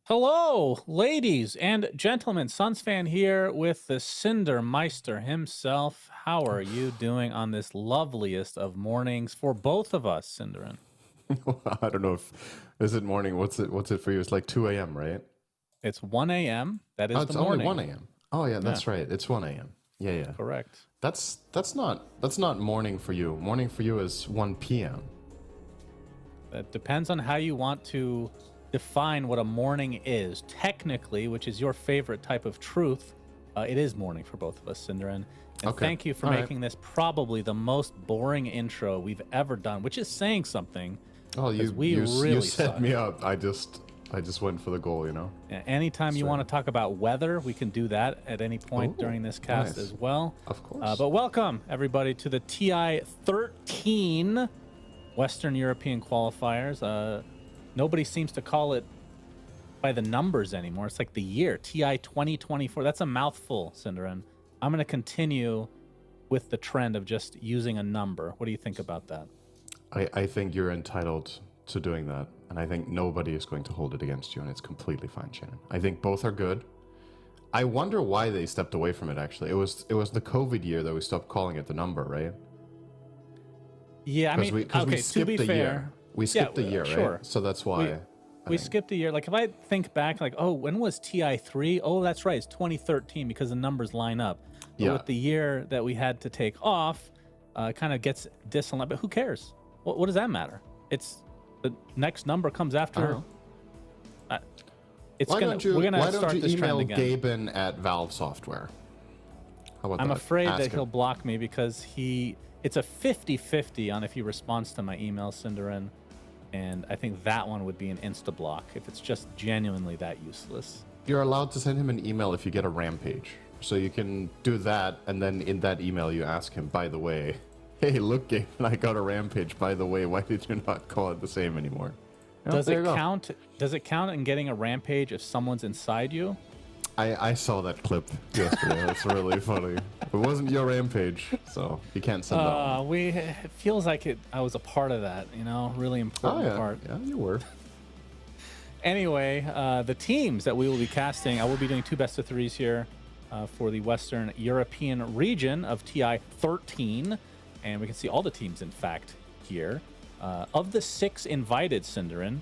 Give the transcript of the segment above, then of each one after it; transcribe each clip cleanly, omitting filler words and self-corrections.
Hello, ladies and gentlemen. Sunsfan here with the Cindermeister himself. How are you doing on this loveliest of mornings for both of us, Cinderin? I don't know if is it morning. What's it for you? It's like 2 a.m., right? It's 1 a.m. That is Oh, it's the morning. only 1 a.m. Oh yeah, that's right. It's 1 a.m. Yeah. Correct. That's not morning for you. Morning for you is 1 p.m. That depends on how you want to define what a morning is. Technically, which is your favorite type of truth, it is morning for both of us, Cinderin. And Okay. thank you for making this probably the most boring intro we've ever done, which is saying something. Oh, you really set suck. me up. I just went for the goal, you know. Anytime you want to talk about weather, we can do that at any point during this cast nice. as well. Of course. But welcome, everybody, to the TI13 Western European qualifiers. Nobody seems to call it by the numbers anymore. It's like the year, TI 2024. That's a mouthful, Cinderin. I'm going to continue with the trend of just using a number. What do you think about that? I think you're entitled to doing that, and I think nobody is going to hold it against you, and it's completely fine, Shannon. I think both are good. I wonder why they stepped away from it, actually. It was the COVID year that we stopped calling it the number, right? Yeah, I mean, we skipped to be fair, year. We skipped a year, sure. right? So that's why. We skipped a year. Like, if I think back, like, oh, when was TI3? Oh, that's right. It's 2013 because the numbers line up. But with the year that we had to take off, it kind of gets disaligned. But who cares? What does that matter? It's the next number comes after. Why don't you email again. Gaben at Valve Software? How about I'm that? afraid Ask that him. he'll block me because it's a 50-50 on if he responds to my email, Cinderin. And I think that one would be an insta-block if it's just genuinely that useless. You're allowed to send him an email if you get a rampage. So you can do that, and then in that email you ask him, by the way, hey, look, Gaben, I got a rampage. By the way, why did you not call it the same anymore? Does it count? Does it count in getting a rampage if someone's inside you? I saw that clip yesterday. That's really funny. It wasn't your rampage, so you can't send that one. It feels like I was a part of that, really important part. Yeah, you were. Anyway, the teams that we will be casting, I will be doing 2 best of 3s here for the Western European region of TI13. And we can see all the teams, in fact, here. Of the 6 invited, Cinderin,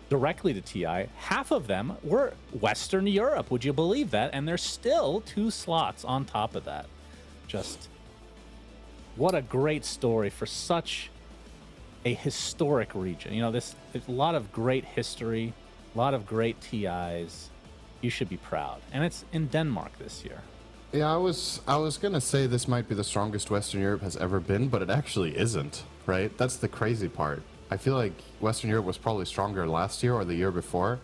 directly to TI, half of them were Western Europe. Would you believe that? And there's still 2 slots on top of that. Just what a great story for such a historic region. There's a lot of great history, a lot of great TIs. You should be proud. And it's in Denmark this year. Yeah, I was gonna say this might be the strongest Western Europe has ever been, but it actually isn't, right? That's the crazy part. I feel like Western Europe was probably stronger last year or the year before,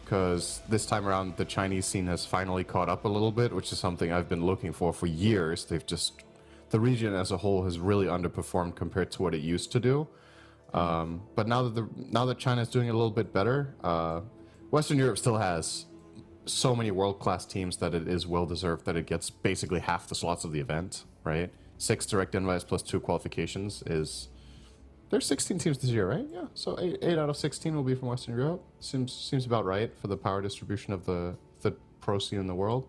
because this time around the Chinese scene has finally caught up a little bit, which is something I've been looking for years. The region as a whole has really underperformed compared to what it used to do. But now that China's doing it a little bit better, Western Europe still has so many world-class teams that it is well-deserved that it gets basically half the slots of the event, right? 6 direct invites plus 2 qualifications is... There's 16 teams this year, right? Yeah, so 8 out of 16 will be from Western Europe. Seems about right for the power distribution of the pro scene in the world.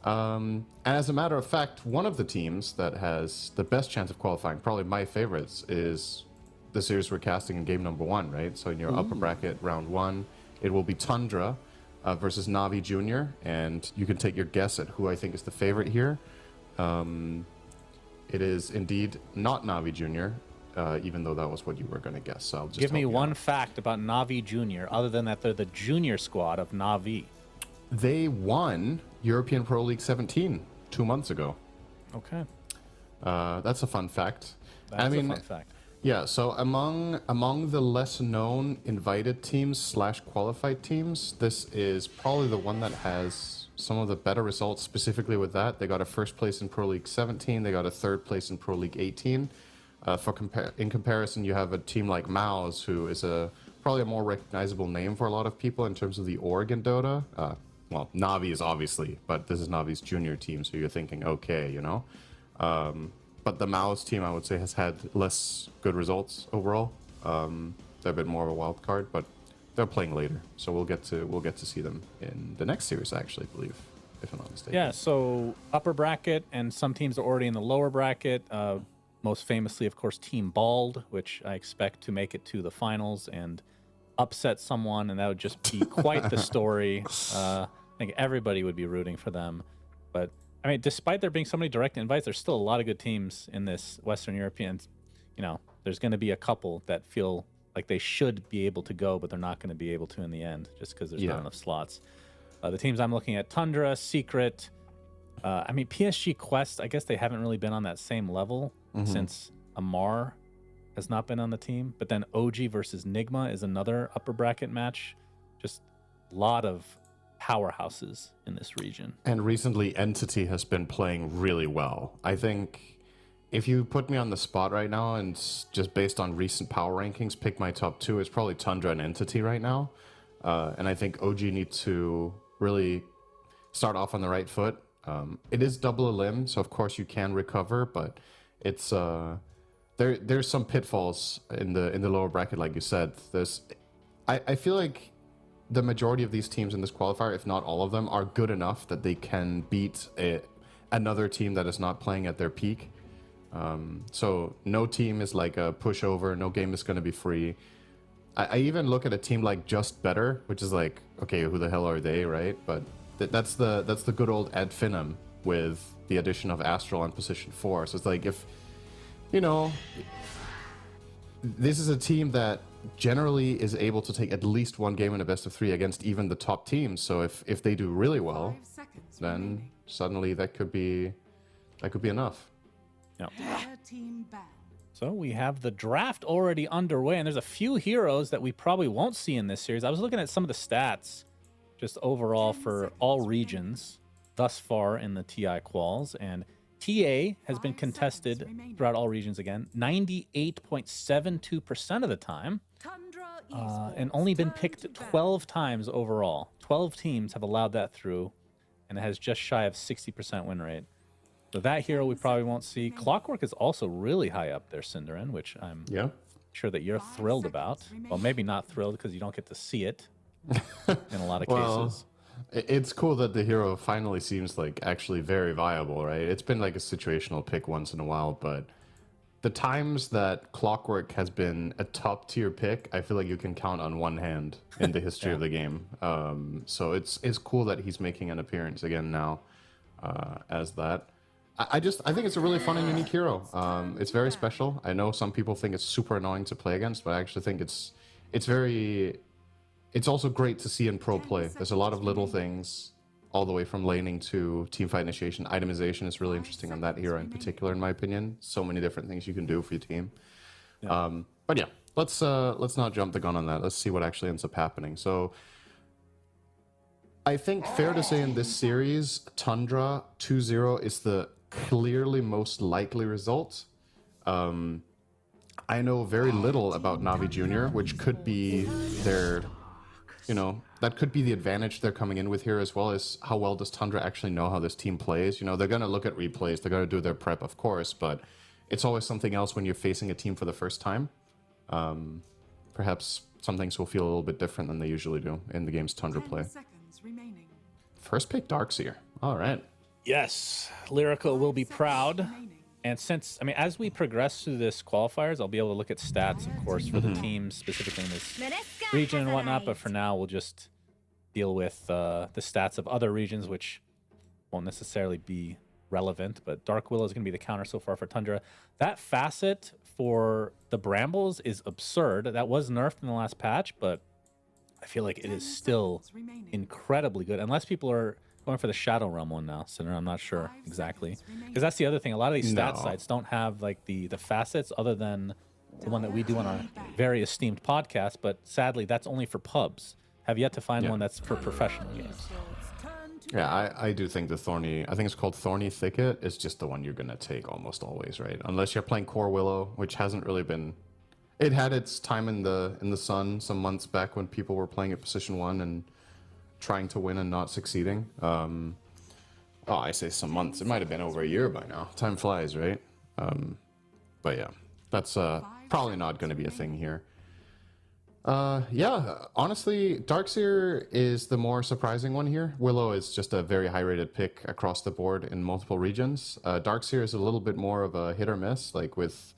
And as a matter of fact, one of the teams that has the best chance of qualifying, probably my favorites, is the series we're casting in game number 1, right? So in your upper bracket, round 1, it will be Tundra versus Navi Jr., and you can take your guess at who I think is the favorite here. It is indeed not Navi Jr., even though that was what you were going to guess. So I'll just give me one fact about Navi Jr., other than that they're the junior squad of Navi. They won European Pro League 17 2 months ago. Okay. That's a fun fact. That's a fun fact. Yeah, so among the less known invited teams / qualified teams, this is probably the one that has some of the better results specifically with that. They got a first place in Pro League 17. They got a third place in Pro League 18. In comparison, you have a team like Mao's, who is probably a more recognizable name for a lot of people in terms of the org in Dota. Well, Navi is obviously, but this is Navi's junior team, so you're thinking, okay, you know. But the Mao's team, I would say, has had less good results overall. They're a bit more of a wild card, but they're playing later, so we'll get to see them in the next series, actually, I believe, if I'm not mistaken. Yeah, so upper bracket, and some teams are already in the lower bracket. Most famously, of course, Team Bald, which I expect to make it to the finals and upset someone, and that would just be quite the story. I think everybody would be rooting for them. But, I mean, despite there being so many direct invites, there's still a lot of good teams in this Western European. You know, there's going to be a couple that feel like they should be able to go, but they're not going to be able to in the end just because there's not enough slots. The teams I'm looking at, Tundra, Secret. I mean, PSG Quest, I guess they haven't really been on that same level since Amar has not been on the team. But then OG versus Nigma is another upper bracket match. Just a lot of powerhouses in this region. And recently, Entity has been playing really well. I think if you put me on the spot right now and just based on recent power rankings, pick my top two, it's probably Tundra and Entity right now. And I think OG need to really start off on the right foot. It is double a limb, so of course you can recover, but it's there's some pitfalls in the lower bracket, like you said. I feel like the majority of these teams in this qualifier, if not all of them, are good enough that they can beat another team that is not playing at their peak. So no team is like a pushover. No game is going to be free. I even look at a team like Just Better, which is like, okay, who the hell are they, right? But that's the good old Ad Finum with the addition of Astral on position 4. So it's like, if you know, this is a team that generally is able to take at least one game in a best of 3 against even the top teams. So if they do really well, then suddenly that could be enough. Yeah. So we have the draft already underway, and there's a few heroes that we probably won't see in this series. I was looking at some of the stats just overall for all regions thus far in the TI quals, and TA has been contested throughout all regions again, 98.72% of the time, and only been picked 12 times overall. 12 teams have allowed that through, and it has just shy of 60% win rate. So that hero we probably won't see. Clockwork is also really high up there, Cinderin, which I'm sure that you're thrilled about. Well, maybe not thrilled because you don't get to see it in a lot of cases. It's cool that the hero finally seems like actually very viable, right? It's been like a situational pick once in a while, but the times that Clockwork has been a top tier pick, I feel like you can count on one hand in the history of the game. So it's cool that he's making an appearance again now as that. I think it's a really fun and unique hero. It's very special. I know some people think it's super annoying to play against, but I actually think it's also great to see in pro play. There's a lot of little things, all the way from laning to teamfight initiation. Itemization is really interesting on that hero in particular, in my opinion. So many different things you can do for your team. But yeah, let's not jump the gun on that. Let's see what actually ends up happening. So I think fair to say in this series, Tundra 2-0 is the clearly most likely result. I know very little about Navi Junior, which could be their, that could be the advantage they're coming in with here, as well as how well does Tundra actually know how this team plays. They're going to look at replays, they're going to do their prep, of course, but it's always something else when you're facing a team for the first time. Perhaps some things will feel a little bit different than they usually do in the games Tundra play. First pick Darkseer. All right. Yes, Lyrica will be proud. And since, as we progress through this qualifiers, I'll be able to look at stats, of course, for the teams specifically in this region and whatnot. But for now, we'll just deal with the stats of other regions, which won't necessarily be relevant. But Dark Willow is going to be the counter so far for Tundra. That facet for the Brambles is absurd. That was nerfed in the last patch, but I feel like it is still incredibly good. Unless people are going for the Shadow Realm one now, so I'm not sure exactly. Because that's the other thing. A lot of these stat sites don't have like the facets other than the one that we do on our very esteemed podcast, but sadly that's only for pubs. Have yet to find one that's for professional games. Yeah, I do think the Thorny, I think it's called Thorny Thicket, is just the one you're going to take almost always, right? Unless you're playing Core Willow, which hasn't really been... It had its time in the sun some months back when people were playing at position 1 and trying to win and not succeeding. I say some months. It might have been over a year by now. Time flies, right? But yeah, that's probably not going to be a thing here. Yeah, honestly, Darkseer is the more surprising one here. Willow is just a very high-rated pick across the board in multiple regions. Darkseer is a little bit more of a hit or miss, like with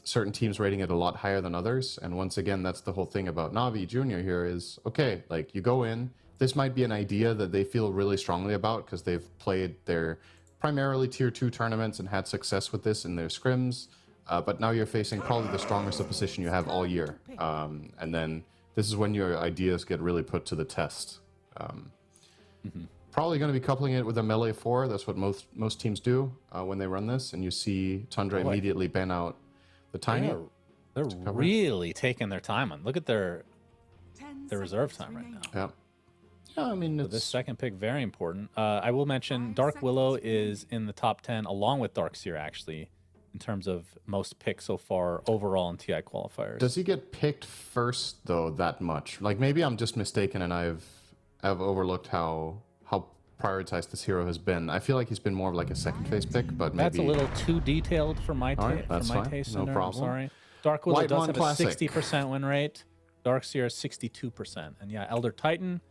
certain teams rating it a lot higher than others. And once again, that's the whole thing about Navi Junior here is, okay, like you go in, this might be an idea that they feel really strongly about because they've played their primarily tier 2 tournaments and had success with this in their scrims. But now you're facing probably the strongest opposition you have all year. And then this is when your ideas get really put to the test. Probably going to be coupling it with a melee 4. That's what most teams do when they run this. And you see Tundra immediately ban out the Tiny. They're really taking their time on. Look at their reserve time right now. Yeah. Yeah, I mean, so this second pick, very important. I will mention Dark Willow is in the top 10 along with Darkseer, actually, in terms of most picks so far overall in TI qualifiers. Does he get picked first, though, that much? Like, maybe I'm just mistaken and I've overlooked how prioritized this hero has been. I feel like he's been more of like a second phase pick, but maybe... That's a little too detailed for my, taste. No problem. I'm sorry. Dark Willow does have Classic. a 60% win rate. Darkseer is 62%. And yeah, Elder Titan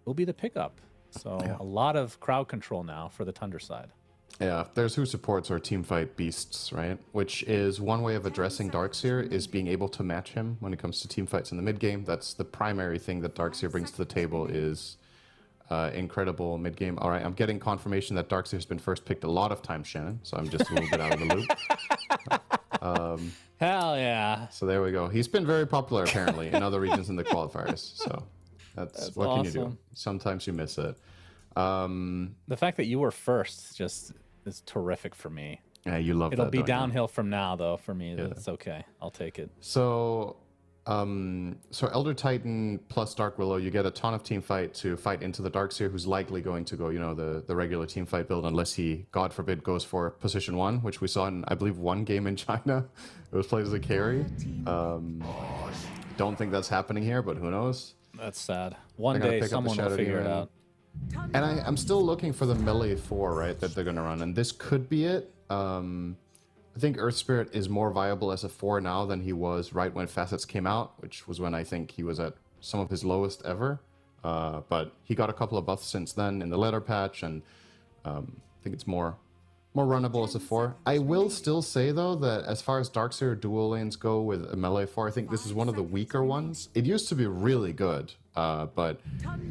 will be the pickup. So a lot of crowd control now for the Tundra side. Yeah, there's who supports or teamfight beasts, right? Which is one way of addressing Darkseer is being able to match him when it comes to teamfights in the mid game. That's the primary thing that Darkseer brings to the table is incredible mid game. All right, I'm getting confirmation that Darkseer has been first picked a lot of times, Shannon. So I'm just a little bit out of the loop. Hell yeah! So there we go. He's been very popular apparently in other regions in the qualifiers. So that's what awesome. can you do? Sometimes you miss it. The fact that you were first just is terrific for me. Yeah, you love It'll that. It'll be downhill from now, though. For me, that's okay. I'll take it. So, so Elder Titan plus Dark Willow, you get a ton of team fight to fight into the Darkseer, who's likely going to go, the regular team fight build, unless he, God forbid, goes for position 1, which we saw in, I believe, one game in China. It was played as a carry. Don't think that's happening here, but who knows? That's sad. One day someone will figure it out. And I'm still looking for the melee 4, right, that they're going to run. And this could be it. I think Earth Spirit is more viable as a 4 now than he was right when Facets came out, which was when I think he was at some of his lowest ever. But he got a couple of buffs since then in the letter patch, and I think it's more runnable as a 4. I will still say, though, that as far as Darkseer dual lanes go with a melee 4, I think this is one of the weaker ones. It used to be really good, but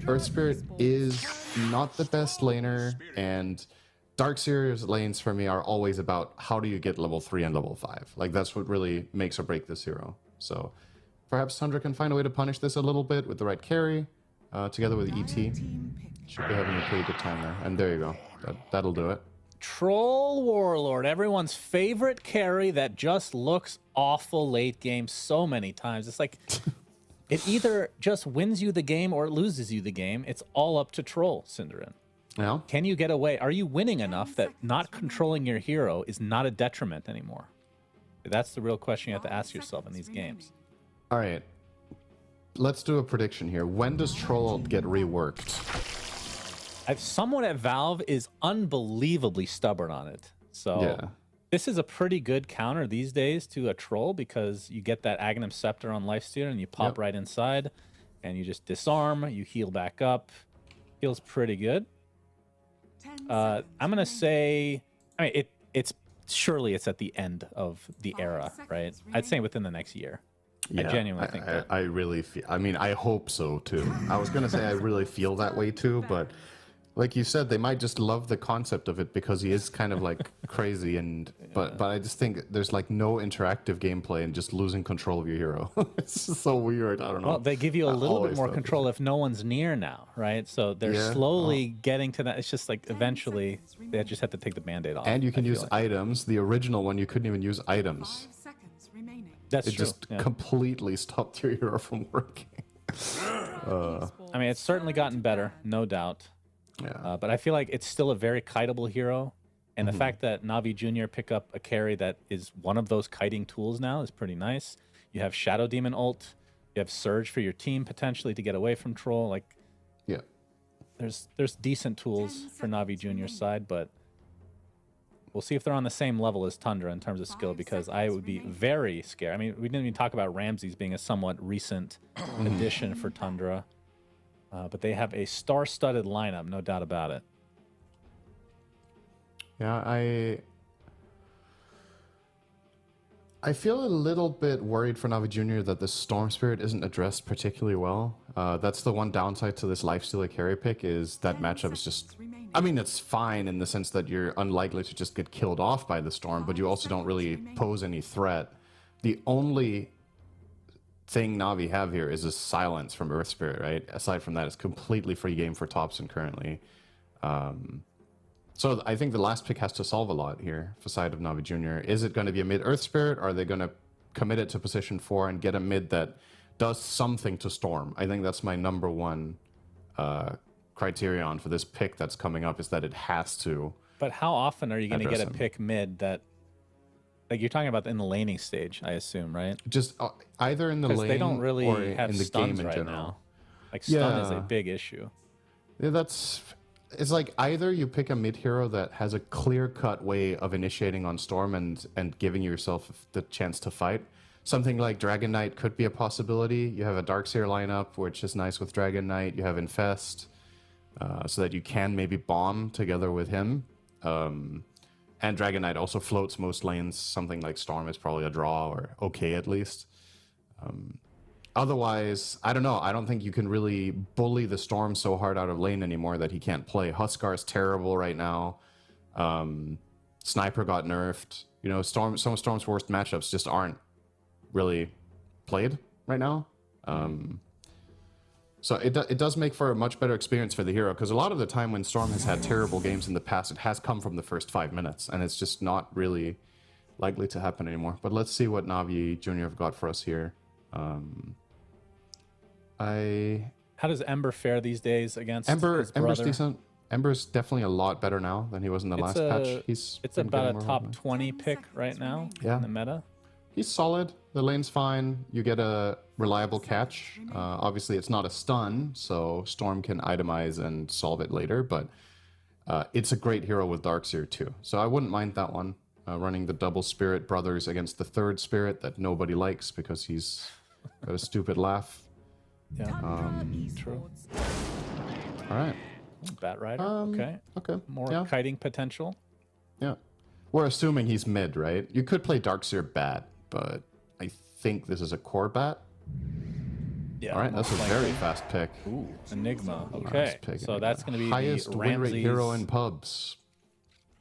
Earth Spirit is not the best laner, and Darkseer's lanes for me are always about how do you get level 3 and level 5. Like, that's what really makes or break this hero. So perhaps Tundra can find a way to punish this a little bit with the right carry, together with ET. Should be having a pretty good time there. And there you go. That'll do it. Troll Warlord, everyone's favorite carry that just looks awful late game so many times. It's like it either just wins you the game or it loses you the game. It's all up to Troll, Cinderin. Yeah. Can you get away? Are you winning enough that not controlling your hero is not a detriment anymore? That's the real question you have to ask yourself in these games. All right. Let's do a prediction here. When does Troll get reworked? Someone at Valve is unbelievably stubborn on it. So this is a pretty good counter these days to a Troll because you get that Aghanim Scepter on Lifesteal and you pop right inside and you just disarm, you heal back up. Feels pretty good. I'm going to say, I mean, it's surely it's at the end of the era, right? I'd say within the next year. Yeah, I genuinely think that. I really feel, I mean, I hope so too. I was going to say I really feel that way too, but like you said, they might just love the concept of it because he is kind of like crazy, and but I just think there's like no interactive gameplay and just losing control of your hero. It's just so weird. I don't know. Well, they give you a little bit more control if no one's near now, right? So they're slowly getting to that. It's just like eventually they just have to take the Band-Aid off. And you can use items. The original one, you couldn't even use items. That's it true. just completely stopped your hero from working. I mean, it's certainly gotten better, no doubt. Yeah. But I feel like it's still a very kiteable hero. And the Mhm. fact that Navi Jr. pick up a carry that is one of those kiting tools now is pretty nice. You have Shadow Demon ult. You have Surge for your team potentially to get away from Troll. Like, Yeah. there's decent tools for Navi Jr.'s side, but we'll see if they're on the same level as Tundra in terms of skill, because I would be very scared. I mean, we didn't even talk about Ramses being a somewhat recent addition for Tundra, but they have a star-studded lineup, no doubt about it. Yeah, I feel a little bit worried for Navi Jr. that the Storm Spirit isn't addressed particularly well. That's the one downside to this Lifestealer carry pick, is that matchup is just... I mean, it's fine in the sense that you're unlikely to just get killed off by the Storm, but you also don't really pose any threat. The only thing Navi have here is a silence from Earth Spirit, right? Aside from that, it's completely free game for Thompson currently. So I think the last pick has to solve a lot here for side of Navi Jr. Is it going to be a mid Earth Spirit? Or are they going to commit it to position 4 and get a mid that does something to Storm? I think that's my number one criterion for this pick that's coming up, is that it has to. But how often are you going to get a him. pick mid that, like you're talking about in the laning stage, I assume, right? Just either in the lane they don't really or have in the stuns game in right general. now. Like stun is a Yeah. big issue. Yeah, it's like either you pick a mid hero that has a clear-cut way of initiating on Storm and giving yourself the chance to fight. Something like Dragon Knight could be a possibility. You have a Darkseer lineup, which is nice with Dragon Knight. You have Infest, so that you can maybe bomb together with him. And Dragon Knight also floats most lanes. Something like Storm is probably a draw, or okay at least. Otherwise, I don't know. I don't think you can really bully the Storm so hard out of lane anymore that he can't play. Huskar's terrible right now. Sniper got nerfed. You know, some of Storm's worst matchups just aren't really played right now. So it does make for a much better experience for the hero, because a lot of the time when Storm has had terrible games in the past, it has come from the first 5 minutes, and it's just not really likely to happen anymore. But let's see what Navi Jr. have got for us here. How does Ember fare these days against his Ember's brother? decent. Ember's definitely a lot better now than he was in the last patch. It's been about getting a more top relevant. 20 pick right now Yeah. in the meta. He's solid. The lane's fine. You get a reliable catch. Obviously, it's not a stun, so Storm can itemize and solve it later, but it's a great hero with Darkseer too. So I wouldn't mind that one. Running the double Spirit brothers against the third Spirit that nobody likes because he's got a stupid laugh. Yeah, true. All right. Bat Rider, okay. Okay. More Yeah. kiting potential. Yeah. We're assuming he's mid, right? You could play Darkseer bat, but I think this is a core bat. Yeah. All right, that's a most very likely. fast pick. Ooh, Enigma. Nice Okay, pick, so Enigma. that's going to be Highest the win rate Ramses, hero in pubs.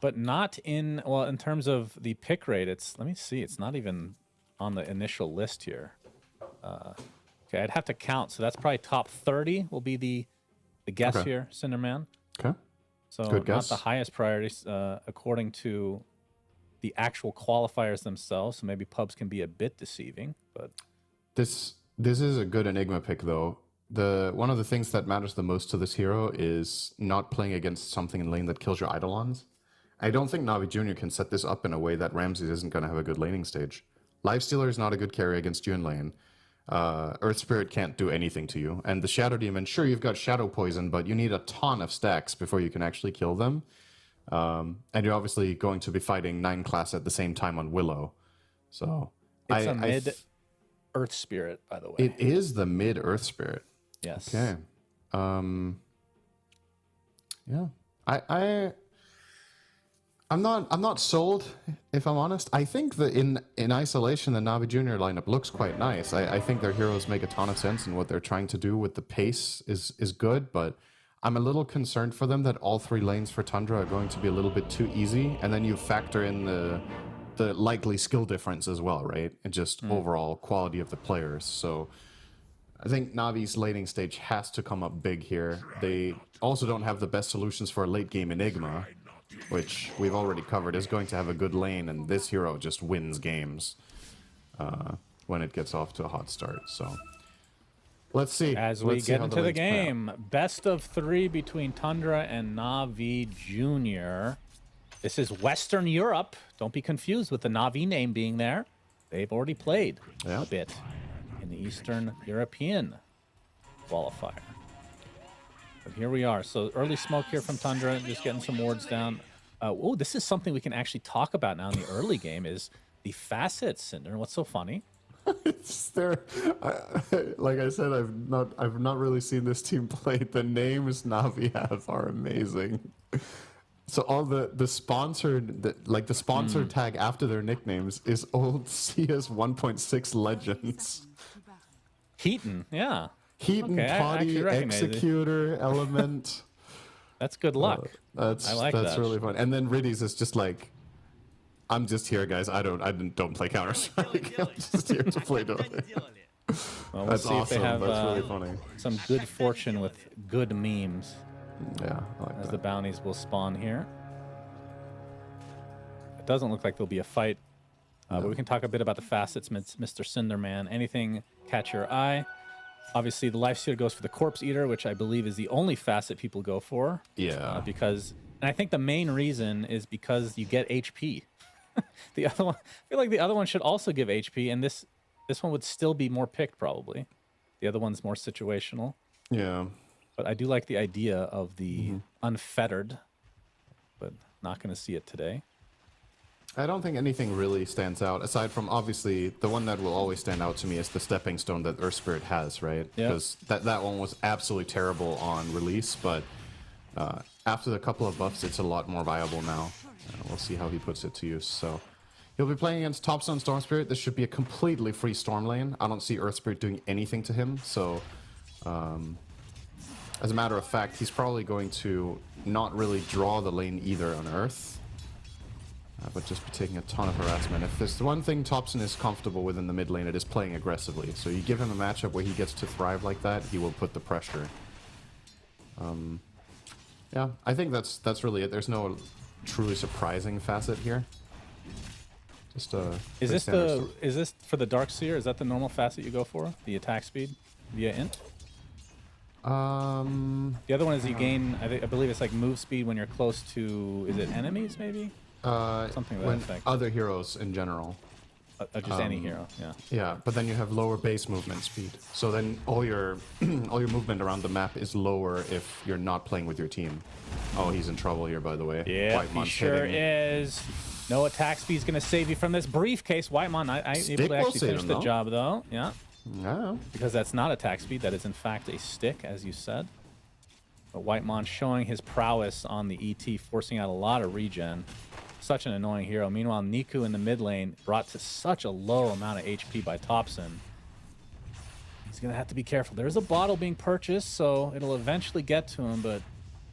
but not in, well, in terms of the pick rate, it's, let me see, it's not even on the initial list here. Okay, I'd have to count, so that's probably top 30 will be the guess Okay. here, Cinderman. Okay. So Good not guess. the highest priorities according to the actual qualifiers themselves. So maybe pubs can be a bit deceiving, but This is a good Enigma pick though. One of the things that matters the most to this hero is not playing against something in lane that kills your Eidolons. I don't think Navi Jr. can set this up in a way that Ramses isn't going to have a good laning stage. Lifestealer is not a good carry against you in lane. Earth Spirit can't do anything to you. And the Shadow Demon, sure, you've got Shadow Poison, but you need a ton of stacks before you can actually kill them. And you're obviously going to be fighting 9 class at the same time on Willow. So it's a mid Earth Spirit, by the way. It is the mid Earth Spirit. Yes. Okay. Yeah. I'm not sold, if I'm honest. I think that in isolation, the Navi Junior lineup looks quite nice. I think their heroes make a ton of sense, and what they're trying to do with the pace is good, but I'm a little concerned for them that all 3 lanes for Tundra are going to be a little bit too easy, and then you factor in the likely skill difference as well, right? And just overall quality of the players. So I think Navi's laning stage has to come up big here. They also don't have the best solutions for a late game Enigma, which we've already covered is going to have a good lane, and this hero just wins games when it gets off to a hot start. So Let's see. As Let's we see get how into the lanes play out. game, best of 3 between Tundra and Na'Vi Jr. This is Western Europe. Don't be confused with the Na'Vi name being there. They've already played a bit in the Eastern European qualifier. But here we are. So early smoke here from Tundra, just getting some wards down. Oh, this is something we can actually talk about now in the early game is the facets, Cinder. What's so funny? It's there. Like I said, I've not really seen this team play. The names Navi have are amazing. So all the sponsored, like the sponsored tag after their nicknames is old CS 1.6 legends. Heaton, yeah. Heaton, Okay, I Potty, actually recognize it. Executor, Element. That's good luck. I like that's that. really fun. And then Riddy's is just like, I'm just here, guys. I don't play Counter Strike. I'm just here to play Dota. Well, we'll That's see if they awesome. have That's really funny. some good fortune with good memes Yeah, I like as that. the bounties will spawn here. It doesn't look like there'll be a fight, but we can talk a bit about the facets, Mr. Cinderman. Anything catch your eye? Obviously, the Life Stealer goes for the Corpse Eater, which I believe is the only facet people go for. Yeah. Because, and I think the main reason is because you get HP. The other one, I feel like the other one should also give HP, and this one would still be more picked probably. The other one's more situational. Yeah. But I do like the idea of the unfettered, but not going to see it today. I don't think anything really stands out, aside from obviously the one that will always stand out to me is the stepping stone that Earth Spirit has, right? Yeah. Because that one was absolutely terrible on release, but after a couple of buffs, it's a lot more viable now. We'll see how he puts it to use. So he'll be playing against Topstone Storm Spirit. This should be a completely free Storm lane. I don't see Earth Spirit doing anything to him, so as a matter of fact, he's probably going to not really draw the lane either on Earth. But just be taking a ton of harassment. If there's one thing Topson is comfortable with in the mid lane, it is playing aggressively. So you give him a matchup where he gets to thrive like that, he will put the pressure. Yeah, I think that's really it. There's no truly surprising facet here. Just Is this for the Darkseer? Is that the normal facet you go for? The attack speed via int? The other one is you gain. I believe it's like move speed when you're close to. Is it enemies maybe? Something to that effect. Other heroes in general. Just any hero. Yeah. Yeah, but then you have lower base movement speed. So then all your all your movement around the map is lower if you're not playing with your team. Oh, he's in trouble here, by the way. Yeah, he sure is. No attack speed's gonna save you from this briefcase. Whitemon, I able to actually finish the job though. Yeah. Yeah. Because that's not attack speed. That is in fact a stick, as you said. But Whitemon showing his prowess on the ET, forcing out a lot of regen. Such an annoying hero. Meanwhile, Niku in the mid lane brought to such a low amount of HP by Topson. He's going to have to be careful. There's a bottle being purchased, so it'll eventually get to him, but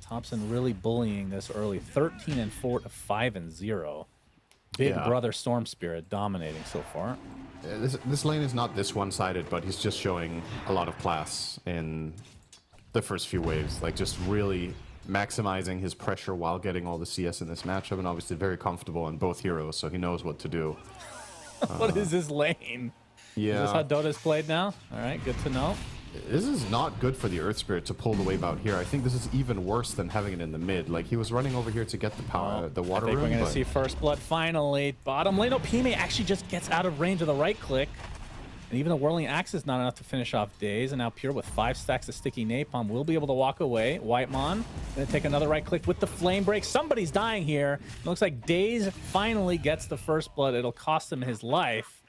Topson really bullying this early. 13-4 to 5-0. Big brother Storm Spirit dominating so far. This lane is not this one-sided, but he's just showing a lot of class in the first few waves. Like, just really maximizing his pressure while getting all the CS in this matchup, and obviously very comfortable on both heroes, so he knows what to do. What is this lane? Yeah. Is this how Dota's played now? All right, good to know. This is not good for the Earth Spirit to pull the wave out here. I think this is even worse than having it in the mid. Like, he was running over here to get the power, the water I think room. we're going to see First Blood finally. Bottom lane. No, Pime actually just gets out of range of the right click. And even the Whirling Axe is not enough to finish off Daze. And now Pure with 5 stacks of Sticky Napalm will be able to walk away. Whitemon going to take another right click with the Flame Break. Somebody's dying here. It looks like Daze finally gets the First Blood. It'll cost him his life.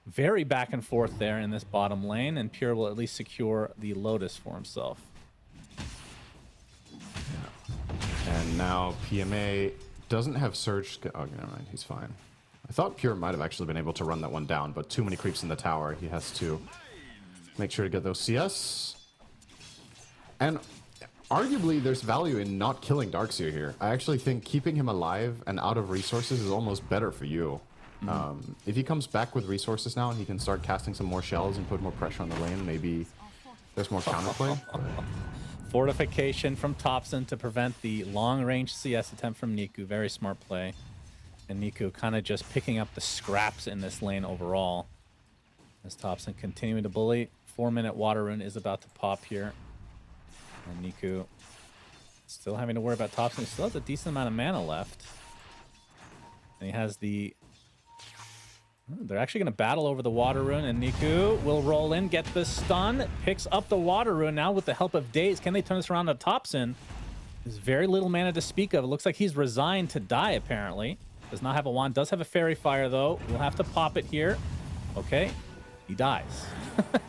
Very back and forth there in this bottom lane. And Pure will at least secure the Lotus for himself. And now PMA doesn't have Surge. Oh, never mind. He's fine. I thought Pure might have actually been able to run that one down, but too many creeps in the tower. He has to make sure to get those CS. And arguably, there's value in not killing Darkseer here. I actually think keeping him alive and out of resources is almost better for you. If he comes back with resources now, he can start casting some more shells and put more pressure on the lane. Maybe there's more counterplay. Fortification from Topson to prevent the long-range CS attempt from Niku. Very smart play. And Niku kind of just picking up the scraps in this lane overall. As Topson continuing to bully. 4-minute water rune is about to pop here. And Niku still having to worry about Topson. He still has a decent amount of mana left. And he has the... They're actually going to battle over the water rune, and Niku will roll in, get the stun, picks up the water rune now with the help of Daze. Can they turn this around to Topson? There's very little mana to speak of. It looks like he's resigned to die, apparently. Does not have a wand. Does have a fairy fire, though. We'll have to pop it here. Okay. He dies.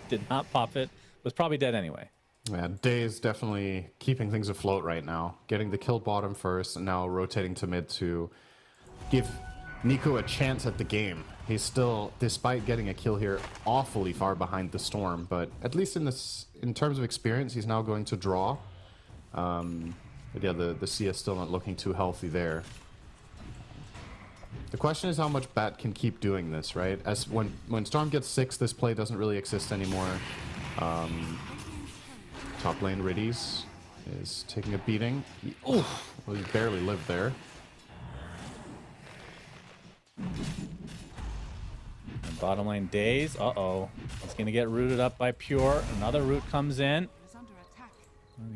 Did not pop it. Was probably dead anyway. Yeah, Daze definitely keeping things afloat right now. Getting the kill bottom first, and now rotating to mid to give Niku a chance at the game. He's still, despite getting a kill here, awfully far behind the Storm, but at least in terms of experience, he's now going to draw. But yeah, the CS still not looking too healthy there. The question is how much Bat can keep doing this, right? As when Storm gets 6, this play doesn't really exist anymore. Top lane Riddies is taking a beating. Well, he barely lived there. And bottom lane Daze. Uh-oh. He's going to get rooted up by Pure. Another root comes in.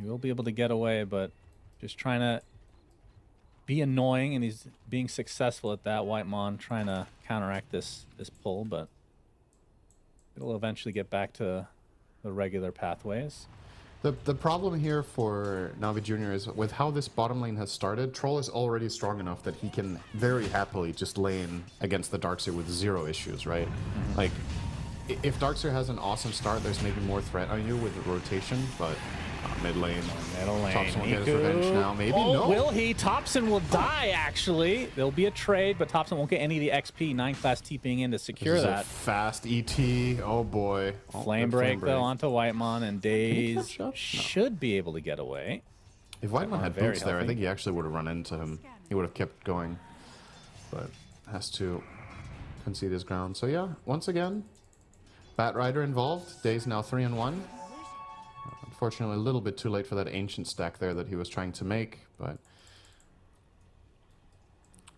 He will be able to get away, but just trying to be annoying, and he's being successful at that. Whitemon trying to counteract this pull, but it'll eventually get back to the regular pathways. The problem here for Navi Jr. is with how this bottom lane has started, Troll is already strong enough that he can very happily just lane against the Darkseer with 0 issues, right? Like, if Darkseer has an awesome start, there's maybe more threat on you with the rotation, but mid lane. Middle lane. Topson will get his revenge now. Maybe no. Will he? Topson will die, actually. There'll be a trade, but Topson won't get any of the XP. 9 class TPing in to secure that. A fast ET. Oh boy. Flame break, though, onto Whitemon, and Daze should be able to get away. If Whitemon had boots there, I think he actually would have run into him. He would have kept going, but has to concede his ground. So yeah, once again, Bat Rider involved. Daze now 3-1. Unfortunately, a little bit too late for that ancient stack there that he was trying to make, but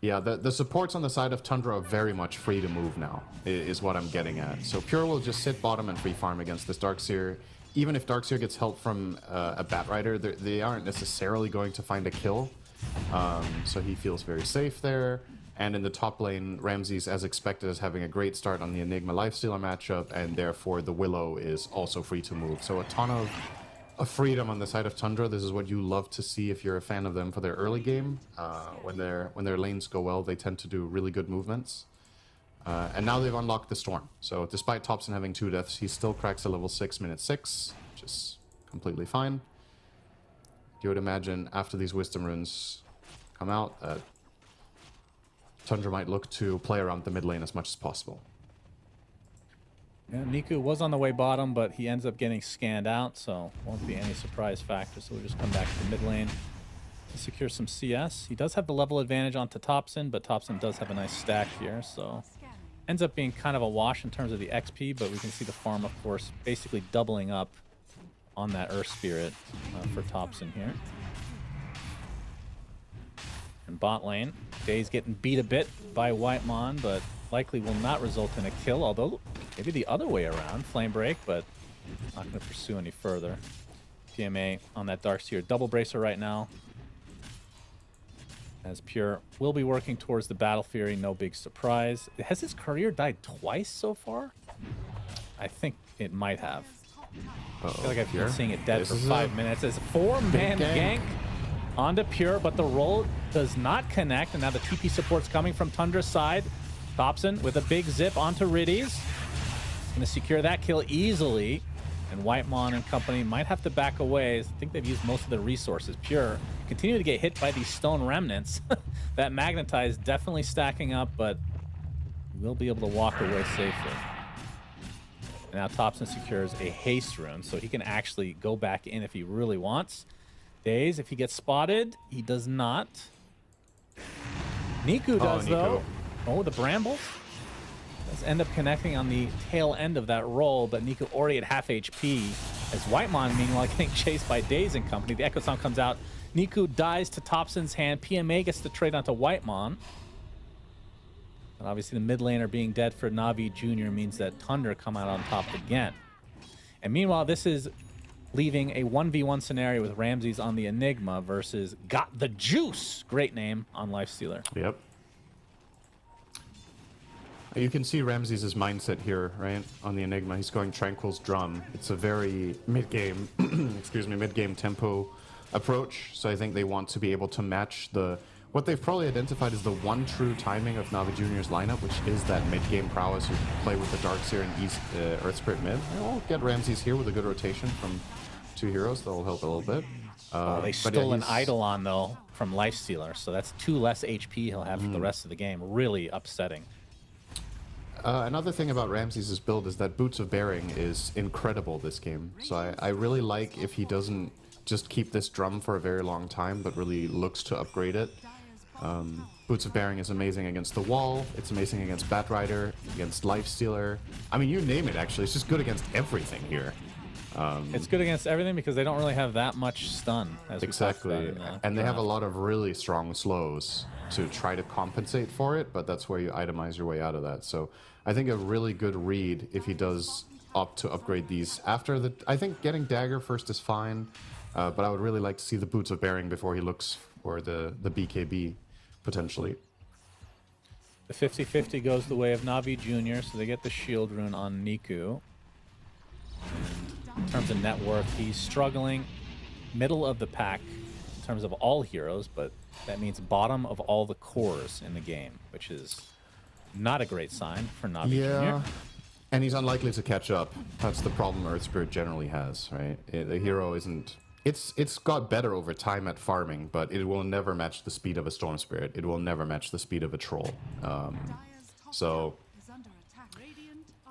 yeah, the supports on the side of Tundra are very much free to move now, is what I'm getting at. So Pure will just sit bottom and free farm against this Darkseer. Even if Darkseer gets help from a Bat Rider, they aren't necessarily going to find a kill, so he feels very safe there. And in the top lane, Ramses, as expected, is having a great start on the Enigma Lifestealer matchup, and therefore the Willow is also free to move. So a ton of freedom on the side of Tundra. This is what you love to see if you're a fan of them for their early game. When their lanes go well, they tend to do really good movements. And now they've unlocked the Storm. So despite Topson having 2 deaths, he still cracks a level 6 minute 6, which is completely fine. You would imagine after these Wisdom runes come out, Tundra might look to play around the mid lane as much as possible. Yeah, Niku was on the way bottom, but he ends up getting scanned out, so won't be any surprise factor. So we'll just come back to the mid lane to secure some CS. He does have the level advantage onto Topson, but Topson does have a nice stack here, so ends up being kind of a wash in terms of the XP, but we can see the farm, of course, basically doubling up on that Earth Spirit for Topson here. And bot lane, Daze getting beat a bit by Whitemon, but likely will not result in a kill, although maybe the other way around. Flame break, but not going to pursue any further. PMA on that Darkseer double bracer right now. As Pure will be working towards the Battle Fury, no big surprise. Has his career died twice so far? I think it might have. I feel like I've been seeing it dead for 5 minutes. It's a 4-man gank onto Pure, but the roll does not connect, and now the TP support's coming from Tundra's side. Topson with a big zip onto Riddies. Going to secure that kill easily, and Whitemon and company might have to back away. I think they've used most of their resources. Pure continue to get hit by these stone remnants. That Magnetize definitely stacking up, but will be able to walk away safely. And now Topson secures a haste rune, so he can actually go back in if he really wants. Daze, if he gets spotted, he does not. Niku does, though. Oh, the brambles does end up connecting on the tail end of that roll, but Niku already at half HP. As Whitemon, meanwhile, getting chased by Daze and company. The Echo Sound comes out. Niku dies to Topson's hand. PMA gets the trade onto Whitemon. And obviously, the mid laner being dead for Navi Jr. means that Tundra come out on top again. And meanwhile, this is leaving a 1v1 scenario with Ramses on the Enigma versus Got the Juice, great name, on Lifestealer. Yep. You can see Ramses' mindset here, right? On the Enigma, he's going Tranquil's Drum. It's a very mid-game, excuse me, mid-game tempo approach. So I think they want to be able to match what they've probably identified as the one true timing of Navi Jr.'s lineup, which is that mid-game prowess. You play with the Darkseer and Earth Spirit mid. And we'll get Ramses here with a good rotation from 2 heroes. That will help a little bit. They stole an Eidolon, though, from Lifestealer, so that's 2 less HP he'll have for the rest of the game. Really upsetting. Another thing about Ramses' build is that Boots of Bearing is incredible this game. So I really like if he doesn't just keep this drum for a very long time, but really looks to upgrade it. Boots of Bearing is amazing against the wall. It's amazing against Batrider, against Lifestealer. I mean, you name it, actually. It's just good against everything here. It's good against everything because they don't really have that much stun. As exactly. And they have a lot of really strong slows to try to compensate for it, but that's where you itemize your way out of that. So I think a really good read if he does opt to upgrade these after the... I think getting Dagger first is fine, but I would really like to see the Boots of Bearing before he looks for the BKB, potentially. The 50-50 goes the way of Navi Jr., so they get the shield rune on Niku. And in terms of net worth, he's struggling middle of the pack in terms of all heroes, but that means bottom of all the cores in the game, which is not a great sign for Navi Jr. And he's unlikely to catch up. That's the problem Earth Spirit generally has, right? The hero isn't... It's got better over time at farming, but it will never match the speed of a Storm Spirit. It will never match the speed of a Troll. So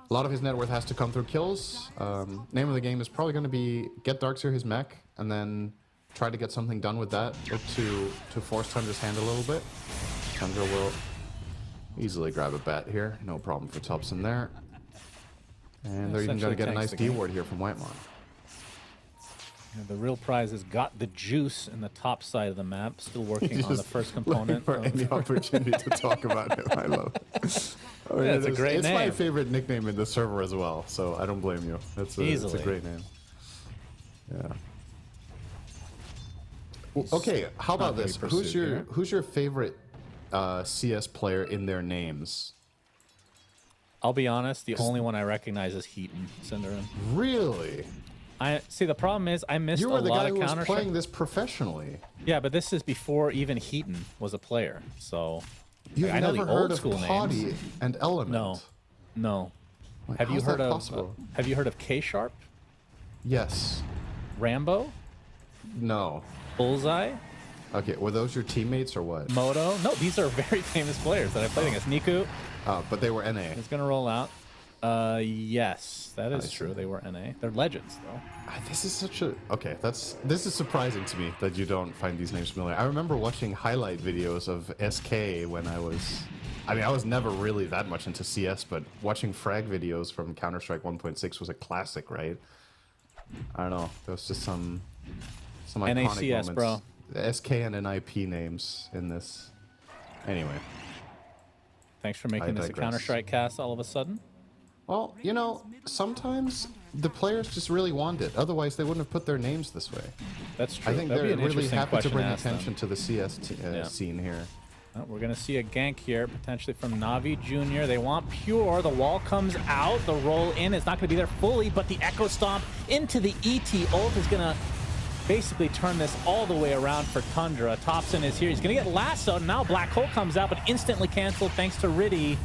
a lot of his net worth has to come through kills. Name of the game is probably going to be get Darkseer his mech, and then try to get something done with that. Look to force Tundra's hand a little bit. Tundra will easily grab a bat here. No problem for Topson there. And they're even going to get a nice D-ward here from Whitemon. The real prize has Got the Juice in the top side of the map. Still working on the first component. For any opportunity to talk about him. I love it. Oh, yeah, it's a great name. It's my favorite nickname in the server as well, so I don't blame you. It's a great name. Yeah. Okay, how about this? Who's your favorite CS player in their names? I'll be honest, the only one I recognize is Heaton Cinderin. Really? I see. The problem is I missed a lot of Counter-Strike. You were the guy who was playing this professionally. Yeah, but this is before even Heaton was a player. So you've I know never the heard old of school Potty names. And Element. No. Wait, have you heard of possible? Have you heard of K Sharp? Yes. Rambo? No. Bullseye? Okay, were those your teammates or what? Moto? No, these are very famous players that I played against. Niku. But they were NA. It's gonna roll out. Yes, that is true. They were NA. They're legends, though. This is such a... Okay, this is surprising to me that you don't find these names familiar. I remember watching highlight videos of SK when I was... I mean, I was never really that much into CS, but watching frag videos from Counter-Strike 1.6 was a classic, right? I don't know. There was just some iconic NACS, moments. bro. The SK and NIP names in this. Anyway. Thanks for making this a Counter-Strike cast all of a sudden. Well, you know, sometimes the players just really want it. Otherwise, they wouldn't have put their names this way. That's true. I think they're really happy to bring attention to the CS scene here. Well, we're going to see a gank here, potentially from Navi Jr. They want Pure. The wall comes out. The roll in is not going to be there fully, but the Echo Stomp into the ET ult is going to basically turn this all the way around for Tundra. Topson is here. He's going to get lassoed. Now Black Hole comes out, but instantly canceled thanks to Riddy.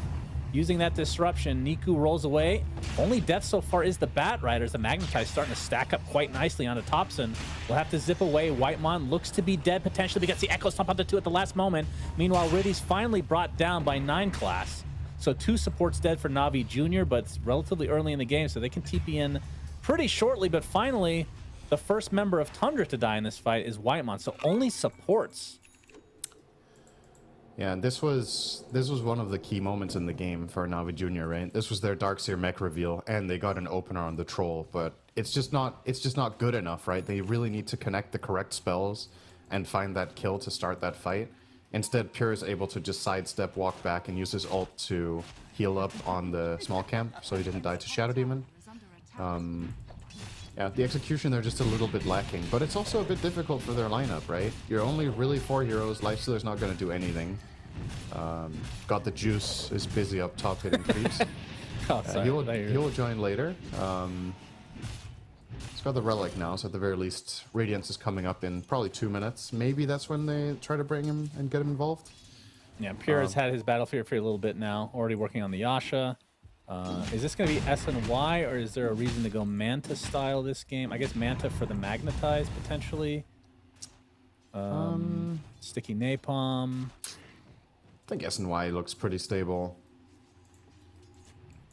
Using that disruption, Niku rolls away. Only death so far is the Batriders. The Magnetize starting to stack up quite nicely onto Topson. We'll have to zip away. Whitemon looks to be dead potentially because the Echo Stomp onto 2 at the last moment. Meanwhile, Riddy's finally brought down by 9 class. So 2 supports dead for Navi Jr., but it's relatively early in the game, so they can TP in pretty shortly. But finally, the first member of Tundra to die in this fight is Whitemon, so only supports. Yeah, and this was one of the key moments in the game for Navi Jr., right? This was their Darkseer mech reveal, and they got an opener on the Troll, but it's just not good enough, right? They really need to connect the correct spells and find that kill to start that fight. Instead, Pure is able to just sidestep, walk back, and use his ult to heal up on the small camp, so he didn't die to Shadow Demon. Yeah, the execution they're just a little bit lacking, but it's also a bit difficult for their lineup, right? You're only really 4 heroes. Lifestealer's not going to do anything. Got the Juice is busy up top hitting creeps. Oh, sorry. He will join later. He's got the Relic now, so at the very least, Radiance is coming up in probably 2 minutes. Maybe that's when they try to bring him and get him involved. Yeah, Pure has had his Battlefield for a little bit now, already working on the Yasha. Is this going to be S and Y, or is there a reason to go Manta style this game? I guess Manta for the Magnetize, potentially. Sticky Napalm. I think S&Y looks pretty stable.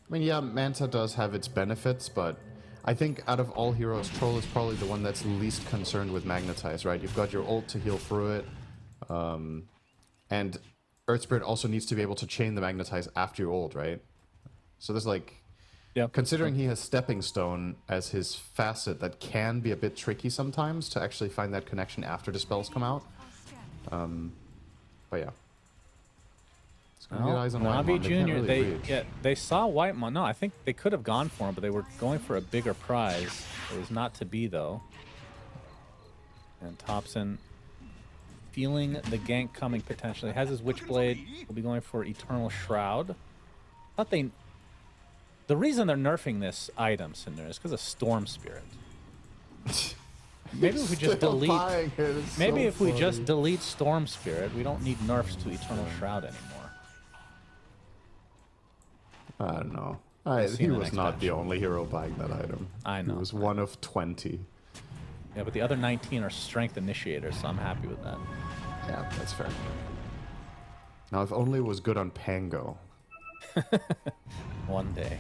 I mean, yeah, Manta does have its benefits, but I think out of all heroes, Troll is probably the one that's least concerned with Magnetize, right? You've got your ult to heal through it, and Earth Spirit also needs to be able to chain the Magnetize after your ult, right? So there's like, considering he has Stepping Stone as his facet, that can be a bit tricky sometimes to actually find that connection after the spells come out. But yeah. Navi Jr. They saw Whitemon. No, I think they could have gone for him, but they were going for a bigger prize. It was not to be, though. And Thompson feeling the gank coming potentially. Has his Witchblade. Will be going for Eternal Shroud. Thought they... The reason they're nerfing this item, Cinder, is because of Storm Spirit. Maybe if we just delete... Maybe if we just delete Storm Spirit, we don't need nerfs to Eternal Shroud anymore. I don't know. He was not the only hero buying that item. I know. He was one of 20. Yeah, but the other 19 are strength initiators, so I'm happy with that. Yeah, that's fair. Now, if only it was good on Pango. One day.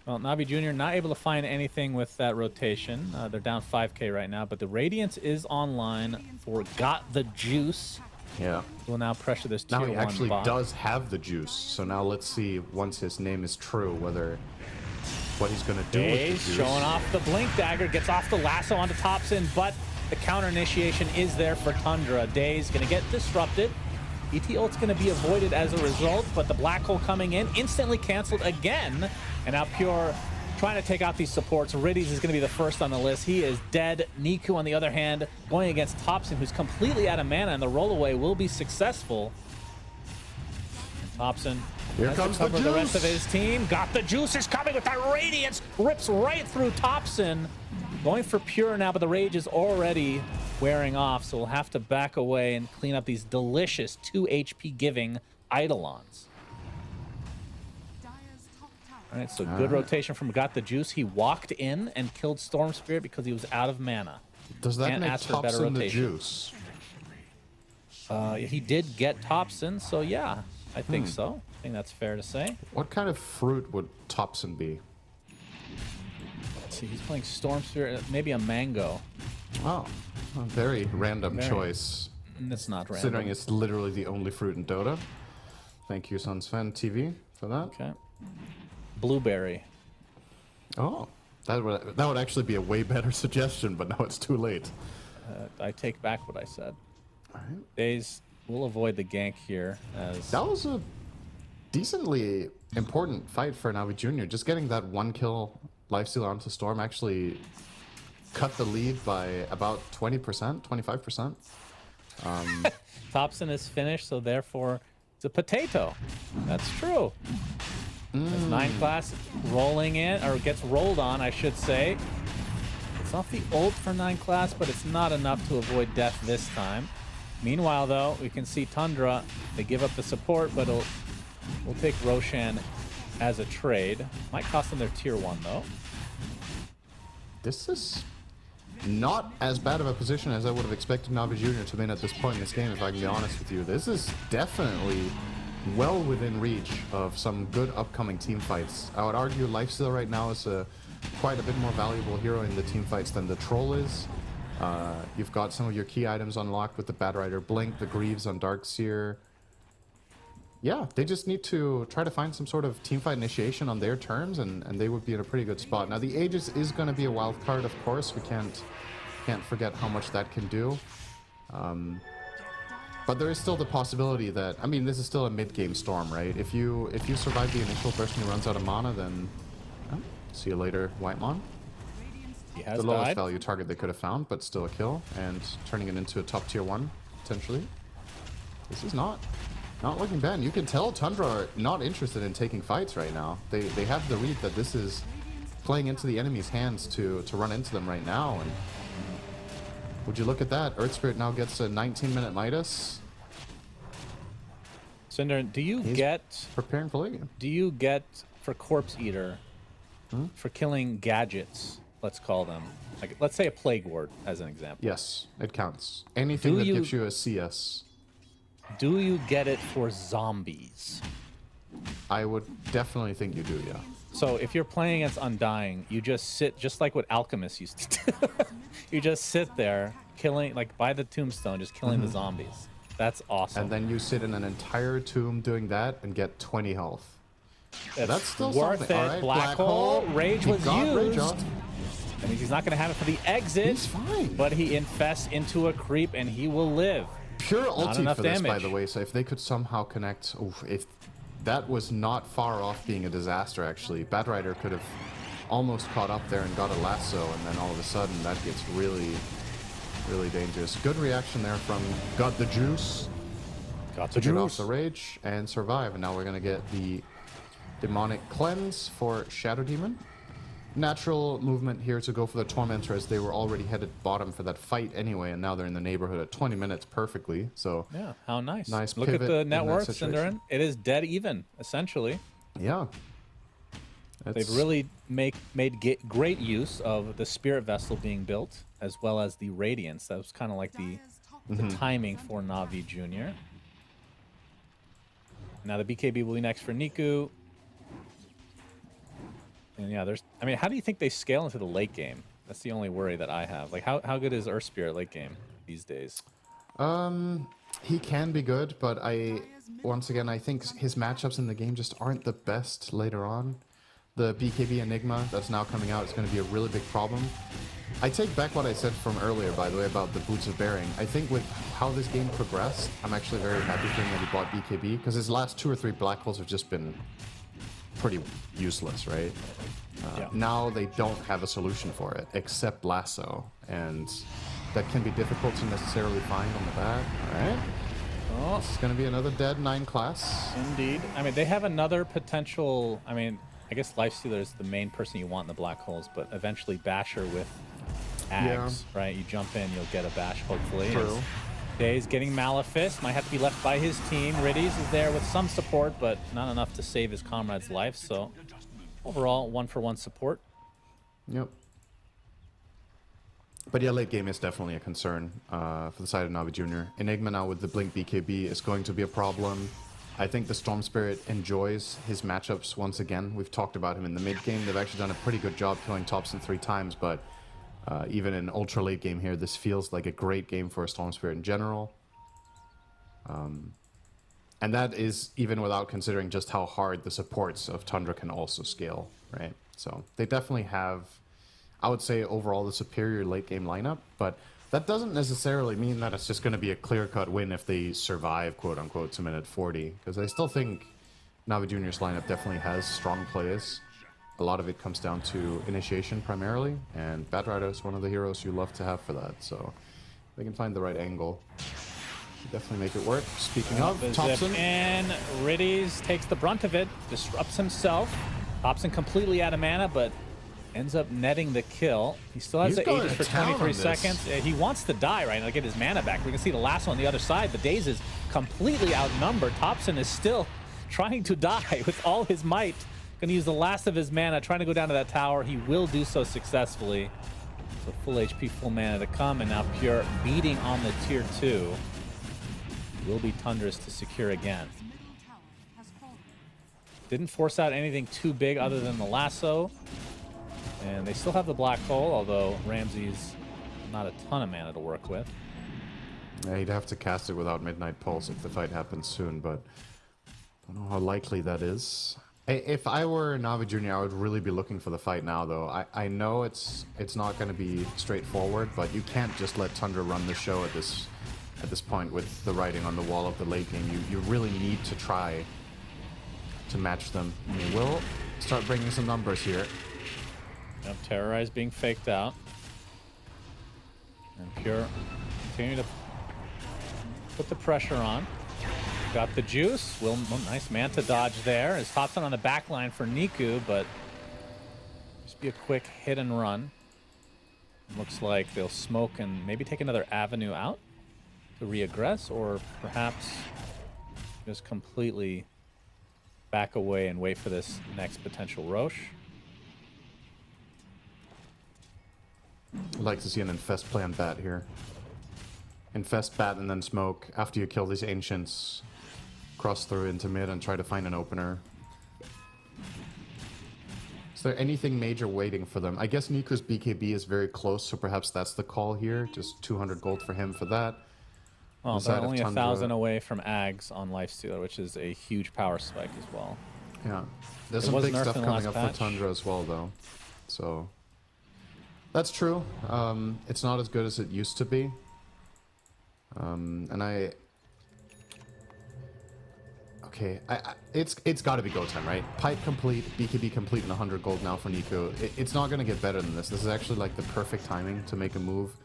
Well, Navi Jr. not able to find anything with that rotation. They're down 5k right now, but the Radiance is online for Got the Juice. Yeah. Will now pressure this tier 1 Now he actually bot. does have the juice, so now let's see, once his name is true, what he's going to do with the juice. Showing off the Blink Dagger, gets off the lasso onto Thompson, but the counter initiation is there for Tundra. Daze going to get disrupted. ET ult's going to be avoided as a result, but the Black Hole coming in, instantly canceled again. And now Pure trying to take out these supports. Riddies is going to be the first on the list. He is dead. Niku, on the other hand, going against Thompson, who's completely out of mana, and the rollaway will be successful. Thompson here comes the juice. The rest of his team. Got the Juice is coming with that Radiance. Rips right through Thompson. Going for Pure now, but the Rage is already wearing off, so we'll have to back away and clean up these delicious 2 HP giving Eidolons. All right, so good rotation from Got the Juice. He walked in and killed Storm Spirit because he was out of mana. Does that make Thompson the Juice? He did get Thompson, so yeah, I think so. I think that's fair to say. What kind of fruit would Thompson be? Let's see, he's playing Storm Spirit, maybe a mango. Oh, a very random choice. It's not random. Considering it's literally the only fruit in Dota. Thank you, Sunsfan TV, for that. Okay. Blueberry. Oh, that would actually be a way better suggestion, but now it's too late. I take back what I said. All right. Daze will avoid the gank here. As that was a decently important fight for Navi Jr. Just getting that 1 kill lifesteal onto Storm actually cut the lead by about 20%, 25%. Thompson is finished, so therefore it's a potato. That's true. As 9 class rolling in, or gets rolled on, I should say. It's not the ult for 9 class, but it's not enough to avoid death this time. Meanwhile, though, we can see Tundra. They give up the support, but we'll take Roshan as a trade. Might cost them their tier 1, though. This is not as bad of a position as I would have expected Navi Jr. to be in at this point in this game, if I can be honest with you. This is definitely well within reach of some good upcoming team fights. I would argue Lifesteal right now is quite a bit more valuable hero in the team fights than the Troll is. You've got some of your key items unlocked with the Batrider Blink, the Greaves on Darkseer. Yeah, they just need to try to find some sort of teamfight initiation on their terms, and they would be in a pretty good spot. Now, the Aegis is going to be a wild card, of course. We can't forget how much that can do. But there is still the possibility that, I mean, this is still a mid-game Storm, right? If you survive the initial burst and he runs out of mana, then See you later, Whitemon. He has The lowest died. value target they could have found, but still a kill, and turning it into a top tier 1, potentially. This is not looking bad. You can tell Tundra are not interested in taking fights right now. They have the read that this is playing into the enemy's hands to run into them right now. And would you look at that? Earth Spirit now gets a 19-minute Midas. Cinder, do you He's get preparing for late game. do you get for Corpse Eater for killing gadgets? Let's call them. Like, let's say a Plague Ward as an example. Yes, it counts. Anything that gives you a CS. Do you get it for zombies? I would definitely think you do, yeah. So if you're playing against Undying, you just sit, just like what Alchemists used to do. You just sit there killing, like by the tombstone, just killing the zombies. That's awesome. And then you sit in an entire tomb doing that and get 20 health. That's still worth something. it. All right, Black hole. Rage He was got Rage used. off. That means he's not going to have it for the exit. He's fine. But he infests into a creep and he will live. Pure Not ulti enough for this, by damage. the way. So if they could somehow connect, if that was not far off being a disaster, actually. Batrider could have almost caught up there and got a lasso, and then all of a sudden that gets really, really dangerous. Good reaction there from Got the Juice Got to get off the rage and survive. And now we're gonna get the demonic cleanse for Shadow Demon. Natural movement here to go for the Tormentor, as they were already headed bottom for that fight anyway, and now they're in the neighborhood at 20 minutes perfectly. So Yeah, how nice. Nice Look at pivot the in net that worth, situation. Cinderin. It is dead even, essentially. yeah, They've really made great use of the Spirit Vessel being built, as well as the Radiance. That was kind of like the timing for Navi Jr. Now the BKB will be next for Niku. And yeah, I mean, how do you think they scale into the late game? That's the only worry that I have. Like, how good is Earth Spirit late game these days? he can be good, but once again I think his matchups in the game just aren't the best later on. The BKB Enigma that's now coming out is going to be a really big problem. I take back what I said from earlier, by the way, about the Boots of Bearing. I think with how this game progressed, I'm actually very happy for him that he bought BKB, because his last 2 or 3 black holes have just been pretty useless, right? Yeah. Now they don't have a solution for it, except Lasso, and that can be difficult to necessarily find on the bat. All right. Oh, This is going to be another dead 9 class. indeed. I mean, they have another potential. I mean, I guess Lifestealer is the main person you want in the black holes, but eventually Basher with Ags, right? You jump in, you'll get a bash, hopefully. True. Days getting Malefist, might have to be left by his team. Riddies is there with some support, but not enough to save his comrade's life. So overall, 1-for-1 support. Yep. But yeah, late game is definitely a concern for the side of Navi Jr. Enigma now with the Blink BKB is going to be a problem. I think the Storm Spirit enjoys his matchups once again. We've talked about him in the mid game. They've actually done a pretty good job killing Thompson 3 times, but even in ultra late game here, this feels like a great game for a Storm Spirit in general. And that is even without considering just how hard the supports of Tundra can also scale, right? So they definitely have, I would say, overall the superior late game lineup, but that doesn't necessarily mean that it's just going to be a clear-cut win if they survive, quote-unquote, to minute 40, because I still think Navi Jr.'s lineup definitely has strong plays. A lot of it comes down to initiation primarily, and Batrider is one of the heroes you love to have for that, so they can find the right angle. Definitely make it work. Speaking of, The Thompson. zip in, Riddies takes the brunt of it, disrupts himself. Thompson completely out of mana, but ends up netting the kill. He still has He's the going Aegis to for town 23 on this. seconds. He wants to die right now to get his mana back. We can see the lasso on the other side. The Daze is completely outnumbered. Thompson is still trying to die with all his might. Going to use the last of his mana, trying to go down to that tower. He will do so successfully. So full HP, full mana to come, and now Pure beating on the tier 2. Will be Tundra's to secure again. Didn't force out anything too big other than the lasso. And they still have the black hole, although Ramsey's not a ton of mana to work with. Yeah, he'd have to cast it without Midnight Pulse if the fight happens soon, but I don't know how likely that is. If I were Navi Jr., I would really be looking for the fight now, though. I know it's not going to be straightforward, but you can't just let Tundra run the show at this point with the writing on the wall of the late game. You really need to try to match them. We will start bringing some numbers here. Yep, Terrorize being faked out. And Pure continue to put the pressure on. Got the juice. Will, nice Manta dodge there. Is hopped on the back line for Niku, but just be a quick hit and run. Looks like they'll smoke and maybe take another avenue out to reaggress, or perhaps just completely back away and wait for this next potential Roche. I'd like to see an infest play on bat here. Infest bat and then smoke after you kill these ancients. Cross through into mid and try to find an opener. Is there anything major waiting for them? I guess Niku's BKB is very close, so perhaps that's the call here. Just 200 gold for him for that. Well, they're only 1,000 away from Ags on Lifestealer, which is a huge power spike as well. Yeah. There's some big stuff coming up for Tundra as well, though. So that's true. It's not as good as it used to be. Okay, it's got to be go time, right? Pipe complete, BKB complete, and 100 gold now for Niku. It's not going to get better than this. This is actually like the perfect timing to make a move.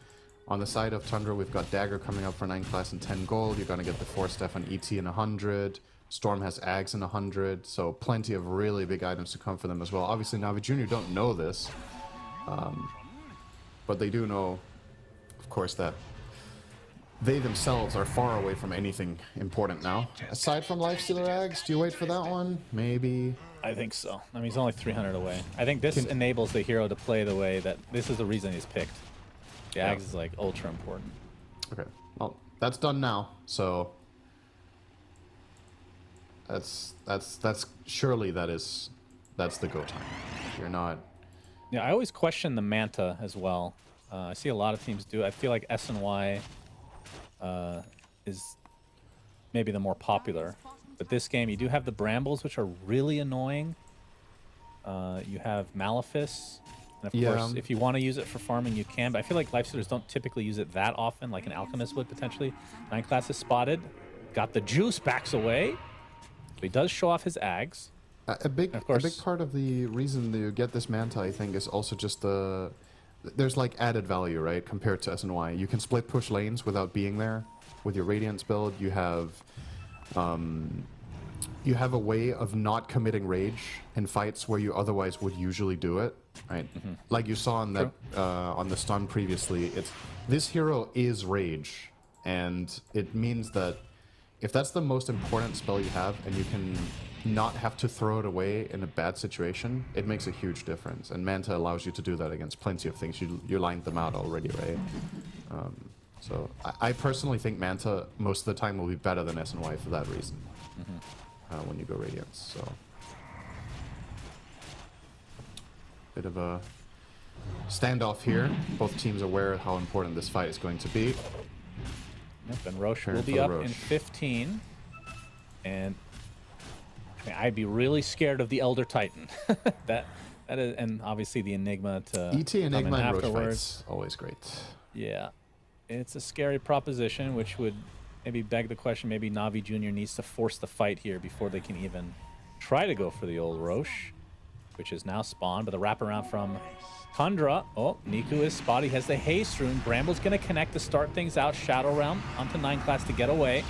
On the side of Tundra, we've got Dagger coming up for 9 class and 10 gold. You're going to get the 4 Stefan ET in 100. Storm has Ags in 100, so plenty of really big items to come for them as well. Obviously, Navi Jr. don't know this, but they do know, of course, that they themselves are far away from anything important now. Aside from Lifestealer Ags, do you wait for that one? Maybe. I think so. I mean, he's only 300 away. I think this enables the hero to play the way that this is the reason he's picked. The Ags is like ultra important. Okay, well, that's done now, so that's surely that's the go time. You're not. Yeah, I always question the Manta as well. I see a lot of teams do. I feel like SNY is maybe the more popular, but this game you do have the Brambles, which are really annoying. You have Malefice. And of course, if you want to use it for farming, you can. But I feel like Lifestealers don't typically use it that often, like an Alchemist would potentially. 9 class is spotted. Got the juice, backs away. But he does show off his Ags. A big part of the reason that you get this Manta, I think, is also just there's like added value, right, compared to SNY. You can split push lanes without being there. With your Radiance build, you have a way of not committing rage in fights where you otherwise would usually do it, right? Like you saw on that on the stun previously. This hero is rage, and it means that if that's the most important spell you have, and you can not have to throw it away in a bad situation, it makes a huge difference. And Manta allows you to do that against plenty of things. You lined them out already, right? So I personally think Manta most of the time will be better than SNY for that reason. When you go Radiance, so bit of a standoff here. Both teams aware of how important this fight is going to be. Yep, and Roche will be up in 15, and I'd be really scared of the Elder Titan. that is, and obviously the Enigma to ET Enigma and Roche afterwards. fights always great. Yeah, it's a scary proposition, which would maybe beg the question, maybe Navi Jr. needs to force the fight here before they can even try to go for the old Roche, which is now spawned. But the wraparound from Tundra. Oh, Niku is spotty. He has the haste rune. Bramble's going to connect to start things out. Shadow Realm onto 9 class to get away.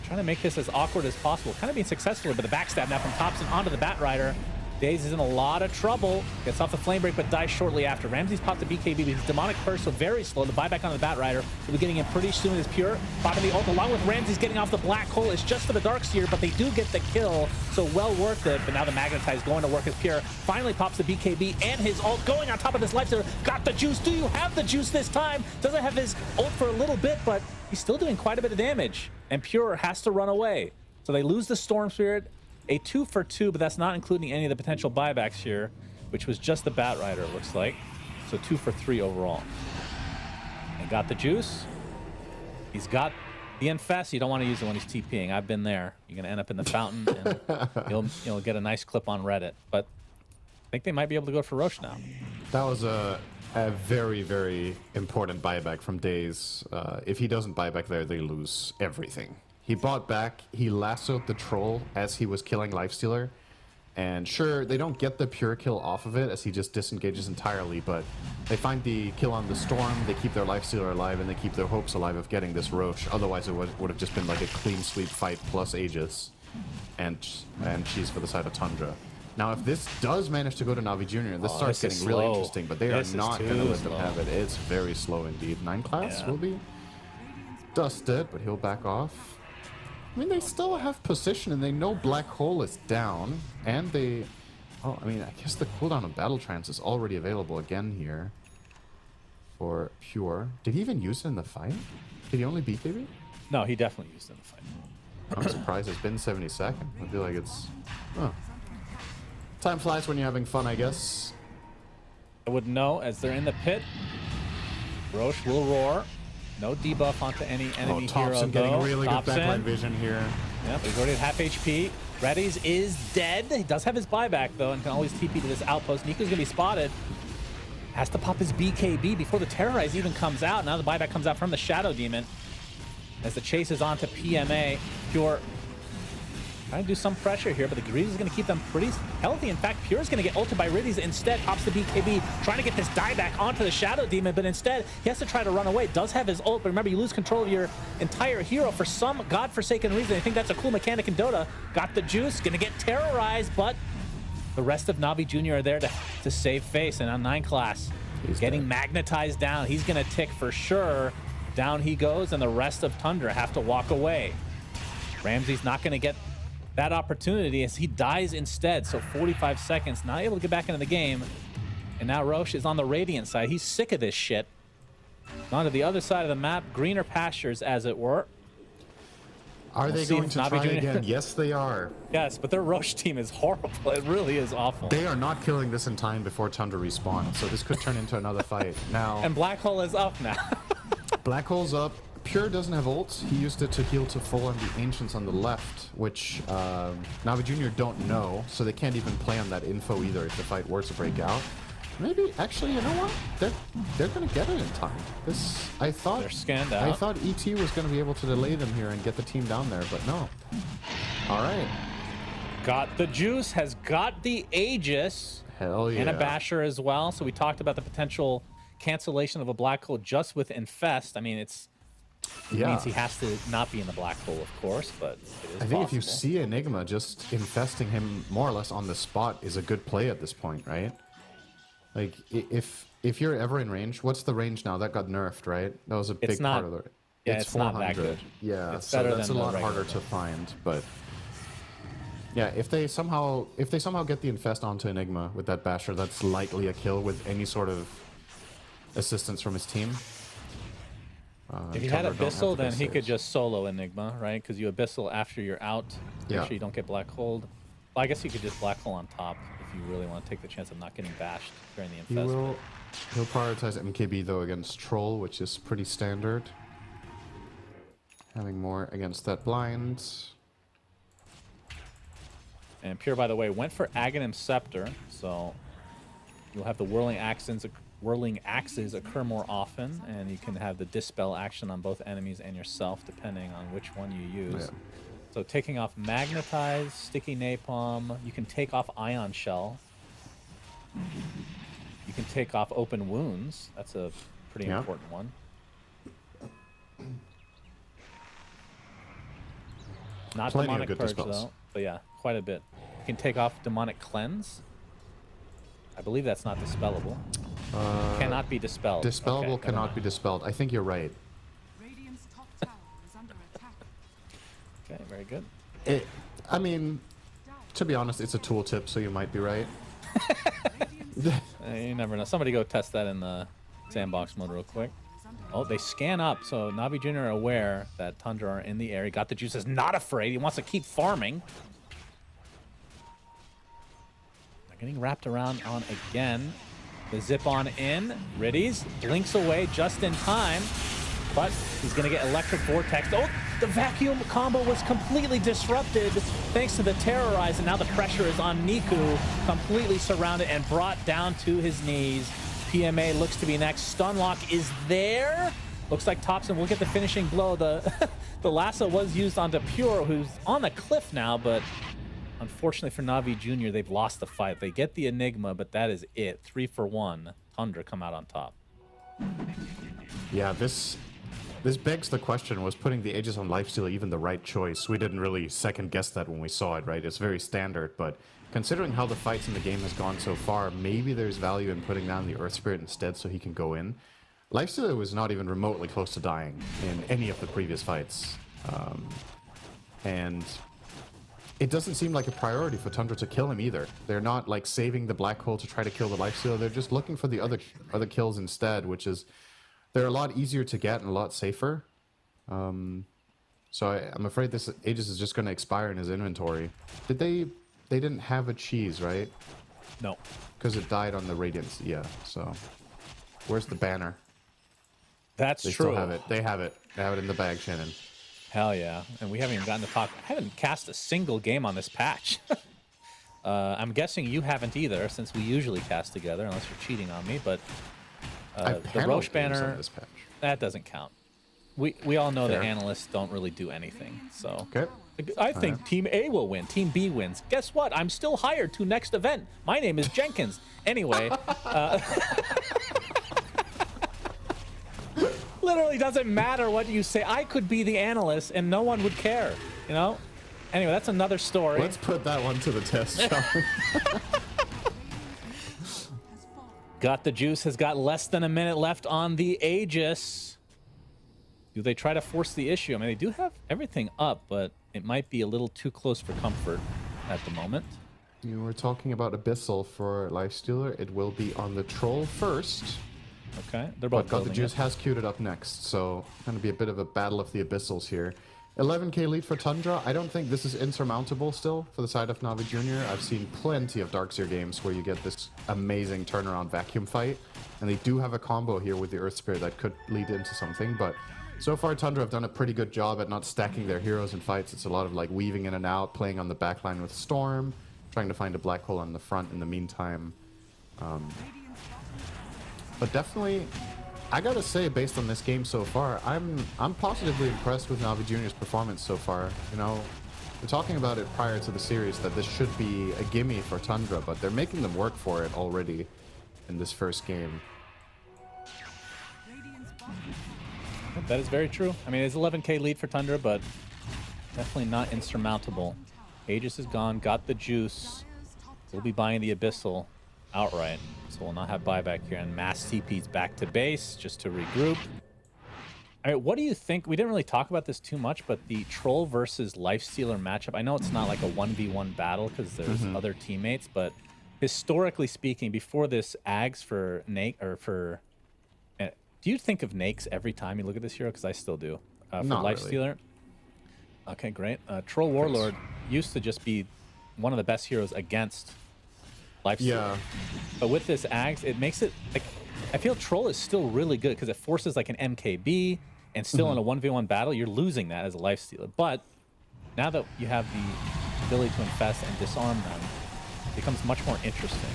Trying to make this as awkward as possible. Kind of being successful, but the backstab now from Thompson onto the Batrider. Daze is in a lot of trouble. Gets off the flame break, but dies shortly after. Ramsey's popped the BKB, but he's demonic first, so very slow. The buyback on the Batrider. We'll be getting in pretty soon as Pure. Popping the ult along with Ramsey's getting off the black hole. It's just for the Darkseer, but they do get the kill, so well worth it. But now the Magnetize going to work as Pure. Finally pops the BKB and his ult going on top of this Lifestealer. Got the juice. Do you have the juice this time? Doesn't have his ult for a little bit, but he's still doing quite a bit of damage. And Pure has to run away. So they lose the Storm Spirit. A 2 for 2, but that's not including any of the potential buybacks here, which was just the Batrider, it looks like. So 2 for 3 overall. And got the juice. He's got the Infest. You don't want to use it when he's TPing. I've been there. You're going to end up in the fountain, and you'll get a nice clip on Reddit. But I think they might be able to go for Roche now. That was a very, very important buyback from Daze. If he doesn't buy back there, they lose everything. He bought back, he lassoed the troll as he was killing Lifestealer, And sure, they don't get the pure kill off of it as he just disengages entirely, but they find the kill on the Storm, they keep their Lifestealer alive, and they keep their hopes alive of getting this Roche. Otherwise, it would have just been like a clean sweep fight plus Aegis and Cheese for the side of Tundra. Now, if this does manage to go to Navi Jr., this starts getting really interesting, but they are not going to let them have it. It's very slow indeed. 9 class will be dusted, but he'll back off. I mean, they still have position, and they know Black Hole is down, and they... Oh, I mean, I guess the cooldown of Battle Trance is already available again here for Pure. Did he even use it in the fight? Did he only beat Baby? No, he definitely used it in the fight. I'm surprised it's been 72nd. I feel like it's... Oh. Time flies when you're having fun, I guess. I would know as they're in the pit. Roche will roar. No debuff onto any enemy hero, Thompson getting really good Thompson. backline vision here. Yep, he's already at half HP. Reddy's is dead. He does have his buyback, though, and can always TP to this outpost. Nico's going to be spotted. Has to pop his BKB before the Terrorize even comes out. Now the buyback comes out from the Shadow Demon. As the chase is on to PMA. Pure trying to do some pressure here, but the Grease is going to keep them pretty healthy. In fact, Pure is going to get ulted by Riddies. Instead, pops the BKB, trying to get this dieback onto the Shadow Demon, but instead, he has to try to run away. Does have his ult, but remember, you lose control of your entire hero for some godforsaken reason. I think that's a cool mechanic in Dota. Got the juice, going to get terrorized, but the rest of Navi Jr. are there to save face. And on 9 class, he's getting magnetized down. He's going to tick for sure. Down he goes, and the rest of Tundra have to walk away. Ramsey's not going to get that opportunity as he dies instead. So 45 seconds, not able to get back into the game. And now Roche is on the Radiant side. He's sick of this shit. On to the other side of the map, greener pastures, as it were. Are they going to try again? Yes, they are. Yes, but their Roche team is horrible. It really is awful. They are not killing this in time before Tundra respawn, so this could turn into another fight. Now, And Black Hole is up now. Black Hole's up. Pure doesn't have ults. He used it to heal to full on the Ancients on the left, which Navi Jr. don't know, so they can't even play on that info either if the fight were to break out. Maybe, actually, you know what? They're gonna get it in time. I thought They're scanned out. I thought ET was gonna be able to delay them here and get the team down there, but no. All right. Got the juice, has got the Aegis. Hell yeah. And a Basher as well. So we talked about the potential cancellation of a Black Hole just with Infest. I mean, it means he has to not be in the Black Hole, of course, but it is I think possible. if you see Enigma, just infesting him more or less on the spot is a good play at this point, right? Like, if you're ever in range, what's the range now? That got nerfed, right? That was a big part of it. Yeah, it's not that good. Yeah, It's so better that's a than the lot harder regular. to find, but... Yeah, if they somehow get the infest onto Enigma with that Basher, that's likely a kill with any sort of assistance from his team. If he had Tundra don't have Abyssal, the then best he could saves. just solo Enigma, right? Because you Abyssal after you're out. Make Yeah. sure you don't get Black Hole. Well, I guess you could just Black Hole on top if you really want to take the chance of not getting bashed during the He infest. will. He'll prioritize MKB though against Troll, which is pretty standard. Having more against that blind. And Pure, by the way, went for Aghanim Scepter, so you'll have the whirling axes occur more often, and you can have the dispel action on both enemies and yourself, depending on which one you use. Yeah. So taking off Magnetize, Sticky Napalm, you can take off Ion Shell. You can take off Open Wounds. That's a pretty important one. Not Plenty of Demonic good Purge, dispels. though. But yeah, quite a bit. You can take off Demonic Cleanse. I believe that's not dispellable. Cannot be dispelled. Dispellable Okay, cannot be dispelled. I think you're right. Radiant's top tower is under attack. Okay, very good. I mean, to be honest, it's a tooltip, so you might be right. You never know. Somebody go test that in the sandbox mode real quick. Oh, they scan up, so Navi Jr. are aware that Tundra are in the air. He got the juices, not afraid. He wants to keep farming. They're getting wrapped around on again. The zip on in. Riddies blinks away just in time, but he's going to get Electric Vortex. Oh, the vacuum combo was completely disrupted thanks to the Terrorize, and now the pressure is on Niku, completely surrounded and brought down to his knees. PMA looks to be next. Stunlock is there. Looks like Thompson will get the finishing blow. The lasso was used onto Pure, who's on the cliff now, but Unfortunately for Navi Jr., they've lost the fight. They get the Enigma, but that is it. 3 for 1. Tundra come out on top. Yeah, this begs the question, was putting the Aegis on Lifesteal even the right choice? We didn't really second guess that when we saw it, right? It's very standard, but considering how the fights in the game has gone so far, maybe there's value in putting down the Earth Spirit instead so he can go in. Lifestealer was not even remotely close to dying in any of the previous fights. And it doesn't seem like a priority for Tundra to kill him either. They're not like saving the black hole to try to kill the Lifestealer. They're just looking for the other kills instead, which is they're a lot easier to get and a lot safer. So I'm afraid this Aegis is just going to expire in his inventory. They didn't have a cheese, right? No. Because it died on the Radiance. Yeah. So where's the banner? That's They true. still have it. They have it. They have it in the bag, Shannon. Hell yeah. And we haven't even gotten to talk. I haven't cast a single game on this patch. I'm guessing you haven't either, since we usually cast together, unless you're cheating on me. But the Roche banner, this patch. that doesn't count. We all know Fair. that analysts don't really do anything. So Okay. I think Team A will win. Team B wins. Guess what? I'm still hired to next event. My name is Jenkins. Anyway. Literally doesn't matter what you say. I could be the analyst and no one would care, you know? Anyway, that's another story. Let's put that one to the test, shall we? Got the Juice has got less than a minute left on the Aegis. Do they try to force the issue? I mean, they do have everything up, but it might be a little too close for comfort at the moment. You were talking about Abyssal for Lifestealer. It will be on the Troll first. Okay, they're both But God the building Juice it. has queued it up next, so going to be a bit of a battle of the Abyssals here. 11k lead for Tundra. I don't think this is insurmountable still for the side of Navi Jr. I've seen plenty of Darkseer games where you get this amazing turnaround vacuum fight, and they do have a combo here with the Earth Spirit that could lead into something, but so far Tundra have done a pretty good job at not stacking their heroes in fights. It's a lot of like weaving in and out, playing on the backline with Storm, trying to find a black hole on the front in the meantime. But definitely, I gotta say, based on this game so far, I'm positively impressed with Navi Jr.'s performance so far. You know, we're talking about it prior to the series that this should be a gimme for Tundra, but they're making them work for it already in this first game. That is very true. I mean, it's 11k lead for Tundra, but definitely not insurmountable. Aegis is gone, got the Juice. We'll be buying the Abyssal outright, so we'll not have buyback here, and mass TP's back to base just to regroup. All right, what do you think? We didn't really talk about this too much, but the Troll versus Lifestealer matchup, I know it's not like a 1v1 battle because there's other teammates, but historically speaking, before this, Ags for Nake, or for... do you think of Nakes every time you look at this hero? Because I still do. For Not really. Lifestealer? Okay, great. Troll Warlord used to just be one of the best heroes against Lifestealer. Yeah. But with this Ags, it makes it like I feel Troll is still really good because it forces like an MKB, and still in a 1v1 battle, you're losing that as a Lifestealer. But now that you have the ability to infest and disarm them, it becomes much more interesting.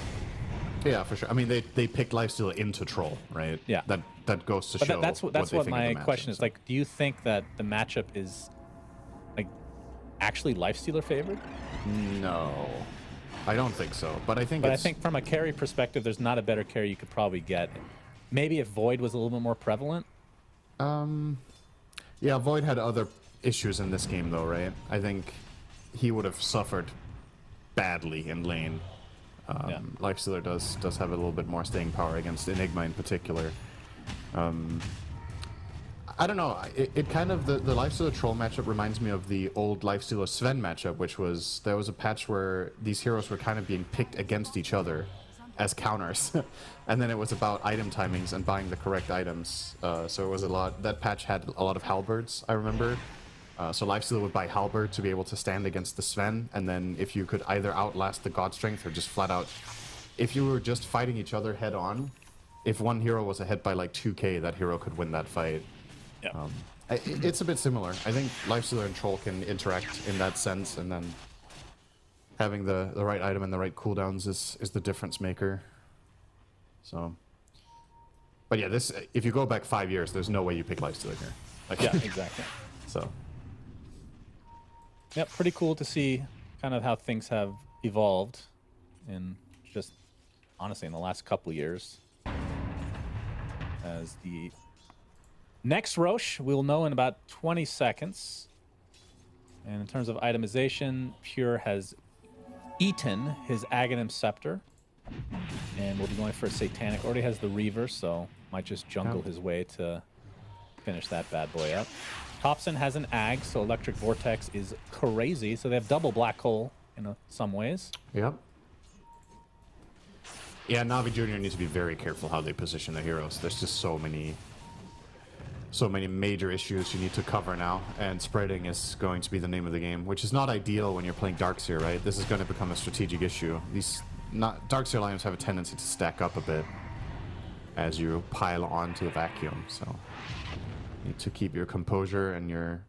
Yeah, for sure. I mean, they picked Lifestealer into Troll, right? Yeah. That goes to But show. that's they what think of my the matchup, question is. so. Like, do you think that the matchup is like actually Lifestealer favored? No, I don't think so. But I think. But I it's, think from a carry perspective, there's not a better carry you could probably get. Maybe if Void was a little bit more prevalent. Yeah, Void had other issues in this game, though, right? I think he would have suffered badly in lane. Yeah. Lifestealer does have a little bit more staying power against Enigma in particular. I don't know. It kind of the Lifestealer Troll matchup reminds me of the old Lifestealer Sven matchup, which was there was a patch where these heroes were kind of being picked against each other as counters, and then it was about item timings and buying the correct items. So it was a lot. That patch had a lot of halberds, I remember. So Lifestealer would buy halberd to be able to stand against the Sven, and then if you could either outlast the God Strength or just flat out, if you were just fighting each other head on, if one hero was ahead by like 2k, that hero could win that fight. Yeah. It's a bit similar. I think Lifestealer and Troll can interact in that sense, and then having the right item and the right cooldowns is the difference maker. So, but yeah, this if you go back 5 years, there's no way you pick Lifestealer here. Like, Yeah, exactly. So, Yep, pretty cool to see kind of how things have evolved in just honestly in the last couple years. As the next Roche, we'll know in about 20 seconds. And in terms of itemization, Pure has eaten his Aghanim Scepter. And we'll be going for a Satanic. Already has the Reaver, so might just jungle his way to finish that bad boy up. Thompson has an Ag, so Electric Vortex is crazy. So they have double Black Hole in some ways. Yep. Yeah, Navi Jr. needs to be very careful how they position the heroes. There's just so many major issues you need to cover now, and spreading is going to be the name of the game, which is not ideal when you're playing Darkseer, right? This is going to become a strategic issue. Darkseer lineups have a tendency to stack up a bit as you pile onto the vacuum, so you need to keep your composure and your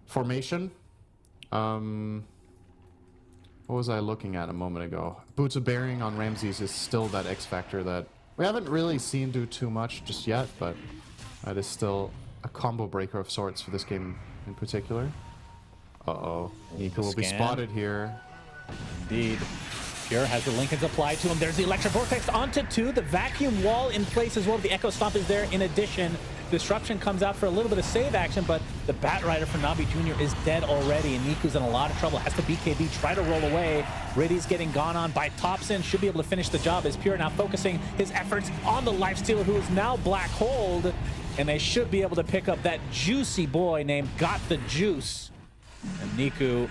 formation. What was I looking at a moment ago? Boots of Bearing on Ramses is still that X factor that we haven't really seen do too much just yet, but that is still a combo breaker of sorts for this game in particular. Uh-oh. Nico will be spotted here. Indeed. Pure has the Lincolns applied to him. There's the Electric Vortex onto 2. The Vacuum Wall in place as well. The Echo Stomp is there in addition. Disruption comes out for a little bit of save action, but the Bat Rider for Navi Jr. is dead already, and Niku's in a lot of trouble. Has to BKB, try to roll away. Riddy's getting gone on by Thompson. Should be able to finish the job as Pure now focusing his efforts on the Lifestealer, who is now Black Hold, and they should be able to pick up that juicy boy named Got the Juice. And Niku,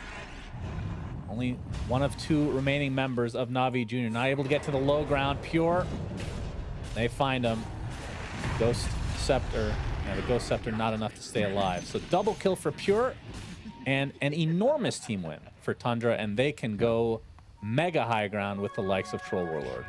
only one of 2 remaining members of Navi Jr., not able to get to the low ground. Pure, they find him. Ghost Scepter, the Ghost Scepter not enough to stay alive. So double kill for Pure and an enormous team win for Tundra, and they can go mega high ground with the likes of Troll Warlord.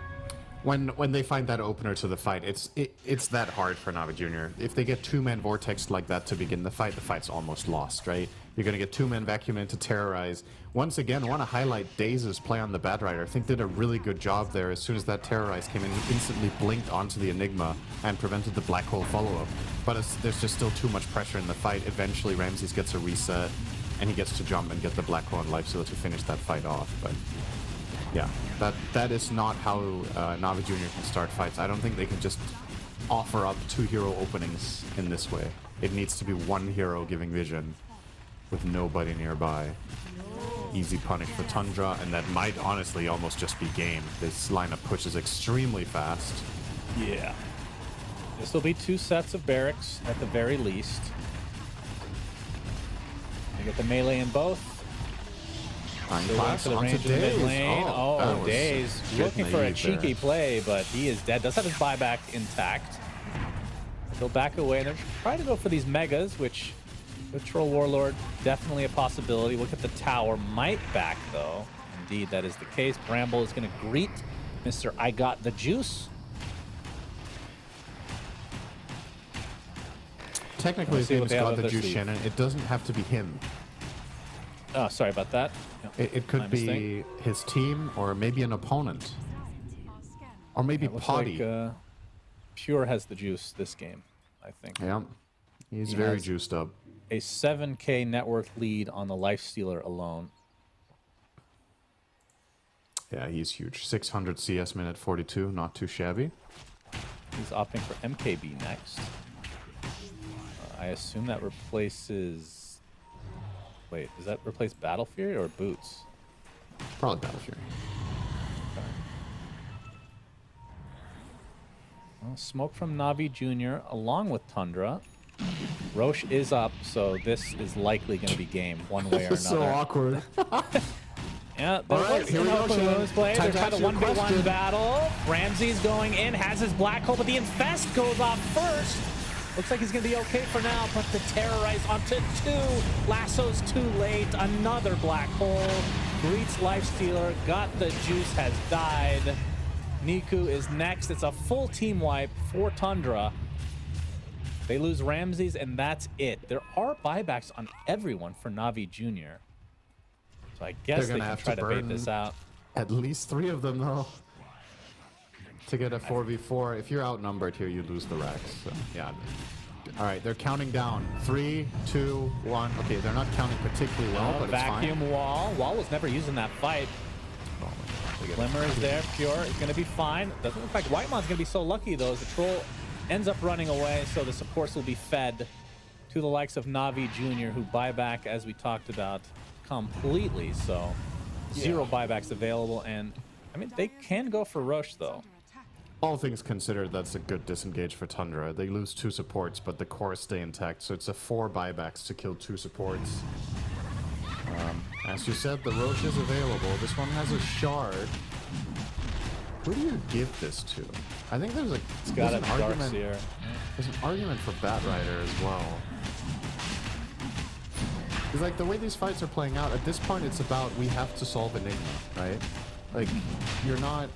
When they find that opener to the fight, it's that hard for Navi Jr. If they get 2-man Vortex like that to begin the fight's almost lost, right? You're going to get 2-man Vacuum in to terrorize. Once again, I want to highlight Daze's play on the Bat Rider. I think did a really good job there. As soon as that terrorize came in, he instantly blinked onto the Enigma and prevented the Black Hole follow-up. But there's just still too much pressure in the fight. Eventually, Ramses gets a reset, and he gets to jump and get the Black Hole and Lifestealer to finish that fight off. But yeah, that is not how Navi Jr. can start fights. I don't think they can just offer up 2 hero openings in this way. It needs to be 1 hero giving vision with nobody nearby. Easy punish for Tundra, and that might honestly almost just be game. This lineup pushes extremely fast. Yeah. This will be 2 sets of barracks at the very least. You get the melee in both. Class the onto range of the mid Daze. lane. that was Daze good looking for a naive cheeky there. play, but he is dead. Does have his buyback intact. He'll back away, and they're trying to go for these megas, which with Troll Warlord, definitely a possibility. Look at the tower. Might back, though. Indeed, that is the case. Bramble is going to greet Mr. I Got the Juice. Technically, his name is God the Juice sleeve. Shannon. It doesn't have to be him. Oh, sorry about that. It could be his team, or maybe an opponent. Or maybe Potty. Like, Pure has the juice this game, I think. Yeah, he's very juiced up. A 7K network lead on the Lifestealer alone. Yeah, he's huge. 600 CS minute 42, not too shabby. He's opting for MKB next. I assume that replaces... Wait, does that replace Battle Fury or Boots? Probably Battle Fury. Well, smoke from Navi Jr. along with Tundra. Roche is up, so this is likely going to be game one way or another. So awkward. Yeah, All right, here we go, Shannon. play. Time They're to kind of ask you a 1v1 question. battle. Ramsey's going in, has his Black Hole, but the Infest goes off first. Looks like he's going to be okay for now, but the Terrorize onto 2. Lasso's too late. Another Black Hole. Greets Lifestealer. Got the Juice has died. Niku is next. It's a full team wipe for Tundra. They lose Ramses, and that's it. There are buybacks on everyone for Navi Jr. So I guess they can try to bait this out. At least 3 of them, though. To get a 4v4. If you're outnumbered here, you lose the racks. So, yeah. All right, they're counting down. 3, 2, 1. Okay, they're not counting particularly well, but it's fine. Vacuum wall. Wall was never used in that fight. Oh my God, they get Glimmer is there. Pure is going to be fine. Doesn't look like Whitemon's going to be so lucky, though, as the troll ends up running away, so the supports will be fed to the likes of Navi Jr., who buyback, as we talked about, completely. So 0 buybacks available, and I mean, they can go for Roche, though. All things considered, that's a good disengage for Tundra. They lose 2 supports, but the cores stay intact, so it's a 4 buybacks to kill 2 supports. As you said, the Roche is available. This one has a shard. Who do you give this to? I think there's Got an a argument. Darkseer. There's an argument for Batrider as well. It's like the way these fights are playing out. At this point, it's about we have to solve Enigma, right? Like you're not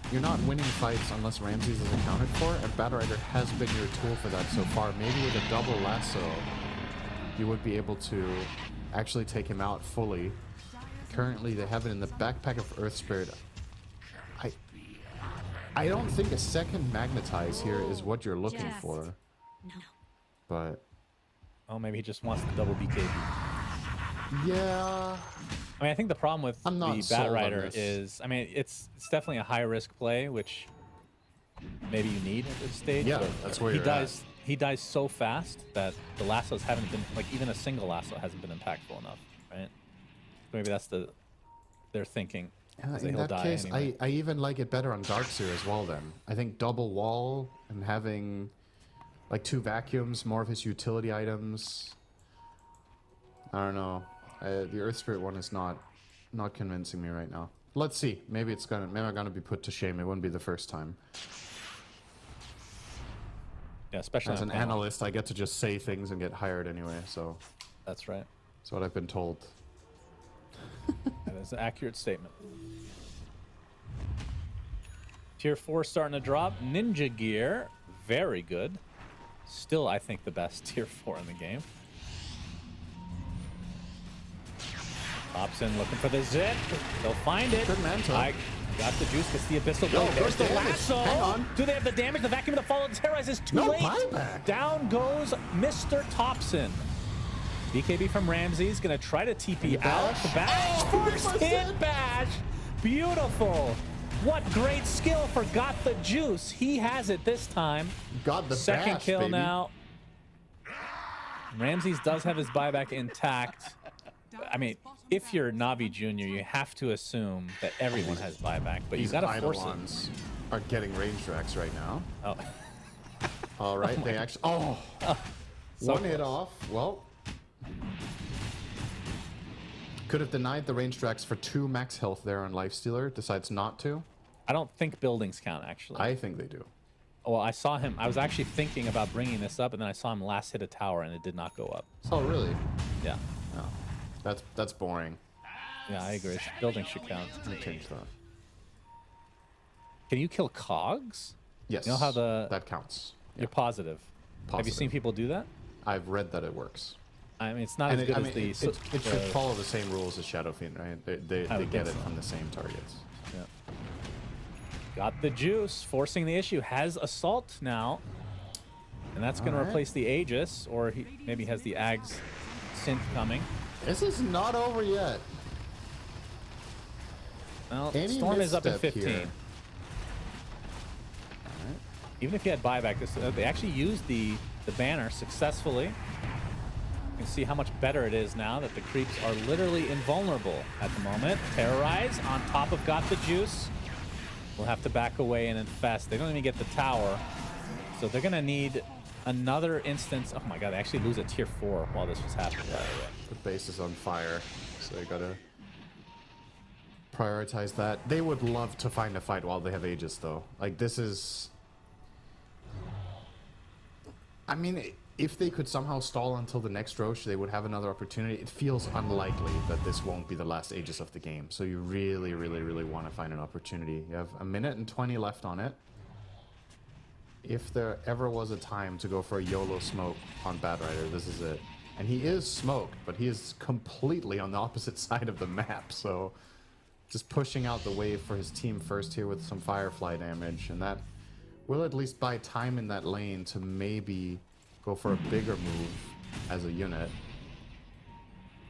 winning fights unless Ramses is accounted for, and Batrider has been your tool for that so far. Maybe with a double lasso, you would be able to actually take him out fully. Currently, they have it in the backpack of Earth Spirit. I don't think a second Magnetize here is what you're looking for. But Oh, maybe he just wants the double BKB. yeah, I mean, I think the problem with I'm not the sold on Batrider this. is, I mean, it's definitely a high risk play, which maybe you need at this stage. Yeah, but that's where he you're dies. He dies so fast that the lassos haven't been, like, even a single lasso hasn't been impactful enough, right? Maybe that's their thinking. Yeah, is in he'll that die case, anyway. I even like it better on Darkseer as well then. I think double wall and having like 2 vacuums, more of his utility items. I don't know. The Earth Spirit one is not convincing me right now. Let's see. Maybe I'm gonna be put to shame. It wouldn't be the first time. Yeah, especially As on an panel. analyst, I get to just say things and get hired anyway, so That's right. that's what I've been told. That is an accurate statement. Tier 4 starting to drop. Ninja Gear, very good. Still, I think, the best Tier 4 in the game. Pops in looking for the zip. They'll find it. Good mantle. I got the juice, gets the Abyssal Blade. There's the damage. lasso. Hang on. Do they have the damage? The vacuum of the follow terrorize is too No late. buyback. Down goes Mr. Thompson. BKB from Ramses, gonna try to TP out. bash. The bash. Oh, First first hit hit. bash. Beautiful. What great skill for Got the Juice. He has it this time. Got the Second bash, kill baby. now. Ramses does have his buyback intact. I mean, if you're Navi Jr., you have to assume that everyone has buyback, but you These gotta idle force it. ones are getting range tracks right now. Oh, All right, they actually. Oh, so one hit close. off. Well, could have denied the range tracks for 2 max health there on Lifestealer. Decides not to. I don't think buildings count, actually. I think they do. Well, I saw him. I was actually thinking about bringing this up, and then I saw him last hit a tower, and it did not go up. Oh, really? Yeah. Oh, that's boring. Yeah, I agree. Buildings should count. Let me change that. Can you kill cogs? Yes. You know how that counts. You're positive. Have you seen Positive. people do that? I've read that it works. I mean, it's not And as good as the... it should follow the same rules as Shadow Fiend, right? They would get think it so. from the same targets. Yeah. Got the juice, forcing the issue. Has Assault now. And that's going to All right. replace the Aegis, or he maybe has the Ags synth coming. This is not over yet. Well, Any Storm is up in misstep 15. here. Even if you had buyback, they actually used the banner successfully. You can see how much better it is now that the creeps are literally invulnerable at the moment. Terrorize on top of Got the Juice. We'll have to back away and infest. They don't even get the tower. So they're going to need another instance. Oh my god, they actually lose a tier 4 while this was happening, by the way. The base is on fire, so they gotta prioritize that. They would love to find a fight while they have Aegis, though. Like, this is... I mean, if they could somehow stall until the next Roche, they would have another opportunity. It feels unlikely that this won't be the last Aegis of the game, so you really, really, really want to find an opportunity. You have a minute and 20 left on it. If there ever was a time to go for a YOLO smoke on Batrider, this is it. And he is smoked, but he is completely on the opposite side of the map, so just pushing out the wave for his team first here with some Firefly damage, and that will at least buy time in that lane to maybe go for a bigger move as a unit.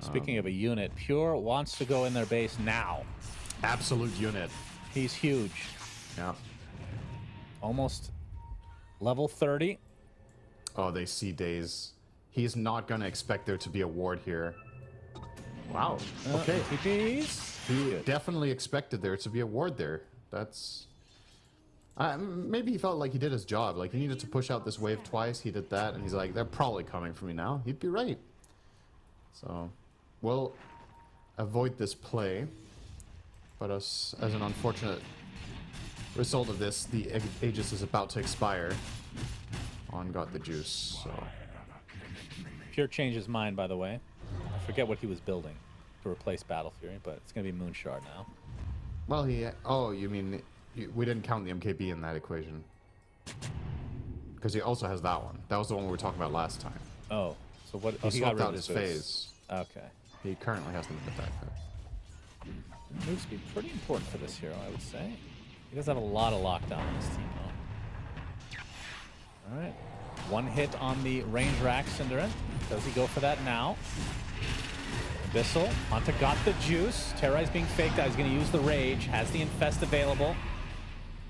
Speaking of a unit, Pure wants to go in their base now. Absolute unit. He's huge. Yeah. Almost level 30. Oh, they see Days. He's not going to expect there to be a ward here. Wow. Okay. TPs. He definitely expected there to be a ward there. That's... maybe he felt like he did his job. Like, he needed to push out this wave twice. He did that, and he's like, they're probably coming for me now. He'd be right. So, we'll avoid this play. But as an unfortunate result of this, the Aegis is about to expire. On got the juice, so... Pure changed his mind, by the way. I forget what he was building to replace Battle Fury, but it's going to be Moonshard now. Well, he... Oh, you mean... We didn't count the MKB in that equation. Because he also has that one. That was the one we were talking about last time. Oh, so what? He got swapped rid out of his boost. phase. Okay. He currently has them in the backpack. Moves be pretty important for this hero, I would say. He does have a lot of lockdown on his team, though. All right. One hit on the range rack, Cinderin. Does he go for that now? Abyssal. Manta got the juice. Terrorize being faked out. He's going to use the rage. Has the infest available.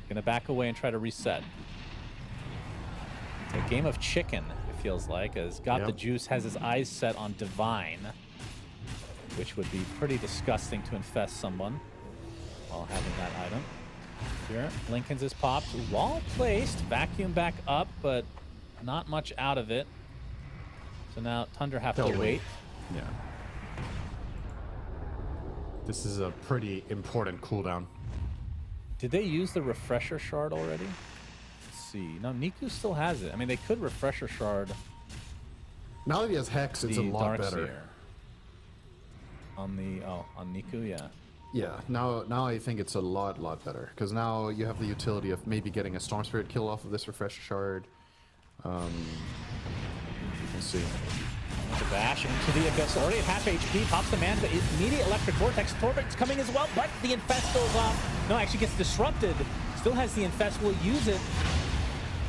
Going to back away and try to reset. It's a game of chicken, it feels like, as Got the Juice has his eyes set on Divine, which would be pretty disgusting to infest someone while having that item. Here, Lincoln's is popped. Wall placed. Vacuum back up, but not much out of it. So now Tundra have to wait. Yeah. This is a pretty important cooldown. Did they use the refresher shard already? Let's see. No, Niku still has it. I mean, they could refresher shard. Now that he has Hex, it's a lot better. Darkseer. On Niku, yeah. Yeah, now I think it's a lot better. Because now you have the utility of maybe getting a Storm Spirit kill off of this refresher shard. Let's see. To bash into the Abyss. Already at half HP. Pops the Manta. Immediate Electric Vortex. Torbert's coming as well, but the Infest goes off. No, actually gets disrupted. Still has the Infest. Will use it.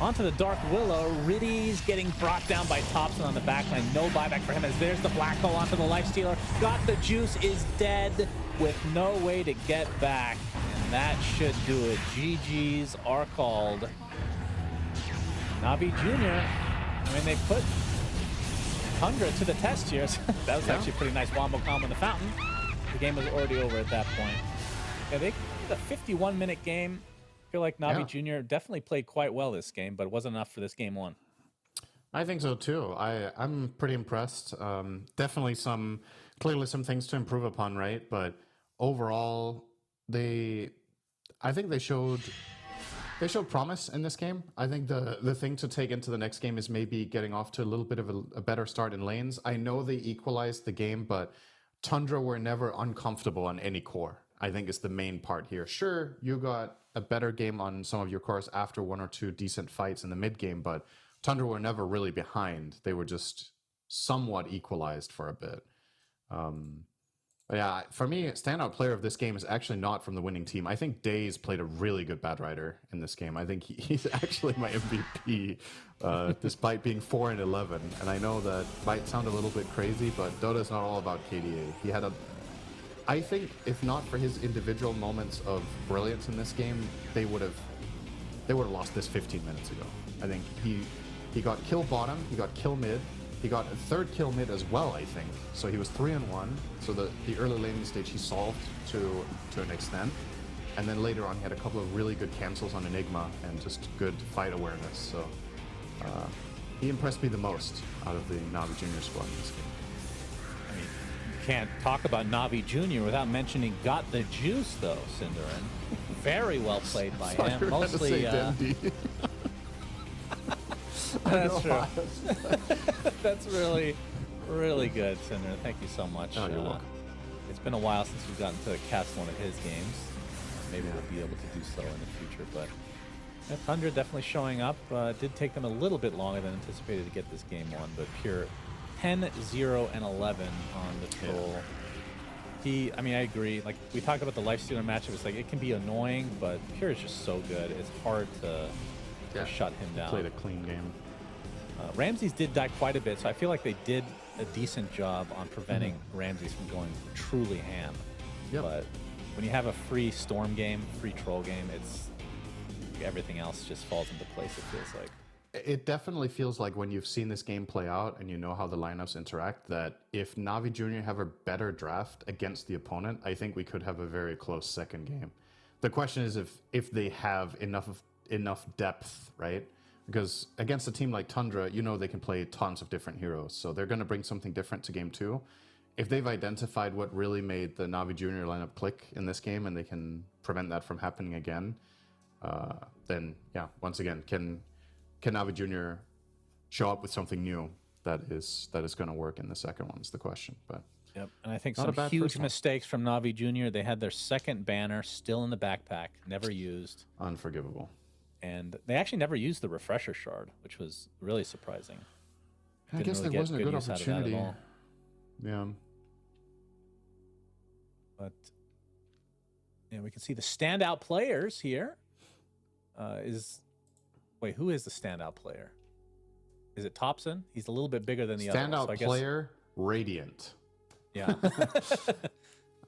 Onto the Dark Willow. Riddy's getting brought down by Thompson on the backline. No buyback for him as there's the Black Hole onto the Lifestealer. Got the Juice is dead with no way to get back. And that should do it. GG's are called. Navi Jr. I mean, they put Tundra to the test here. That was actually a pretty nice wombo combo in the fountain. The game was already over at that point. Yeah, they did a 51-minute game. I feel like Navi Jr. definitely played quite well this game, but it wasn't enough for this game one. I think so too. I'm pretty impressed. Definitely clearly some things to improve upon, right? But overall, I think they showed promise in this game. I think the thing to take into the next game is maybe getting off to a little bit of a better start in lanes. I know they equalized the game, but Tundra were never uncomfortable on any core, I think is the main part here. Sure, you got a better game on some of your cores after one or two decent fights in the mid game, but Tundra were never really behind. They were just somewhat equalized for a bit. But yeah, for me, standout player of this game is actually not from the winning team. I think Days played a really good Bad Rider in this game. I think he's actually my MVP, despite being 4-11. And I know that might sound a little bit crazy, but Dota's not all about KDA. He had I think if not for his individual moments of brilliance in this game, they would have lost this 15 minutes ago. I think he got kill bottom, he got kill mid, he got a third kill mid as well, I think. So he was 3-1. So the early laning stage he solved to an extent. And then later on he had a couple of really good cancels on Enigma and just good fight awareness. So he impressed me the most out of the Navi Junior squad in this game. I mean, you can't talk about Navi Jr. without mentioning Got the Juice, though, Cinderin. Very well played by him. Mostly. That's true. That's really, really good, Cinder. Thank you so much. Oh, you're welcome. It's been a while since we've gotten to cast one of his games. Maybe we'll be able to do so in the future. But yeah, Thunder definitely showing up. It did take them a little bit longer than anticipated to get this game won, but Pure 10-0-11 on the Troll. I mean, I agree. Like, we talked about the Lifestealer matchup. It's like, it can be annoying, but Pure is just so good. It's hard to shut him down. Played a clean game. Ramses did die quite a bit, so I feel like they did a decent job on preventing Ramses from going truly ham. Yep. But when you have a free storm game, free troll game, it's everything else just falls into place, it feels like. It definitely feels like when you've seen this game play out and you know how the lineups interact, that if Navi Jr. have a better draft against the opponent, I think we could have a very close second game. The question is if they have enough depth, right? Because against a team like Tundra, you know they can play tons of different heroes, so they're going to bring something different to game 2. If they've identified what really made the Navi Jr. lineup click in this game and they can prevent that from happening again, then yeah, once again, can Navi Jr. show up with something new that is going to work in the second one is the question. But yep, and I think Not a some bad huge first one. mistakes from Navi Jr. They had their second banner still in the backpack, never used, unforgivable. and they actually never used the refresher shard, which was really surprising. I Didn't guess really there get wasn't a good use out of that at opportunity. all. Yeah. But yeah, we can see the standout players here. Wait, who is the standout player? Is it Thompson? He's a little bit bigger than the other. Standout So I guess, player, Radiant. yeah.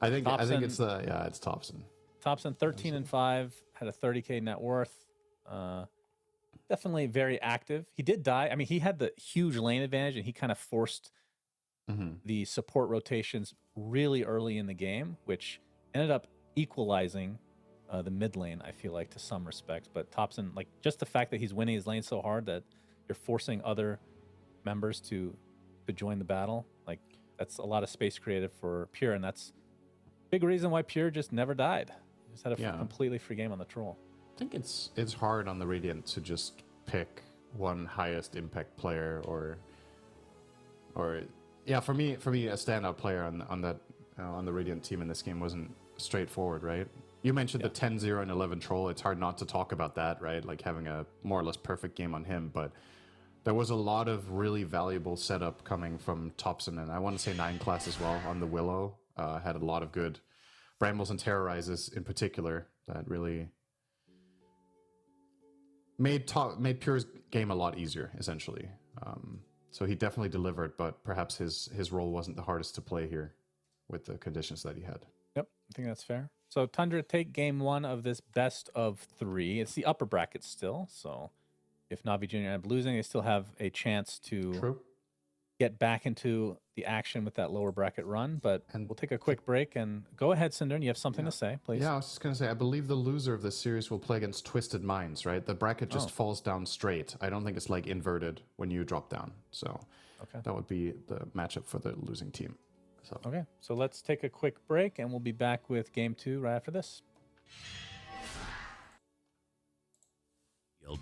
I think Thompson. it's Thompson. Thompson, 13 and 5, had a 30K net worth. Definitely very active. He did die. I mean, he had the huge lane advantage, and he kind of forced the support rotations really early in the game, which ended up equalizing the mid lane, I feel like, to some respects. But Thompson, like, just the fact that he's winning his lane so hard that you're forcing other members to join the battle, like, that's a lot of space created for Pure, and that's a big reason why Pure just never died. He just had a completely free game on the troll. I think it's hard on the Radiant to just pick one highest impact player or yeah, for me a standout player on the Radiant team in this game wasn't straightforward, right? You mentioned the 10-0 and 11 troll. It's hard not to talk about that, right? Like having a more or less perfect game on him, but there was a lot of really valuable setup coming from Thompson, and I want to say 9 class as well on the Willow. Had a lot of good Brambles and Terrorizes in particular that really made Pure's game a lot easier, essentially. So he definitely delivered, but perhaps his role wasn't the hardest to play here with the conditions that he had. Yep, I think that's fair. So Tundra take game 1 of this best of 3. It's the upper bracket still, so if Navi Jr. end up losing, they still have a chance to get back into the action with that lower bracket run. But we'll take a quick break and go ahead, Cinder. You have something to say, please? Yeah, I was just going to say, I believe the loser of this series will play against Twisted Minds, right? The bracket just falls down straight. I don't think it's like inverted when you drop down. So that would be the matchup for the losing team. So. Okay, so let's take a quick break and we'll be back with game 2 right after this.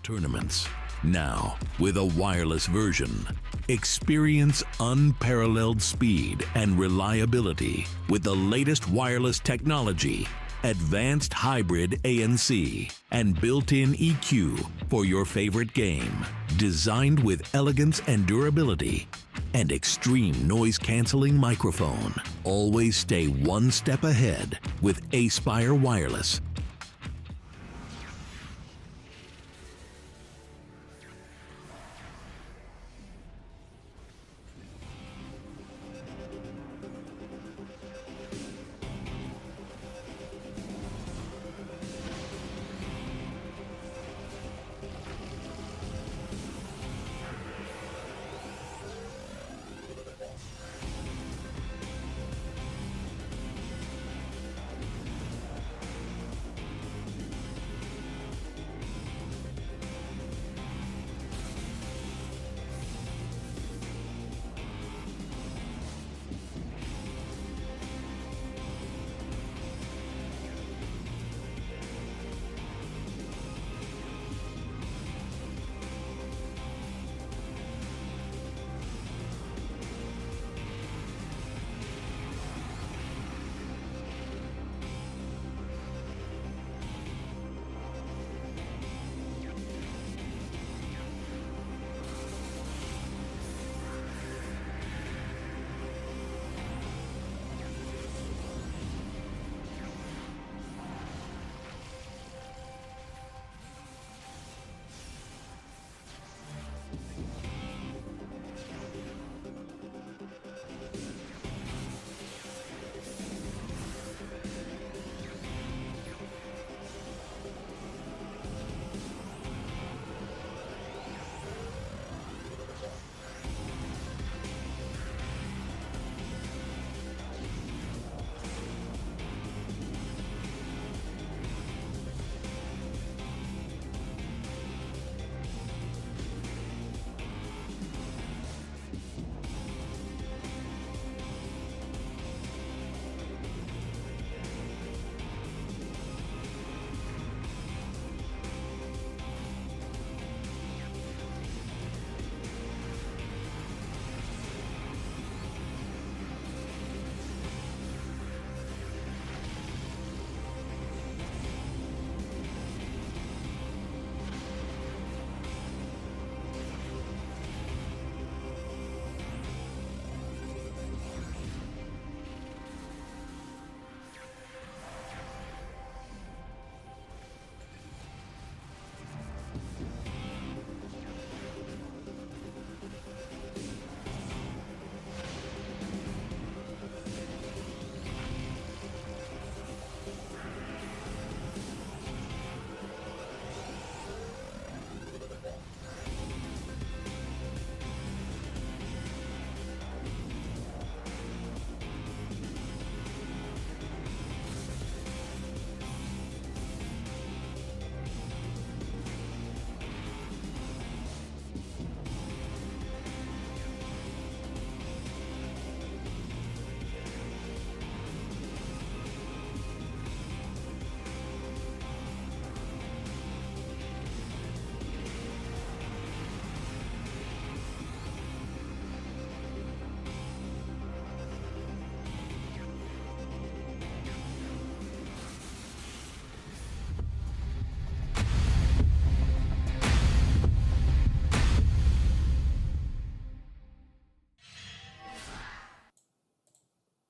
Tournaments. Now, with a wireless version, experience unparalleled speed and reliability with the latest wireless technology, advanced hybrid ANC, and built-in EQ for your favorite game. Designed with elegance and durability, and extreme noise-canceling microphone. Always stay one step ahead with Aspire Wireless.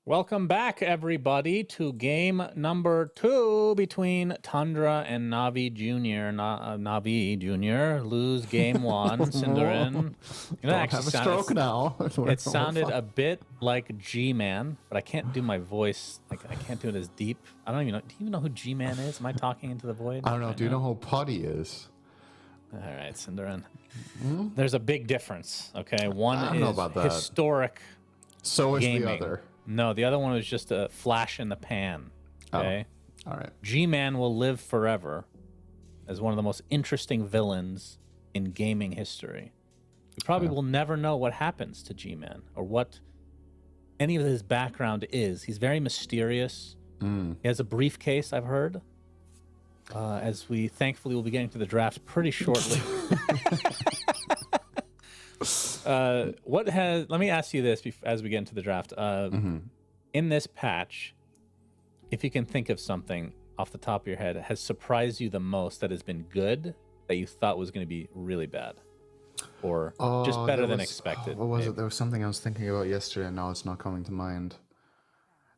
Welcome back, everybody, to game number 2 between Tundra and Navi Jr. Navi Jr. lose game 1. Cinderin. You know, Don't have a stroke now. It sounded a bit like G-Man, but I can't do my voice. Like, I can't do it as deep. I don't even know. Do you even know who G-Man is? Am I talking into the void? I don't know. right Do you now? know who Putty is? All right, Cinderin. There's a big difference, okay? One I don't is know about that. historic So is gaming. the other. No, the other one was just a flash in the pan, okay? All right. G-Man will live forever as one of the most interesting villains in gaming history. We probably will never know what happens to G-Man or what any of his background is. He's very mysterious. He has a briefcase, I've heard. As we thankfully will be getting to the draft pretty shortly. Let me ask you this as we get into the draft. In this patch, if you can think of something off the top of your head, has surprised you the most that has been good that you thought was going to be really bad? Or just better than expected? What was it? There was something I was thinking about yesterday, and now it's not coming to mind.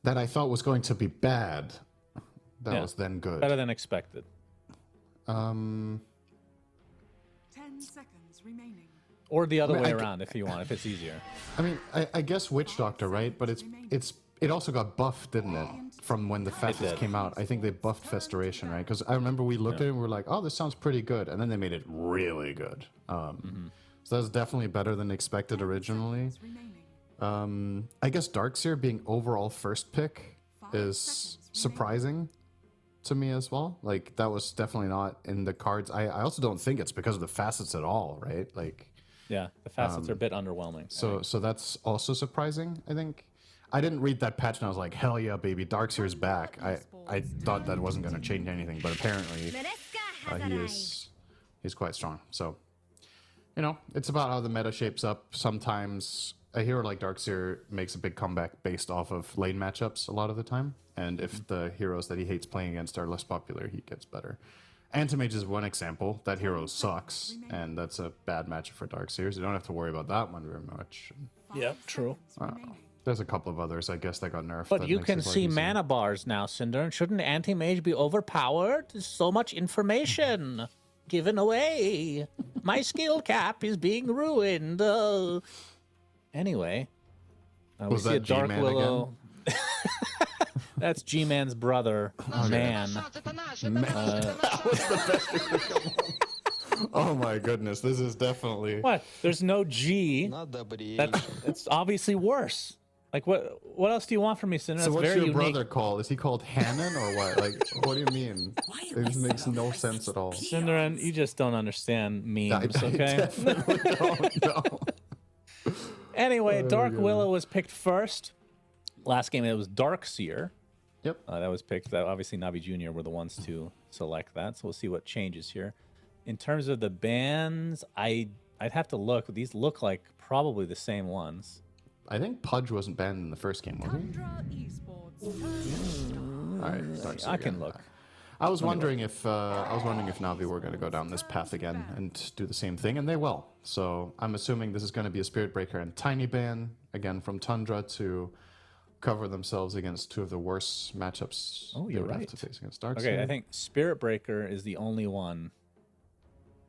That I thought was going to be bad. That was then good. Better than expected. 10 seconds remaining. Or the other way around, if you want, if it's easier. I mean, I guess Witch Doctor, right? But it also got buffed, didn't it? From when the Festers came out. I think they buffed Festoration, right? Because I remember we looked at it and we were like, oh, this sounds pretty good. And then they made it really good. So that's definitely better than expected originally. I guess Darkseer being overall first pick is surprising to me as well. Like, that was definitely not in the cards. I also don't think it's because of the facets at all, right? Like, yeah, the facets are a bit underwhelming. So that's also surprising, I think. I didn't read that patch and I was like, hell yeah, baby, Darkseer's back. I thought that wasn't going to change anything, but apparently he's quite strong. So, you know, it's about how the meta shapes up. Sometimes a hero like Darkseer makes a big comeback based off of lane matchups a lot of the time. And if the heroes that he hates playing against are less popular, he gets better. Antimage is one example. That hero sucks, and that's a bad matchup for Darkseers. You don't have to worry about that one very much. Yeah, true. There's a couple of others, I guess, that got nerfed. But that you makes can it quite see easy. mana bars now, Cinder. And shouldn't Anti-Mage be overpowered? There's so much information given away. My skill cap is being ruined. Anyway, we Was see a that Dark G-Man Willow. That's G-Man's brother, Man. Oh my goodness, this is definitely... What? There's no G. It's obviously worse. Like, what else do you want from me, Cinder? So That's what's very your unique. brother called? Is he called Hannon or what? Like, what do you mean? It makes no sense at all. Cinderin, you just don't understand memes, I okay? definitely don't know. Anyway, Dark Willow was picked first. Last game, it was Darkseer. Yep. That was picked. Obviously, Navi Jr. were the ones to select that. So we'll see what changes here. In terms of the bans, I'd have to look. These look like probably the same ones. I think Pudge wasn't banned in the first game, was he? Tundra Esports. All right, Darkseer I can again. look. I was wondering if Navi were going to go down this path again and do the same thing, and they will. So I'm assuming this is going to be a Spirit Breaker and Tiny ban again from Tundra to cover themselves against two of the worst matchups. Oh, they you're would have right. to face against Darkseer. Okay, I think Spirit Breaker is the only one.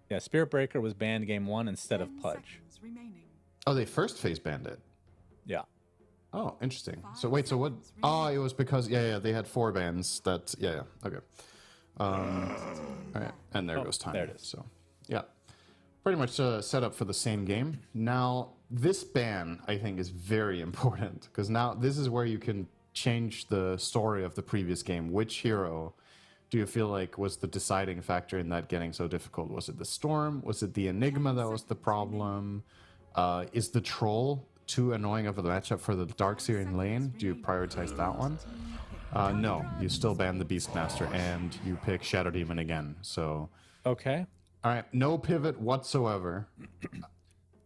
Yeah, Spirit Breaker was banned game 1 instead of 10 Pudge. seconds remaining. Oh, they first phase banned it. Yeah. Oh, interesting. So wait, so what? Oh, it was because they had 4 bans. That okay. All right, and there goes time. there it is. So yeah, pretty much set up for the same game. Now this ban I think is very important because now this is where you can change the story of the previous game. Which hero do you feel like was the deciding factor in that getting so difficult? Was it the Storm? Was it the Enigma that was the problem? Is the Troll too annoying of a matchup for the Darkseer in lane? Do you prioritize that one? No, you still ban the Beastmaster and you pick Shadow Demon again. So, Okay. all right, no pivot whatsoever.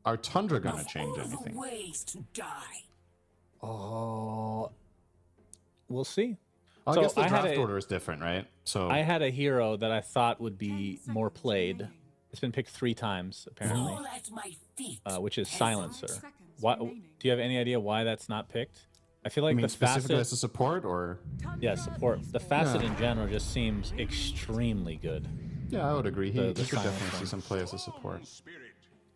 Are Tundra gonna change anything? Ways to die. Oh, we'll see. Well, So I guess the I had draft a- order is different, right? So I had a hero that I thought would be more played. It's been picked 3 times apparently, Fall at my feet. which is Silencer. seconds What? remaining. Do you have any idea why that's not picked? I feel I like mean, the specifically facet, as a support, or yeah, support. The facet Yeah. in general just seems extremely good. yeah, I would agree. He The should silence definitely see one. some play as a support.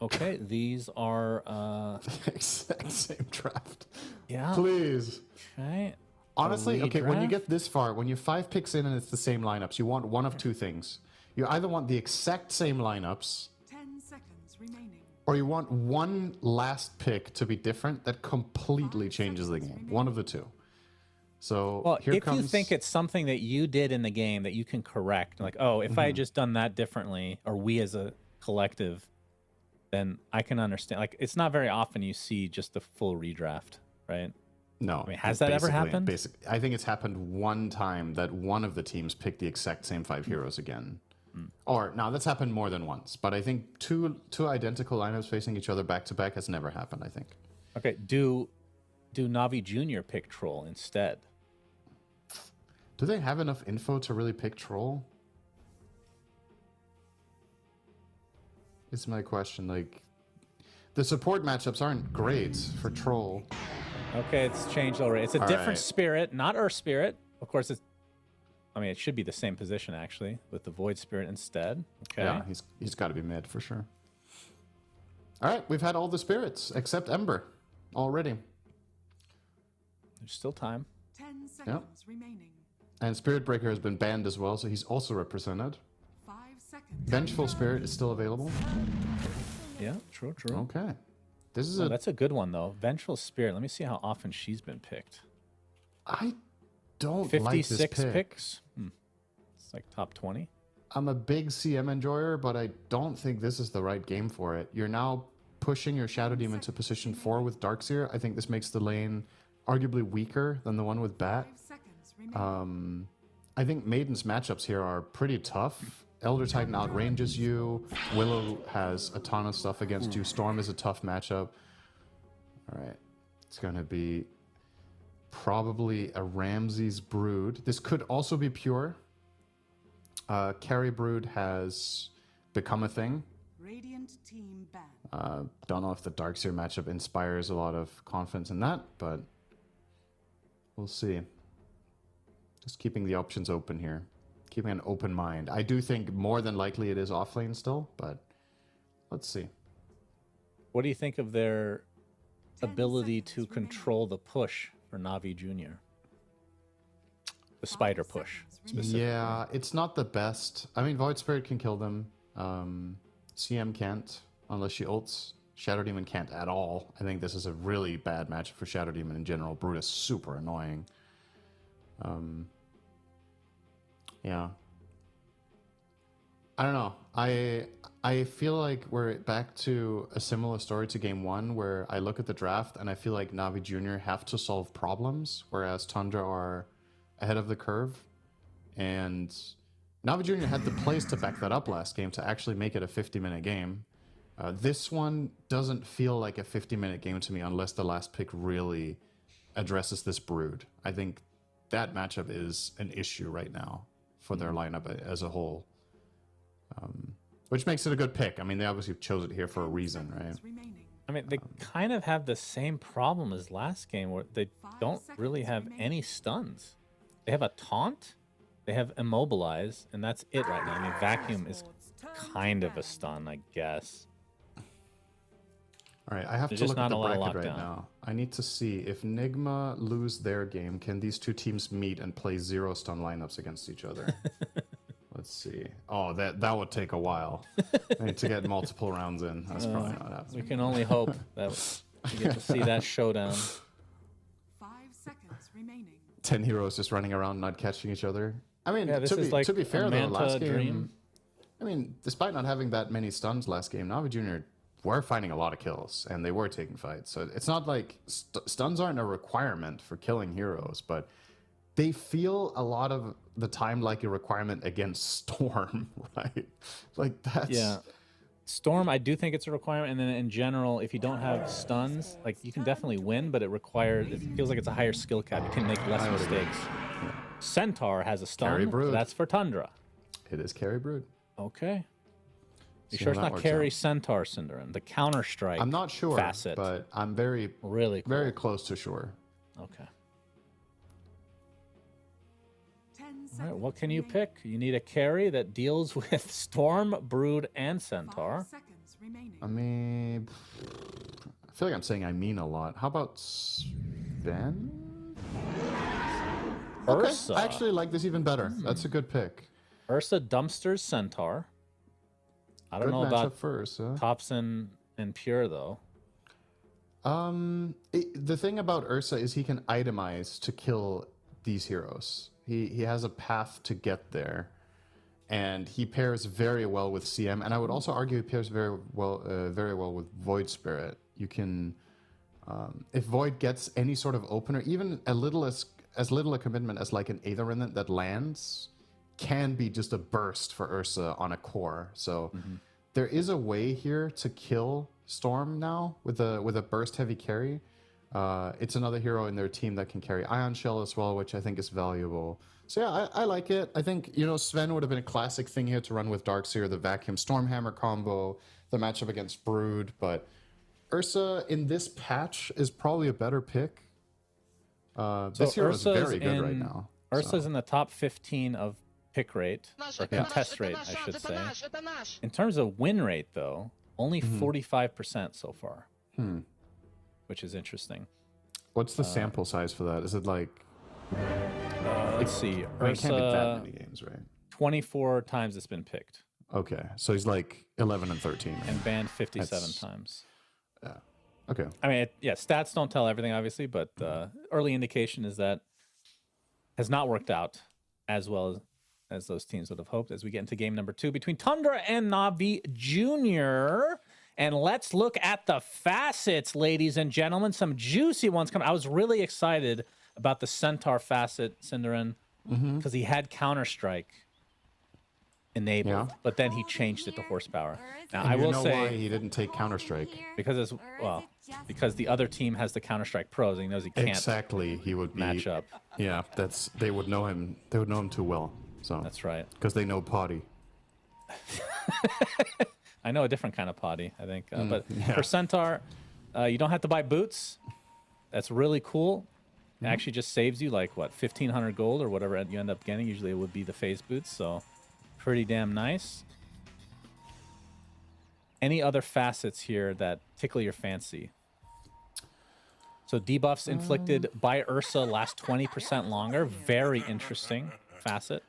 Okay, these are Exact same draft. yeah. Please. Okay. Honestly, okay, when you redraft? get this far, when you're 5 picks in and it's the same lineups, you want one of two things. You either want the exact same lineups, 10 seconds remaining. or you want one last pick to be different that completely changes the game. One of the two. So Well, here if comes. you think it's something that you did in the game that you can correct, like, oh, if I had just done that differently, or we as a collective, then I can understand. Like, it's not very often you see just the full redraft, right? No. I mean, has that ever happened? I think it's happened one time that one of the teams picked the exact same 5 heroes again. Or, no, that's happened more than once. But I think two identical lineups facing each other back to back has never happened, I think. Okay, do Navi Jr. pick Troll instead? Do they have enough info to really pick Troll? It's my question. Like, the support matchups aren't great for Troll. Okay, it's changed already. It's a All different right. spirit, not Earth Spirit. Of course, I mean, it should be the same position, actually, with the Void Spirit instead. Okay. Yeah, he's got to be mid for sure. All right, we've had all the spirits except Ember already. There's still time. 10 seconds remaining. And Spirit Breaker has been banned as well, so he's also represented. 5 seconds. Vengeful Spirit is still available. Yeah, true. Okay. This is Oh, that's a good one, though. Vengeful Spirit. Let me see how often she's been picked. I don't 56 like this pick. picks? It's like top 20. I'm a big CM enjoyer, but I don't think this is the right game for it. You're now pushing your Shadow Demon to position 4 with Darkseer. I think this makes the lane arguably weaker than the one with Bat. 5 seconds remaining. I think Maiden's matchups here are pretty tough. Elder Titan outranges you. Willow has a ton of stuff against you. Storm is a tough matchup. All right. It's going to be probably a Ramses Brood. This could also be pure. Carry Brood has become a thing. Radiant team ban. Don't know if the Darkseer matchup inspires a lot of confidence in that, but we'll see. Just keeping the options open here. Keeping an open mind. I do think more than likely it is offlane still, but let's see. What do you think of their 10 ability to seconds remaining. control the push for Navi Jr.? The spider push, specifically. Yeah, it's not the best. I mean, Void Spirit can kill them. CM can't, unless she ults. Shadow Demon can't at all. I think this is a really bad matchup for Shadow Demon in general. Brood is super annoying. Yeah. I don't know. I feel like we're back to a similar story to game 1, where I look at the draft and I feel like Navi Jr. have to solve problems, whereas Tundra are ahead of the curve. And Navi Jr. had the plays to back that up last game to actually make it a 50-minute game. This one doesn't feel like a 50-minute game to me unless the last pick really addresses this Brood. I think that matchup is an issue right now for their lineup as a whole. Which makes it a good pick. I mean, they obviously chose it here for a reason, right? Remaining. I mean, they kind of have the same problem as last game, where they don't really have any stuns. They have a taunt, they have immobilize, and that's it right now. I mean, vacuum is kind of a stun, I guess. All right, I have There's to just look at not the a lot of bracket right lockdown. now. I need to see if Nigma lose their game, can these two teams meet and play 0 stun lineups against each other? Let's see. Oh, that would take a while. I need to get multiple rounds in. That's probably not We happening. can only hope that we get to see that showdown. 5 seconds remaining. 10 heroes just running around not catching each other. I mean, Yeah, this to is be, like to be a fair though, Manta last game, dream. I mean, despite not having that many stuns last game, Navi Jr. were finding a lot of kills and they were taking fights. So it's not like stuns aren't a requirement for killing heroes, but they feel a lot of the time like a requirement against Storm, right? Like that's Yeah. Storm, I do think it's a requirement, and then in general, if you don't have stuns, like you can definitely win, but it feels like it's a higher skill cap. You can make less mistakes. Centaur has a Carry stun, Brood. that's for Tundra. It is Carry Brood. Okay. You See sure how it's that not works Carry out. Centaur Syndrome? The Counter Strike I'm not sure, facet. but I'm very, Really cool. very close to sure. Okay. All right, what can you pick? You need a carry that deals with Storm, Brood, and Centaur. 5 seconds remaining. I mean, I feel like I'm saying I mean a lot. How about Sven? Okay, Ursa. I actually like this even better. That's a good pick. Ursa dumpsters Centaur. I don't Good know matchup about for Ursa. Thompson and Pure, though. The thing about Ursa is he can itemize to kill these heroes. He has a path to get there, and he pairs very well with CM. And I would also argue he pairs very well with Void Spirit. You can, if Void gets any sort of opener, even as little a commitment as like an Aether Remnant that lands, can be just a burst for Ursa on a core. So there is a way here to kill Storm now with a burst heavy carry. It's another hero in their team that can carry Ion Shell as well, which I think is valuable. So yeah, I like it. I think, Sven would have been a classic thing here to run with Darkseer, the Vacuum Stormhammer combo, the matchup against Brood, but Ursa in this patch is probably a better pick. This hero is very good right now. Ursa's in the top 15 of pick rate, or contest rate, I should say. In terms of win rate, though, only 45% so far, which is interesting. What's the sample size for that? Is it like... Let's see. It can't be that Ursa, many games, right? 24 times it's been picked. Okay, so he's like 11 and 13. And banned 57 That's- times. Yeah. Okay. I mean, stats don't tell everything, obviously, but early indication is that has not worked out as well as those teams would have hoped as we get into game number 2 between Tundra and Navi Jr. And let's look at the facets, ladies and gentlemen. Some juicy ones coming. I was really excited about the Centaur facet, Cinderin, because he had Counter-Strike enabled, but then he changed it to horsepower. Now, And I will know say... why he didn't take Counter-Strike? Because the other team has the Counter-Strike pros, and he knows he can't Exactly, he would be, match up. Yeah, they would know him. They would know him too well. So That's right. because they know potty. I know a different kind of potty, I think. But for Centaur, you don't have to buy boots. That's really cool. It actually just saves you like, 1,500 gold or whatever you end up getting. Usually it would be the phase boots, so pretty damn nice. Any other facets here that tickle your fancy? So debuffs inflicted by Ursa last 20% longer. Very interesting facet.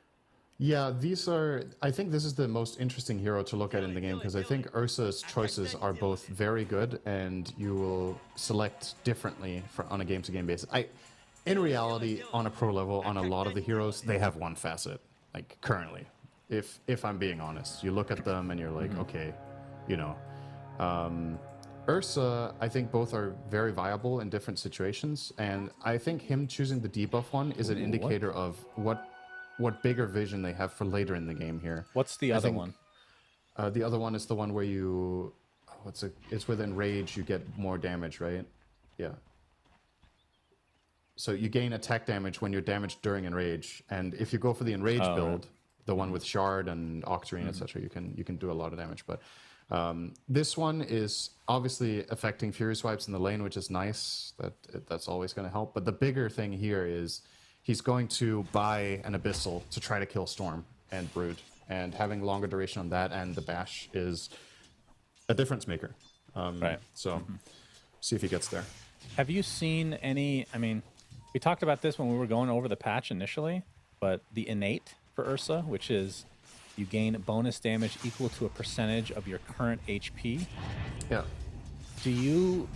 Yeah, I think this is the most interesting hero to look at in the game because I think Ursa's choices are both very good and you will select differently on a game-to-game basis. In reality, on a pro level, on a lot of the heroes, they have one facet, like currently. If I'm being honest, you look at them and you're like, okay, Ursa, I think both are very viable in different situations, and I think him choosing the debuff one is an indicator of what bigger vision they have for later in the game here. What's the other one? The other one is the one where you... it's with Enrage, you get more damage, right? Yeah. So you gain attack damage when you're damaged during Enrage, and if you go for the Enrage build, the one with Shard and Octarine, etc., you can do a lot of damage. But this one is obviously affecting Fury Swipes in the lane, which is nice. That's always going to help. But the bigger thing here is he's going to buy an Abyssal to try to kill Storm and Brood. And having longer duration on that and the Bash is a difference maker. Right. So see if he gets there. Have you seen any... I mean, we talked about this when we were going over the patch initially, but the innate for Ursa, which is you gain bonus damage equal to a percentage of your current HP. Yeah. Do you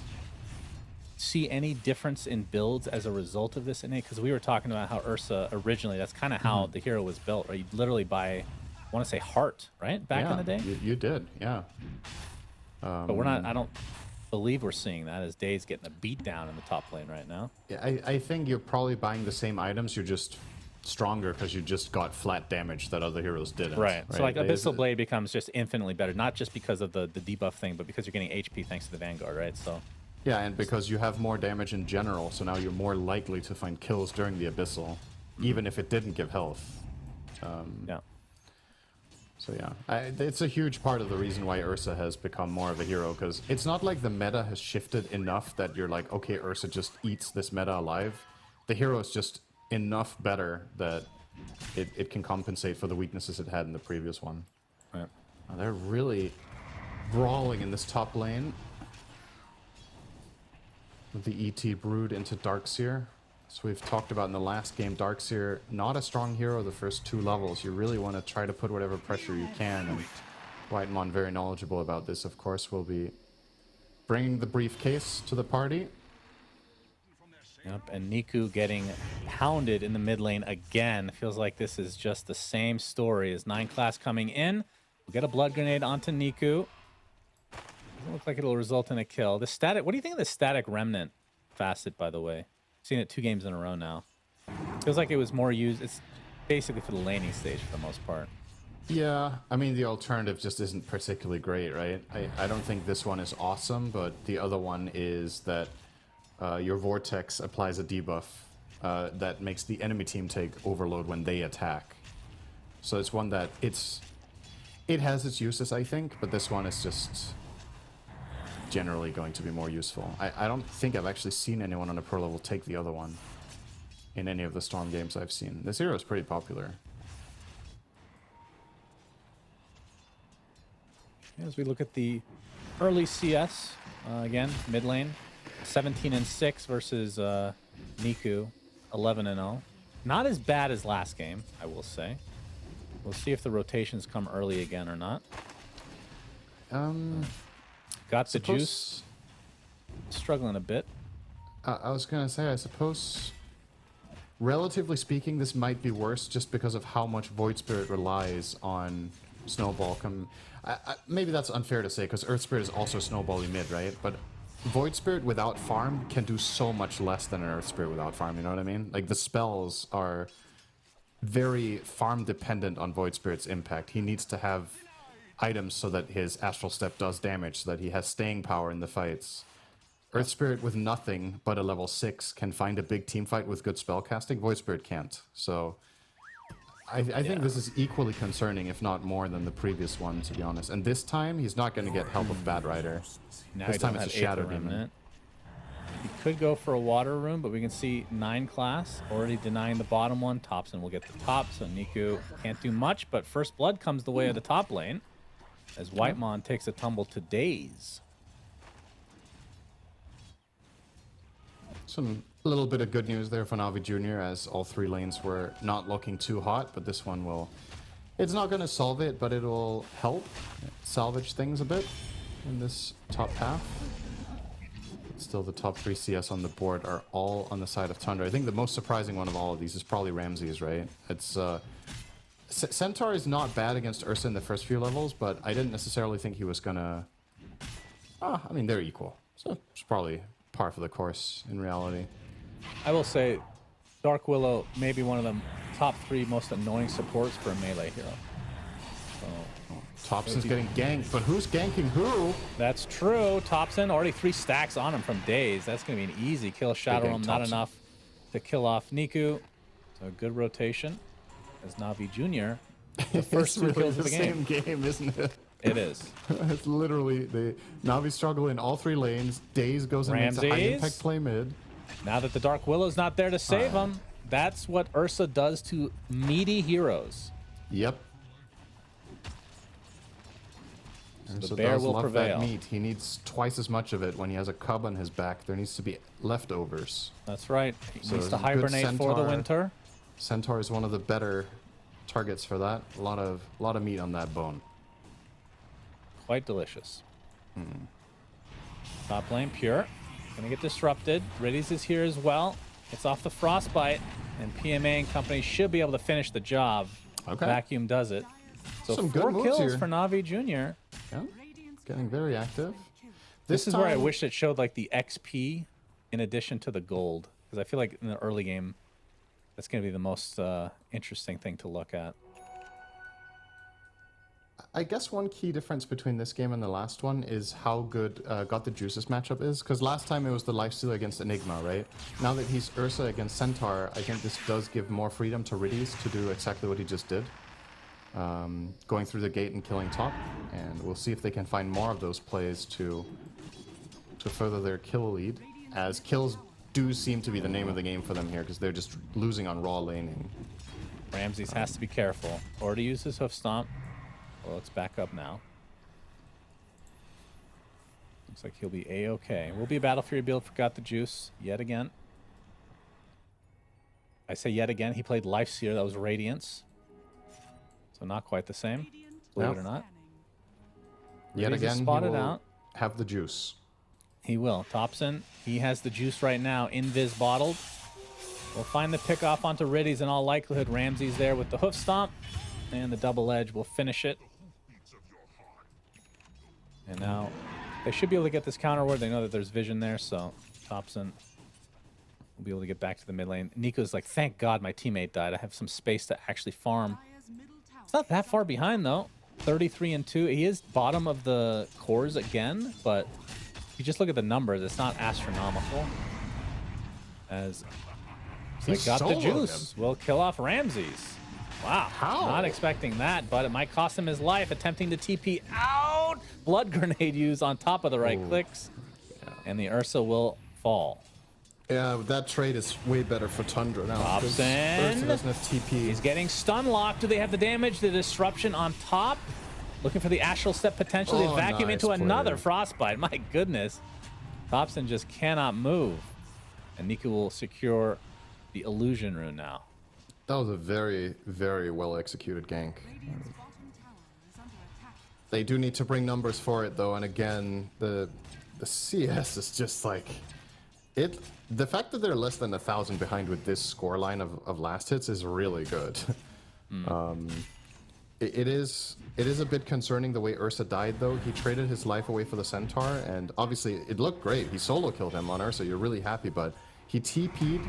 see any difference in builds as a result of this innate? Because we were talking about how Ursa originally, that's kind of how the hero was built, right? You literally buy, I want to say heart, right? Back in the day? You did, yeah. But we're not, I don't believe we're seeing that as Dave's getting a beat down in the top lane right now. Yeah, I think you're probably buying the same items, you're just stronger because you just got flat damage that other heroes didn't. Right. So like Abyssal Blade becomes just infinitely better, not just because of the debuff thing, but because you're getting HP thanks to the Vanguard, right? So yeah, and because you have more damage in general, so now you're more likely to find kills during the Abyssal, even if it didn't give health. yeah. So yeah, it's a huge part of the reason why Ursa has become more of a hero, because it's not like the meta has shifted enough that you're like, okay, Ursa just eats this meta alive. The hero is just enough better that it can compensate for the weaknesses it had in the previous one. Right. They're really brawling in this top lane. With the ET Brood into Darkseer. So we've talked about in the last game, Darkseer, not a strong hero the first 2 levels. You really want to try to put whatever pressure you can. And Whitemon, very knowledgeable about this, of course, will be bringing the briefcase to the party. Yep, and Niku getting pounded in the mid lane again. Feels like this is just the same story as 9 class coming in. We'll get a blood grenade onto Niku. Doesn't look like it'll result in a kill. The static. What do you think of the static remnant facet, by the way? Seen it 2 games in a row now. Feels like it was more used. It's basically for the laning stage for the most part. Yeah, I mean, the alternative just isn't particularly great, right? I don't think this one is awesome, but the other one is that your Vortex applies a debuff that makes the enemy team take overload when they attack. So it's one that it has its uses, I think, but this one is just generally going to be more useful. I don't think I've actually seen anyone on a pro level take the other one in any of the Storm games I've seen. This hero is pretty popular. As we look at the early CS, again, mid lane, 17-6 versus Niku, 11-0. Not as bad as last game, I will say. We'll see if the rotations come early again or not. Got the juice. Struggling a bit. I was going to say, I suppose, relatively speaking, this might be worse just because of how much Void Spirit relies on Snowball. Maybe that's unfair to say, because Earth Spirit is also Snowball-y mid, right? But Void Spirit without farm can do so much less than an Earth Spirit without farm, you know what I mean? Like, the spells are very farm-dependent on Void Spirit's impact. He needs to have items so that his Astral Step does damage, so that he has staying power in the fights. Earth Spirit with nothing but a level 6 can find a big team fight with good spellcasting. Void Spirit can't. So I think this is equally concerning, if not more, than the previous one, to be honest. And this time, he's not going to get help of Bad Rider. Now This time it's a Shadow Demon. He could go for a Water Rune, but we can see 9 class already denying the bottom one. Topson will get the top, so Niku can't do much, but First Blood comes the way of the top lane as Whitemon takes a tumble to Daze. Some little bit of good news there for Navi Jr., as all 3 lanes were not looking too hot, but this one will... It's not going to solve it, but it'll help salvage things a bit in this top half. Still, the top 3 CS on the board are all on the side of Tundra. I think the most surprising one of all of these is probably Ramses, right? It's Centaur is not bad against Ursa in the first few levels, but I didn't necessarily think he was gonna... I mean, they're equal. So it's probably par for the course in reality. I will say Dark Willow may be one of the top 3 most annoying supports for a melee hero. Topson's getting ganked, but who's ganking who? That's true. Topson already 3 stacks on him from Daze. That's going to be an easy kill. Shadow Realm not enough to kill off Niku. So a good rotation as Navi Jr. The first 2 kills of the game. Same game, isn't it? It is. It's literally the Navi struggle in all 3 lanes. Daze goes and makes a high impact play mid. Now that the Dark Willow's not there to save him, that's what Ursa does to meaty heroes. Yep. So the Ursa bear does will love prevail. that meat. He needs twice as much of it when he has a cub on his back. There needs to be leftovers. That's right. He So needs to a good hibernate for the Centaur. winter. Centaur is one of the better targets for that. A lot of meat on that bone. Quite delicious. Top lane, Pure. Gonna get disrupted. Riddies is here as well. It's off the Frostbite, and PMA and company should be able to finish the job. Okay. Vacuum does it. So Some good 4 moves kills here. for Navi Jr. Yeah. Getting very active. This is where I time- wish it showed like the XP in addition to the gold, because I feel like in the early game, that's going to be the most interesting thing to look at. I guess one key difference between this game and the last one is how good Got the Juices matchup is. Because last time it was the Lifesteal against Enigma, right? Now that he's Ursa against Centaur, I think this does give more freedom to Riddies to do exactly what he just did. Going through the gate and killing top. And we'll see if they can find more of those plays to further their kill lead. As kills do seem to be the name of the game for them here, because they're just losing on raw laning. Ramses has to be careful. Already used his hoof stomp. Well, let's back up now. Looks like he'll be A-okay. Will be a Battle Fury build. Forgot the juice yet again. I say yet again. He played Life Seer. That was Radiance. So not quite the same. Believe it or not. Yet again, he spotted will out. have the juice. He will. Thompson, he has the juice right now. Invis bottled. We'll find the pick off onto Riddies in all likelihood. Ramses there with the hoof stomp. And the double edge will finish it. And now they should be able to get this counter ward. They know that there's vision there, so Thompson will be able to get back to the mid lane. Nico's like, thank God my teammate died. I have some space to actually farm. It's not that far behind, though. 33 and 2. He is bottom of the cores again, but if you just look at the numbers, it's not astronomical. As they got the juice. Will kill off Ramses. Wow. How? Not expecting that, but it might cost him his life attempting to TP out. Blood grenade used on top of the right clicks. And the Ursa will fall. Yeah, that trade is way better for Tundra now. Thompson. Ursa doesn't have TP. He's getting stun locked. Do they have the damage? The disruption on top. Looking for the astral step potentially. Oh, Vacuum nice into play. another frostbite. My goodness. Thompson just cannot move. And Nico will secure the illusion rune now. That was a very, very well executed gank. They do need to bring numbers for it though, and again, the CS is just like it. The fact that they're less than 1,000 behind with this scoreline of last hits is really good. It is a bit concerning the way Ursa died though. He traded his life away for the Centaur, and obviously it looked great. He solo killed him on Ursa. You're really happy, but he TP'd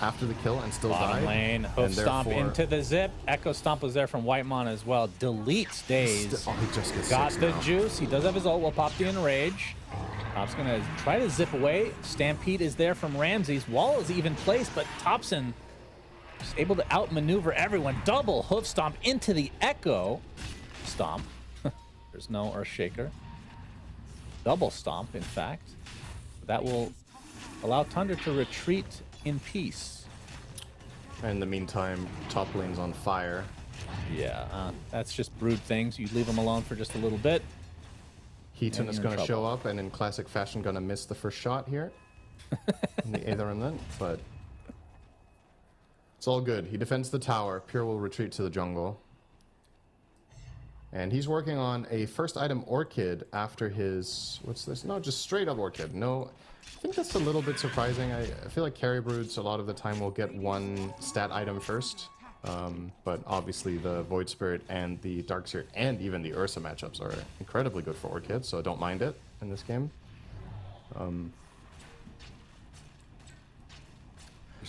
after the kill and still Bottom died. lane, hoof stomp into the zip. Echo stomp was there from Whitemon as well. Deletes days. He just gets Got six the now. juice. He does have his ult. Will pop the enrage. Top's gonna try to zip away. Stampede is there from Ramses. Wall is even placed, but Thompson is able to outmaneuver everyone. Double hoof stomp into the Echo stomp. There's no Earthshaker. Double stomp, in fact. That will allow Tundra to retreat in peace. In the meantime, top lane's on fire. Yeah, that's just Brood things. You leave them alone for just a little bit. Heaton is you're in going to show trouble. up and in classic fashion going to miss the first shot here. In the Aether Remnant, but it's all good. He defends the tower. Pure will retreat to the jungle. And he's working on a first item Orchid after his... What's this? No, just straight up Orchid. No, I think that's a little bit surprising. I feel like carry broods a lot of the time will get one stat item first. But obviously the Void Spirit and the Darkseer and even the Ursa matchups are incredibly good for Orchid, so I don't mind it in this game. There's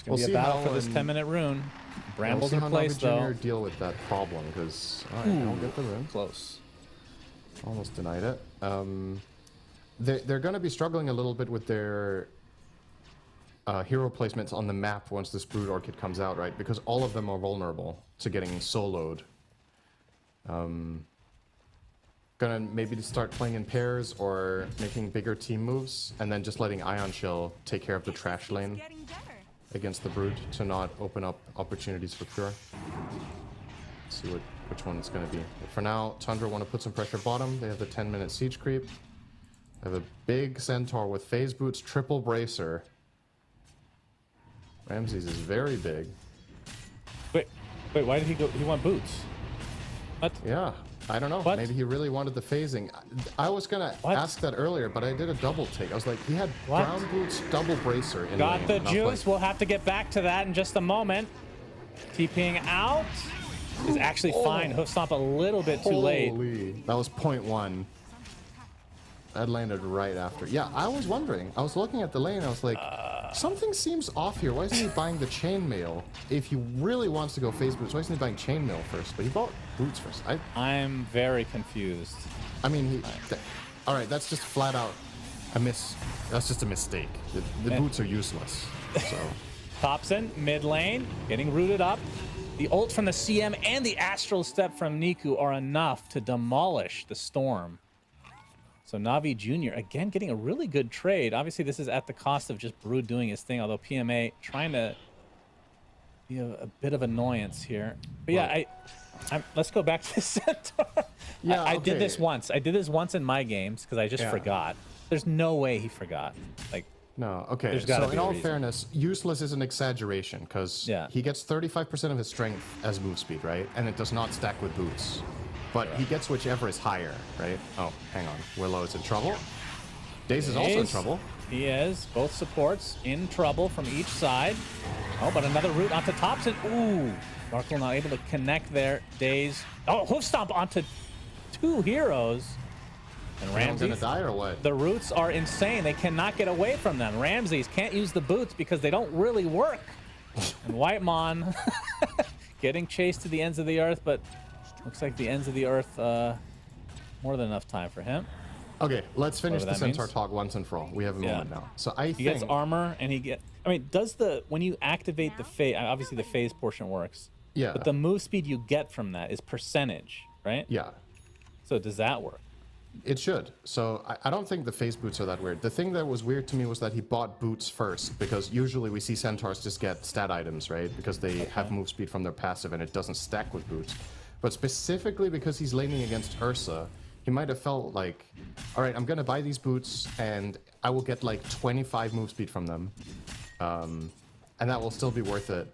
going to be a battle for this 10-minute rune. Brambles in place, though. Deal with that problem, because I don't get the rune. Close. Almost denied it. They're going to be struggling a little bit with their hero placements on the map once this Brood Orchid comes out, right? Because all of them are vulnerable to getting soloed. Gonna maybe start playing in pairs or making bigger team moves, and then just letting Ion Shell take care of the trash lane against the Brood to not open up opportunities for Pure. Let's see which one it's going to be. But for now, Tundra want to put some pressure bottom. They have the 10-minute siege creep. They have a big Centaur with phase boots, triple bracer. Ramses is very big. Wait, why did he go? He want boots. What? Yeah, I don't know. What? Maybe he really wanted the phasing. I was going to ask that earlier, but I did a double take. I was like, he had brown boots, double bracer in Got lane, the and I was juice. like, We'll have to get back to that in just a moment. TPing out is actually fine. Hoof stomp a little bit too late. Holy. That was 0.1. That landed right after. Yeah, I was wondering. I was looking at the lane. I was like, something seems off here. Why isn't he buying the chainmail? If he really wants to go phase boots, why isn't he buying chainmail first? But he bought boots first. I'm very confused. I mean, all right, that's just flat out a miss. That's just a mistake. The boots are useless. So Thompson, mid lane, getting rooted up. The ult from the CM and the astral step from Niku are enough to demolish the storm. So Navi Jr. again getting a really good trade. Obviously, this is at the cost of just Brood doing his thing, although PMA trying to be a bit of annoyance here. But yeah, let's go back to the Centaur. Yeah, I did okay. this once. I did this once in my games because I just Yeah. forgot. There's no way he forgot. Like, No, okay. There's gotta So be in a all reason. fairness, useless is an exaggeration because Yeah. he gets 35% of his strength as move speed, right? And it does not stack with boots. But he gets whichever is higher, right? Oh, hang on. Willow is in trouble. Daze is also in trouble. He is. Both supports in trouble from each side. Oh, but another route onto Thompson. Ooh. Darkle not able to connect there. Daze. Oh, hoof stomp onto 2 heroes. And Ramsey's Ramsey. gonna die or what? The roots are insane. They cannot get away from them. Ramses can't use the boots because they don't really work. And Whitemon getting chased to the ends of the earth, but looks like the ends of the earth, more than enough time for him. Okay, let's finish the that Centaur means. talk once and for all. We have a moment now. So I He think gets armor and when you activate the phase, obviously the phase portion works. Yeah. But the move speed you get from that is percentage, right? Yeah, So does that work? it should. So I don't think the phase boots are that weird. The thing that was weird to me was that he bought boots first, because usually we see Centaurs just get stat items, right? Because they have move speed from their passive and it doesn't stack with boots. But specifically because he's laning against Ursa, he might have felt like, all right, I'm going to buy these boots and I will get like 25 move speed from them. And that will still be worth it.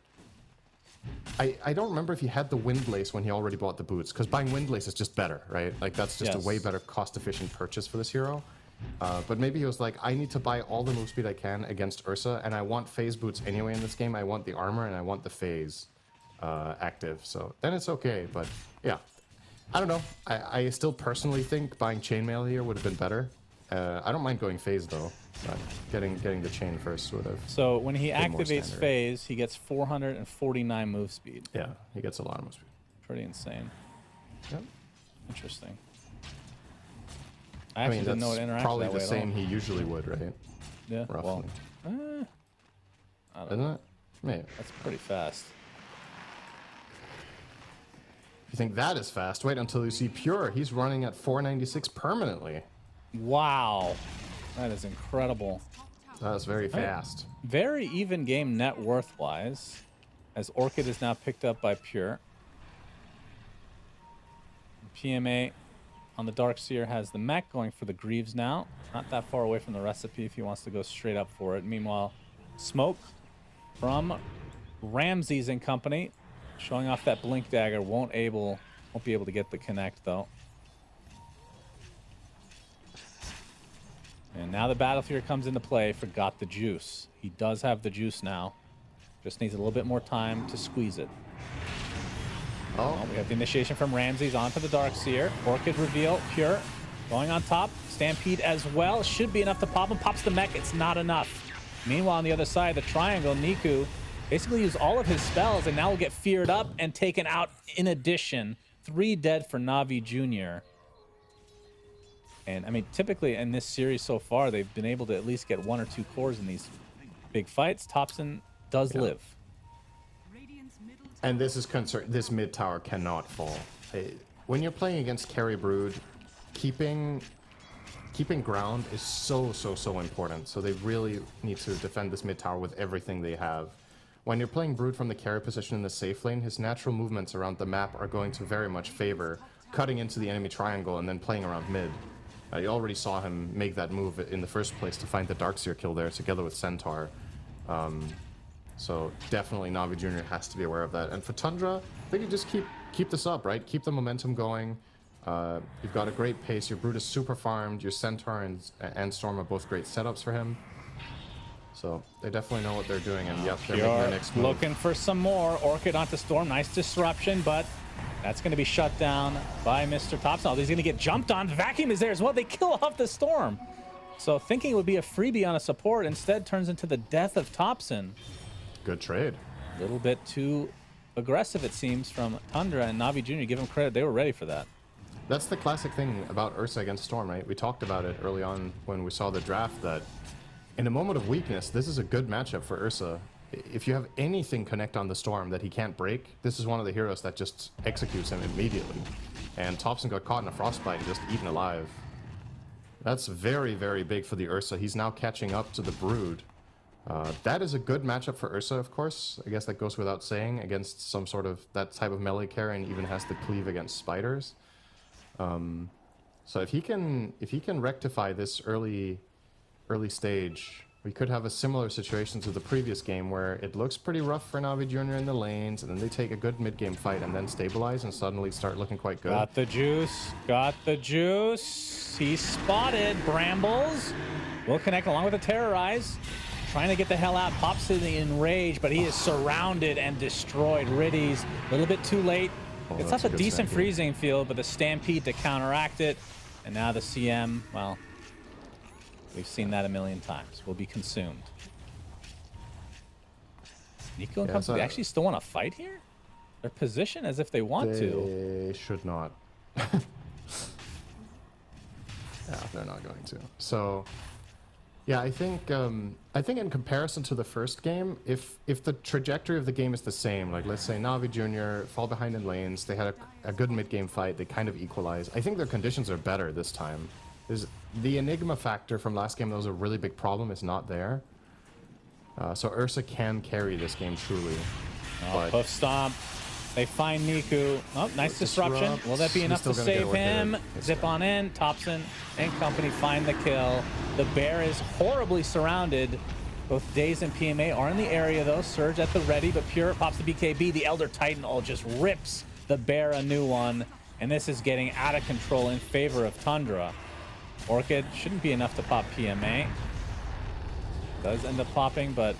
I don't remember if he had the Windlace when he already bought the boots, because buying Windlace is just better, right? Like, that's just a way better cost-efficient purchase for this hero. But maybe he was like, I need to buy all the move speed I can against Ursa, and I want phase boots anyway in this game. I want the armor, and I want the phase active. So then it's okay, but yeah. I don't know. I still personally think buying chainmail here would have been better. I don't mind going phase, though. But getting the chain first would have. So when he been more activates standard. phase, he gets 449 move speed. Yeah, he gets a lot of move speed. Pretty insane. Yep. Interesting. I actually didn't know it interacted probably that the way same at all. he usually would, right? Yeah, Roughly. well, Isn't it? Maybe. that's pretty fast. If you think that is fast, wait until you see Pure. He's running at 496 permanently. Wow. That is incredible. That's very fast. Very even game net worth-wise, as Orchid is now picked up by Pure. PMA on the Darkseer has the mech going for the Greaves now. Not that far away from the recipe if he wants to go straight up for it. Meanwhile, Smoke from Ramses and company showing off that Blink Dagger. Won't be able to get the connect though. And now the Battlefield comes into play. Forgot the juice. He does have the juice now. Just needs a little bit more time to squeeze it. Oh, We have the initiation from Ramses onto the Darkseer. Orchid reveal, Pure. Going on top. Stampede as well. Should be enough to pop him. Pops the mech. It's not enough. Meanwhile, on the other side, the Triangle, Niku basically used all of his spells and now will get feared up and taken out in addition. 3 dead for Navi Jr. And, I mean, typically in this series so far, they've been able to at least get 1 or 2 cores in these big fights. Thompson does live. Radiant's middle and this is concerned. This mid tower cannot fall. When you're playing against Carry Brood, keeping ground is so important. So they really need to defend this mid tower with everything they have. When you're playing Brood from the carry position in the safe lane, his natural movements around the map are going to very much favor cutting into the enemy triangle and then playing around mid. You already saw him make that move in the first place to find the Darkseer kill there together with Centaur. So definitely Navi Jr. has to be aware of that. And for Tundra, I think you just keep this up, right? Keep the momentum going. You've got a great pace. Your Brood is super farmed. Your Centaur and Storm are both great setups for him. So they definitely know what they're doing. And yep, they're making their next move. Looking for some more. Orchid onto Storm. Nice disruption, but that's going to be shut down by Mr. Thompson. Oh, he's going to get jumped on. Vacuum is there as well. They kill off the Storm. So thinking it would be a freebie on a support, instead turns into the death of Thompson. Good trade. A little bit too aggressive, it seems, from Tundra and Navi Jr. Give him credit. They were ready for that. That's the classic thing about Ursa against Storm, right? We talked about it early on when we saw the draft that in a moment of weakness, this is a good matchup for Ursa. If you have anything connect on the Storm that he can't break, this is one of the heroes that just executes him immediately. And Thompson got caught in a frostbite and just eaten alive. That's very big for the Ursa. He's now catching up to the Brood. That is a good matchup for Ursa, of course. I guess that goes without saying against some sort of that type of melee carry, and even has the cleave against spiders. So if he can rectify this early stage, we could have a similar situation to the previous game where it looks pretty rough for Navi Jr. in the lanes, and then they take a good mid-game fight and then stabilize and suddenly start looking quite good. Got the juice. Got the juice. He's spotted. Brambles will connect along with the Terrorize. Trying to get the hell out. Pops in rage, but he is surrounded and destroyed. Riddy's a little bit too late. It's up a decent freezing field, but the Stampede to counteract it. And now the CM, well, we've seen that a million times. Will be consumed. Nico and company actually still want to fight here? They're positioned as if they want to. They should not. Yeah, they're not going to. So, yeah, I think in comparison to the first game, if the trajectory of the game is the same, like let's say Navi Jr. fall behind in lanes, they had a good mid-game fight, they kind of equalize. I think their conditions are better this time. The Enigma factor from last game that was a really big problem is not there. So Ursa can carry this game truly. Oh, Hoof Stomp. They find Niku. Oh, nice disruption. Will that be enough to save him? Zip on in. Thompson and company find the kill. The bear is horribly surrounded. Both Daze and PMA are in the area, though. Surge at the ready, but Pure pops the BKB. The Elder Titan just rips the bear a new one. And this is getting out of control in favor of Tundra. Orchid shouldn't be enough to pop PMA. Does end up popping, but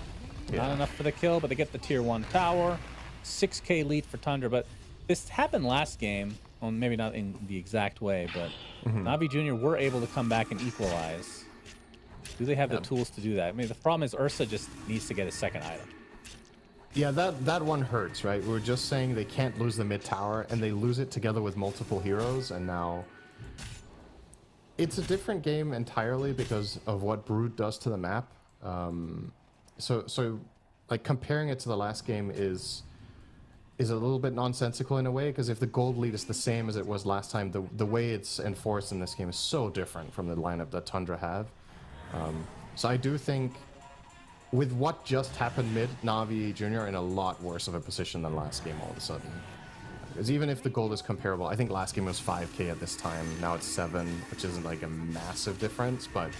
not enough for the kill. But they get the tier 1 tower. 6k lead for Tundra, but this happened last game. Well, maybe not in the exact way, but Navi Jr. were able to come back and equalize. Do they have the tools to do that? I mean, the problem is Ursa just needs to get a second item. Yeah, that one hurts, right? We were just saying they can't lose the mid tower, and they lose it together with multiple heroes, and now it's a different game entirely because of what Brood does to the map. So like comparing it to the last game is a little bit nonsensical in a way, because if the gold lead is the same as it was last time, the way it's enforced in this game is so different from the lineup that Tundra have. So I do think with what just happened mid, Navi Jr. are in a lot worse of a position than last game all of a sudden. Because even if the gold is comparable, I think last game was 5k at this time, now it's 7, which isn't like a massive difference, but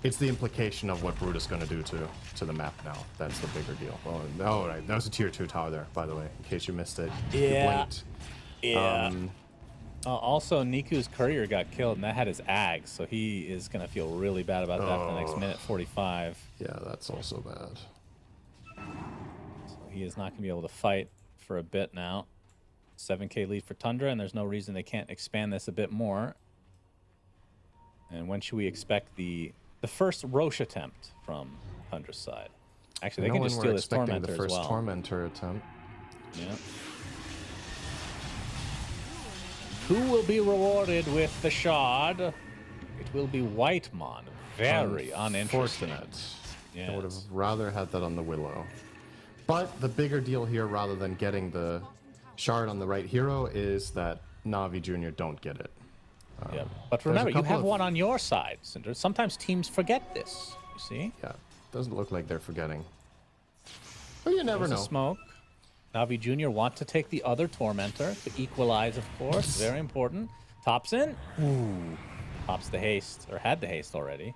it's the implication of what Brood is going to do to the map now. That's the bigger deal. Oh, right. That was a tier 2 tower there, by the way, in case you missed it. Yeah. Yeah. Also, Niku's courier got killed, and that had his Ags, so he is going to feel really bad about that for the next minute 45. Yeah, that's also bad. So he is not going to be able to fight for a bit now. 7k lead for Tundra, and there's no reason they can't expand this a bit more. And when should we expect the first Roche attempt from Tundra's side? Actually, they can just steal this Tormentor as well. The first Tormentor attempt. Yeah. Who will be rewarded with the shard? It will be Whitemon. Very uninteresting. Yes. I would have rather had that on the Willow. But the bigger deal here, rather than getting the shard on the right hero, is that Navi Jr. don't get it. Yeah, but remember, you have one on your side, Cinder. Sometimes teams forget this, you see? Yeah, doesn't look like they're forgetting. But you never know. Smoke. Navi Jr. want to take the other Tormentor to equalize, of course. Very important. Tops in. Ooh. Pops the haste, or had the haste already.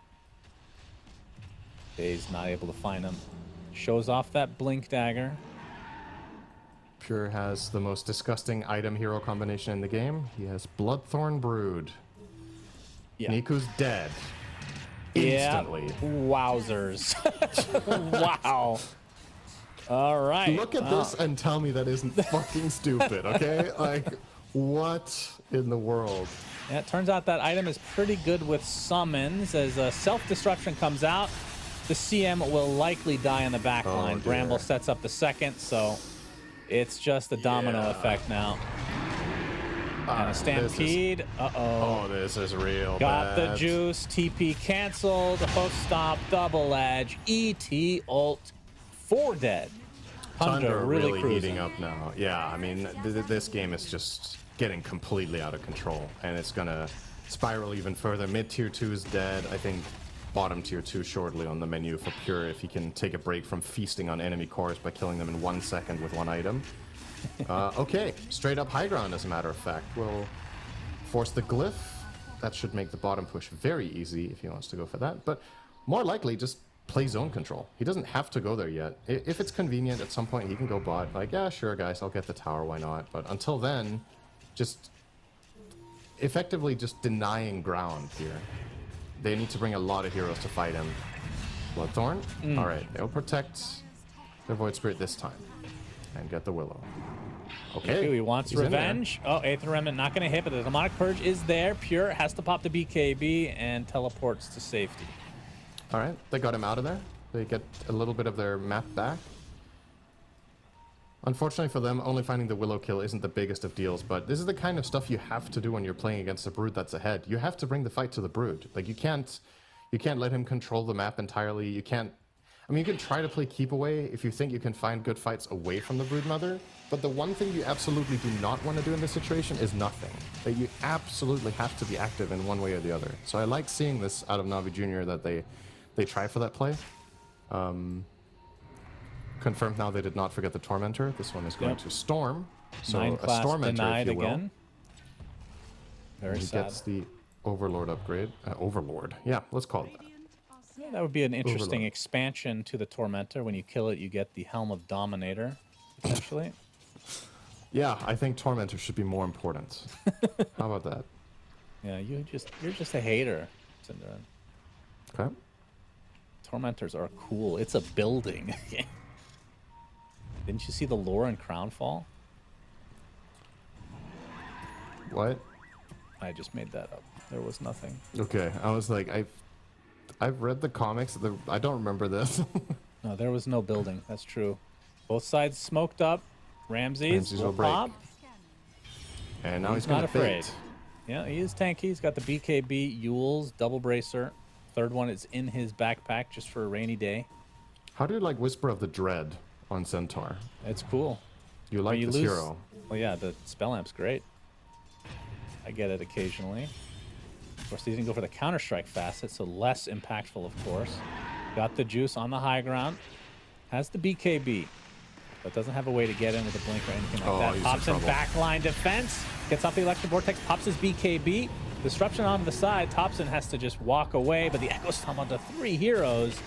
Daze not able to find him. Shows off that Blink Dagger. Pure has the most disgusting item hero combination in the game. He has Bloodthorn Brood. Yeah. Niku's dead. Instantly. Yeah. Wowzers. Wow. All right. Look at this and tell me that isn't fucking stupid, okay? Like, what in the world? Yeah, it turns out that item is pretty good with summons. As a self-destruction comes out, the CM will likely die on the back line. Bramble sets up the second, so it's just a domino effect now. And a Stampede. Uh-oh. Oh, this is real Got bad. the juice. TP canceled. Hoof Stomp. Double Edge. ET ult. 4 dead. Tundra really cruising. heating up now. Yeah, I mean, this game is just getting completely out of control, and it's gonna spiral even further. Mid tier 2 is dead. I think bottom tier 2 shortly on the menu for Pure if he can take a break from feasting on enemy cores by killing them in 1 second with 1 item. Okay, straight up high ground as a matter of fact. We'll force the glyph. That should make the bottom push very easy if he wants to go for that. But more likely, just play zone control. He doesn't have to go there yet. If it's convenient at some point, he can go bot. Like, yeah, sure, guys, I'll get the tower, why not? But until then, just effectively just denying ground here. They need to bring a lot of heroes to fight him. Bloodthorn? Alright, they'll protect their Void Spirit this time. And get the Willow. Okay. He wants revenge. Oh, Aether Remnant not going to hit, but the Demonic Purge is there. Pure has to pop the BKB and teleports to safety. Alright, they got him out of there. They get a little bit of their map back. Unfortunately for them, only finding the Willow kill isn't the biggest of deals, but this is the kind of stuff you have to do when you're playing against a Brood that's ahead. You have to bring the fight to the Brood. Like, you can't let him control the map entirely. You can't... I mean, you can try to play keep away if you think you can find good fights away from the Brood Mother, but the one thing you absolutely do not want to do in this situation is nothing. Like, you absolutely have to be active in one way or the other. So I like seeing this out of Navi Jr. that they try for that play. Confirmed now they did not forget the Tormentor. This one is going to Storm. So 9 a class Storm Enter, denied if you will. again. Very He sad. gets the Overlord upgrade. Overlord. Yeah, let's call it that. Yeah, that would be an interesting Overlord. expansion to the Tormentor. When you kill it, you get the Helm of Dominator, potentially. Yeah, I think Tormentor should be more important. How about that? Yeah, you're just a hater, Cinder. Okay. Tormentors are cool. It's a building. Didn't you see the lore in Crownfall? What? I just made that up. There was nothing. Okay, I was like, I've read the comics. I don't remember this. No, there was no building. That's true. Both sides smoked up. Ramses will break. pop. And now he's not gonna afraid. bait. Yeah, he is tanky. He's got the BKB, Yules, double bracer. Third one is in his backpack just for a rainy day. How do you like Whisper of the Dread on Centaur? It's cool. You like you this lose- hero? Well, yeah, the spell amp's great. I get it occasionally. Of course, he didn't go for the Counter-Strike facet, so less impactful, of course. Got the juice on the high ground. Has the BKB, but doesn't have a way to get in with a blink or anything like that. He's in Pops in trouble. backline defense. Gets off the Electric Vortex, pops his BKB. Disruption onto the side. Thompson has to just walk away, but the Echo Stomp onto 3 heroes.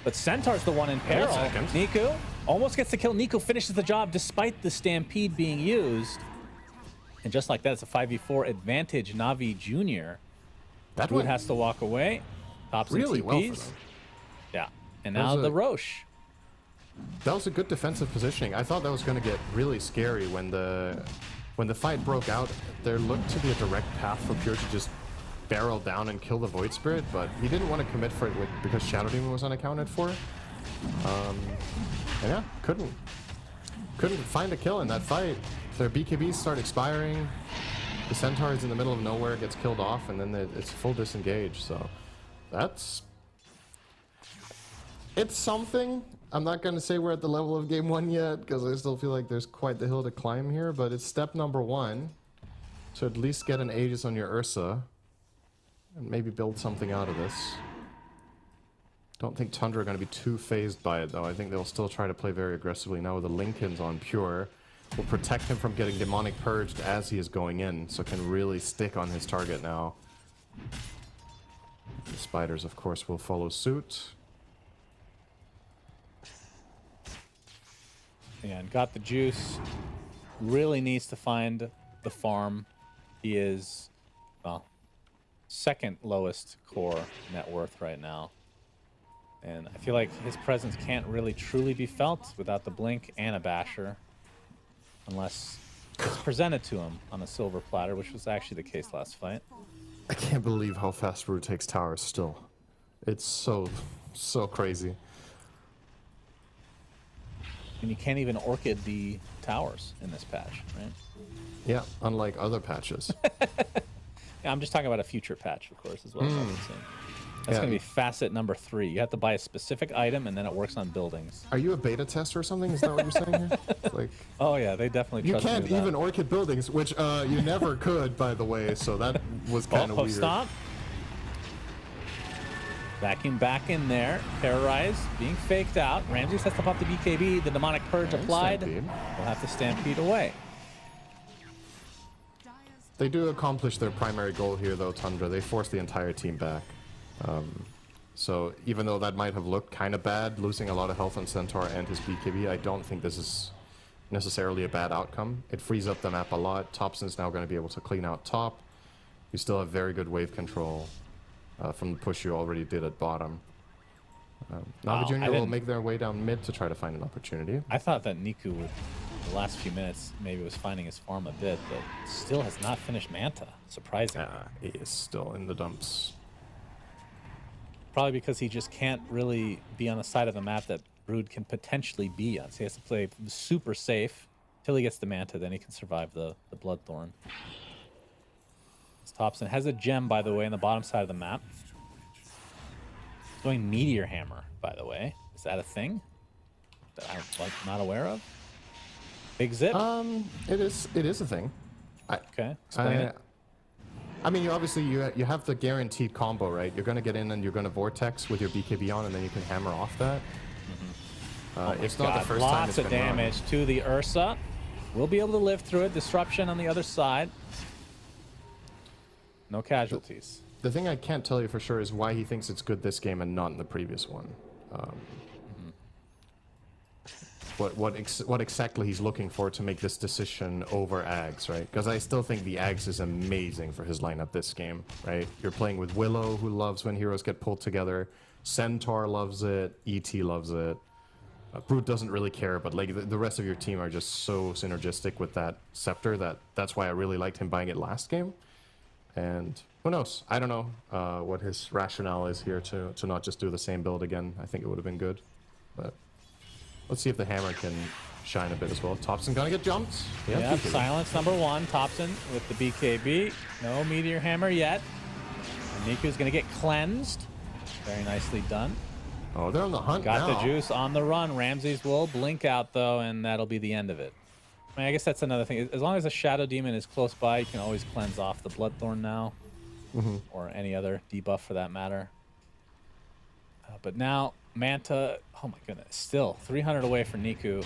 But Centaur's the one in peril. second. Niku almost gets the kill. Niku finishes the job despite the Stampede being used. And just like that, it's a 5v4 advantage. Navi Jr. That Brood one has to walk away. Thompson really TPs. well for them. Yeah. And That now was the a- Roche. That was a good defensive positioning. I thought that was going to get really scary when the fight broke out. There looked to be a direct path for Pure to just barrel down and kill the Void Spirit, but he didn't want to commit for it because Shadow Demon was unaccounted for. And yeah, couldn't find a kill in that fight. Their BKBs start expiring. The Centaur is in the middle of nowhere, gets killed off, and then it's full disengage. So it's something. I'm not going to say we're at the level of game 1 yet, because I still feel like there's quite the hill to climb here, but it's step number 1 to at least get an Aegis on your Ursa and maybe build something out of this. Don't think Tundra are going to be too phased by it, though. I think they'll still try to play very aggressively now with the Lincolns on Pure. Will protect him from getting Demonic Purged as he is going in, so can really stick on his target now. The Spiders, of course, will follow suit. Yeah, and got the juice. Really needs to find the farm. He is, well, second lowest core net worth right now. And I feel like his presence can't really truly be felt without the blink and a basher. Unless it's presented to him on a silver platter, which was actually the case last fight. I can't believe how fast Brood takes towers still. It's so crazy. And you can't even Orchid the towers in this patch, right? Yeah, unlike other patches. Yeah, I'm just talking about a future patch, of course, as well. That's Yeah. going to be facet number 3. You have to buy a specific item, and then it works on buildings. Are you a beta tester or something? Is that what you're saying here? Like, Oh, yeah, they definitely you trust me can't with that. even Orchid buildings, which you never could, by the way, so that was kind of Hook weird. stomp. Backing back in there. Terrorize being faked out. Ramses has to pop the BKB. The demonic purge applied. Stampede. We'll have to stampede away. They do accomplish their primary goal here, though, Tundra. They force the entire team back. So even though that might have looked kind of bad, losing a lot of health on Centaur and his BKB, I don't think this is necessarily a bad outcome. It frees up the map a lot. Thompson's now going to be able to clean out top. You still have very good wave control from the push you already did at bottom. Navi Junior will make their way down mid to try to find an opportunity. I thought that Niku would, the last few minutes, maybe was finding his farm a bit, but still has not finished Manta, surprisingly. He is still in the dumps. Probably because he just can't really be on the side of the map that Brood can potentially be on. So he has to play super safe till he gets the Manta, then he can survive the Bloodthorn. Thompson has a gem, by the way, on the bottom side of the map. He's going Meteor Hammer, by the way. Is that a thing that I'm not aware of? Big Zip? It is a thing. Okay, explain it. I mean, you have the guaranteed combo, right? You're going to get in and you're going to Vortex with your BKB on, and then you can hammer off that. It's not the first time it's Lots of damage to the Ursa. We'll be able to live through it. Disruption on the other side. No casualties. The thing I can't tell you for sure is why he thinks it's good this game and not in the previous one. What exactly he's looking for to make this decision over Ags, right? Because I still think the Ags is amazing for his lineup this game, right? You're playing with Willow, who loves when heroes get pulled together. Centaur loves it. ET loves it. Brute doesn't really care, but like the rest of your team are just so synergistic with that Scepter that's why I really liked him buying it last game. And who knows? I don't know what his rationale is here to not just do the same build again. I think it would have been good. But let's see if the hammer can shine a bit as well. Thompson gonna get jumped. Yeah, silence number one. Thompson with the BKB. No Meteor Hammer yet. And Niku's gonna get cleansed. Very nicely done. Oh, they're on the hunt Got now. the juice on the run. Ramses will blink out, though, and that'll be the end of it. I mean, I guess that's another thing. As long as a Shadow Demon is close by, you can always cleanse off the Bloodthorn now. Or any other debuff for that matter. But now, Manta, oh my goodness, still 300 away for Niku.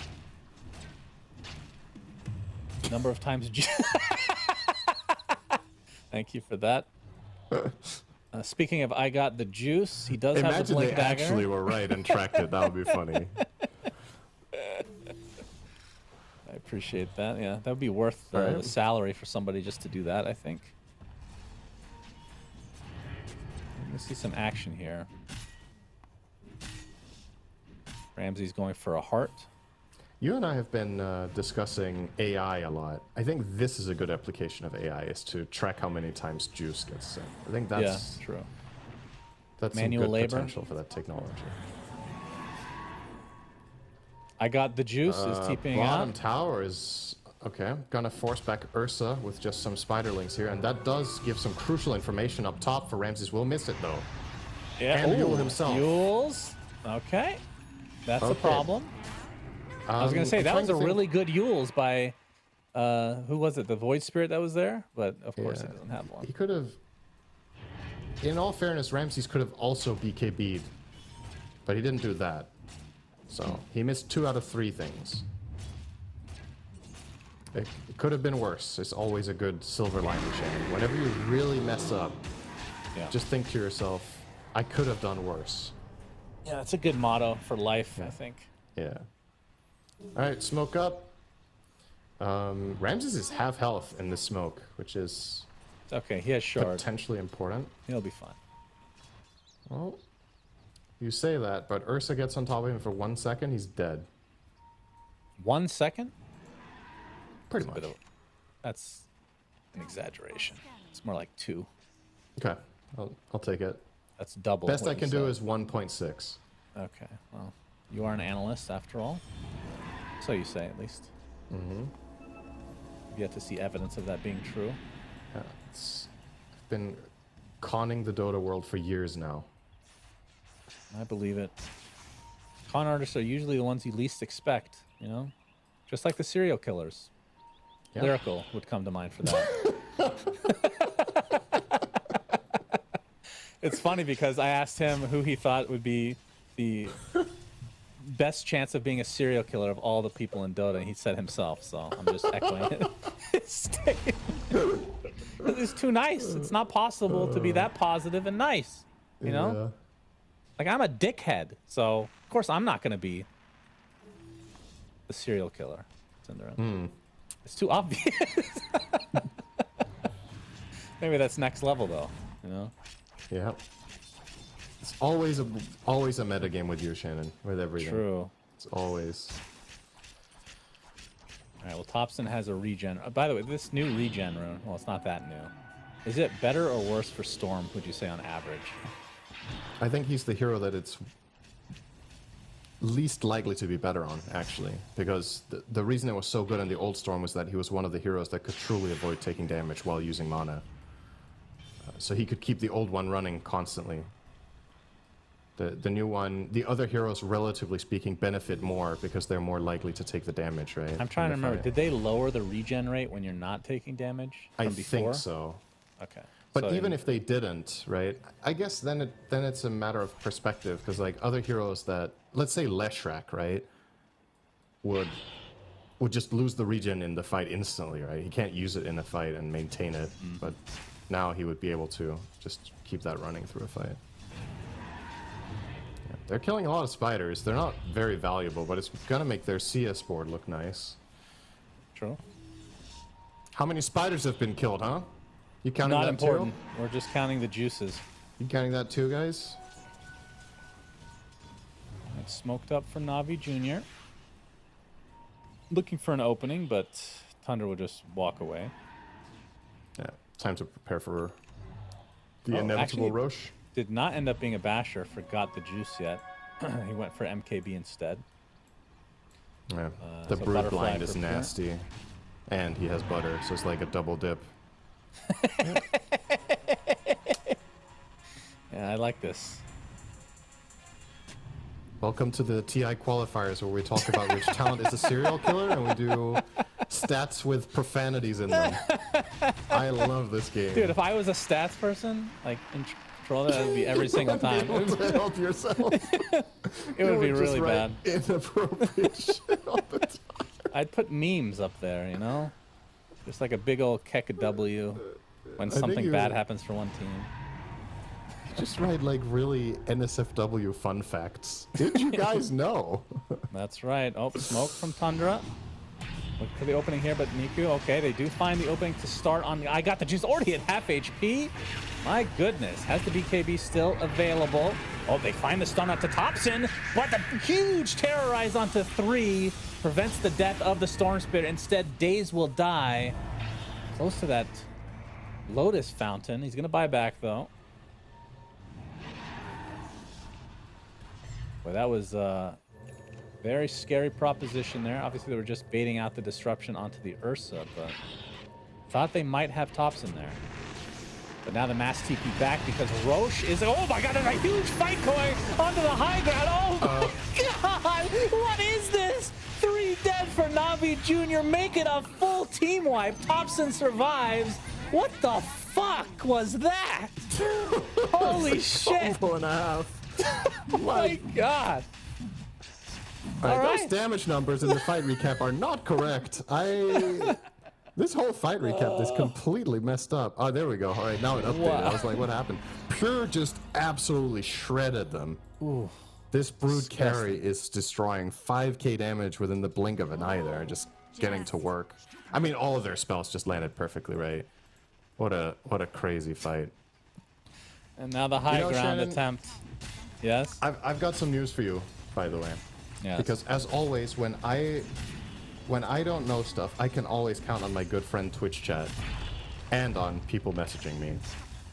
Number of times... Thank you for that. Speaking of I got the juice, he does have the blink they dagger. actually were right and tracked it. That would be funny. I appreciate that. Yeah, that would be worth the salary for somebody just to do that, I think. Let me see some action here. Ramsey's going for a heart. You and I have been discussing AI a lot. I think this is a good application of AI, is to track how many times juice gets sent. I think that's true. That's Manual some good labor. potential for that technology. I got the juice is TPing Bottom out. tower is okay. Gonna force back Ursa with just some spiderlings here, and that does give some crucial information up top for Ramses. Will miss it though. Yeah, And Yule himself. Yules. Okay, that's a problem. I was gonna say that was a really good Yules by who was it? The Void Spirit that was there, but of course he doesn't have one. He could have. In all fairness, Ramses could have also BKB'd, but he didn't do that. So he missed 2 out of 3 things. It could have been worse. It's always a good silver lining, Shannon. Whenever you really mess up, just think to yourself, I could have done worse. Yeah, that's a good motto for life, I think. Yeah. All right, smoke up. Ramses is half health in this smoke, which is Okay, he has shard. potentially important. He'll be fine. Well, you say that, but Ursa gets on top of him for 1 second, he's dead. 1 second? Pretty much. That's an exaggeration. It's more like 2. Okay, I'll take it. That's double. Best what I you can do said. is 1.6. Okay, well, you are an analyst after all. So you say, at least. Mm-hmm. You've yet to see evidence of that being true. Yeah, I've been conning the Dota world for years now. I believe it. Con artists are usually the ones you least expect, you know? Just like the serial killers. Yeah. Lyrical would come to mind for that. It's funny because I asked him who he thought would be the best chance of being a serial killer of all the people in Dota, and he said himself. So I'm just echoing his statement. It's too nice. It's not possible to be that positive and nice. You know, Yeah. like I'm a dickhead, so of course I'm not gonna be the serial killer. It's too obvious. Maybe that's next level though. You know. Yeah. It's always a meta game with you, Shannon, with everything. True. It's always. All right. Well, Thompson has a regen. By the way, this new regen rune. Well, it's not that new. Is it better or worse for Storm? Would you say on average? I think he's the hero that it's least likely to be better on, actually, because the reason it was so good in the old Storm was that he was one of the heroes that could truly avoid taking damage while using mana. So he could keep the old one running constantly. The new one, the other heroes, relatively speaking, benefit more because they're more likely to take the damage, right? I'm trying to in the remember. fight. Did they lower the regen rate when you're not taking damage I from before? think so. Okay. But So even if they didn't, right? I guess then it's a matter of perspective, because like other heroes that, let's say Leshrac, right, would just lose the regen in the fight instantly, right? He can't use it in a fight and maintain it, but now he would be able to just keep that running through a fight. Yeah, they're killing a lot of spiders. They're not very valuable, but it's gonna make their CS board look nice. True. How many spiders have been killed, huh? You counting Not that important. too? We're just counting the juices. You counting that too, guys? It's smoked up for Navi Jr. Looking for an opening, but Thunder will just walk away. Yeah, time to prepare for the Oh, inevitable actually- Roche. Did not end up being a basher. Forgot the juice yet. He went for MKB instead. Yeah, the so brood butterfly blind is for Pure. nasty, and he has butter, so it's like a double dip. Yeah, I like this. Welcome to the TI Qualifiers, where we talk about which talent is a serial killer, and we do stats with profanities in them. I love this game. Dude, if I was a stats person, like in controller, that would be every single time. Able to help yourself. It would be really bad. Inappropriate shit all the time. I'd put memes up there, you know? Just like a big old keck of W when think something you- bad happens for one team. Just write like really NSFW fun facts. Did you guys know? That's right. Oh, smoke from Tundra. Look for the opening here, but Niku, okay, they do find the opening to start on the... I got the juice already at half HP. My goodness. Has the BKB still available? Oh, they find the stun out to Thompson, but the huge terrorize onto 3 prevents the death of the Storm Spirit. Instead, Daze will die close to that Lotus Fountain. He's going to buy back, though. Boy, that was a very scary proposition there. Obviously, they were just baiting out the disruption onto the Ursa, but thought they might have tops in there. But now the mass TP back because Roche is... Oh my god, there's a huge fight going onto the high ground. Oh my god, what is this? 3 dead for Navi Jr. Make it a full team wipe. Thompson survives. What the fuck was that? Holy shit. Combo and a half. Oh my god. All right, All those right. damage numbers in the fight recap are not correct. This whole fight recap is completely messed up. Oh, there we go. All right, now it updated. Wow. I was like, what happened? Pure just absolutely shredded them. Ooh. This brood carry is destroying 5k damage within the blink of an eye there, just getting to work. I mean, all of their spells just landed perfectly, right? What a crazy fight. And now the high You know, ground Shannon- attempt. Yes? I've got some news for you, by the way. Yes. Because as always, when I don't know stuff, I can always count on my good friend Twitch chat and on people messaging me.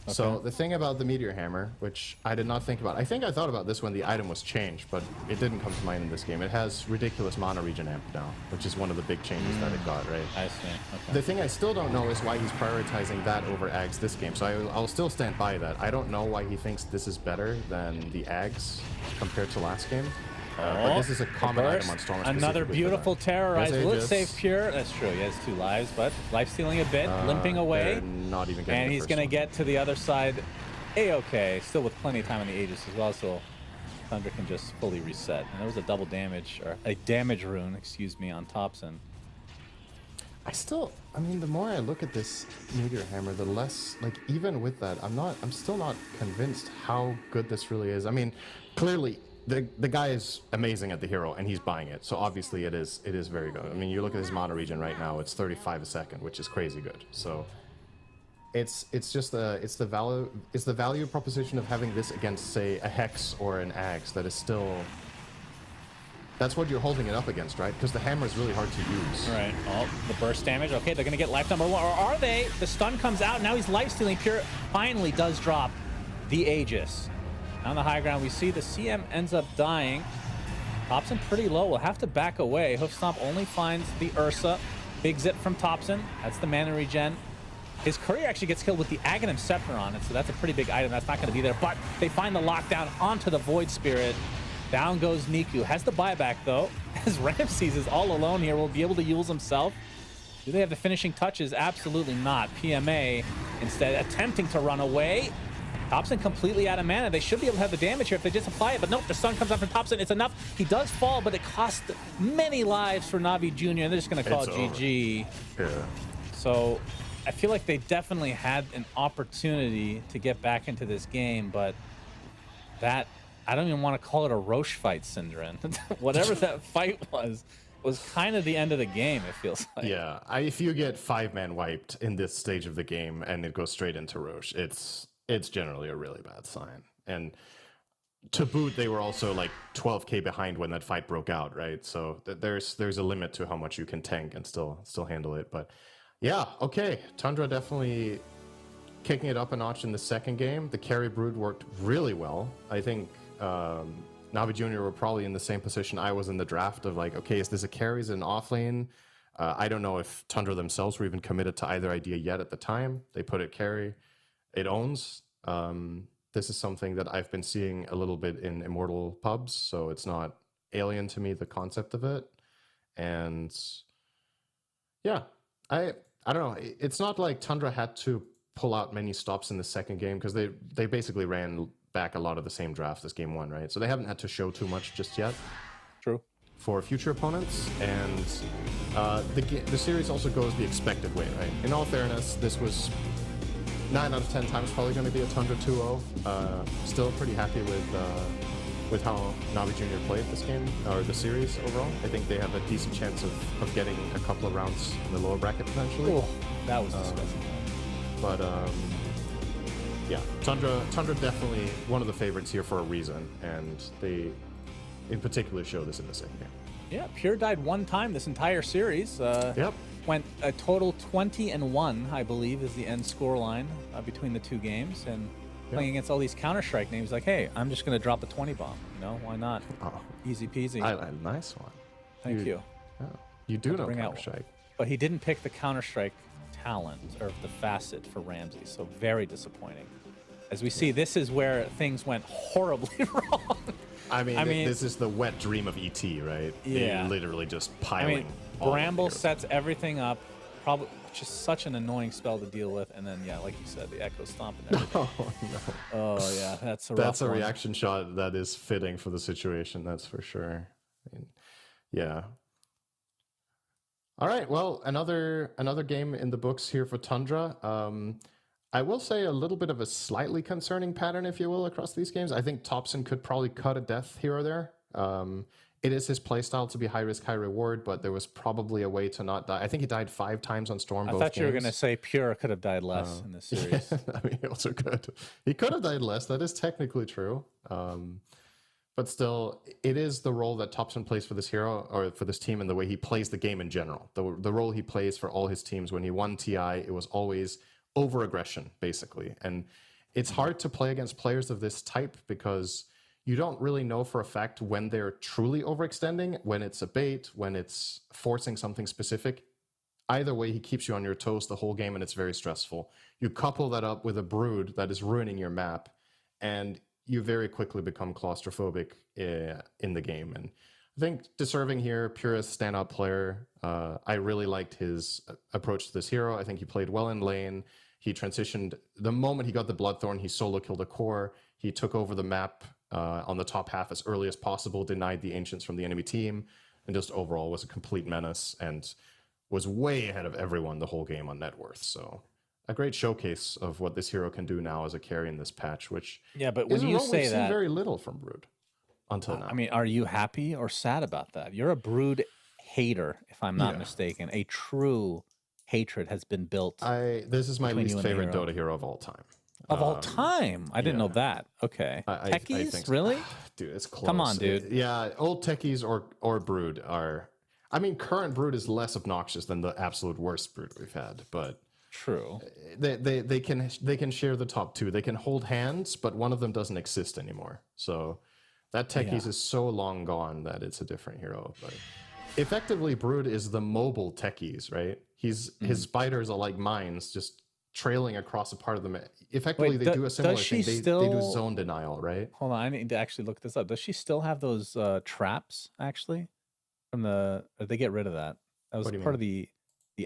So the thing about the Meteor Hammer, which I did not think about, I think I thought about this when the item was changed, but it didn't come to mind in this game. It has ridiculous mana regen amp now, which is one of the big changes that it got, right? I see. Okay. The thing I still don't know is why he's prioritizing that over Ags this game. So I'll still stand by that. I don't know why he thinks this is better than the Ags compared to last game. But this is a common item on Storm. Another specifically for beautiful that. terrorize. Yes, Will it Aegis. save Pure? That's true. He has 2 lives, but life stealing a bit, limping away. They're not even getting And the he's first going to one. get to the other side A-okay. Still with plenty of time on the Aegis as well, so Thunder can just fully reset. And there was a double damage, or a damage rune, excuse me, on Thompson. I mean, the more I look at this Meteor Hammer, the less, like, even with that, I'm still not convinced how good this really is. I mean, clearly, the guy is amazing at the hero, and he's buying it, so obviously it is very good. I mean, you look at his mana regen right now, it's 35 a second, which is crazy good. So it's the value proposition of having this against, say, a Hex or an Axe that is still... That's what you're holding it up against, right? Because the hammer is really hard to use. Right. Oh, the burst damage. Okay, they're going to get life number 1. Or are they? The stun comes out. Now he's life-stealing. Pure finally does drop the Aegis. On the high ground, we see the CM ends up dying. Thompson pretty low. Will have to back away. Hoofstomp only finds the Ursa. Big zip from Thompson. That's the mana regen. His courier actually gets killed with the Aghanim Scepter on it, so that's a pretty big item. That's not going to be there. But they find the lockdown onto the Void Spirit. Down goes Niku. Has the buyback, though, as Ramses is all alone here. Will be able to use himself. Do they have the finishing touches? Absolutely not. PMA instead attempting to run away. Thompson completely out of mana. They should be able to have the damage here if they just apply it, but nope, the stun comes up from Thompson. It's enough. He does fall, but it cost many lives for Navi Jr., and they're just going to call it GG. Yeah. So I feel like they definitely had an opportunity to get back into this game, but that... I don't even want to call it a Roche fight, Synderen. Whatever that fight was kind of the end of the game, it feels like. Yeah, if you get 5-man wiped in this stage of the game and it goes straight into Roche, it's generally a really bad sign. And to boot, they were also like 12k behind when that fight broke out, right? So there's a limit to how much you can tank and still handle it. But yeah, okay, Tundra definitely kicking it up a notch in the second game. The carry brood worked really well. I think Navi Jr. were probably in the same position I was in the draft of like, okay, is this a carry? Is it an off lane? I don't know if Tundra themselves were even committed to either idea yet at the time. They put it carry. It owns. This is something that I've been seeing a little bit in Immortal pubs, so it's not alien to me, the concept of it. And yeah, I don't know. It's not like Tundra had to pull out many stops in the second game because they basically ran back a lot of the same draft as game 1, right? So they haven't had to show too much just yet. True. For future opponents, and the series also goes the expected way, right? In all fairness, this was 9 out of 10 times probably going to be a Tundra 2-0. Still pretty happy with how Navi Jr. played this game, or the series overall. I think they have a decent chance of getting a couple of rounds in the lower bracket potentially. Oh, that was disgusting. But yeah, Tundra definitely one of the favorites here for a reason, and they in particular show this in the second game. Yeah, Pure died 1 time this entire series. Yep. Went a total 20-1, I believe, is the end scoreline between the 2 games. And playing against all these Counter-Strike names, like, hey, I'm just going to drop a 20 bomb. You know, why not? Oh, Easy peasy. nice one. Thank you. Yeah, you do know bring out Counter-Strike. But he didn't pick the Counter-Strike talent or the facet for Ramsey, so very disappointing. As we see, this is where things went horribly wrong. I mean, this is the wet dream of ET, right? Yeah. They're literally just piling. Bramble sets everything up. Probably just such an annoying spell to deal with. And then, yeah, like you said, the Echo Stomp and everything. Oh, no. Oh, yeah, that's a That's rough a one. reaction shot that is fitting for the situation, that's for sure. I mean, yeah. All right, well, another game in the books here for Tundra. I will say a little bit of a slightly concerning pattern, if you will, across these games. I think Thompson could probably cut a death here or there. It is his playstyle to be high risk, high reward, but there was probably a way to not die. I think he died 5 times on Storm. I both thought games. you were going to say Pure could have died less in this series. I mean, he also could. He could have died less. That is technically true. But still, it is the role that Thompson plays for this hero or for this team and the way he plays the game in general. The role he plays for all his teams. When he won TI, it was always over-aggression, basically. And it's hard to play against players of this type because you don't really know for a fact when they're truly overextending, when it's a bait, when it's forcing something specific. Either way, he keeps you on your toes the whole game, and it's very stressful. You couple that up with a brood that is ruining your map, and you very quickly become claustrophobic in the game. And I think deserving here, Purist standout player. I really liked his approach to this hero. I think he played well in lane. He transitioned the moment he got the Bloodthorn. He solo killed a core. He took over the map on the top half as early as possible, denied the Ancients from the enemy team, and just overall was a complete menace and was way ahead of everyone the whole game on net worth. So a great showcase of what this hero can do now as a carry in this patch, which Yeah, but when is a you role say we've seen that, very little from Brood until now. I mean, are you happy or sad about that? You're a Brood hater, if I'm not Yeah. mistaken. A true hatred has been built This is my between least you and the favorite hero. Dota hero of all time. Of all time. I didn't know that. Okay. I Techies? think so. Really? Dude, it's close. Come on, dude. Yeah, old techies or Brood are. I mean, current Brood is less obnoxious than the absolute worst Brood we've had, but True. they can share the top two. They can hold hands, but one of them doesn't exist anymore. So that techies is so long gone that it's a different hero. But effectively, Brood is the mobile techies, right? His spiders are like mines, just trailing across a part of the map. Effectively, Wait, they do a similar does she thing. They still- do zone denial, right? Hold on. I need to actually look this up. Does she still have those traps, actually? Or they get rid of that? That was What do you part of the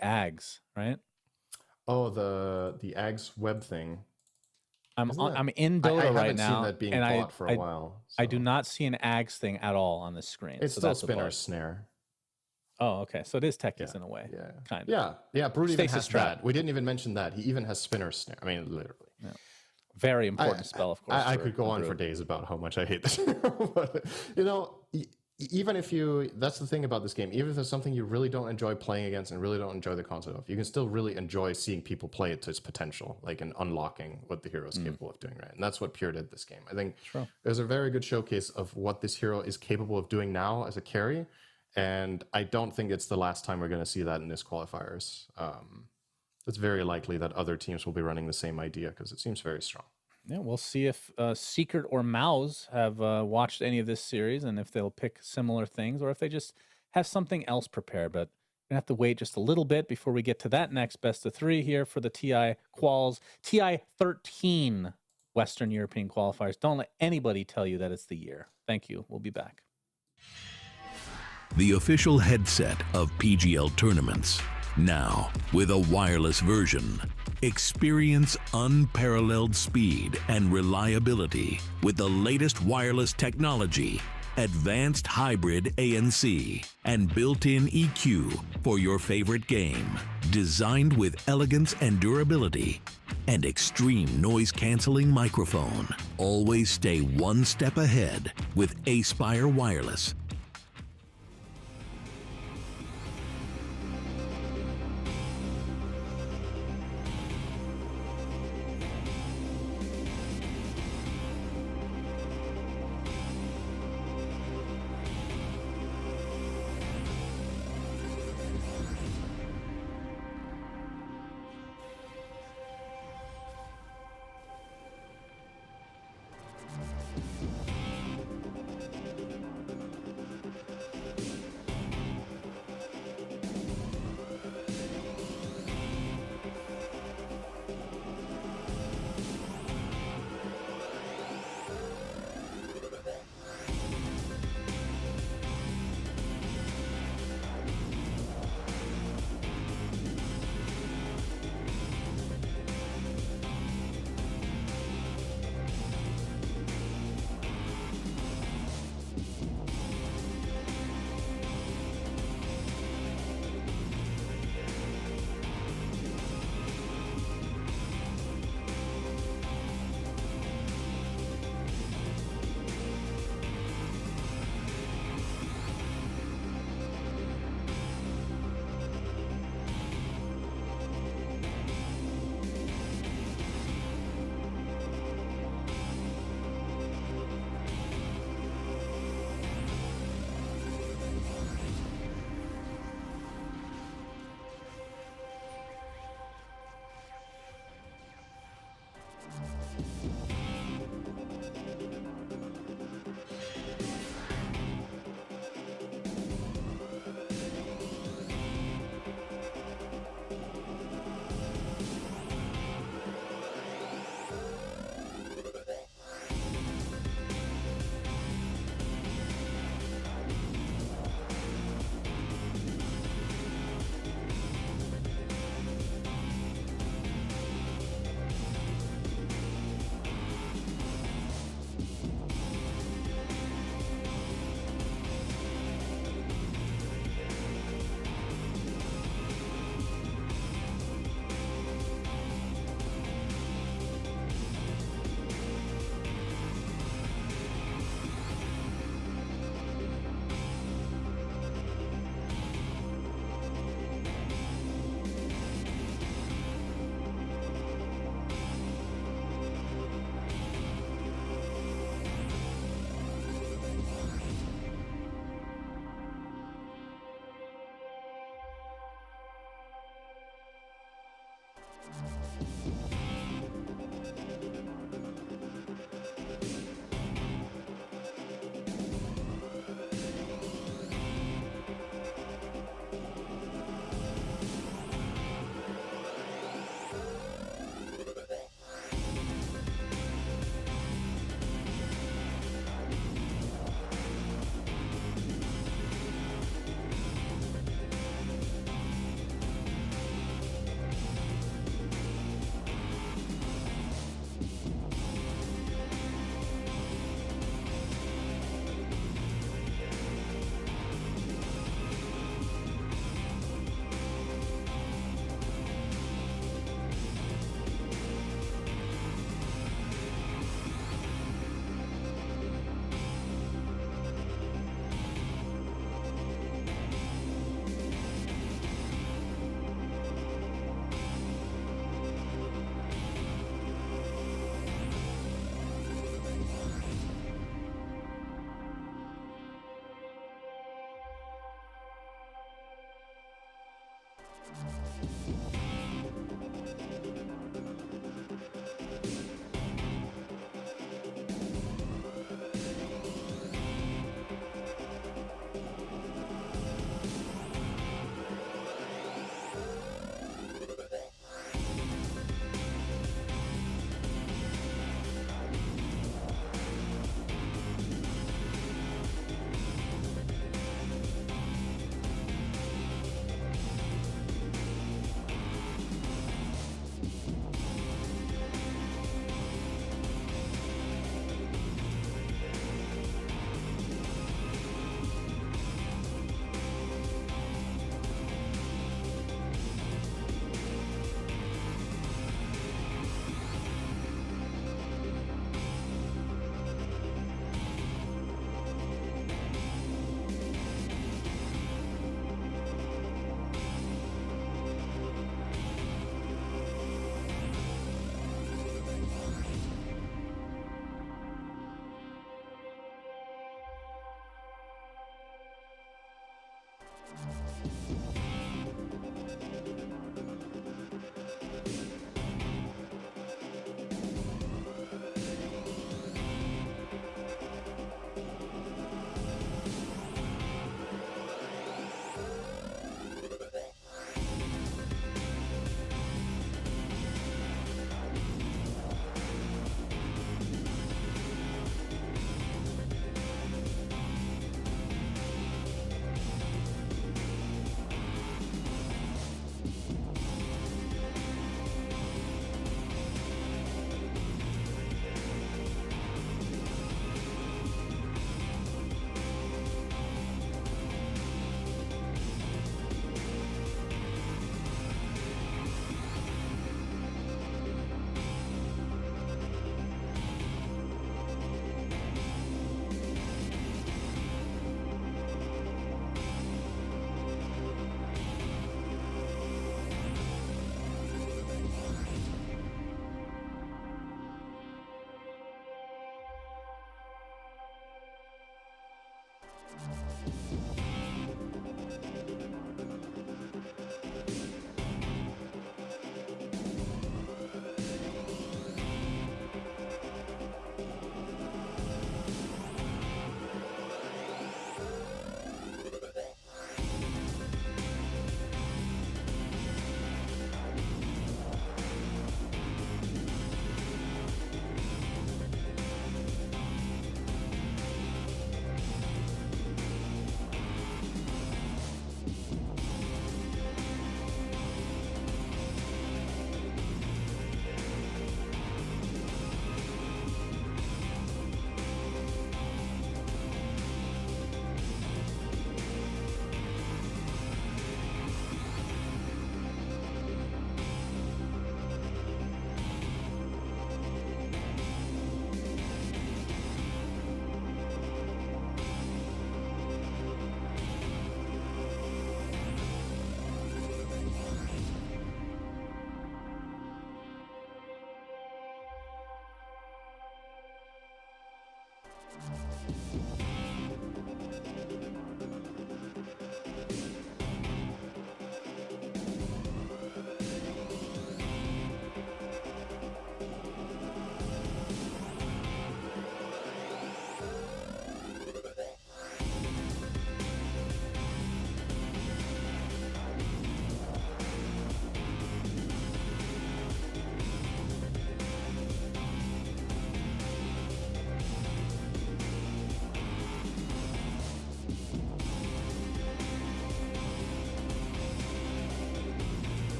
Ags, right? Oh, the Ags web thing. I'm Isn't that- I'm in I Dota haven't right seen now, that being and bought for a I while. I do so- not see an Ags thing at all on the screen. It's so still that's a spinner bug. snare. Oh, okay. So it is techies Yeah, in a way. Yeah. Kind of. Yeah. Brood even Stasis has trap. that. We didn't even mention that. He even has spinner snare. I mean, literally. Very important spell, of course. I could go on for Brood. days about how much I hate this. But, even if that's the thing about this game, even if there's something you really don't enjoy playing against and really don't enjoy the concept of, you can still really enjoy seeing people play it to its potential, like and unlocking what the hero is capable of doing, right? And that's what Pure did this game. I think there's a very good showcase of what this hero is capable of doing now as a carry, and I don't think it's the last time we're going to see that in this qualifiers. It's very likely that other teams will be running the same idea because it seems very strong. Yeah, we'll see if Secret or Mouse have watched any of this series and if they'll pick similar things or if they just have something else prepared. But we're going to have to wait just a little bit before we get to that next best of three here for the TI quals. TI13 Western European qualifiers. Don't let anybody tell you that it's the year. Thank you. We'll be back. The official headset of PGL tournaments. Now, with a wireless version. Experience unparalleled speed and reliability with the latest wireless technology, advanced hybrid ANC, and built-in EQ for your favorite game. Designed with elegance and durability, and extreme noise-canceling microphone. Always stay one step ahead with Aspire Wireless.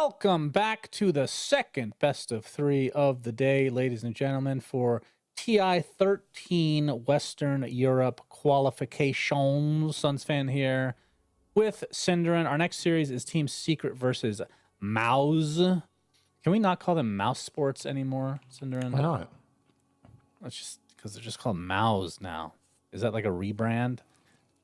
Welcome back to the second best of 3 of the day, ladies and gentlemen, for TI13 Western Europe qualifications. Suns fan here with Cinderin. Our next series is Team Secret versus Mouse. Can we not call them Mouse Sports anymore, Cinderin? Why not? That's just because they're just called Mouse now. Is that like a rebrand?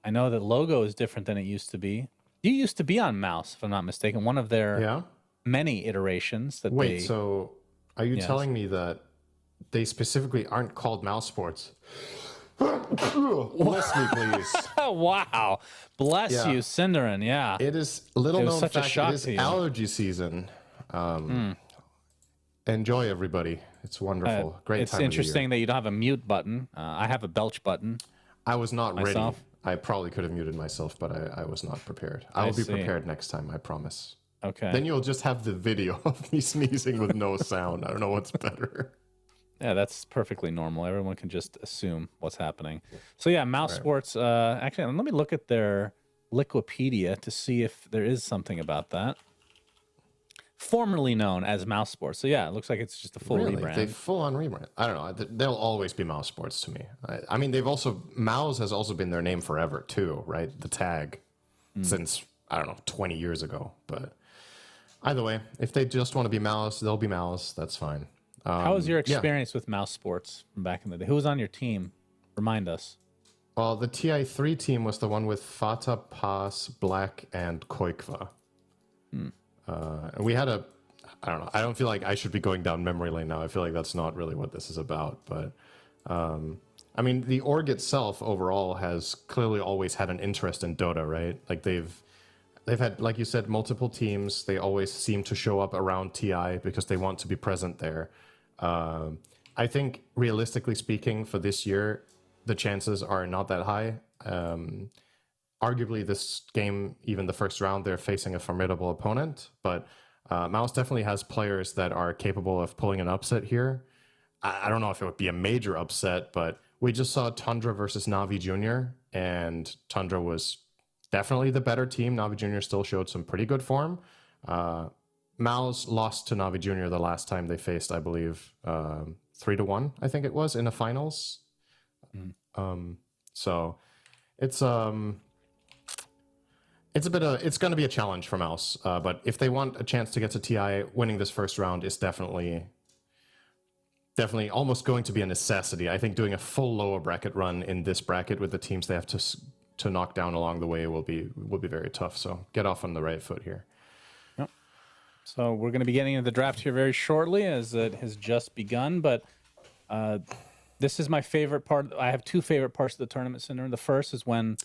I know that logo is different than it used to be. You used to be on Mouse, if I'm not mistaken. One of their many iterations that Wait, so are you telling me that they specifically aren't called Mouse Sports? Bless me, please. Wow. Bless you, Cinderin. Yeah. It is little known such a fact. shock It is to you. allergy season. Enjoy, everybody. It's wonderful. Great It's time of the interesting year. that you don't have a mute button. I have a belch button. I was not myself. ready. I probably could have muted myself, but I was not prepared. I will be prepared next time, I promise. Okay. Then you'll just have the video of me sneezing with no sound. I don't know what's better. Yeah, that's perfectly normal. Everyone can just assume what's happening. So yeah, Mouse Sports. Actually, let me look at their Liquipedia to see if there is something about that. Formerly known as Mouse Sports. So yeah, it looks like it's just a full rebrand. They full on rebrand. I don't know. They'll always be Mouse Sports to me. I mean, they've also Mouse has also been their name forever too, right? The tag since I don't know 20 years ago. But either way, if they just want to be Mouse, they'll be Mouse. That's fine. How was your experience with Mouse Sports from back in the day? Who was on your team? Remind us. Well, the TI3 team was the one with Fata, Paz, Black, and Koikva. And we had I don't know. I don't feel like I should be going down memory lane now. I feel like that's not really what this is about. But I mean, the org itself overall has clearly always had an interest in Dota, right? Like they've had, like you said, multiple teams. They always seem to show up around TI because they want to be present there. I think realistically speaking, for this year, the chances are not that high. Arguably, this game, even the first round, they're facing a formidable opponent. But Mouse definitely has players that are capable of pulling an upset here. I don't know if it would be a major upset, but we just saw Tundra versus Navi Jr., and Tundra was definitely the better team. Navi Jr. still showed some pretty good form. Mouse lost to Navi Jr. the last time they faced, I believe, 3-1, I think it was, in the finals. So it's going to be a challenge for Mouse, but if they want a chance to get to TI, winning this first round is definitely almost going to be a necessity. I think doing a full lower bracket run in this bracket with the teams they have to knock down along the way will be very tough. So get off on the right foot here. Yep. So we're going to be getting into the draft here very shortly, as it has just begun. But this is my favorite part. I have two favorite parts of the tournament, Cinder. The first is when.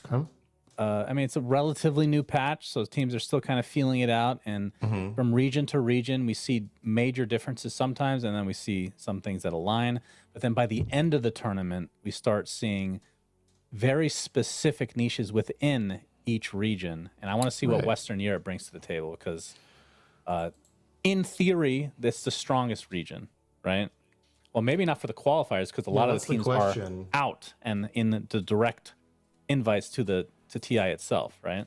I mean, it's a relatively new patch, so teams are still kind of feeling it out. And from region to region, we see major differences sometimes, and then we see some things that align. But then by the end of the tournament, we start seeing very specific niches within each region. And I want to see what Western Europe brings to the table, because in theory, that's the strongest region, right? Well, maybe not for the qualifiers, because a lot of the teams are out and in the direct invites to TI itself, right?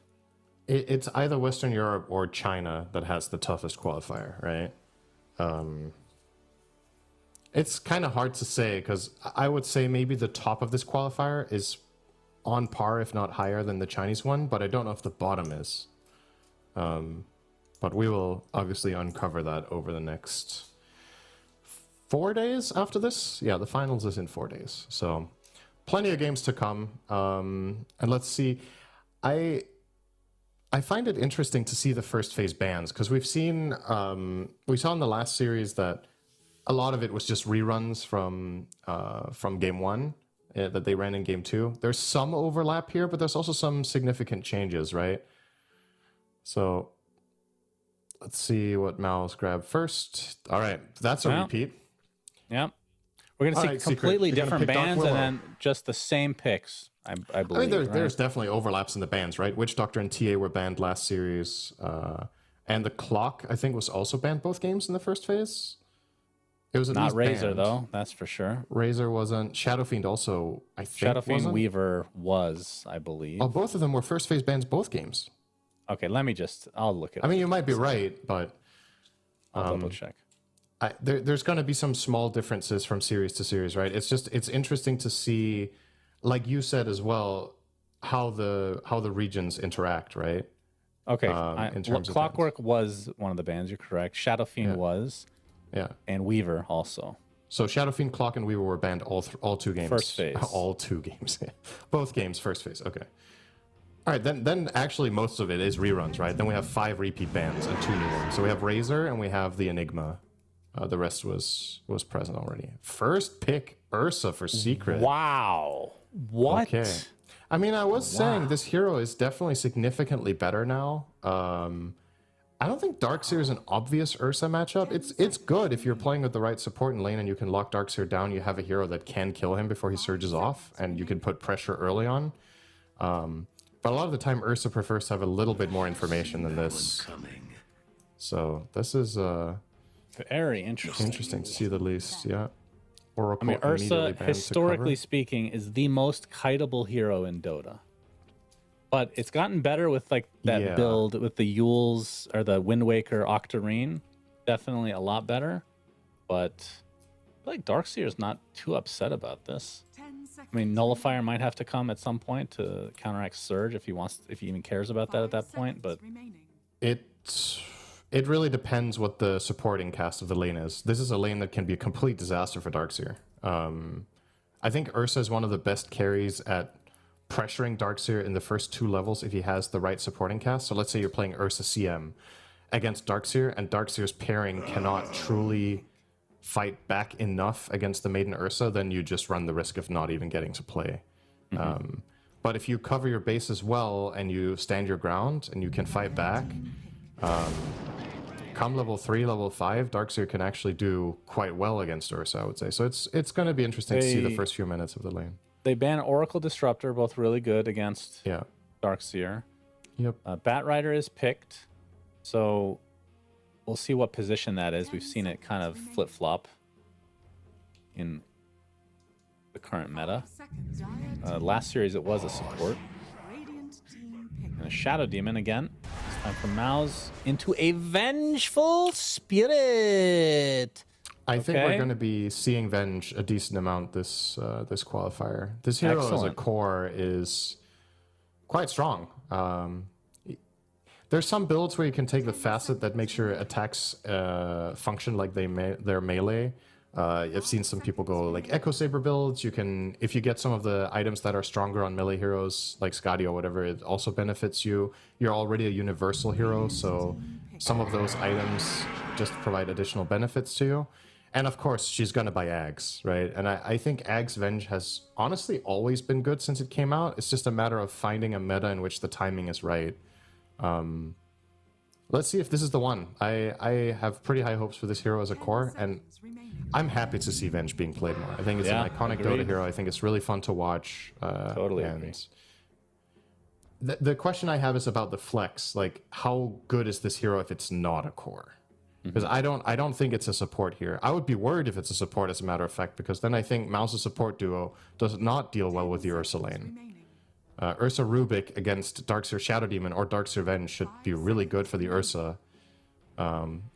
It's either Western Europe or China that has the toughest qualifier, right? It's kind of hard to say, because I would say maybe the top of this qualifier is on par, if not higher, than the Chinese one, but I don't know if the bottom is. But we will obviously uncover that over the next 4 days after this. Yeah, the finals is in 4 days, so plenty of games to come. And let's see. I find it interesting to see the first phase bans, because we saw in the last series that a lot of it was just reruns from game one that they ran in game two. There's some overlap here, but there's also some significant changes, right? So let's see what Mouse grabbed first. All right, that's a repeat. Yeah. We're going to see completely different bans and then just the same picks, I believe. I mean, there's definitely overlaps in the bans, right? Witch Doctor and TA were banned last series. And the Clock, I think, was also banned both games in the first phase. It was not Razor, though, that's for sure. Razor wasn't. Shadow Fiend also, I think, Shadow Fiend Weaver was, I believe. Oh, both of them were first phase bans both games. Okay, I'll look at it. I mean, you might be right, but I'll double check. There's going to be some small differences from series to series, right? It's interesting to see, like you said as well, how the regions interact, right? Okay, in terms of Clockwork was one of the bands. You're correct. Shadow Fiend was, Yeah. and Weaver also. So Shadow Fiend, Clock, and Weaver were banned all 2 games. First phase. All 2 games. Both games, first phase. Okay. All right, then actually most of it is reruns, right? Then we have 5 repeat bans and 2 new ones. So we have Razor and we have the Enigma. The rest was present already. First pick, Ursa for Secret. Wow. What? Okay. I mean, I was saying this hero is definitely significantly better now. I don't think Darkseer is an obvious Ursa matchup. It's good if you're playing with the right support in lane and you can lock Darkseer down. You have a hero that can kill him before he surges off, and you can put pressure early on. But a lot of the time, Ursa prefers to have a little bit more information than this. So this is very interesting. Interesting to see the least, yeah. Oracle I mean, immediately Ursa, banned to historically cover. speaking, is the most kiteable hero in Dota. But it's gotten better with like that build with the Yules or the Wind Waker Octarine. Definitely a lot better. But I feel like Darkseer is not too upset about this. 10 seconds. I mean, Nullifier might have to come at some point to counteract Surge if he wants, if he even cares about that at that point. But It really depends what the supporting cast of the lane is. This is a lane that can be a complete disaster for Darkseer. I think Ursa is one of the best carries at pressuring Darkseer in the first 2 levels if he has the right supporting cast. So let's say you're playing Ursa CM against Darkseer, and Darkseer's pairing cannot truly fight back enough against the Maiden Ursa, then you just run the risk of not even getting to play. But if you cover your bases well and you stand your ground and you can fight back, come level 3, level 5, Darkseer can actually do quite well against Ursa, I would say. So it's going to be interesting to see the first few minutes of the lane. they ban Oracle Disruptor, both really good against Yeah. Darkseer. Yep. Batrider is picked, so we'll see what position that is. We've seen it kind of flip-flop in the current meta. Last series it was a support. And a Shadow Demon again. It's time for Mouse into a Vengeful Spirit. I think we're going to be seeing Venge a decent amount this this qualifier. This hero as a core is quite strong. There's some builds where you can take the facet that makes your attacks function like they're melee. I've seen some people go like Echo Saber builds. You can, if you get some of the items that are stronger on melee heroes like Skadi or whatever, it also benefits you. You're already a universal hero, so some of those items just provide additional benefits to you. And of course, she's gonna buy Ags, right? And I think Ags Venge has honestly always been good since it came out. It's just a matter of finding a meta in which the timing is right. Let's see if this is the one. I have pretty high hopes for this hero as a core, and I'm happy to see Venge being played more. I think it's an iconic Dota hero. I think it's really fun to watch. Totally agree. The question I have is about the flex. Like, how good is this hero if it's not a core? Because I don't think it's a support here. I would be worried if it's a support, as a matter of fact, because then I think Mouse's support duo does not deal well with the Ursa lane. Ursa Rubik against Darkseer Shadow Demon or Darkseer Venge should be really good for the Ursa.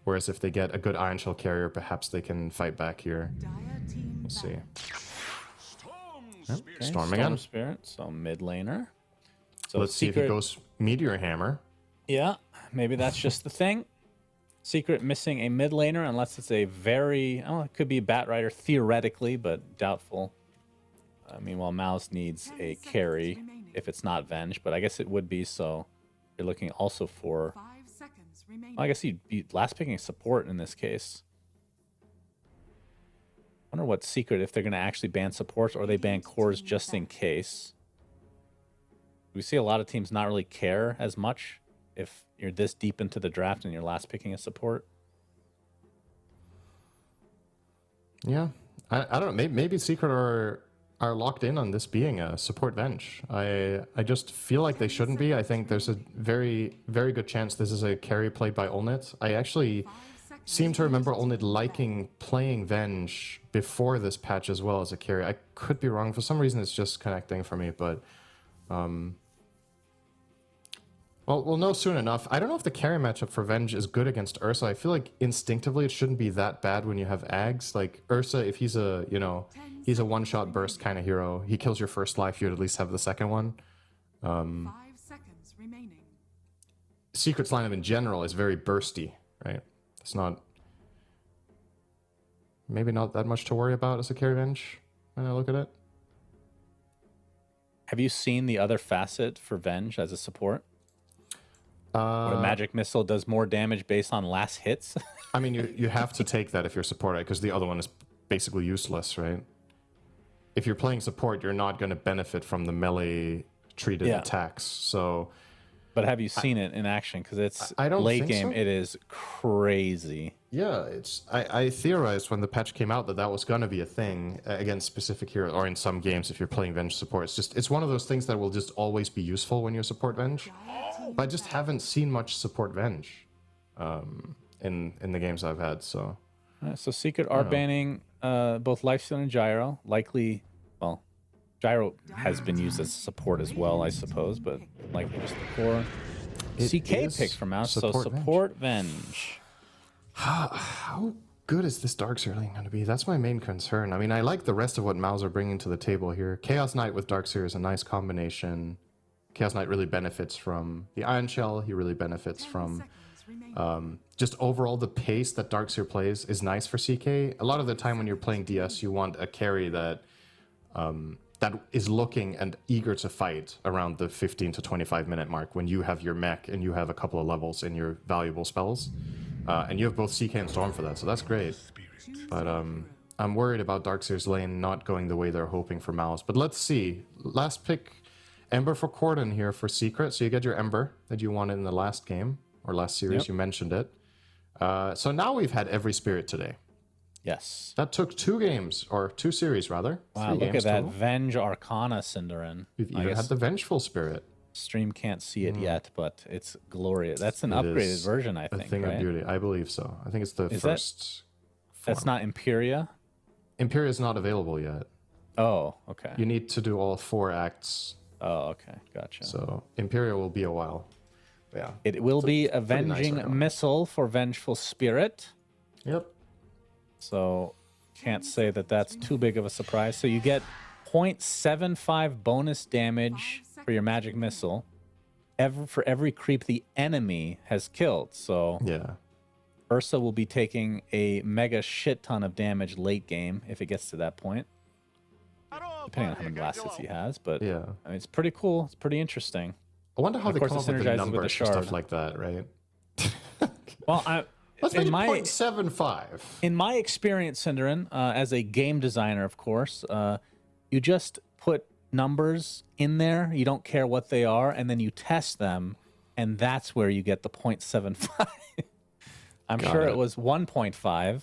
Whereas if they get a good Iron Shell carrier, perhaps they can fight back here. We'll see. Okay, Storm again. Spirit, so mid laner. So let's see if he goes Meteor Hammer. Yeah, maybe that's just the thing. Secret missing a mid laner unless it's a very... Oh, it could be Batrider theoretically, but doubtful. Meanwhile, Mouse needs a carry if it's not Venge, but I guess it would be, so you're looking also for... 5 seconds remaining. Well, I guess he'd be last picking support in this case. I wonder what Secret, if they're going to actually ban supports or they ban cores just in case. We see a lot of teams not really care as much if you're this deep into the draft and you're last picking a support. Yeah, I don't know. Maybe Secret are locked in on this being a support Venge. I just feel like they shouldn't be. I think there's a very, very good chance this is a carry played by Olnit. I actually seem to remember Olnit liking playing Venge before this patch as well as a carry. I could be wrong. For some reason, it's just connecting for me, but... Well, we'll know soon enough. I don't know if the carry matchup for Venge is good against Ursa. I feel like instinctively it shouldn't be that bad when you have Ags. Like Ursa, if he's a, you know, he's a one-shot burst kind of hero. He kills your first life, you'd at least have the second one. 5 seconds remaining. Secret's lineup in general is very bursty, right? It's not... Maybe not that much to worry about as a carry Venge when I look at it. Have you seen the other facet for Venge as a support? Where Magic Missile does more damage based on last hits? I mean, you have to take that if you're support, because the other one is basically useless, right? If you're playing support, you're not going to benefit from the melee treated attacks. So, but have you seen it in action? Because it's I don't late think game. so. It is crazy. Yeah, it's. I theorized when the patch came out that that was going to be a thing against specific heroes, or in some games if you're playing Venge support. It's one of those things that will just always be useful when you support Venge. But I just haven't seen much support Venge in the games I've had. So, So Secret are banning both Lifesteal and Gyro. Likely, well, Gyro has been used as support as well, I suppose, but likely just the core. CK is pick from us, so support support Venge. how good is this Darkseer lane going to be? That's my main concern. I mean, I like the rest of what Mao's are bringing to the table here. Chaos Knight with Darkseer is a nice combination. Chaos Knight really benefits from the Iron Shell. He really benefits from just overall the pace that Darkseer plays is nice for CK. A lot of the time when you're playing DS, you want a carry that that is looking and eager to fight around the 15 to 25 minute mark when you have your mech and you have a couple of levels in your valuable spells. And you have both CK and Storm for that, so that's great. But I'm worried about Darkseer's lane not going the way they're hoping for Mao's. But let's see. Last pick, Ember for Corden here for Secret. So you get your Ember that you wanted in the last game, or last series, you mentioned it. So now we've had every Spirit today. Yes. That took 2 games, or 2 series rather. Wow, look at that Venge Arcana Cinderin. You've even had the Vengeful Spirit. Stream can't see it yet, but it's glorious. That's an upgraded version, I think, a thing right? of beauty. I believe so. I think it's the first. That's not Imperia? Imperia is not available yet. Oh, okay. You need to do all 4 acts. Oh, okay. Gotcha. So Imperia will be a while. Yeah. It will be Avenging nice Missile for Vengeful Spirit. Yep. So can't say that that's too big of a surprise. So you get 0.75 bonus damage for your Magic Missile for every creep the enemy has killed. So yeah, Ursa will be taking a mega shit ton of damage late game if it gets to that point. Depending on how many blast hits he has. But yeah, I mean, it's pretty cool. It's pretty interesting. I wonder how they come up with the synergizes numbers with for the stuff shard. like that, right? Well, Let's make it 0.75. In my experience, Cinderin, as a game designer, of course, you just put numbers in there. You don't care what they are, and then you test them, and that's where you get the 0.75. I'm sure it was 1.5,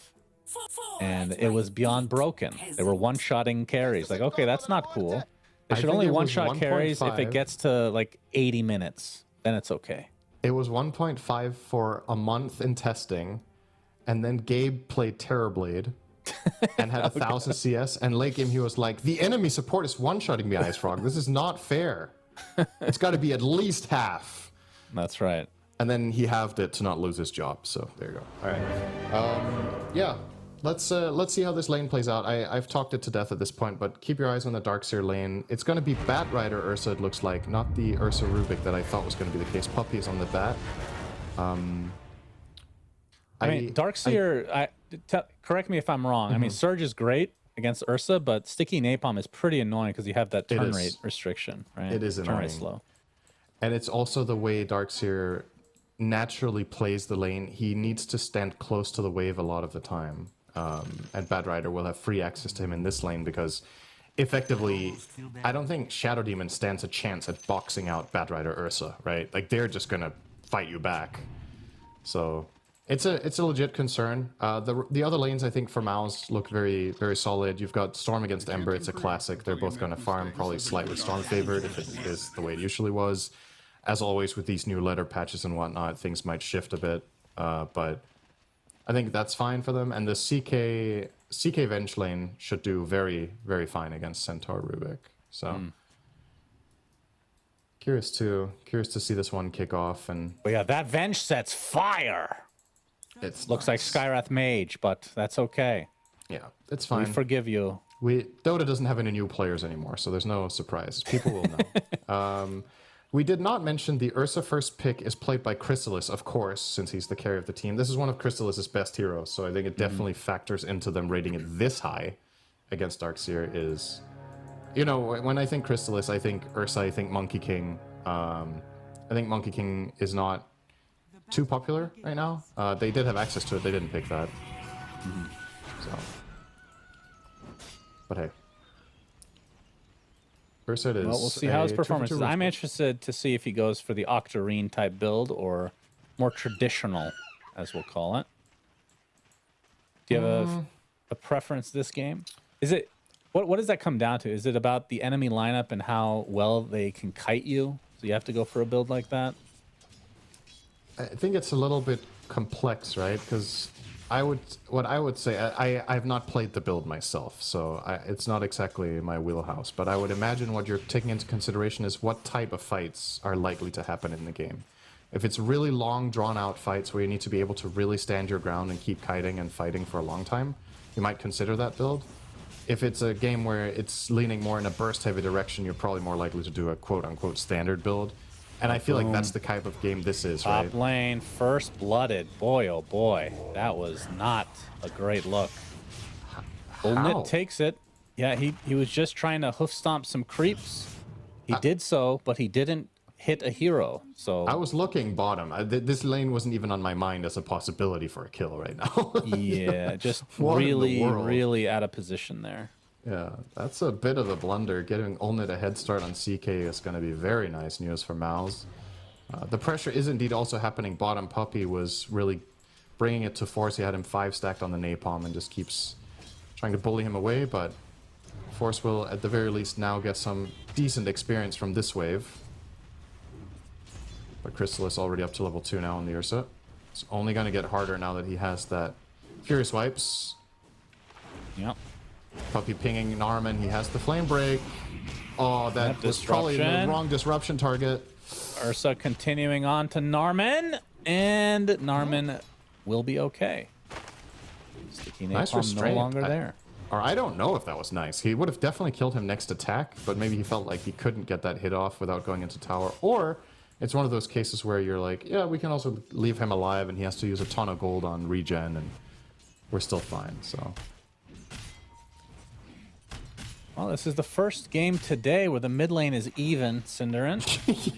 and it was beyond broken. They were one-shotting carries. Like, okay, that's not cool. They should only one-shot carries if it gets to like 80 minutes. Then it's okay. It was 1.5 for a month in testing, and then Gabe played Terrorblade and had 1,000 CS, and late game he was like, the enemy support is one-shotting me, Ice Frog. This is not fair. It's got to be at least half. That's right. And then he halved it to not lose his job, so there you go. All right. Yeah, let's see how this lane plays out. I've talked it to death at this point, but keep your eyes on the Darkseer lane. It's going to be Bat Rider Ursa, it looks like, not the Ursa Rubik that I thought was going to be the case. Puppy is on the Bat. I mean, Darkseer, correct me if I'm wrong. I mean, Surge is great against Ursa, but Sticky Napalm is pretty annoying because you have that turn rate restriction, right? It is turn annoying. rate slow. And it's also the way Darkseer naturally plays the lane. He needs to stand close to the wave a lot of the time. And Bad Rider will have free access to him in this lane because effectively, I don't think Shadow Demon stands a chance at boxing out Bad Rider Ursa, right? Like, they're just going to fight you back. So it's a legit concern. The other lanes, I think, for Mao's look very, very solid. You've got Storm against Ember. It's a classic. They're both going to farm, probably slightly Storm favored if it is the way it usually was. As always, with these new letter patches and whatnot, things might shift a bit. But I think that's fine for them. And the CK Venge lane should do very, very fine against Centaur Rubik. So Curious to see this one kick off, and But yeah, that Venge set's fire. it's Looks like Skywrath Mage, but that's okay. yeah, it's We fine. forgive you. Dota doesn't have any new players anymore, so there's no surprise. People will know. We did not mention the Ursa first pick is played by Chrysalis, of course, since he's the carry of the team. This is one of Chrysalis's best heroes, so I think it definitely factors into them rating it this high against Darkseer is... You know, when I think Chrysalis, I think Ursa, I think Monkey King. I think Monkey King is not too popular right now. They did have access to it, they didn't pick that. So... But hey. Ursa it is. Well, we'll see how his a performance 2 is. for 2 I'm interested to see if he goes for the Octarine type build or more traditional, as we'll call it. Do you have a preference this game? Is it what does that come down to? Is it about the enemy lineup and how well they can kite you? So you have to go for a build like that? I think it's a little bit complex, right? Because what I would say, I've not played the build myself, so it's not exactly my wheelhouse. But I would imagine what you're taking into consideration is what type of fights are likely to happen in the game. If it's really long, drawn-out fights where you need to be able to really stand your ground and keep kiting and fighting for a long time, you might consider that build. If it's a game where it's leaning more in a burst-heavy direction, you're probably more likely to do a quote-unquote standard build. And I feel like that's the type of game this is, right? Top lane, first blooded. Boy, oh boy. That was not a great look. Ulnit takes it. Yeah, he was just trying to hoof stomp some creeps. He did so, but he didn't hit a hero. So I was looking bottom. This lane wasn't even on my mind as a possibility for a kill right now. yeah, just What in the really, world? really out of position there. Yeah, that's a bit of a blunder. Getting Ulnit a head start on CK is going to be very nice news for Mouse. The pressure is indeed also happening bottom. Puppy was really bringing it to Force. He had him 5 stacked on the Napalm and just keeps trying to bully him away, but Force will at the very least now get some decent experience from this wave. But Chrysalis already up to level 2 now on the Ursa. It's only going to get harder now that he has that Furious Wipes. Yep. Puppy pinging Narman, he has the flame break. Oh, that was probably the disruption. wrong disruption target. Ursa continuing on to Narman, and Narman will be okay. Sticky Nice Napalm no restraint. longer there. Or I don't know if that was nice. He would have definitely killed him next attack, but maybe he felt like he couldn't get that hit off without going into tower. Or it's one of those cases where you're like, yeah, we can also leave him alive and he has to use a ton of gold on regen and we're still fine, so... Well, this is the first game today where the mid lane is even, Cinderin.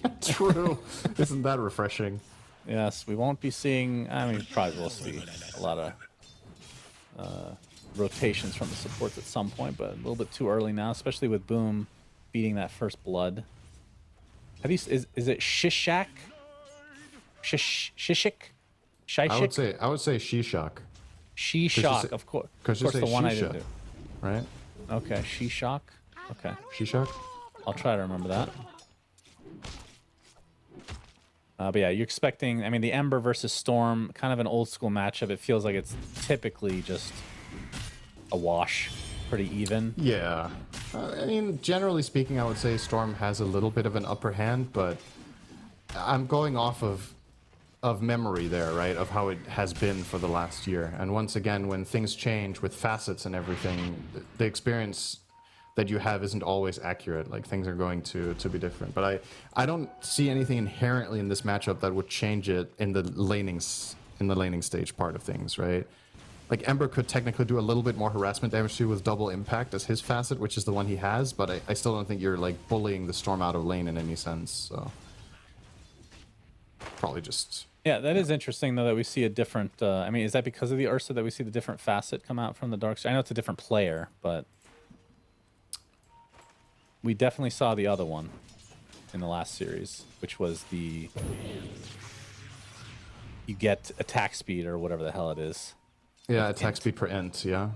Yeah, true. Isn't that refreshing? Yes, we won't be seeing... I mean, probably will see a lot of rotations from the supports at some point, but a little bit too early now, especially with Boom beating that first blood. Have you... Is it Shishak? Shishik? Shishik? I would say Shishak. Shishak, of course. Of Because you course, say the one I Shisha, didn't do. right? Okay, Shishak. Okay, Shishak? I'll try to remember that. But yeah, you're expecting... I mean, the Ember versus Storm, kind of an old school matchup. It feels like it's typically just a wash. Pretty even. Yeah. I mean, generally speaking, I would say Storm has a little bit of an upper hand, but I'm going off of memory there, right? Of how it has been for the last year. And once again, when things change with facets and everything, the experience that you have isn't always accurate. Like, things are going to be different. But I don't see anything inherently in this matchup that would change it in the laning stage part of things, right? Like, Ember could technically do a little bit more harassment damage to you with double impact as his facet, which is the one he has, but I still don't think you're, like, bullying the Storm out of lane in any sense, so... Probably just... Yeah, that is interesting, though, that we see a different... I mean, is that because of the Ursa that we see the different facet come out from the Darkseer? I know it's a different player, but... We definitely saw the other one in the last series, which was the... You get attack speed, or whatever the hell it is. Yeah, attack speed per int, yeah.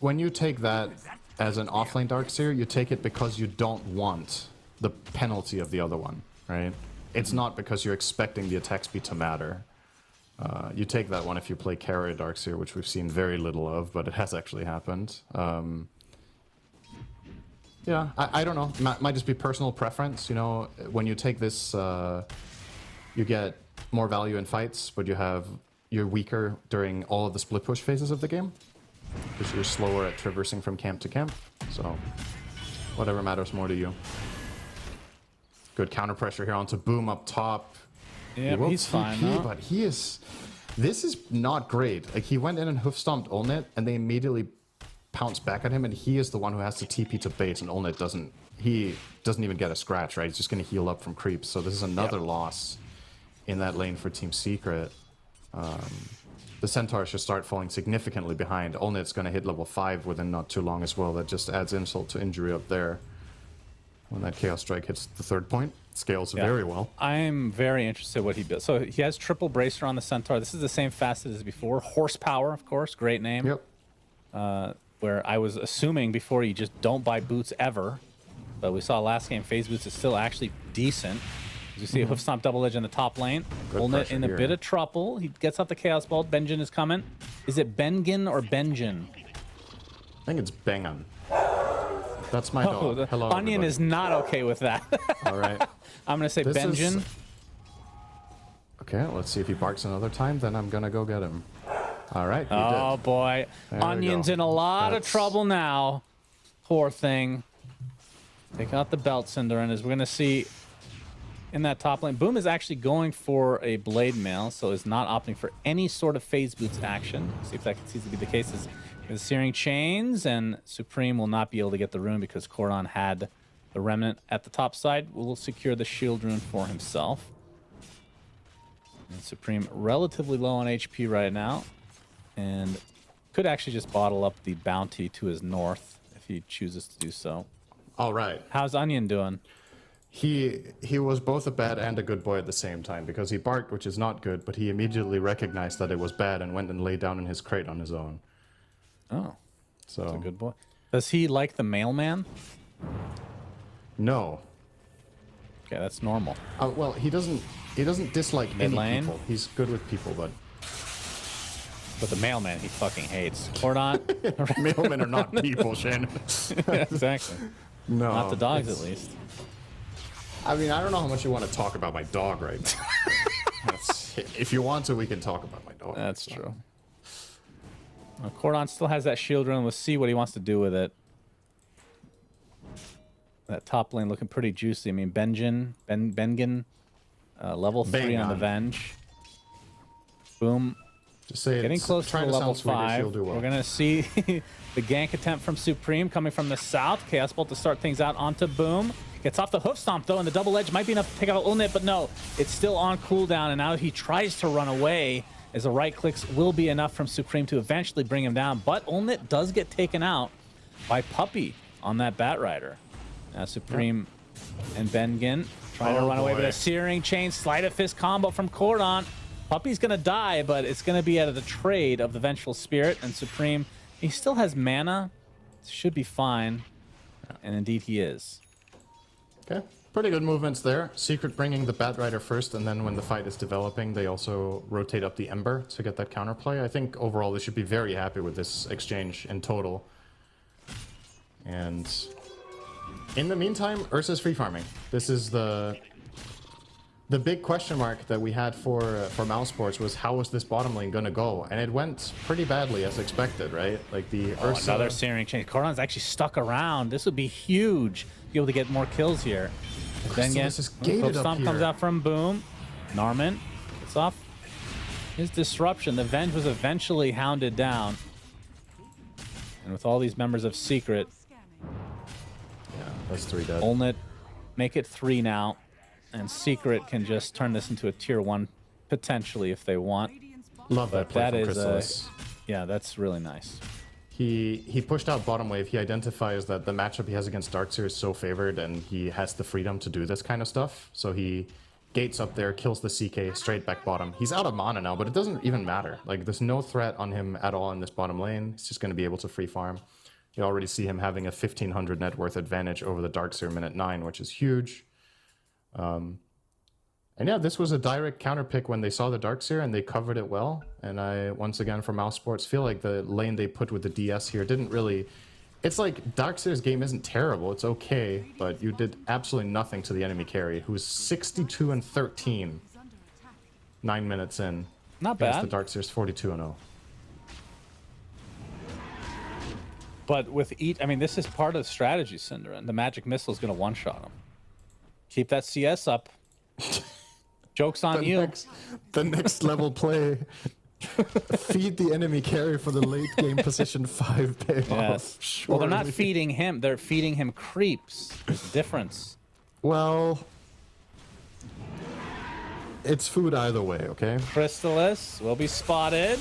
When you take that as an offlane Darkseer, you take it because you don't want the penalty of the other one, right? It's not because you're expecting the attack speed to matter. You take that one if you play carry Darkseer, which we've seen very little of, but it has actually happened. Yeah, Yeah, I don't know. Might just be personal preference. You know, when you take this, you get more value in fights, but you're weaker during all of the split push phases of the game because you're slower at traversing from camp to camp. So whatever matters more to you. Good counter pressure here onto Boom up top. Yeah, He will he's fine, TP, though. but he is. This is not great. Like he went in and hoof stomped Olnet, and they immediately pounced back at him, and he is the one who has to TP to bait, and Olnet doesn't. He doesn't even get a scratch, right? He's just going to heal up from creeps. So this is another loss in that lane for Team Secret. The Centaur should start falling significantly behind. Olnet's going to hit level 5 within not too long as well. That just adds insult to injury up there. When that Chaos Strike hits the 3rd point, it scales very well. I'm very interested what he built. So he has triple bracer on the Centaur. This is the same facet as before. Horsepower, of course, great name. Yep. Where I was assuming before you just don't buy boots ever. But we saw last game, phase boots is still actually decent. As you see a hoof stomp double edge in the top lane. Olnet in a bit of trouble. He gets off the Chaos Bolt. Benjin is coming. Is it Bengin or Benjin? I think it's Bengan. That's my dog. Hello, Onion everybody. is not okay with that. All right. I'm going to say This Benjin. is- Okay, let's see if he barks another time, then I'm going to go get him. All right, he Oh did. boy, There we Onion's go. in a lot of That's- trouble now. Poor thing. Take out the belt cinder, and as we're gonna see in that top lane, Boom is actually going for a blade mail, so is not opting for any sort of phase boots action. See if that continues to be the case. Is the Searing Chains, and Supreme will not be able to get the rune because Cordon had the remnant at the top side. Will secure the shield rune for himself. And Supreme relatively low on HP right now, and could actually just bottle up the bounty to his north if he chooses to do so. All right. How's Onion doing? He was both a bad and a good boy at the same time because he barked, which is not good, but he immediately recognized that it was bad and went and lay down in his crate on his own. Oh, So that's a good boy. Does he like the mailman? No. Okay, that's normal. Well, he doesn't dislike Mid any lane? people. He's good with people, but But the mailman he fucking hates. Cordon? mailmen are not people, Shannon. Exactly. No. Not the dogs, it's- at least. I mean, I don't know how much you want to talk about my dog right now. If you want to, we can talk about my dog. That's So. true. Cordon still has that shield rune. Let's see what he wants to do with it. That top lane looking pretty juicy. I mean, Benjin, Bengen, level 3 on the Bengan. Venge. Boom. Just say Getting it's close to trying to level sound Swedish, 5. you'll do well. We're going to see the gank attempt from Supreme coming from the south. Chaos Bolt to start things out onto Boom. Gets off the hoof stomp, though, and the double edge might be enough to take out Ulnit, but no. It's still on cooldown, and now he tries to run away as the right clicks will be enough from Supreme to eventually bring him down. But Ulnit does get taken out by Puppy on that Bat Rider. Now Supreme and Bengen trying to Oh, run away with boy. a Searing Chain Sleight of Fist combo from Cordon. Puppy's gonna die, but it's gonna be out of the trade of the Vengeful Spirit, and Supreme, he still has mana, should be fine, and indeed he is. Okay, pretty good movements there. Secret bringing the Bat Rider first, and then when the fight is developing, they also rotate up the Ember to get that counterplay. I think overall they should be very happy with this exchange in total. And in the meantime, Ursa's free farming. This is the big question mark that we had for Mouse Sports was how was this bottom lane gonna go? And it went pretty badly as expected, right? Like the Ursa. Another Searing Chain. Cordon's actually stuck around. This would be huge to be able to get more kills here. Then again, this is gated up Stomp comes here. out from Boom. Narman gets off his disruption. The Venge was eventually hounded down. And with all these members of Secret, Yeah, that's 3 dead. Olnit make it 3 now. And Secret can just turn this into a tier 1 potentially if they want. Love that play That from is Chrysalis. yeah, that's really nice. He pushed out bottom wave. He identifies that the matchup he has against Darkseer is so favored, and he has the freedom to do this kind of stuff. So he gates up there, kills the CK, straight back bottom. He's out of mana now, but it doesn't even matter. Like, there's no threat on him at all in this bottom lane. He's just going to be able to free farm. You already see him having a 1,500 net worth advantage over the Darkseer minute 9, which is huge. And yeah, this was a direct counter pick when they saw the Darkseer, and they covered it well. And I, once again, for Mouse Sports, feel like the lane they put with the DS here didn't really It's like Darkseer's game isn't terrible. It's okay, but you did absolutely nothing to the enemy carry, who's 62 and 13, 9 minutes in. Not bad. The Darkseer's 42 and 0. But with each, I mean, this is part of the strategy, Cinderin. The magic missile is going to one-shot him. Keep that CS up. Joke's on you. The next level play. Feed the enemy carry for the late game position 5 payoff. Yes. Well, they're not feeding him. They're feeding him creeps. There's a difference. Well, it's food either way, okay? Crystallis will be spotted.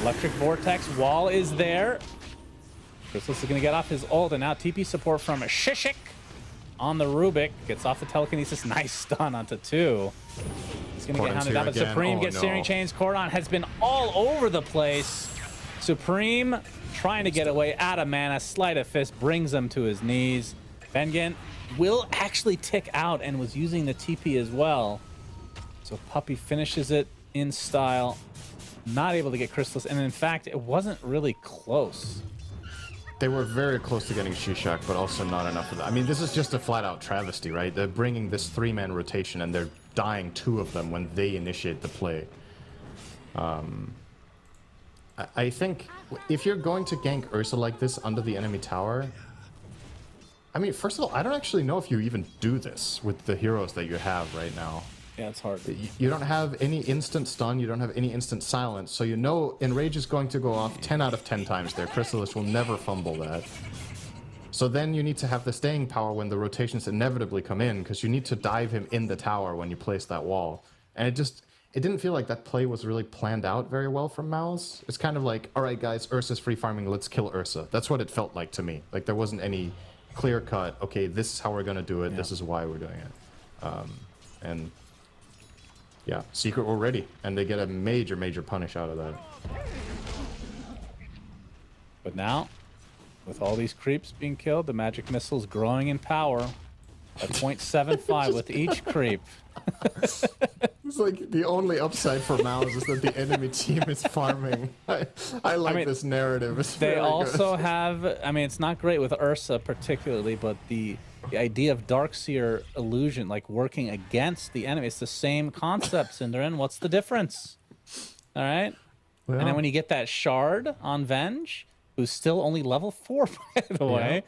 Electric Vortex wall is there. Crystallis is going to get off his ult, and now TP support from Shishik on the Rubik. Gets off the telekinesis. Nice stun onto 2. He's going to get hounded down, but Supreme gets Searing Chains. Cordon has been all over the place. Supreme trying to get away out of mana. Sleight of Fist brings him to his knees. Vengen will actually tick out and was using the TP as well. So Puppey finishes it in style. Not able to get Crystallis, and in fact, it wasn't really close. They were very close to getting Shishak, but also not enough of that. I mean, this is just a flat-out travesty, right? They're bringing this 3-man rotation, and they're dying 2 of them when they initiate the play. I think if you're going to gank Ursa like this under the enemy tower, I mean, first of all, I don't actually know if you even do this with the heroes that you have right now. Yeah, it's hard. You don't have any instant stun, you don't have any instant silence, so you know Enrage is going to go off 10 out of 10 times there. Crystallis will never fumble that. So then you need to have the staying power when the rotations inevitably come in, because you need to dive him in the tower when you place that wall. And it didn't feel like that play was really planned out very well from Mouse. It's kind of like, alright guys, Ursa's free farming, let's kill Ursa. That's what it felt like to me. Like there wasn't any clear cut, okay, this is how we're gonna do it, this is why we're doing it. And yeah, Secret were ready, and they get a major, major punish out of that. But now, with all these creeps being killed, the magic missile's growing in power at 0.75 with each creep. It's like the only upside for Mouse is that the enemy team is farming. I like this narrative. It's they also good. have, I mean, it's not great with Ursa particularly, but the idea of Darkseer illusion, like working against the enemy, it's the same concept, Cinderin. What's the difference? All right? Well, and then when you get that shard on Venge, who's still only level 4, by the way,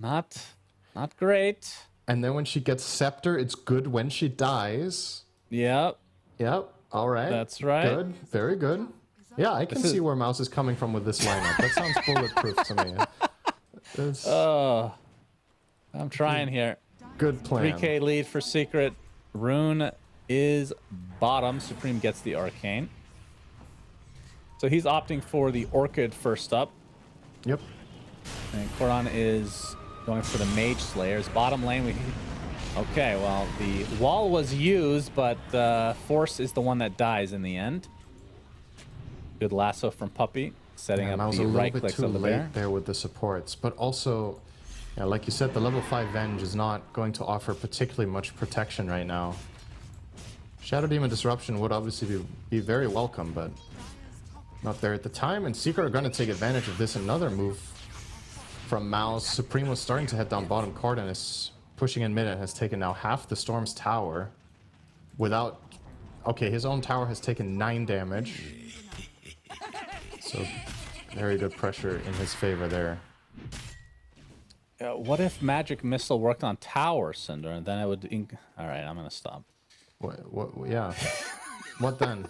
not great. And then when she gets Scepter, it's good when she dies. Yep. Yep. All right. That's right. Good. Very good. Yeah, I can see where Mouse is coming from with this lineup. That sounds bulletproof to me. I'm trying here. Good plan. 3k lead for Secret. Rune is bottom. Supreme gets the Arcane. So he's opting for the Orchid first up. Yep. And Cordon is going for the Mage Slayers. Bottom lane, okay, well, the wall was used, but Force is the one that dies in the end. Good lasso from Puppey, setting up the right clicks of the bear. I was a little bit too late there with the supports, but also, yeah, like you said, the level 5 Venge is not going to offer particularly much protection right now. Shadow Demon Disruption would obviously be very welcome, but not there at the time, and Secret are going to take advantage of this. Another move from Mouse. Supreme was starting to head down bottom. Cordon is pushing in mid and has taken now half the Storm's tower without... Okay, his own tower has taken 9 damage. So, very good pressure in his favor there. What if Magic Missile worked on tower, Cinder, and then it would... Alright, I'm going to stop. What, yeah. What then?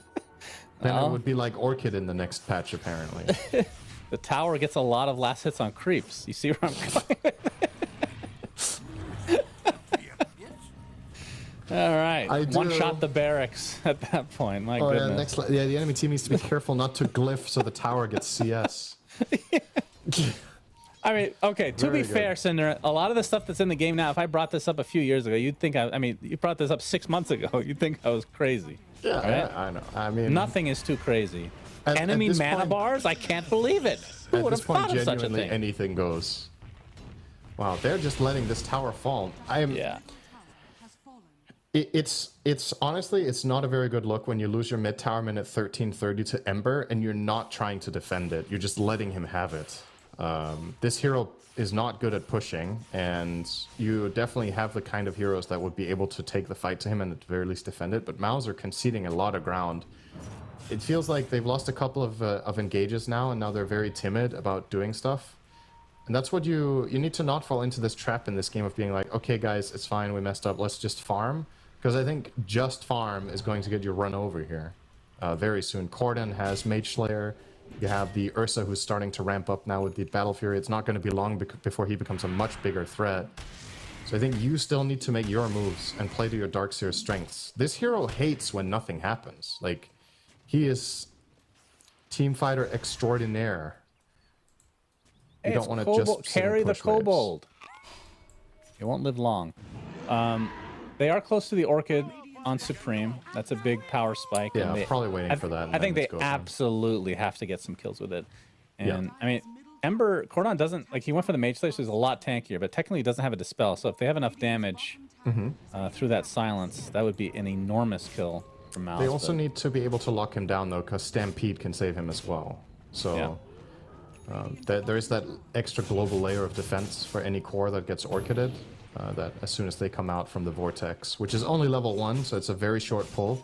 Then it would be like Orchid in the next patch, apparently. The tower gets a lot of last hits on creeps. You see where I'm going? All right. One shot the barracks at that point. My goodness. Yeah, the enemy team needs to be careful not to glyph so the tower gets CS. I mean, okay, to be fair, Cinder, a lot of the stuff that's in the game now, if I brought this up a few years ago, you'd think I mean, you brought this up 6 months ago, you'd think I was crazy. Yeah, right? yeah, I know. I mean, nothing is too crazy. Enemy mana bars? I can't believe it. Who would have thought of such a thing? Anything goes. Wow, they're just letting this tower fall. Yeah. It's honestly, it's not a very good look when you lose your mid tower minute 13:30 to Ember and you're not trying to defend it. You're just letting him have it. This hero is not good at pushing, and you definitely have the kind of heroes that would be able to take the fight to him and at the very least defend it, but Mao's are conceding a lot of ground. It feels like they've lost a couple of engages now, and now they're very timid about doing stuff. And that's what you need to not fall into this trap in this game of being like, okay guys, it's fine, we messed up, let's just farm. Because I think just farm is going to get you run over here very soon. Corden has Mage Slayer. You have the Ursa who's starting to ramp up now with the Battle Fury. It's not going to be long before he becomes a much bigger threat. So I think you still need to make your moves and play to your Darkseer's strengths. This hero hates when nothing happens. Like, he is team fighter extraordinaire. You don't want to just carry the kobold. It won't live long. They are close to the Orchid on Supreme. That's a big power spike. Yeah, and I'm probably waiting for that. I think they absolutely have to get some kills with it. And Yeah. I mean, Ember, Cordon doesn't, like, he went for the Mage Slayer, so he's a lot tankier, but technically he doesn't have a Dispel. So if they have enough damage through that silence, that would be an enormous kill for Mouse. They also need to be able to lock him down, though, because Stampede can save him as well. So there is that extra global layer of defense for any core that gets Orchided. That as soon as they come out from the Vortex, which is only level 1, so it's a very short pull,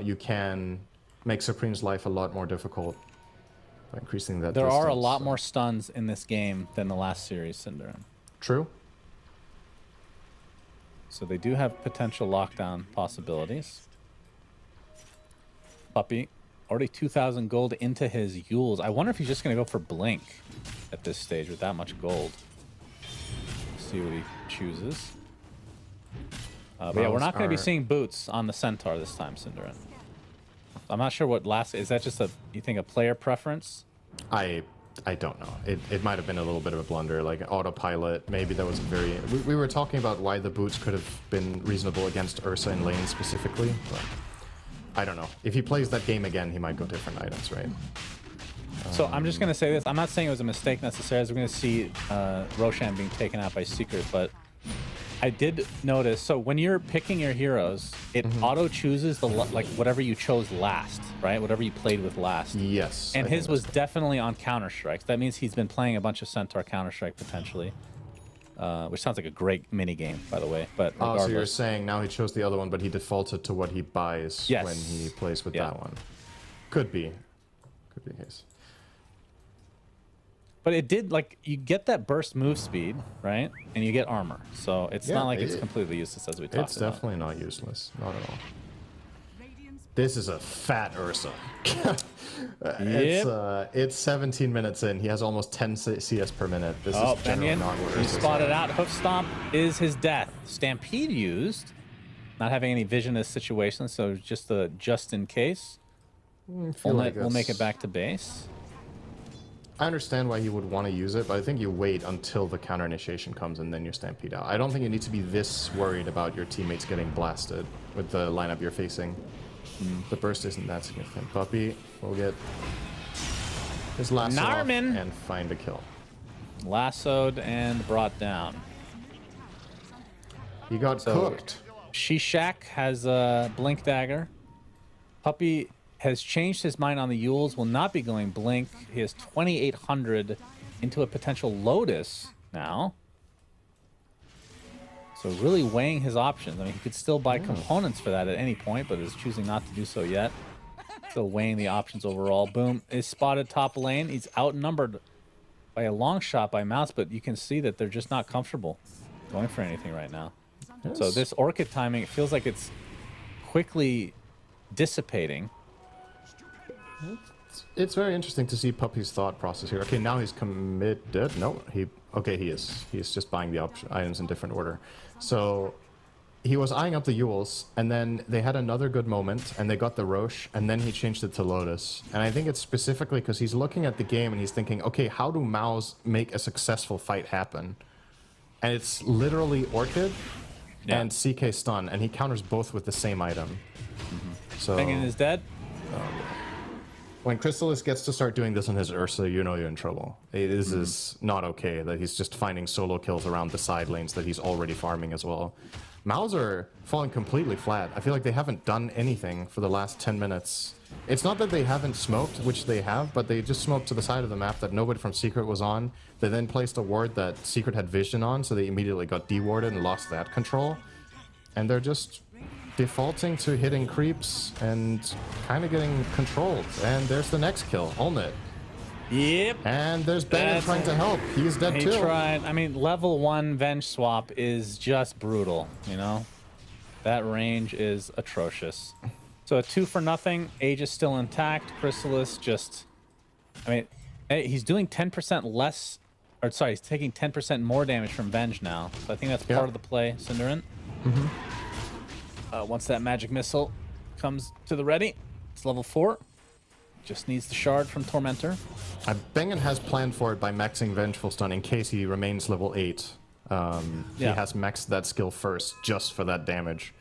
you can make Supreme's life a lot more difficult by increasing that There are a distance, lot so. more stuns in this game than the last series, Cinder. True. So they do have potential lockdown possibilities. Puppy, already 2,000 gold into his Yules. I wonder if he's just going to go for Blink at this stage with that much gold. See what he chooses. But yeah, we're not going to be seeing boots on the Centaur this time, Cinderin. I'm not sure what last... Is that just you think a player preference? I don't know. It might have been a little bit of a blunder, like autopilot. Maybe that was a very... We were talking about why the boots could have been reasonable against Ursa in lane specifically, but I don't know. If he plays that game again, he might go different items, right? So I'm just going to say this. I'm not saying it was a mistake necessarily, as we're going to see Roshan being taken out by Secret, but I did notice, so when you're picking your heroes, it auto-chooses the like whatever you chose last, right? Whatever you played with last. Yes. And his was definitely on Counter-Strike. That means he's been playing a bunch of Centaur Counter-Strike, potentially. Which sounds like a great mini-game, by the way. But regardless. Oh, so you're saying now he chose the other one, but he defaulted to what he buys when he plays with that one. Could be. Could be the case. But it did, like, you get that burst move speed, right? And you get armor. So it's not like it's completely useless as we talked about. It's definitely not useless. Not at all. This is a fat Ursa. It's 17 minutes in. He has almost 10 CS per minute. This is generally not what he Ursa's spotted out. Hoof Stomp is his death. Stampede used. Not having any vision in this situation, so just in case. We'll make it back to base. I understand why you would want to use it, but I think you wait until the counter initiation comes and then you Stampede out. I don't think you need to be this worried about your teammates getting blasted with the lineup you're facing. The burst isn't that significant. Puppy will get his lasso off and find a kill. Lassoed and brought down. He got cooked. Shishak has a Blink Dagger. Puppy has changed his mind on the Yules, will not be going Blink. He has 2,800 into a potential Lotus now. So really weighing his options. I mean, he could still buy components for that at any point, but is choosing not to do so yet. Still weighing the options overall. Boom is spotted top lane. He's outnumbered by a long shot by Mouse, but you can see that they're just not comfortable going for anything right now. Yes. So this Orchid timing, it feels like it's quickly dissipating. It's very interesting to see Puppy's thought process here. Okay, now he's committed. No, he is. He's just buying the items in different order. So he was eyeing up the Yules, and then they had another good moment, and they got the Roche, and then he changed it to Lotus. And I think it's specifically because he's looking at the game and he's thinking, okay, how do Maos make a successful fight happen? And it's literally Orchid and CK Stun, and he counters both with the same item. So Penguin is dead. When Chrysalis gets to start doing this in his Ursa, you know you're in trouble. It is not okay that he's just finding solo kills around the side lanes that he's already farming as well. Maus are falling completely flat. I feel like they haven't done anything for the last 10 minutes. It's not that they haven't smoked, which they have, but they just smoked to the side of the map that nobody from Secret was on. They then placed a ward that Secret had vision on, so they immediately got dewarded and lost that control. And they're just defaulting to hitting creeps and kind of getting controlled. And there's the next kill, Olnit. Yep. And there's Banger trying to help. He's dead He too. tried. I mean, level 1 Venge swap is just brutal, you know? That range is atrocious. So a 2 for nothing. Age is still intact. Chrysalis just... I mean, hey, he's doing 10% less... Or sorry, he's taking 10% more damage from Venge now. So I think that's part of the play, Cinderin. Once that magic missile comes to the ready, it's level 4. Just needs the shard from Tormentor. Bengen has planned for it by maxing Vengeful Stun in case he remains level 8. He has maxed that skill first just for that damage.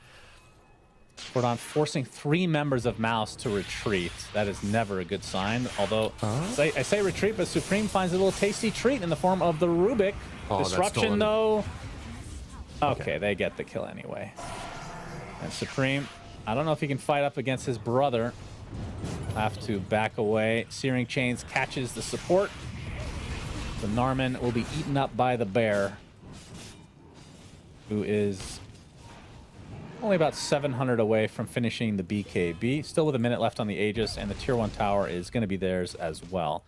Cordon forcing 3 members of Mouse to retreat. That is never a good sign. Although, I say retreat, but Supreme finds a little tasty treat in the form of the Rubik. Disruption, though. Okay, they get the kill anyway. And Supreme, I don't know if he can fight up against his brother. Have to back away. Searing Chains catches the support. The Narman will be eaten up by the bear, who is only about 700 away from finishing the BKB. Still with a minute left on the Aegis, and the Tier 1 tower is going to be theirs as well.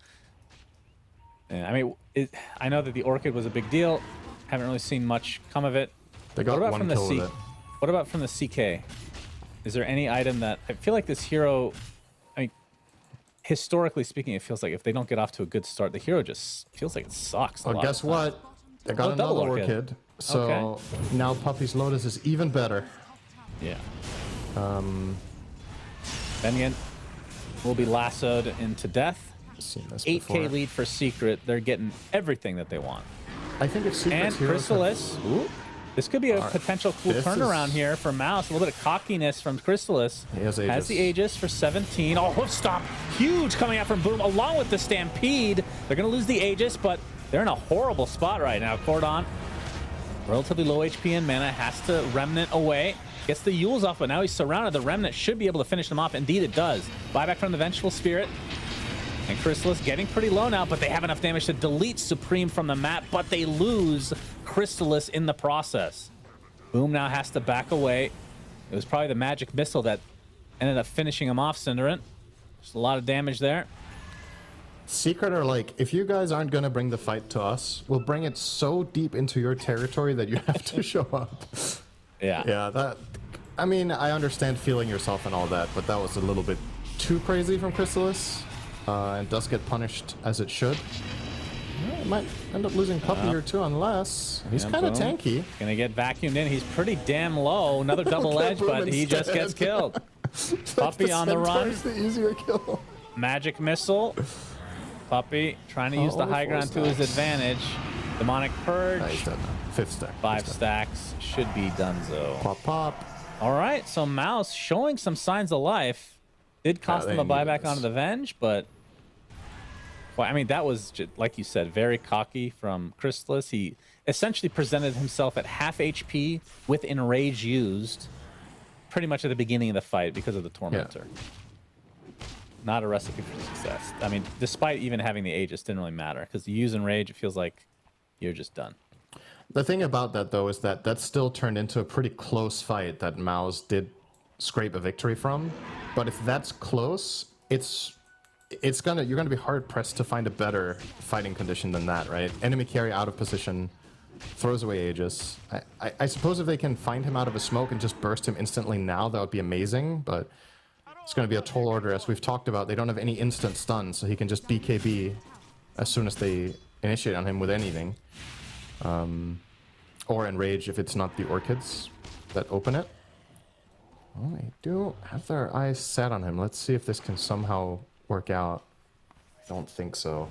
And, I mean, I know that the Orchid was a big deal. Haven't really seen much come of it. They got one kill with it. What about from the CK? Is there any item that... I feel like this hero... I mean, historically speaking, it feels like if they don't get off to a good start, the hero just feels like it sucks. Well, guess what? They got another Orchid. So now Puppy's Lotus is even better. Yeah. Bengen will be lassoed into death. 8K lead for Secret. They're getting everything that they want. I think if Secret's and Chrysalis... This could be a potential cool turnaround here for Mouse. A little bit of cockiness from Chrysalis. He has Aegis. Has the Aegis for 17. Oh, hoof stomp. Huge coming out from Boom, along with the Stampede. They're going to lose the Aegis, but they're in a horrible spot right now. Cordon, relatively low HP and mana, has to Remnant away. Gets the Yules off, but now he's surrounded. The Remnant should be able to finish them off. Indeed, it does. Buyback from the Vengeful Spirit. And Chrysalis getting pretty low now, but they have enough damage to delete Supreme from the map, but they lose Chrysalis in the process. Boom now has to back away. It was probably the magic missile that ended up finishing him off, Cinderin. Just a lot of damage there. Secret are like, if you guys aren't going to bring the fight to us, we'll bring it so deep into your territory that you have to show up. Yeah. Yeah, that... I mean, I understand feeling yourself and all that, but that was a little bit too crazy from Chrysalis. And does get punished as it should. Well, it might end up losing Puppy here too, unless he's kind of tanky. Gonna get vacuumed in. He's pretty damn low. Another double edge, but he just gets killed. Puppy on the run. The easier kill. Magic missile. Puppy trying to use the high ground to his advantage. Demonic Purge. He's dead now. 5th stack. 5 stacks should be donezo. Pop, pop. All right, so Mouse showing some signs of life. Did cost them a buyback onto the Venge, but... Well, I mean, that was, just, like you said, very cocky from Chrysalis. He essentially presented himself at half HP with Enrage used pretty much at the beginning of the fight because of the Tormentor. Yeah. Not a recipe for success. I mean, despite even having the Aegis, didn't really matter because you use Enrage, it feels like you're just done. The thing about that, though, is that that still turned into a pretty close fight that Maus did scrape a victory from. But if that's close, you're gonna be hard pressed to find a better fighting condition than that, right? Enemy carry out of position, throws away Aegis. I suppose if they can find him out of a smoke and just burst him instantly now, that would be amazing. But it's gonna be a tall order, as we've talked about. They don't have any instant stun, so he can just BKB as soon as they initiate on him with anything, or Enrage if it's not the Orchids that open it. Well, they do have their eyes set on him. Let's see if this can somehow work out. Don't think so.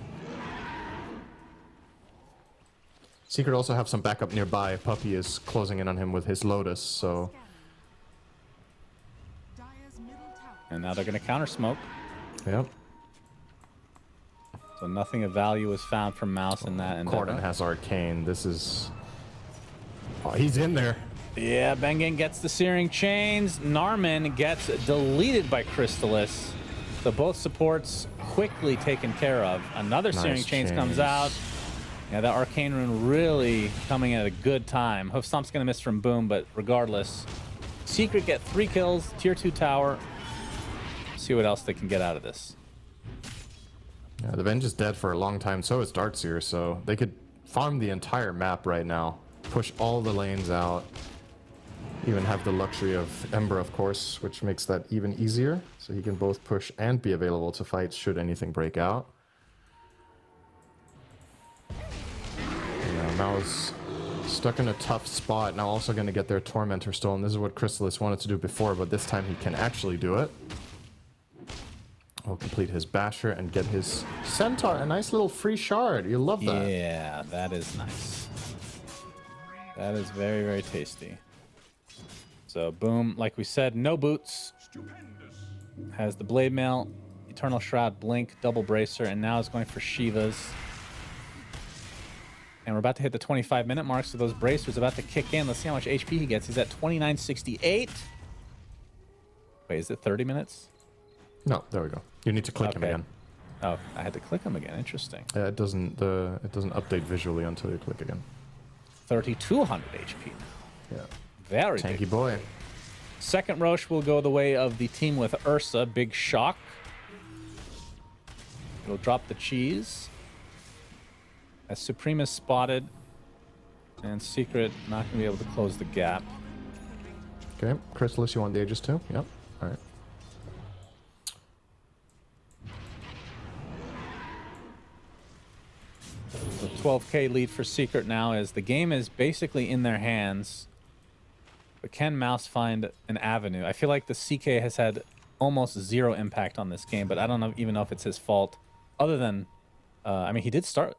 Secret also have some backup nearby. Puppy is closing in on him with his Lotus, so... And now they're going to counter smoke. Yep. So nothing of value was found from Mouse in that. Corden has Arcane. This is... Oh, he's in there. Yeah, Bengen gets the Searing Chains. Narman gets deleted by Crystallis. So both supports quickly taken care of. Another Searing Chains comes out. Yeah, that Arcane Rune really coming at a good time. Hoofstomp's going to miss from Boom, but regardless. Secret get 3 kills, tier 2 tower. See what else they can get out of this. Yeah, the Venge is dead for a long time, so is Darkseer, so they could farm the entire map right now. Push all the lanes out. Even have the luxury of Ember, of course, which makes that even easier. So he can both push and be available to fight should anything break out. Yeah, Mao's stuck in a tough spot. Now also going to get their Tormentor Stone. This is what Crystallis wanted to do before, but this time he can actually do it. He'll complete his Basher and get his Centaur. A nice little free shard. You love that. Yeah, that is nice. That is very, very tasty. So, Boom, like we said, no boots. Has the Blade Mail, Eternal Shroud, Blink, Double Bracer, and now is going for Shiva's. And we're about to hit the 25-minute mark, so those bracers about to kick in. Let's see how much HP he gets. He's at 2968. Wait, is it 30 minutes? No, there we go. You need to click him again. Oh, I had to click him again. Interesting. It doesn't update visually until you click again. 3,200 HP now. Yeah. Very Tanky big. boy. Second Roche will go the way of the team with Ursa. Big shock. It'll drop the cheese. As Supreme is spotted. And Secret not going to be able to close the gap. Okay. Crystallis, you want the Aegis too? Yep. All right. The 12k lead for Secret now as the game is basically in their hands. But can Mouse find an avenue? I feel like the CK has had almost zero impact on this game, but I don't even know if it's his fault. Other than, I mean, he did start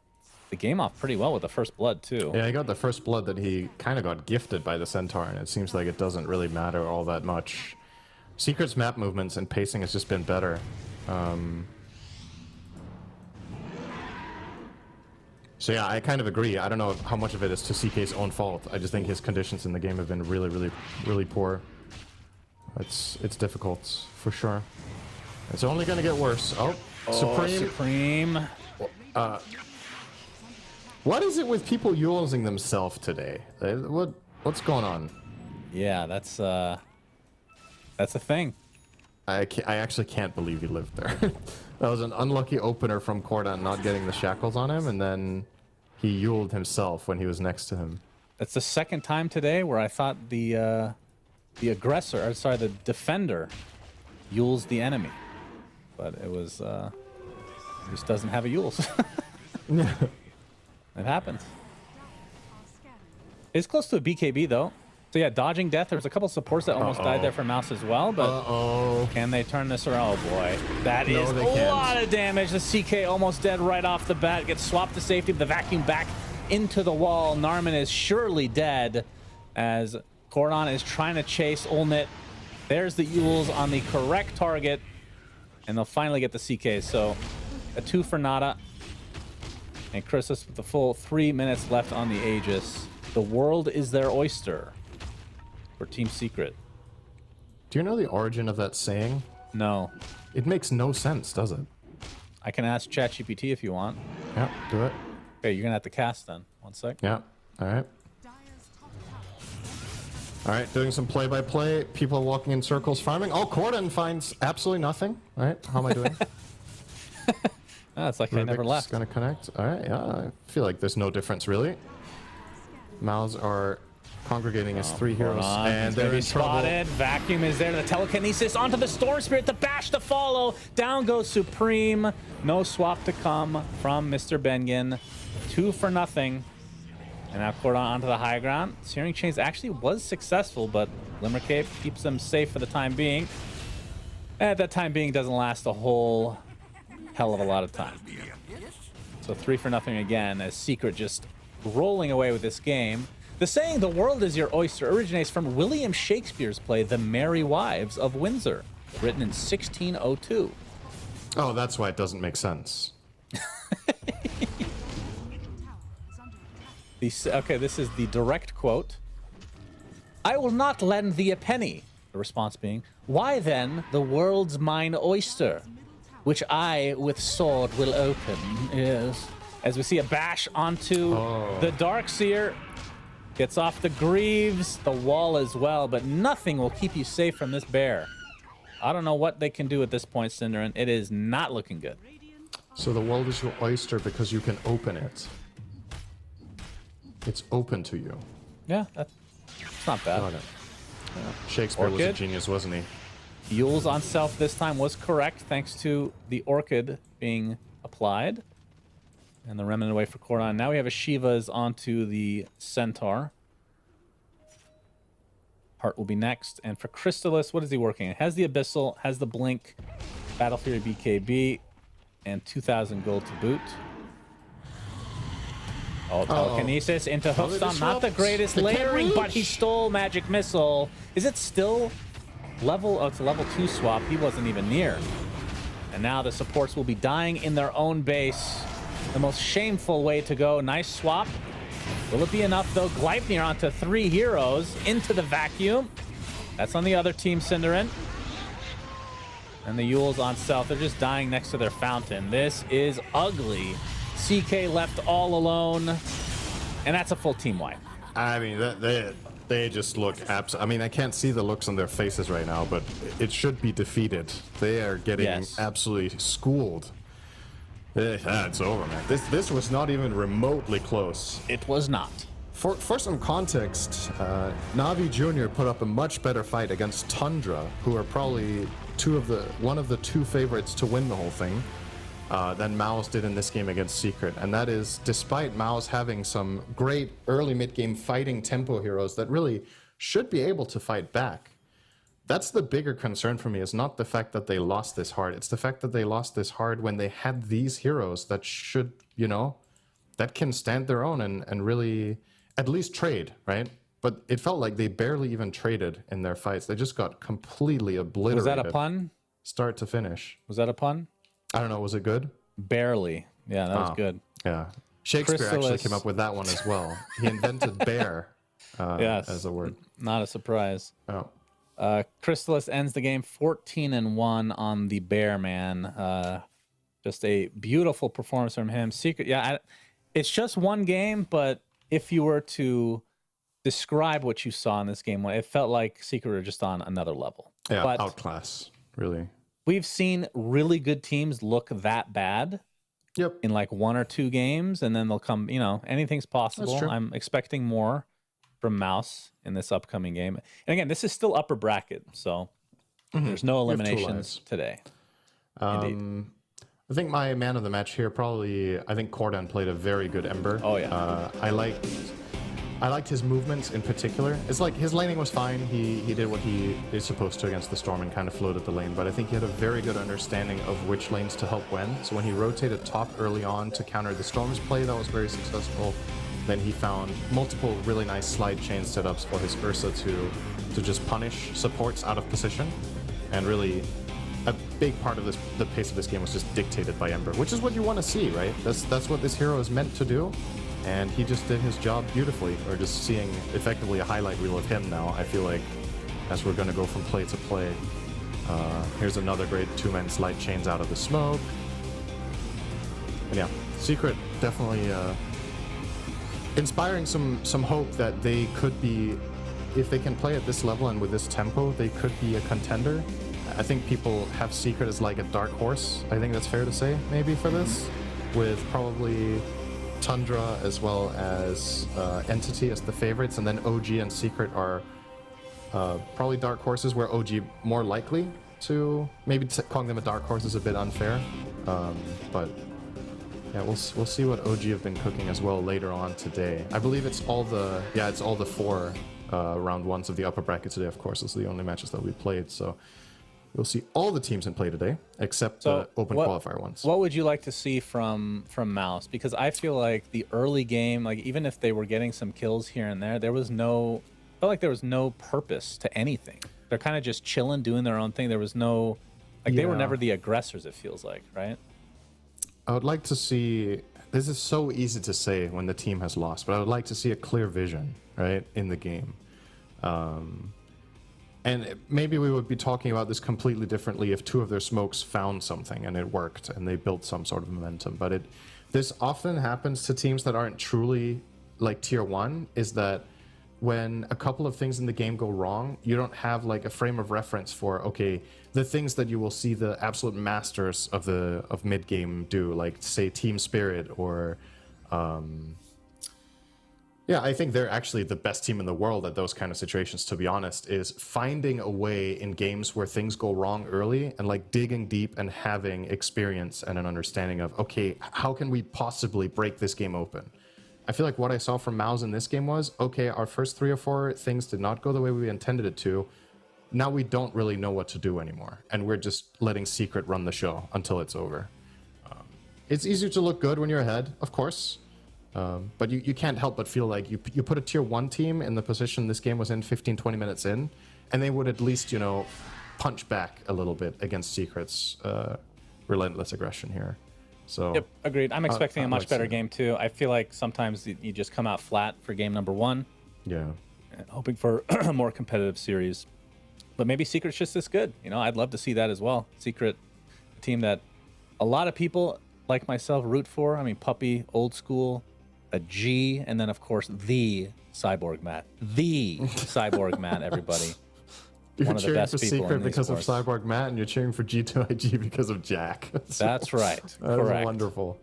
the game off pretty well with the first blood, too. Yeah, he got the first blood that he kind of got gifted by the Centaur, and it seems like it doesn't really matter all that much. Secret's map movements and pacing has just been better. So yeah, I kind of agree. I don't know how much of it is to CK's own fault. I just think his conditions in the game have been really, really, really poor. It's difficult, for sure. It's only going to get worse. Oh, Supreme. What is it with people using themselves today? What's going on? Yeah, that's a thing. I actually can't believe he lived there. That was an unlucky opener from Corden not getting the shackles on him, and then he Yuled himself when he was next to him. That's the second time today where I thought the aggressor, or sorry, the defender, Yules the enemy, but it was just doesn't have a Yules. It happens. It's close to a BKB though. So yeah, dodging death. There was a couple supports that almost died there for Mouse as well, but can they turn this around? Oh boy, that is a lot of damage. The CK almost dead right off the bat. Gets swapped to safety, the vacuum back into the wall. Narman is surely dead as Cordon is trying to chase Ulnit. There's the Yules on the correct target, and they'll finally get the CK. So a 2 for nada. And Chrysis with the full 3 minutes left on the Aegis. The world is their oyster for Team Secret. Do you know the origin of that saying? No. It makes no sense, does it? I can ask ChatGPT if you want. Yeah, do it. Okay, you're gonna have to cast then. 1 sec. Yeah, all right. All right, doing some play-by-play. People walking in circles, farming. Oh, Corden finds absolutely nothing. All right, how am I doing? It's like I never left. Gonna connect. All right, yeah, I feel like there's no difference really. Mouths are congregating as 3 heroes, and they're in spotted. trouble. Vacuum is there. The telekinesis onto the Storm Spirit. The bash to follow. Down goes Supreme. No swap to come from Mr. Bengen. 2 for nothing. And now Cordon onto the high ground. Searing Chains actually was successful, but Glimmer Cape keeps them safe for the time being. At that time being, doesn't last a whole hell of a lot of time. So 3 for nothing again, as Secret just rolling away with this game. The saying, "The world is your oyster," originates from William Shakespeare's play, The Merry Wives of Windsor, written in 1602. Oh, that's why it doesn't make sense. Okay, this is the direct quote. I will not lend thee a penny. The response being, why then the world's mine oyster, which I with sword will open. Yes. As we see a bash onto the Darkseer. Gets off the Greaves, the wall as well, but nothing will keep you safe from this bear. I don't know what they can do at this point, Cinderin. It is not looking good. So the world is your oyster because you can open it. It's open to you. Yeah, it's not bad. Got it. Yeah. Shakespeare was a Orchid. genius, wasn't he? Yule's on self this time was correct, thanks to the Orchid being applied. And the remnant away for Cordon. Now we have a Shiva's onto the Centaur. Heart will be next. And for Crystallis, what is he working on? Has the Abyssal, has the Blink, Battle Fury BKB, and 2,000 gold to boot. Oh, telekinesis into Hookstone. Not the greatest layering, but he stole Magic Missile. Is it still level? Oh, it's a level 2 swap. He wasn't even near. And now the supports will be dying in their own base. The most shameful way to go. Nice swap. Will it be enough, though? Gleipnir onto 3 heroes into the vacuum. That's on the other team, Cinderin. And the Yule's on self. They're just dying next to their fountain. This is ugly. CK left all alone. And that's a full team wipe. I mean, they just look I mean, I can't see the looks on their faces right now, but it should be defeated. They are getting absolutely schooled. It's over, man. This was not even remotely close. It was not. For some context, Navi Jr. put up a much better fight against Tundra, who are probably one of the two favorites to win the whole thing, than Maus did in this game against Secret. And that is despite Maus having some great early mid-game fighting tempo heroes that really should be able to fight back. That's the bigger concern for me, is not the fact that they lost this hard. It's the fact that they lost this hard when they had these heroes that should, that can stand their own and really at least trade, right? But it felt like they barely even traded in their fights. They just got completely obliterated. Was that a pun? Start to finish. Was that a pun? I don't know. Was it good? Barely. Yeah, that was good. Yeah. Shakespeare actually Crystallis. came up with that one as well. He invented bear as a word. Not a surprise. Oh. Crystallis ends the game 14-1 on the bear, man. Just a beautiful performance from him. Secret, it's just one game, but if you were to describe what you saw in this game, it felt like Secret were just on another level. Yeah, but outclass, really. We've seen really good teams look that bad. Yep. In like 1 or 2 games, and then they'll come. Anything's possible. That's true. I'm expecting more from Maus in this upcoming game. And again, this is still upper bracket, so there's no eliminations today. Indeed. I think my man of the match here I think Cordon played a very good Ember. Oh, yeah. I liked his movements in particular. It's like his laning was fine. He did what he is supposed to against the Storm and kind of floated the lane, but I think he had a very good understanding of which lanes to help when. So when he rotated top early on to counter the Storm's play, that was very successful. Then he found multiple really nice slide chain setups for his Ursa to just punish supports out of position. And really, a big part of the pace of this game was just dictated by Ember, which is what you want to see, right? That's what this hero is meant to do. And he just did his job beautifully. We're just seeing effectively a highlight reel of him now, I feel like, as we're going to go from play to play. Here's another great 2-man slide chains out of the smoke. And yeah, Secret definitely inspiring some hope that they could be, if they can play at this level and with this tempo, they could be a contender. I think people have Secret as like a dark horse. I think that's fair to say, maybe, for this, with probably Tundra as well as Entity as the favorites, and then OG and Secret are probably dark horses, where OG more likely to, maybe calling them a dark horse is a bit unfair, but yeah, we'll see what OG have been cooking as well later on today. I believe it's all the 4 round 1s of the upper bracket today. Of course, those are the only matches that we played, so we'll see all the teams in play today, except the open qualifier ones. What would you like to see from Maus? Because I feel like the early game, like even if they were getting some kills here and there, felt like there was no purpose to anything. They're kind of just chilling, doing their own thing. There was they were never the aggressors, it feels like, right? I would like to see this is so easy to say when the team has lost, but I would like to see a clear vision, right, in the game. And maybe we would be talking about this completely differently if two of their smokes found something and it worked and they built some sort of momentum. But this often happens to teams that aren't truly like tier 1, is that when a couple of things in the game go wrong, you don't have like a frame of reference for, okay, the things that you will see the absolute masters of mid game do, like say Team Spirit or yeah, I think they're actually the best team in the world at those kind of situations, to be honest, is finding a way in games where things go wrong early and like digging deep and having experience and an understanding of, okay, how can we possibly break this game open? I feel like what I saw from Mouse in this game was, okay, our first 3 or 4 things did not go the way we intended it to. Now we don't really know what to do anymore. And we're just letting Secret run the show until it's over. It's easier to look good when you're ahead, of course. But you can't help but feel like you put a tier 1 team in the position this game was in 15-20 minutes in, and they would at least, you know, punch back a little bit against Secret's relentless aggression here. So Yep, agreed. I'm expecting a much like better to- game too. I feel like sometimes you just come out flat for game number 1, Yeah. and hoping for a more competitive series. But maybe Secret's just this good. You know, I'd love to see that as well. Secret, a team that a lot of people like myself root for. I mean, Puppy, old school, a G, and then of course the Cyborg Matt. The Cyborg Matt, everybody. You're One of the cheering best for people Secret in these because of sports. Cyborg Matt, and you're cheering for G2IG because of Jack. So, That's right. that is Correct. wonderful.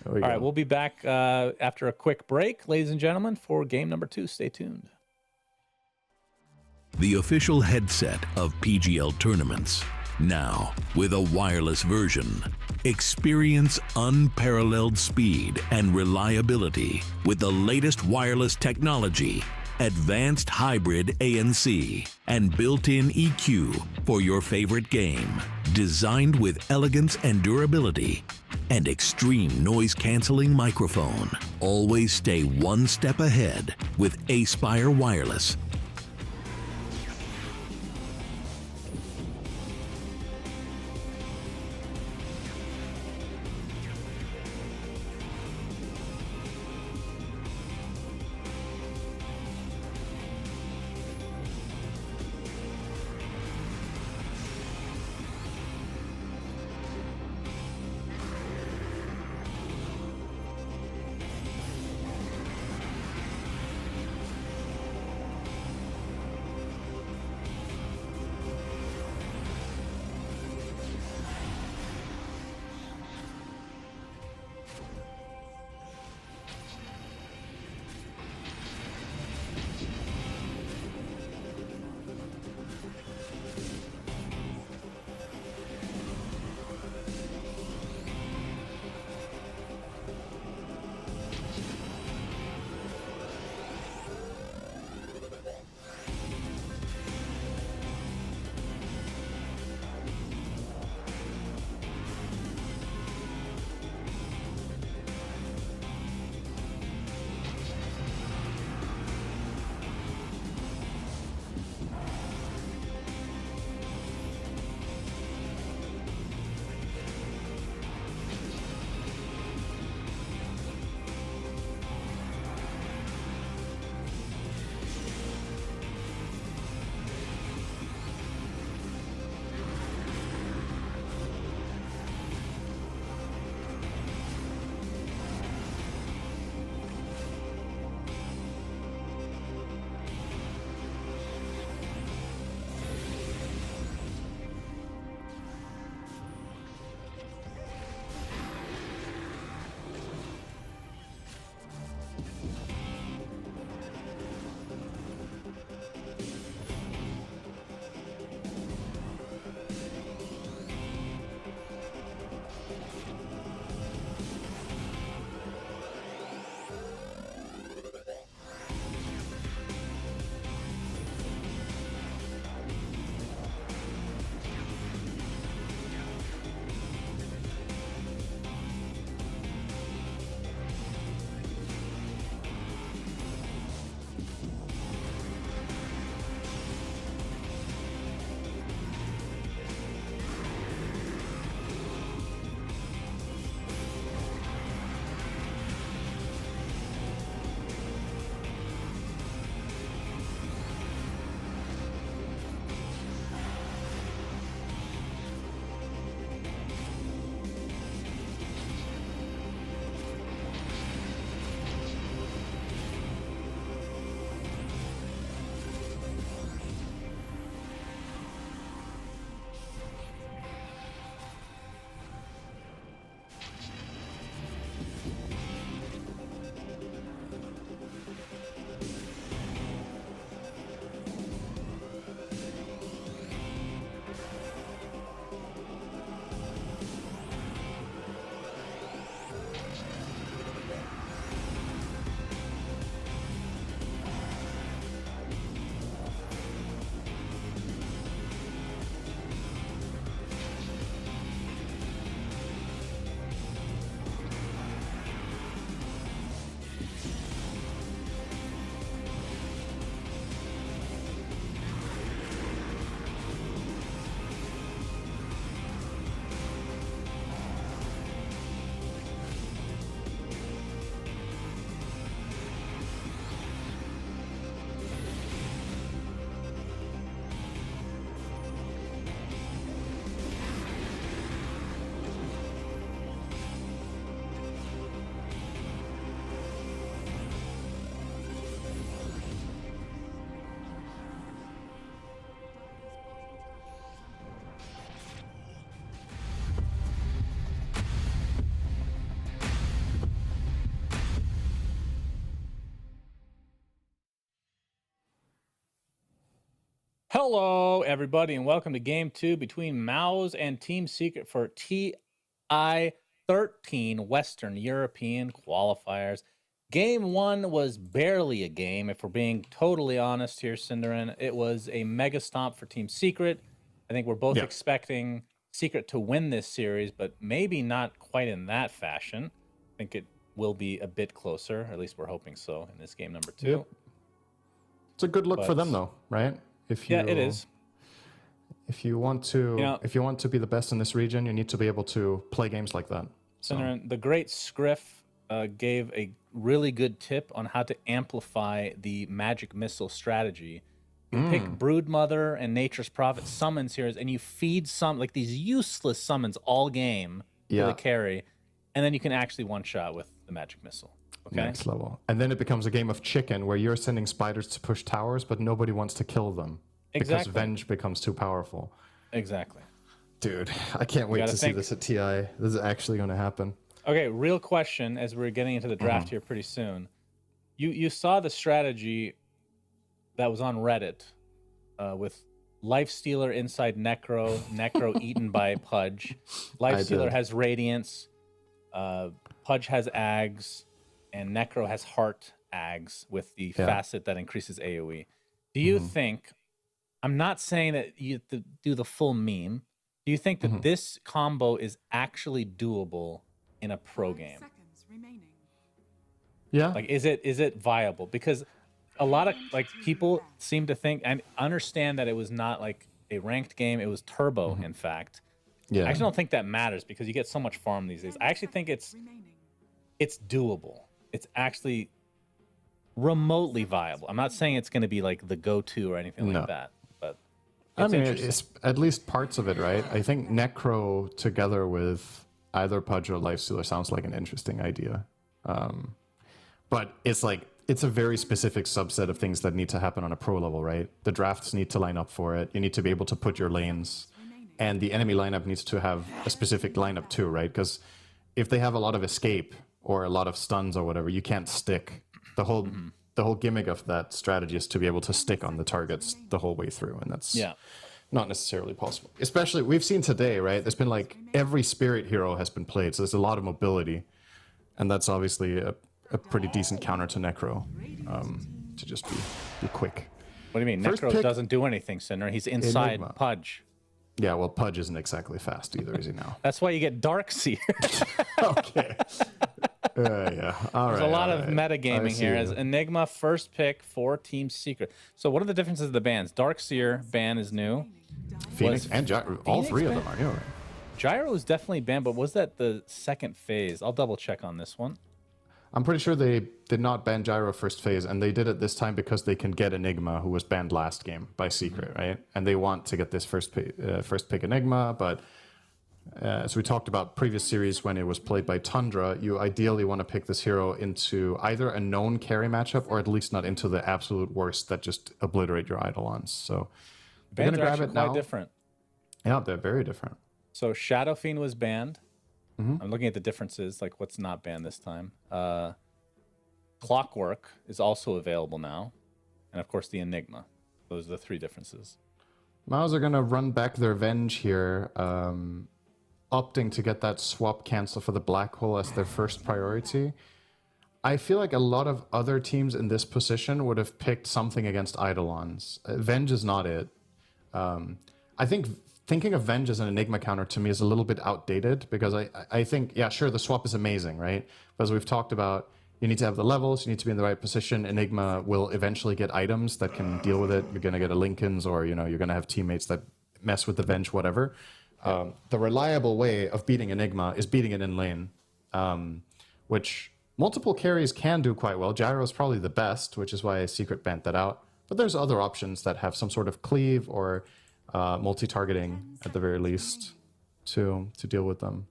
There we All go. right, we'll be back after a quick break, ladies and gentlemen, for game number 2. Stay tuned. The official headset of PGL tournaments. Now, with a wireless version. Experience unparalleled speed and reliability with the latest wireless technology, advanced hybrid ANC, and built-in EQ for your favorite game. Designed with elegance and durability, and extreme noise-canceling microphone. Always stay one step ahead with Aspire Wireless. Hello, everybody, and welcome to Game 2 between Mao's and Team Secret for TI13 Western European Qualifiers. Game 1 was barely a game, if we're being totally honest here, Cinderin. It was a mega stomp for Team Secret. I think we're both expecting Secret to win this series, but maybe not quite in that fashion. I think it will be a bit closer, or at least we're hoping so, in this game number 2. Yep. It's a good look for them, though, right? Yeah, it is. If you want to, if you want to be the best in this region, you need to be able to play games like that. The great Scriff gave a really good tip on how to amplify the magic missile strategy. You pick Broodmother and Nature's Prophet summons here, and you feed some like these useless summons all game to the carry, and then you can actually one-shot with the magic missile. Okay? Next level. And then it becomes a game of chicken where you're sending spiders to push towers, but nobody wants to kill them. Because Venge becomes too powerful. Exactly. Dude, I can't wait to see this at TI. This is actually going to happen. Okay, real question as we're getting into the draft here pretty soon. You saw the strategy that was on Reddit with Lifestealer inside Necro, Necro eaten by Pudge. Lifestealer has Radiance, Pudge has Ags, and Necro has Heart Ags with the facet that increases AoE. Do you think, I'm not saying that you have to do the full meme, do you think that this combo is actually doable in a pro game? Yeah. Like, is it viable? Because a lot of people seem to think and understand that it was not like a ranked game, it was turbo, in fact. Yeah. I actually don't think that matters because you get so much farm these days. I actually think it's doable. It's actually remotely viable. I'm not saying it's going to be like the go-to or anything like that, but it's at least parts of it, right? I think Necro together with either Pudge or Lifestealer sounds like an interesting idea. But it's a very specific subset of things that need to happen on a pro level, right? The drafts need to line up for it. You need to be able to put your lanes, and the enemy lineup needs to have a specific lineup too, right? Because if they have a lot of escape or a lot of stuns or whatever, you can't stick. The whole gimmick of that strategy is to be able to stick on the targets the whole way through, and that's not necessarily possible. Especially, we've seen today, right? There's been every spirit hero has been played, so there's a lot of mobility, and that's obviously a pretty decent counter to Necro, to just be quick. What do you mean? Necro doesn't do anything, Cinder. He's inside Enigma. Pudge. Yeah, well, Pudge isn't exactly fast either, is he now? That's why you get Darkseer. Okay. Yeah. There's a lot of metagaming here. As Enigma first pick for Team Secret. So what are the differences of the bans? Darkseer ban is new. Phoenix and Gyro, all three of them are new. Right? Gyro is definitely banned, but was that the second phase? I'll double check on this one. I'm pretty sure they did not ban Gyro first phase, and they did it this time because they can get Enigma, who was banned last game by Secret, right? And they want to get this first pick Enigma, but as we talked about previous series when it was played by Tundra, you ideally want to pick this hero into either a known carry matchup or at least not into the absolute worst that just obliterate your Eidolons. So they're going to grab it now. Quite different. Yeah, they're very different. So Shadow Fiend was banned. I'm looking at the differences, like what's not banned this time. Clockwork is also available now. And of course the Enigma. Those are the three differences. Maos are going to run back their Venge here, opting to get that swap cancel for the Black Hole as their first priority. I feel like a lot of other teams in this position would have picked something against Eidolons. Venge is not it. I think thinking of Venge as an Enigma counter to me is a little bit outdated because I think, yeah, sure, the swap is amazing, right? But as we've talked about, you need to have the levels, you need to be in the right position. Enigma will eventually get items that can deal with it. You're going to get a Lincoln's, or you're going to have teammates that mess with the Venge, whatever. The reliable way of beating Enigma is beating it in lane, which multiple carries can do quite well. Gyro is probably the best, which is why Secret banned that out. But there's other options that have some sort of cleave or multi-targeting at the very least to deal with them.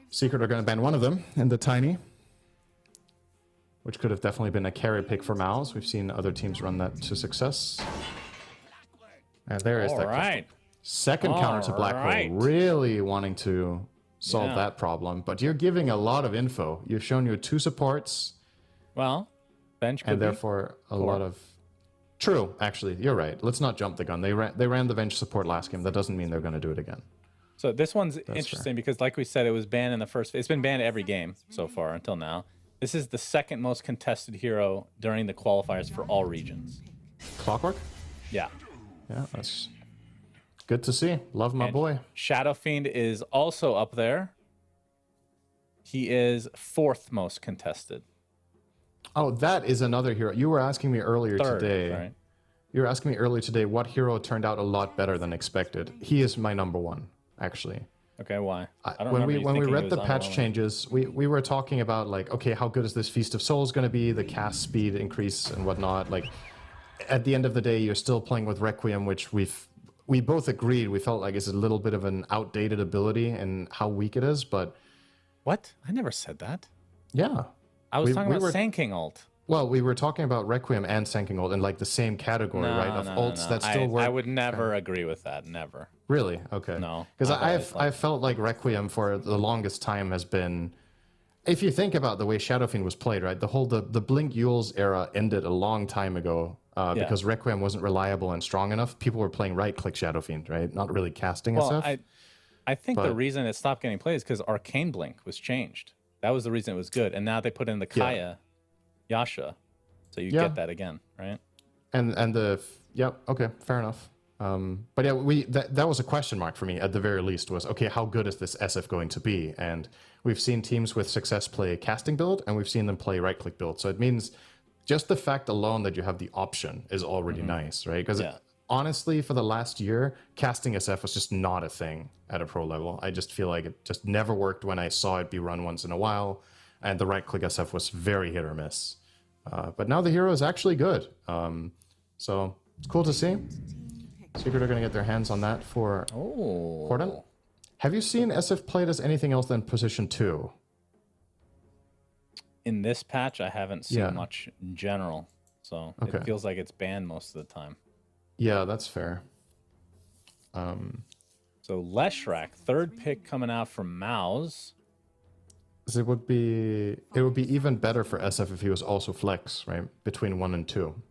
Secret are going to ban one of them in the Tiny, which could have definitely been a carry pick for Maos. We've seen other teams run that to success. And there is that. Right. Second counter to Black Hole, really wanting to solve that problem. But you're giving a lot of info. You've shown your 2 supports. Well, Bench could and therefore a lot of True, actually, you're right. Let's not jump the gun. They ran the Venge support last game. That doesn't mean they're going to do it again. So this one's interesting because, like we said, it was banned in the first. It's been banned every game so far until now. This is the second most contested hero during the qualifiers for all regions. Clockwork? Yeah. Yeah, that's good to see. Love my boy. Shadow Fiend is also up there. He is 4th most contested. Oh, that is another hero. You were asking me earlier today. Right? You were asking me earlier today what hero turned out a lot better than expected. He is my number one, actually. Okay, why? I don't when we remember you thinking read it the was patch underwhelming. changes, we were talking about like, okay, how good is this Feast of Souls going to be? The cast speed increase and whatnot. Like, at the end of the day, you're still playing with Requiem, which we both agreed we felt like is a little bit of an outdated ability and how weak it is. But What? I never said that. yeah, I was We- talking we about were- Sand King ult. well, we were talking about Requiem and Sanking Ult in like the same category, right? Of ults that still work. I would never agree with that. Never. Really? Okay. No, Because I've always I felt like Requiem for the longest time has been. If you think about the way Shadow Fiend was played, right? The Blink Yules era ended a long time ago because Requiem wasn't reliable and strong enough. People were playing right-click Shadow Fiend, right? Not really casting Well, SF. I think the But- reason it stopped getting played is because Arcane Blink was changed. That was the reason it was good, and now they put in the Kaya, Yasha, so you Yeah. get that again, right? And yep, okay, fair enough. But yeah, that was a question mark for me at the very least. Was okay, how good is this SF going to be? And we've seen teams with success play casting build, and we've seen them play right click build. So it means just the fact alone that you have the option is already nice, right? Because Yeah. honestly, for the last year, casting SF was just not a thing at a pro level. I just feel like it just never worked when I saw it be run once in a while, and the right click SF was very hit or miss. But now the hero is actually good. So it's cool to see. Secret are going to get their hands on that for Corden. Have you seen SF played as anything else than position 2? In this patch, I haven't seen Yeah. much in general, so Okay. it feels like it's banned most of the time. Yeah, that's fair. So Leshrac, 3rd pick coming out from Mouse. 'Cause it would be even better for SF if he was also flex, right? Between 1 and 2.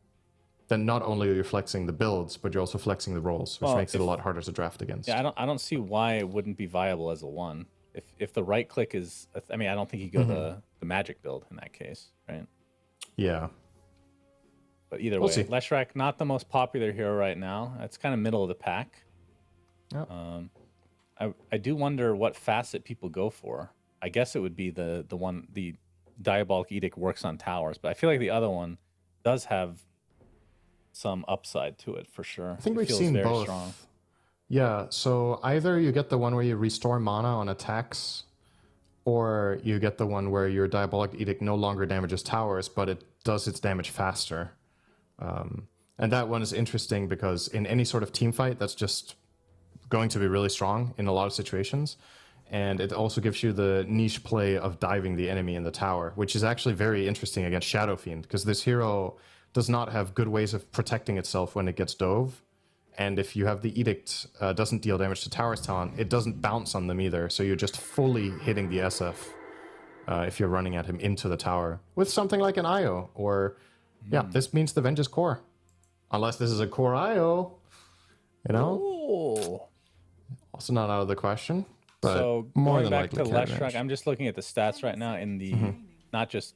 Then not only are you flexing the builds, but you're also flexing the rolls, which Well, makes it a lot harder to draft against. Yeah, I don't see why it wouldn't be viable as a 1. If the right click is, I mean, I don't think you go the magic build in that case, right? Yeah. But either We'll way, see. Leshrac, not the most popular hero right now. It's kind of middle of the pack. Yep. I do wonder what facet people go for. I guess it would be the Diabolic Edict works on towers, but I feel like the other one does have some upside to it for sure. I think It we've feels seen very both. strong. Yeah, so either you get the one where you restore mana on attacks, or you get the one where your Diabolic Edict no longer damages towers, but it does its damage faster. And that one is interesting because in any sort of team fight, that's just going to be really strong in a lot of situations. And it also gives you the niche play of diving the enemy in the tower, which is actually very interesting against Shadow Fiend, because this hero does not have good ways of protecting itself when it gets dove. And if you have the Edict doesn't deal damage to Tower's Talon, it doesn't bounce on them either. So you're just fully hitting the SF if you're running at him into the tower with something like an IO. Or, yeah, this means the Venge is core. Unless this is a core IO, you know? Oh. Also not out of the question. But So more going than back to likely carry Leshrac, range. I'm just looking at the stats right now in the not just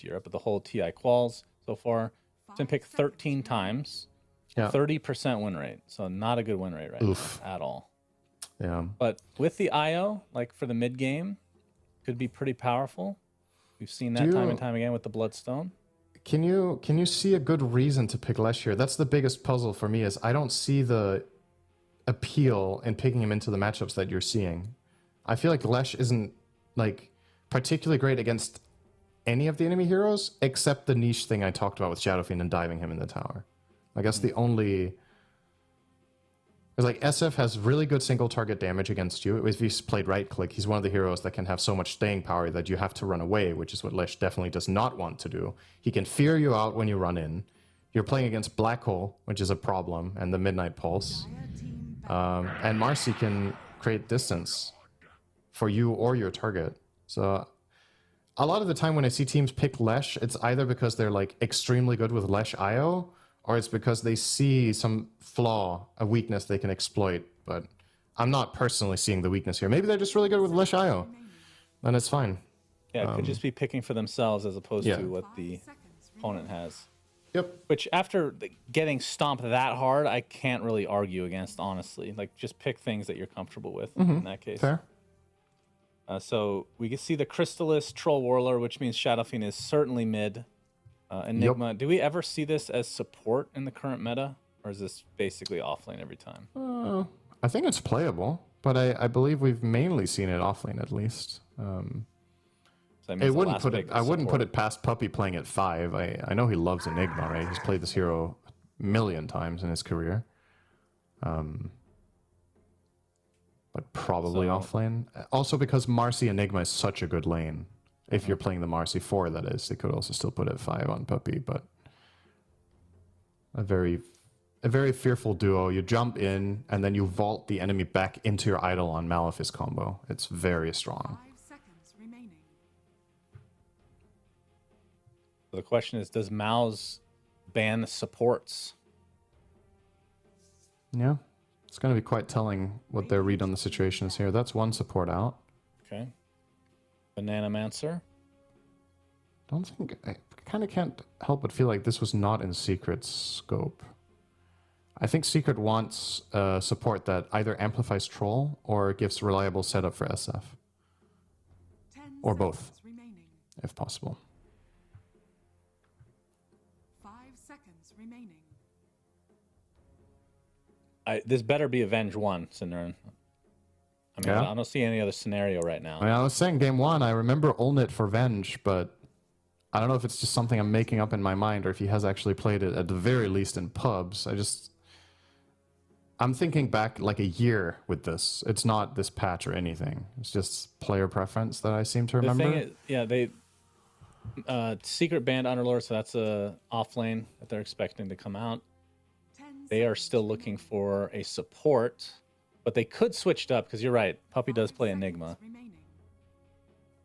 Europe, but the whole TI quals so far. It's been picked 13 times, Yeah. 30% win rate. So not a good win rate right Oof. now at all. Yeah. But with the IO, like for the mid game, could be pretty powerful. We've seen that Do time you- and time again with the Bloodstone. Can you see a good reason to pick Lesh here? That's the biggest puzzle for me is I don't see the appeal in picking him into the matchups that you're seeing. I feel like Lesh isn't like particularly great against any of the enemy heroes except the niche thing I talked about with Shadow Fiend and diving him in the tower. I guess the only because like SF has really good single target damage against you. If he's played right click, he's one of the heroes that can have so much staying power that you have to run away, which is what Lesh definitely does not want to do. He can fear you out when you run in. You're playing against Black Hole, which is a problem, and the Midnight Pulse. And Marcy can create distance for you or your target. So a lot of the time when I see teams pick Lesh, it's either because they're like extremely good with Lesh IO, or it's because they see some flaw, a weakness they can exploit. But I'm not personally seeing the weakness here. Maybe they're just really good with Lesh IO. Then it's fine. Yeah, it could just be picking for themselves as opposed yeah. to what the opponent has. Yep. Which, after getting stomped that hard, I can't really argue against, honestly. Like, just pick things that you're comfortable with in that case. Fair. So we can see the Crystallis Troll Warlord, which means Shadow Fiend is certainly mid. Enigma. Yep. Do we ever see this as support in the current meta? Or is this basically offlane every time? I think it's playable, but I believe we've mainly seen it offlane at least. So that means It the wouldn't last put pick it. is I wouldn't put support. it past Puppy playing at 5. I know he loves Enigma, right? He's played this hero a million times in his career. But probably offlane. Also because Marcy Enigma is such a good lane. If you're playing the Marcy 4, that is, they could also still put it at 5 on Puppy, but a very fearful duo. You jump in and then you vault the enemy back into your idol on Malefice combo. It's very strong. 5 seconds remaining. So the question is, does Mao's ban supports? Yeah. It's going to be quite telling what their read on the situation is here. That's one support out. Okay. Banana Mancer. Don't think... I kind of can't help but feel like this was not in Secret's scope. I think Secret wants support that either amplifies Troll or gives reliable setup for SF. 10 Or both. seconds remaining. If possible. 5 seconds remaining. This better be Avenge 1, Cinderin. I mean, Yeah. I don't see any other scenario right now. I mean, I was saying game 1, I remember Olnit for Venge, but I don't know if it's just something I'm making up in my mind or if he has actually played it at the very least in pubs. I'm thinking back like a year with this. It's not this patch or anything. It's just player preference that I seem to remember. The thing is, yeah, they Secret banned Underlord, so that's a off lane that they're expecting to come out. 10 They are seconds still looking for a support, but they could switch it up because you're right. Puppy does play Enigma, remaining.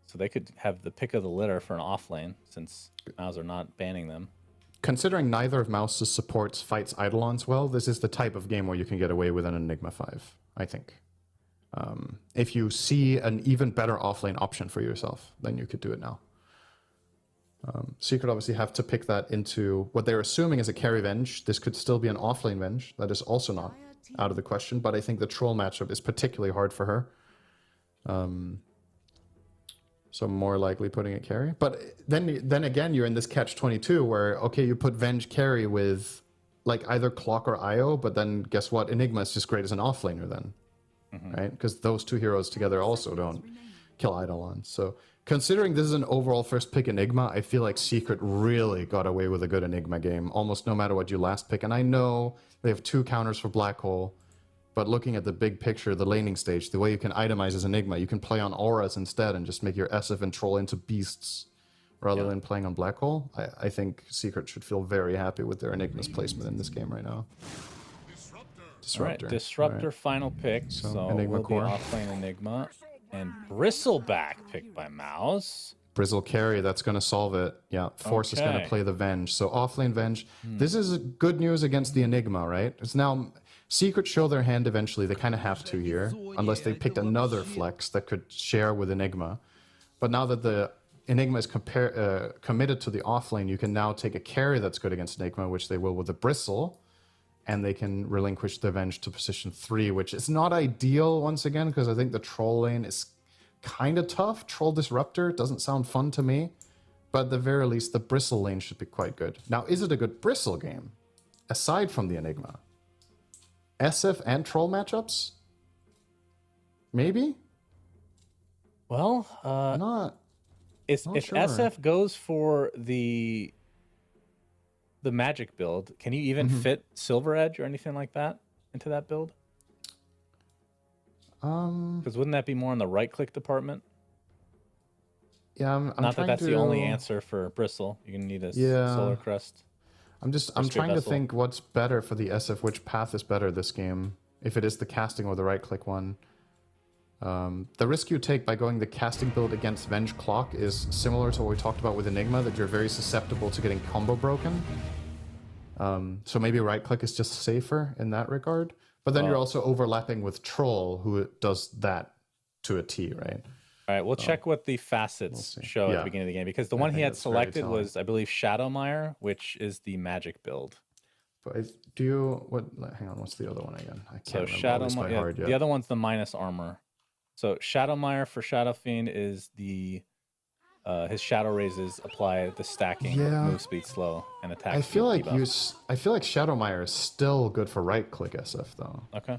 so they could have the pick of the litter for an off lane since Mouse are not banning them. Considering neither of Mouse's supports fights Eidolons well, this is the type of game where you can get away with an Enigma 5, I think. If you see an even better offlane option for yourself, then you could do it now. Secret obviously have to pick that into what they're assuming is a carry Venge. This could still be an offlane Venge. That is also not out of the question, but I think the Troll matchup is particularly hard for her. So more likely putting it carry. But then again, you're in this catch-22 where, okay, you put Venge carry with like either Clock or IO, but then guess what? Enigma is just great as an offlaner then, right? Because those two heroes together also don't kill Eidolon. So considering this is an overall first pick Enigma, I feel like Secret really got away with a good Enigma game, almost no matter what you last pick. And I know they have 2 counters for Black Hole, but looking at the big picture, the laning stage, the way you can itemize as Enigma, you can play on auras instead and just make your SF and Troll into beasts rather than playing on Black Hole. I think Secret should feel very happy with their Enigma's placement in this game right now. All right, Disruptor Right. final pick. So Enigma will be core. offlane Enigma. And Bristleback picked by Mouse. Brizzle carry, that's going to solve it. Yeah, Force is going Okay. to play the Venge. So offlane Venge. This is good news against the Enigma, right? It's now Secret show their hand eventually. They kind of have to here, unless they picked another flex that could share with Enigma. But now that the Enigma is committed to the offlane, you can now take a carry that's good against Enigma, which they will with the Bristle, and they can relinquish the Venge to position 3, which is not ideal once again, because I think the Troll lane is kind of tough. Troll Disruptor doesn't sound fun to me, but at the very least, the Bristle lane should be quite good. Now, is it a good Bristle game, aside from the Enigma? SF and Troll matchups? Maybe? Well, Not. if sure. SF goes for the magic build, can you even fit Silver Edge or anything like that into that build? Because wouldn't that be more in the right click department? Yeah, I'm Not that trying that's to... the only answer for Bristle. You're gonna need a Yeah. Solar Crest. I'm Spear trying to Vessel. think what's better for the SF, which path is better this game, if it is the casting or the right click one. The risk you take by going the casting build against Venge Clock is similar to what we talked about with Enigma, that you're very susceptible to getting combo broken. So maybe right click is just safer in that regard. But then you're also overlapping with Troll, who does that to a T, right? All right, we'll check what the facets show at the beginning of the game, because the one he had selected was, I believe, Shadowmire, which is the magic build. But hang on, what's the other one again? I can't remember all this by heart yet. The other one's the minus armor. So Shadowmire for Shadow Fiend is the his shadow raises apply the stacking, move speed slow, and attack. I feel like Shadowmire is still good for right click SF though. Okay.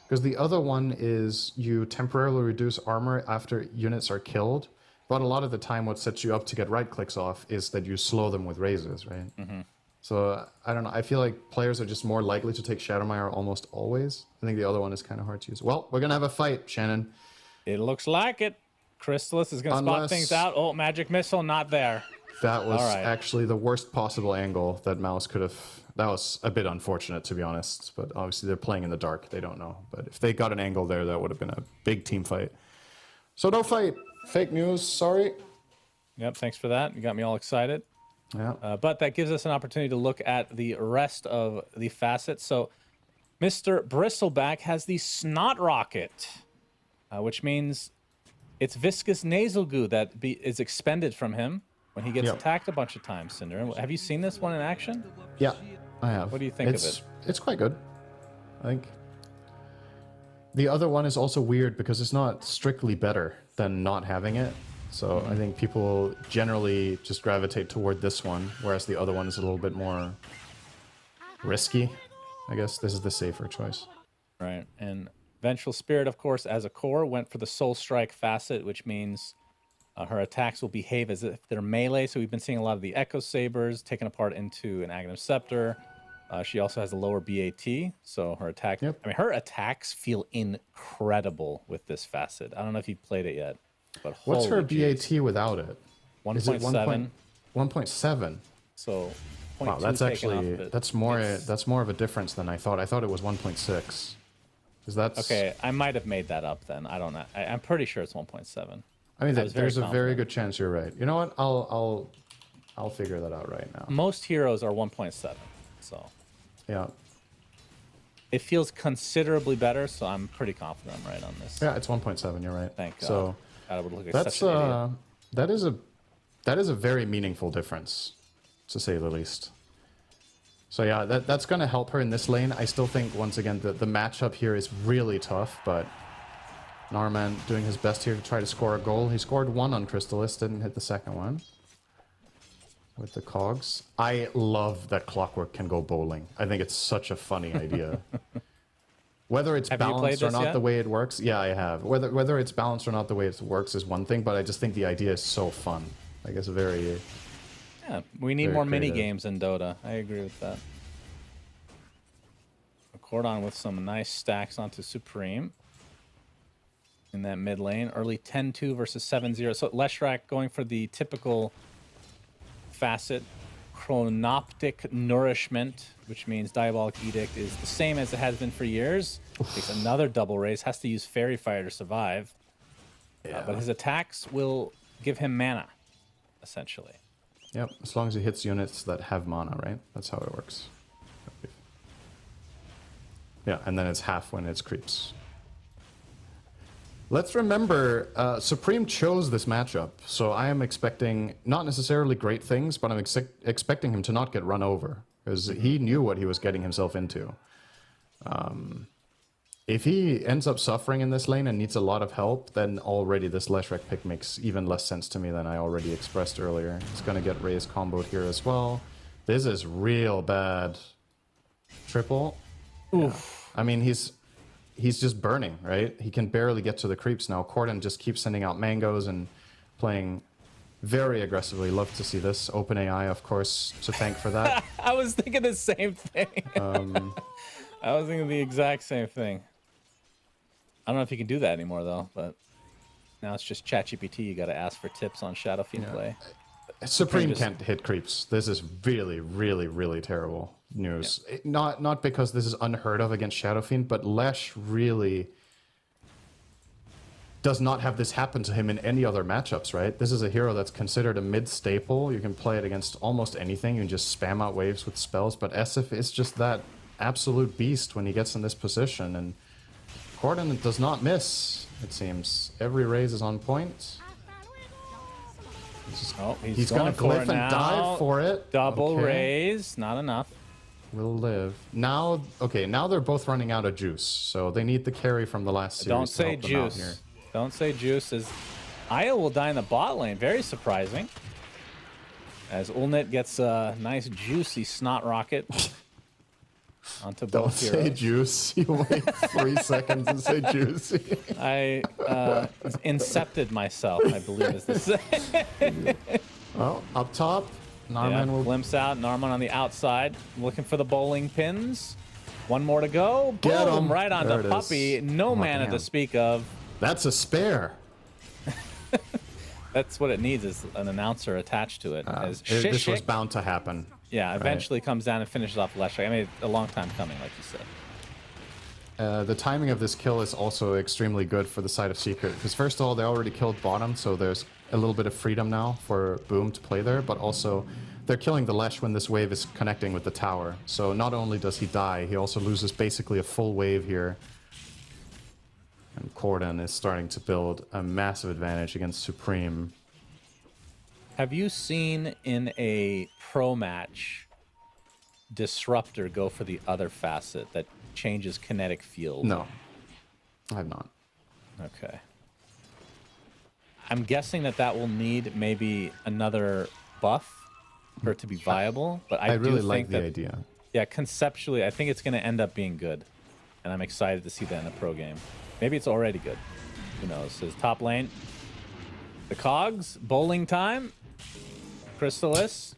Because the other one is you temporarily reduce armor after units are killed, but a lot of the time what sets you up to get right clicks off is that you slow them with raises, right? Mm-hmm. So I don't know. I feel like players are just more likely to take Shadowmire almost always. I think the other one is kind of hard to use. Well, we're gonna have a fight, Shannon. It looks like it. Chrysalis is gonna spot things out. Oh, magic missile, not there. That was actually the worst possible angle that Mouse could have. That was a bit unfortunate, to be honest. But obviously they're playing in the dark. They don't know. But if they got an angle there, that would have been a big team fight. So no fight. Fake news. Sorry. Yep. Thanks for that. You got me all excited. Yeah. But that gives us an opportunity to look at the rest of the facets. So Mr. Bristleback has the Snot Rocket, which means it's viscous nasal goo that is expended from him when he gets attacked a bunch of times, Cinder. Have you seen this one in action? Yeah, I have. What do you think of it? It's quite good, I think. The other one is also weird because it's not strictly better than not having it. So I think people generally just gravitate toward this one, whereas the other one is a little bit more risky. I guess this is the safer choice. Right, and Vengeful Spirit, of course, as a core, went for the Soul Strike facet, which means her attacks will behave as if they're melee. So we've been seeing a lot of the Echo Sabers taken apart into an Aghanim Scepter. She also has a lower BAT, so her attack. I mean, her attacks feel incredible with this facet. I don't know if you've played it yet, but what's her BAT without it? 1.7. 1.7. So wow, that's actually that's more of a difference than I thought. I thought it was 1.6. Is that okay? I might have made that up then. I don't know. I'm pretty sure it's 1.7. I mean, there's a very good chance you're right. You know what? I'll figure that out right now. Most heroes are 1.7, so yeah, it feels considerably better. So I'm pretty confident I'm right on this. Yeah, it's 1.7. You're right. Thank God. So God, I would look like such an idiot. that is a very meaningful difference, to say the least. So yeah, that's going to help her in this lane. I still think, once again, the matchup here is really tough, but Narman doing his best here to try to score a goal. He scored one on Crystallis, didn't hit the second one with the cogs. I love that Clockwork can go bowling. I think it's such a funny idea. Whether it's balanced or not the way it works, yeah, I have. Whether it's balanced or not the way it works is one thing, but I just think the idea is so fun. I guess very... Yeah, we need more mini games in Dota. I agree with that. Cordon with some nice stacks onto Supreme in that mid lane. Early 10-2 versus 7-0. So Leshrac going for the typical facet, Chronoptic Nourishment, which means Diabolic Edict is the same as it has been for years. Takes another double raise, has to use Fairy Fire to survive. But his attacks will give him mana, essentially. Yep, as long as he hits units that have mana, right? That's how it works. Yeah, and then it's half when it's creeps. Let's remember, Supreme chose this matchup, so I am expecting not necessarily great things, but I'm expecting him to not get run over, because he knew what he was getting himself into. If he ends up suffering in this lane and needs a lot of help, then already this Leshrac pick makes even less sense to me than I already expressed earlier. He's going to get raised comboed here as well. This is real bad. Triple. Oof. Yeah. I mean, he's just burning, right? He can barely get to the creeps now. Corden just keeps sending out mangoes and playing very aggressively. Love to see this. OpenAI, of course, to thank for that. I was thinking the same thing. I was thinking the exact same thing. I don't know if you can do that anymore, though, but now it's just ChatGPT. You got to ask for tips on Shadow Fiend play. Supreme can't hit creeps. This is really, really, really terrible news. Yeah. Not because this is unheard of against Shadow Fiend, but Lesh really... does not have this happen to him in any other matchups, right? This is a hero that's considered a mid staple. You can play it against almost anything. You can just spam out waves with spells, but SF is just that absolute beast when he gets in this position, and Corden does not miss, it seems. Every raise is on point. He's gonna glyph and dive for it. Double raise, not enough. Will live. Now, okay, now they're both running out of juice, so they need the carry from the last series. Don't to say help them out here. juice. Don't say juice. As Aya will die in the bot lane. Very surprising. As Ulnit gets a nice juicy snot rocket onto both heroes. Don't say juice. You wait 3 seconds and say juicy. I incepted myself, I believe is the saying. Well, up top, Narman will glimpse out. Narman on the outside, looking for the bowling pins. One more to go. Get Boom! him. Right onto Puppy. No mana to speak of. That's a spare. That's what it needs, is an announcer attached to it. As This was bound to happen. Yeah, eventually comes down and finishes off Leshrac. I mean, a long time coming, like you said. The timing of this kill is also extremely good for the side of Secret, because first of all, they already killed bottom, so there's a little bit of freedom now for Boom to play there, but also they're killing the Lesh when this wave is connecting with the tower. So not only does he die, he also loses basically a full wave here. And Corden is starting to build a massive advantage against Supreme. Have you seen in a pro match Disruptor go for the other facet that changes kinetic field? No, I have not. Okay. I'm guessing that will need maybe another buff for it to be viable, but I really do like think the idea. Yeah, conceptually, I think it's going to end up being good, and I'm excited to see that in a pro game. Maybe it's already good. Who knows? His top lane, the Cogs, bowling time, Chrysalis.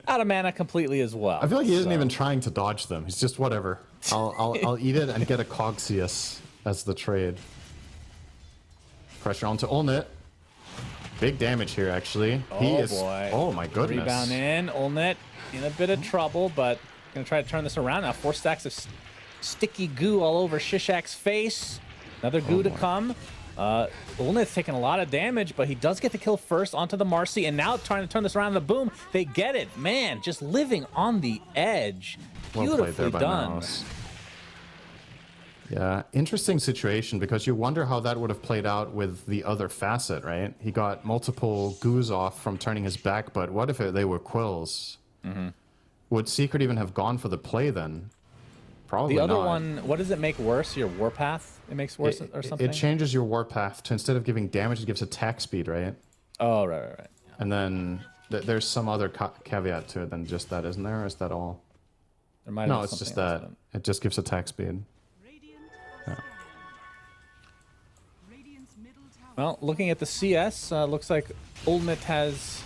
Out of mana completely as well. I feel like he isn't even trying to dodge them. He's just whatever. I'll eat it and get a Cogsius as the trade. Pressure onto Ulnit. Big damage here, actually. Boy. Oh my goodness. Rebound in. Ulnit in a bit of trouble, but gonna try to turn this around now. 4 stacks of sticky goo all over Shishak's face. Another goo to come. Ulnit's taking a lot of damage, but he does get the kill first onto the Marcy, and now trying to turn this around the Boom. They get it. Man, just living on the edge. Beautifully done. Mouse. Yeah, interesting situation, because you wonder how that would have played out with the other facet, right? He got multiple goos off from turning his back, but what if they were quills? Would Secret even have gone for the play then? Probably not. The other one, what does it make worse? Your Warpath? It makes worse or something? It changes your Warpath to, instead of giving damage, it gives attack speed, right? Oh, right. Yeah. And then there's some other caveat to it than just that, isn't there? Or is that all? There might No, it's just that. It just gives attack speed. Yeah. Well, looking at the CS, looks like Ulnit has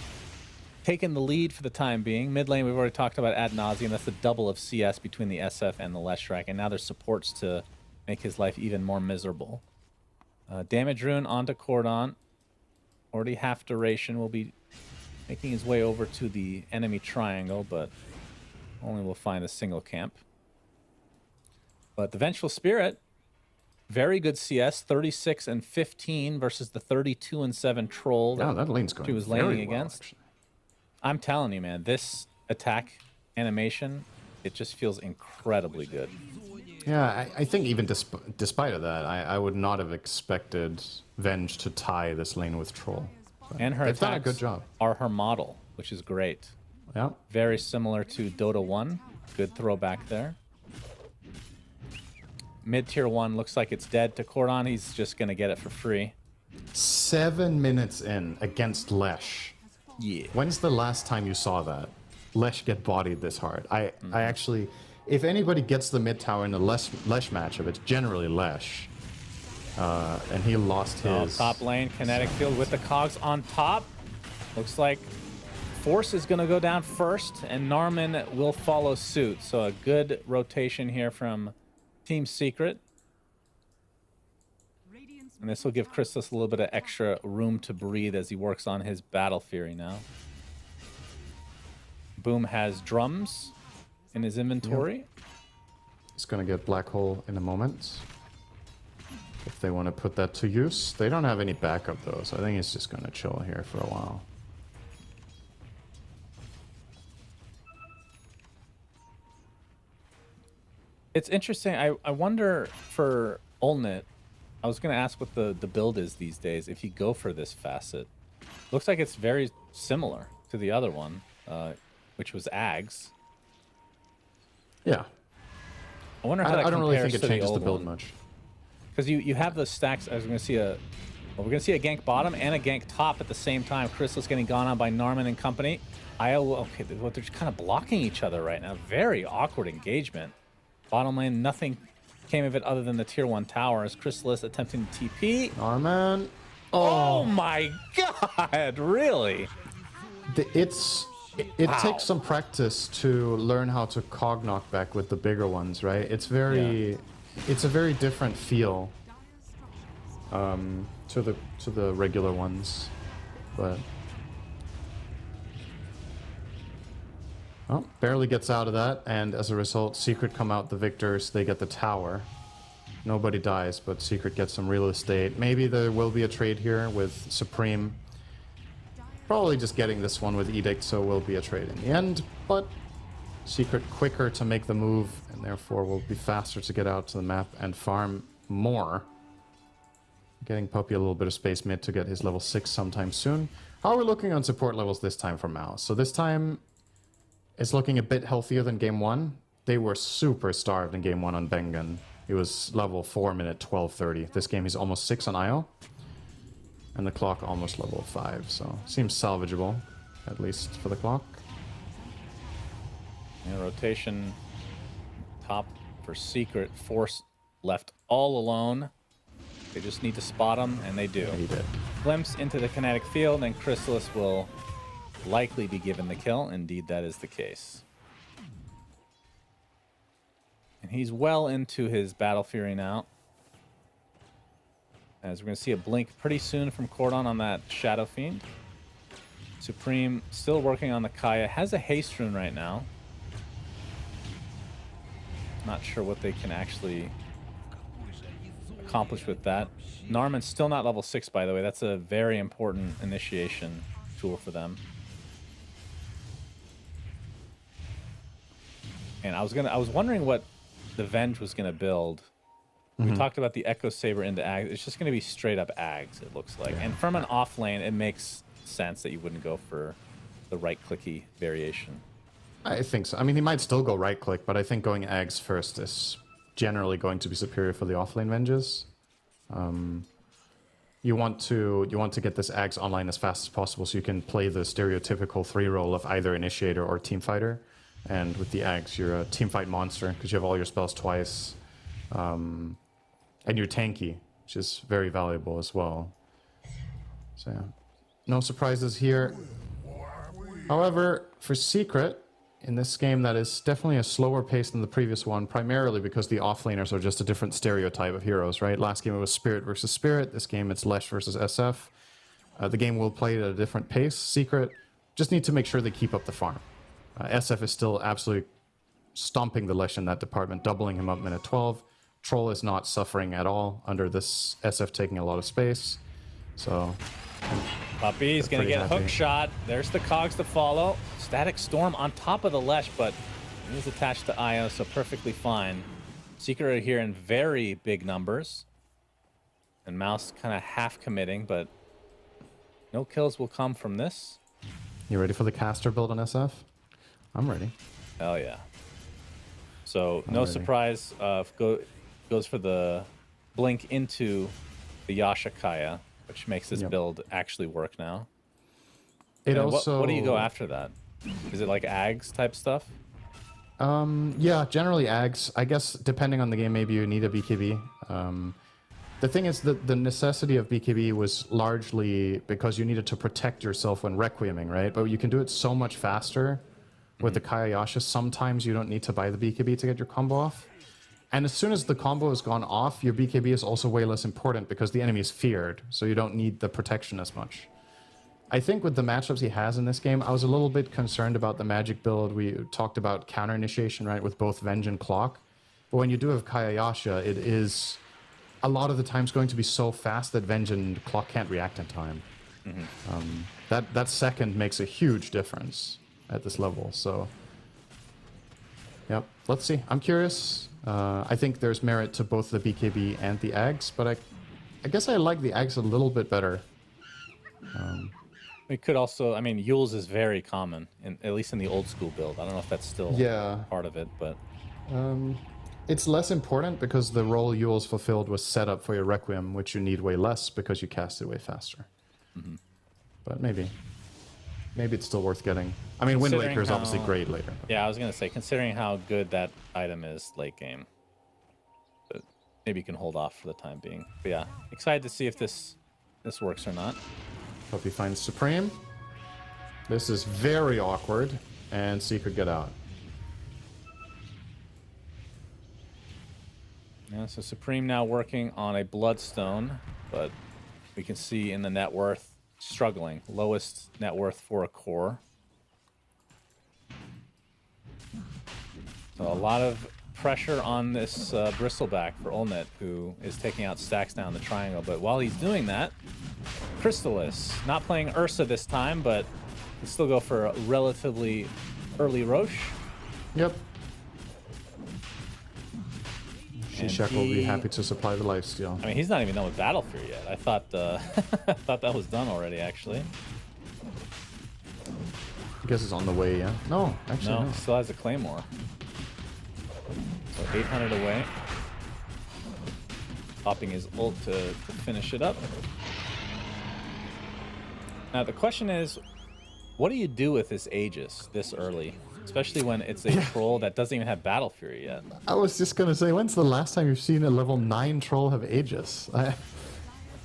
taken the lead for the time being. Mid lane, we've already talked about ad nauseum. That's the double of CS between the SF and the Leshrac, and now there's supports to make his life even more miserable. Damage rune onto Cordon. Already half duration. Will be making his way over to the enemy triangle, but only will find a single camp. But the Vengeful Spirit, very good CS, 36 and 15 versus the 32 and 7 Troll that lane's going she was very laning well, against. actually. I'm telling you, man, this attack animation, it just feels incredibly good. Yeah, I think even despite of that, I would not have expected Venge to tie this lane with Troll. But And her they've done a attacks good job. are her model, which is great. Yeah. Very similar to Dota 1. Good throwback there. Mid-tier 1 looks like it's dead to Cordon. He's just going to get it for free. 7 minutes in against Lesh. Yeah. When's the last time you saw that? Lesh get bodied this hard. I actually, if anybody gets the mid tower in a Lesh matchup, it's generally Lesh. And he lost his... Top lane, kinetic field with the Cogs on top. Looks like Force is going to go down first, and Narman will follow suit. So a good rotation here from Team Secret. And this will give Chrysalis a little bit of extra room to breathe as he works on his Battle Fury now. Boom has drums in his inventory. He's going to get Black Hole in a moment. if they want to put that to use. They don't have any backup though, so I think he's just going to chill here for a while. It's interesting. I wonder for Olnit, I was going to ask what the build is these days if you go for this facet. Looks like it's very similar to the other one, which was Ags. Yeah. I wonder how that I don't really think compares it to the changes the old build one. much. Because you have the stacks. I was going to see we're going to see a gank bottom and a gank top at the same time. Chrysalis getting gone on by Narman and company. Okay, they're just kind of blocking each other right now. Very awkward engagement. Bottom lane, nothing came of it other than the tier 1 tower as Chrysalis attempting to TP. Arman. Oh my god, really? It takes some practice to learn how to cog knockback with the bigger ones, right? It's a very different feel to the regular ones, but oh, barely gets out of that, and as a result, Secret come out the victors. They get the tower. Nobody dies, but Secret gets some real estate. Maybe there will be a trade here with Supreme. Probably just getting this one with Edict, so will be a trade in the end, but Secret quicker to make the move, and therefore will be faster to get out to the map and farm more. Getting Puppy a little bit of space mid to get his level 6 sometime soon. How are we looking on support levels this time for Mouse? So this time, it's looking a bit healthier than game 1. They were super starved in game 1 on Bengen. He was level 4 minute 12:30. This game he's almost 6 on IO. And the clock almost level 5, so seems salvageable, at least for the clock. And rotation top for Secret. Force left all alone. They just need to spot him, and they do. He did. Glimpse into the kinetic field, and Chrysalis will likely be given the kill. Indeed, that is the case. And he's well into his Battle Fury now. As we're going to see a blink pretty soon from Cordon on that Shadow Fiend. Supreme still working on the Kaya. Has a haste rune right now. Not sure what they can actually accomplish with that. Narman's still not level 6, by the way. That's a very important initiation tool for them. And I was wondering what the Venge was going to build. We talked about the Echo Saber into Ags. It's just going to be straight up Ags, it looks like. And from an off lane, it makes sense that you wouldn't go for the right-clicky variation. I think so. I mean, he might still go right-click, but I think going Ags first is generally going to be superior for the offlane Venges. You want to get this Ags online as fast as possible so you can play the stereotypical 3 role of either Initiator or Teamfighter. And with the Ags, you're a teamfight monster because you have all your spells twice. And you're tanky, which is very valuable as well. So yeah, no surprises here. However, for Secret, in this game that is definitely a slower pace than the previous one, primarily because the offlaners are just a different stereotype of heroes, right? Last game it was Spirit versus Spirit. This game it's Lesh versus SF. The game will play at a different pace. Secret just need to make sure they keep up the farm. SF is still absolutely stomping the Lesh in that department, doubling him up minute 12. Troll is not suffering at all under this SF taking a lot of space. So Puppy's going to get a happy. hook shot. There's the cogs to follow. Static Storm on top of the Lesh, but it is attached to Io, so perfectly fine. Secret are here in very big numbers. And Mouse kind of half committing, but no kills will come from this. you ready for the caster build on SF? I'm ready. Hell yeah. So no ready. surprise, goes for the blink into the Yasha Kaya, which makes this build actually work now. It And also. what do you go after that? Is it like Ags type stuff? Yeah, generally Ags. I guess depending on the game, maybe you need a BKB. The thing is that the necessity of BKB was largely because you needed to protect yourself when requieming, right? But you can do it so much faster with the Kaya Yasha. Sometimes you don't need to buy the BKB to get your combo off. And as soon as the combo has gone off, your BKB is also way less important because the enemy is feared, so you don't need the protection as much. I think with the matchups he has in this game, I was a little bit concerned about the magic build. We talked about counter initiation, right, with both Venge and Clock. But when you do have Kaya Yasha, it is a lot of the time's going to be so fast that Venge and Clock can't react in time. That second makes a huge difference at this level. So, yep, let's see. I'm curious. I think there's merit to both the BKB and the Ags, but I guess I like the Ags a little bit better. We could also, I mean, Yules is very common, at least in the old school build. I don't know if that's still part of it, but... It's less important because the role Yules fulfilled was set up for your Requiem, which you need way less because you cast it way faster. But maybe it's still worth getting. I mean, Wind Waker is obviously great later. Yeah, I was going to say, considering how good that item is late game, but maybe you can hold off for the time being. But yeah, excited to see if this works or not. Hope he finds Supreme. This is very awkward, and Secret get out. Yeah, so Supreme now working on a Bloodstone, but we can see in the net worth struggling. Lowest net worth for a core. So a lot of pressure on this Bristleback for Ulnet, who is taking out stacks down the triangle. But while he's doing that, Crystallis, not playing Ursa this time, but can still go for a relatively early Roche. Yep. Shishak will be happy to supply the lifesteal. I mean, he's not even done with Battle Fury yet. I thought I thought that was done already, actually. I guess it's on the way, yeah? No, actually no. Still has a Claymore. So 800 away. Popping his ult to finish it up. Now, the question is, what do you do with this Aegis this early? Especially when it's a troll that doesn't even have Battle Fury yet. I was just gonna say, when's the last time you've seen a level 9 troll have Aegis?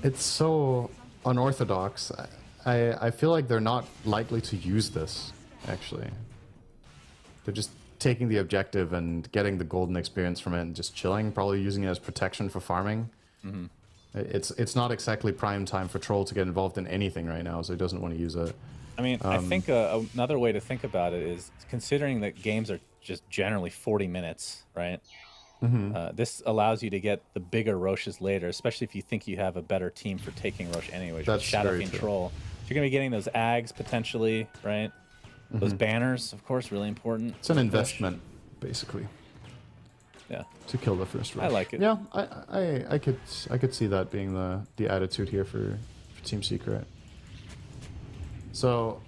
It's so unorthodox. I feel like they're not likely to use this, actually. They're just taking the objective and getting the golden experience from it and just chilling, probably using it as protection for farming. It's not exactly prime time for troll to get involved in anything right now, so he doesn't want to use it. I mean, I think another way to think about it is considering that games are just generally 40 minutes, right? This allows you to get the bigger Roches later, especially if you think you have a better team for taking Roche anyways. That's Shadow Fiend Troll. So you're going to be getting those Ags potentially, right? Those banners, of course, really important. It's an investment, basically. Yeah. To kill the first Roche. I like it. Yeah, I could see that being the attitude here for Team Secret. So,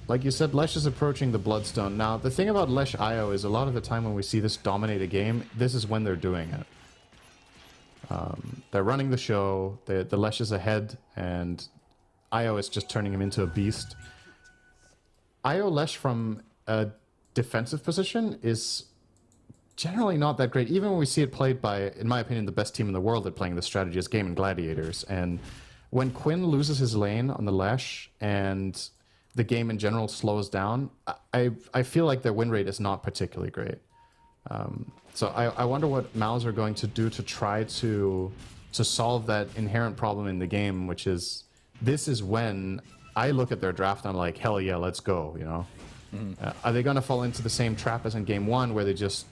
like you said, Lesh is approaching the Bloodstone. Now, the thing about Lesh IO is a lot of the time when we see this dominate a game, this is when they're doing it. They're running the show, the Lesh is ahead, and IO is just turning him into a beast. IO Lesh from a defensive position is generally not that great, even when we see it played by, in my opinion, the best team in the world at playing this strategy is Game and Gladiators. And when Quinn loses his lane on the Lesh and the game in general slows down, I feel like their win rate is not particularly great. So I wonder what Maus are going to do to try to solve that inherent problem in the game, which is, this is when I look at their draft and I'm like, hell yeah, let's go, you know? Are they going to fall into the same trap as in game one, where they just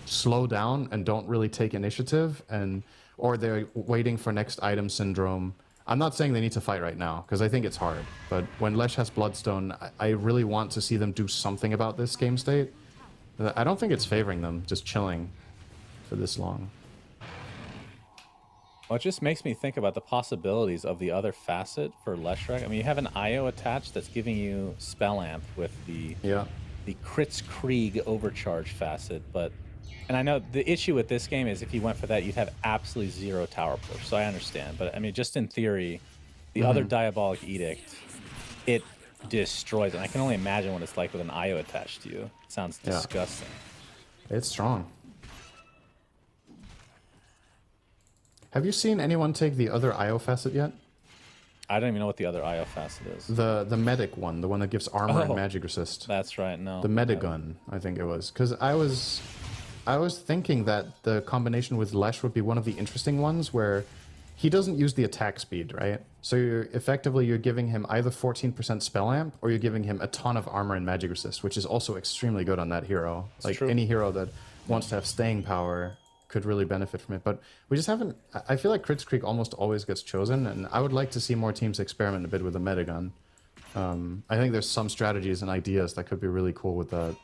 slow down and don't really take initiative, or they're waiting for next item syndrome? I'm not saying they need to fight right now, because I think it's hard. But when Lesh has Bloodstone, I really want to see them do something about this game state. I don't think it's favoring them, just chilling for this long. Well, it just makes me think about the possibilities of the other facet for Leshrac. I mean, you have an IO attached that's giving you Spell Amp with the Crits Krieg Overcharge facet, but... And I know the issue with this game is if you went for that, you'd have absolutely zero tower push, so I understand. But, I mean, just in theory, the other Diabolic Edict, it destroys it. And I can only imagine what it's like with an IO attached to you. It sounds disgusting. It's strong. Have you seen anyone take the other IO facet yet? I don't even know what the other IO facet is. The medic one, the one that gives armor and magic resist. That's right, no. The Medigun, I think it was. Because I was thinking that the combination with Lesh would be one of the interesting ones, where he doesn't use the attack speed, right? So you're giving him either 14% spell amp, or you're giving him a ton of armor and magic resist, which is also extremely good on that hero. Like any hero that wants to have staying power could really benefit from it. But we just haven't. I feel like Crits Creek almost always gets chosen, and I would like to see more teams experiment a bit with the metagun. I think there's some strategies and ideas that could be really cool with that.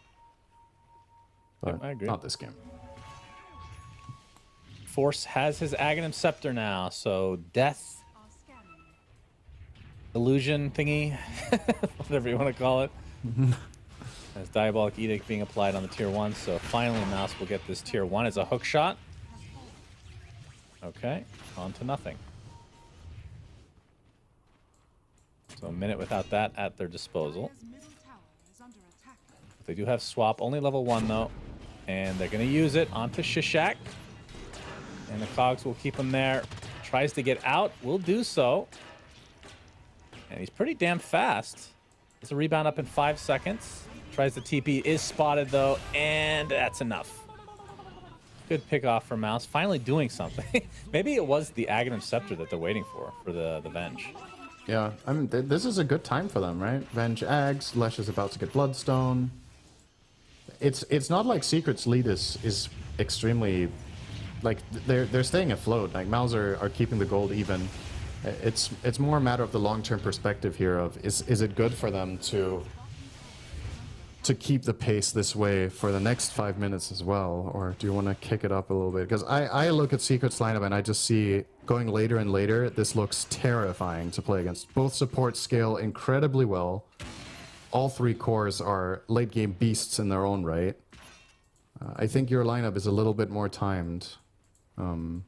But I agree. not this game. Force has his Aghanim Scepter now, so death, Are scanning. illusion thingy, whatever you want to call it. As Diabolic Edict being applied on the tier 1, so finally Mouse will get this tier 1 as a hook shot. Okay, on to nothing. So a minute without that at their disposal. Dire's middle tower is under attack. They do have swap, only level 1 though, and they're going to use it onto Shishak. And the Cogs will keep him there. Tries to get out, will do so. And he's pretty damn fast. It's a rebound up in 5 seconds. Tries the TP, is spotted though, and that's enough. Good pick off for Mouse, finally doing something. Maybe it was the Aghanim Scepter that they're waiting for the Venge. Yeah, I mean, this is a good time for them, right? Venge Ags, Lesh is about to get Bloodstone. It's not like Secret's lead is extremely, like, they're staying afloat. Like, Mouse are keeping the gold even. It's more a matter of the long-term perspective here of, is it good for them to keep the pace this way for the next 5 minutes as well, or do you want to kick it up a little bit? Because I look at Secret's lineup and I just see going later and later, this looks terrifying to play against. Both supports scale incredibly well. All 3 cores are late game beasts in their own right. I think your lineup is a little bit more timed. But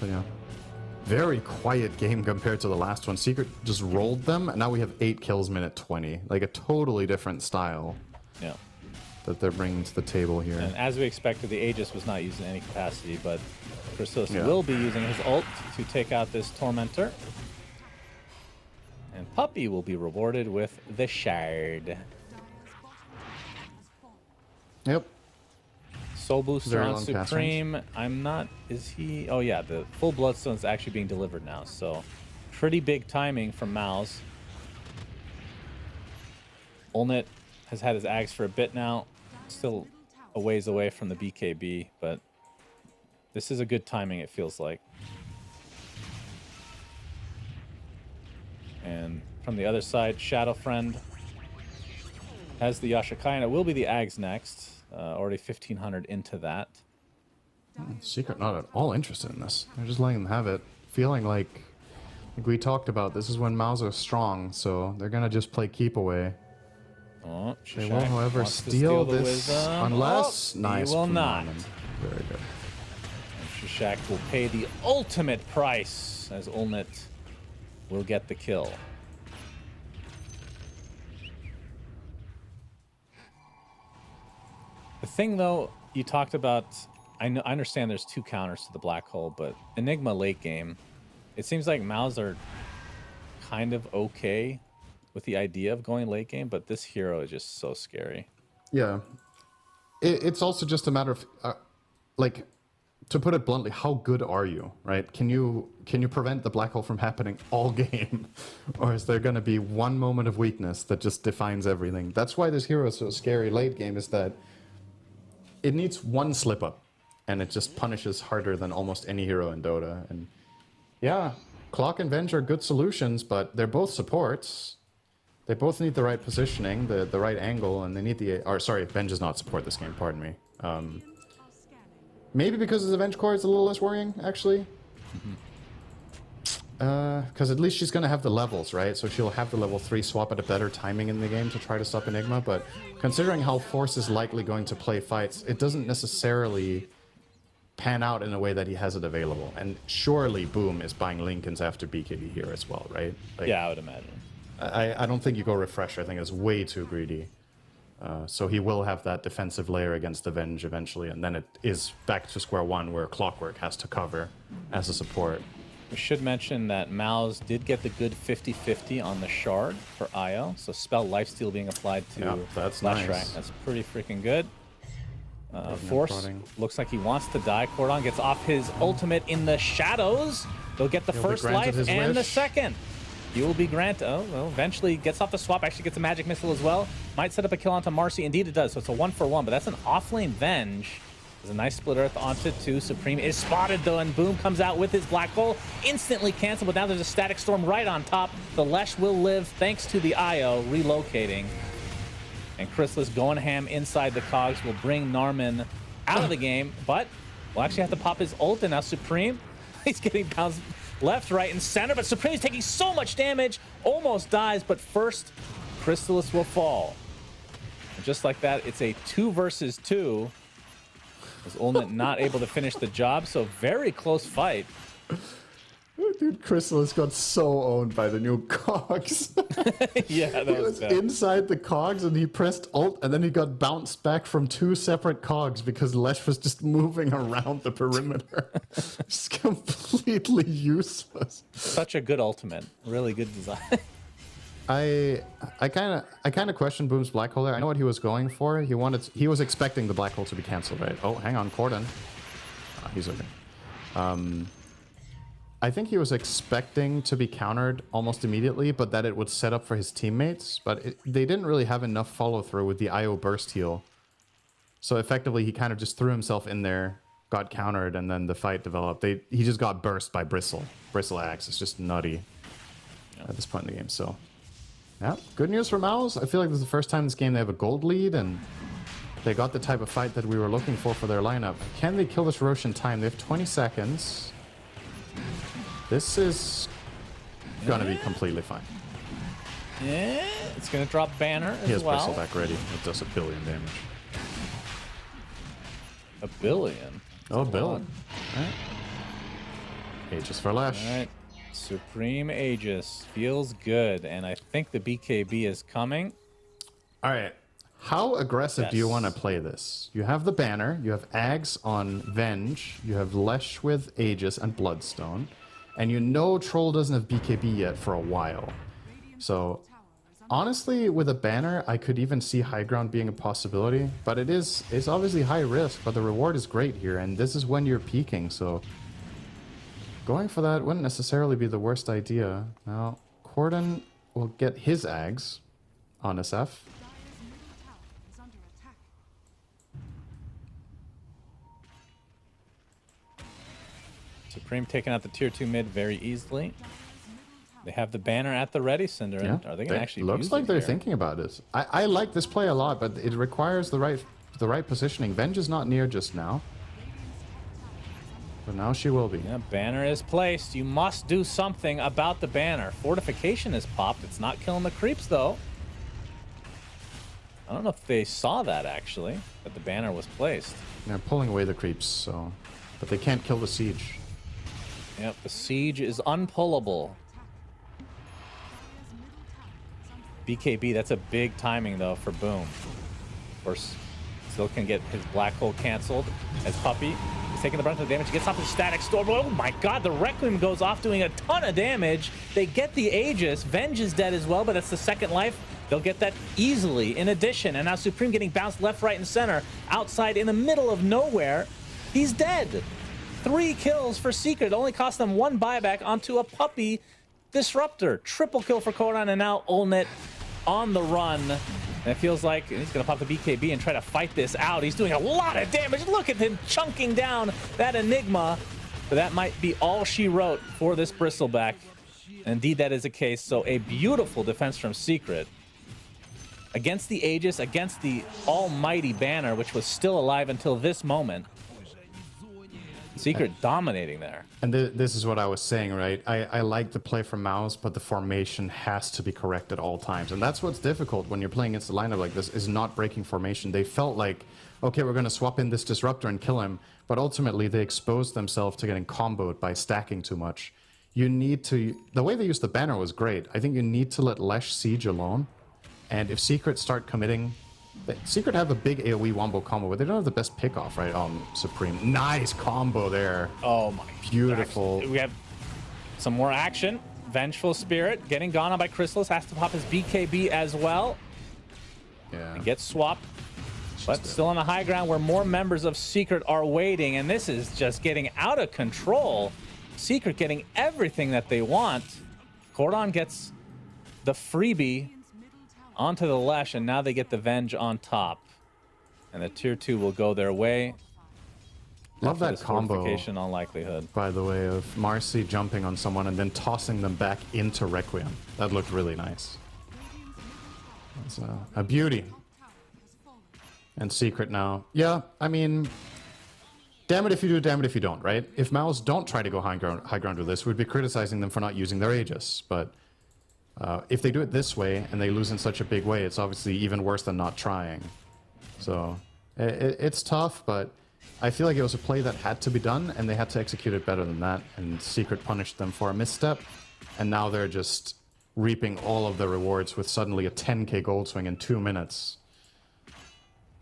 yeah. Very quiet game compared to the last one. Secret just rolled them, and now we have 8 kills minute 20. Like a totally different style Yeah. that they're bringing to the table here. And as we expected, the Aegis was not used in any capacity, but Chrysalis Yeah. will be using his ult to take out this Tormentor. And Puppy will be rewarded with the Shard. Dire's bottom tower has fallen. Yep. Soul Booster Very on long cast Supreme. I'm not. Is he? Oh, yeah. The full Bloodstone is actually being delivered now. So pretty big timing from Mouse. Olnit has had his Ags for a bit now. Still a ways away from the BKB, but this is a good timing, it feels like. And from the other side, Shadow Friend has the Yashakai, and it will be the Ags next. Already 1,500 into that. Secret not at all interested in this. They're just letting them have it. Feeling like we talked about, this is when Mao's are strong, so they're going to just play keep away. Oh, They Shishak will, however, wants to steal the this wisdom. unless... Oh, nice. he will from not. Norman. Very good. And Shishak will pay the ultimate price as Olnit will get the kill. The thing, though, you talked about, I understand there's 2 counters to the black hole, but Enigma late game, it seems like Maos are kind of okay with the idea of going late game, but this hero is just so scary. Yeah. It's also just a matter of, like, to put it bluntly, how good are you, right? Can you prevent the black hole from happening all game? Or is there going to be one moment of weakness that just defines everything? That's why this hero is so scary late game, is that it needs one slip up, and it just punishes harder than almost any hero in Dota. And yeah, Clock and Venge are good solutions, but they're both supports. They both need the right positioning, the right angle, and they need the... Or sorry, Venge does not support this game, pardon me. Are scanning. Maybe because of the Venge core, it's a little less worrying, actually. Because at least she's going to have the levels, right? So she'll have the level 3 swap at a better timing in the game to try to stop Enigma. But considering how Force is likely going to play fights, it doesn't necessarily pan out in a way that he has it available. And surely Boom is buying Lincolns after BKB here as well, right? Like, Yeah, I would imagine. I don't think you go Refresher. I think it's way too greedy. So he will have that defensive layer against the Venge eventually, and then it is back to square one where Clockwork has to cover as a support. We should mention that Maos did get the good 50-50 on the Shard for Io, so Spell Lifesteal being applied to Yeah, that's Flash nice. Rank. That's pretty freaking good. Force prodding. looks like he wants to die. Cordon gets off his ultimate in the shadows. They'll get the He'll be first granted life his and the wish. second. He will be granted. Oh, well, eventually gets off the swap. Actually gets a magic missile as well. Might set up a kill onto Marcy. Indeed it does. So it's a 1-for-1, but that's an offlane Venge. There's a nice split earth onto 2. Supreme is spotted though, and Boom comes out with his black hole. Instantly canceled, but now there's a static storm right on top. The Lesh will live thanks to the IO relocating. And Chrysalis going ham inside the cogs will bring Narman out of the game, but we'll actually have to pop his ult, and now Supreme, he's getting bounced left, right, and center, but Supreme's taking so much damage, almost dies, but first, Chrysalis will fall. And just like that, it's a 2 versus 2. Was Olnet not able to finish the job, so very close fight. Dude, Chrysalis got so owned by the new cogs. Yeah, that He was was bad. inside the cogs and he pressed ult and then he got bounced back from 2 separate cogs because Lesh was just moving around the perimeter. Just completely useless. Such a good ultimate. Really good design. I kind of questioned Boom's black hole there. I know what he was going for. He was expecting the black hole to be canceled, right? Oh, hang on, Corden. He's okay. I think he was expecting to be countered almost immediately, but that it would set up for his teammates. But they didn't really have enough follow through with the IO burst heal. So effectively, he kind of just threw himself in there, got countered, and then the fight developed. He just got burst by Bristle. Bristle Axe is just nutty at this point in the game. So, yeah, good news for Mouse. I feel like this is the first time in this game they have a gold lead, and they got the type of fight that we were looking for their lineup. Can they kill this Roshan time? They have 20 seconds. This is gonna be completely fine. Yeah, it's gonna drop banner He as has well. Bristleback ready. It does 1 billion damage. 1 billion. Oh, $1 billion. Alright. Aegis for Lash. All right, Supreme Aegis feels good, and I think the BKB is coming. Alright. How aggressive do you Yes. want to play this? You have the banner, you have Ags on Venge, you have Lesh with Aegis and Bloodstone, and you know Troll doesn't have BKB yet for a while. So, honestly, with a banner, I could even see high ground being a possibility, but it's obviously high risk, but the reward is great here, and this is when you're peaking, so going for that wouldn't necessarily be the worst idea. Now, Corden will get his Ags on SF. Dire's middle tower is under attack. Supreme taking out the tier 2 mid very easily. They have the banner at the ready, Cinder. Yeah, Are they gonna actually looks use like it they're here? thinking about it. I like this play a lot, but it requires the right positioning. Venge is not near just now, but now she will be. Yeah, banner is placed. You must do something about the banner. Fortification is popped. It's not killing the creeps though. I don't know if they saw that actually, that the banner was placed. They're pulling away the creeps, so, but they can't kill the siege. Yep, the siege is unpullable. BKB, that's a big timing though for Boom. Of course, still can get his black hole canceled as Puppy is taking the brunt of the damage. Gets off the static storm. Oh my god, the Requiem goes off doing a ton of damage. They get the Aegis. Venge is dead as well, but that's the second life. They'll get that easily in addition. And now Supreme getting bounced left, right, and center. Outside in the middle of nowhere. He's dead. 3 kills for Secret. It only cost them 1 buyback onto a Puppy Disruptor. Triple kill for Koran, and now Olnet on the run. And it feels like he's going to pop the BKB and try to fight this out. He's doing a lot of damage. Look at him chunking down that Enigma. But that might be all she wrote for this Bristleback. Indeed, that is the case. So a beautiful defense from Secret. Against the Aegis, against the almighty banner, which was still alive until this moment. Secret dominating there. And this is what I was saying, right? I like the play from Mouse, but the formation has to be correct at all times. And that's what's difficult when you're playing against a lineup like this, is not breaking formation. They felt like, okay, we're going to swap in this Disruptor and kill him. But ultimately, they exposed themselves to getting comboed by stacking too much. You need to... The way they used the banner was great. I think you need to let Lesh Siege alone. And if Secret start committing... Secret have a big AoE wombo combo, but they don't have the best pickoff, right? Supreme. Nice combo there. Oh my. Beautiful. We have some more action. Vengeful Spirit getting gone on by Chrysalis. Has to pop his BKB as well. Yeah. And gets swapped. But still on the high ground where more members of Secret are waiting. And this is just getting out of control. Secret getting everything that they want. Cordon gets the freebie onto the Lesh, and now they get the Venge on top. And the tier 2 will go their way. Love after that this combo, fortification on likelihood. by the way, of Marcy jumping on someone and then tossing them back into Requiem. That looked really nice. It's a beauty. And Secret now. Yeah, I mean, damn it if you do, damn it if you don't, right? If Maos don't try to go high ground with this, we'd be criticizing them for not using their Aegis. But if they do it this way and they lose in such a big way, it's obviously even worse than not trying. So it's tough, but I feel like it was a play that had to be done, and they had to execute it better than that. And Secret punished them for a misstep, and now they're just reaping all of the rewards with suddenly a 10k gold swing in 2 minutes.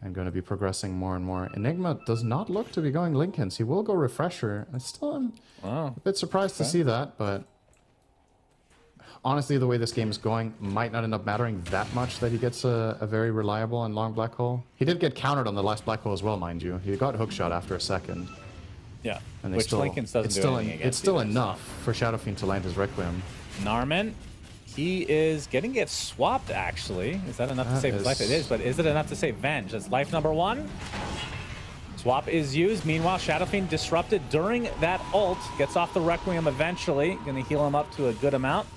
And going to be progressing more and more. Enigma does not look to be going Linken's. He will go Refresher. I still am a bit surprised to see that, but honestly, the way this game is going might not end up mattering that much that he gets a very reliable and long black hole. He did get countered on the last black hole as well, mind you. He got hookshot after a second. Yeah, And they which still, Lincoln's doesn't do anything against. it's still either, enough for Shadow Fiend to land his Requiem. Narman, he is getting it swapped, actually. Is that enough to save his life? It is, but is it enough to save Venge? That's life number 1. Swap is used. Meanwhile, Shadow Fiend disrupted during that ult. Gets off the Requiem eventually. Gonna heal him up to a good amount.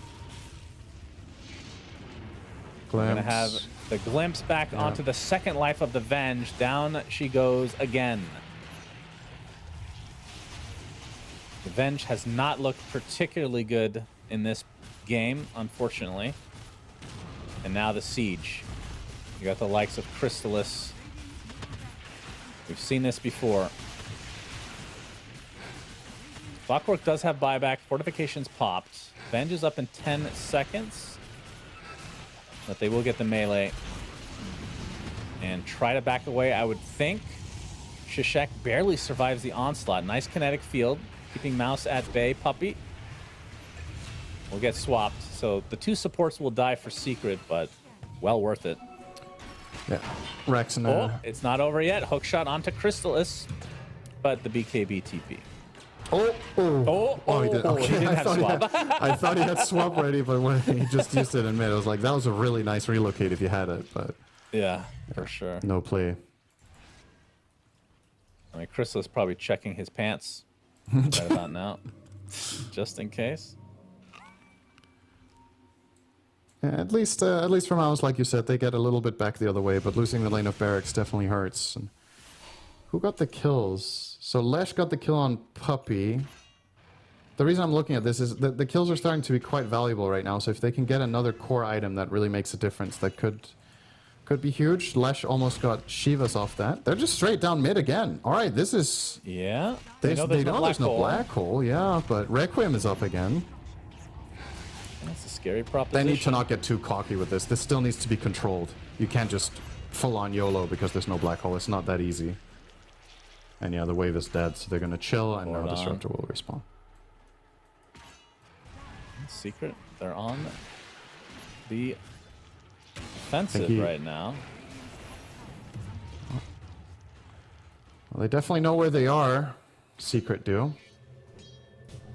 Glimpse. Gonna have the glimpse back onto the second life of the Venge. Down she goes again. The Venge has not looked particularly good in this game, unfortunately. And now the Siege. You got the likes of Crystallis. We've seen this before. Clockwork does have buyback. Fortifications popped. Venge is up in 10 seconds. But they will get the melee. And try to back away, I would think. Shishak barely survives the onslaught. Nice kinetic field. Keeping Mouse at bay. Puppy will get swapped. So the 2 supports will die for Secret, but well worth it. Yeah. Rex and It's not over yet. Hookshot onto Crystallis, but the BKB TP. He did. Okay. He didn't have swap. I thought he had swap ready, but when he just used it in mid, I was like, that was a really nice relocate if you had it, but Yeah, for sure. no play. I mean, Crystallis probably checking his pants right about now, just in case. Yeah, at least from Mouse, like you said, they get a little bit back the other way, but losing the lane of barracks definitely hurts. And who got the kills? So Lesh got the kill on Puppy. The reason I'm looking at this is that the kills are starting to be quite valuable right now. So if they can get another core item that really makes a difference, that could be huge. Lesh almost got Shivas off that. They're just straight down mid again. All right, this is... Yeah. They know there's no black hole, yeah, but Requiem is up again. That's a scary proposition. They need to not get too cocky with this. This still needs to be controlled. You can't just full-on YOLO because there's no black hole. It's not that easy. And yeah, the wave is dead, so they're going to chill, and now Disruptor will respawn. Secret, they're on the offensive right now. Well, they definitely know where they are. Secret do.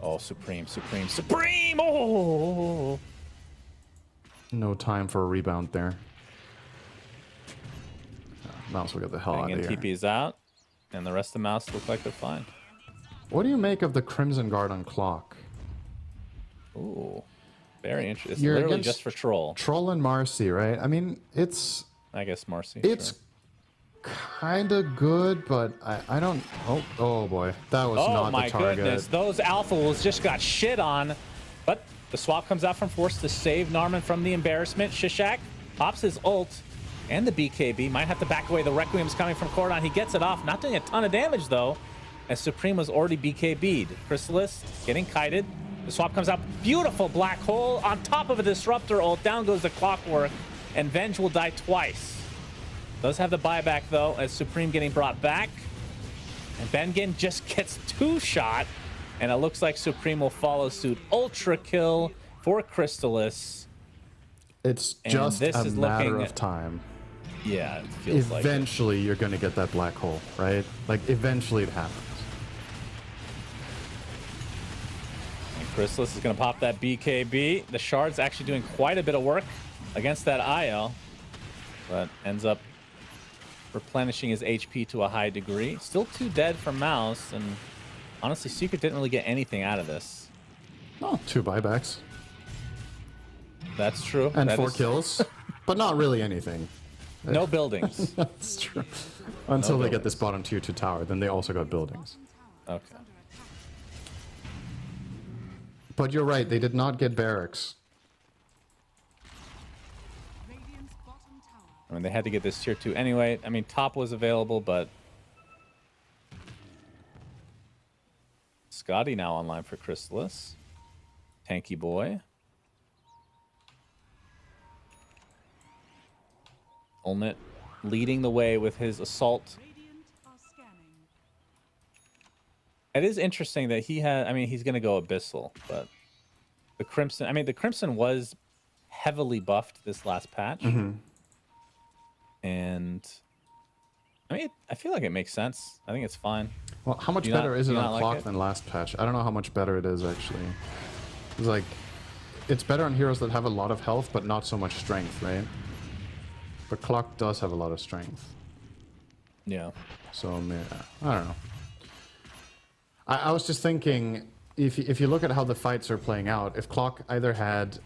Oh, Supreme, Supreme, Supreme! Oh! No time for a rebound there. Mouse will get the hell out of here. TP's out, and the rest of the Mouse look like they're fine. What do you make of the Crimson Guard on Clock? Ooh, very interesting. It's You're literally against just for Troll. Troll and Marcy, right? I mean, it's... I guess Marcy. It's kind of good, but I don't... Oh boy. That was not the target. Oh my goodness. Those Alpha Wolves just got shit on. But the swap comes out from Force to save Narman from the embarrassment. Shishak pops his ult and the BKB. Might have to back away. The Requiem's coming from Cordon. He gets it off. Not doing a ton of damage, though, as Supreme was already BKB'd. Crystallis getting kited. The swap comes out. Beautiful black hole on top of a Disruptor ult. Down goes the Clockwork, and Venge will die twice. Does have the buyback, though, as Supreme getting brought back. And Bengen just gets 2-shot, and it looks like Supreme will follow suit. Ultra kill for Crystallis. It's just a matter of time. Yeah, it feels like eventually you're going to get that black hole, right? Like, eventually it happens. Crystallis is going to pop that BKB. The Shard's actually doing quite a bit of work against that IO, but ends up replenishing his HP to a high degree. Still 2 dead for Mouse, and honestly, Secret didn't really get anything out of this. Oh, 2 buybacks. That's true. And That 4 is- kills. But not really anything. No buildings. That's true. Until they get buildings. this bottom tier 2 tower, then they also got buildings. Okay. But you're right, they did not get barracks. Radiant's bottom tower I mean, they had to get this tier 2 anyway. I mean, top was available, but Scotty now online for Chrysalis. Tanky boy. Olnit leading the way with his assault. Radiant are scanning. It is interesting that he had, I mean, he's going to go Abyssal, but the Crimson, I mean, the Crimson was heavily buffed this last patch. And I mean, I feel like it makes sense. I think it's fine. Well, how much Do you better not- is do it you on not like clock it? than last patch? I don't know how much better it is, actually. It's like, it's better on heroes that have a lot of health, but not so much strength, right? But clock does have a lot of strength. Yeah. So, yeah, I don't know. I was just thinking, if you look at how the fights are playing out, if clock either had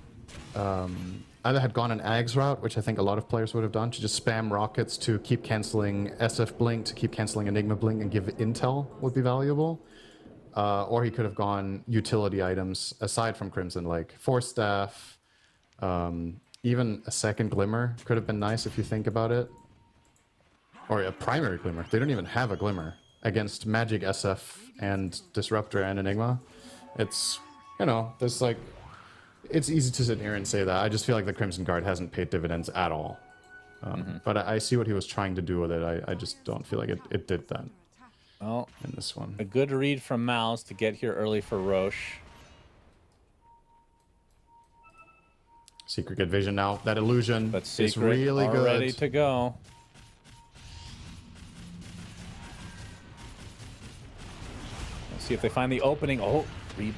gone an Ags route, which I think a lot of players would have done, to just spam rockets to keep canceling SF Blink, to keep canceling Enigma Blink, and give intel would be valuable. Or he could have gone utility items aside from Crimson, like Force Staff, even a second Glimmer could have been nice if you think about it. Or a primary Glimmer. They don't even have a Glimmer against Magic, SF, and Disruptor and Enigma. It's, you know, there's like, it's easy to sit here and say that. I just feel like the Crimson Guard hasn't paid dividends at all. But I see what he was trying to do with it. I just don't feel like it did that Well, in this one. a good read from Mouse to get here early for Roche. Secret good vision now. That illusion But is Secret really are good. ready to go. Let's see if they find the opening. Oh,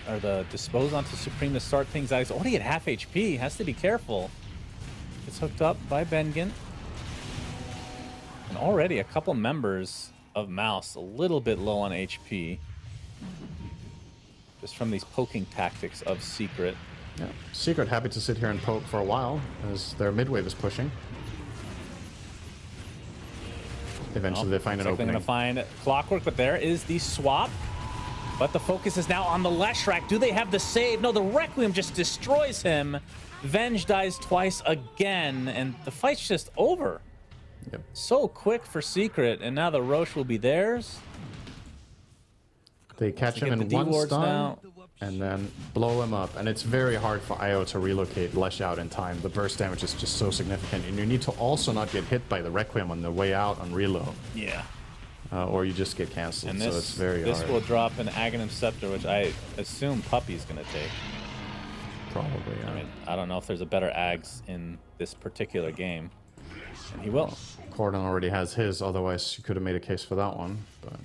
or the dispose onto Supreme to start things out. He's already at half HP. Has to be careful. Gets hooked up by Bengen. And already a couple members of Mouse a little bit low on HP. Just from these poking tactics of Secret. Yeah. Secret happy to sit here and poke for a while as their mid wave is pushing. Eventually they find an Looks like opening. they're going to find Clockwork, but there is the swap. But the focus is now on the Leshrac. Do they have the save? No, the Requiem just destroys him. Venge dies twice again, and the fight's just over. Yep. So quick for Secret, and now the Roche will be theirs. They catch They him get in the one D-wards stun now. and then blow him up. And it's very hard for IO to relocate Lesh out in time. The burst damage is just so significant. And you need to also not get hit by the Requiem on the way out on reload. Yeah. Or you just get cancelled. And So it's very this hard. will drop an Aghanim Scepter, which I assume Puppy's going to take. Probably, yeah. I mean, I don't know if there's a better Ags in this particular game. And he will. Cordon already has his, otherwise you could have made a case for that one. But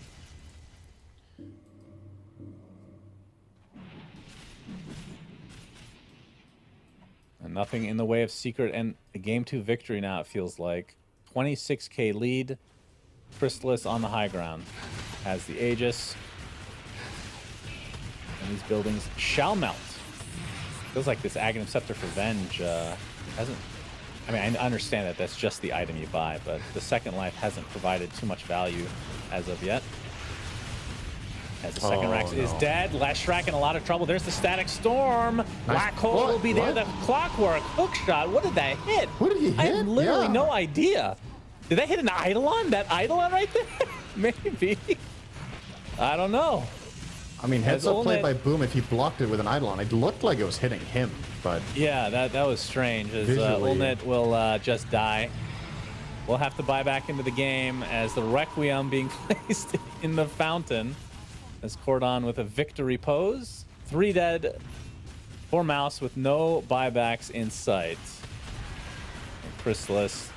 And nothing in the way of Secret and a game 2 victory now, it feels like. 26k lead. Chrysalis on the high ground. Has the Aegis. And these buildings shall melt. Feels like this Aghanim Scepter for Venge hasn't... I mean, I understand that that's just the item you buy, but the Second Life hasn't provided too much value as of yet. As the second Rax is no. dead, Leshrac in a lot of trouble. There's the Static Storm. Black Hole What? will be there. What? The Clockwork hook shot. What did that hit? What did he I have hit? literally Yeah. no idea. Did that hit an Eidolon? That Eidolon right there? Maybe. I don't know. I mean, heads up play Olnit- by Boom. If he blocked it with an Eidolon, it looked like it was hitting him, but Yeah, that was strange. As Visually. Olnit will just die. We'll have to buy back into the game as the Requiem being placed in the fountain. As Cordon with a victory pose. 3 dead. 4 Mouse with no buybacks in sight. And Chrysalis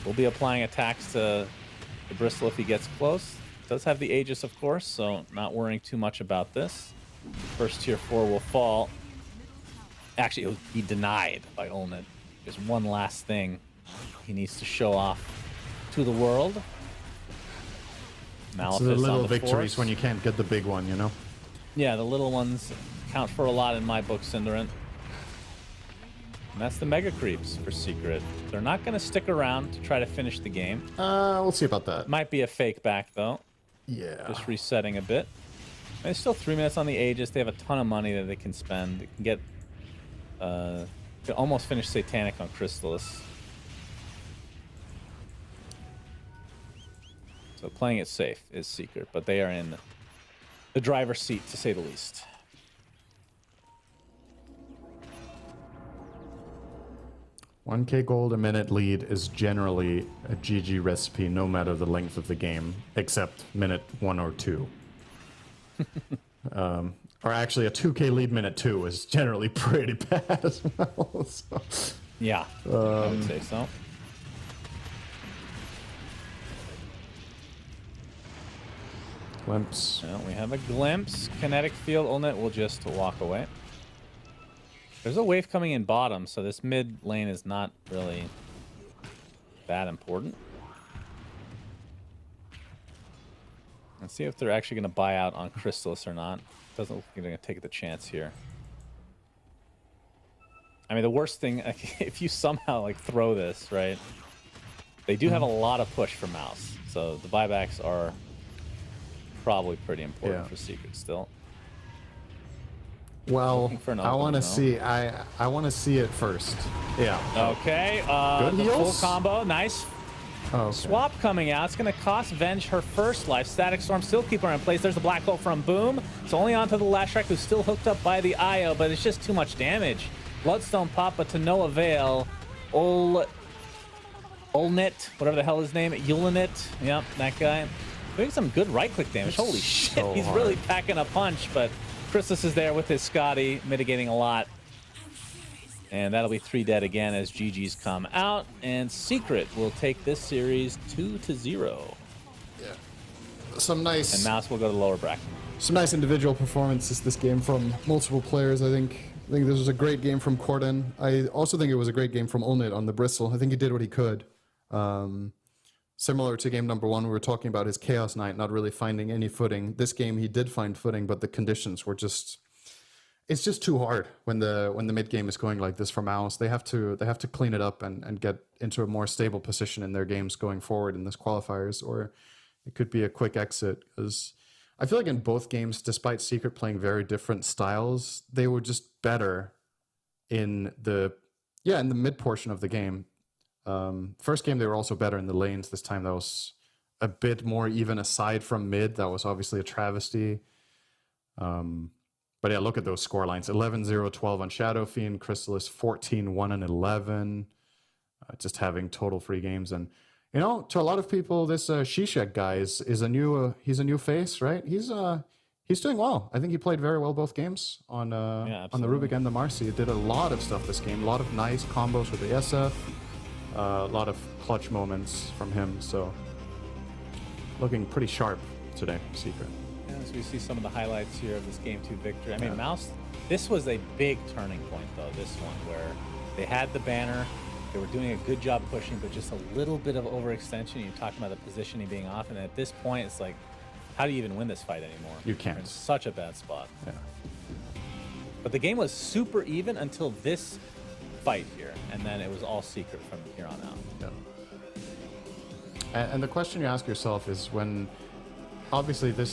will be applying attacks to the Bristle if he gets close. Does have the Aegis, of course, so not worrying too much about this. First tier 4 will fall. Actually, it will be denied by Olnit. There's one last thing he needs to show off to the world. It's the little victories when you can't get the big one, you know? Yeah, the little ones count for a lot in my book, Cinderant. And that's the mega creeps for Secret. They're not going to stick around to try to finish the game. We'll see about that. Might be a fake back, though. Yeah. Just resetting a bit. There's still 3 minutes on the Aegis. They have a ton of money that they can spend. They can get... could almost finish Satanic on Chrysalis. So playing it safe is Secret, but they are in the driver's seat, to say the least. $1K gold a minute lead is generally a GG recipe, no matter the length of the game, except minute 1 or 2. Or actually, a 2K lead minute 2 is generally pretty bad as well. So. Yeah, I would say so. Glimpse. Well, we have a glimpse. Kinetic field. Ulnet will just walk away. There's a wave coming in bottom, so this mid lane is not really that important. Let's see if they're actually going to buy out on Chrysalis or not. Doesn't look like they're going to take the chance here. I mean, the worst thing, if you somehow like throw this, right? They do have a lot of push for Mouse, so the buybacks are probably pretty important for Secret still. Well, I want to see. I want to see it first. Yeah. Okay. Good the heals? full combo. Nice. Okay. Swap coming out. It's going to cost Venge her first life. Static Storm still keep her in place. There's the Black Hole from Boom. It's only onto the Lashrak, who's still hooked up by the IO, but it's just too much damage. Bloodstone pop, but to no avail. Ulnit, whatever the hell his name, Yulinit. Yep, that guy. Doing some good right-click damage. Holy shit, so he's really packing a punch, but Chrysalis is there with his Scotty, mitigating a lot. And that'll be 3 dead again as GG's come out. And Secret will take this series 2-0. Yeah. Some nice... And Mouse will go to the lower bracket. Some nice individual performances this game from multiple players, I think. I think this was a great game from Corden. I also think it was a great game from Ulnit on the Bristle. I think he did what he could. Similar to game number 1, we were talking about his Chaos Knight not really finding any footing. This game he did find footing, but the conditions were just... It's just too hard when the mid game is going like this for Mouse. They have to clean it up and get into a more stable position in their games going forward in this qualifiers, or it could be a quick exit. Because I feel like in both games, despite Secret playing very different styles, they were just better in the mid portion of the game. First game they were also better in the lanes. This time that was a bit more even aside from mid. That was obviously a travesty. But yeah, look at those score lines. 11-0, 12 on Shadow Fiend, Chrysalis 14-1 and 11. Just having total free games. And, you know, to a lot of people, this Zizek guy is a new he's a new face, right? He's doing well. I think he played very well both games on the Rubik and the Marcy. He did a lot of stuff this game. A lot of nice combos with the SF. A lot of clutch moments from him. So looking pretty sharp today, Secret. As we see some of the highlights here of this Game 2 victory. I mean, Mouse, this was a big turning point, though, this one, where they had the banner, they were doing a good job pushing, but just a little bit of overextension. You're talking about the positioning being off, and at this point, it's like, how do you even win this fight anymore? You can't. You're in such a bad spot. Yeah. But the game was super even until this fight here, and then it was all Secret from here on out. Yeah. And the question you ask yourself is when... Obviously, the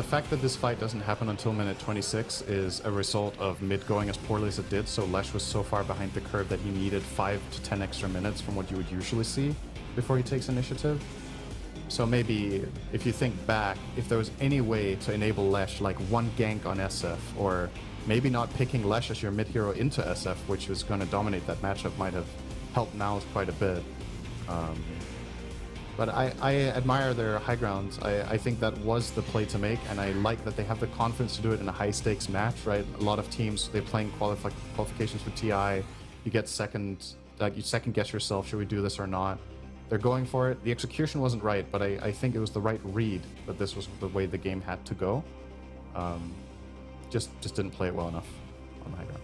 fact that this fight doesn't happen until minute 26 is a result of mid going as poorly as it did, so Lesh was so far behind the curve that he needed 5 to 10 extra minutes from what you would usually see before he takes initiative. So maybe, if you think back, if there was any way to enable Lesh, like one gank on SF, or maybe not picking Lesh as your mid hero into SF, which was going to dominate that matchup, might have helped Mouse quite a bit. But I admire their high grounds. I think that was the play to make, and I like that they have the confidence to do it in a high-stakes match, right? A lot of teams, they're playing qualifications for TI. You get you second-guess yourself, should we do this or not? They're going for it. The execution wasn't right, but I think it was the right read that this was the way the game had to go. Just didn't play it well enough on the high ground.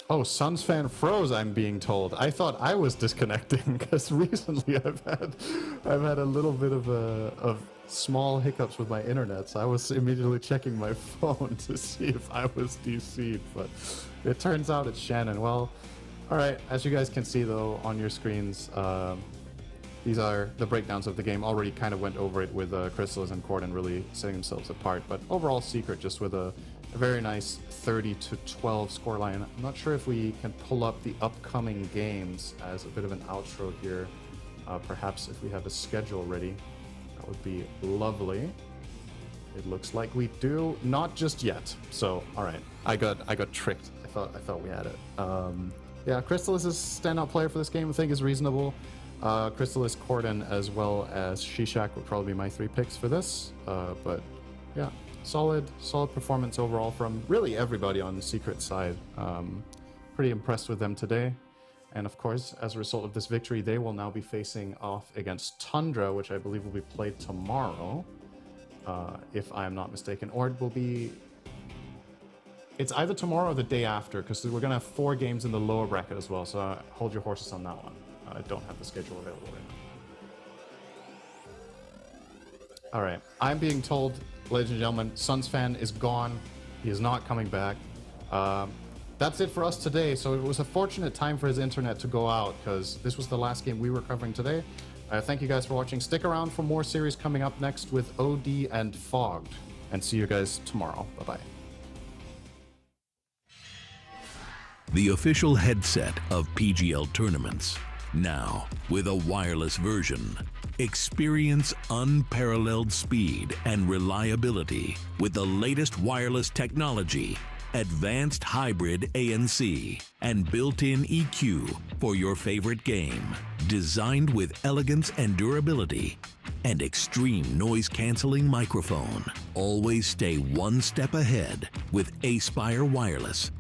Oh, Suns fan froze, I'm being told. I thought I was disconnecting because recently I've had a little bit of small hiccups with my internet, so I was immediately checking my phone to see if I was DC'd, but it turns out it's Shannon. Well, all right, as you guys can see though on your screens, these are the breakdowns of the game. Already kind of went over it with Chrysalis and Corden really setting themselves apart, but overall Secret just with a very nice 30-12 scoreline. I'm not sure if we can pull up the upcoming games as a bit of an outro here. Perhaps if we have a schedule ready, that would be lovely. It looks like we do, not just yet. So, all right, I got tricked. I thought we had it. Yeah, Chrysalis is standout player for this game. I think is reasonable. Chrysalis, Corden, as well as Shishak would probably be my 3 picks for this. But yeah. Solid performance overall from really everybody on the Secret side. Pretty impressed with them today. And of course, as a result of this victory, they will now be facing off against Tundra, which I believe will be played tomorrow, if I am not mistaken. Or it will be... It's either tomorrow or the day after, because we're going to have 4 games in the lower bracket as well, so hold your horses on that one. I don't have the schedule available right now. All right, I'm being told, ladies and gentlemen, Suns fan is gone. He is not coming back. That's it for us today. So it was a fortunate time for his internet to go out because this was the last game we were covering today. Thank you guys for watching. Stick around for more series coming up next with OD and Fogged. And see you guys tomorrow. Bye-bye. The official headset of PGL tournaments. Now, with a wireless version. Experience unparalleled speed and reliability with the latest wireless technology, advanced hybrid ANC, and built-in EQ for your favorite game. Designed with elegance and durability, and extreme noise-canceling microphone. Always stay one step ahead with Aspire Wireless.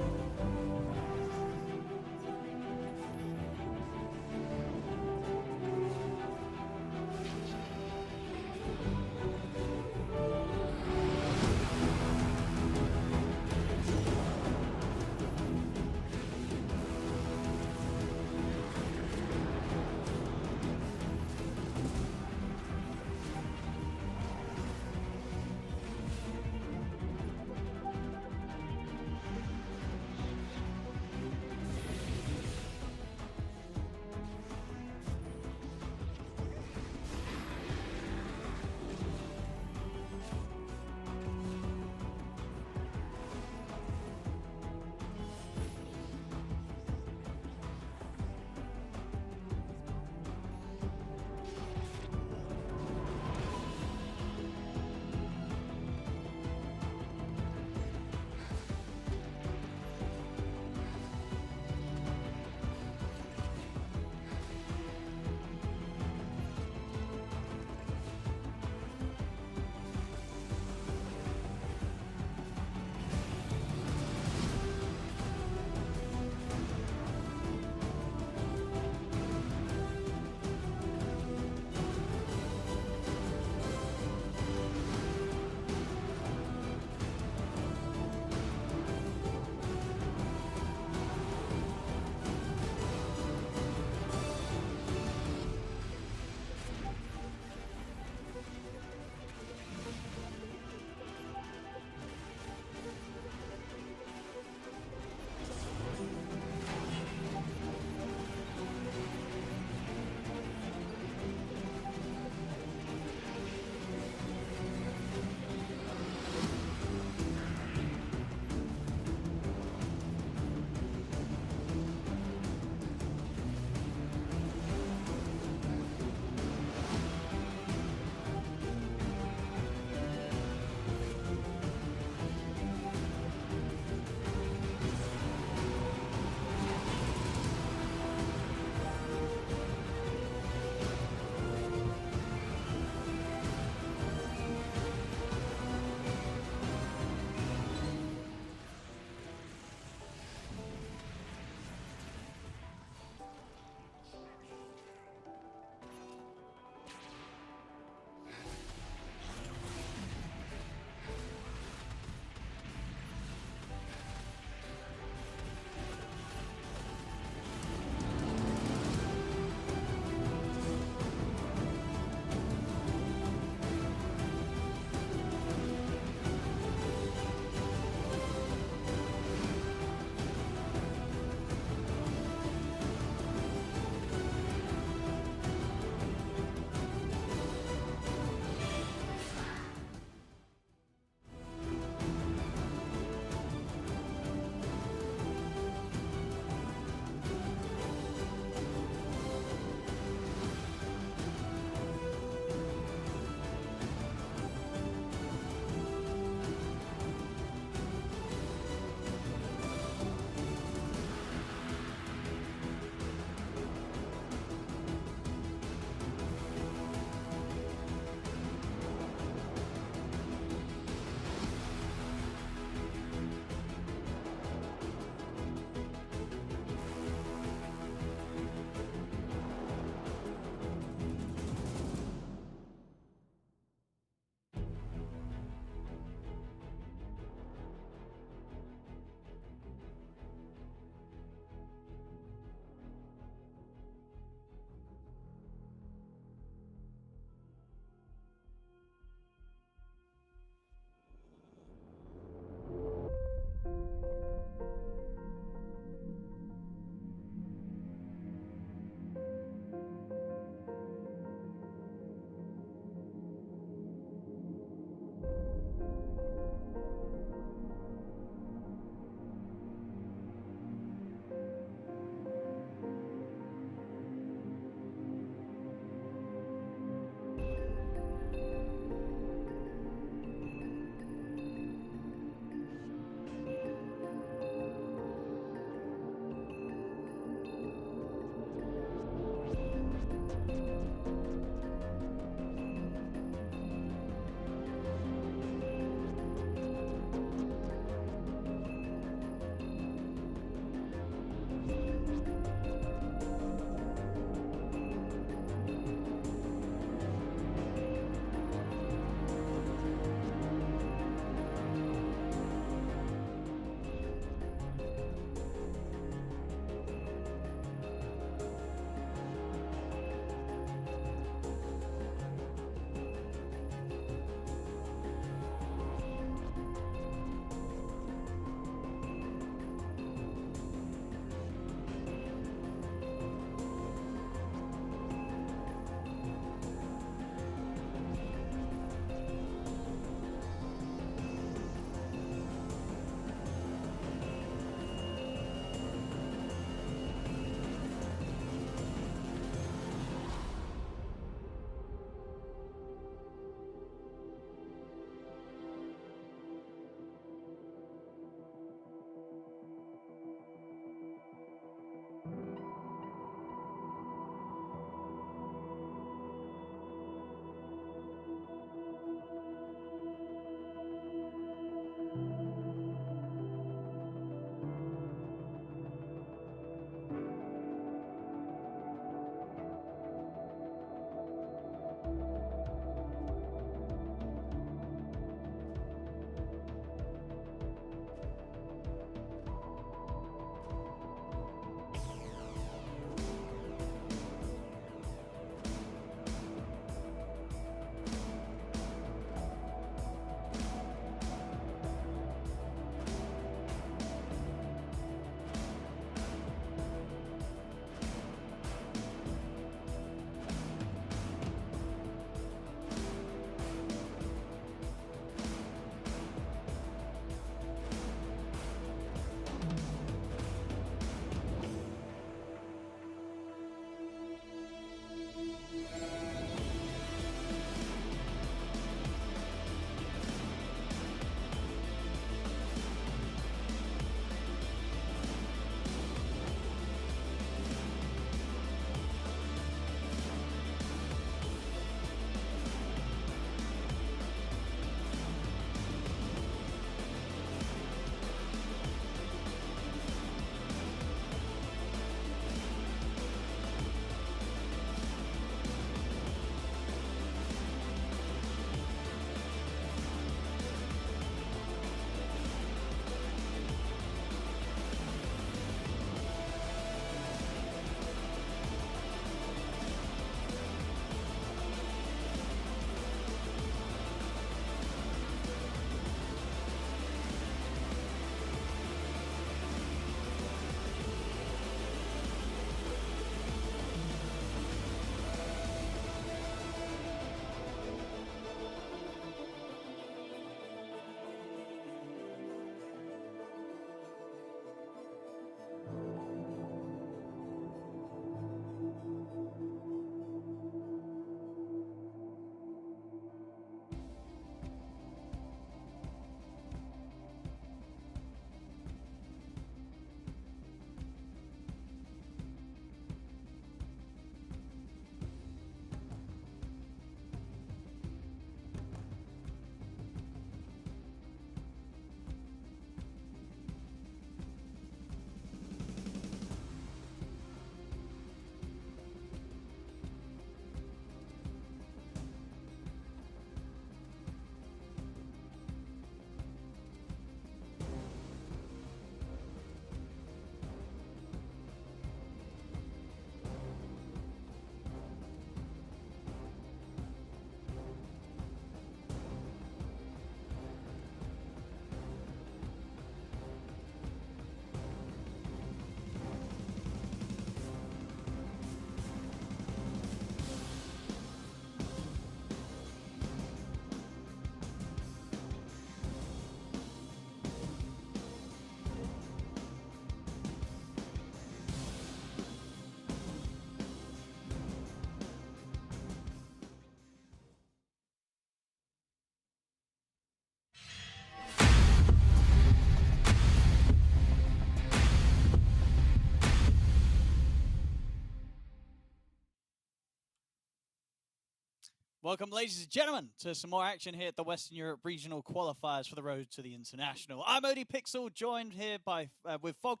Welcome, ladies and gentlemen, to some more action here at the Western Europe Regional Qualifiers for the road to the International. I'm Odie Pixel, joined here by with Fog.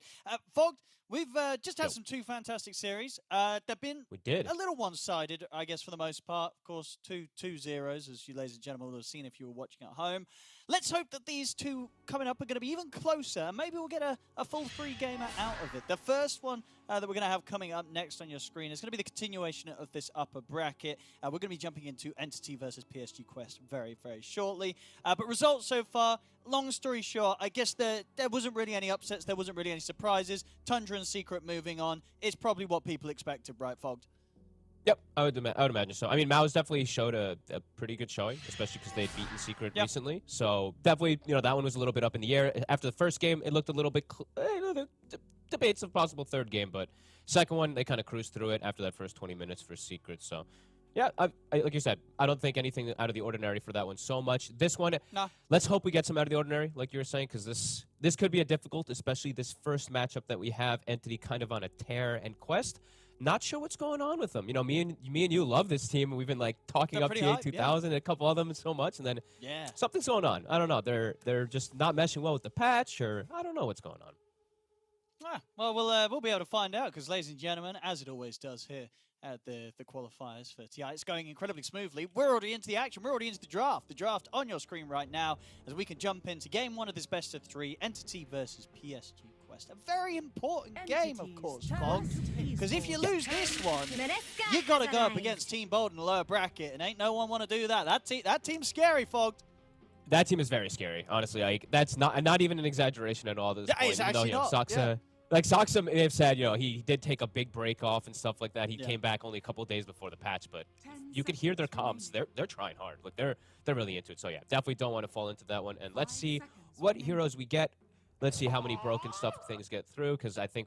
Fog, we've just had some two fantastic series. They've been a little one-sided, I guess, for the most part. Of course, two zeros, as you ladies and gentlemen will have seen if you were watching at home. Let's hope that these two coming up are going to be even closer, and maybe we'll get a full three-gamer out of it. The first one that we're going to have coming up next on your screen is going to be the continuation of this upper bracket. We're going to be jumping into Entity versus PSG Quest very, very shortly. But results so far, long story short, I guess there wasn't really any upsets, there wasn't really any surprises. Tundra and Secret moving on. It's probably what people expected, right, Fogged? Yep, I would imagine so. I mean, Mao's definitely showed a pretty good showing, especially because they'd beaten Secret recently. So definitely, that one was a little bit up in the air. After the first game, it looked a little bit, debates of possible third game, but second one, they kind of cruised through it after that first 20 minutes for Secret. So yeah, I like you said, I don't think anything out of the ordinary for that one so much. This one, let's hope we get some out of the ordinary, like you were saying, because this could be a difficult, especially this first matchup that we have, Entity kind of on a tear, and Quest, not sure what's going on with them. Me and you love this team, and we've been like talking up TA2000 and a couple of them so much, and then something's going on. I don't know. They're just not meshing well with the patch, or I don't know what's going on. Well, we'll be able to find out, because, ladies and gentlemen, as it always does here at the qualifiers for TI, it's going incredibly smoothly. We're already into the action. We're already into the draft. The draft on your screen right now, as we can jump into game one of this best of three, Entity versus PSG Quest. A very important game, of course, Fog, because if you lose this one, you got to go up against Team Bold in the lower bracket, and ain't no one want to do that. That team's scary, Fog. That team is very scary, honestly. That's not even an exaggeration at all. At this point. It's actually not. Saksa, like Saksa may have said, he did take a big break off and stuff like that. He came back only a couple of days before the patch, but you could hear their comms. They're trying hard. Like they're really into it. So yeah, definitely don't want to fall into that one. And let's see what heroes we get. Let's see how many broken stuff things get through, because I think,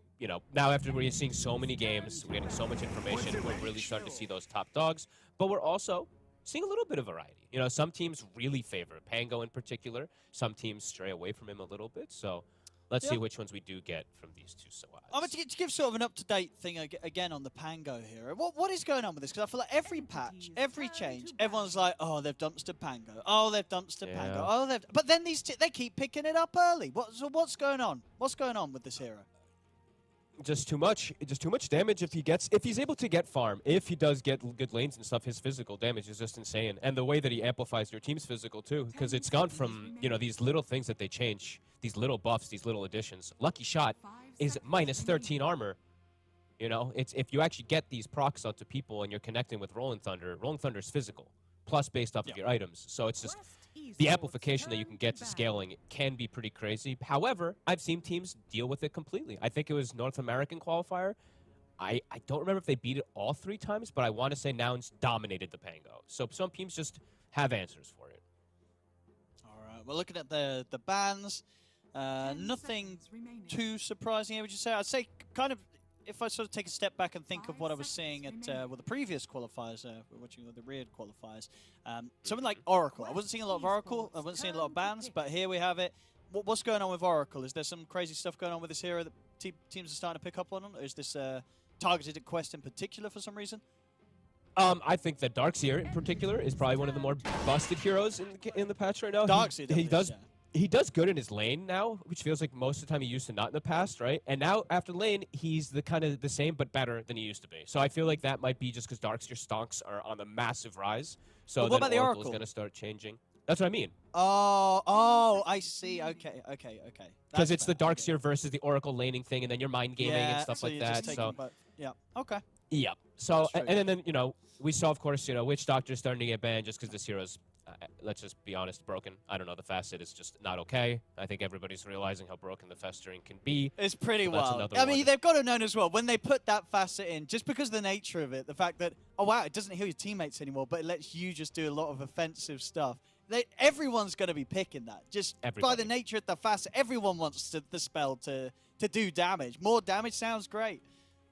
now after we're seeing so many games, we're getting so much information, we're really starting to see those top dogs. But we're also seeing a little bit of variety. Some teams really favor Pango in particular. Some teams stray away from him a little bit. So let's see which ones we do get from these two squads. I'm going to give sort of an up-to-date thing again on the Pango here. What is going on with this? Because I feel like every patch, every change, everyone's like, oh, they've dumpstered Pango. Oh, they've dumpstered Pango. Oh, but then they keep picking it up early. What's going on? What's going on with this hero? Just too much damage if he's able to get farm. If he does get good lanes and stuff, his physical damage is just insane. And the way that he amplifies your team's physical too, because it's gone from, these little things that they change, these little buffs, these little additions. Lucky Shot is minus 13 armor. It's if you actually get these procs onto people and you're connecting with Rolling Thunder's physical, plus based off of your items. So it's just the amplification that you can get to scaling can be pretty crazy. However, I've seen teams deal with it completely. I think it was North American qualifier. I don't remember if they beat it all 3 times, but I want to say Nouns dominated the Pango. So some teams just have answers for it. All right, we're looking at the bans. Nothing too surprising, would you say? I'd say kind of, if I sort of take a step back and think of what I was seeing at the previous qualifiers, watching the Reared qualifiers, something like Oracle. I wasn't seeing a lot of Oracle. I wasn't seeing a lot of bans, but here we have it. What's going on with Oracle? Is there some crazy stuff going on with this hero that teams are starting to pick up on? Or is this targeted at Quest in particular for some reason? I think that Darkseer in particular is probably one of the more busted heroes in the patch right now. Darkseer, He does good in his lane now, which feels like most of the time he used to not in the past, right? And now after lane, he's the kind of the same but better than he used to be. So I feel like that might be just because Darkseer stonks are on a massive rise. So what about the Oracle is going to start changing. That's what I mean. Oh, I see. Okay. Because it's the Darkseer versus the Oracle laning thing, and then you're mind gaming and stuff like that. So okay. Yeah. So and then we saw, of course, Witch Doctor starting to get banned just because this hero's. Let's just be honest, broken. I don't know, the facet is just not okay. I think everybody's realizing how broken the festering can be. It's pretty wild. I mean, they've got to know as well, when they put that facet in, just because of the nature of it, the fact that, oh wow, it doesn't heal your teammates anymore, but it lets you just do a lot of offensive stuff. Everyone's going to be picking that. Just by the nature of the facet, everyone wants the spell to do damage. More damage sounds great.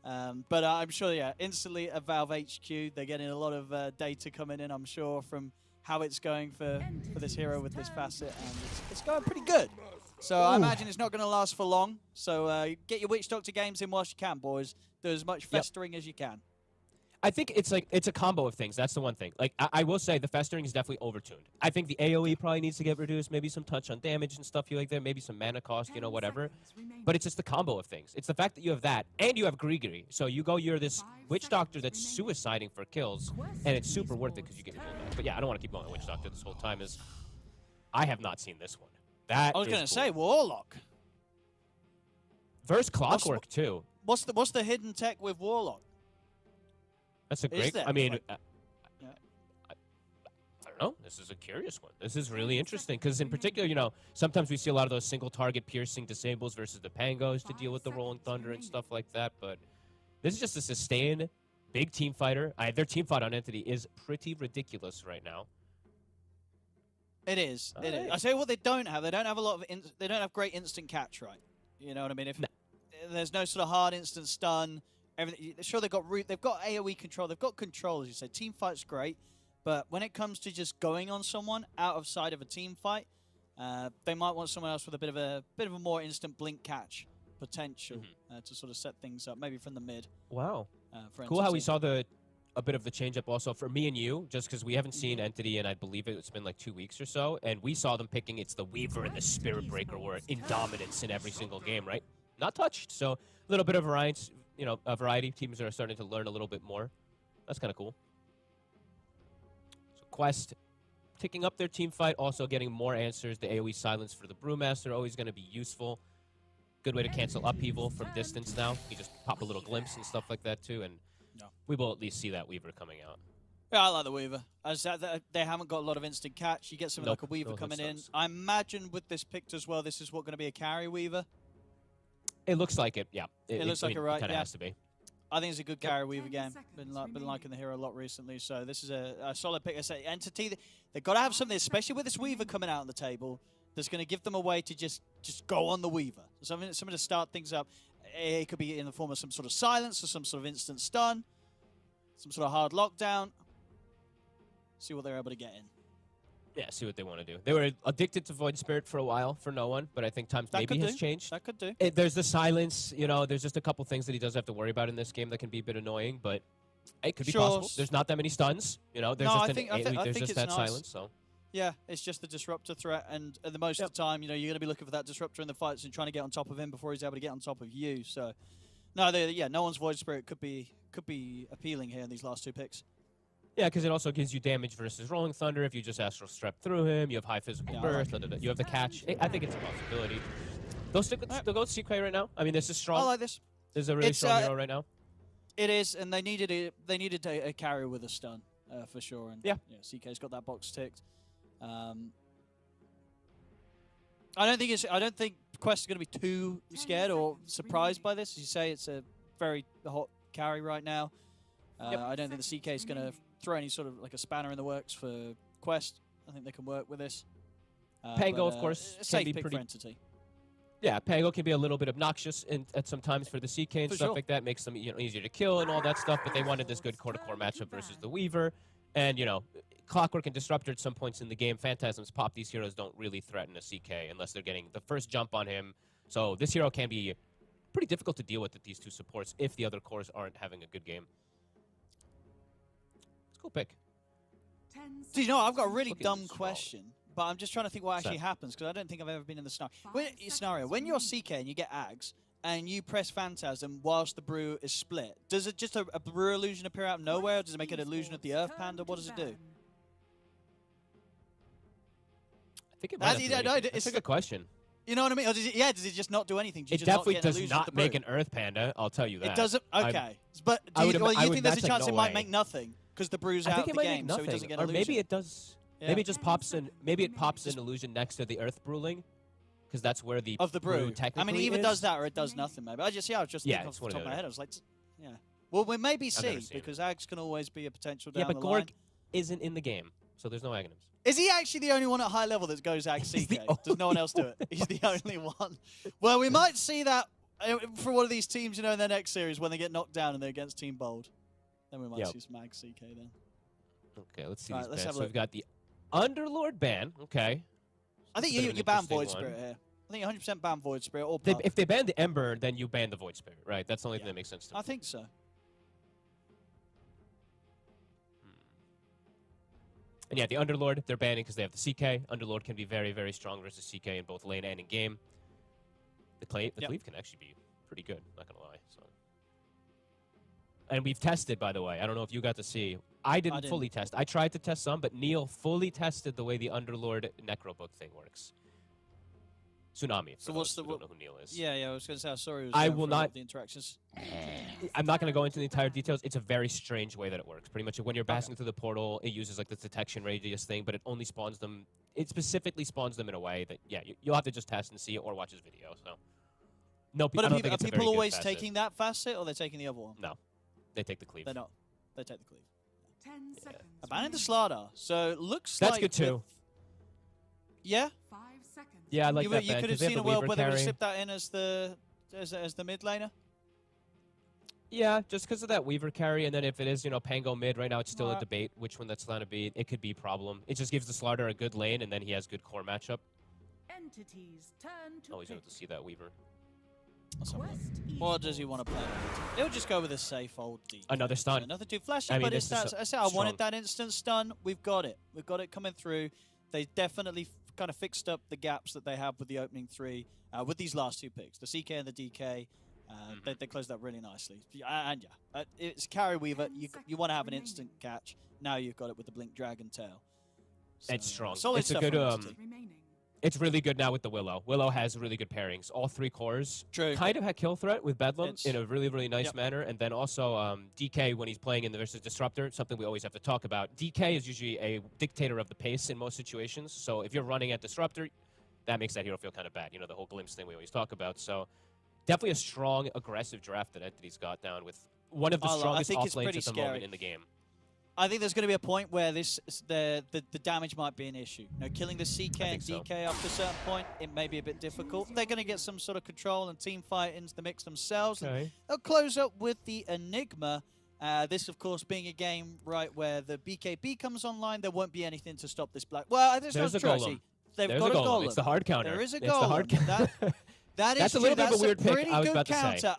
But I'm sure, instantly at Valve HQ, they're getting a lot of data coming in, I'm sure, from how it's going for this hero with this facet, and it's going pretty good. So I imagine it's not going to last for long. So get your Witch Doctor games in whilst you can, boys. Do as much festering as you can. I think it's like it's a combo of things. That's the one thing. Like I will say, the festering is definitely overtuned. I think the AOE probably needs to get reduced. Maybe some touch on damage and stuff like that. Maybe some mana cost, you know, whatever. But it's just the combo of things. It's the fact that you have that and you have Grigori. So you're this witch doctor that's suiciding for kills, and it's super worth it because you get your build back. But yeah, I don't want to keep going on witch doctor this whole time. I have not seen this one. That I was going to say Warlock. Versus Clockwork too. What's the hidden tech with Warlock? That's a great. there? I mean, Like- I don't know. This is a curious one. This is really interesting because, in particular, you know, sometimes we see a lot of those single target piercing disables versus the Pangos to deal with the Rolling Thunder and stuff like that. But this is just a sustained big team fighter. Their team fight on Entity is pretty ridiculous right now. It is. It is. Alright. I say what they don't have. They don't have a lot of. They don't have great instant catch, right? You know what I mean? If there's no sort of hard instant stun, everything. Sure, they've got AOE control. They've got control, as you said. Team fight's great, but when it comes to just going on someone out of sight of a team fight, they might want someone else with a bit of a more instant blink catch potential to sort of set things up, maybe from the mid. Wow. For Cool how we Entity. saw a bit of the change up also for me and you, just because we haven't seen Entity, and I believe it's been like 2 weeks or so, and we saw them picking it's the Weaver and the Spirit Breaker were in dominance in every single game, right? Not touched, so a little bit of variety. You know, a variety. Teams are starting to learn a little bit more. That's kind of cool. So Quest picking up their team fight, also getting more answers. The AoE silence for the Brewmaster always going to be useful. Good way to cancel upheaval from distance now. You just pop a little glimpse and stuff like that too, and we will at least see that Weaver coming out. Yeah, I like the Weaver. As they haven't got a lot of instant catch. You get something like a Weaver coming in. I imagine with this picked as well, this is what going to be a carry Weaver. It looks like it, yeah. It looks like it, right? Kind of Yeah. has to be. I think it's a good carry Weaver game. Been liking the hero a lot recently, so this is a solid pick. I say Entity, they've got to have something, especially with this Weaver coming out on the table, that's going to give them a way to just go on the Weaver. Something to start things up. It could be in the form of some sort of silence or some sort of instant stun, some sort of hard lockdown. See what they're able to get in. Yeah, see what they want to do. They were addicted to Void Spirit for a while for no one, but I think times That maybe could has do. changed. That could do. There's the silence, you know, there's just a couple things that he does have to worry about in this game that can be a bit annoying, but it could be Sure. possible. There's not that many stuns, you know, there's No, just I think it's that nice. silence, so. Yeah, it's just the disruptor threat, and at the most of the time, you know, you're going to be looking for that disruptor in the fights and trying to get on top of him before he's able to get on top of you. So, no, no one's Void Spirit could be appealing here in these last two picks. Yeah, because it also gives you damage versus Rolling Thunder if you just Astral Strep through him. You have high physical burst. You have the catch. I think it's a possibility. They'll go with CK right now. I mean, this is strong. I like this. This is a really strong hero right now. It is, and they needed a carry with a stun for sure. And CK's got that box ticked. I don't think Quest is going to be too scared or surprised by this. As you say, it's a very hot carry right now. I don't think the CK is going to throw any sort of like a spanner in the works for Quest. I think they can work with this. Pango, of course, a safe can be pick pretty. for Entity. Yeah, Pango can be a little bit obnoxious at some times for the CK and For stuff sure. like that. Makes them easier to kill and all that stuff. But they wanted this good core-to-core matchup versus the Weaver, and Clockwork and Disruptor at some points in the game. Phantasms pop. These heroes don't really threaten a CK unless they're getting the first jump on him. So this hero can be pretty difficult to deal with these two supports if the other cores aren't having a good game. It's a cool pick. Do you know, I've got a really Look at dumb this question, but I'm just trying to think what actually happens, because I don't think I've ever been in the scenario. When you're CK and you get Ags, and you press Phantasm whilst the brew is split, does it just a brew illusion appear out of nowhere, or does it make an illusion of the Earth Panda? What does it do? I think it might have to no, make it. it's That's a good question. You know what I mean? Or does it just not do anything? Do you It just not definitely get an does illusion of not the make brew? an Earth Panda, I'll tell you that. It doesn't? Okay. But I do would you think there's a imagine chance it no might way. make nothing? Because the brew's I out think of it the might game, make nothing. so he doesn't get an Or illusion. maybe it does. Yeah. Maybe it just pops in. Maybe it pops an illusion next to the Earth Brewling, because that's where the Of the brew. I technically mean, it either is. does that or it does nothing, maybe. I was just Yeah, thinking off it's the one or top of the my other. head. I was like, yeah. Well, we maybe I've see, never seen it. because Ags can always be a potential down Yeah, but the Gorg line. isn't in the game, so there's no Aghanims. Is he actually the only one at high level that goes Ag He's CK? the Does no one else do it? He's the only one. Well, we might see that for one of these teams, in their next series when they get knocked down and they're against Team Bold. Then we might see some Ag CK then. Okay, let's see All these right, let's bans. have a So look. we've got the Underlord ban. Okay. I think That's a bit of you an ban interesting Void one. Spirit here. I think 100% ban Void Spirit or They, Puff. if they ban the Ember, then you ban the Void Spirit, right? That's the only thing that makes sense to me. I think so. And yeah, the Underlord, they're banning because they have the CK. Underlord can be very, very strong versus CK in both lane and in game. The cleave can actually be pretty good, not going to lie. So. And we've tested, by the way. I don't know if you got to see. I didn't fully test. I tried to test some, but Neil fully tested the way the Underlord Necrobook thing works. Tsunami. So what's the? Don't know who Neil is. Yeah, I was going to say. Sorry, I will not. The interactions. I'm not going to go into the entire details. It's a very strange way that it works. Pretty much, when you're passing through the portal, it uses like this detection radius thing, but it only spawns them. It specifically spawns them in a way that you'll have to just test and see it or watch his video. So. No, but I don't think it's are people always taking that facet, or they're taking the other one? No, they take the cleave. They're not. They take the cleave. 10 seconds. Abandoning the Slardar. So looks that's like good too. Yeah. 5 seconds. Yeah, I like that. You could have seen a world where they would have shipped that in as the mid laner. Yeah, just because of that Weaver carry, and then if it is, Pango mid, right now it's still a debate which one that's going to be. It could be a problem. It just gives the Slardar a good lane, and then he has good core matchup. Entities turn to Always want to see that Weaver. Or does he want to play? He'll just go with a safe old D. Another stun. Another too flashy, I mean, but it's that. I said I wanted that instant stun. We've got it. We've got it coming through. They definitely kind of fixed up the gaps that they have with the opening 3 with these last 2 picks, the CK and the DK. They closed that really nicely. And it's Carry Weaver. You want to have an instant catch. Now you've got it with the Blink Dragon Tail. So, it's strong. Solid it's a stuff good. remaining. It's really good now with the Willow. Willow has really good pairings. All 3 cores. True. Kind of had kill threat with Bedlam in a really, really nice manner. And then also DK when he's playing in the versus Disruptor, something we always have to talk about. DK is usually a dictator of the pace in most situations. So if you're running at Disruptor, that makes that hero feel kind of bad. The whole glimpse thing we always talk about. So definitely a strong, aggressive draft that Entity's got down with one of the strongest off lanes at the moment in the game. I think there's going to be a point where the damage might be an issue. Killing the CK and DK up to a certain point, it may be a bit difficult. They're going to get some sort of control and team fight into the mix themselves. Okay. They'll close up with the Enigma. This, of course, being a game where the BKB comes online, there won't be anything to stop this black. Well, there's a golem. They've There's got a golem. It's the hard counter. There is a it's golem. The hard counter. That is That's a little bit of a weird pick. Pretty I was good about to counter.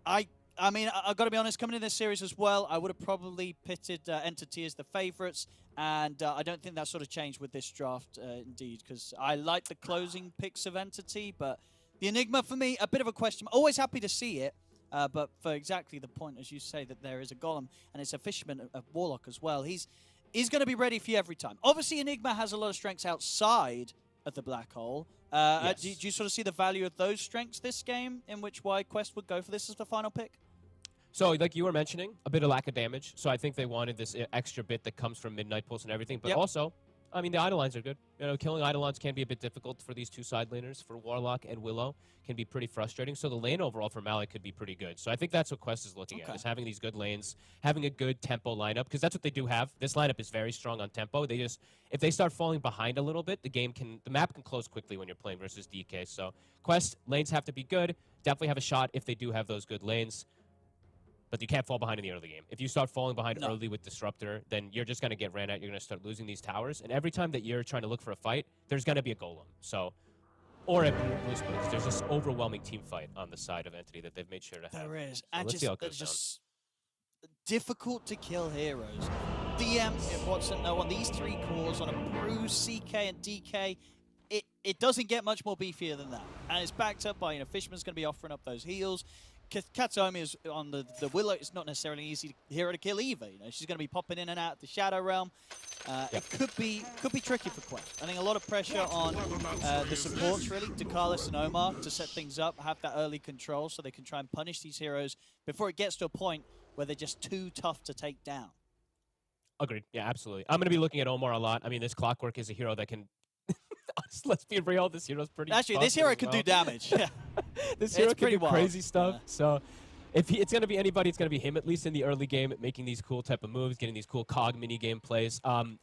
say. I mean, I've got to be honest, coming in this series as well, I would have probably pitted Entity as the favorites, and I don't think that sort of changed with this draft, indeed, because I like the closing picks of Entity, but the Enigma, for me, a bit of a question. Always happy to see it, but for exactly the point, as you say, that there is a Golem, and it's a Fisherman, a Warlock as well. He's going to be ready for you every time. Obviously, Enigma has a lot of strengths outside of the black hole. Yes. Do you sort of see the value of those strengths this game, in which why Quest would go for this as the final pick? So, like you were mentioning, a bit of lack of damage. So I think they wanted this extra bit that comes from Midnight Pulse and everything. But also, I mean, the Eidolons are good. Killing Eidolons can be a bit difficult for these 2 side laners. For Warlock and Willow can be pretty frustrating. So the lane overall for Malik could be pretty good. So I think that's what Quest is looking at, is having these good lanes, having a good tempo lineup, because that's what they do have. This lineup is very strong on tempo. They just, if they start falling behind a little bit, the map can close quickly when you're playing versus DK. So Quest, lanes have to be good. Definitely have a shot if they do have those good lanes. But you can't fall behind in the early game. If you start falling behind early with Disruptor, then you're just going to get ran at. You're going to start losing these towers. And every time that you're trying to look for a fight, there's going to be a Golem. So, or at Blue Spoons, there's this overwhelming team fight on the side of Entity that they've made sure to have. There is. So And let's see how it goes down. just difficult to kill heroes. DM, Watson, on these 3 cores, on a Bruise, CK, and DK, it doesn't get much more beefier than that. And it's backed up by, Fisherman's going to be offering up those heals. Katsuomi is on the Willow. It's not necessarily an easy hero to kill either. She's going to be popping in and out of the Shadow Realm. It could be tricky for Quest. I think a lot of pressure on the supports, really, Dakalis and Omar, to set things up, have that early control so they can try and punish these heroes before it gets to a point where they're just too tough to take down. Agreed. Yeah, absolutely. I'm going to be looking at Omar a lot. I mean, this Clockwork is a hero that can... Let's be real, this hero's pretty... Actually, this hero can do damage. Yeah. This hero can do wild. crazy stuff. So if it's going to be anybody, it's going to be him, at least in the early game, making these cool type of moves, getting these cool cog mini-game plays. I'm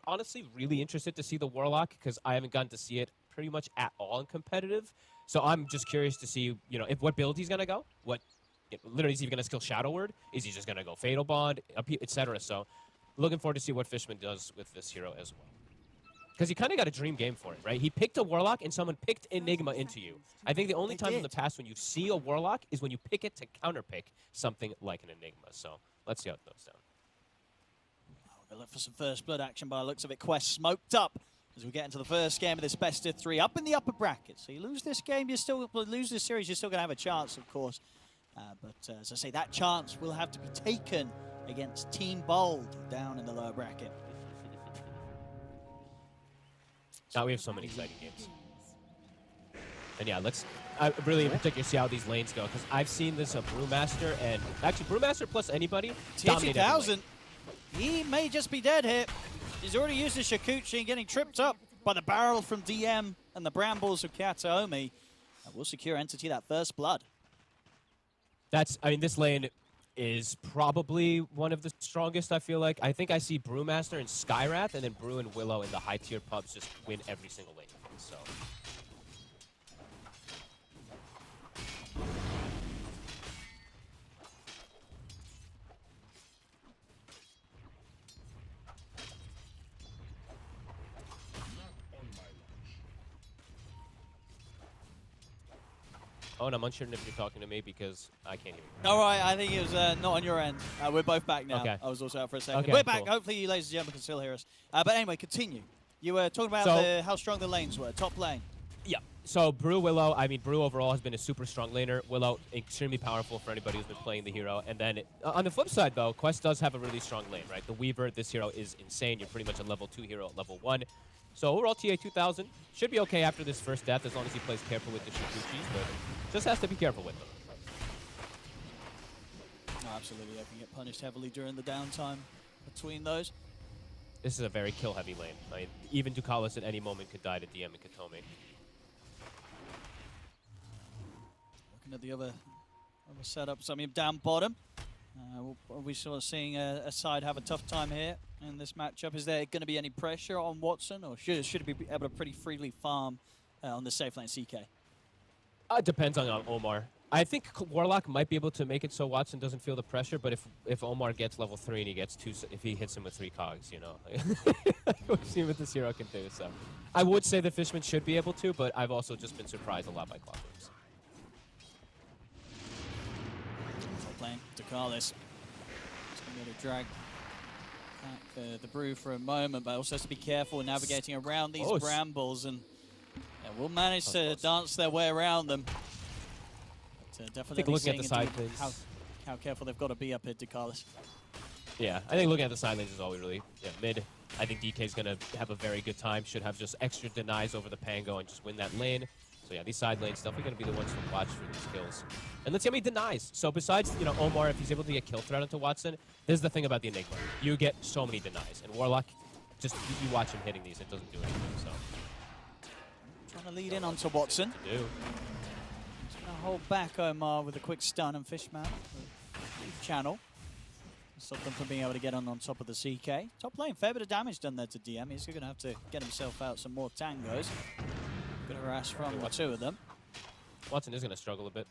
honestly really interested to see the Warlock, because I haven't gotten to see it pretty much at all in competitive. So I'm just curious to see, what build he's going to go. Literally, is he going to skill Shadow Word? Is he just going to go Fatal Bond, etc.? So looking forward to see what Fishman does with this hero as well. Because you kind of got a dream game for it, right? He picked a Warlock and someone picked Enigma into you. I think the only time in the past when you see a Warlock is when you pick it to counterpick something like an Enigma. So let's see how it goes down. We'll look for some first blood action by the looks of it. Quest smoked up as we get into the first game of this best of 3 up in the upper bracket. So you lose this game, you're still lose this series, you're still going to have a chance, of course. But as I say, that chance will have to be taken against Team Bold down in the lower bracket. Now we have so many exciting games. And yeah, let's really in particular see how these lanes go, because I've seen this of Brewmaster, and actually Brewmaster plus anybody dominate every lane. TI13, he may just be dead here. He's already used his Shakuchi and getting tripped up by the barrel from DM and the brambles of Kataomi. Will secure Entity that first blood. I mean, this lane is probably one of the strongest, I feel like. I think I see Brewmaster and Skyrath, and then Brew and Willow in the high-tier pubs just win every single lane. So. Oh, and I'm unsure if you're talking to me because I can't hear you. All right, I think it was not on your end. We're both back now. Okay. I was also out for a second. Okay, We're back. cool. Hopefully you ladies and gentlemen can still hear us. But anyway, continue. You were talking about how strong the lanes were. Top lane. Yeah. So Brew, Willow, I mean, Brew overall has been a super strong laner. Willow, extremely powerful for anybody who's been playing the hero. And then on the flip side, though, Quest does have a really strong lane, right? The Weaver, this hero is insane. You're pretty much a level 2 hero at level 1. So overall, TI13 should be okay after this first death as long as he plays careful with the Shakuchis, but just has to be careful with them. Oh, absolutely. They can get punished heavily during the downtime between those. This is a very kill-heavy lane. I mean, even Ducalis at any moment could die to DM and Katomi. Looking at the other setups, I mean, down bottom. We're sort of seeing a side have a tough time here in this matchup. Is there going to be any pressure on Watson, or should it be able to pretty freely farm on the safe lane CK? It depends on Omar. I think Warlock might be able to make it so Watson doesn't feel the pressure, but if Omar gets level 3 and he gets 2, if he hits him with 3 cogs, you know, we've seen what this hero can do. So I would say the Fishman should be able to, but I've also just been surprised a lot by Clockworks. Top lane, Ducalis. Just going to be able to drag back the Brew for a moment, but also has to be careful navigating around these brambles, and will manage to dance their way around them. But, definitely looking at the side lanes, how careful they've got to be up here, Ducalis. Yeah, I think looking at the side lanes is all we really mid. I think DK's gonna have a very good time. Should have just extra denies over the Pango and just win that lane. So yeah, these side lanes definitely gonna be the ones to watch for these kills. And let's see how many denies. So besides, Omar, if he's able to get kill threat onto Watson, this is the thing about the Enigma. You get so many denies, and Warlock, just you watch him hitting these, it doesn't do anything. So. Trying to lead in onto Watson. To do. He's going to hold back Omar with a quick stun and Fishman. Channel. Stop them from being able to get on top of the CK. Top lane, fair bit of damage done there to DM. He's going to have to get himself out some more tangos. Bit of harass from the 2 of them. Watson is going to struggle a bit.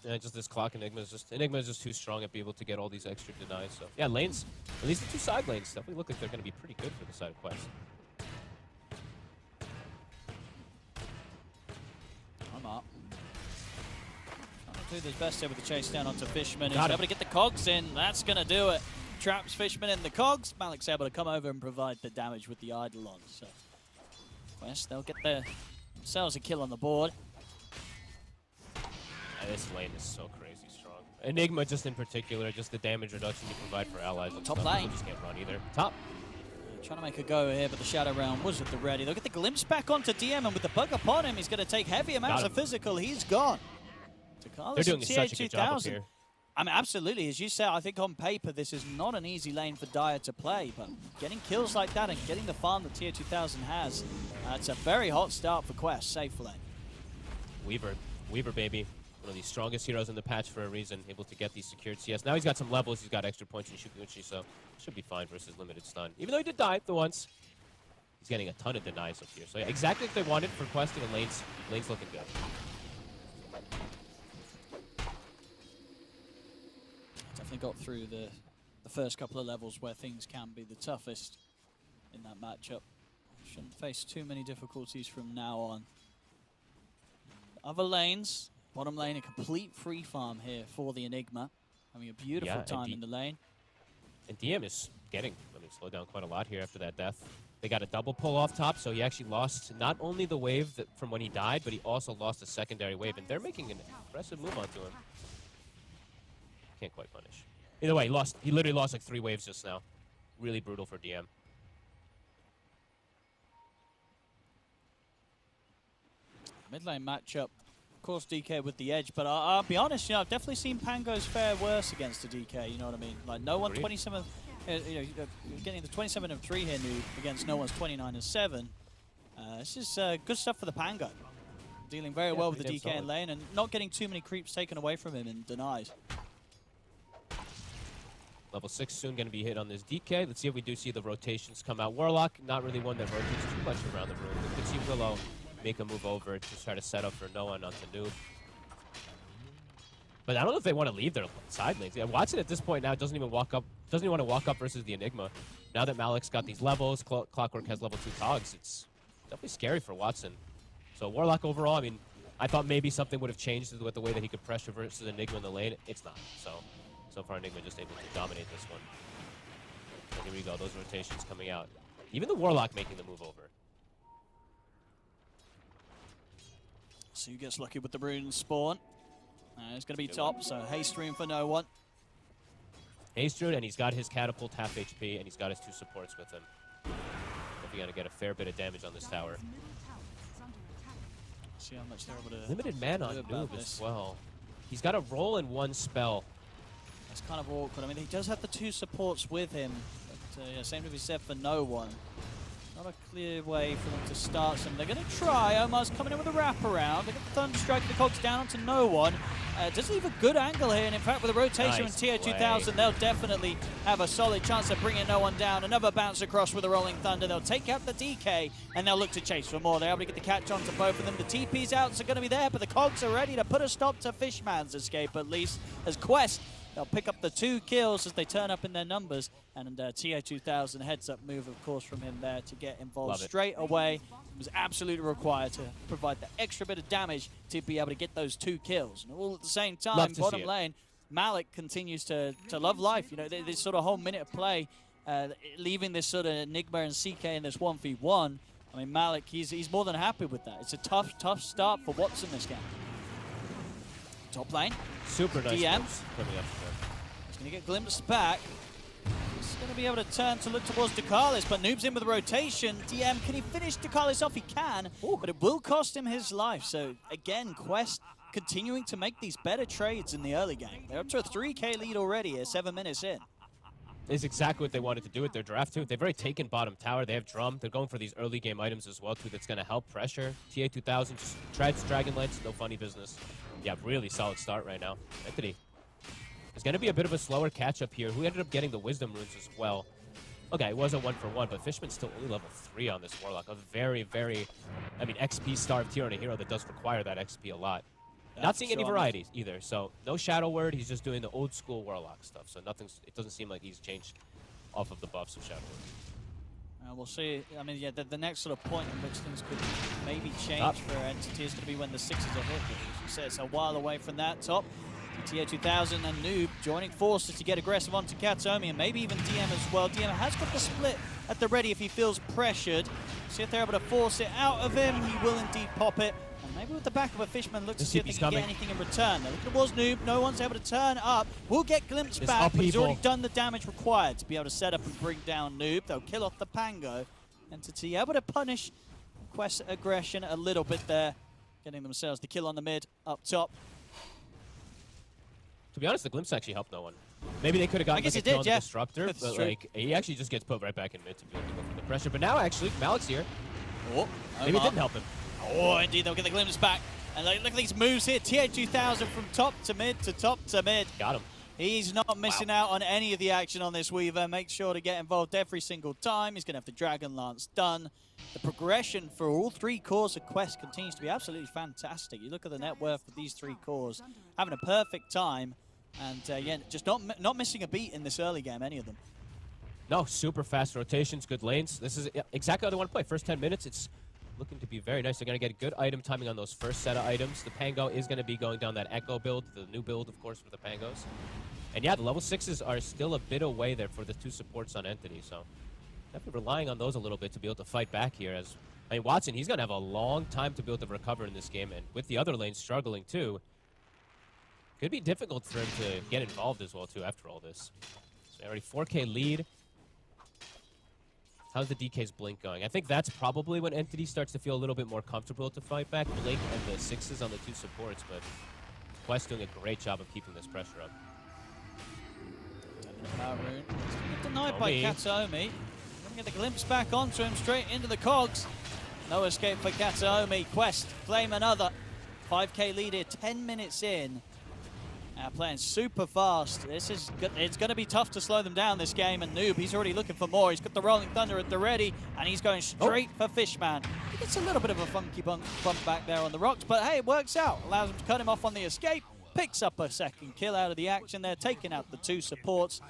Yeah, just this clock Enigma is just too strong at being able to get all these extra denies. So yeah, lanes, at least the 2 side lanes, definitely look like they're going to be pretty good for the side of Quest. Up. Trying to do his best here with the chase down onto Fishman. He's able to get the cogs in. That's going to do it. Traps Fishman in the cogs. Malik's able to come over and provide the damage with the Eidolon. So, Quest, they'll get themselves a kill on the board. This lane is so crazy strong. Enigma, just in particular, just the damage reduction you provide for allies. Top lane. Just can't run either. Top. Trying to make a go here, but the Shadow Realm was at the ready. They'll get the glimpse back onto DM, and with the bug upon him, he's going to take heavy amounts of physical. He's gone. They're doing such a good job up here. I mean, absolutely. As you said, I think on paper, this is not an easy lane for Dire to play, but getting kills like that and getting the farm that TI13 has, it's a very hot start for Quest. Safe lane. Weaver, baby. One of the strongest heroes in the patch for a reason, able to get these secured CS. Now he's got some levels, he's got extra points in Shukuchi, so should be fine versus limited stun. Even though he did die the once, he's getting a ton of denies up here. So yeah, exactly what they wanted for questing, and lane's looking good. Definitely got through the first couple of levels where things can be the toughest in that matchup. Shouldn't face too many difficulties from now on. Other lanes. Bottom lane, a complete free farm here for the Enigma. Having a beautiful time in the lane. And DM is getting, slow down quite a lot here after that death. They got a double pull off top, so he actually lost not only the wave from when he died, but he also lost a secondary wave, and they're making an impressive move onto him. Can't quite punish. Either way, he literally lost like 3 waves just now. Really brutal for DM. Mid lane matchup. Of course, DK with the edge, but I'll be honest, I've definitely seen Pango's fare worse against the DK, you know what I mean? Like, no one 27, you're getting the 27 of 3 here, Noob, against no one's 29 of 7. This is good stuff for the Pango. Dealing very well with the DK in lane and not getting too many creeps taken away from him and denied. Level 6 soon going to be hit on this DK. Let's see if we do see the rotations come out. Warlock, not really one that rotates too much around the room. We could see Willow make a move over to try to set up for no one onto Noob. But I don't know if they want to leave their side lanes. Yeah, Watson at this point now doesn't even want to walk up versus the Enigma. Now that Malik's got these levels, Clockwork has level 2 cogs, it's definitely scary for Watson. So Warlock overall, I mean, I thought maybe something would have changed with the way that he could pressure versus Enigma in the lane. It's not. So far Enigma just able to dominate this one. And here we go, those rotations coming out. Even the Warlock making the move over. So who gets lucky with the rune spawn? It's going to be top, so haste rune for no one. Haste rune, and he's got his catapult half HP, and he's got his 2 supports with him. He's going to get a fair bit of damage on this tower. See how much they're able to limited mana on Noob as well. He's got a roll in 1 spell. It's kind of awkward. I mean, he does have the 2 supports with him, but yeah, same to be said for no one. Not a clear way for them to start some. They're going to try. Omar's coming in with a wraparound. They get the Thunderstrike, the cogs down onto no one. Does leave a good angle here, and in fact, with a rotation with TI13, they'll definitely have a solid chance of bringing no one down. Another bounce across with a Rolling Thunder. They'll take out the DK, and they'll look to chase for more. They're able to get the catch onto both of them. The TP's outs are going to be there, but the cogs are ready to put a stop to Fishman's escape, at least, as Quest. They'll pick up the 2 kills as they turn up in their numbers. And TI2000 heads up move, of course, from him there to get involved straight away. It was absolutely required to provide the extra bit of damage to be able to get those 2 kills. And all at the same time, bottom lane, Malik continues to love life. You know, this sort of whole minute of play, leaving this sort of Enigma and CK in this 1v1. I mean, Malik, he's more than happy with that. It's a tough start for Watson this game. Top lane. Super nice DM. Coming up. He's going to get glimpsed back. He's going to be able to turn to look towards Ducalis, but Noob's in with a rotation. DM, can he finish Ducalis off? He can, but it will cost him his life. So, again, Quest continuing to make these better trades in the early game. They're up to a 3K lead already here, 7 minutes in. Is exactly what they wanted to do with their draft, too. They've already taken bottom tower. They have drum. They're going for these early game items as well, too, that's going to help pressure. TI2000 just tried Dragon Lance, no funny business. Yeah, really solid start right now. Anthony. There's going to be a bit of a slower catch-up here. Who ended up getting the Wisdom runes as well. Okay, it was a 1-for-1, but Fishman's still only level 3 on this Warlock. A very, very, XP-starved tier on a hero that does require that XP a lot. Not seeing any varieties either, so no Shadow Word. He's just doing the old-school Warlock stuff, so it doesn't seem like he's changed off of the buffs of Shadow Word. We'll see. I mean, yeah, the next sort of point in which things could maybe change for Entity is going to be when the 6s are hit. As you said, it's a while away from that top. TI2000 and Noob joining forces to get aggressive onto Katomi and maybe even DM as well. DM has got the split at the ready if he feels pressured. See if they're able to force it out of him. He will indeed pop it. And maybe with the back of a Fishman, look to see if they can get anything in return. They're looking towards Noob. No one's able to turn up. We'll get glimpsed back, but he's already done the damage required to be able to set up and bring down Noob. They'll kill off the Pango. Entity able to punish Quest aggression a little bit there, getting themselves the kill on the mid up top. To be honest, the glimpse actually helped no one. Maybe they could have gotten like a kill on the Disruptor, but like he actually just gets put right back in mid to be able to go for the pressure. But now actually, Malik's here. Oh, maybe it didn't help him. Oh, indeed, they'll get the glimpse back. And look at these moves here. TI2000 from top to mid to top to mid. Got him. He's not missing out on any of the action on this Weaver. Make sure to get involved every single time. He's going to have the Dragon Lance done. The progression for all 3 cores of Quest continues to be absolutely fantastic. You look at the net worth of these 3 cores, having a perfect time. And yeah, just not missing a beat in this early game, any of them. No, super fast rotations, good lanes. This is exactly how they want to play. First 10 minutes, it's looking to be very nice. They're going to get a good item timing on those first set of items. The Pango is going to be going down that Echo build, the new build, of course, for the Pangos. And yeah, the level 6s are still a bit away there for the 2 supports on Entity, so definitely relying on those a little bit to be able to fight back here. As I mean, Watson, he's going to have a long time to be able to recover in this game, and with the other lanes struggling too, could be difficult for him to get involved as well too after all this. So already 4K lead. How's the DK's Blink going? I think that's probably when Entity starts to feel a little bit more comfortable to fight back. Blink and the 6s on the 2 supports, but Quest doing a great job of keeping this pressure up. Rune. Denied by Kataomi. Gonna get the glimpse back onto him, straight into the cogs. No escape for Kataomi. Quest claim another. 5K lead here, 10 minutes in. Playing super fast. It's going to be tough to slow them down this game. And Noob, he's already looking for more. He's got the Rolling Thunder at the ready, and he's going straight for Fishman. He gets a little bit of a funky bump back there on the rocks, but hey, it works out. Allows him to cut him off on the escape. Picks up a second kill out of the action there, taking out the 2 supports.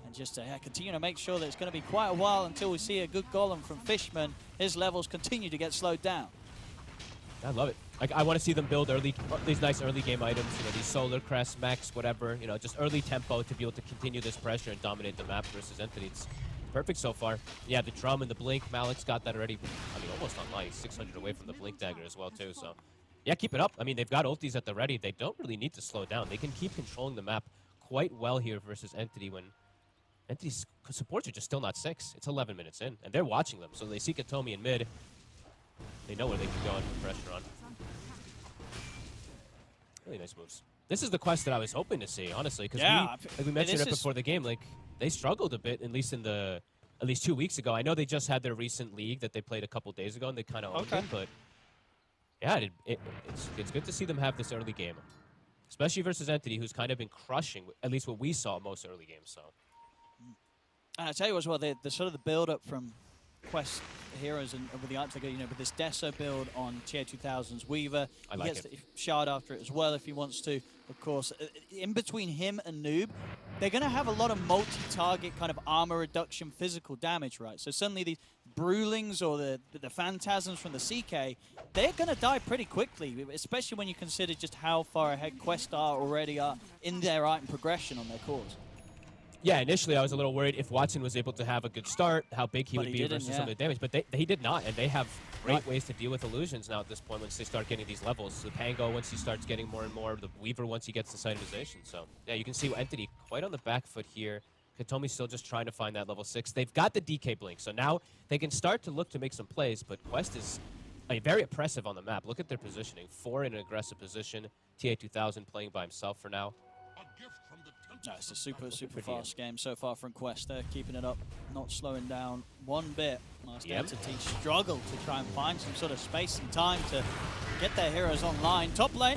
And just to continue to make sure that it's going to be quite a while until we see a good golem from Fishman. His levels continue to get slowed down. I love it. I want to see them build these nice early game items, you know, these solar crests, max, whatever, you know, just early tempo to be able to continue this pressure and dominate the map versus Entity. It's perfect so far. Yeah, the drum and the blink, Malik's got that already. I mean, almost online. He's 600 away from the blink dagger as well too. So, yeah, keep it up. I mean, they've got ultis at the ready. They don't really need to slow down. They can keep controlling the map quite well here versus Entity when Entity's supports are just still not 6. It's 11 minutes in, and they're watching them. So they see Katomi in mid. They know where they can go and put pressure on. Really nice moves. This is the Quest that I was hoping to see, honestly, because we mentioned it before the game. Like, they struggled a bit, at least 2 weeks ago. I know they just had their recent league that they played a couple days ago, and they kind of owned it. But yeah, it's good to see them have this early game, especially versus Entity, who's kind of been crushing, at least what we saw most early games. So, and I tell you as well, the sort of the build up from Quest heroes and with the art figure, you know, with this Deso build on TI13's Weaver. I like he gets the shard after it as well if he wants to. Of course, in between him and Noob, they're going to have a lot of multi-target kind of armor reduction physical damage, right? So suddenly these Brewlings or the Phantasms from the CK, they're going to die pretty quickly, especially when you consider just how far ahead Quest already are in their item progression on their cores. Yeah, initially I was a little worried if Watson was able to have a good start, how big he would be versus some of the damage, but he did not, and they have great ways to deal with illusions now at this point once they start getting these levels. The Pango, once he starts getting more and more, the Weaver once he gets the Sitemization. So, yeah, you can see Entity quite on the back foot here. Katomi's still just trying to find that level 6. They've got the DK Blink, so now they can start to look to make some plays, but Quest is very oppressive on the map. Look at their positioning. 4 in an aggressive position. TA2000 playing by himself for now. No, it's a super fast game so far from Quest. They're keeping it up, not slowing down one bit. Last Entity struggle to try and find some sort of space and time to get their heroes online. Top lane,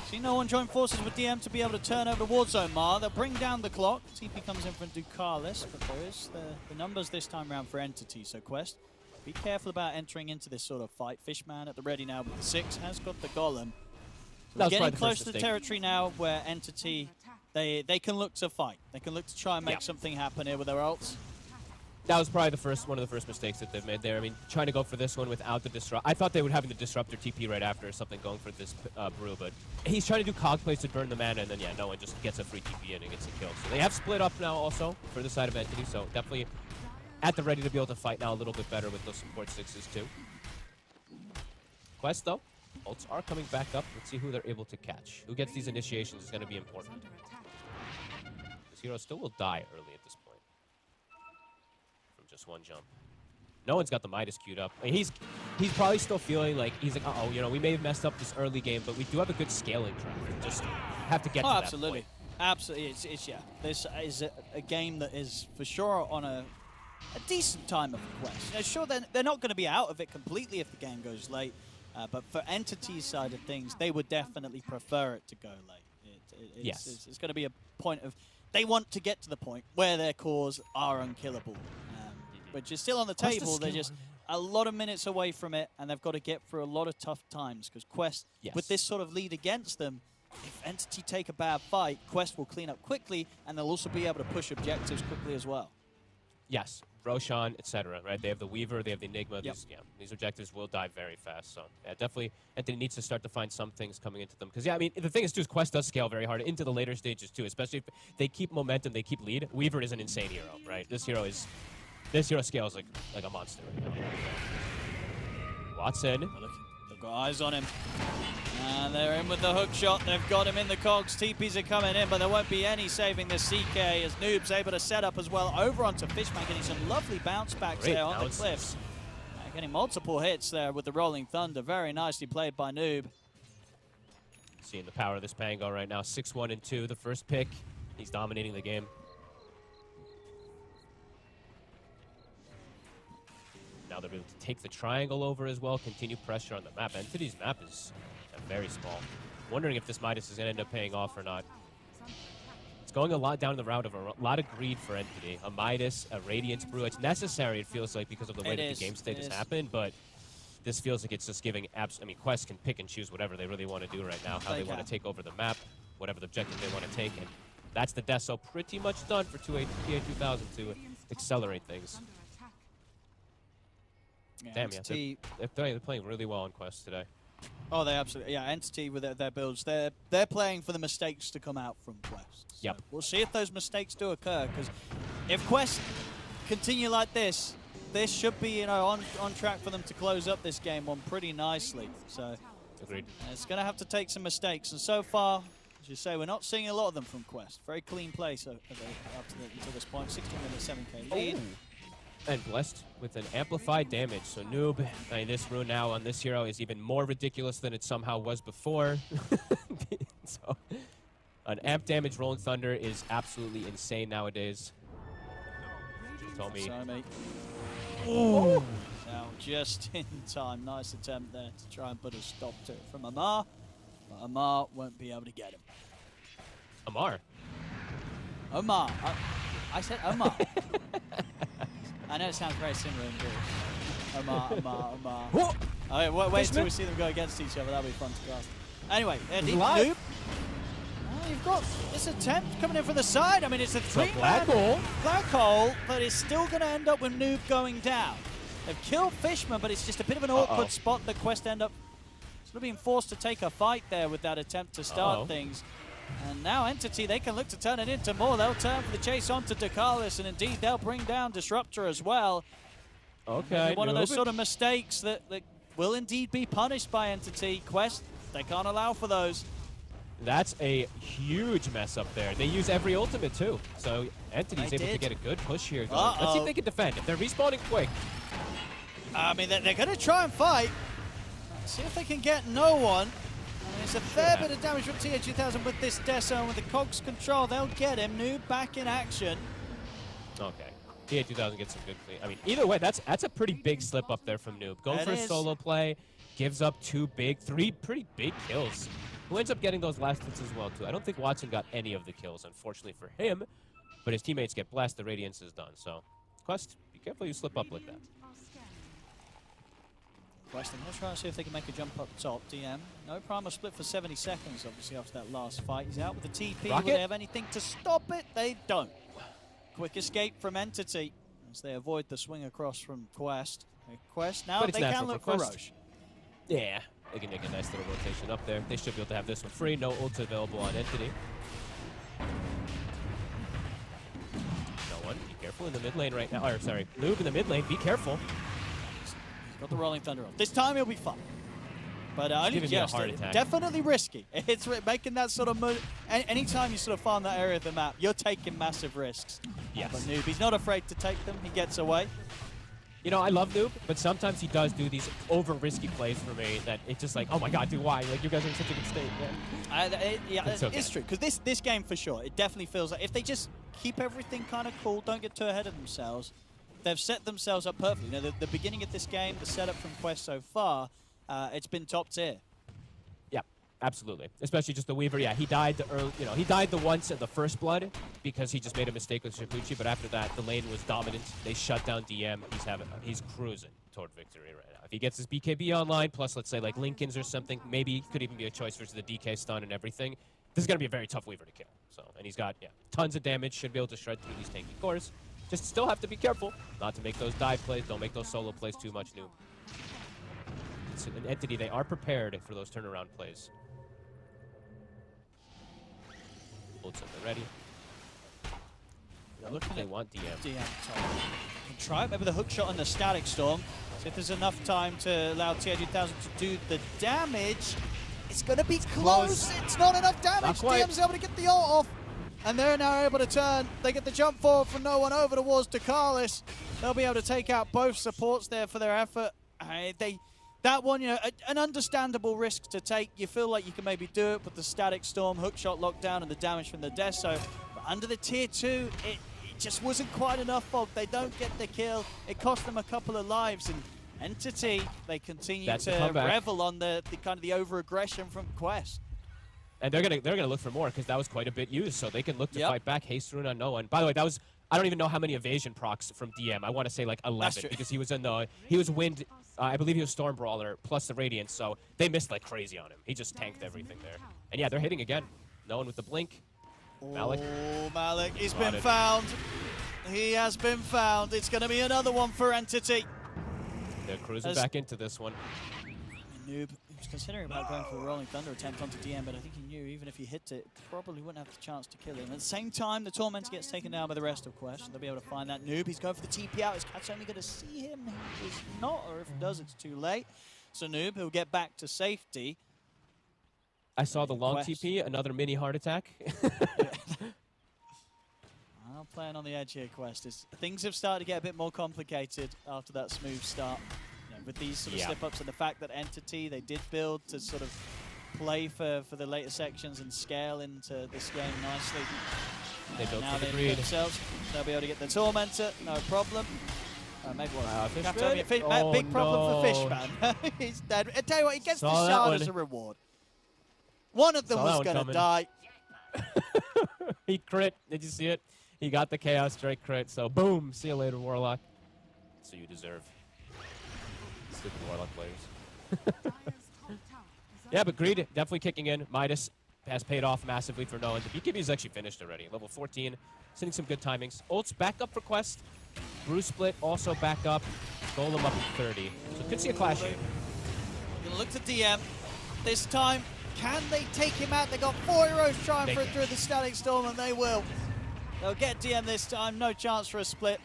see no one join forces with DM to be able to turn over the ward zone, Mar. They'll bring down the clock. TP comes in from Ducalis, but there is the numbers this time around for Entity. So Quest, be careful about entering into this sort of fight. Fishman at the ready now with the 6, has got the Golem. We're getting close to the territory now where Entity, they can look to fight. They can look to try and make something happen here with their ults. That was probably one of the first mistakes that they've made there. I mean, trying to go for this one without the disrupt. I thought they would have the disruptor TP right after or something going for this brew, but he's trying to do cog plays to burn the mana, and then no one just gets a free TP in and gets a kill. So they have split up now also for the side of Entity, so definitely at the ready to be able to fight now a little bit better with those support 6s too. Quest though, ults are coming back up. Let's see who they're able to catch. Who gets these initiations is going to be important. This hero still will die early at this point from just one jump. No one's got the Midas queued up. I mean, he's probably still feeling like he's like, uh-oh, you know, we may have messed up this early game, but we do have a good scaling track. We just have to get to that point. Absolutely. It's this is a game that is for sure on a decent timer for Quest. You know, sure, they're not going to be out of it completely if the game goes late, but for Entity's side of things, they would definitely prefer it to go late. It's going to be a point of, they want to get to the point where their cores are unkillable, which is still on the table. They're just a lot of minutes away from it, and they've got to get through a lot of tough times because Quest, with this sort of lead against them, if Entity take a bad fight, Quest will clean up quickly, and they'll also be able to push objectives quickly as well. Yes, Roshan, etc. Right? They have the Weaver, they have the Enigma. Yep. These objectives will die very fast. So yeah, definitely, Anthony needs to start to find some things coming into them. Because yeah, I mean, the thing is too, is Quest does scale very hard into the later stages too. Especially if they keep momentum, they keep lead. Weaver is an insane hero, right? This hero scales like a monster right now. Watson. Well, look, they've got eyes on him. And they're in with the hook shot. They've got him in the cogs. TPs are coming in, but there won't be any saving the CK as Noob's able to set up as well over onto Fishman, getting some lovely bounce backs Great there on bounces. the cliffs. Getting multiple hits there with the Rolling Thunder. Very nicely played by Noob. Seeing the power of this Pango right now. 6-1 and 2. The first pick. He's dominating the game. Now they're able to take the triangle over as well. Continue pressure on the map. Entity's map is very small. Wondering if this Midas is going to end up paying off or not. It's going a lot down the route of a lot of greed for Entity. A Midas, a Radiance Brew. It's necessary, it feels like, because of the way that the game state has happened, but this feels like it's just giving I mean, Quest can pick and choose whatever they really want to do right now, how they want to take over the map, whatever the objective they want to take, and that's the Deso pretty much done for TI13 to accelerate things. Yeah, Damn, yeah, they're playing really well on Quest today. Oh, they absolutely, yeah. Entity with their builds, they're playing for the mistakes to come out from Quest. So Yep. we'll see if those mistakes do occur, because if Quest continue like this, this should be, you know, on track for them to close up this game one pretty nicely. So Agreed. it's going to have to take some mistakes, and so far, as you say, we're not seeing a lot of them from Quest. Very clean play so until this point. 16 minutes, 7k lead. And blessed with an amplified damage. So Noob, I mean, this rune now on this hero is even more ridiculous than it somehow was before. So an amp damage Rolling Thunder is absolutely insane nowadays. Told me. Sorry, mate. Ooh. Now, just in time. Nice attempt there to try and put a stop to it from Amar. But Amar won't be able to get him. Amar. Omar. I said Omar. I know it sounds very similar in English. Omar. Okay, wait until we see them go against each other. That'll be fun to cast. Anyway, Noob. Oh, you've got this attempt coming in from the side. I mean, it's a black hole. Black hole, but it's still going to end up with Noob going down. They've killed Fishman, but it's just a bit of an awkward spot that Quest end up sort of being forced to take a fight there with that attempt to start things. And now Entity, they can look to turn it into more. They'll turn for the chase onto Dakalis, and indeed they'll bring down Disruptor as well. Okay, One of those sort of mistakes that will indeed be punished by Entity. Quest, they can't allow for those. That's a huge mess up there. They use every ultimate too. So Entity's able to get a good push here going. Let's see if they can defend. If they're respawning quick. I mean, they're going to try and fight. See if they can get no one. I mean, it's a fair bit of damage from TI13 with this Deso, and with the Cogs control, they'll get him. Noob back in action. Okay. TI13 gets some good clean. I mean, either way, that's a pretty big slip up there from Noob. Going for a solo play, gives up three pretty big kills. Who ends up getting those last hits as well, too. I don't think Watson got any of the kills, unfortunately for him, but his teammates get blessed. The Radiance is done. So, Quest, be careful you slip up like that. Quest, I'm going to try and see if they can make a jump up top. DM, no primal split for 70 seconds, obviously, after that last fight. He's out with the TP. Rocket? Will they have anything to stop it? They don't. Quick escape from Entity as they avoid the swing across from Quest. Quest, now they can look for Roche. Yeah, they can make a nice little rotation up there. They should be able to have this one free. No ult available on Entity. No one. Be careful in the mid lane right now. Or, sorry, Noob in the mid lane. Be careful. Got the Rolling Thunder off. This time he'll be fine. But only giving me a just heart attack. definitely risky. It's making that sort of move. Anytime you sort of find that area of the map, you're taking massive risks. Yes. But Noob, he's not afraid to take them. He gets away. You know, I love Noob, but sometimes he does do these over-risky plays for me that it's just like, oh my god, dude, why? Like, you guys are in such a good state, man. Yeah, It's okay. it's true. Because this game, for sure, it definitely feels like if they just keep everything kind of cool, don't get too ahead of themselves, they've set themselves up perfectly. You know, the beginning of this game, the setup from Quest so far, it's been top tier. Yeah, absolutely. Especially just the Weaver. Yeah, he died he died the once in the first blood because he just made a mistake with Shakuchi, but after that, the lane was dominant. They shut down DM. He's cruising toward victory right now. If he gets his BKB online, plus let's say like Lincoln's or something, maybe could even be a choice versus the DK stun and everything. This is going to be a very tough Weaver to kill. So, and he's got, tons of damage, should be able to shred through these tanky cores. Just still have to be careful not to make those dive plays. Don't make those solo plays too much, Noob. It's an Entity, they are prepared for those turnaround plays. Ults in the ready. Looking They at want DM. DM top. Can try it, maybe the hook shot and the static storm. See if there's enough time to allow TI13 to do the damage. It's going to be close. It's not enough damage. Not quite. DM's able to get the ult off. And they're now able to turn. They get the jump forward from no one over towards Dakalis. They'll be able to take out both supports there for their effort. That one, you know, an understandable risk to take. You feel like you can maybe do it, but the static storm, hookshot lockdown, and the damage from the Deso. But under the tier 2, it just wasn't quite enough, Fog. They don't get the kill. It cost them a couple of lives. And Entity, they continue to revel on the kind of the over-aggression from Quest. And they're gonna look for more because that was quite a bit used, so they can look to fight back. Haste Rune on no one. By the way, that was, I don't even know how many evasion procs from DM. I want to say like 11 because he was in the, he was Wind, I believe he was Storm Brawler plus the Radiance, so they missed like crazy on him. He just tanked everything there. And yeah, they're hitting again. No one with the blink. Malik. Oh, Malik, he's been found. He has been found. It's going to be another one for Entity. They're cruising back into this one. Noob, he was considering about going for a Rolling Thunder attempt onto DM, but I think he knew even if he hit it, probably wouldn't have the chance to kill him. At the same time, the Tormentor gets taken down by the rest of Quest. They'll be able to find that Noob. He's going for the TP out. Is Cat's only going to see him? He is not, or if he does, it's too late. So Noob, he'll get back to safety. I saw the long TP, another mini heart attack. I'm playing on the edge here, Quest. Things have started to get a bit more complicated after that smooth start. You know, with these sort of slip-ups and the fact that Entity, they did build to sort of play for the later sections and scale into this game nicely. They built now for the they greed. themselves. They'll be able to get the Tormentor, no problem. Maybe Fishman? big problem for no. Fishman. He's dead. I tell you what, he gets Saw the that shard one. as a reward. One of them Saw that was one going to coming. die. He crit. Did you see it? He got the Chaos Strike crit, so boom. See you later, Warlock. So you deserve. Stupid Warlock players. Yeah, but Greed definitely kicking in. Midas has paid off massively for no one. The BKB is actually finished already. Level 14. Sending some good timings. Ult's back up for Quest. Bruce Split also back up. Golem up at 30. So could see a clash here. Gonna look to DM. This time, can they take him out? They got 4 heroes trying for it through the Static Storm, and they will. They'll get DM this time. No chance for a split.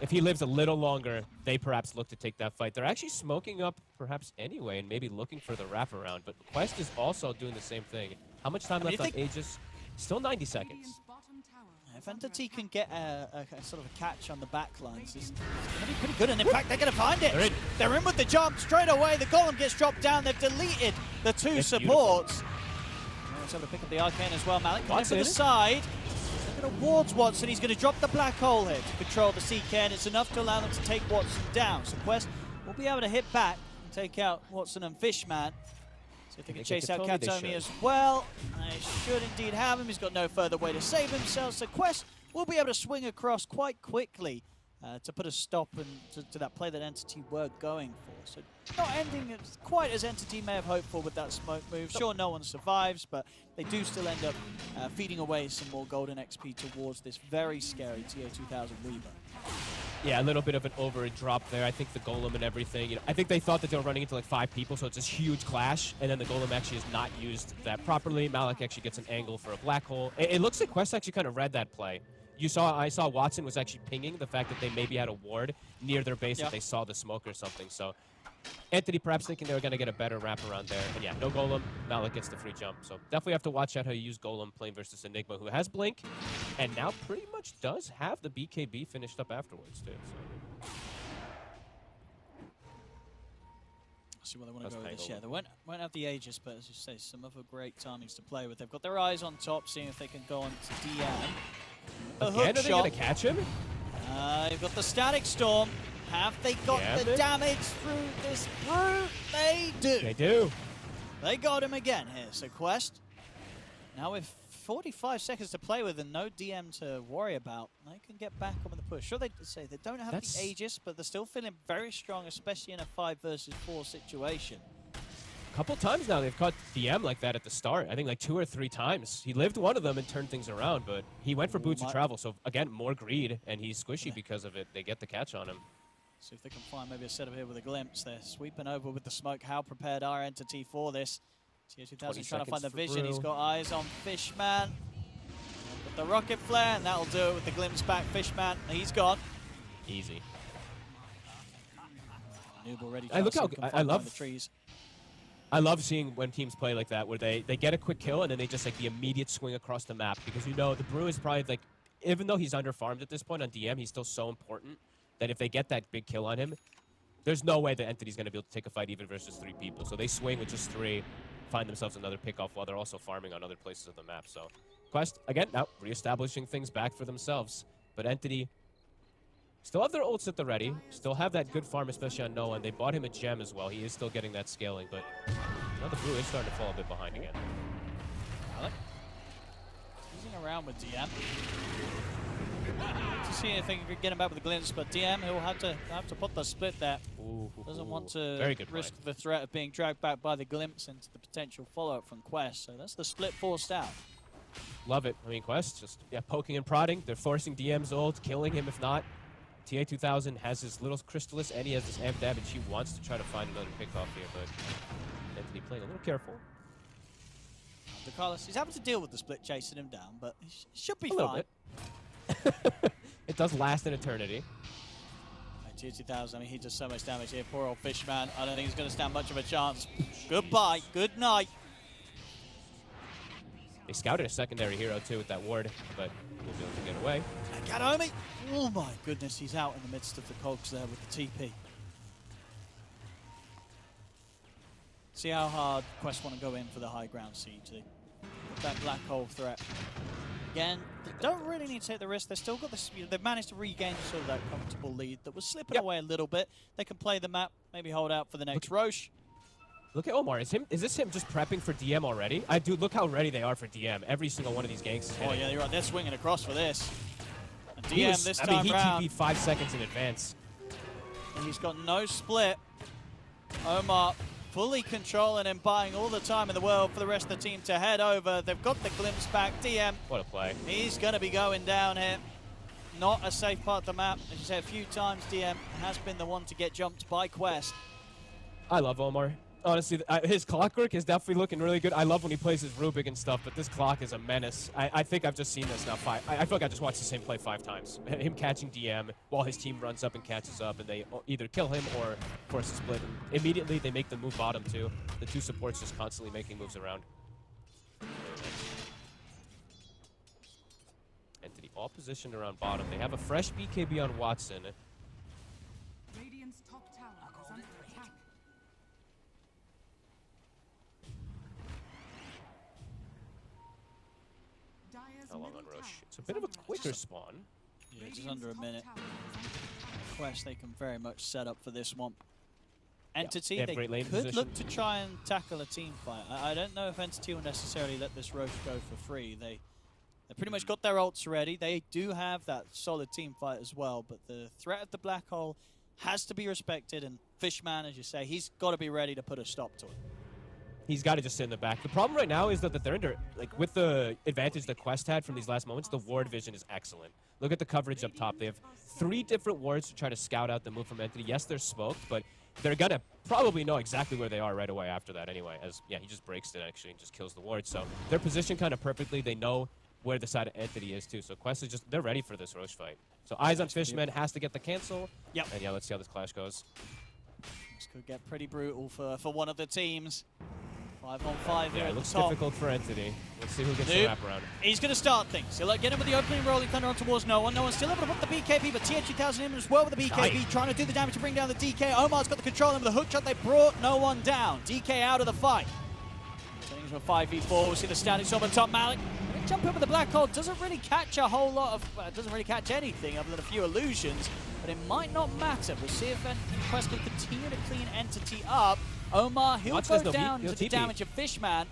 If he lives a little longer, they perhaps look to take that fight. They're actually smoking up perhaps anyway and maybe looking for the wraparound. But Quest is also doing the same thing. How much time left on Aegis? Still 90 seconds. If Entity can get a sort of a catch on the back lines, it's going to be pretty good. And in fact, they're going to find it. They're in with the jump straight away. The Golem gets dropped down. They've deleted the 2 supports. He's able to pick up the Arcane as well. Malik coming to the side. Looking towards Watson. He's going to drop the black hole here to control the CK, and it's enough to allow them to take Watson down. So Quest will be able to hit back and take out Watson and Fishman. See if they can chase out Katomi as well. They should indeed have him. He's got no further way to save himself. So Quest will be able to swing across quite quickly to put a stop to that play that Entity were going for. So not ending quite as Entity may have hoped for with that smoke move. Sure, no one survives, but they do still end up feeding away some more golden XP towards this very scary TA2000 Weaver. Yeah, a little bit of an over drop there. I think the Golem and everything, you know, I think they thought that they were running into like 5 people, so it's this huge clash, and then the Golem actually has not used that properly. Malik actually gets an angle for a black hole. It looks like Quest actually kind of read that play. I saw Watson was actually pinging the fact that they maybe had a ward near their base if they saw the smoke or something. So Entity perhaps thinking they were going to get a better wraparound there. And yeah, no Golem. Malik gets the free jump. So definitely have to watch out how you use Golem playing versus Enigma, who has Blink and now pretty much does have the BKB finished up afterwards, too. So. See where they want to go with this. Yeah, they won't have the Aegis, but as you say, some other great timings to play with. They've got their eyes on top, seeing if they can go on to DM. Again, are they going to catch him? You've got the Static Storm. Have they got the damage through this brute? They do. They do. They got him again here. So Quest, now with 45 seconds to play with and no DM to worry about, they can get back on with the push. Sure, they say they don't have the Aegis, but they're still feeling very strong, especially in a 5 versus 4 situation. couple times now they've caught DM like that at the start. I think like 2 or 3 times. He lived one of them and turned things around, but he went for boots of travel. So again, more greed, and he's squishy because of it. They get the catch on him. See if they can find maybe a setup here with a glimpse. They're sweeping over with the smoke. How prepared are Entity for this? TI13 trying to find the vision. Brew. He's got eyes on Fishman. With the rocket flare, and that'll do it with the glimpse back. Fishman, he's gone. Easy. Noob already. I look how I love the trees. I love seeing when teams play like that, where they get a quick kill and then they just like the immediate swing across the map, because you know the Brew is probably like, even though he's underfarmed at this point on DM, he's still so important that if they get that big kill on him, there's no way the Entity's going to be able to take a fight even versus 3 people. So they swing with just 3, find themselves another pickoff while they're also farming on other places of the map. So Quest, again, now reestablishing things back for themselves. But Entity still have their ults at the ready, still have that good farm, especially on Noah, and they bought him a gem as well. He is still getting that scaling, but now the Brew is starting to fall a bit behind again. Alec, teasing around with DM. To see if they can get him back with a glimpse, but DM, he'll have to put the split there. Doesn't want to Very good risk play. the threat of being dragged back by the glimpse into the potential follow-up from Quest. So that's the split forced out. Love it. I mean, Quest just poking and prodding. They're forcing DM's ult, killing him if not. TI13 has his little Crystallis and he has this amp dab, and she wants to try to find another pickoff here, but Entity playing a little careful. De Carlos, he's having to deal with the split chasing him down, but he should be A little fine. bit. It does last an eternity. TI13, I mean, he does so much damage here. Poor old Fishman. I don't think he's going to stand much of a chance. Goodbye. Good night. They scouted a secondary hero too with that ward, but we'll be able to get away. Kanomi. Oh my goodness, he's out in the midst of the cogs there with the TP. See how hard Quest want to go in for the high ground siege. They put that black hole threat. Again, they don't really need to take the risk. They've still got this. They've managed to regain sort of that comfortable lead that was slipping away a little bit. They can play the map, maybe hold out for the next Roche. Look at Omar. Is this him just prepping for DM already? Look how ready they are for DM. Every single one of these ganks is hitting. Oh yeah, you're right. They're swinging across for this. And He DM was- this I mean, time he round, TP'd 5 seconds in advance. and he's got no split. Omar fully controlling and buying all the time in the world for the rest of the team to head over. They've got the glimpse back. DM, What a play. he's going to be going down here. Not a safe part of the map. As you said a few times, DM has been the one to get jumped by Quest. I love Omar. Honestly, his clockwork is definitely looking really good. I love when he plays his Rubik and stuff, but this clock is a menace. I think I've just seen this now I feel like I just watched the same play 5 times. Him catching DM while his team runs up and catches up, and they either kill him or force a split. And immediately, they make the move bottom, too. The 2 supports just constantly making moves around. Entity all positioned around bottom. They have a fresh BKB on Watson. Radiant's top tower is under attack. Dire's How long middle on Roche? tower It's a is bit of a under quicker attack. spawn. Yeah, just Radiant's under a top minute. tower is under attack. Quest, they can very much set up for this one. Entity, they have they great lane could position. look to try and tackle a team fight. I don't know if Entity will necessarily let this Roche go for free. They pretty much got their ults ready. They do have that solid team fight as well, but the threat of the black hole has to be respected, and Fishman, as you say, he's got to be ready to put a stop to it. He's got to just sit in the back. The problem right now is that they're under, like, with the advantage that Quest had from these last moments, the ward vision is excellent. Look at the coverage up top. They have 3 different wards to try to scout out the move from Entity. Yes, they're smoked, but they're going to probably know exactly where they are right away after that anyway. As he just breaks it actually and just kills the ward. So they're positioned kind of perfectly. They know where the side of Entity is too. So Quest is just, they're ready for this Roche fight. So eyes on Fishman, has to get the cancel. Yep. And yeah, let's see how this clash goes. This could get pretty brutal for one of the teams. 5 on 5 here Yeah, at it the looks top. difficult for Entity. Let's see who gets Nope. the wrap around. He's going to start things. He'll get him with the opening rolling thunder on towards no one. No one's still able to put the BKB, but TI13 in as well with the BKB, trying to do the damage to bring down the DK. Omar's got the control and with the hook shot, they brought no one down. DK out of the fight. Turning into a 5v4. We'll see the standing on top. Malik jump in with the black hole. Doesn't really catch a whole lot of, doesn't really catch anything other than a few illusions, but it might not matter. We'll see if Quest can continue to clean Entity up. Omar, he'll Watch go this, though. down He'll to the TP. damage of Fishman.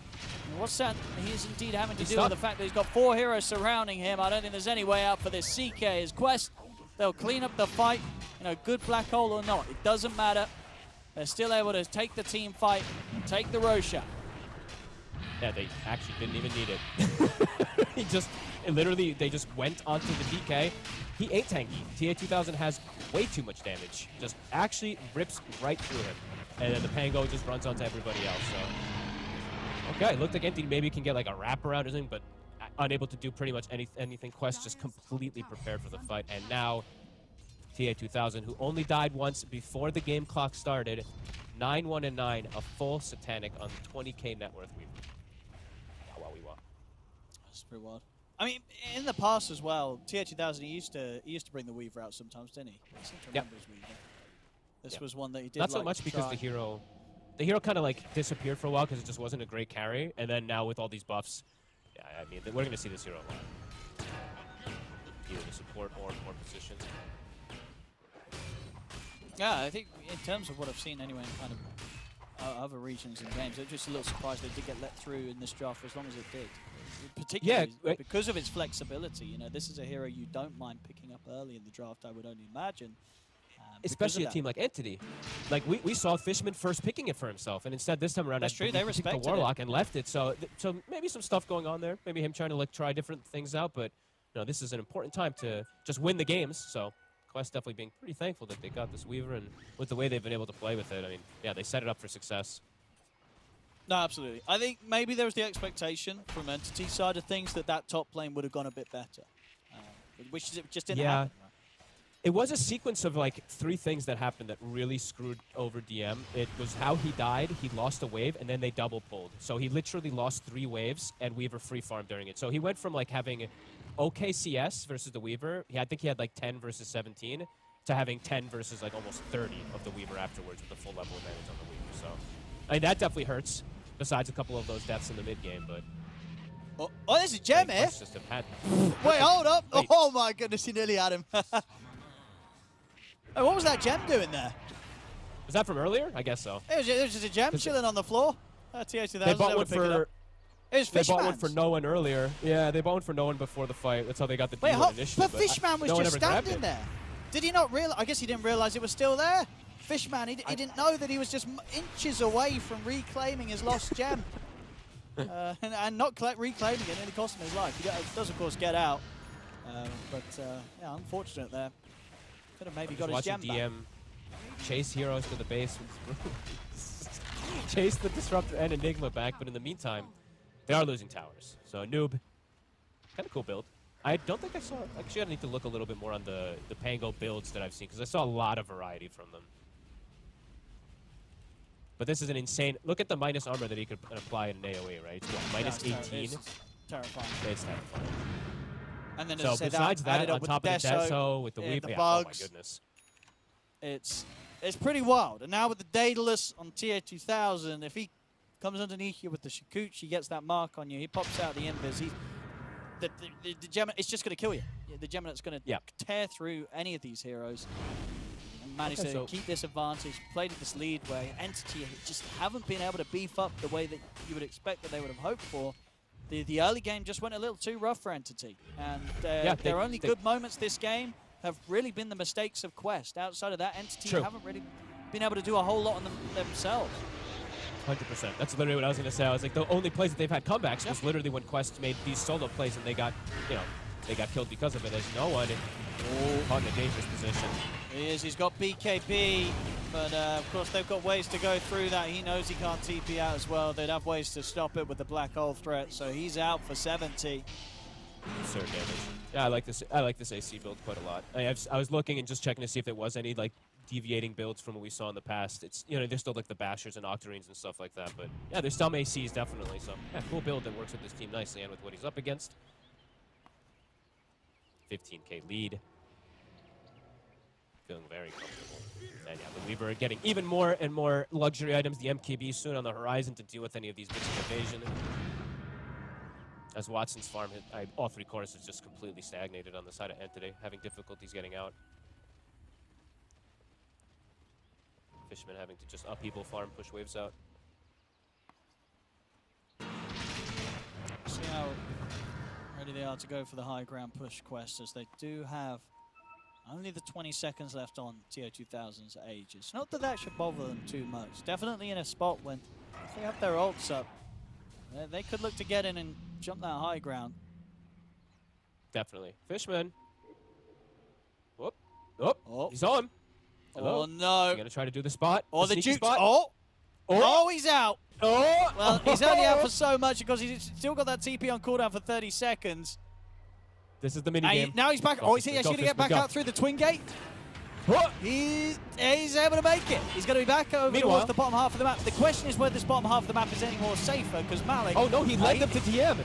And what's that? He's indeed having to He's deal with stuck. the fact that he's got 4 heroes surrounding him. I don't think there's any way out for this CK. His Quest, they'll clean up the fight. Good black hole or not, it doesn't matter. They're still able to take the team fight, take the Roshan. Yeah, they actually didn't even need it. They just went onto the DK. He ain't tanky. TI13 has way too much damage. Just actually rips right through him. And then the Pango just runs onto everybody else, so. Okay, looked like Entity maybe can get like a wraparound or something, but unable to do pretty much anything. Quest just completely prepared for the fight. And now, TI13, who only died once before the game clock started, 9-1-9, a full Satanic on 20k net worth Weaver. That's pretty wild. I mean, in the past as well, TI13 he used to bring the Weaver out sometimes, didn't he? I seem to remember his Weaver. This was one that he did. Not so like much to because try. the hero kind of like disappeared for a while because it just wasn't a great carry, and then now with all these buffs, yeah, I mean we're gonna see this hero a lot. Either to support or more positions. Yeah, I think in terms of what I've seen anyway in kind of other regions and games, I'm just a little surprised they did get let through in this draft for as long as it did. Particularly because of its flexibility. You know, this is a hero you don't mind picking up early in the draft, I would only imagine. Especially a team like Entity. Like, we saw Fishman first picking it for himself, and instead this time around, That's true, they picked respected the Warlock and left it. So maybe some stuff going on there. Maybe him trying to like try different things out, but you know, this is an important time to just win the games. So Quest definitely being pretty thankful that they got this Weaver, and with the way they've been able to play with it, I mean, yeah, they set it up for success. No, absolutely. I think maybe there was the expectation from Entity side of things that top lane would have gone a bit better, which just didn't happen. Right? It was a sequence of like 3 things that happened that really screwed over DM. It was how he died, he lost a wave, and then they double pulled. So he literally lost 3 waves, and Weaver free farmed during it. So he went from like having okay CS versus the Weaver, I think he had like 10 versus 17, to having 10 versus like almost 30 of the Weaver afterwards with the full level advantage on the Weaver. So I mean, that definitely hurts, besides a couple of those deaths in the mid game, but... Oh, there's a gem here. Wait, hold up. Wait. Oh my goodness, he nearly had him. Oh, what was that gem doing there? Was that from earlier? I guess so. It was just a gem chilling on the floor. They bought one for... They bought one for no one earlier. Yeah, they bought one for no one before the fight. That's how they got the deal initially. But Fishman was just standing there. Did he not realize? I guess he didn't realize it was still there. Fishman, he didn't know that he was just inches away from reclaiming his lost gem. And not reclaiming it, nearly cost him his life. He does, of course, get out. Yeah, unfortunate there. Could have maybe got his gem DM back. Chase heroes to the base. Chase the Disruptor and Enigma back, but in the meantime, they are losing towers. So Noob, kind of cool build. I don't think I saw... Actually, I need to look a little bit more on the Pango builds that I've seen, because I saw a lot of variety from them. But this is an insane... Look at the minus armor that he could apply in an AoE, right? It's what, minus 18? It's terrifying. It's terrifying. And then so besides that, on top of the Deso, with the Weaver, the bugs, oh my goodness. It's pretty wild. And now with the Daedalus on TI13, if he comes underneath you with the Shikuchi, gets that mark on you, he pops out the invis, the gem, it's just going to kill you. The Geminat's going to tear through any of these heroes and manage to keep this advantage, played at this lead where Entity just haven't been able to beef up the way that you would expect that they would have hoped for. The early game just went a little too rough for Entity. And their only good moments this game have really been the mistakes of Quest. Outside of that, Entity haven't really been able to do a whole lot on themselves. 100%. That's literally what I was going to say. I was like, the only place that they've had comebacks was literally when Quest made these solo plays and they got, they got killed because of it. As no one caught in a dangerous position. He is. He's got BKB, but of course they've got ways to go through that. He knows he can't TP out as well. They'd have ways to stop it with the black hole threat, so he's out for 70. Absurd damage. Yeah, I like this AC build quite a lot. I was looking and just checking to see if there was any like deviating builds from what we saw in the past. It's there's still like the Bashers and Octarines and stuff like that, but yeah, there's some ACs definitely. So yeah, cool build that works with this team nicely and with what he's up against. 15k lead. Feeling very comfortable. And yeah, the Weaver getting even more and more luxury items. The MKB soon on the horizon to deal with any of these bits of evasion. As Watson's farm hit, all 3 corners is just completely stagnated on the side of Entity, having difficulties getting out. Fishman having to just upheaval farm, push waves out. See how ready they are to go for the high ground push Quest, as they do have Only the 20 seconds left on TI13's Aegis. Not that that should bother them too much. Definitely in a spot when if they have their ults up, they could look to get in and jump that high ground. Definitely. Fishman. Whoop. Whoop. Oh. He saw him. Hello. Oh no. He's going to try to do the spot. Or the sneaky juke. spot. Oh. Oh. Oh, he's out. Oh. Well, he's only out for so much because he's still got that TP on cooldown for 30 seconds. This is the mini And game. now he's back. Go, Oh, is he Fishman, actually go, going to get back Fishman, out through the twin gate? go. He's able to make it. He's going to be back over Meanwhile- towards the bottom half of the map. The question is whether this bottom half of the map is any more safer because Malik... Oh, no, he led them to TM.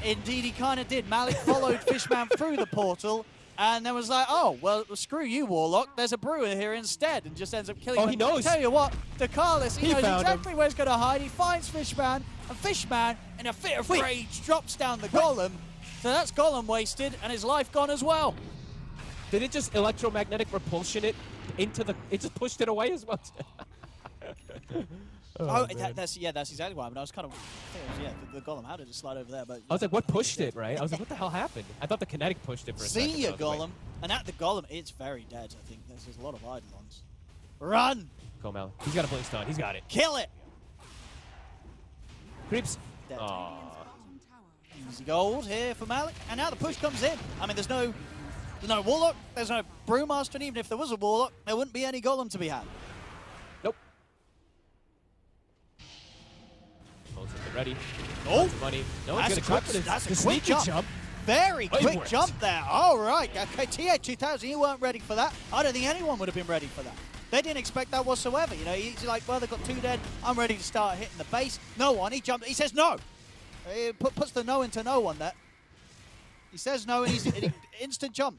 Indeed, he kind of did. Malik followed Fishman through the portal and then was like, oh, well, screw you, Warlock. There's a brewer here instead, and just ends up killing him. Oh, he knows. Tell you what, Carlos, he knows found him. exactly where he's going to hide. He finds Fishman, and Fishman, in a fit of rage, drops down the golem. So that's golem wasted, and his life gone as well. Did it just electromagnetic repulsion it into the... It just pushed it away as well. That's exactly what happened. I was kind of, the golem. How did it slide over there? But I was like, what pushed it, right? I was like, what the hell happened? I thought the kinetic pushed it for a second. see ya, I was like, golem. And at the golem, it's very dead. I think there's a lot of Eidolons. Run, Go, Mal. He's got a blink stun. He's got it. kill it. Creeps. Dead. Aw. Bottom tower Easy gold here for Malik, and now the push comes in. I mean, there's no Warlock, there's no Brewmaster, and even if there was a Warlock, there wouldn't be any golem to be had. Nope. Bolts are ready. Oh, Money. No one's that's gonna a cut quick, this. that's a The quick sneaky jump. Very Oh, it quick worked. jump there. All right, okay, TI13, you weren't ready for that. I don't think anyone would have been ready for that. They didn't expect that whatsoever. You know, he's like, well, they've got 2 dead. I'm ready to start hitting the base. No one. He jumped. He says no. He puts the no into no one there. He says no, and he's instant jump.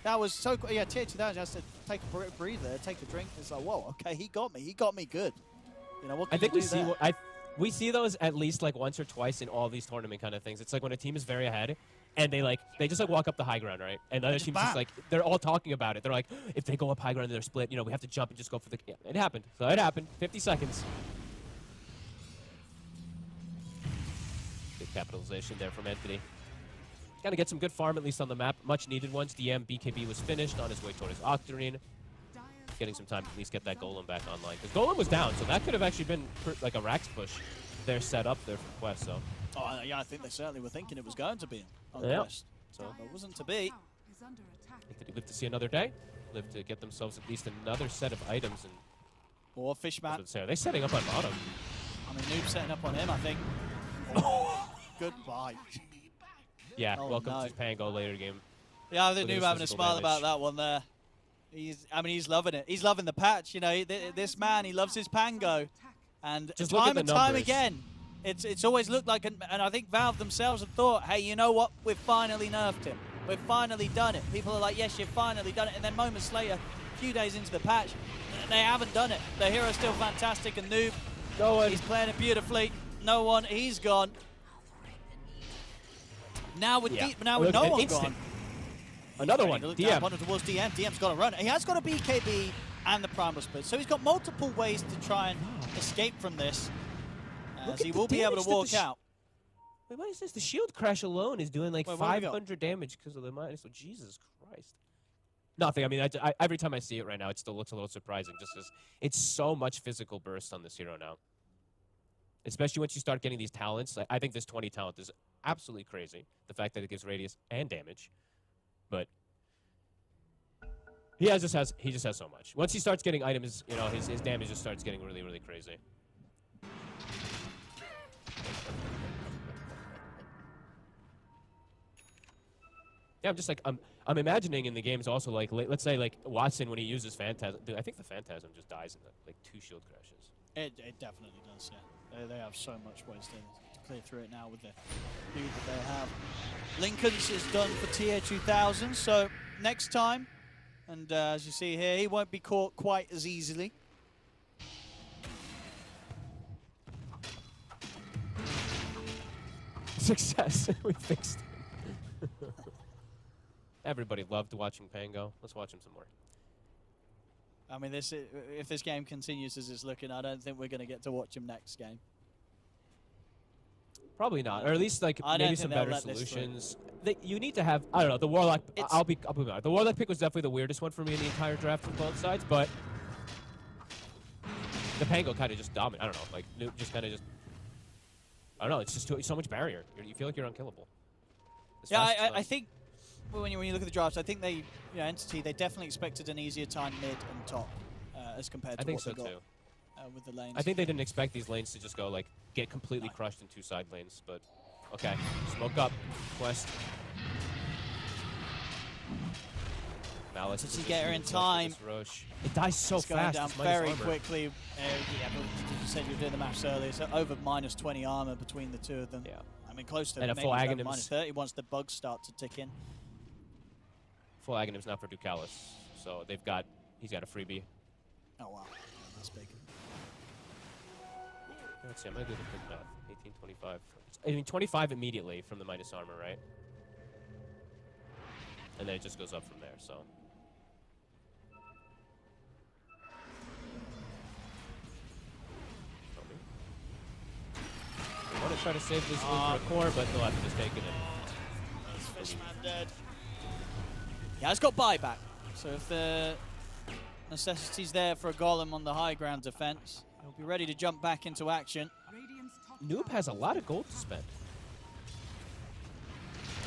That was so cool. Yeah, TI13 has to take a breather, take a drink. It's like, whoa, okay, he got me. He got me good. You know, what can I think you we do see there? we see those at least like once or twice in all these tournament kind of things. It's like when a team is very ahead and they just like walk up the high ground, right? And the other just team's bam. just like they're all talking about it. They're like, if they go up high ground and they're split, you know, we have to jump and just go for the. Yeah, it happened. So it happened. 50 seconds. Good capitalization there from Entity. Got to get some good farm at least on the map. Much needed ones. DM BKB was finished on his way towards Octarine. Getting some time to at least get that Golem back online. Because Golem was down, so that could have actually been like a Rax push there set up there for Quest. So Oh, yeah, I think they certainly were thinking it was going to be on Yeah. Quest. So it wasn't to be. tower is under attack. Entity live to see another day. Live to get themselves at least another set of items. And Or Fishman. are they setting up on bottom? I mean, Noob setting up on him, I think. Oh, goodbye. Yeah, Oh, welcome no. to Pango later game. Yeah, I think With Noob his having a physical smile about damage. that one there. He's loving it. He's loving the patch. You know, this man, he loves his Pango. And Just look at time the and time numbers. again, it's always looked like, and I think Valve themselves have thought, hey, you know what? We've finally nerfed him. We've finally done it. People are like, yes, you've finally done it. And then moments later, a few days into the patch, they haven't done it. The hero's still fantastic, and Noob, No one. he's playing it beautifully. No one, he's gone. Now with Yeah. now with Look, no an one instant. gone. Another He's one. trying to look down, DM. pointing towards DM. DM's got a run. He has got a BKB and the Primal Split. So he's got multiple ways to try and escape from this. Look As at he the will be able damage to that walk the out. Wait, what is this? The shield crash alone is doing like Wait, what have we got? 500 damage because of the minus. So Jesus Christ. Nothing. I mean, every time I see it right now, it still looks a little surprising just because it's so much physical burst on this hero now. Especially once you start getting these talents. I think this 20 talent is absolutely crazy. The fact that it gives radius and damage. But he just has so much. Once he starts getting items, you know, his damage just starts getting really, really crazy. Yeah, I'm just like I'm imagining in the games also like let's say like Watson when he uses Phantasm. Dude, I think the Phantasm just dies in like 2 shield crashes. It definitely does, yeah. They have so much ways to clear through it now with the speed that they have. Lincoln's is done for tier 2000, so next time, and as you see here, he won't be caught quite as easily. Success. We fixed it. Everybody loved watching Pango. Let's watch him some more. I mean, if this game continues as it's looking, I don't think we're going to get to watch him next game. Probably not, or at least like I don't maybe think some they'll better let this through. solutions. You need to have. I don't know. The Warlock. It's- I'll be honest. The Warlock pick was definitely the weirdest one for me in the entire draft from both sides, but the Pango kind of just dominated. I don't know. Like Noob just kind of just. I don't know. It's just so much barrier. You feel like you're unkillable. As Yeah, fast as I think when you look at the drafts, I think they, Entity, they definitely expected an easier time mid and top as compared to I think what so they got too. with the lanes. I think they didn't expect these lanes to just go like get completely crushed in 2 side lanes, but okay. Smoke up. Quest. Malice. Does he get her in time? Roche. It dies so It's going fast. down it's minus very armor. quickly. Yeah, but you said you were doing the maths earlier, so over minus 20 armor between the two of them. Yeah. I mean, close to And a maybe full over Aghanims. minus 30 once the bugs start to tick in. Full Aghanims not for Ducalis, so he's got a freebie. Oh wow, that's big. Let's see, I might do the quick math. 18, 25. I mean, 25 immediately from the minus armor, right? And then it just goes up from there, so. They want to try to save this one for a core, but they'll have to just take it in. Fishman dead. Yeah, it's got buyback. So if the necessity's there for a golem on the high ground defense, he'll be ready to jump back into action. Radiant's top Noob has a lot of gold to spend.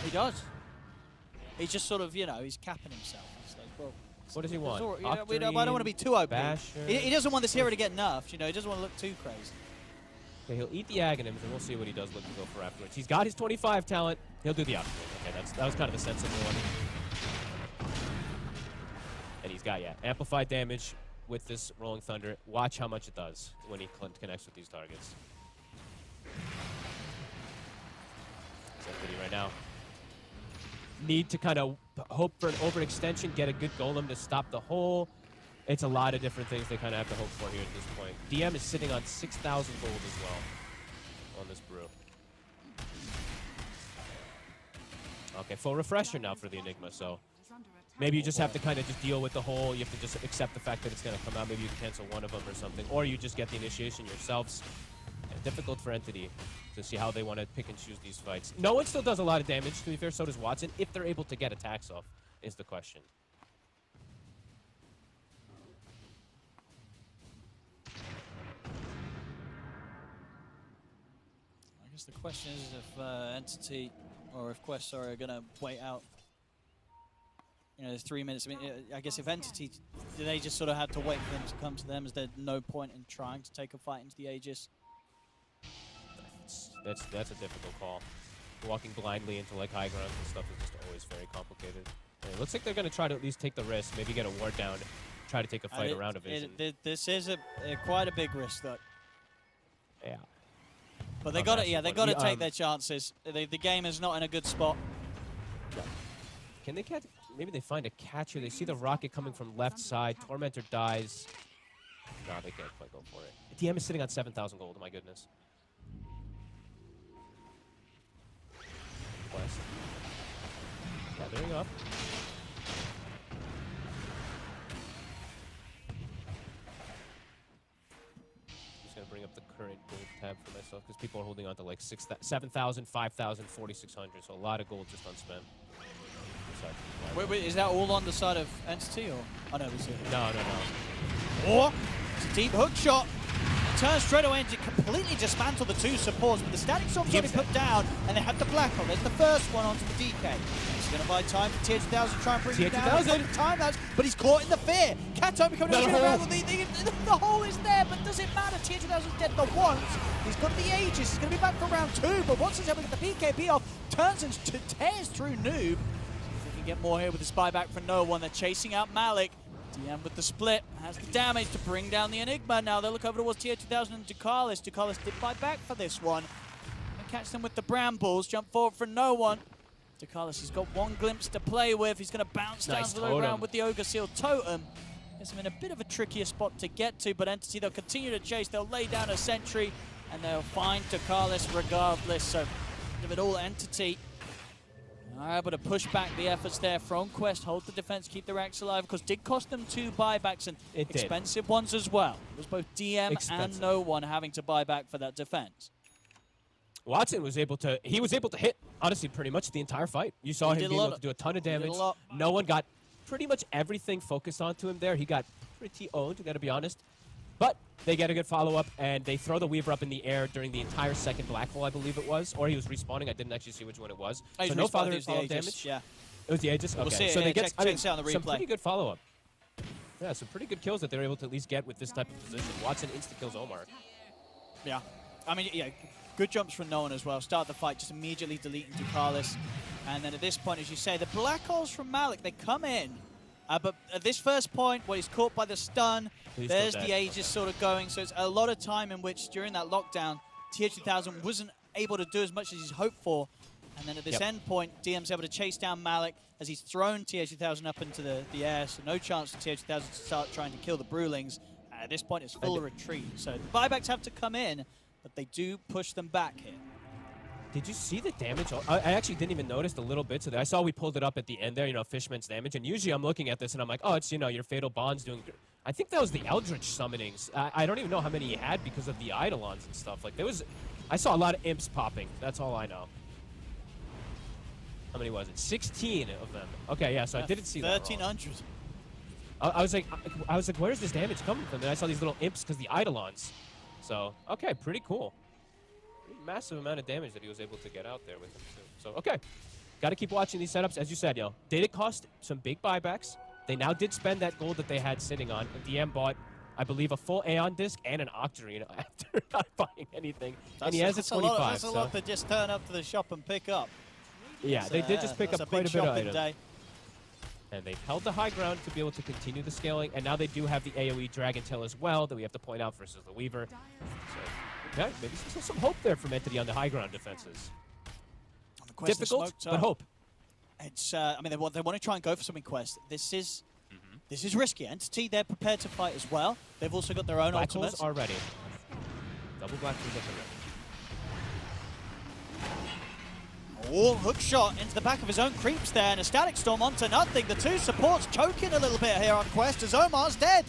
He does. He's just sort of, he's capping himself. He's like, well, What does he want? I don't want to be too OP. Basher. He doesn't want this hero to get nerfed. He doesn't want to look too crazy. Okay, he'll eat the Aghanims, and we'll see what he does look to go for afterwards. He's got his 25 talent. He'll do the upgrade. Okay, that was kind of a sensible one. And he's got, amplified damage with this Rolling Thunder. Watch how much it does when he connects with these targets. He's Entity right now. Need to kind of hope for an overextension, get a good golem to stop the hole. It's a lot of different things they kind of have to hope for here at this point. DM is sitting on 6,000 gold as well on this brew. Okay, full refresher now for the Enigma, so is under attack. maybe you just have to kind of just deal with the hole. You have to just accept the fact that it's going to come out. Maybe you can cancel one of them or something, or you just get the initiation yourselves. Difficult for Entity to see how they want to pick and choose these fights. No one still does a lot of damage, to be fair, so does Watson. If they're able to get attacks off, is the question. I guess the question is if Entity, or if Quest, sorry, are going to wait out, 3 minutes. I mean, I guess if Entity, do they just sort of have to wait for them to come to them? Is there no point in trying to take a fight into the Aegis? That's a difficult call. Walking blindly into like high grounds and stuff is just always very complicated. And it looks like they're going to try to at least take the risk, maybe get a ward down, try to take a fight around a vision. This is quite a big risk, though. Yeah. But they got to, they got to take their chances. The game is not in a good spot. Can they catch? Maybe they find a catcher. They see the rocket coming from left side. Tormentor dies. No, they can't quite go for it. DM is sitting on 7,000 gold. Oh my goodness. Quest. Gathering up. Just gonna bring up the current gold tab for myself because people are holding on to like 7,000, 5,000, 4,600. So a lot of gold just unspent. Wait, is that all on the side of Entity, or? Oh no, we see it. No. Or it's a deep hook shot. Turns straight away and completely dismantle the two supports, but the static storm's already put down, and they have the black hole. There's the first one onto the DK. He's going to buy time for TI13 to try and bring him down. He's got the time lapse, but he's caught in the fear. Kato becoming the hole is there, but does it matter? TI13's dead for once. He's got the Aegis. He's going to be back for round 2, but once he's able to get the PKB off, turns and tears through Noob. Can get more here with the spy back for no one. They're chasing out Malik. DM with the split has the damage to bring down the Enigma. Now they'll look over towards TI2000 and Ducalis. Ducalis did buy back for this one. And catch them with the brambles. Jump forward for no one. Ducalis, he's got one glimpse to play with. He's going to bounce down to the low ground with the Ogre Seal Totem. Gets him in a bit of a trickier spot to get to, but Entity, they'll continue to chase. They'll lay down a sentry, and they'll find Ducalis regardless. So, of it all, Entity are able to push back the efforts there from Quest, hold the defense, keep the racks alive, because did cost them 2 buybacks and expensive ones as well. It was both DM and no one having to buy back for that defense. Watson was able to hit, honestly, pretty much the entire fight. You saw him being able to do a ton of damage. No one got pretty much everything focused onto him there. He got pretty owned, got to be honest. But they get a good follow-up, and they throw the Weaver up in the air during the entire second black hole, I believe it was. Or he was respawning. I didn't actually see which one it was. So no follow damage. Yeah. It was the Aegis? Okay. We'll see it. So they get check it out on the replay. some pretty good follow-up. Yeah, some pretty good kills that they're able to at least get with this type of position. Watson insta-kills Omar. Yeah. I mean, yeah, good jumps from no one as well. Start the fight, just immediately deleting Ducalis. And then at this point, as you say, the black holes from Malik, they come in. But at this first point, where he's caught by the stun, there's the Aegis sort of going. So it's a lot of time in which, during that lockdown, TI13 wasn't able to do as much as he's hoped for. And then at this end point, DM's able to chase down Malik as he's thrown TI13 up into the air. So no chance for TI13 to start trying to kill the Brewlings. At this point, it's full retreat. So the buybacks have to come in, but they do push them back here. Did you see the damage? I actually didn't even notice the little bits of that. I saw we pulled it up at the end there, you know, Fishman's damage. And usually I'm looking at this and I'm like, oh, it's, you know, your Fatal Bond's doing good. I think that was the Eldritch summonings. I don't even know how many he had because of the Eidolons and stuff. Like, I saw a lot of imps popping. That's all I know. How many was it? 16 of them. Okay, yeah, so I didn't see that 1,300. I was like, where's this damage coming from? And I saw these little imps because the Eidolons. So, okay, pretty cool. Pretty massive amount of damage that he was able to get out there with him, too. So, okay. Got to keep watching these setups. As you said, yo, did it cost some big buybacks? They now did spend that gold that they had sitting on. And DM bought, I believe, a full Aeon disc and an Octarine after not buying anything. And he has a 25. That's a lot to just turn up to the shop and pick up. Yeah, they did just pick up quite a bit of items. Day. And they've held the high ground to be able to continue the scaling. And now they do have the AoE Dragon Tail as well that we have to point out versus the Weaver. So, okay, maybe still some hope there from Entity on the high ground defenses. Difficult, but hope. It's, I mean, they want to try and go for something, Quest. This is risky. Entity, they're prepared to fight as well. They've also got their own Black ultimates. Holes are ready. Double Black Holes are ready. Oh, hook shot into the back of his own creeps there, and a Static Storm onto nothing. The two supports choking a little bit here on Quest as Omar's dead.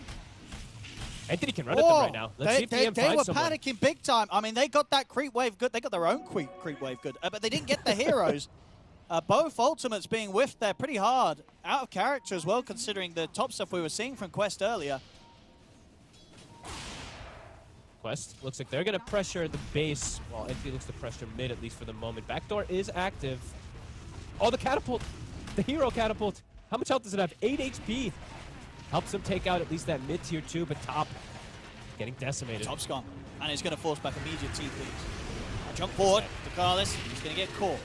Entity can run at them right now. Let's see if DM they were someone. panicking big time. I mean, they got that creep wave good. They got their own creep wave good, but they didn't get the heroes. Both ultimates being whiffed there pretty hard. Out of character as well, considering the top stuff we were seeing from Quest earlier. Quest looks like they're going to pressure the base, while Entity looks to pressure mid, at least for the moment. Backdoor is active. Oh, the catapult! The hero catapult! How much health does it have? 8 HP! Helps him take out at least that mid-tier 2, but top getting decimated. Top's gone, and it's going to force back immediate TPs. Jump forward to Carlos. He's going to get caught.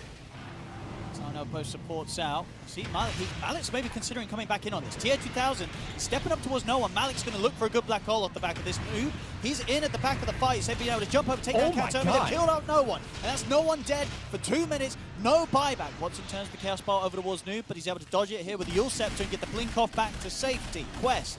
No post supports out. See, Malik's maybe considering coming back in on this. TI13, he's stepping up towards no one. Malik's going to look for a good black hole off the back of this move. He's in at the back of the fight. He's being able to jump over, take down Cat over. They've killed out no one. And that's no one dead for 2 minutes. No buyback. Watson turns the Chaos Bolt over towards Noob, but he's able to dodge it here with the Yule Scepter and get the blink off back to safety. Quest,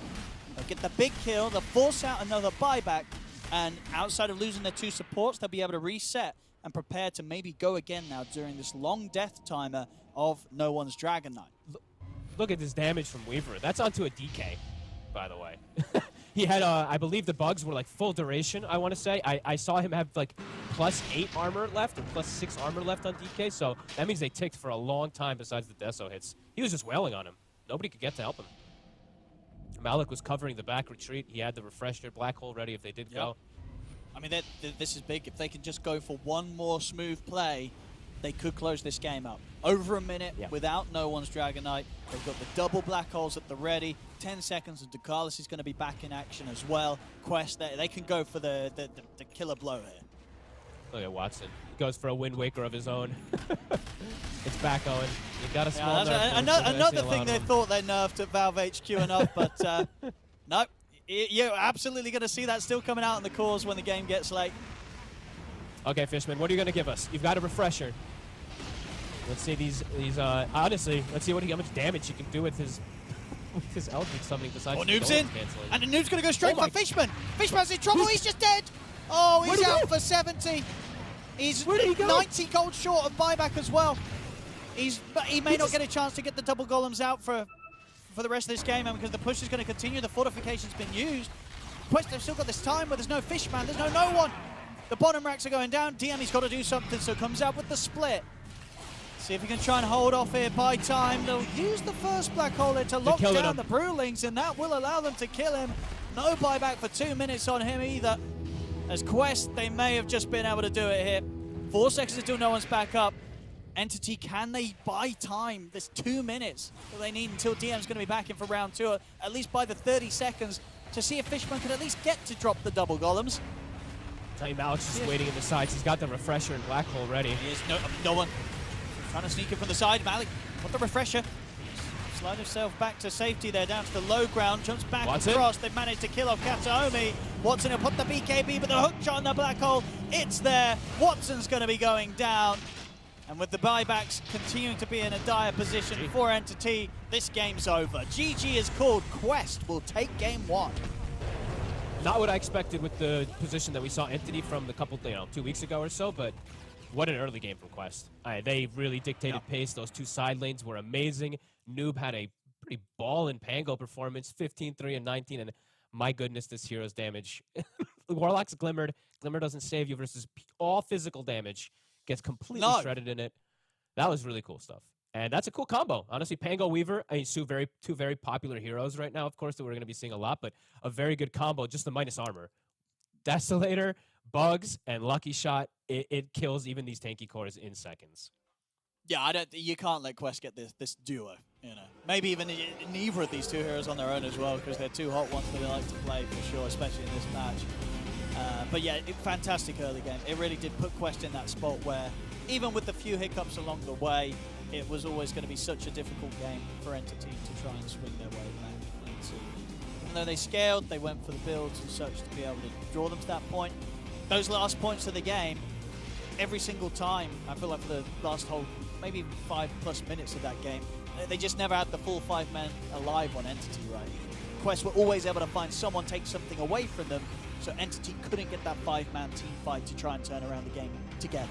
they'll get the big kill. They'll force out another buyback. And outside of losing their 2 supports, they'll be able to reset and prepare to maybe go again now during this long death timer of no one's Dragon Knight. Look at this damage from Weaver. That's onto a DK, by the way. He had, I believe the bugs were like full duration, I want to say. I saw him have like +8 armor left or +6 armor left on DK, so that means they ticked for a long time besides the Deso hits. He was just wailing on him. Nobody could get to help him. Malik was covering the back retreat. He had the refresher black hole ready if they did go. I mean, this is big. If they can just go for one more smooth play, they could close this game up. Over a minute without no one's Dragon Knight. They've got the double black holes at the ready. 10 seconds and Ducalis is going to be back in action as well. Quest, they can go for the killer blow here. Look at Watson. He goes for a Wind Waker of his own. It's back, Owen. You got a small nerf. Another thing they thought they nerfed at Valve HQ enough, but no. You're absolutely going to see that still coming out in the cores when the game gets late. Okay, Fishman, what are you going to give us? You've got a refresher. Let's see these honestly, let's see how much damage he can do with his Eldritch summoning besides Noob's in, canceling. and the Noob's going to go straight for Fishman. Fishman's in trouble, he's just dead. Oh, he's out for 70. He's 90 gold short of buyback as well. He may not get a chance to get the double golems out for the rest of this game, because the push is going to continue. The fortification's been used. Quest, they've still got this time where there's no Fishman, there's no one. The bottom racks are going down. DM's got to do something, so comes out with the split. See if he can try and hold off here, buy time. They'll use the first black hole here to lock down the Brewlings, and that will allow them to kill him. No buyback for 2 minutes on him either. As Quest, they may have just been able to do it here. 4 seconds until no one's back up. Entity, can they buy time? There's 2 minutes that they need until DM's going to be back in for round 2, or at least by the 30 seconds, to see if Fishman can at least get to drop the double golems. Tell you, Alex is waiting in the sides. He's got the refresher and black hole ready. He is no one. Trying to sneak in from the side. Malik, got the refresher. Slide himself back to safety there, down to the low ground. Jumps back across. They've managed to kill off Kataomi. Watson will put the BKB, but the hook shot in the black hole, it's there. Watson's going to be going down. And with the buybacks continuing to be in a dire position for Entity, this game's over. GG is called. Quest will take game 1. Not what I expected with the position that we saw Entity from the couple, 2 weeks ago or so, but what an early game from Quest. They really dictated pace. Those 2 side lanes were amazing. Noob had a pretty ball-in Pango performance, 15, 3, and 19, and my goodness, this hero's damage. Warlock's Glimmered. Glimmer doesn't save you versus all physical damage. Gets completely shredded in it. That was really cool stuff. And that's a cool combo. Honestly, Pango Weaver, I mean, two very popular heroes right now, of course, that we're going to be seeing a lot, but a very good combo, just the minus armor. Desolator, Bugs, and Lucky Shot, it kills even these tanky cores in seconds. Yeah, you can't let Quest get this duo, Maybe even neither of these 2 heroes on their own as well, because they're 2 hot ones that they like to play for sure, especially in this match. But yeah, fantastic early game. It really did put Quest in that spot where, even with the few hiccups along the way, it was always going to be such a difficult game for Entity to try and swing their way back into. Even though they scaled, they went for the builds and such to be able to draw them to that point. Those last points of the game, every single time, I feel like for the last whole, maybe 5+ minutes of that game, they just never had the full 5 men alive on Entity, right? Quest were always able to find someone take something away from them, so Entity couldn't get that 5-man team fight to try and turn around the game together.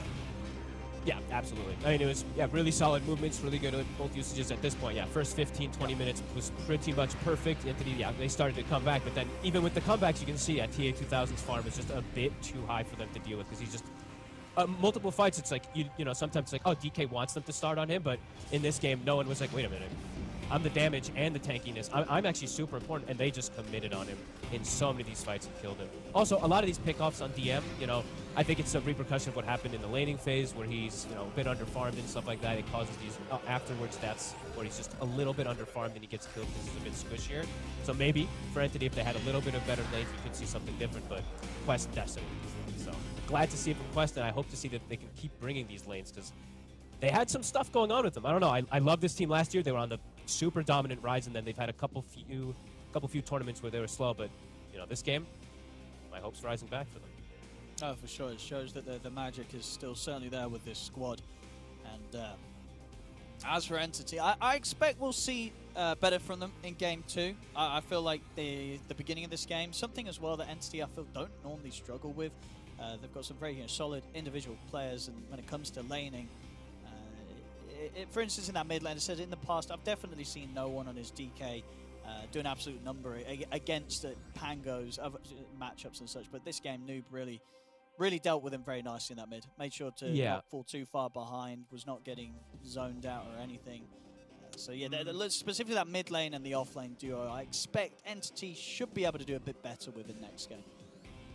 Yeah, absolutely. I mean, it was really solid movements, really good both usages at this point. Yeah, first 15, 20 minutes was pretty much perfect. Entity, they started to come back, but then even with the comebacks, you can see at TA2000's farm is just a bit too high for them to deal with, because he's just multiple fights. It's like sometimes it's like, oh, DK wants them to start on him, but in this game, no one was like, wait a minute. I'm the damage and the tankiness. I'm actually super important, and they just committed on him in so many of these fights and killed him. Also, a lot of these pickoffs on DM, I think it's a repercussion of what happened in the laning phase where he's, a bit underfarmed and stuff like that. It causes these afterwards deaths where he's just a little bit underfarmed and he gets killed because he's a bit squishier. So maybe for Entity, if they had a little bit of better lanes, we could see something different, but Quest decimated these lanes. So glad to see it from Quest, and I hope to see that they can keep bringing these lanes, because they had some stuff going on with them. I don't know. I love this team last year. They were on the super dominant rise, and then they've had a couple few tournaments where they were slow. But this game, my hope's rising back for them. Oh, for sure. It shows that the magic is still certainly there with this squad. And as for Entity, I expect we'll see better from them in game 2. I feel like the beginning of this game, something as well that Entity I feel don't normally struggle with. They've got some very solid individual players, and when it comes to laning, for instance, in that mid lane, I said in the past, I've definitely seen no one on his DK do an absolute number against Pango's other matchups and such. But this game, Noob really dealt with him very nicely in that mid. Made sure to not fall too far behind, was not getting zoned out or anything. So yeah, specifically that mid lane and the off lane duo, I expect Entity should be able to do a bit better with it next game.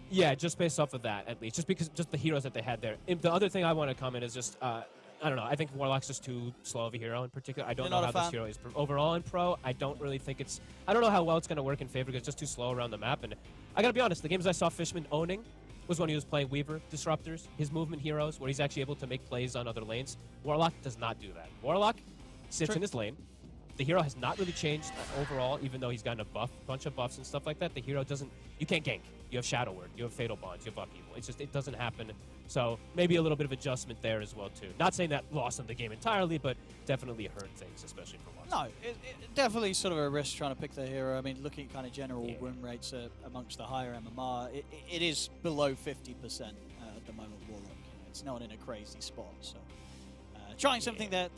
Yeah, just based off of that, at least. Just the heroes that they had there. And the other thing I want to comment is just, I don't know, I think Warlock's just too slow of a hero in particular. I don't know how this hero is overall in pro. I don't really think I don't know how well it's going to work in favor, because it's just too slow around the map. And I got to be honest, the games I saw Fishman owning was when he was playing Weaver, Disruptors, his movement heroes, where he's actually able to make plays on other lanes. Warlock does not do that. Warlock sits in his lane. The hero has not really changed overall, even though he's gotten a bunch of buffs and stuff like that. The hero you can't gank. You have Shadow Word, you have Fatal Bonds, you have Upheaval. It doesn't happen. So maybe a little bit of adjustment there as well, too. Not saying that lost them the game entirely, but definitely hurt things, especially for Watson. No, it definitely sort of a risk trying to pick the hero. I mean, looking at kind of general win rates amongst the higher MMR, it is below 50% at the moment, Warlock. It's not in a crazy spot, so trying something that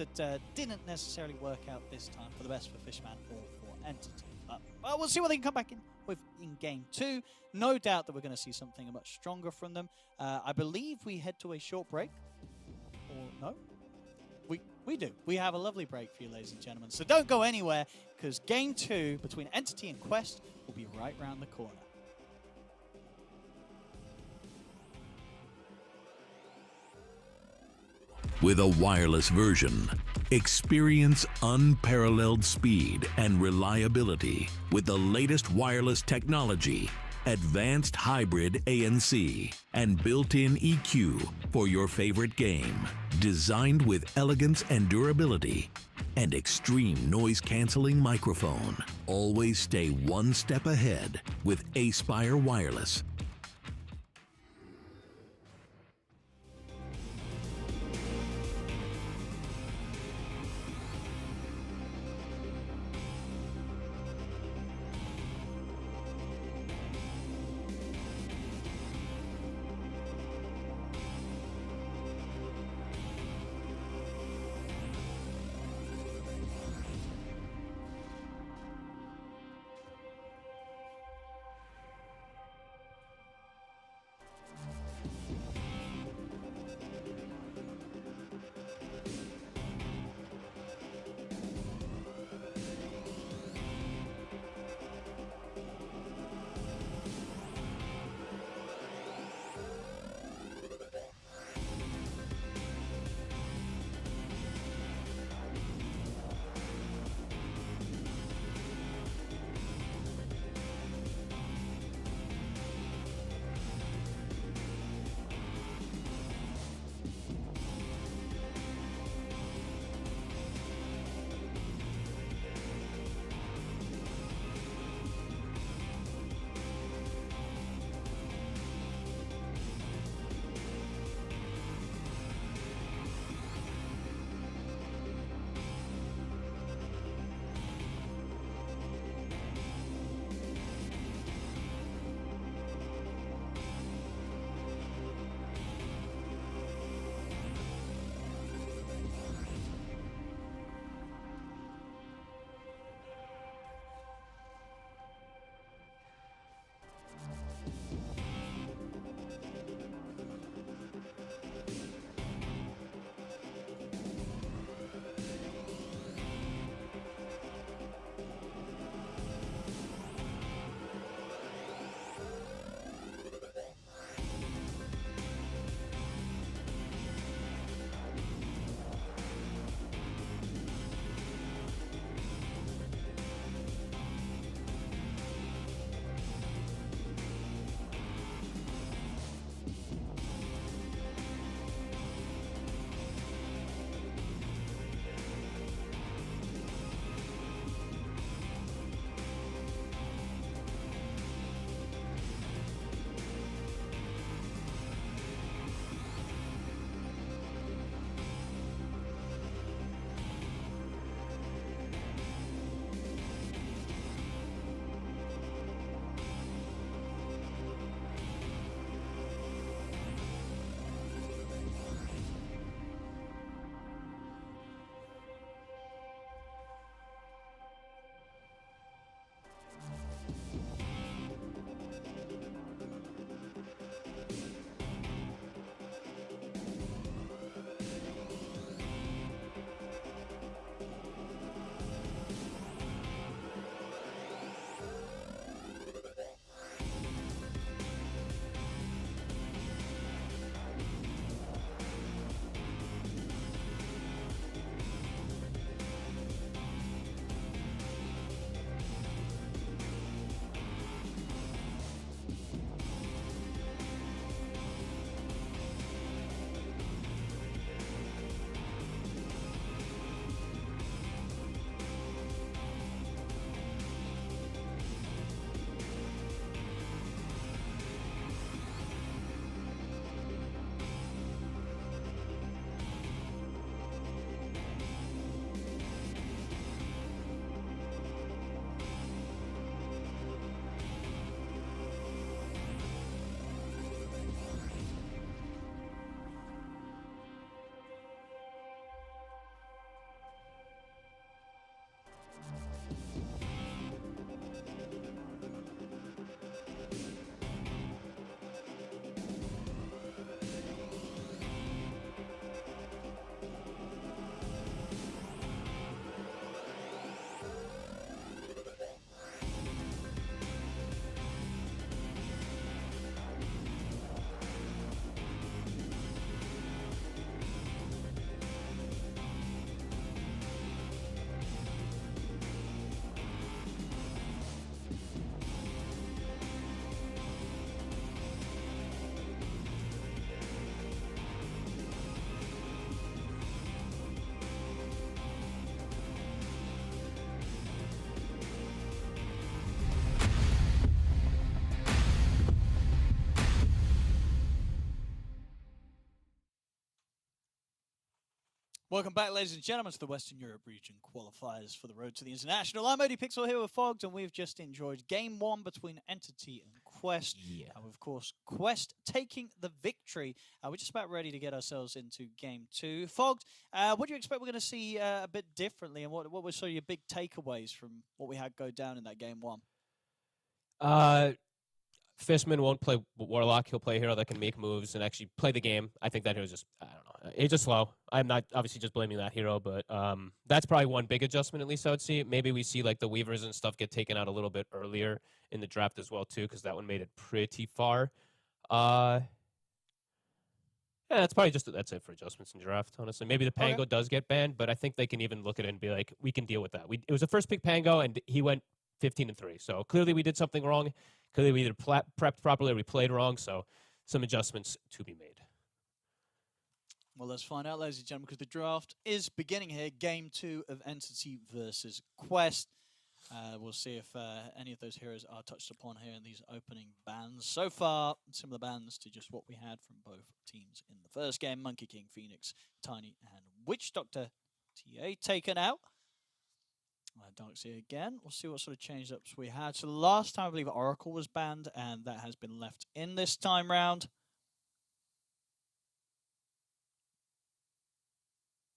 didn't necessarily work out this time for the best for Fishman or for Entity. But Well, we'll see what they can come back in with in game 2. No doubt that we're going to see something much stronger from them. I believe we head to a short break. Or no? We do. We have a lovely break for you, ladies and gentlemen. So don't go anywhere, because game 2 between Entity and Quest will be right round the corner. With a wireless version, experience unparalleled speed and reliability with the latest wireless technology, advanced hybrid ANC, and built-in EQ for your favorite game. Designed with elegance and durability, and extreme noise-canceling microphone. Always stay one step ahead with Aspire Wireless. Welcome back, ladies and gentlemen, to the Western Europe region qualifiers for the road to the international. I'm ODPixel here with Fogged, and we've just enjoyed Game 1 between Entity and Quest. Yeah. And of course, Quest taking the victory. We're just about ready to get ourselves into Game 2. Fogged, what do you expect we're going to see a bit differently, and what were sort of your big takeaways from what we had go down in that Game 1? Fishman won't play Warlock. He'll play a hero that can make moves and actually play the game. I think that hero is just, I don't know. It's just slow. I'm not obviously just blaming that hero, but that's probably one big adjustment, at least I would see. Maybe we see like the Weavers and stuff get taken out a little bit earlier in the draft as well, too, because that one made it pretty far. Yeah, that's probably that's it for adjustments in draft, honestly. Maybe the Pango does get banned, but I think they can even look at it and be like, we can deal with that. It was a first pick Pango, and he went 15-3. So clearly we did something wrong. Clearly we either prepped properly or we played wrong. So some adjustments to be made. Well, let's find out, ladies and gentlemen, because the draft is beginning here. Game 2 of Entity versus Quest. We'll see if any of those heroes are touched upon here in these opening bans. So far, similar bans to just what we had from both teams in the first game. Monkey King, Phoenix, Tiny, and Witch Doctor. TA taken out. Don't see again. We'll see what sort of change-ups we had. So last time, I believe Oracle was banned, and that has been left in this time round.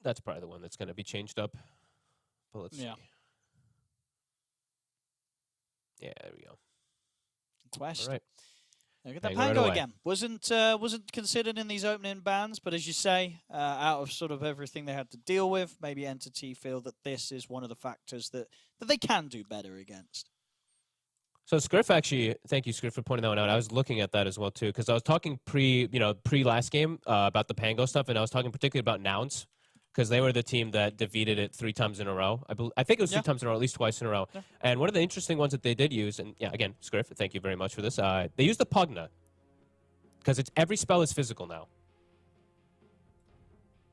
That's probably the one that's going to be changed up. But let's see. Yeah, there we go. Quest. All right. Look at that Pango right Pango away. again. Wasn't considered in these opening bans, but as you say, out of sort of everything they had to deal with, maybe Entity feel that this is one of the factors that they can do better against. So Scriff actually, thank you Scriff for pointing that one out. I was looking at that as well too, because I was talking pre last game about the Pango stuff, and I was talking particularly about Nouns, because they were the team that defeated it 3 times in a row. I think it was 3 times in a row, at least twice in a row. Yeah. And one of the interesting ones that they did use, and yeah, again, Scriff, thank you very much for this. They used the Pugna, because every spell is physical now.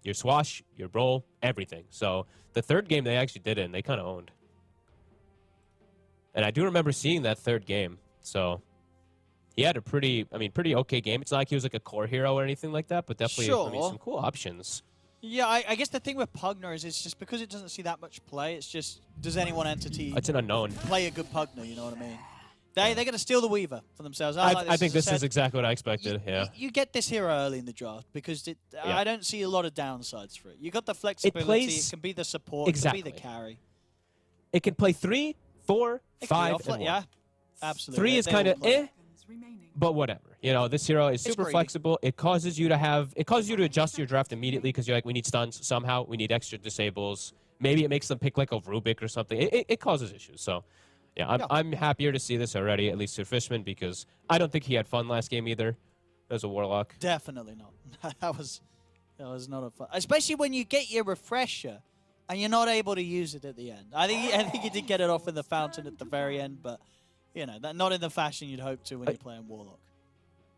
Your swash, your roll, everything. So the third game they actually did it, and they kind of owned. And I do remember seeing that third game. So he had a pretty okay game. It's not like he was like a core hero or anything like that, but definitely some cool options. Yeah, I guess the thing with Pugna is it's just because it doesn't see that much play, it's just, does anyone Entity it's an unknown. play a good Pugna, you know what I mean? They're going to steal the Weaver for themselves. I think this is exactly what I expected, You get this hero early in the draft because I don't see a lot of downsides for it. You got the flexibility, it can be the support, it can be the carry. It can play 3, 4, 5, and 1. Yeah, absolutely. 3 is kind of but whatever. This hero is super flexible. It causes you to adjust your draft immediately because you're like, we need stuns somehow. We need extra disables. Maybe it makes them pick like a Rubik or something. It causes issues. So, yeah, I'm happier to see this already, at least for Fishman, because I don't think he had fun last game either as a Warlock. Definitely not. that was not a fun. Especially when you get your refresher and you're not able to use it at the end. I think he did get it off in the fountain at the very end, but not in the fashion you'd hope to when you're playing Warlock.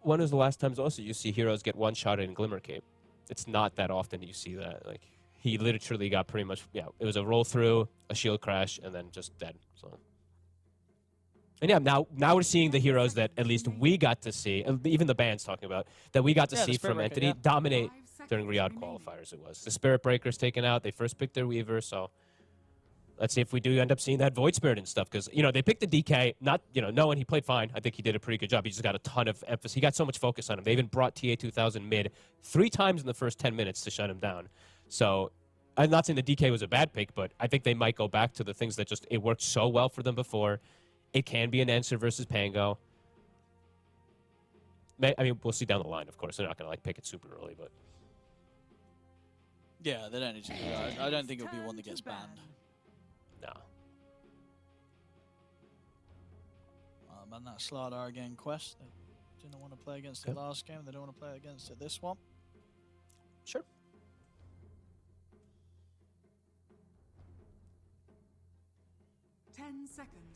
When was the last times also you see heroes get one-shotted in Glimmer Cape? It's not that often you see that. Like, he literally got pretty much, it was a roll-through, a shield crash, and then just dead. So, and yeah, now we're seeing the heroes that at least we got to see, even the band's talking about, that we got to see from Entity dominate during Riyadh qualifiers. It was. The Spirit Breaker's taken out. They first picked their Weaver, so let's see if we do end up seeing that Void Spirit and stuff, because, they picked the DK, not, knowing he played fine. I think he did a pretty good job. He just got a ton of emphasis. He got so much focus on him. They even brought TI13 mid 3 times in the first 10 minutes to shut him down. So I'm not saying the DK was a bad pick, but I think they might go back to the things that it worked so well for them before. It can be an answer versus Pango. We'll see down the line, of course. They're not going to, pick it super early, but... Yeah, they don't need to do that. I don't think it'll be one that gets banned. No. And that Slardar again Quest. They didn't want to play against it last game. They don't want to play against it this one. Sure.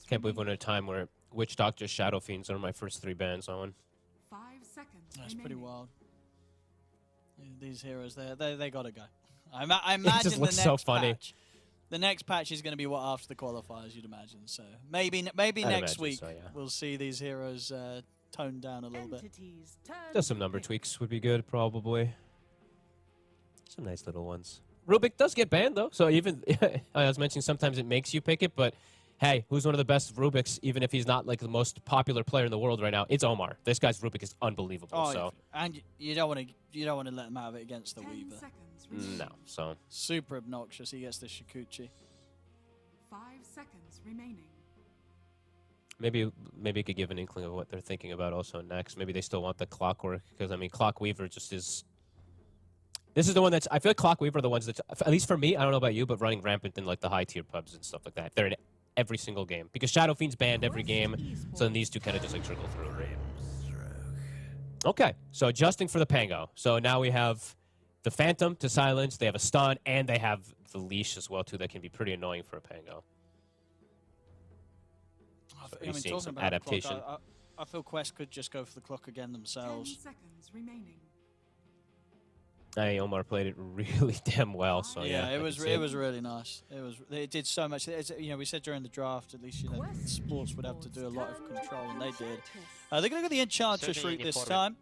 Can't believe we're in a time where Witch Doctor, Shadow Fiends are my first 3 bans on. 5 seconds. That's pretty wild. These heroes, they gotta go. I imagine it just looks so funny. The next patch is going to be after the qualifiers, you'd imagine. So maybe next week we'll see these heroes toned down a little bit. Just some number tweaks would be good, probably. Some nice little ones. Rubik does get banned, though. So even, I was mentioning sometimes it makes you pick it, but hey, who's one of the best Rubiks, even if he's not like the most popular player in the world right now? It's Omar. This guy's Rubik is unbelievable. Oh, so and you don't want to let him have it against the 10 Weaver. seconds remaining. no. So Super obnoxious. He gets the Shikuchi. 5 seconds remaining. maybe it could give an inkling of what they're thinking about also next. Maybe they still want the Clockwork because I mean Clock Weaver just is. This is the one that's. I feel like Clock Weaver are the ones that, at least for me, I don't know about you, but running rampant in like the high tier pubs and stuff like that. They're in every single game because Shadow Fiend's banned every game, so then these two kind of just like trickle through. Okay, so adjusting for the Pango. So now we have the Phantom to silence. They have a stun, and they have the leash as well too. That can be pretty annoying for a Pango. So I mean, seeing talking some about the clock, adaptation. I feel Quest could just go for the clock again 10 themselves. seconds remaining. Omar played it really damn well. So yeah, it I was can see it was really nice. It did so much. We said during the draft, at least sports would have to do a lot of control, and they did. They're going to go the Enchantress route this time.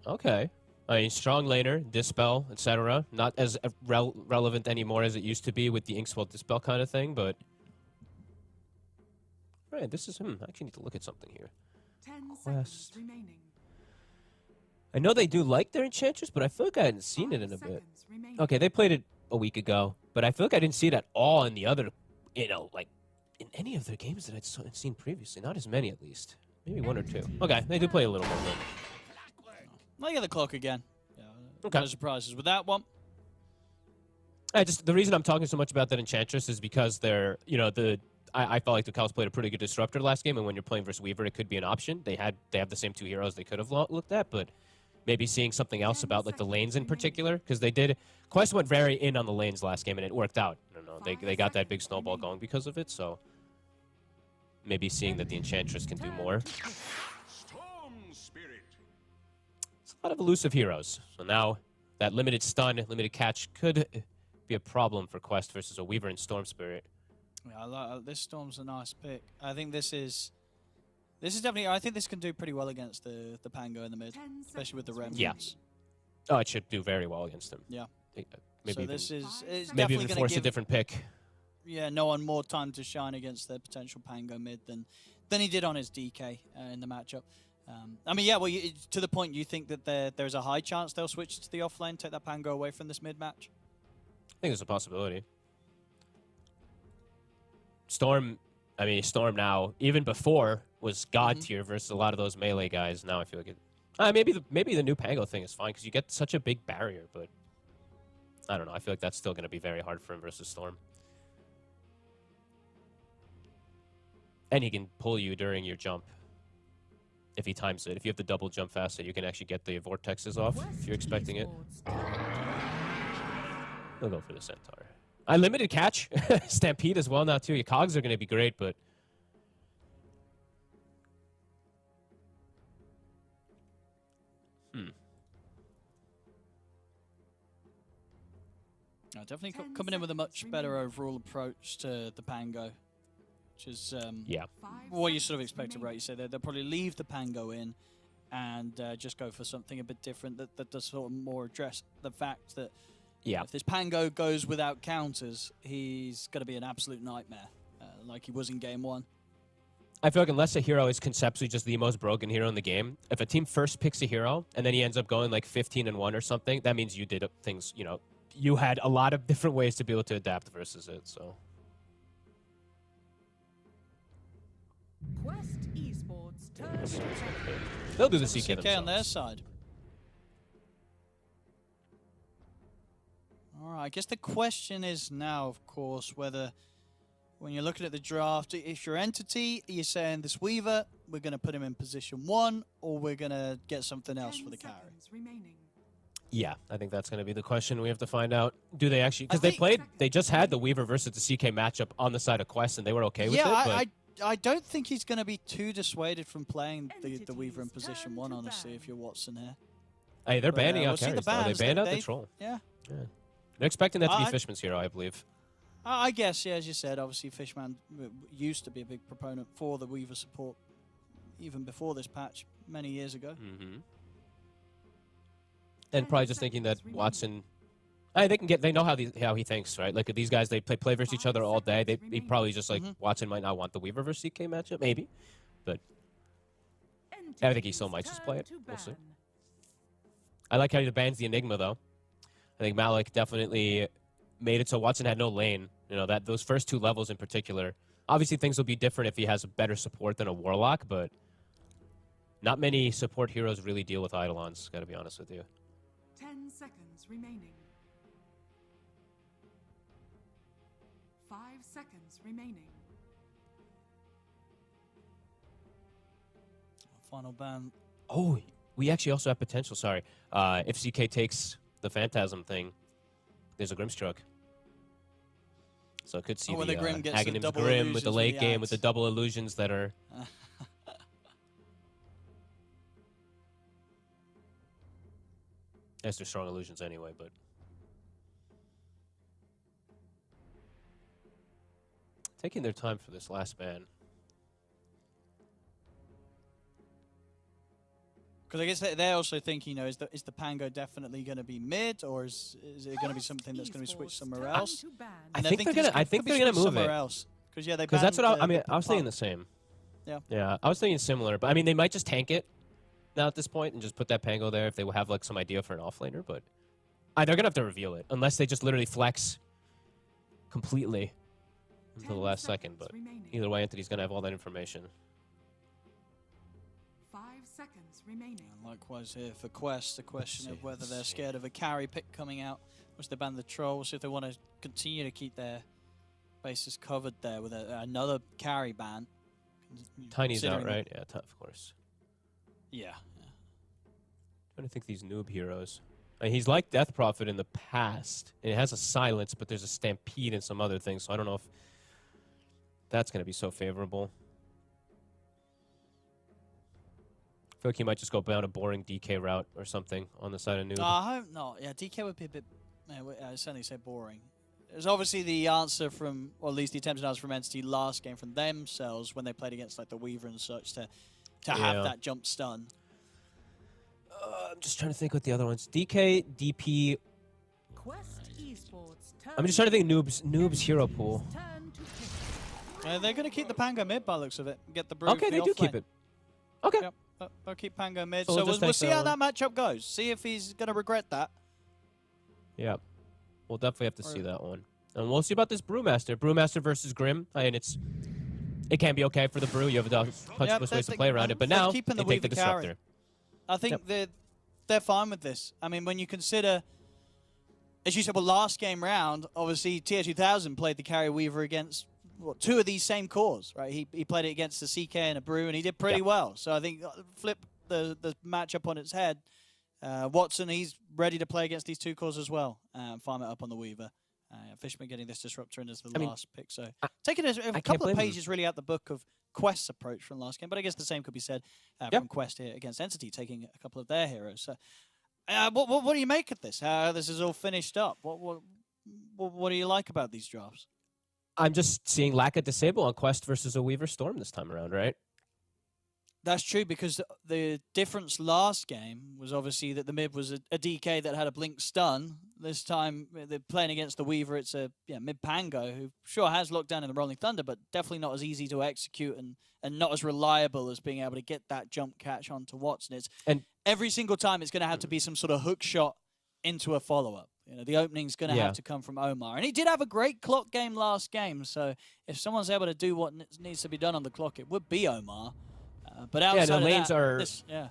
Okay. I mean, strong laner, Dispel, etc. Not as relevant anymore as it used to be with the Inkswell Dispel kind of thing, but... Right, this is... I actually need to look at something here. 10 Quest. seconds remaining. I know they do like their Enchantress, but I feel like I hadn't seen it in a bit. Okay, they played it a week ago, but I feel like I didn't see it at all in the other... like, in any of their games that I'd seen previously. Not as many, at least. Maybe one or two. Okay, they do play a little more. I get the clock again. Yeah, Okay. no surprises with that one. The reason I'm talking so much about that Enchantress is because they're, I felt like the Cowls played a pretty good disruptor last game, and when you're playing versus Weaver, it could be an option. They have the same two heroes they could have looked at, but maybe seeing something else about like the lanes in particular, because Quest went very in on the lanes last game, and it worked out. I don't know, they got that big snowball going because of it, so maybe seeing that the Enchantress can do more. It's a lot of elusive heroes, so now that limited stun, limited catch could be a problem for Quest versus a Weaver and Storm Spirit. Yeah, this Storm's a nice pick. I think this is definitely. I think this can do pretty well against the Pango in the mid, especially with the remnants. Yeah. Oh, it should do very well against him. Yeah. Maybe so even, this is it's maybe definitely even going force to give a different pick. Yeah, no one more time to shine against the potential Pango mid than he did on his DK in the matchup. I mean, yeah. Well, to the point, you think that there's a high chance they'll switch to the off lane, take that Pango away from this mid match? I think there's a possibility. Storm now, even before, was god tier versus a lot of those melee guys. Now I feel like it. Maybe the new Pango thing is fine because you get such a big barrier, but I don't know. I feel like that's still going to be very hard for him versus Storm. And he can pull you during your jump if he times it. If you have the double jump faster, you can actually get the vortexes off if you're expecting it. He'll go for the Centaur. Unlimited catch. Stampede as well now, too. Your cogs are going to be great, but... Definitely coming in with a much better overall approach to the Pango, which is what you sort of expected, right? You say they'll probably leave the Pango in and just go for something a bit different that does sort of more address the fact that if this Pango goes without counters, he's going to be an absolute nightmare, like he was in game one. I feel like unless a hero is conceptually just the most broken hero in the game, if a team first picks a hero and then he ends up going like 15-1 or something, that means you did things, you had a lot of different ways to be able to adapt versus it, so. Quest Esports turn. They'll do the CK themselves. On their side. All right, I guess the question is now, of course, whether when you're looking at the draft, if you're Entity, you're saying this Weaver, we're going to put him in position 1, or we're going to get something else for the carry. Remaining. Yeah, I think that's going to be the question we have to find out. Do they actually... Because they just had the Weaver versus the CK matchup on the side of Quest, and they were okay with it, but... I don't think he's going to be too dissuaded from playing the Weaver in position 1, honestly, if you're Watson here. Hey, they're banning out we'll carries, though. They banned out the Troll. Yeah. They're expecting that to be Fishman's hero, I believe. I guess, yeah, as you said, obviously Fishman used to be a big proponent for the Weaver support, even before this patch, many years ago. And probably just thinking that Watson They know how he thinks, right? Like these guys, they play versus each other all day. He probably just like Watson might not want the Weaver versus CK matchup, maybe, but I think he still might just play it. We'll see. I like how he bans the Enigma though. I think Malik definitely made it so Watson had no lane. You know that those first 2 levels in particular. Obviously, things will be different if he has a better support than a Warlock, but not many support heroes really deal with Eidolons. Got to be honest with you. 10 seconds remaining. 5 seconds remaining. Final ban. Oh, we actually also have potential. Sorry, if CK takes the Phantasm thing, there's a Grimstroke. So I could see when the the Grim gets the Aghanim's double Grim with illusions the with late the game with the axe. double illusions that are. Yes, they're strong illusions anyway, but. Taking their time for this last ban. Because I guess they're also thinking, you know, is the Pango definitely going to be mid, or is it going to be something that's going to be switched somewhere else? I think they're gonna. I think they're gonna move somewhere it. else. Because yeah, they Because that's what banned, I mean. the I was thinking pump. the same. Yeah. Yeah, I was thinking similar, but I mean, they might just tank it now at this point and just put that Pango there if they will have like some idea for an offlaner. But they're gonna have to reveal it unless they just literally flex completely until the last second. But either way, Anthony's gonna have all that information. 5 seconds remaining. And likewise here for Quest, the question of whether they're scared of a carry pick coming out, which they ban the troll. So if they want to continue to keep their bases covered there with another carry ban. Tiny's out, considering right? Yeah, of course. Yeah. Trying to think these noob heroes. He's like Death Prophet in the past. And it has a silence, but there's a stampede and some other things. So I don't know if that's going to be so favorable. I feel like he might just go down a boring DK route or something on the side of noob. I hope not. Yeah, DK would be a bit, I'd certainly say boring. It's obviously the answer from, or at least the attempted answer from Entity last game from themselves when they played against like the Weaver and such to have that jump stun. I'm just trying to think what the other ones. DK, DP. Quest Esports. I'm just trying to think noob's hero pool. They're going to keep the Pango mid by the looks of it. Get the brew. Okay, they do keep it. Okay. Yep, they'll keep Pango mid. So So we'll just we'll take see that how one. that matchup goes. See if he's going to regret that. Yeah. We'll definitely have to see that one. And we'll see about this Brewmaster. Brewmaster versus Grim. And it can be okay for the Brew. You have a bunch of ways to play around it. But they're now, keeping they the take the Weaver carry. Disruptor. I think they're fine with this. I mean, when you consider, as you said, well, last game round, obviously TI13 played the carry Weaver against two of these same cores, right? He played it against the CK and a Brew, and he did pretty well. So I think flip the matchup on its head. Watson, he's ready to play against these two cores as well. Farm it up on the Weaver. Fishman getting this Disruptor in as the last pick. So taking a couple of pages really out the book of Quest's approach from last game, but I guess the same could be said from Quest here against Entity, taking a couple of their heroes. So, what do you make of this? How this is all finished up? What do you like about these drafts? I'm just seeing lack of disable on Quest versus a Weaver Storm this time around, right? That's true, because the difference last game was obviously that the mid was a DK that had a blink stun. This time, they're playing against the Weaver. It's a mid Pango, who sure has locked down in the Rolling Thunder, but definitely not as easy to execute and not as reliable as being able to get that jump catch onto Watson. And every single time, it's going to have to be some sort of hook shot into a follow-up. You know, the opening's going to have to come from Omar. And he did have a great clock game last game, so if someone's able to do what needs to be done on the clock, it would be Omar. But outside lanes of that,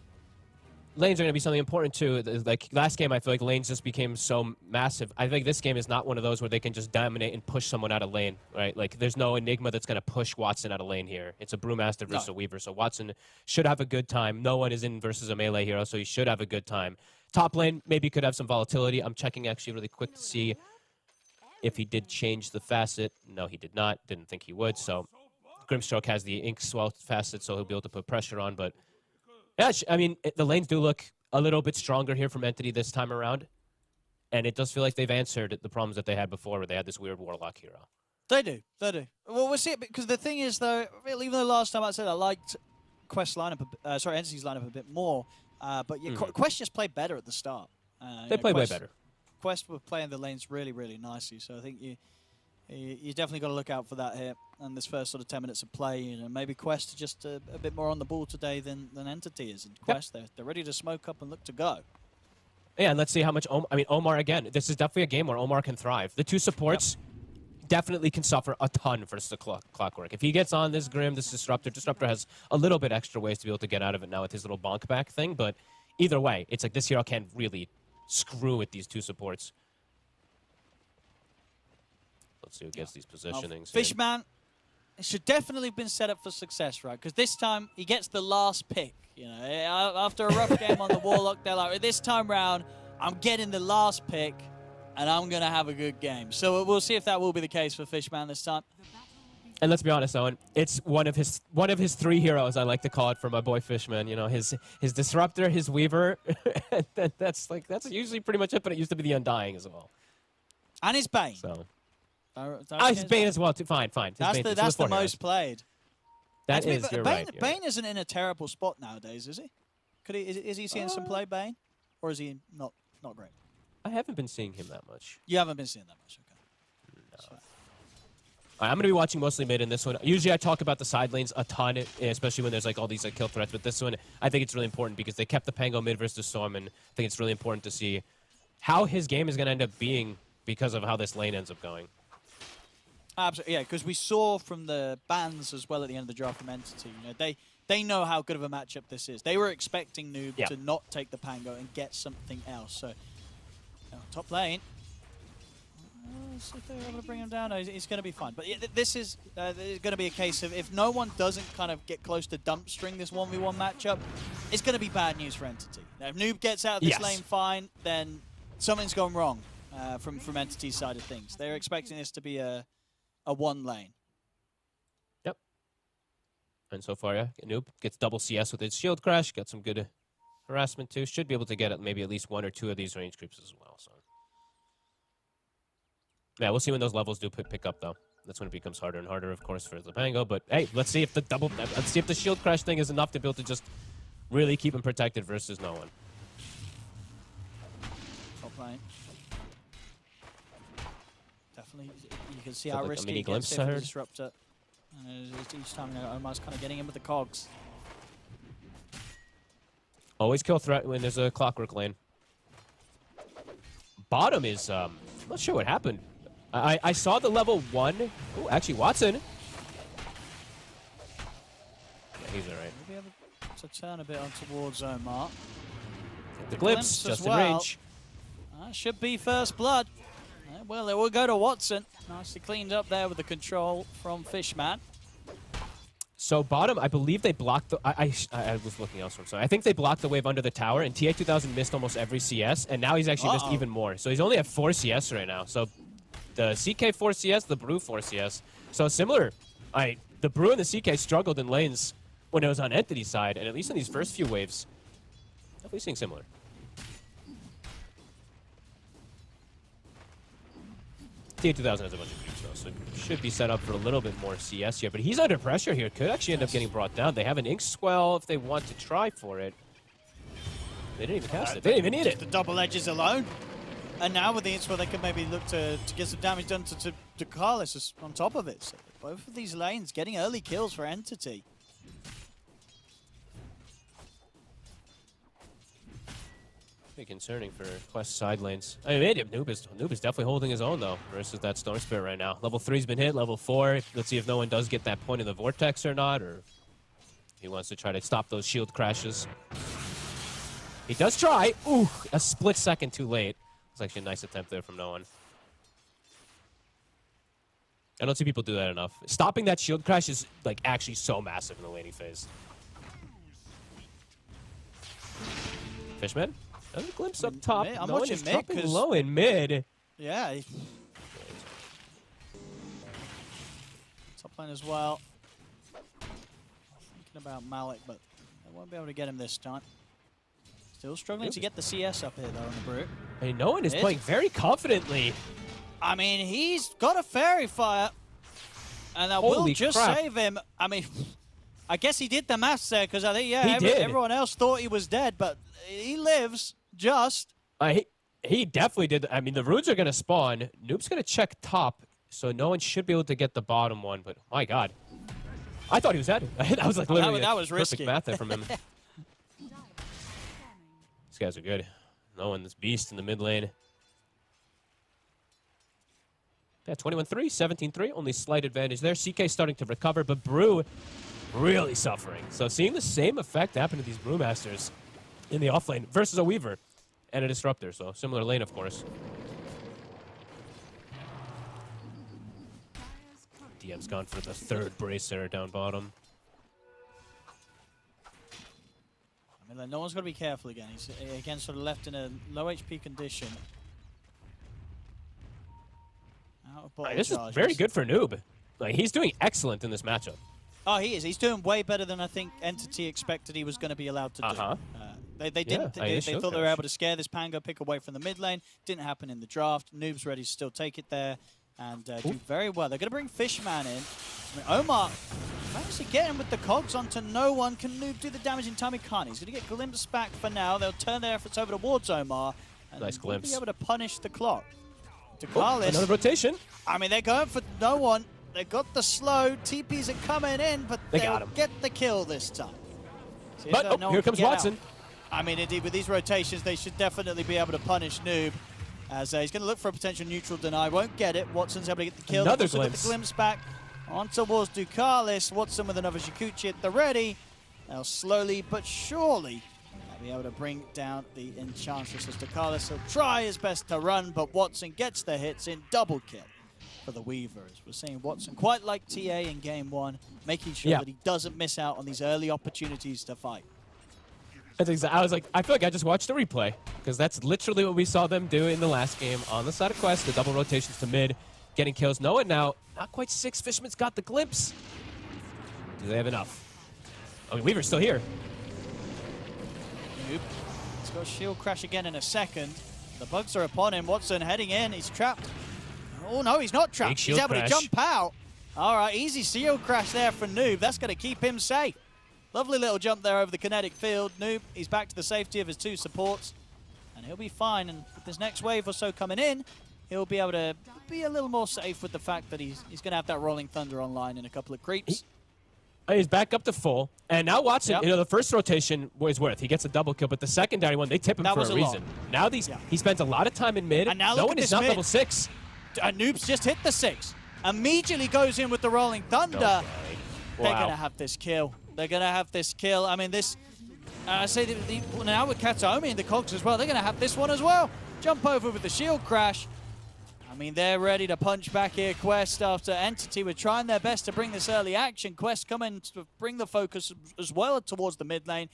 lanes are going to be something important too. Like last game, I feel like lanes just became so massive. I think this game is not one of those where they can just dominate and push someone out of lane, right? Like there's no Enigma that's going to push Watson out of lane here. It's a Brewmaster versus a Weaver, so Watson should have a good time. No one is in versus a melee hero, so he should have a good time. Top lane maybe could have some volatility. I'm checking actually really quick to see if he did change the facet. No, he did not. Didn't think he would, so Grimstroke has the ink swell facet, so he'll be able to put pressure on. But yeah, I mean, the lanes do look a little bit stronger here from Entity this time around, and it does feel like they've answered the problems that they had before, where they had this weird Warlock hero. They do. Well, we'll see it, because the thing is, though, even though last time I said I liked Quest's lineup, Entity's lineup a bit more, but Quest just played better at the start. They played way better. Quest were playing the lanes really, really nicely. So I think you definitely got to look out for that here. And this first sort of 10 minutes of play, you know, maybe Quest are just a bit more on the ball today than Entity is. And Quest, they're ready to smoke up and look to go. Yeah, and let's see how much Omar, again, this is definitely a game where Omar can thrive. The two supports definitely can suffer a ton versus the Clockwork. If he gets on this Grim, this Disruptor has a little bit extra ways to be able to get out of it now with his little bonk back thing, but either way, it's like this hero can't really screw with these two supports. Let's see who gets these positionings. Fishman, it should definitely have been set up for success, right? Because this time, he gets the last pick. You know, after a rough game on the Warlock, they're like, this time round, I'm getting the last pick, and I'm going to have a good game. So we'll see if that will be the case for Fishman this time. And let's be honest, Owen, it's one of his three heroes, I like to call it, for my boy Fishman. You know, his Disruptor, his Weaver, that's usually pretty much it, but it used to be the Undying as well. And his Bane. So. His His Bane as well, too. Fine. That's the most played. That is, you're right. Bane isn't in a terrible spot nowadays, is he? Is he seeing some play, Bane? Or is he not great? I haven't been seeing him that much. You haven't been seeing that much, okay. No. I'm going to be watching mostly mid in this one. Usually I talk about the side lanes a ton, especially when there's like all these kill threats. But this one, I think it's really important because they kept the Pango mid versus the Storm, and I think it's really important to see how his game is going to end up being because of how this lane ends up going. Absolutely, yeah, because we saw from the bans as well at the end of the draft from Entity, you know, they know how good of a matchup this is. They were expecting Noob to not take the Pango and get something else. So, top lane. Let's see if they're able to bring him down. No, he's going to be fine. But yeah, this is going to be a case of if no one doesn't kind of get close to dump string this 1v1 matchup, it's going to be bad news for Entity. Now, if Noob gets out of this lane fine, then something's gone wrong from Entity's side of things. They're expecting this to be a one lane. Yep. And so far, Noob gets double CS with his shield crash. Got some good harassment too. Should be able to get maybe at least one or two of these range creeps as well. So yeah, we'll see when those levels do pick up though. That's when it becomes harder and harder, of course, for the Pango. But hey, let's see if the shield crash thing is enough to be able to just really keep him protected versus no one. Top lane. Definitely, you can see So how like risky a mini it glimpse gets I for the heard. Disruptor. Each time, Omar's kind of getting in with the cogs. Always kill threat when there's a Clockwork lane. Bottom is, I'm not sure what happened. I saw the level 1. Oh, actually, Watson. Yeah, he's all right. We'll be able to turn a bit on towards Omar. The glimpse, just in range. Should be first blood. Well, it will go to Watson. Nicely cleaned up there with the control from Fishman. So bottom, I believe they blocked the... I was looking elsewhere, so I think they blocked the wave under the tower, and TI13 missed almost every CS, and now he's actually missed even more. So he's only at 4 CS right now. So the CK 4 CS, the Brew 4 CS. So similar. The Brew and the CK struggled in lanes when it was on Entity side, and at least in these first few waves, definitely seeing similar. TI2000 has a bunch of creeps though, so should be set up for a little bit more CS here. But he's under pressure here. Could actually end up getting brought down. They have an Ink Squell if they want to try for it. They didn't even cast it. They didn't even need it. The double edges alone. And now with the Ink Squell, they can maybe look to get some damage done to Carlos on top of it. So both of these lanes getting early kills for Entity. Concerning for Quest side lanes. I mean, Noob is definitely holding his own though versus that Storm Spirit right now. Level 3's been hit. Level 4. Let's see if no one does get that point in the vortex or not, or he wants to try to stop those shield crashes. He does try. Ooh, a split second too late. It's actually a nice attempt there from no one. I don't see people do that enough. Stopping that shield crash is like actually so massive in the laning phase. Fishman? Another glimpse up top. I'm no watching one is mid dropping low in mid. Yeah. Top lane as well. Thinking about Malik, but they won't be able to get him this time. Still struggling to get the CS up here though on the Brute. And no one is playing very confidently. I mean, he's got a Fairy Fire, and that will just save him. I mean, I guess he did the maths there because I think everyone else thought he was dead, but he lives. Just. He definitely did. I mean, the runes are going to spawn. Noob's going to check top, so no one should be able to get the bottom one. But my God, I thought he was dead. That was like literally that was perfect risky. math there from him. These guys are good. No one, this beast in the mid lane. Yeah, 21-3, 17-3. Only slight advantage there. CK starting to recover, but Brew really suffering. So seeing the same effect happen to these Brewmasters in the offlane versus a Weaver and a Disruptor. So similar lane, of course. DM's gone for the third bracer down bottom. I mean, no one's got to be careful again. He's again sort of left in a low HP condition. Out of bottle This is charges. very good for Noob. Like, he's doing excellent in this matchup. Oh, he is. He's doing way better than I think Entity expected he was going to be allowed to do. They didn't. They thought they were able to scare this Pango pick away from the mid lane. Didn't happen in the draft. Noob's ready to still take it there and do very well. They're going to bring Fishman in. I mean, Omar managed to get him with the cogs onto no one. Can Noob do the damage in time? He can't. He's going to get Glimpse back for now. They'll turn their efforts over towards Omar. And Nice glimpse. Be able to punish the clock. To Carlis. Another rotation. I mean, they're going for no one. They got the slow. TPs are coming in, but they'll get the kill this time. See, But here comes Watson. I mean, indeed, with these rotations, they should definitely be able to punish Noob. As he's going to look for a potential neutral deny. Won't get it. Watson's able to get the kill. Another also glimpse. Get the glimpse back on towards Ducalis. Watson with another Shikuchi at the ready. Now slowly but surely they'll be able to bring down the Enchantress as Ducalis. He'll try his best to run, but Watson gets the hits in double kill for the Weavers. We're seeing Watson quite like TA in game one, making sure that he doesn't miss out on these early opportunities to fight. That's exactly. I was like, I feel like I just watched a replay because that's literally what we saw them do in the last game on the side of Quest. The double rotations to mid, getting kills. No one now. Not quite 6. Fishman's got the glimpse. Do they have enough? I mean, Weaver's still here. Noob. He's got shield crash again in a second. The bugs are upon him. Watson heading in. He's trapped. Oh no, he's not trapped. He's able to jump out. All right, easy shield crash there for Noob. That's going to keep him safe. Lovely little jump there over the kinetic field. Noob, he's back to the safety of his 2 supports. And he'll be fine. And with this next wave or so coming in, he'll be able to be a little more safe with the fact that he's going to have that Rolling Thunder online in a couple of creeps. He's back up to full. And now Watson, you know, the first rotation was worth. He gets a double kill, but the secondary one, they tip him for a reason. Now he spends a lot of time in mid. And now no one is not level 6. Noob's just hit the 6. Immediately goes in with the Rolling Thunder. Okay. They're going to have this kill. They're going to have this kill. I mean, this... I say now with Kataomi and the Cogs as well, they're going to have this one as well. Jump over with the shield crash. I mean, they're ready to punch back here. Quest, after Entity were trying their best to bring this early action. Quest come in to bring the focus as well towards the mid lane.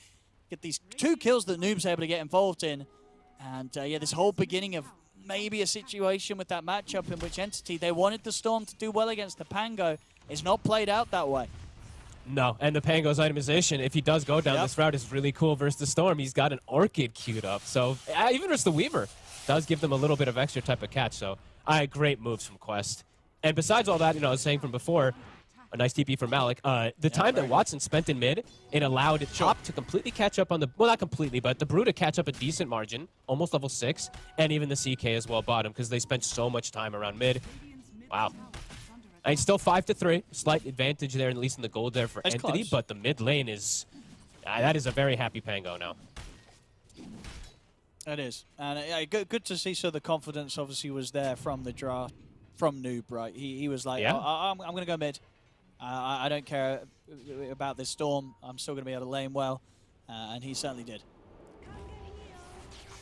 Get these 2 kills that Noob's able to get involved in. And yeah, this whole beginning of maybe a situation with that matchup in which Entity, they wanted the Storm to do well against the Pango. It's not played out that way. No, and the Pango's itemization, if he does go down this route, is really cool versus the Storm. He's got an Orchid queued up. So even versus the Weaver, does give them a little bit of extra type of catch. So great moves from Quest. And besides all that, you know, I was saying from before, a nice TP from Malik. The time that Watson spent in mid, it allowed top to completely catch up on the, well, not completely, but the Brew to catch up a decent margin, almost level 6, and even the CK as well bottom, because they spent so much time around mid. Wow. And still 5-3, slight advantage there, at least in the gold there for Entity, close. but the mid lane is, that is a very happy Pango now. It is. And good to see, so the confidence obviously was there from the draft, from Noob, right? He was like, I'm going to go mid. I don't care about this Storm. I'm still going to be able to lane well. And he certainly did.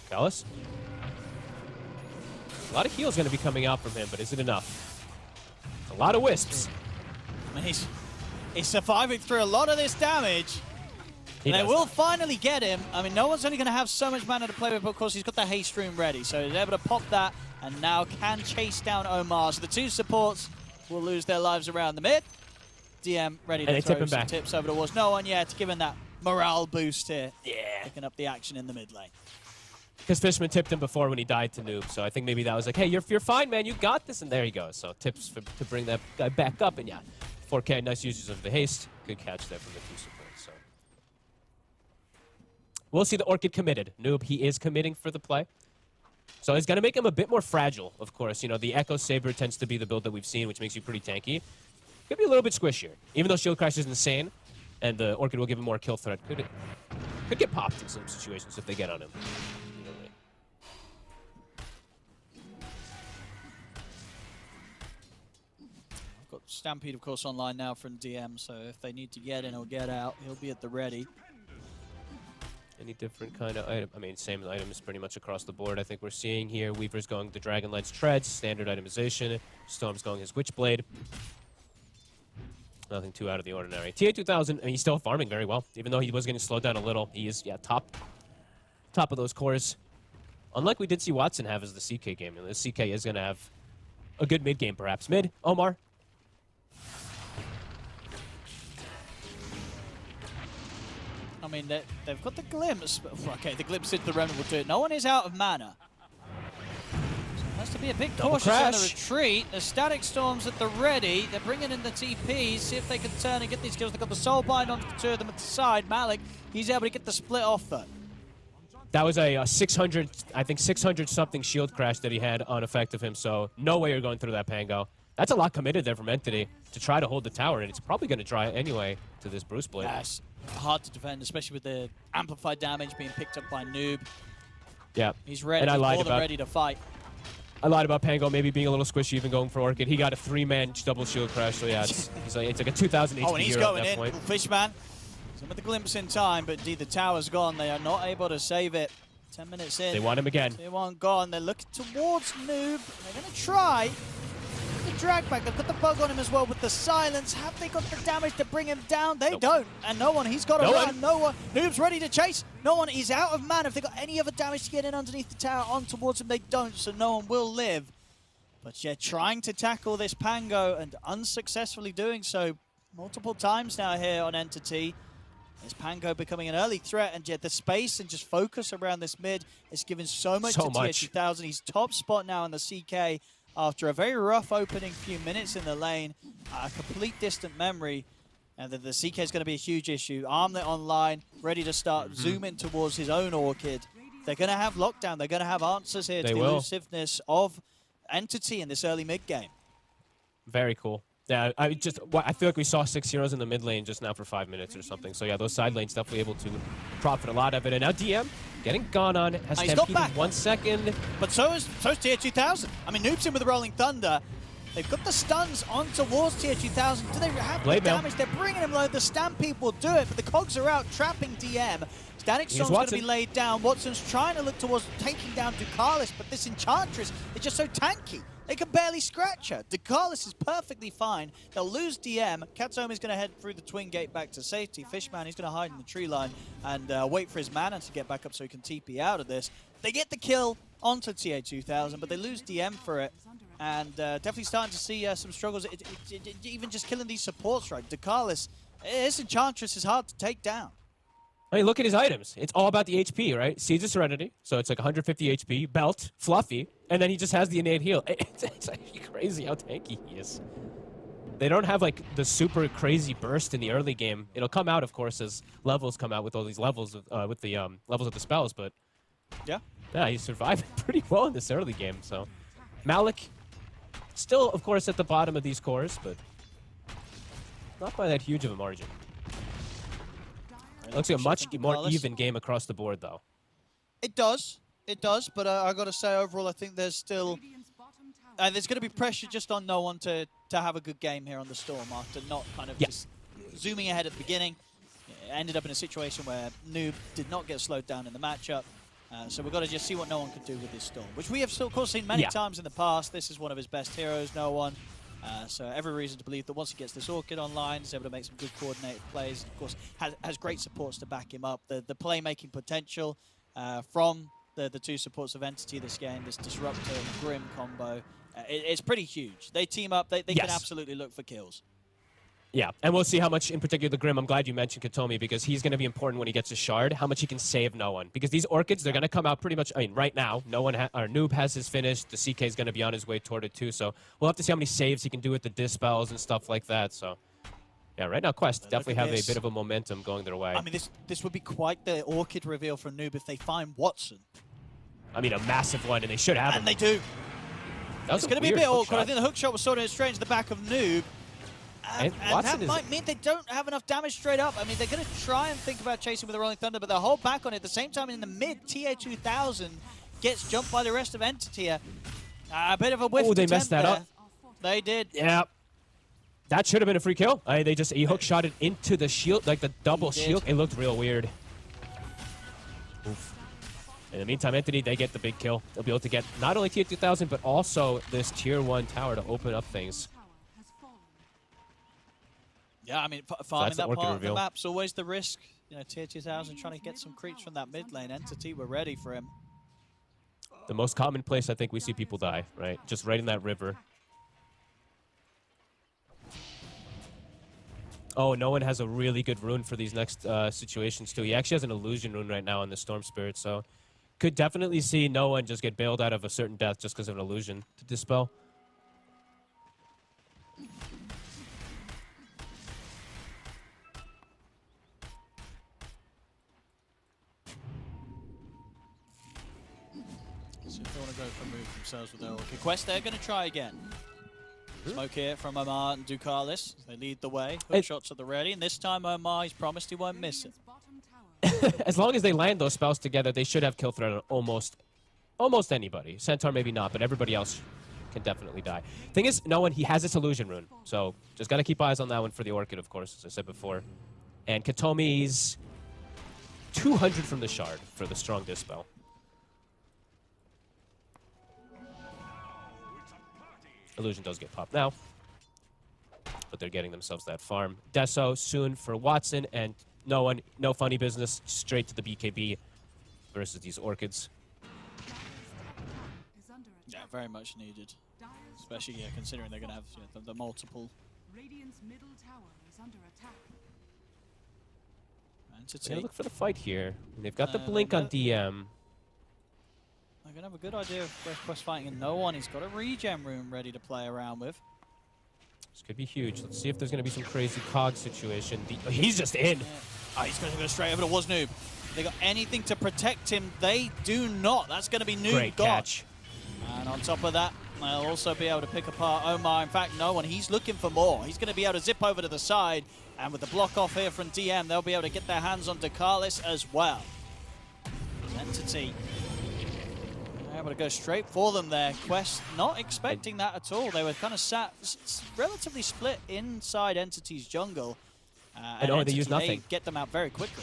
Callis? A lot of heals going to be coming out from him, but is it enough? A lot of wisps. I mean, he's surviving through a lot of this damage. They will finally get him. I mean, no one's only going to have so much mana to play with, but of course he's got the haste rune ready. So he's able to pop that and now can chase down Omar. So the 2 supports will lose their lives around the mid. DM ready to throw some tips over towards no one yet, giving that morale boost here. Yeah. Picking up the action in the mid lane. Because Fishman tipped him before when he died to Noob, so I think maybe that was like, hey, you're fine, man, you got this, and there you go. So tips to bring that guy back up, and yeah, 4K, nice usage of the haste. Good catch there from the 2 supports. So we'll see the Orchid committed. Noob, he is committing for the play. So it's going to make him a bit more fragile, of course. You know, the Echo Saber tends to be the build that we've seen, which makes you pretty tanky. Could be a little bit squishier. Even though Shield Crash is insane, and the Orchid will give him more kill threat, could get popped in some situations if they get on him. Got Stampede, of course, online now from DM, so if they need to get in or get out, he'll be at the ready. Any different kind of item? I mean, same items pretty much across the board. I think we're seeing here. Weaver's going the Dragonlance Treads, standard itemization. Storm's going his Witchblade. Nothing too out of the ordinary. TI13, he's still farming very well. Even though he was getting slowed down a little, he is, yeah, top of those cores. Unlike we did see Watson have as the CK game. The CK is going to have a good mid game, perhaps. Mid, Omar. I mean, they've got the glimpse. Okay, the glimpse into the remnant will do it. No one is out of mana. So it has to be a bit cautious on the retreat. The Static Storm's at the ready. They're bringing in the TPs. See if they can turn and get these kills. They've got the Soul Bind on the two of them at the side. Malik, he's able to get the split off though. That was a 600, I think 600 something shield crash that he had on effect of him. So no way you're going through that Pango. That's a lot committed there from Entity to try to hold the tower, and it's probably going to try anyway to this Bruce Blade. Yes, hard to defend, especially with the amplified damage being picked up by Noob. Yeah. He's ready, and I lied more than about, ready to fight. I lied about Pango maybe being a little squishy, even going for Orchid. He got a 3-man double shield crash, so yeah, it's like a 2,000 HP oh, and he's hero going at that in. point. Fishman. Some of the glimpse in time, but indeed the tower's gone. They are not able to save it. 10 minutes in. They want him again. They want gone. They're looking towards Noob. They're going to try. The drag back. They've got the bug on him as well with the silence. Have they got the damage to bring him down? They don't. And no one. He's got to run. No one. Noob's ready to chase. No one. He's out of mana. If they got any other damage to get in underneath the tower on towards him, they don't. So no one will live. But yeah, trying to tackle this Pango and unsuccessfully doing so multiple times now here on Entity. Is Pango becoming an early threat, and yet the space and just focus around this mid is giving so much to TI13. He's top spot now in the CK after a very rough opening few minutes in the lane. A complete distant memory, and the CK is going to be a huge issue. Armlet online, ready to start zooming towards his own Orchid. They're going to have lockdown. They're going to have answers here to the elusiveness of Entity in this early mid game. Very cool. Yeah, I feel like we saw 6 heroes in the mid lane just now for 5 minutes or something. So yeah, those side lanes definitely able to profit a lot of it. And now DM getting gone on, has Stampede in 1 second. But so's TI13. I mean, Noob's in with the Rolling Thunder. They've got the stuns on towards TI13. Do they have the damage? They're bringing him low. The Stampede will do it, but the cogs are out, trapping DM. Static Storm's going to be laid down. Watson's trying to look towards taking down Ducalis, but this Enchantress is just so tanky. They can barely scratch her. Ducalis is perfectly fine. They'll lose DM. Katsumi's going to head through the twin gate back to safety. Fishman, he's going to hide in the tree line and wait for his mana to get back up so he can TP out of this. They get the kill onto TI13, but they lose DM for it. And definitely starting to see some struggles. Even just killing these supports, right? Ducalis, this Enchantress is hard to take down. I mean, look at his items. It's all about the HP, right? Seeds of Serenity, so it's like 150 HP. Belt, Fluffy, and then he just has the innate heal. It's actually crazy how tanky he is. They don't have like the super crazy burst in the early game. It'll come out, of course, as levels come out with all these levels of, with the levels of the spells. But yeah, he's surviving pretty well in this early game. So Malik, still, of course, at the bottom of these cores, but not by that huge of a margin. It looks like a much more even game across the board, though. It does, but I got to say, overall, I think there's still... there's going to be pressure just on no one to have a good game here on the Storm after not kind of just zooming ahead at the beginning. It ended up in a situation where Noob did not get slowed down in the matchup. So we've got to just see what no one can do with this Storm, which we have, of course, seen many times in the past. This is one of his best heroes, no one. So every reason to believe that once he gets this Orchid online, he's able to make some good coordinated plays. Of course, has great supports to back him up. The playmaking potential from the two supports of Entity this game, this Disruptor and Grim combo, it's pretty huge. They team up, they can absolutely look for kills. Yeah, and we'll see how much, in particular, the Grim. I'm glad you mentioned Katomi, because he's going to be important when he gets a shard, how much he can save no one. Because these Orchids, they're going to come out pretty much, I mean, right now, no one, our Noob has his finish, the CK is going to be on his way toward it too, so we'll have to see how many saves he can do with the Dispels and stuff like that, so. Yeah, right now, Quest definitely have a bit of a momentum going their way. I mean, this would be quite the Orchid reveal from Noob if they find Watson. I mean, a massive one, and they should have And him. they do. That was It's going to be a weird bit hook awkward. I shot. think the hook shot was sort of straight into the back of Noob. And Watson that is- might mean they don't have enough damage straight up. I mean, they're going to try and think about chasing with the Rolling Thunder, but they'll hold back on it. At the same time, in the mid, TI13 gets jumped by the rest of Entity. A bit of a whiff Oh, they attempt messed that there. up. They did. Yeah. That should have been a free kill. He hook shot it into the shield, like the double He did. shield. It looked real weird. Oof. In the meantime, Entity, they get the big kill. They'll be able to get not only Tier 2000, but also this Tier 1 tower to open up things. Yeah, I mean, farming that's the that Orchid part of the reveal. map's always the risk. You know, Tier 2000 trying to get some creeps from that mid lane. Entity were ready for him. The most common place I think we see people die, right? Just right in that river. Oh, no one has a really good rune for these next situations, too. He actually has an illusion rune right now on the Storm Spirit, so could definitely see no one just get bailed out of a certain death just because of an illusion to dispel. So if they want to go for a move themselves with their Orchid Quest, they're going to try again. Smoke here from Omar and Ducalis. They lead the way. Hook shots at the ready, and this time Omar, he's promised he won't miss it. As long as they land those spells together, they should have kill threat on almost anybody. Centaur maybe not, but everybody else can definitely die. Thing is, no one, he has this illusion rune, so just got to keep eyes on that one for the Orchid, of course, as I said before. And Katomi's 200 from the shard for the strong dispel. Illusion does get popped now, but they're getting themselves that farm. Deso soon for Watson, and no funny business, straight to the BKB versus these Orchids. Yeah, very much needed. Especially, yeah, considering they're going to have the multiple. Radiant's middle tower is under attack. Entity. They're gonna look for the fight here. They've got the they blink on know- DM. They're going to have a good idea of where Quest fighting and no one. He's got a regen room ready to play around with. This could be huge. Let's see if there's gonna be some crazy cog situation. He's just in. Oh, he's going to go straight over to Was Noob. They got anything to protect him? They do not. That's going to be Noob Great gone. catch. And on top of that, they'll also be able to pick apart Omar. In fact, no one. He's looking for more. He's going to be able to zip over to the side. And with the block off here from DM, they'll be able to get their hands on Ducalis as well. Entity able to go straight for them there. Quest not expecting that at all. They were kind of sat relatively split inside Entity's jungle. And they used Entity, nothing. get them out very quickly.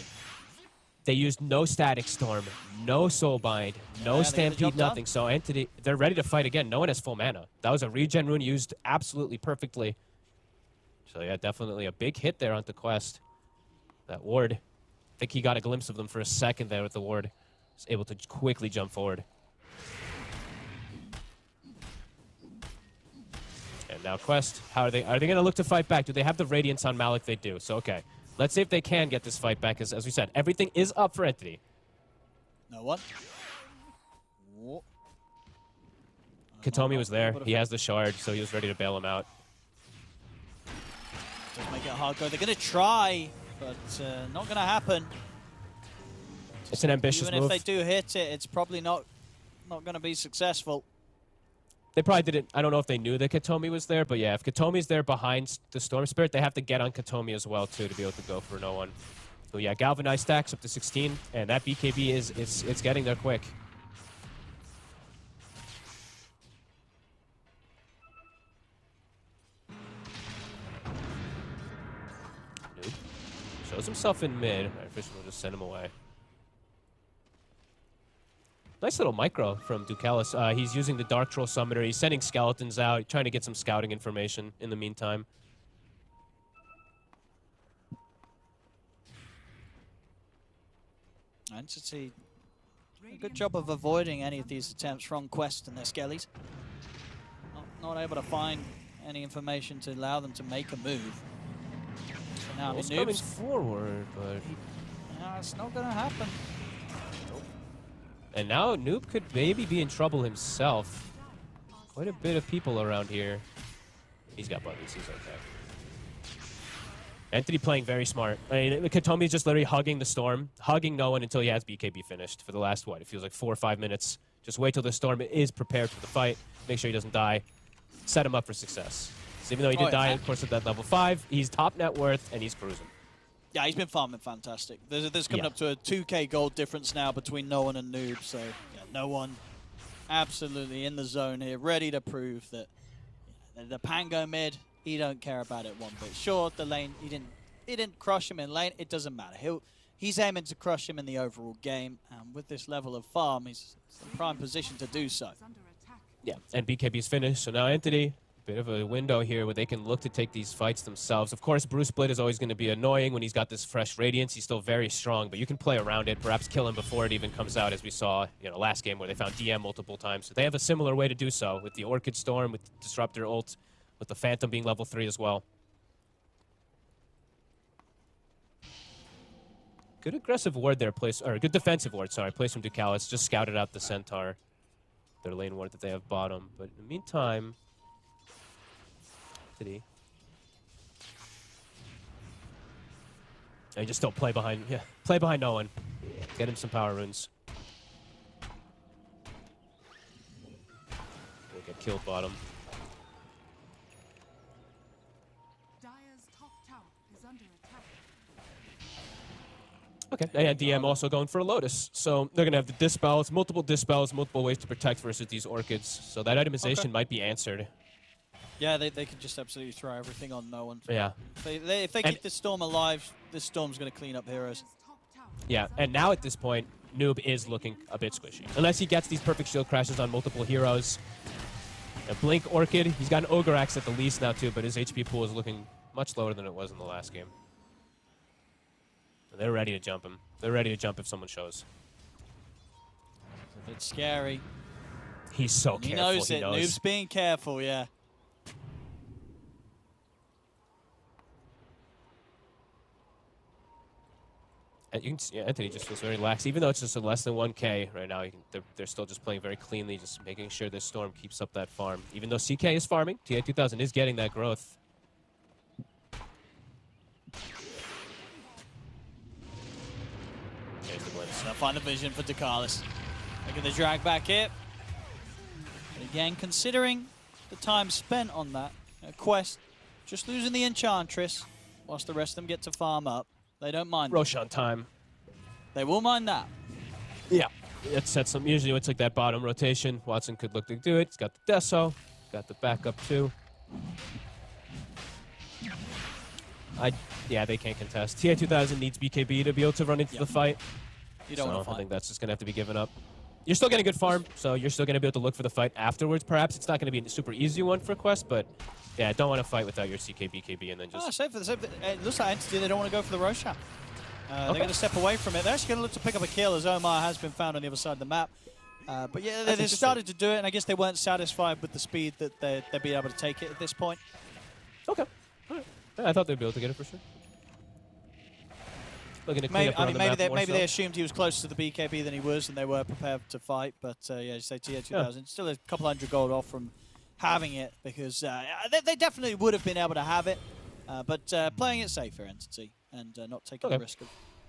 They used no Static Storm, no Soulbind, no Yeah, they get the Stampede, job done. nothing. So Entity, they're ready to fight again. No one has full mana. That was a regen rune used absolutely perfectly. So yeah, definitely a big hit there on the Quest. That ward. I think he got a glimpse of them for a second there with the ward. Was able to quickly jump forward. And now Quest, how are they going to look to fight back? Do they have the Radiance on Malik? They do. So okay. Let's see if they can get this fight back. As we said, everything is up for Entity. No one. Whoa. Katomi was there. He has the shard, so he was ready to bail him out. Does make it a hard go. They're going to try, but not going to happen. It's an ambitious Even move. if they do hit it, it's probably not going to be successful. They probably didn't. I don't know if they knew that Katomi was there, but yeah, if Katomi's there behind the Storm Spirit, they have to get on Katomi as well too to be able to go for no one. So yeah, Galvanized stacks up to 16, and that BKB it's getting there quick. Nope. Shows himself in mid. All right, Fishman will just send him away. Nice little micro from Ducalis. He's using the Dark Troll Summoner. He's sending skeletons out, trying to get some scouting information in the meantime. Entity, a good job of avoiding any of these attempts from Quest and their skellies. Not able to find any information to allow them to make a move. So now, I mean, He's coming Noob's, forward, but... it's not going to happen. And now Noob could maybe be in trouble himself. Quite a bit of people around here. He's got buddies. He's okay. Entity playing very smart. I mean, Katomi's just literally hugging the storm, hugging no one until he has BKB finished for the last, what, it feels like 4 or 5 minutes. Just wait till the Storm is prepared for the fight. Make sure he doesn't die. Set him up for success. So even though he did die, of course, at that level 5, he's top net worth, and he's cruising. Yeah, he's been farming fantastic. There's coming up to a 2k gold difference now between No One and Noob, so yeah, No One absolutely in the zone here, ready to prove that the Pango mid, he don't care about it one bit. Sure, the lane, he didn't crush him in lane, it doesn't matter. He's aiming to crush him in the overall game, and with this level of farm, he's in prime position to do so. Yeah, and BKB's finished, so now Entity, bit of a window here where they can look to take these fights themselves. Of course, Bruce Split is always going to be annoying when he's got this fresh Radiance. He's still very strong, but you can play around it, perhaps kill him before it even comes out, as we saw, last game where they found DM multiple times. So they have a similar way to do so with the Orchid Storm, with the Disruptor ult, with the Phantom being level 3 as well. Good aggressive ward there, or good defensive ward, sorry, placed from Ducalis. Just scouted out the Centaur, their lane ward that they have bottom. But in the meantime, and just still play behind No One. Get him some power runes. We'll get killed bottom. Dire's top tower is under attack. Okay, and DM also going for a Lotus. So they're going to have the dispels, multiple ways to protect versus these Orchids. So that itemization might be answered. Yeah, they could just absolutely throw everything on No One. Yeah. If they keep this Storm alive, this Storm's going to clean up heroes. Yeah, and now at this point, Noob is looking a bit squishy. Unless he gets these perfect shield crashes on multiple heroes. A Blink Orchid, he's got an Ogre Axe at the least now too, but his HP pool is looking much lower than it was in the last game. They're ready to jump him. They're ready to jump if someone shows. It's a bit scary. He's so careful. He knows it. Noob's being careful, yeah. And you can see, Anthony just feels very lax. Even though it's just a less than 1k right now, they're still just playing very cleanly, just making sure this Storm keeps up that farm. Even though CK is farming, TI13 is getting that growth. There's the glimpse. They'll find the vision for Ducalis. Making the drag back here. But again, considering the time spent on that quest, just losing the Enchantress, whilst the rest of them get to farm up. They don't mind. Roshan time. They will mind that. Yeah. It sets them. Usually it's like that bottom rotation. Watson could look to do it. He's got the Deso. Got the backup too. Yeah, they can't contest. TI2000 needs BKB to be able to run into the fight. You don't want to fight. I think that's just going to have to be given up. You're still getting a good farm, so you're still going to be able to look for the fight afterwards. Perhaps it's not going to be a super easy one for Quest, but yeah, don't want to fight without your CK BKB and then just... Save for the save. It looks like Entity, they don't want to go for the Roshan. They're going to step away from it. They're actually going to look to pick up a kill as Omar has been found on the other side of the map. But yeah, they started to do it, and I guess they weren't satisfied with the speed that they'd be able to take it at this point. Okay. All right. Yeah, I thought they'd be able to get it for sure. Looking to clean up around the map maybe they assumed he was closer to the BKB than he was, and they were prepared to fight. But yeah, you say TI2000, still a couple hundred gold off from having it, because they definitely would have been able to have it, but playing it safe for Entity and not taking the risk of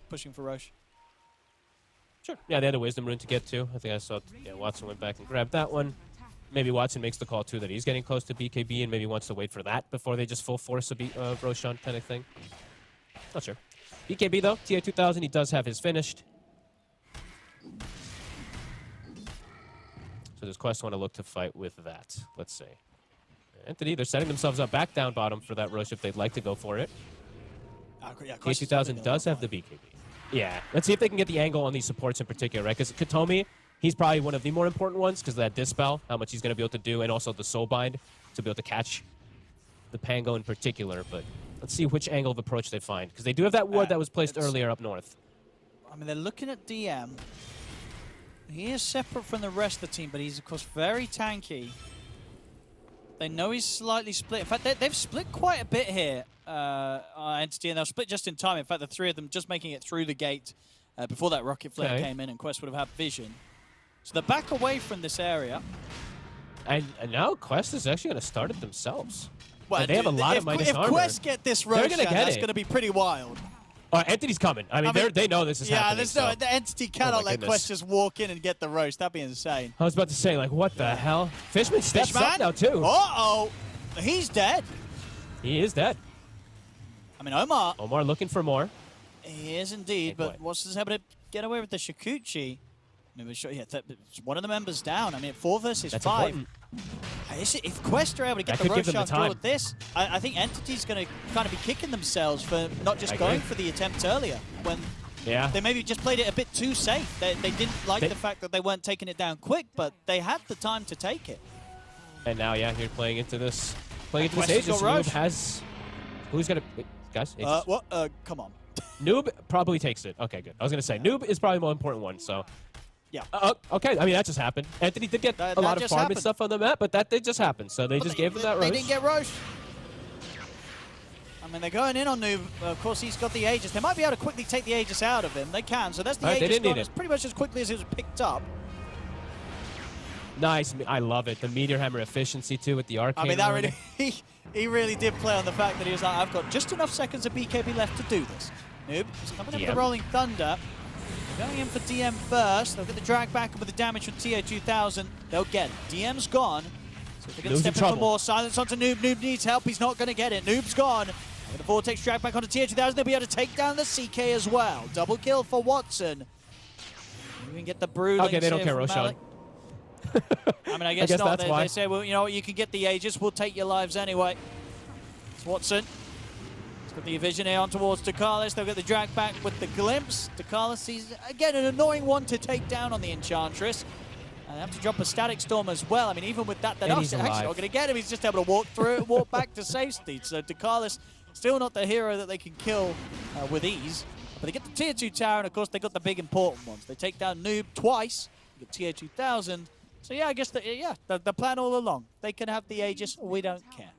pushing for Roche. Sure. Yeah, they had a Wisdom rune to get to. I think I saw Watson went back and grabbed that one. Maybe Watson makes the call too that he's getting close to BKB and maybe wants to wait for that before they just full force a Roshan kind of thing. Not sure. BKB though, TI2000, he does have his finished. So does Quest want to look to fight with that? Let's see. Entity, they're setting themselves up back down bottom for that Roche if they'd like to go for it. TI2000 does have the BKB. Yeah, let's see if they can get the angle on these supports in particular, right? Because Katomi, he's probably one of the more important ones because of that Dispel, how much he's going to be able to do, and also the Soulbind to be able to catch the Pango in particular. But let's see which angle of approach they find, because they do have that ward that was placed earlier up north. I mean, they're looking at DM. He is separate from the rest of the team, but he's, of course, very tanky. They know he's slightly split. In fact, they've split quite a bit here, Entity, and they'll split just in time. In fact, the three of them just making it through the gate before that rocket flare came in, and Quest would have had vision. So they're back away from this area. And now Quest is actually going to start it themselves. Well, they have a lot of minus armor. If Quest get this Roshan, that's going to be pretty wild. Entity's coming. I mean, they know this is happening. There's so. the Entity cannot let goodness. Quest just walk in and get the roast. That'd be insane. I was about to say, like, what the hell? Fishman steps Fishman? up now, too. Uh-oh. He's dead. He is dead. I mean, Omar. Omar looking for more. He is indeed, but what's this able to get away with the Shikuchi? I mean, we're sure, yeah, one of the members down. I mean, 4 versus That's 5. important. If Quest are able to get That the could give them Roshan the draw time. with this, I think Entity's going to kind of be kicking themselves for not just I going agree. for the attempt earlier when Yeah. they maybe just played it a bit too safe. They didn't like the fact that they weren't taking it down quick, but they had the time to take it. And now, yeah, you're playing into this. Playing into Quest this has got Aegis. Noob Roche. has. Who's gonna? Guys, Aegis. What? Come on. Noob probably takes it. Okay, good. I was gonna say Noob is probably the more important one. So. Yeah. Okay. I mean, that just happened. Entity did get That a lot of just farm happened. and stuff on the map, but that did just happen. So they just gave him that They Roche. didn't get Roche. I mean, they're going in on Noob. Of course, he's got the Aegis. They might be able to quickly take the Aegis out of him. They can. So that's the Alright, they Aegis didn't need gone. It's it. pretty much as quickly as it was picked up. Nice. I love it. The meteor hammer efficiency too with the arcane. I mean, that running. really, he really did play on the fact that he was like, I've got just enough seconds of BKB left to do this. Noob is coming in with the DM. Rolling Thunder. They're going in for DM first. They'll get the drag back with the damage from TI13. They'll get it. DM's gone. So if they're going to Noob's step in in for trouble. more, silence onto Noob. Noob needs help. He's not going to get it. Noob's gone. With the Vortex drag back onto TI13. They'll be able to take down the CK as well. Double kill for Watson. We can get the Brew. Okay, they don't care, Roshan. Roshan. I mean, I guess not. that's why. They say, well, you know what, you can get the Aegis. We'll take your lives anyway. It's Watson. He's got the Vision here on towards Dakalis. They'll get the drag back with the Glimpse. Dakalis, he's, again, an annoying one to take down on the Enchantress. And they have to drop a Static Storm as well. I mean, even with that, they're And not he's actually alive. not going to get him. He's just able to walk through it, walk back to safety. So Dakalis, still not the hero that they can kill with ease. But they get the Tier 2 tower, and of course, they got the big important ones. They take down Noob twice. They get Tier 2000. So yeah, I guess the plan all along. They can have the Aegis, we don't care.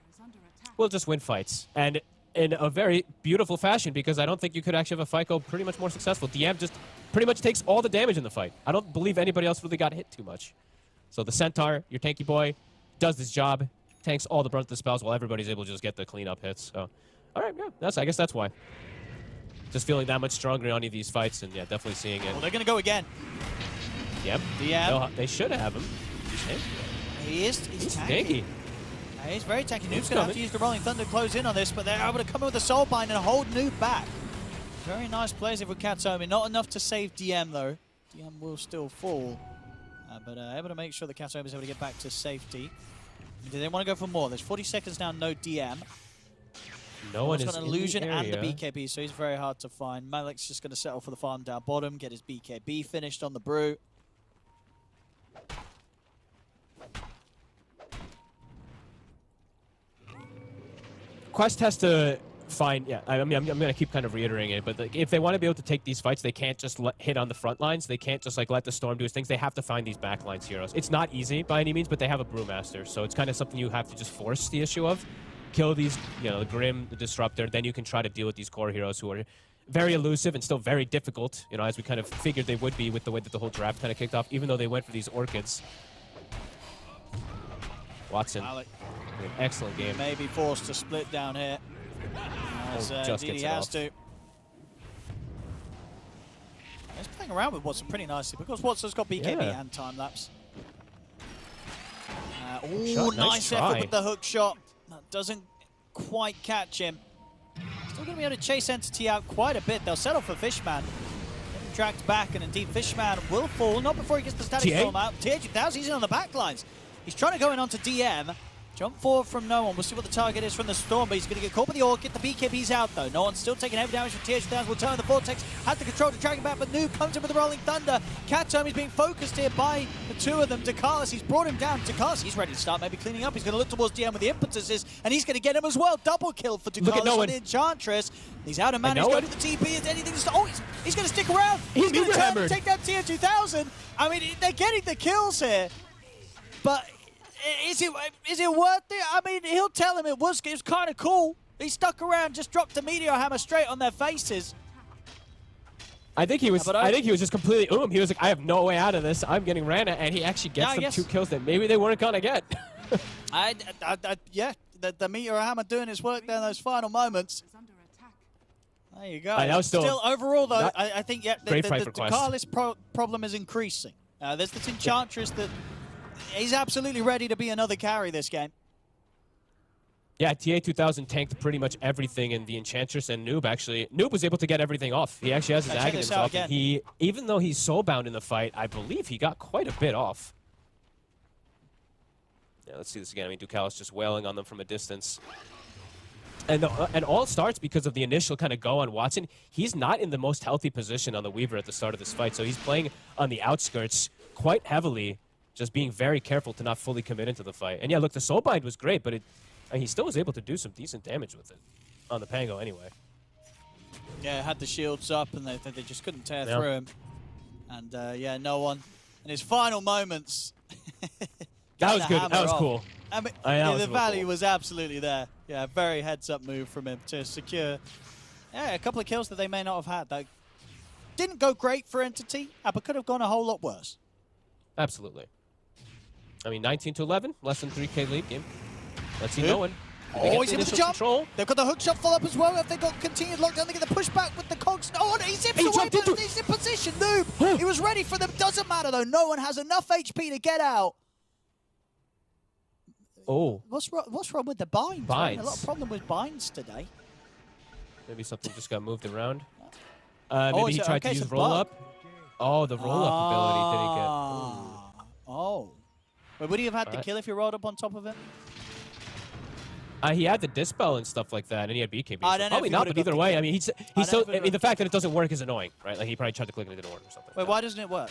We'll just win fights. And in a very beautiful fashion, because I don't think you could actually have a fight go pretty much more successful. DM just pretty much takes all the damage in the fight. I don't believe anybody else really got hit too much. So the Centaur, your tanky boy, does this job, tanks all the brunt of the spells while everybody's able to just get the cleanup hits. So, all right, yeah, I guess that's why. Just feeling that much stronger in any of these fights, and yeah, definitely seeing it. Well, they're going to go again. Yep. DM. They should have him. He's tanky. He's very tanky. Noob's going to have coming. to use the Rolling Thunder to close in on this, but they're able to come in with the Soul Bind and hold Noob back. Very nice plays if with Katsomi. Not enough to save DM, though. DM will still fall. But able to make sure the Katsomi is able to get back to safety. Do they want to go for more? There's 40 seconds now, no DM. No one He's is got an in the illusion and the area. BKB, so he's very hard to find. Malik's just going to settle for the farm down bottom, get his BKB finished on the Brew. Quest has to find, yeah, I mean, I'm going to keep kind of reiterating it, but like, if they want to be able to take these fights, they can't just hit on the front lines. They can't just like let the Storm do his things. They have to find these backlines heroes. It's not easy by any means, but they have a Brewmaster, so it's kind of something you have to just force the issue of. Kill these, you know, the Grim, the Disruptor, then you can try to deal with these core heroes who are very elusive and still very difficult, you know, as we kind of figured they would be with the way that the whole draft kind of kicked off, even though they went for these Orchids. Watson, Malik an excellent game. may be forced to split down here. As just indeed gets he it has off. to. He's playing around with Watson pretty nicely because Watson's got BKB Yeah. and time lapse. shot, nice Nice effort try. with the hook shot. That doesn't quite catch him. Still going to be able to chase Entity out quite a bit. They'll settle for Fishman. Getting dragged back, and indeed Fishman will fall. Not before he gets the Static TA? Storm out. TA2000, he's in on the back lines. He's trying to go in onto DM. Jump forward from no one. We'll see what the target is from the Storm, but he's going to get caught by the Orchid. The BKB's out, though. No one's still taking heavy damage from TH1000. Will turn the Vortex. Has the control to drag him back, but Noob comes in with the Rolling Thunder. Katom is being focused here by the two of them. Dakalis, he's brought him down. Dakalis, he's ready to start maybe cleaning up. He's going to look towards DM with the impetuses, and he's going to get him as well. Double kill for Look at Dakalis on Noah. the Enchantress. He's out of mana. And He's going Noah. to the TP. Is anything to stop? Oh, he's going to stick around. He's going to meteor turn and hammered. take down TH2000. I mean, they're getting the kills here, but is it worth it? I mean, he'll tell him it was kind of cool. He stuck around, just dropped a meteor hammer straight on their faces. I think he was. but I think he was just completely He was like, I have no way out of this. I'm getting Rana, and he actually gets Yeah, them yes. 2 kills that maybe they weren't gonna get. Yeah, the meteor hammer doing his work there in those final moments. There you go. That was still overall, though, not I think yeah, great the fight for Quest. Carlis problem is increasing. There's the Enchantress that is absolutely ready to be another carry this game. Yeah, TI13 tanked pretty much everything, and the Enchantress and Noob actually. Noob was able to get everything off. He actually has his Check this out Aghanim's off. And he, even though he's soulbound in the fight, I believe he got quite a bit off. Yeah, let's see this again. I mean, Ducalis just wailing on them from a distance. And all starts because of the initial kind of go on Watson. He's not in the most healthy position on the Weaver at the start of this fight, so he's playing on the outskirts quite heavily, just being very careful to not fully commit into the fight. And yeah, look, the Soulbind was great, but he still was able to do some decent damage with it on the Pango anyway. Yeah, had the shields up, and they just couldn't tear through him. And yeah, no one. In his final moments. That was good. That was off. Cool. I mean, that was the real value cool. was absolutely there. Yeah, very heads-up move from him to secure a couple of kills that they may not have had. That didn't go great for Entity, but could have gone a whole lot worse. Absolutely. I mean, 19-11, less than 3K lead game. Let's see no one. Oh, he's able to jump. Control. They've got the hook shot follow-up as well. If they got continued lockdown, they get the pushback with the cogs. Oh, he zips away, but he's in position. Noob, he was ready for them. Doesn't matter, though. No one has enough HP to get out. Oh. What's wrong with the binds? Binds. A lot of problem with binds today. Maybe something just got moved around. Maybe he tried to use roll-up. Oh, the roll-up ability didn't get... Oh. But would he have had the kill if he rolled up on top of it? He had the dispel and stuff like that, and he had BKB. I So don't know probably if he not, would've but either got the way, kill. I mean, he's I still... don't know if I mean, the fact that it doesn't work is annoying, right? Like, he probably tried to click and it didn't work or something. Wait, why doesn't it work?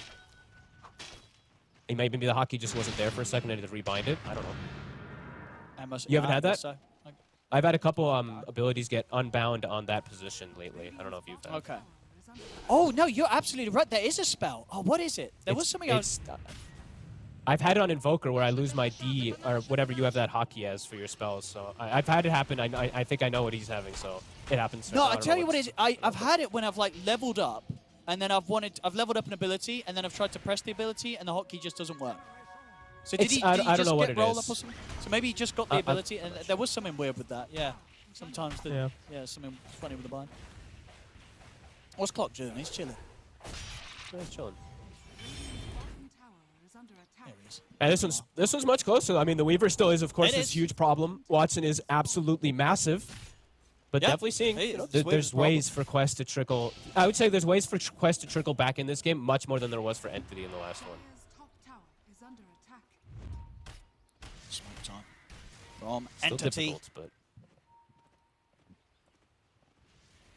Maybe the hockey just wasn't there for a second and it rebind it. I don't know. You haven't had that? So. I've had a couple abilities get unbound on that position lately. I don't know if you've had. Okay. Oh, no, you're absolutely right. There is a spell. Oh, what is it? There was something else. I've had it on Invoker where I lose my D or whatever you have that hockey as for your spells. So I've had it happen. I think I know what he's having, so it happens. No, I tell you what it is. I've had it when I've like leveled up, and then I've leveled up an ability, and then I've tried to press the ability, and the hotkey just doesn't work. So did he I just don't know what get it roll is. up or something? So maybe he just got the ability, and there was something weird with that. Yeah, sometimes something funny with the bind. What's Clock doing? He's chilling. He's chilling. Tower is under attack. There he is. And this one's much closer. I mean, the Weaver still is, of course, It this is. huge problem. Watson is absolutely massive. But Yeah, definitely seeing he is. there's Weaver's ways for Quest to trickle. I would say there's ways for Quest to trickle back in this game much more than there was for Entity in the last one. Dire's top tower is under attack. Smoke time from Still Entity. difficult, but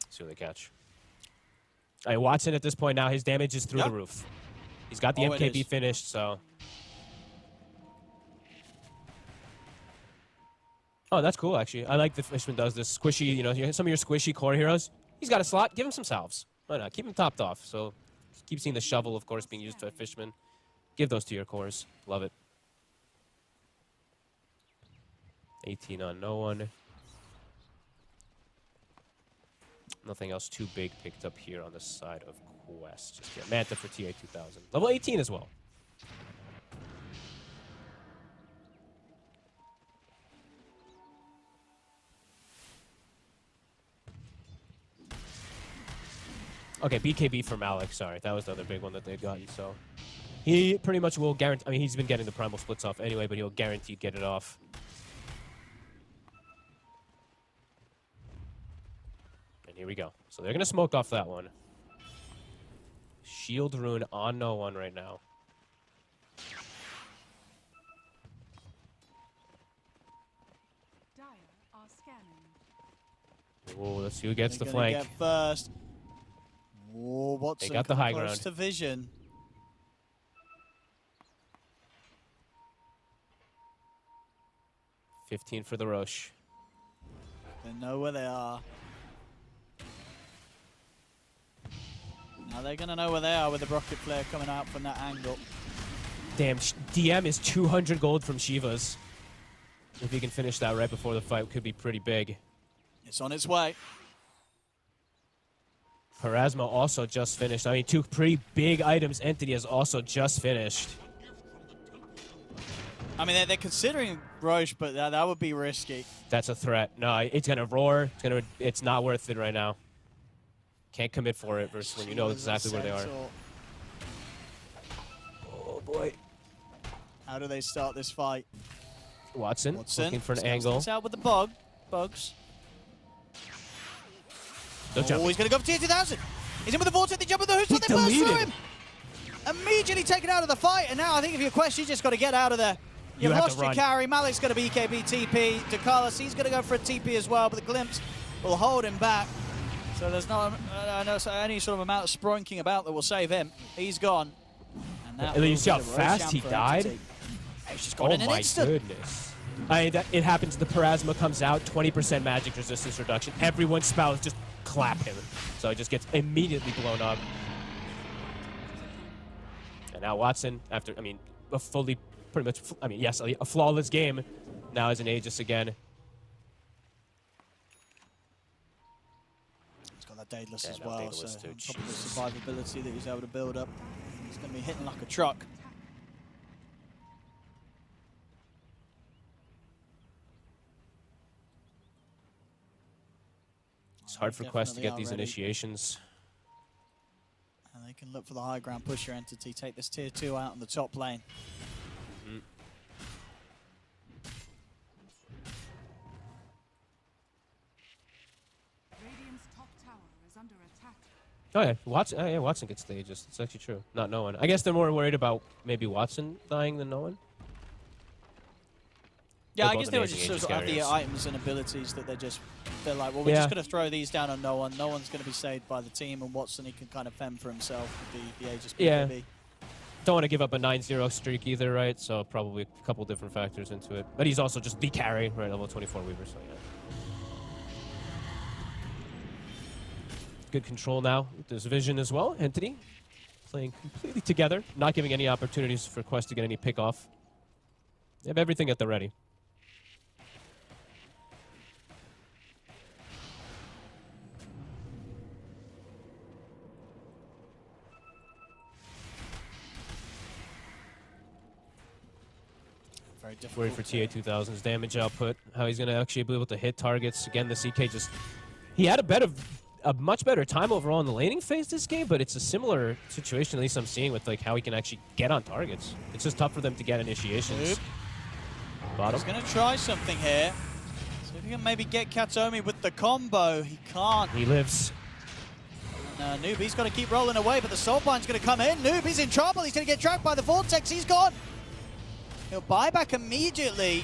see what they catch. All right, Watson at this point now, his damage is through the roof. He's got the Oh, it MKB is. finished, so. Oh, that's cool, actually. I like the Fishman does this squishy, you know, some of your squishy core heroes. He's got a slot, give him some salves. Why not? Keep him topped off. So keep seeing the shovel, of course, being used by Fishman. Give those to your cores. Love it. 18 on no one. Nothing else too big picked up here on the side of Quest. Just get Manta for TI13. Level 18 as well. Okay, BKB for Malik. Sorry, that was the other big one that they'd gotten. So he pretty much will guarantee. I mean, he's been getting the primal splits off anyway, but he'll guaranteed get it off. And here we go. So they're gonna smoke off that one. Shield rune on no one right now. Dire are scanning. Oh, let's see who gets the They're gonna flank. get first. Oh, Watson They got the high close ground. to vision. $15 for the Roche. They know where they are. Now they're going to know where they are with the rocket flare coming out from that angle. Damn, DM is 200 gold from Shiva's. If he can finish that right before the fight, could be pretty big. It's on its way. Parasma also just finished. I mean, two pretty big items. Entity has also just finished. I mean, they're considering Roche, but that would be risky. That's a threat. No, it's gonna roar. It's not worth it right now. Can't commit for it versus when you know exactly where they are. Oh boy. How do they start this fight? Watson looking for an Scouts angle. this out with the bugs. No Oh, jumping. he's going to go for TI13. He's in with the vortex, they jump with the hoops, He but they burst through deleted. him. Immediately taken out of the fight, and now I think if you're Quest, you just got to get out of there. You've have to lost your run. carry. Malik's going to BKB TP. DeCarlos, he's going to go for a TP as well, but the Glimpse will hold him back. So there's not any sort of amount of spronking about that will save him. He's gone. And that And then you will see how be the fast Roshan he for died? Entity. He's just gone Oh in an my instant. goodness. It happens, the Parasma comes out, 20% magic resistance reduction. Everyone's spells just clap him. So it just gets immediately blown up. And now Watson, after, I mean, a fully, pretty much, I mean, yes, a flawless game, now is an Aegis again. He's got that Daedalus Yeah, as no, well, Daedalus so too, on top of the Jesus. survivability that he's able to build up, he's going to be hitting like a truck. It's hard for Quest to Definitely get are these ready. initiations. And they can look for the high ground, push your entity, take this tier 2 out on the top lane. Radiant's top tower is under attack. Oh yeah, Watson gets the Aegis. It's actually true. Not no one. I guess they're more worried about maybe Watson dying than no one. Yeah, They're I both guess they were amazing just sort Aegis of have the carriers. items and abilities that they're like, well, we're Yeah. just going to throw these down on no one. No one's going to be saved by the team, and Watson, he can kind of fend for himself with the Aegis Yeah. BKB. Don't want to give up a 9-0 streak either, right? So probably a couple different factors into it. But he's also just the carry, right? Level 24 Weaver, so yeah. Good control now with this vision as well. Entity playing completely together, not giving any opportunities for Quest to get any pick off. They have everything at the ready. Very difficult. Worried for TA2000's damage output, how he's going to actually be able to hit targets. Again, the CK just... He had a much better time overall in the laning phase this game, but it's a similar situation, at least I'm seeing, with like how he can actually get on targets. It's just tough for them to get initiations. Oop. Bottom. He's going to try something here. So if he can maybe get Katomi with the combo, he can't. He lives. Noob, he's got to keep rolling away, but the Soulbind's going to come in. Noob, he's in trouble. He's going to get dragged by the Vortex. He's gone. He'll buy back immediately,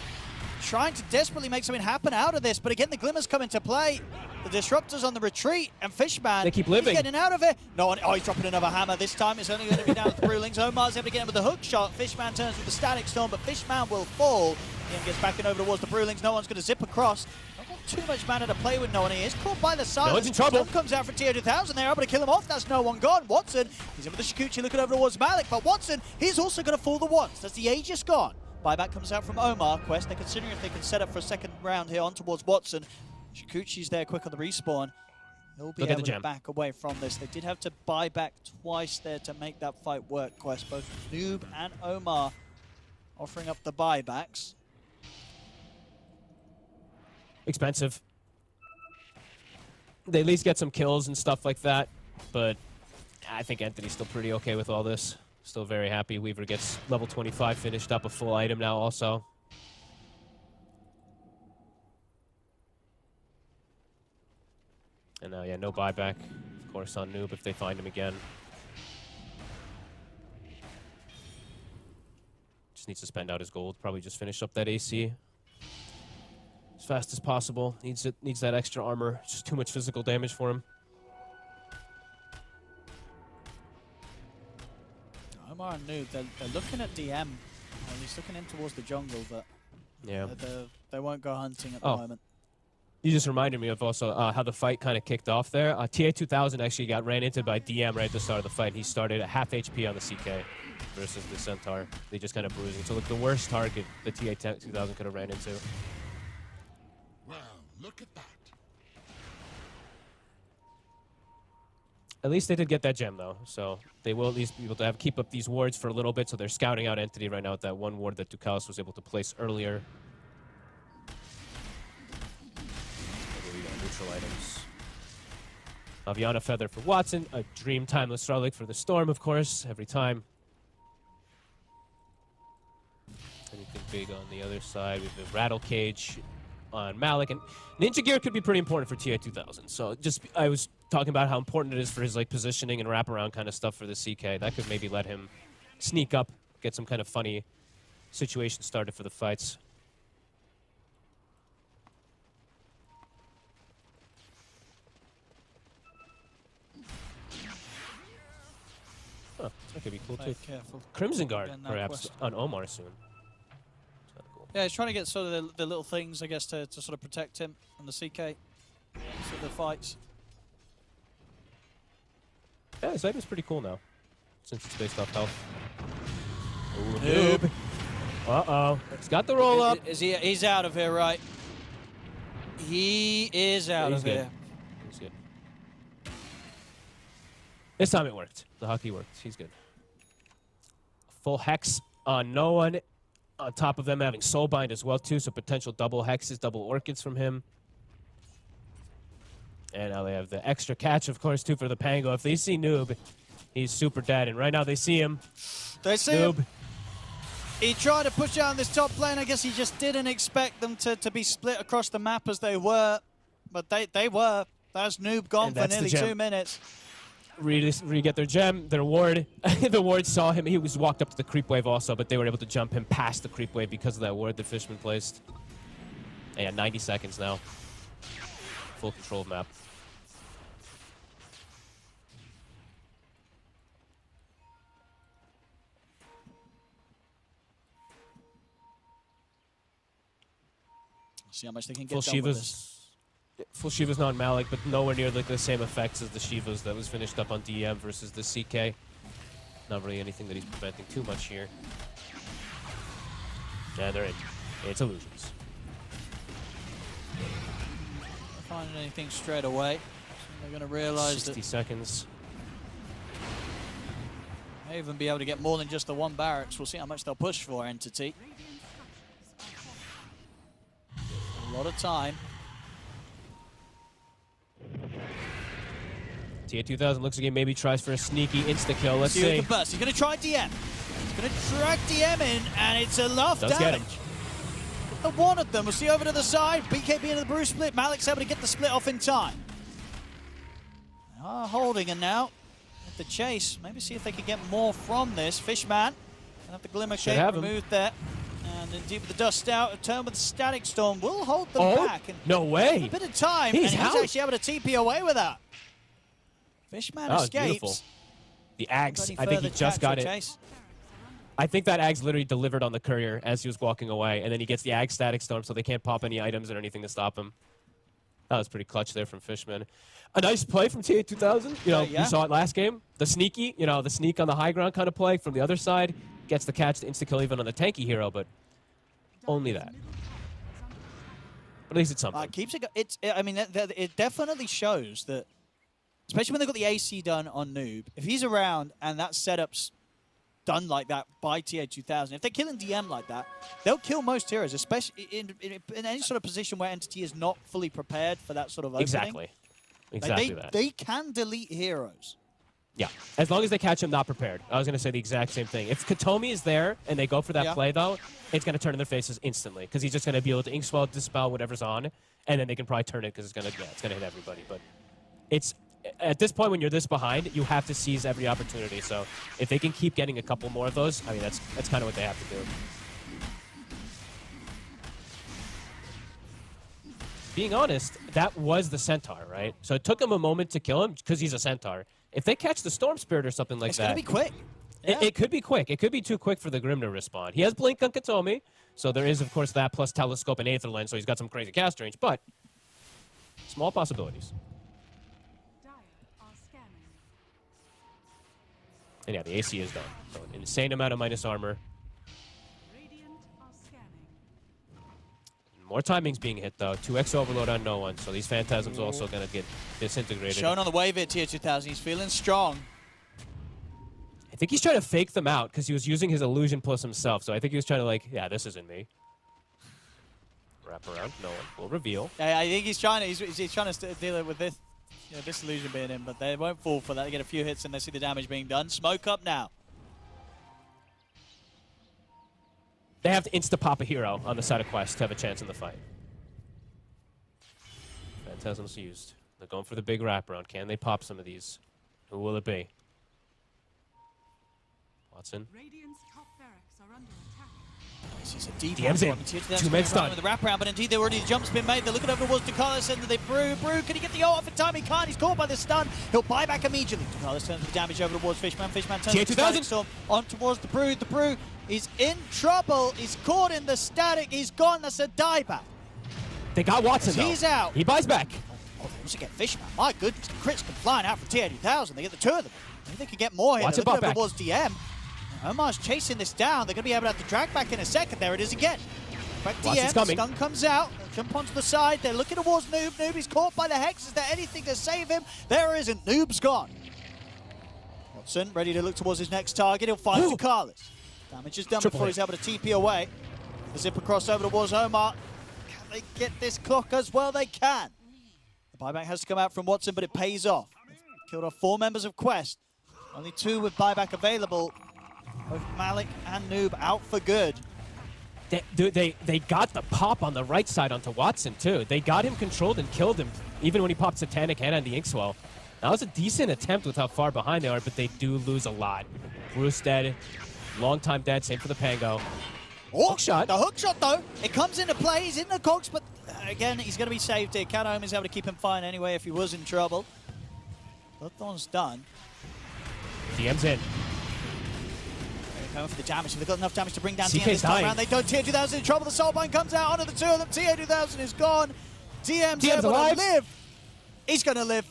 trying to desperately make something happen out of this. But again, the Glimmers come into play. The Disruptor's on the retreat, and Fishman, They keep living. he's getting out of it. No one, oh, he's dropping another hammer. This time it's only going to be down to the Brewlings. Omar's able to get him with the hook shot. Fishman turns with the Static Storm, but Fishman will fall. Ian gets back in over towards the Brewlings. No one's going to zip across. Not got too much mana to play with. No one. He is caught by the silence. one's in trouble. Storm comes out from TI13. They're able to kill him off. That's no one gone. Watson, he's in with the Shikuchi looking over towards Malik, but Watson, he's also going to fall the once. That's the Aegis gone. Buyback comes out from Omar. Quest, they're considering if they can set up for a second round here on towards Watson. Shikuchi's there quick on the respawn. He'll be Look at able the to gem. back away from this. They did have to buy back twice there to make that fight work, Quest. Both Noob and Omar offering up the buybacks. Expensive. They at least get some kills and stuff like that, but I think Entity's still pretty okay with all this. Still very happy. Weaver gets level 25 finished up, a full item now also. And now, yeah, no buyback, of course, on Noob if they find him again. Just needs to spend out his gold. Probably just finish up that AC as fast as possible. Needs that extra armor. It's just too much physical damage for him. Omar and Noob, they're looking at DM. Or he's looking in towards the jungle, but Yeah. they won't go hunting at the Oh. moment. You just reminded me of also how the fight kind of kicked off there. TA2000 actually ran into by DM right at the start of the fight. He started at half HP on the CK versus the Centaur. They just kind of bruising. So look, the worst target the TA2000 could have ran into. Well, look at that. At least they did get that gem though, so they will at least be able to keep up these wards for a little bit. So they're scouting out Entity right now with that one ward that Ducalis was able to place earlier. Maybe we got neutral items. Aviana Feather for Watson. A Dream Timeless Relic for the Storm, of course, every time. Anything big on the other side? We have a Rattle Cage on Malik. And Ninja Gear could be pretty important for TI-2000. So just, I was talking about how important it is for his like positioning and wraparound kind of stuff for the CK. That could maybe let him sneak up, get some kind of funny situation started for the fights. Huh, that could be cool too. Careful. Crimson Guard, Again, no perhaps, question. on Omar soon. That's cool. Yeah, he's trying to get sort of the little things, I guess, to sort of protect him on the CK. So the fights. Yeah, his item's pretty cool now, since it's based off health. Ooh, Noob. Uh-oh. He's got the roll up. Is he? He's out of here, right? He is out He's of good. here. He's good. This time it worked. The hockey worked. He's good. Full Hex on no one. On top of them having Soulbind as well, too, so potential double Hexes, double Orchids from him. And now they have the extra catch, of course, too, for the Pango. If they see Noob, he's super dead. And right now they see him. They see Noob. him. He tried to push out this top lane. I guess he just didn't expect them to be split across the map as they were. But they were. That's Noob gone And for that's the nearly gem. 2 minutes. Re-get their gem, their ward. The ward saw him. He was walked up to the creep wave also, but they were able to jump him past the creep wave because of that ward that Fishman placed. And yeah, 90 seconds now. Full control map. See how much they can get Full done with this. Shiva's not Malik, but nowhere near like the same effects as the Shivas that was finished up on DM versus the CK. Not really anything that he's preventing too much here. Yeah, they're in. It's illusions. Not finding anything straight away. So they're going to realize 60 that seconds. may even be able to get more than just the one barracks. We'll see how much they'll push for, Entity. A lot of time. TI-2000 looks like he maybe tries for a sneaky insta-kill. Let's See who see. can burst. He's going to try DM. He's going to drag DM in, and it's enough Does get damage. him. The one of them. We'll see over to the side. BKB into the Bruce split. Malik's able to get the split off in time. They are holding it now. At the chase. Maybe see if they can get more from this. Fishman. And have the Glimmer Should Cape have him. removed there. And indeed with the Dust Out, a turn with the Static Storm will hold them Oh, back. And no way. a bit of time, He's and out. he's actually able to TP away with that. Fishman That was escapes. beautiful. The Ags, Any I think he further just catch got or it. chase? I think that Ags literally delivered on the courier as he was walking away, and then he gets the Ag Static Storm, so they can't pop any items or anything to stop him. That was pretty clutch there from Fishman. A nice play from TA2000. You know, yeah. we saw it last game. The sneaky, you know, the sneak on the high ground kind of play from the other side. Gets the catch to insta-kill even on the tanky hero, but only that. But at least it's something. Keeps it. I mean, it definitely shows that, especially when they got the AC done on Noob. If he's around and that setup's done like that by TA2000, if they're killing DM like that, they'll kill most heroes, especially in any sort of position where Entity is not fully prepared for that sort of opening. Exactly. Exactly that. They can delete heroes. Yeah, as long as they catch him not prepared. I was going to say the exact same thing. If Katomi is there and they go for that play, though, it's going to turn in their faces instantly because he's just going to be able to Inkswell, Dispel, whatever's on, and then they can probably turn it because it's going to hit everybody. But it's at this point when you're this behind, you have to seize every opportunity. So if they can keep getting a couple more of those, I mean, that's kind of what they have to do. Being honest, that was the Centaur, right? So it took him a moment to kill him because he's a Centaur. If they catch the Storm Spirit or something like It's that... going to be quick. It could be quick. It could be too quick for the Grim to respond. He has Blink on Katomi, so there is, of course, that plus Telescope and Aether Lens, so he's got some crazy cast range, but small possibilities. Dire are scanning. And yeah, the AC is done. So an insane amount of minus armor. Radiant are scanning. More timing's being hit, though. 2x overload on no one, so these Phantasms are also going to get disintegrated. Shown on the wave here, Tier 2000. He's feeling strong. I think he's trying to fake them out because he was using his illusion plus himself, so I think he was trying to, like, yeah, this isn't me. Wrap around. No one will reveal. Yeah, I think he's trying to deal with this disillusion being in, but they won't fall for that. They get a few hits and they see the damage being done. Smoke up now. They have to insta-pop a hero on the side of Quest to have a chance in the fight. Phantasm's used. They're going for the big wraparound. Can they pop some of these? Who will it be? Watson. Radiant's top barracks are under attack. This is a deep DM's in. one. Two-man stun. With the wraparound, but indeed, already the jump's been made. They're looking over towards Carlos and they brew. Can he get the ult off in time? He can't. He's caught by the stun. He'll buy back immediately. Carlos turns the damage over towards Fishman. Fishman turns the static storm on towards the brew. The brew is in trouble. He's caught in the static. He's gone. That's a dieback. They got Watson, though. He's out. He buys back. Oh, they also get Fishman. My goodness, the crits come flying out from TI13. They get the two of them. Maybe they could get more here. Watson They're looking bought over towards DM. Omar's chasing this down. They're going to be able to have to drag back in a second. There it is again. Back Watson's DM, coming. stun comes out. They'll jump onto the side. They're looking towards Noob. Noob is caught by the Hex. Is there anything to save him? There isn't. Noob's gone. Watson ready to look towards his next target. He'll find Carlos. Damage is done before he's able to TP away. The zip across over towards Omar. Can they get this clock as well? They can. The buyback has to come out from Watson, but it pays off. They've killed off 4 members of Quest. Only 2 with buyback available. Both Malik and Noob out for good. They got the pop on the right side onto Watson, too. They got him controlled and killed him, even when he popped Satanic Head on the Inkswell. That was a decent attempt with how far behind they are, but they do lose a lot. Bruce dead. Long time dead. Same for the Pango. Oh, shot. The hook shot, though. It comes into play. He's in the cogs, but again, he's going to be saved here. Cataom is able to keep him fine anyway if he was in trouble. Bloodthorn's done. DM's in. Going for the damage. They've got enough damage to bring down CK's DM this time dying. around. They don't. TI2000 in trouble. The Soulbind comes out onto the 2 of them. TI2000 is gone. DM's able alive. to live. He's going to live.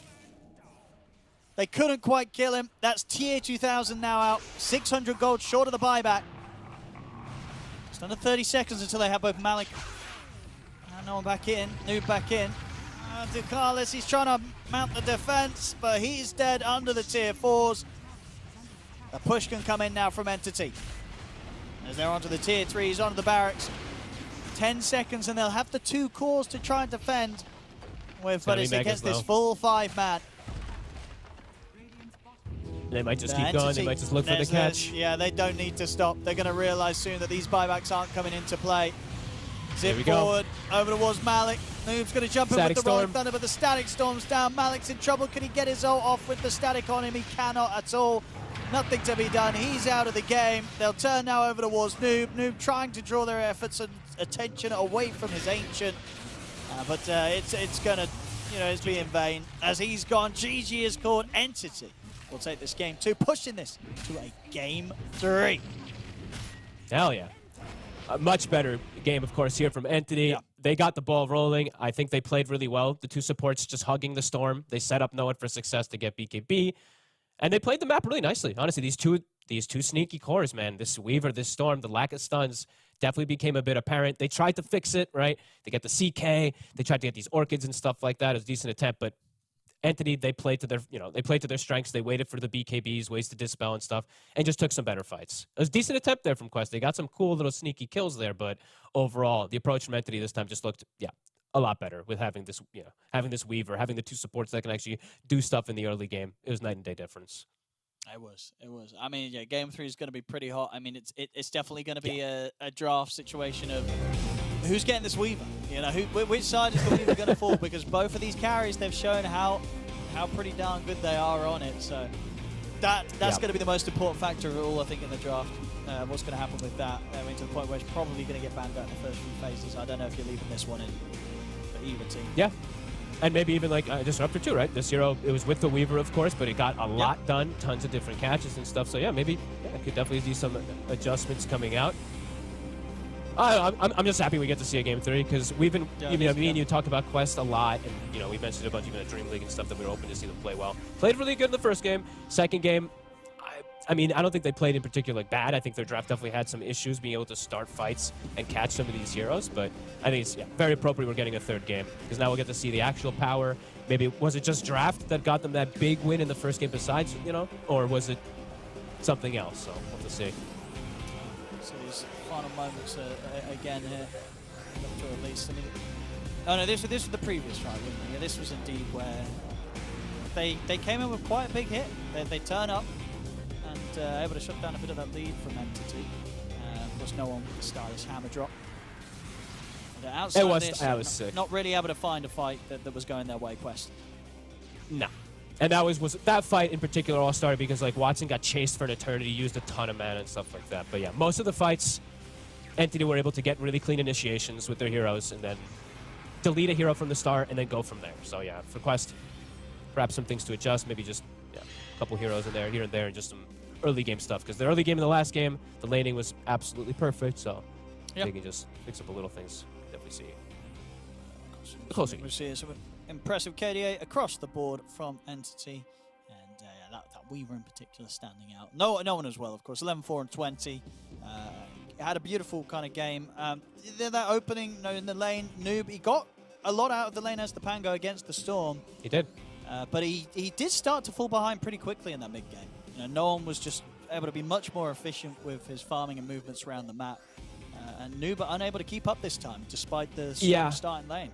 They couldn't quite kill him. That's TI2000 now out. 600 gold short of the buyback. Just under 30 seconds until they have both Malik and no one back in. Noob back in. To Carlos, he's trying to mount the defense, but he's dead under the tier 4s. The push can come in now from Entity. As they're onto the tier 3s, onto the barracks. 10 seconds and they'll have the 2 cores to try and defend with, but it's against this full 5-man. They might just keep going. They might just look for the catch. Yeah, they don't need to stop. They're going to realize soon that these buybacks aren't coming into play. Zip forward, over towards Malik. Noob's going to jump in with the Rolling Thunder, but the Static Storm's down. Malik's in trouble. Can he get his ult off with the Static on him? He cannot at all. Nothing to be done. He's out of the game. They'll turn now over towards Noob. Noob trying to draw their efforts and attention away from his Ancient. But it's going to, it's be in vain. As he's gone, GG is called. Entity will take this game 2, pushing this to a game 3. Hell yeah. A much better game, of course, here from Entity. Yeah. They got the ball rolling. I think they played really well. The 2 supports just hugging the Storm. They set up Noah for success to get BKB. And they played the map really nicely. Honestly, these two sneaky cores, man. This Weaver, this Storm, the lack of stuns definitely became a bit apparent. They tried to fix it, right? They get the CK. They tried to get these Orchids and stuff like that. It was a decent attempt, but Entity, they played to their strengths. They waited for the BKBs, ways to dispel and stuff, and just took some better fights. It was a decent attempt there from Quest. They got some cool little sneaky kills there, but overall, the approach from Entity this time just looked, a lot better with having this, having this Weaver, having the 2 supports that can actually do stuff in the early game. It was night and day difference. It was. I mean, yeah, game 3 is going to be pretty hot. I mean, it's definitely going to be a draft situation of who's getting this Weaver. Which side is the Weaver going to fall? Because both of these carries, they've shown how pretty darn good they are on it. So that's going to be the most important factor of it all, I think, in the draft. What's going to happen with that? I mean, to the point where it's probably going to get banned out in the first few phases. I don't know if you're leaving this one in for either team. Yeah. And maybe even like Disruptor too, right? This hero, it was with the Weaver, of course, but it got a lot done, tons of different catches and stuff. So yeah, maybe I could definitely see some adjustments coming out. I'm just happy we get to see a game 3 because we've been, me and you talk about Quest a lot, and we mentioned a bunch even at Dream League and stuff that we were hoping to see them play well. Played really good in the first game. Second game, I mean, I don't think they played in particular bad. I think their draft definitely had some issues being able to start fights and catch some of these heroes, but I think it's very appropriate we're getting a 3rd game because now we'll get to see the actual power. Maybe was it just draft that got them that big win in the first game besides, or was it something else? So we'll have to see. So these final moments again here, at least. I mean, oh no, this was the previous fight, wasn't it? Yeah, this was indeed where they came in with quite a big hit. They turn up and able to shut down a bit of that lead from Entity. Of course, no one with the stylish hammer drop. But outside of this, was sick. Not really able to find a fight that was going their way, Quest. No. And that was that fight in particular all started because like Watson got chased for an eternity, used a ton of mana and stuff like that. But yeah, most of the fights, Entity were able to get really clean initiations with their heroes and then delete a hero from the start and then go from there. So yeah, for Quest, perhaps some things to adjust, maybe just a couple heroes in there, here and there, and just some early game stuff. Because the early game in the last game, the laning was absolutely perfect. So they can just fix up a little things. Definitely see. The closer. We see some impressive KDA across the board from Entity, and that Weaver in particular standing out. No one as well, of course. 11-4 and 20. Had a beautiful kind of game. That opening, in the lane, Noob, he got a lot out of the lane as the Pango against the Storm. He did. But he did start to fall behind pretty quickly in that mid game. No one was just able to be much more efficient with his farming and movements around the map. And Noob unable to keep up this time, despite the strong start in lane.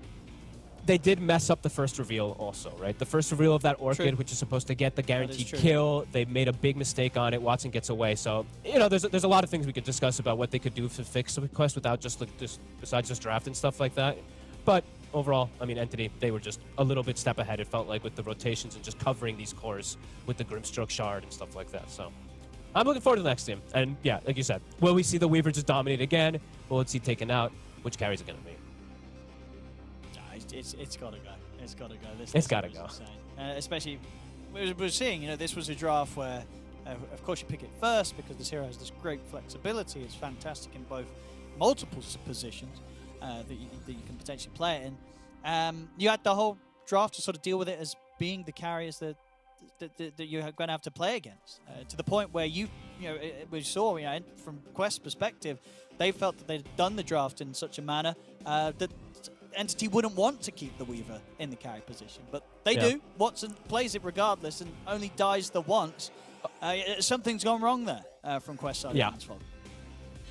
They did mess up the first reveal also, right? The first reveal of that Orchid, which is supposed to get the guaranteed kill, they made a big mistake on it. Watson gets away. So, there's a lot of things we could discuss about what they could do to fix the quest without besides just draft and stuff like that. But overall, I mean, Entity, they were just a little bit step ahead, it felt like, with the rotations and just covering these cores with the Grimstroke Shard and stuff like that. So I'm looking forward to the next game. And yeah, like you said, will we see the Weaver just dominate again? Will it see taken out? Which carries it going to be? It's got to go. It's got to go. It's got to go. Especially, we're seeing, this was a draft where, of course, you pick it first because this hero has this great flexibility. It's fantastic in both multiple positions that you can potentially play it in. You had the whole draft to sort of deal with it as being the carriers that you're going to have to play against, to the point where we saw, from Quest's perspective, they felt that they'd done the draft in such a manner that Entity wouldn't want to keep the Weaver in the carry position, but they do. Watson plays it regardless and only dies the once. Something's gone wrong there from Quest side.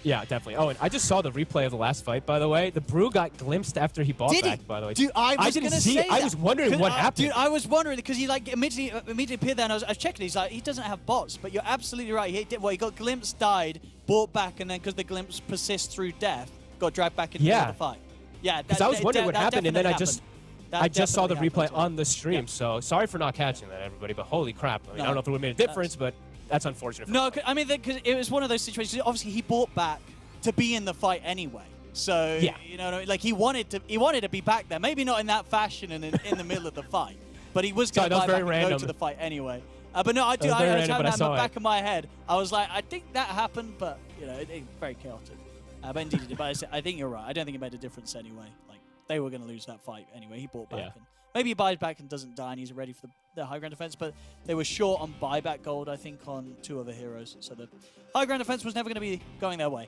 Yeah, definitely. Oh, and I just saw the replay of the last fight, by the way. The Brew got glimpsed after he bought back, by the way. Dude, I didn't see it. I was wondering what happened. Dude, I was wondering because he immediately appeared there, and I was checking. He's like, he doesn't have bots, but you're absolutely right. He got glimpsed, died, bought back, and then because the glimpse persists through death, got dragged back into the fight. Yeah, because I was wondering what happened, and then I just saw the replay on the stream. Yeah. So sorry for not catching that, everybody. But holy crap! I mean, I don't know if it would have made a difference, but that's unfortunate. No, I mean, because it was one of those situations. Obviously, he bought back to be in the fight anyway. So like he wanted to be back there. Maybe not in that fashion and in the middle of the fight, but he was going to buy back and go to the fight anyway. But no, I was having that in the back of my head. I was like, I think that happened, but it very chaotic. But indeed it did. But I think you're right. I don't think it made a difference anyway. Like, they were going to lose that fight anyway. He bought back. And maybe he buys back and doesn't die and he's ready for the high ground defense. But they were short on buyback gold, I think, on 2 other heroes. So the high ground defense was never going to be going their way.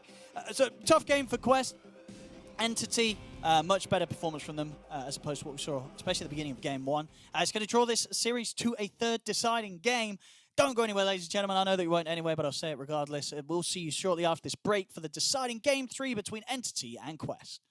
So tough game for Quest. Entity, much better performance from them as opposed to what we saw, especially at the beginning of game 1. It's going to draw this series to a third deciding game. Don't go anywhere, ladies and gentlemen. I know that you won't anyway, but I'll say it regardless. We'll see you shortly after this break for the deciding Game 3 between Entity and Quest.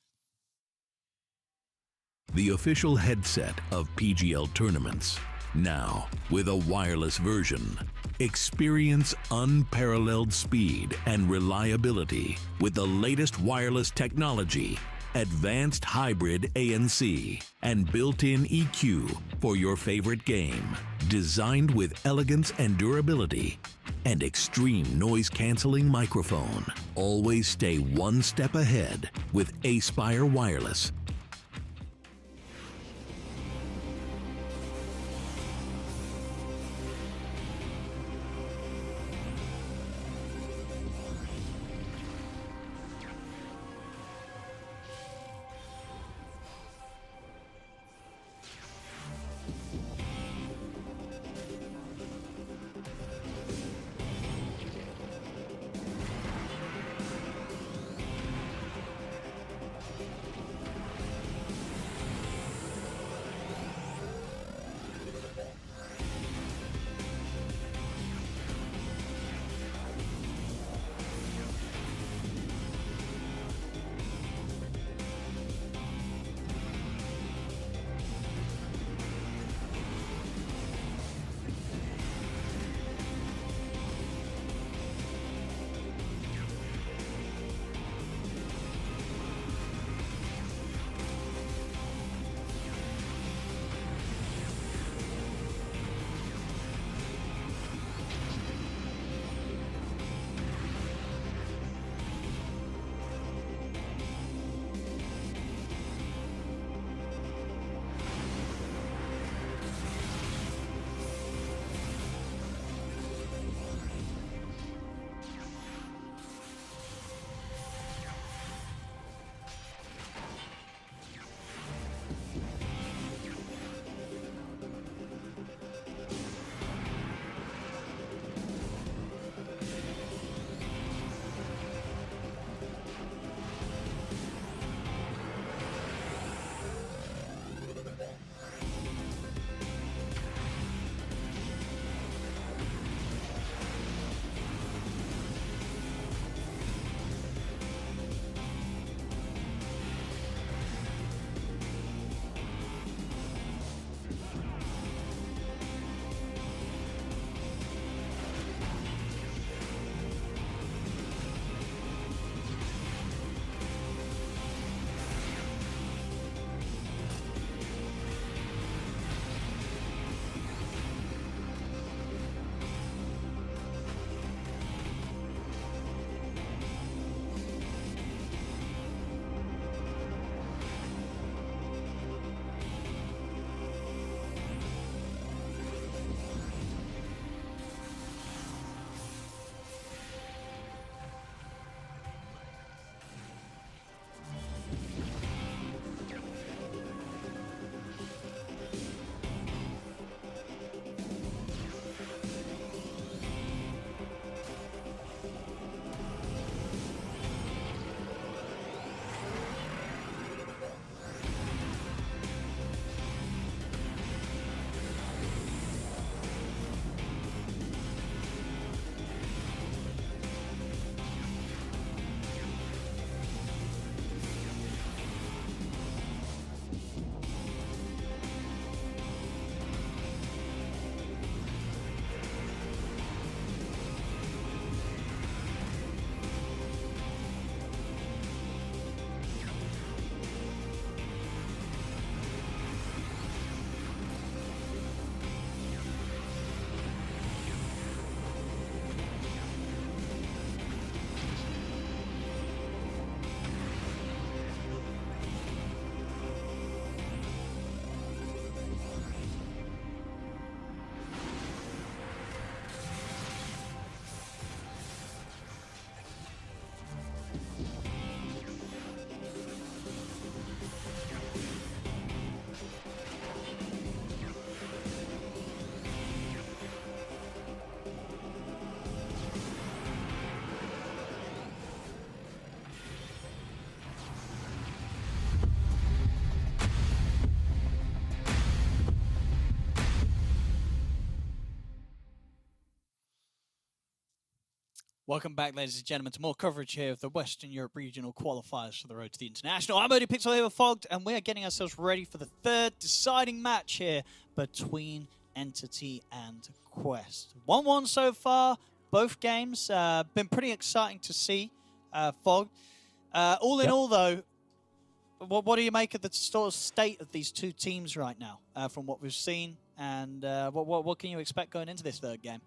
The official headset of PGL tournaments. Now, with a wireless version. Experience unparalleled speed and reliability with the latest wireless technology, advanced hybrid ANC, and built-in EQ for your favorite game. Designed with elegance and durability, and extreme noise-canceling microphone. Always stay one step ahead with Aspire Wireless. Welcome back, ladies and gentlemen, to more coverage here of the Western Europe Regional Qualifiers for the road to the International. I'm Odie Pixel here with Fogged, and we are getting ourselves ready for the third deciding match here between Entity and Quest. 1-1 so far, both games. Been pretty exciting to see, Fogged. All in all, though, what do you make of the sort of state of these two teams right now, from what we've seen, and what can you expect going into this third game?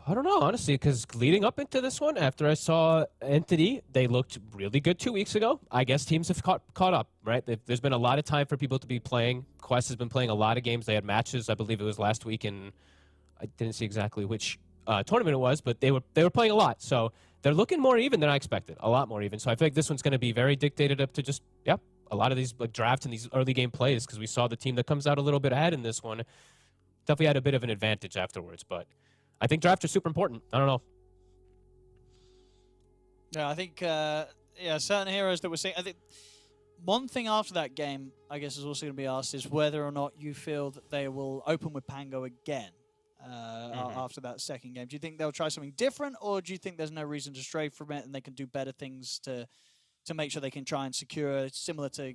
I don't know, honestly, because leading up into this one, after I saw Entity, they looked really good 2 weeks ago. I guess teams have caught up, right? There's been a lot of time for people to be playing. Quest has been playing a lot of games. They had matches, I believe it was last week, and I didn't see exactly which tournament it was, but they were playing a lot. So they're looking more even than I expected, a lot more even. So I feel like this one's going to be very dictated up to just, a lot of these drafts and these early game plays, because we saw the team that comes out a little bit ahead in this one definitely had a bit of an advantage afterwards, but I think drafts are super important. I don't know. Yeah, I think certain heroes that we're seeing. I think one thing after that game, I guess, is also going to be asked is whether or not you feel that they will open with Pango again after that second game. Do you think they'll try something different, or do you think there's no reason to stray from it and they can do better things to make sure they can try and secure similar to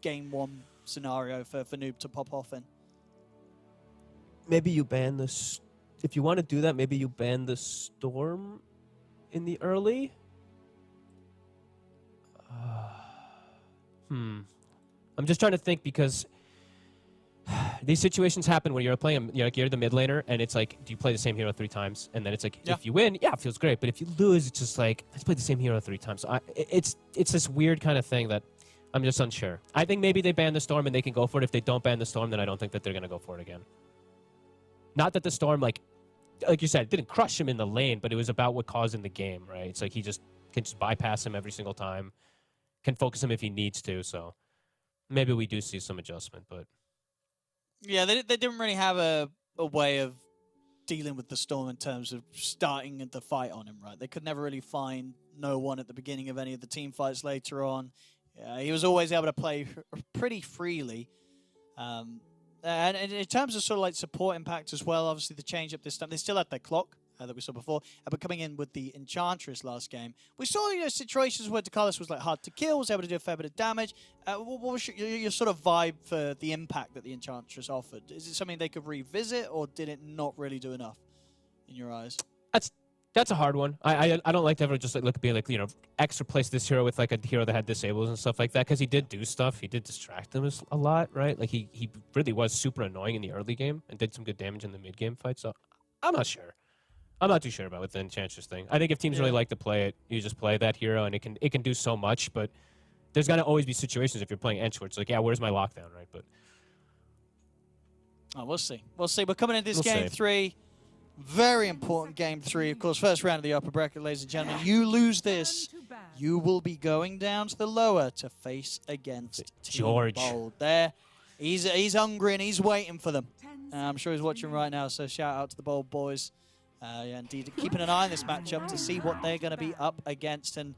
game one scenario for Noob to pop off in? Maybe you ban this. If you want to do that, maybe you ban the Storm in the early. I'm just trying to think, because these situations happen when you're playing, you're the mid laner, and it's like, do you play the same hero 3 times? And then it's like, if you win, it feels great. But if you lose, it's just like, let's play the same hero 3 times. So it's this weird kind of thing that I'm just unsure. I think maybe they ban the Storm and they can go for it. If they don't ban the Storm, then I don't think that they're going to go for it again. Not that the Storm, like you said, didn't crush him in the lane, but it was about what caused in the game, right? It's like he just can bypass him every single time, can focus him if he needs to. So maybe we do see some adjustment, but yeah, they didn't really have a way of dealing with the Storm in terms of starting the fight on him, right? They could never really find no one at the beginning of any of the team fights later on. He was always able to play pretty freely. And in terms of sort of like support impact as well, obviously the change up this time, they still had their clock that we saw before, but coming in with the Enchantress last game, we saw situations where Dakalis was like hard to kill, was able to do a fair bit of damage. What was your sort of vibe for the impact that the Enchantress offered? Is it something they could revisit, or did it not really do enough in your eyes? That's a hard one. I don't like to ever just be like, X replace this hero with like a hero that had disables and stuff like that, because he did do stuff. He did distract them a lot, right? Like he really was super annoying in the early game and did some good damage in the mid game fight. So I'm not sure. I'm not too sure about with the Enchantress thing. I think if teams really like to play it, you just play that hero and it can do so much. But there's got to always be situations if you're playing Ench where it's like, where's my lockdown, right? But we'll see. We'll see. We're coming into this game 3. Very important game 3, of course, first round of the upper bracket, ladies and gentlemen. You lose this, you will be going down to the lower to face against George. Team Bold. There, he's hungry and he's waiting for them. I'm sure he's watching right now, so shout out to the Bold boys. Indeed, keeping an eye on this matchup to see what they're going to be up against. And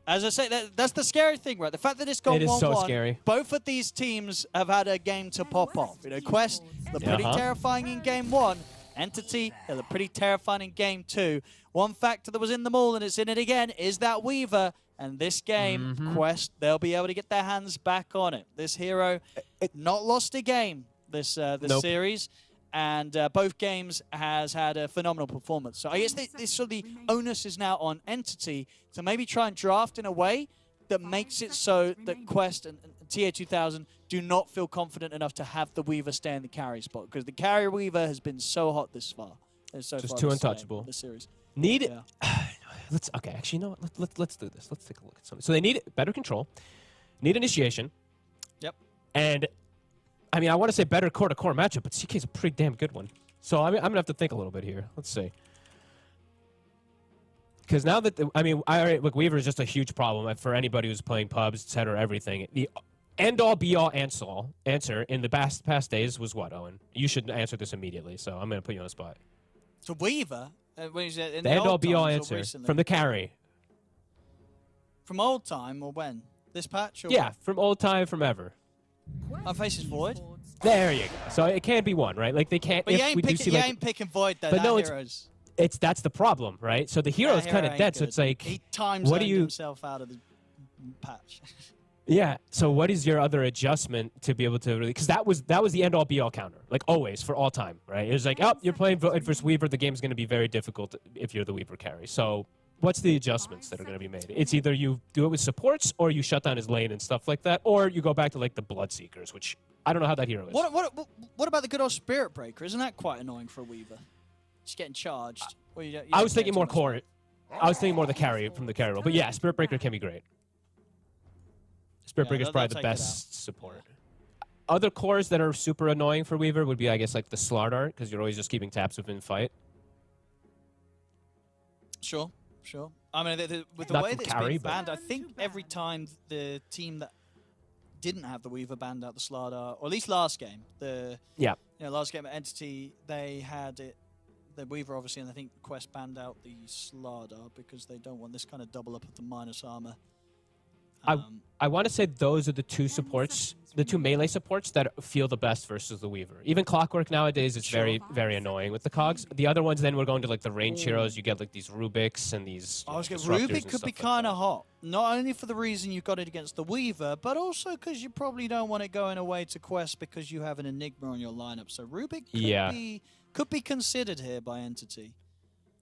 as I say, that's the scary thing, right? The fact that it's gone 1-1. It is so scary. Both of these teams have had a game to pop off. Quest, they're pretty terrifying in game 1. Entity, they're pretty terrifying in game 2. One factor that was in them all, and it's in it again, is that Weaver. And this game, Quest, they'll be able to get their hands back on it. This hero, not lost a game this series, and both games has had a phenomenal performance. So I guess sort of the onus is now on Entity to maybe try and draft in a way that makes it so that Quest and TI13 do not feel confident enough to have the Weaver stay in the carry spot, because the carry Weaver has been so hot this far. Just too untouchable. This series. Need it. Actually, you know what? Let's do this. Let's take a look at something. So they need better control, need initiation. Yep. And I mean, I want to say better core-to-core matchup, but CK is a pretty damn good one. So I'm gonna have to think a little bit here. Let's see. Because now that look, Weaver is just a huge problem for anybody who's playing pubs, etc. Everything. The end-all, be-all answer in the past days was what, Owen? You should answer this immediately. So I'm gonna put you on the spot. So Weaver, when you said in the end-all, be-all answer from the carry. From old time or when? This patch? Or yeah, from old time, from ever. On faces forward. There you go. So it can't be one, right? Like they can't. But you ain't picking Void then. But no, that's the problem, right? So the hero's kind of dead. So it's like, he time what do zoned you? himself out of the patch. Yeah. So what is your other adjustment to be able to really? Because that was the end all be all counter, like always for all time, right? It's like, oh, you're playing Void versus Weaver. The game's going to be very difficult if you're the Weaver carry. So what's the adjustments that are going to be made? It's either you do it with supports, or you shut down his lane and stuff like that, or you go back to like the Bloodseekers, which I don't know how that hero is. What about the good old Spirit Breaker? Isn't that quite annoying for a Weaver? Just getting charged. I was thinking more core. I was thinking more the carry from the carry role, but yeah, Spirit Breaker can be great. Spirit Breaker is probably the best support. Other cores that are super annoying for Weaver would be, I guess, like the Slardar, because you're always just keeping taps within fight. Sure. I mean, with the Not way from that it's carry, been but- banned, I think every time the team that didn't have the Weaver banned out the Slardar, or at least last game, last game at Entity, they had it. The Weaver, obviously, and I think Quest banned out the Slardar because they don't want this kind of double up of the minus armor. I want to say those are the two supports, the two melee supports that feel the best versus the Weaver. Even Clockwork nowadays is very, very annoying with the cogs. The other ones, then we're going to like the range heroes. You get like these Rubiks and these. Rubik could be kind of hot, not only for the reason you got it against the Weaver, but also because you probably don't want it going away to Quest because you have an Enigma on your lineup. So Rubik could be considered here by Entity.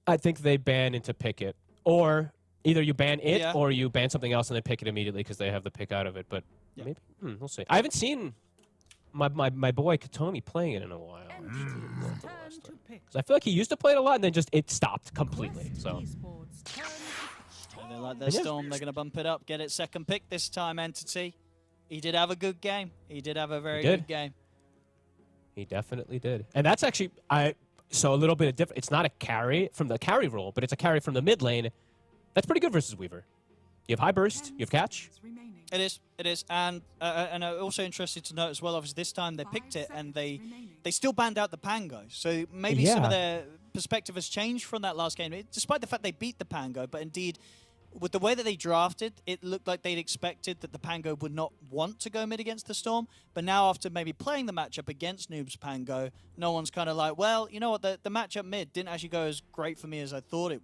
I think they ban into Picket, or either you ban it or you ban something else and then pick it immediately because they have the pick out of it. But maybe we'll see. I haven't seen my boy Katomi playing it in a while. Because I feel like he used to play it a lot and then just it stopped completely. So they like their Storm. They're going to bump it up, get it second pick this time. Entity. He did have a good game. He did have a very good game. He definitely did. And that's actually so a little bit of different. It's not a carry from the carry role, but it's a carry from the mid lane. That's pretty good versus Weaver. You have high burst, you have catch. It is, and I'm also interested to note as well. Obviously, this time they picked it and they still banned out the Pango. So maybe some of their perspective has changed from that last game, despite the fact they beat the Pango. But indeed, with the way that they drafted, it looked like they'd expected that the Pango would not want to go mid against the Storm. But now, after maybe playing the matchup against Noob's Pango, no one's kind of like, well, you know what, the matchup mid didn't actually go as great for me as I thought it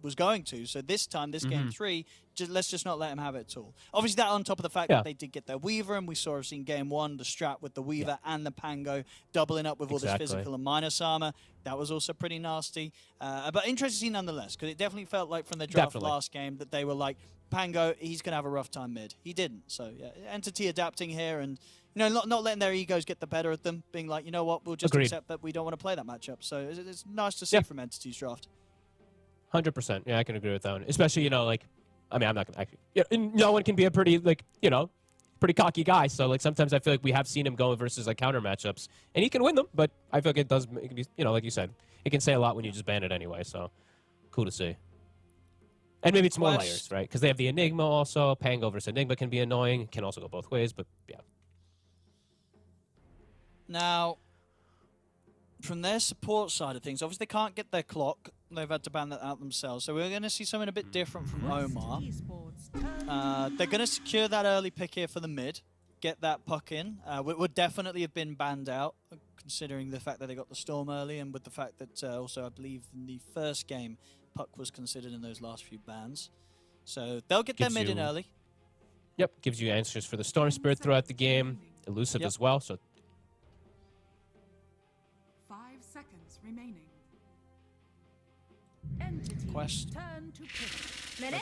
was going to. So this time, this game 3, let's just not let him have it at all. Obviously, that on top of the fact that they did get their Weaver, and we saw obviously in game 1 the strat with the Weaver and the Pango doubling up with all this physical and minus armor. That was also pretty nasty. But interesting nonetheless, because it definitely felt like from the draft last game that they were like, Pango, he's going to have a rough time mid. He didn't. So yeah, Entity adapting here and not letting their egos get the better of them, being like, you know what, we'll just accept that we don't want to play that matchup. So it's nice to see from Entity's draft. 100%. Yeah, I can agree with that one. Especially, like, I mean, I'm not going to actually, no one can be a pretty, like, pretty cocky guy. So, like, sometimes I feel like we have seen him go versus, like, counter matchups. And he can win them, but I feel like it can be, like you said, it can say a lot when you just ban it anyway. So, cool to see. And maybe it's more layers, right? Because they have the Enigma also. Pango versus Enigma can be annoying. It can also go both ways, but yeah. Now, from their support side of things, obviously they can't get their clock. They've had to ban that out themselves. So we're going to see something a bit different from Omar. They're going to secure that early pick here for the mid. Get that puck in. Would definitely have been banned out, considering the fact that they got the Storm early, and with the fact that also I believe in the first game, puck was considered in those last few bans. So they'll get their mid in early. Yep, gives you answers for the Storm Spirit throughout the game. Elusive as well, so 5 seconds remaining. Quest.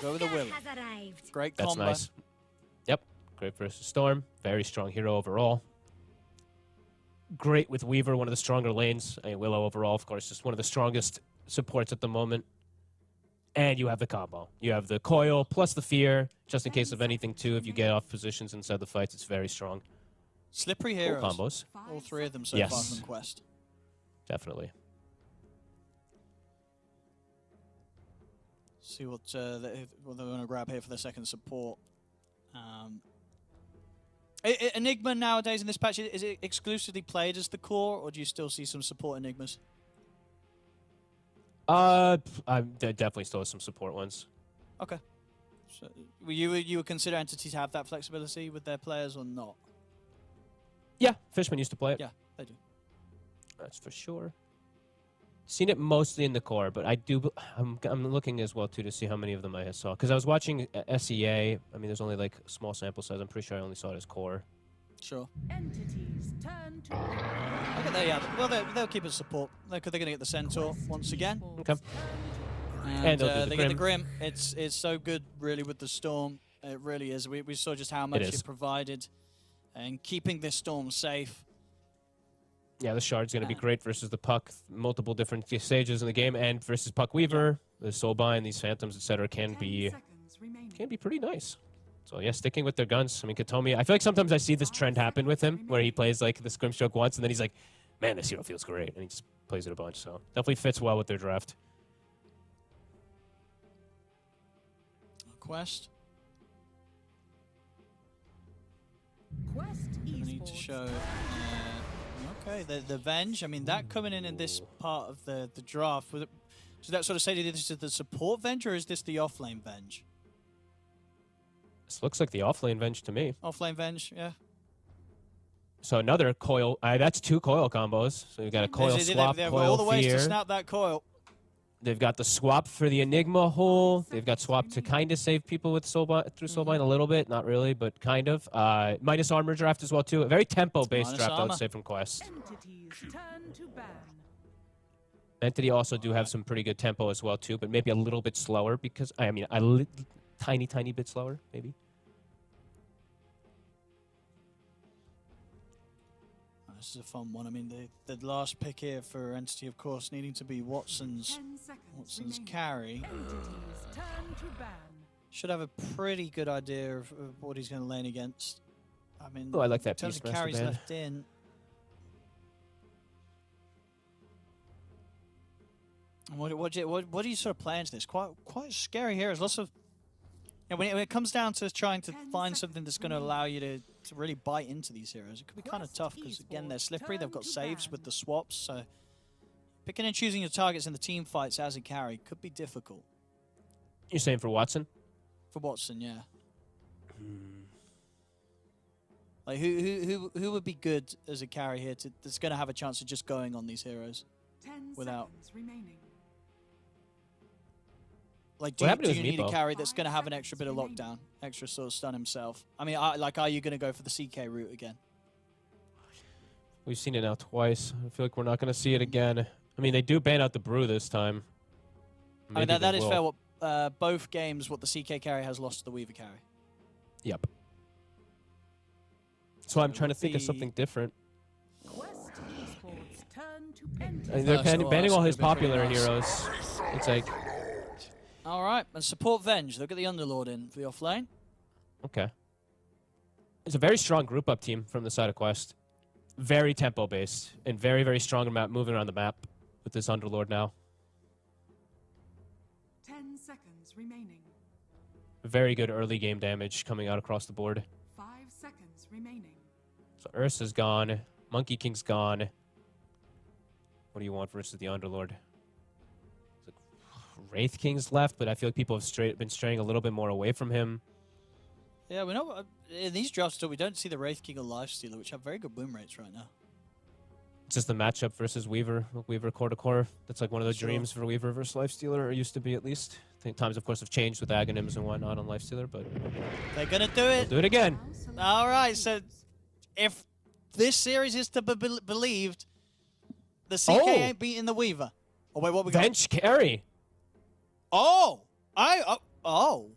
Go with the Willow. Great combo. That's nice. Yep, great versus Storm. Very strong hero overall. Great with Weaver, one of the stronger lanes. Willow overall, of course, just one of the strongest supports at the moment. And you have the combo. You have the coil plus the fear, just in case of anything too. If you get off positions inside the fights, it's very strong. Slippery heroes. Cool combos. All 3 of them so far from Quest. Definitely. See what they're going to grab here for their second support. Enigma nowadays in this patch, is it exclusively played as the core, or do you still see some support Enigmas? There definitely still have some support ones. Okay. So you would consider entities have that flexibility with their players or not? Yeah, Fishman used to play it. Yeah, they do. That's for sure. Seen it mostly in the core, but I'm looking as well too to see how many of them I saw. Because I was watching SEA. I mean, there's only like a small sample size. I'm pretty sure I only saw it as core. Sure. Entities turn to Okay, there you have it. Well, they'll keep it support. They're going to get the Centaur once again. Okay. And they'll do the they get the Grim. Grim. It's so good, really, with the Storm. It really is. We saw just how much it provided and keeping this Storm safe. Yeah, the Shard's going to be great versus the Puck. Multiple different stages in the game, and versus Puck Weaver, the Soulbind, these Phantoms, etc., can be pretty nice. So yeah, sticking with their guns. I mean, Katomi, I feel like sometimes I see this trend happen with him, where he plays like the Scrimstroke once, and then he's like, man, this hero feels great, and he just plays it a bunch. So definitely fits well with their draft. Quest. Quest I need to Esports. show. Okay, the Venge. I mean, that coming in this part of the draft. Does that sort of say that this is the support Venge, or is this the offlane Venge? This looks like the offlane Venge to me. Offlane Venge, yeah. So another coil. That's 2 coil combos. So you've got a coil swap, They've coil all the ways fear. to snap that coil. They've got the swap for the Enigma hole. They've got swap to kind of save people with Soulbind, through Soulbind a little bit. Not really, but kind of. Minus armor draft as well, too. A very tempo-based draft, I would say, from Quest. Entities turn to ban. Entity also do have some pretty good tempo as well, too, but maybe a little bit slower because, I mean, tiny bit slower, maybe. This is a fun one. I mean, the last pick here for Entity, of course, needing to be Watson's carry. Entities turn to ban. Should have a pretty good idea of what he's going to lane against. I mean, Oh, I like that in terms of Beastmaster carries ban. left in. And what do you sort of play into this? Quite scary here. There's lots of. Yeah, when it comes down to trying to find something that's going to allow you to really bite into these heroes, it could be kind of tough because, again, they're slippery. They've got saves with the swaps, so picking and choosing your targets in the team fights as a carry could be difficult. You're saying for Watson? For Watson, yeah. Like who would be good as a carry here that's going to have a chance of just going on these heroes 10 without. seconds remaining. Like, What happened do to you his need a meatball? carry that's going to have an extra bit of lockdown, extra sort of stun himself? I mean, are you going to go for the CK route again? We've seen it now twice. I feel like we're not going to see it again. I mean, they do ban out the Brew this time. I mean, Maybe that they is will. fair. Both games, what the CK carry has lost to the Weaver carry. Yep. So I'm It trying to would think of be- something different. Quest Esports turn to I mean, entities. they're First of all, banning that's all gonna his be pretty popular nice. heroes. It's like, All right, and support Venge. They'll get the Underlord in for the offlane. okay. It's a very strong group up team from the side of Quest. Very tempo based and very, very strong about moving around the map with this Underlord now. 10 seconds remaining. Very good early game damage coming out across the board. 5 seconds remaining. So Ursa's gone. Monkey King's gone. What do you want versus the Underlord? Wraith King's left, but I feel like people have been straying a little bit more away from him. Yeah, we know in these drafts still we don't see the Wraith King or Lifestealer, which have very good win rates right now. It's just the matchup versus Weaver. Weaver core to core. That's like one of the Sure. dreams for Weaver versus Lifestealer, or used to be at least. I think times, of course, have changed with Aghanims and whatnot on Lifestealer, but They're gonna do it. do it again. All right, so if this series is to be believed, the CK Oh. ain't beating the Weaver. Oh wait, what we got? Bench carry. Oh, Oh.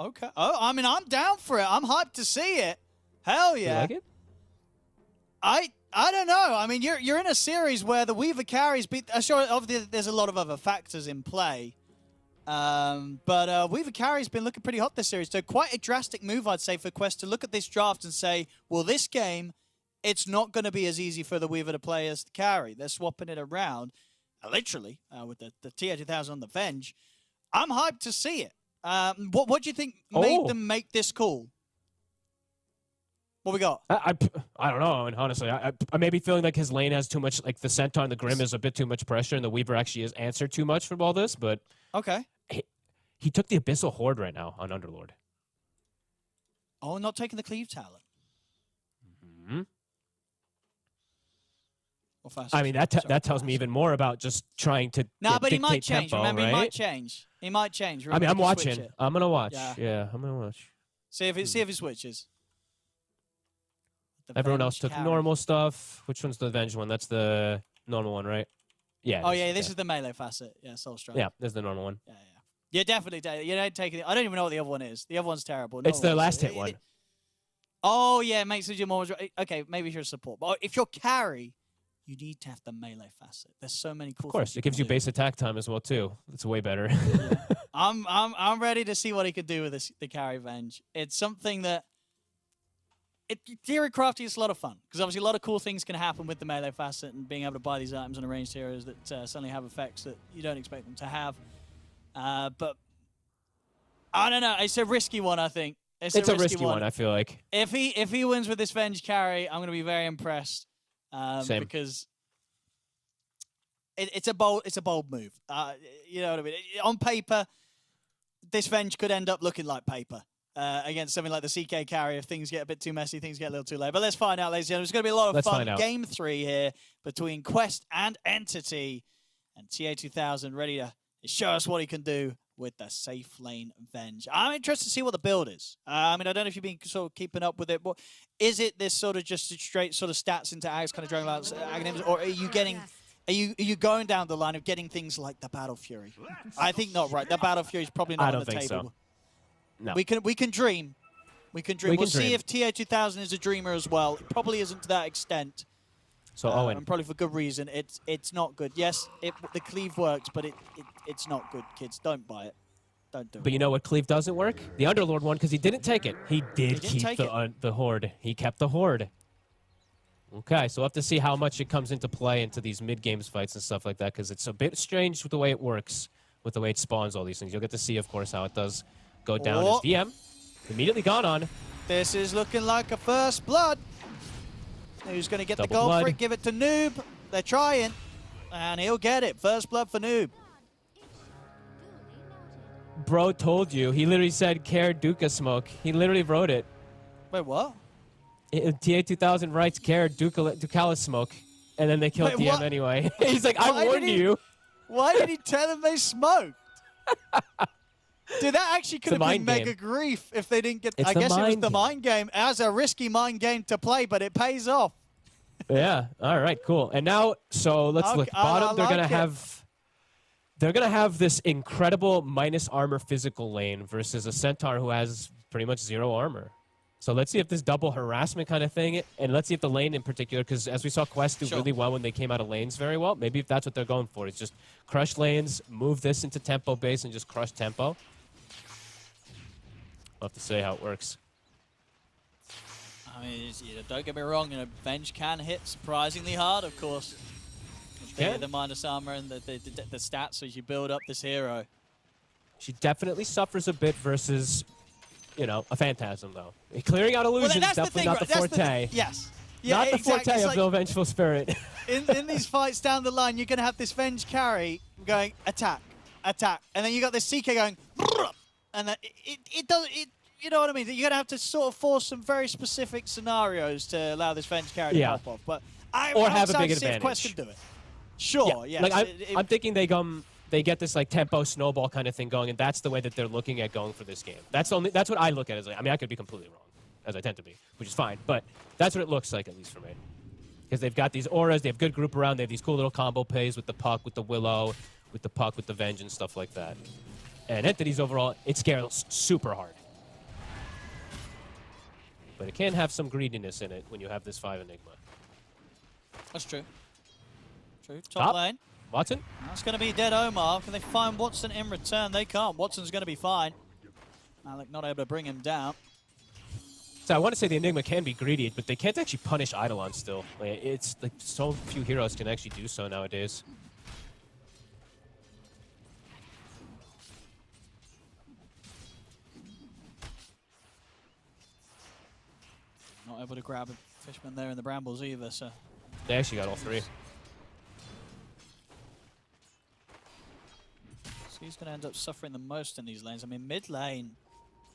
okay. Oh, I mean, I'm down for it. I'm hyped to see it. Hell You yeah. like it? I don't know. I mean, you're in a series where the Weaver carries beat. Sure, obviously there's a lot of other factors in play, but Weaver carry's been looking pretty hot this series. So quite a drastic move, I'd say, for Quest to look at this draft and say, well, this game, it's not going to be as easy for the Weaver to play as the carry. They're swapping it around, literally, with the TI13 on the Venge. I'm hyped to see it. What do you think made them make this call? What we got? I don't know. And honestly, I may be feeling like his lane has too much, like the Centaur and the Grim is a bit too much pressure, and the Weaver actually has answered too much from all this. But Okay. he took the Abyssal Horde right now on Underlord. Oh, not taking the Cleave Talent. Hmm? Or faster I mean, speed, sorry, that tells me faster. even more about just trying to No, but he might dictate change. tempo, Remember, right? he might change. He might change. I mean, Remember, I'm he can switch watching. it. I'm gonna watch. Yeah. Yeah, I'm gonna watch. See if he switches. The Everyone Venge else took carry. normal stuff. Which one's the Avenge one? That's the normal one, right? Yeah. Oh it is, yeah, this is the melee facet. Yeah, Soul Strike. Yeah, this is the normal one. Yeah, yeah. Yeah, definitely. You don't take it. I don't even know what the other one is. The other one's terrible. It's the one is- last hit one. Oh yeah, it makes you more. Okay, maybe you're support, but if you're carry, you need to have the melee facet. There's so many cool. Of course, things it gives you can do. base attack time as well too. It's way better. I'm ready to see what he could do with this, the carry Venge. It's something that theory crafting is a lot of fun because obviously a lot of cool things can happen with the melee facet and being able to buy these items on a ranged heroes that suddenly have effects that you don't expect them to have. But I don't know. It's a risky one, I think. It's a risky one, I feel like. If he wins with this Venge carry, I'm going to be very impressed. Same. Because it's a bold move. You know what I mean? On paper, this Venge could end up looking like paper against something like the CK carry if things get a bit too messy, things get a little too late. But let's find out, ladies and gentlemen. It's going to be a lot of Let's fun. find out. Game 3 here between Quest and Entity. And TI13 ready to show us what he can do with the safe lane Venge. I'm interested to see what the build is. I mean, I don't know if you've been sort of keeping up with it, but is it this sort of just straight sort of stats into Ags, kind of drawing out Aghanims, or are you getting... Are you going down the line of getting things like the Battle Fury? I think not, right? The Battle Fury is probably not I on don't the think table. so. No. We can dream. We can dream. We We'll can see dream. if TI2000 is a dreamer as well. It probably isn't to that extent. So Owen, And probably for good reason. It's not good. Yes, the cleave works, but it's not good, kids. Don't buy it. Don't do it. but you know what cleave doesn't work? The Underlord one, because he didn't take it. He did didn't keep take the Horde. He kept the Horde. Okay, so we'll have to see how much it comes into play into these mid-games fights and stuff like that, because it's a bit strange with the way it works, with the way it spawns all these things. You'll get to see, of course, how it does go down. Oh. As DM immediately gone on. This is looking like a first blood. Who's going to get Double the gold for blood. it? Give it to Noob. They're trying. And he'll get it. First blood for Noob. Bro told you. He literally said, "Care Duca smoke." He literally wrote it. Wait, what? TA2000 writes, "Care Ducalis smoke," and then they killed Wait, DM what? anyway. He's like, Why "I did warned he- you." Why did he tell them they smoked? Dude, that actually could It's a have been mind mega game. grief if they didn't get... It's I the guess it was mind the game. mind game. As a risky mind game to play, but it pays off. Yeah. All right. Cool. And now, so let's Okay, look. I Bottom, they're like gonna it. have. They're gonna have this incredible minus armor physical lane versus a centaur who has pretty much 0 armor. So let's see if this double harassment kind of thing, and let's see if the lane in particular, because as we saw Quest do Sure. really well when they came out of lanes very well, maybe if that's what they're going for, is just crush lanes, move this into tempo base, and just crush tempo. I'll have to say how it works. I mean, don't get me wrong, Venge can hit surprisingly hard, of course. can. The minus armor and the stats as you build up this hero. She definitely suffers a bit versus, you know, a Phantasm, though. Clearing out illusions, that's the definitely thing, not right? the That's forte. Yes. Yeah, Not the exactly. forte It's of like- the Vengeful Spirit. in these fights down the line, you're going to have this Venge carry going attack, attack, and then you got this CK going, and then it does it. You know what I mean? You're going to have to sort of force some very specific scenarios to allow this Venge carry to Yeah. pop off. But I'm Or have a excited big to see if Quest advantage. can do it. Sure, yes. Like I'm thinking they get this like tempo snowball kind of thing going, and that's the way that they're looking at going for this game. That's what I look at as. Like, I mean, I could be completely wrong, as I tend to be, which is fine. But that's what it looks like, at least for me. Because they've got these auras, they have good group around, they have these cool little combo plays with the Puck, with the Willow, with the Puck, with the Venge, and stuff like that. And Entities overall, it scales super hard. But it can have some greediness in it when you have this 5 Enigma. That's true. Top lane. Watson? That's going to be dead Omar. Can they find Watson in return? They can't. Watson's going to be fine. Malik not able to bring him down. So I want to say the Enigma can be greedy, but they can't actually punish Eidolon still. Like, it's like so few heroes can actually do so nowadays. Not able to grab a Fishman there in the brambles either, so... They actually got all 3. So he's going to end up suffering the most in these lanes. I mean, mid lane,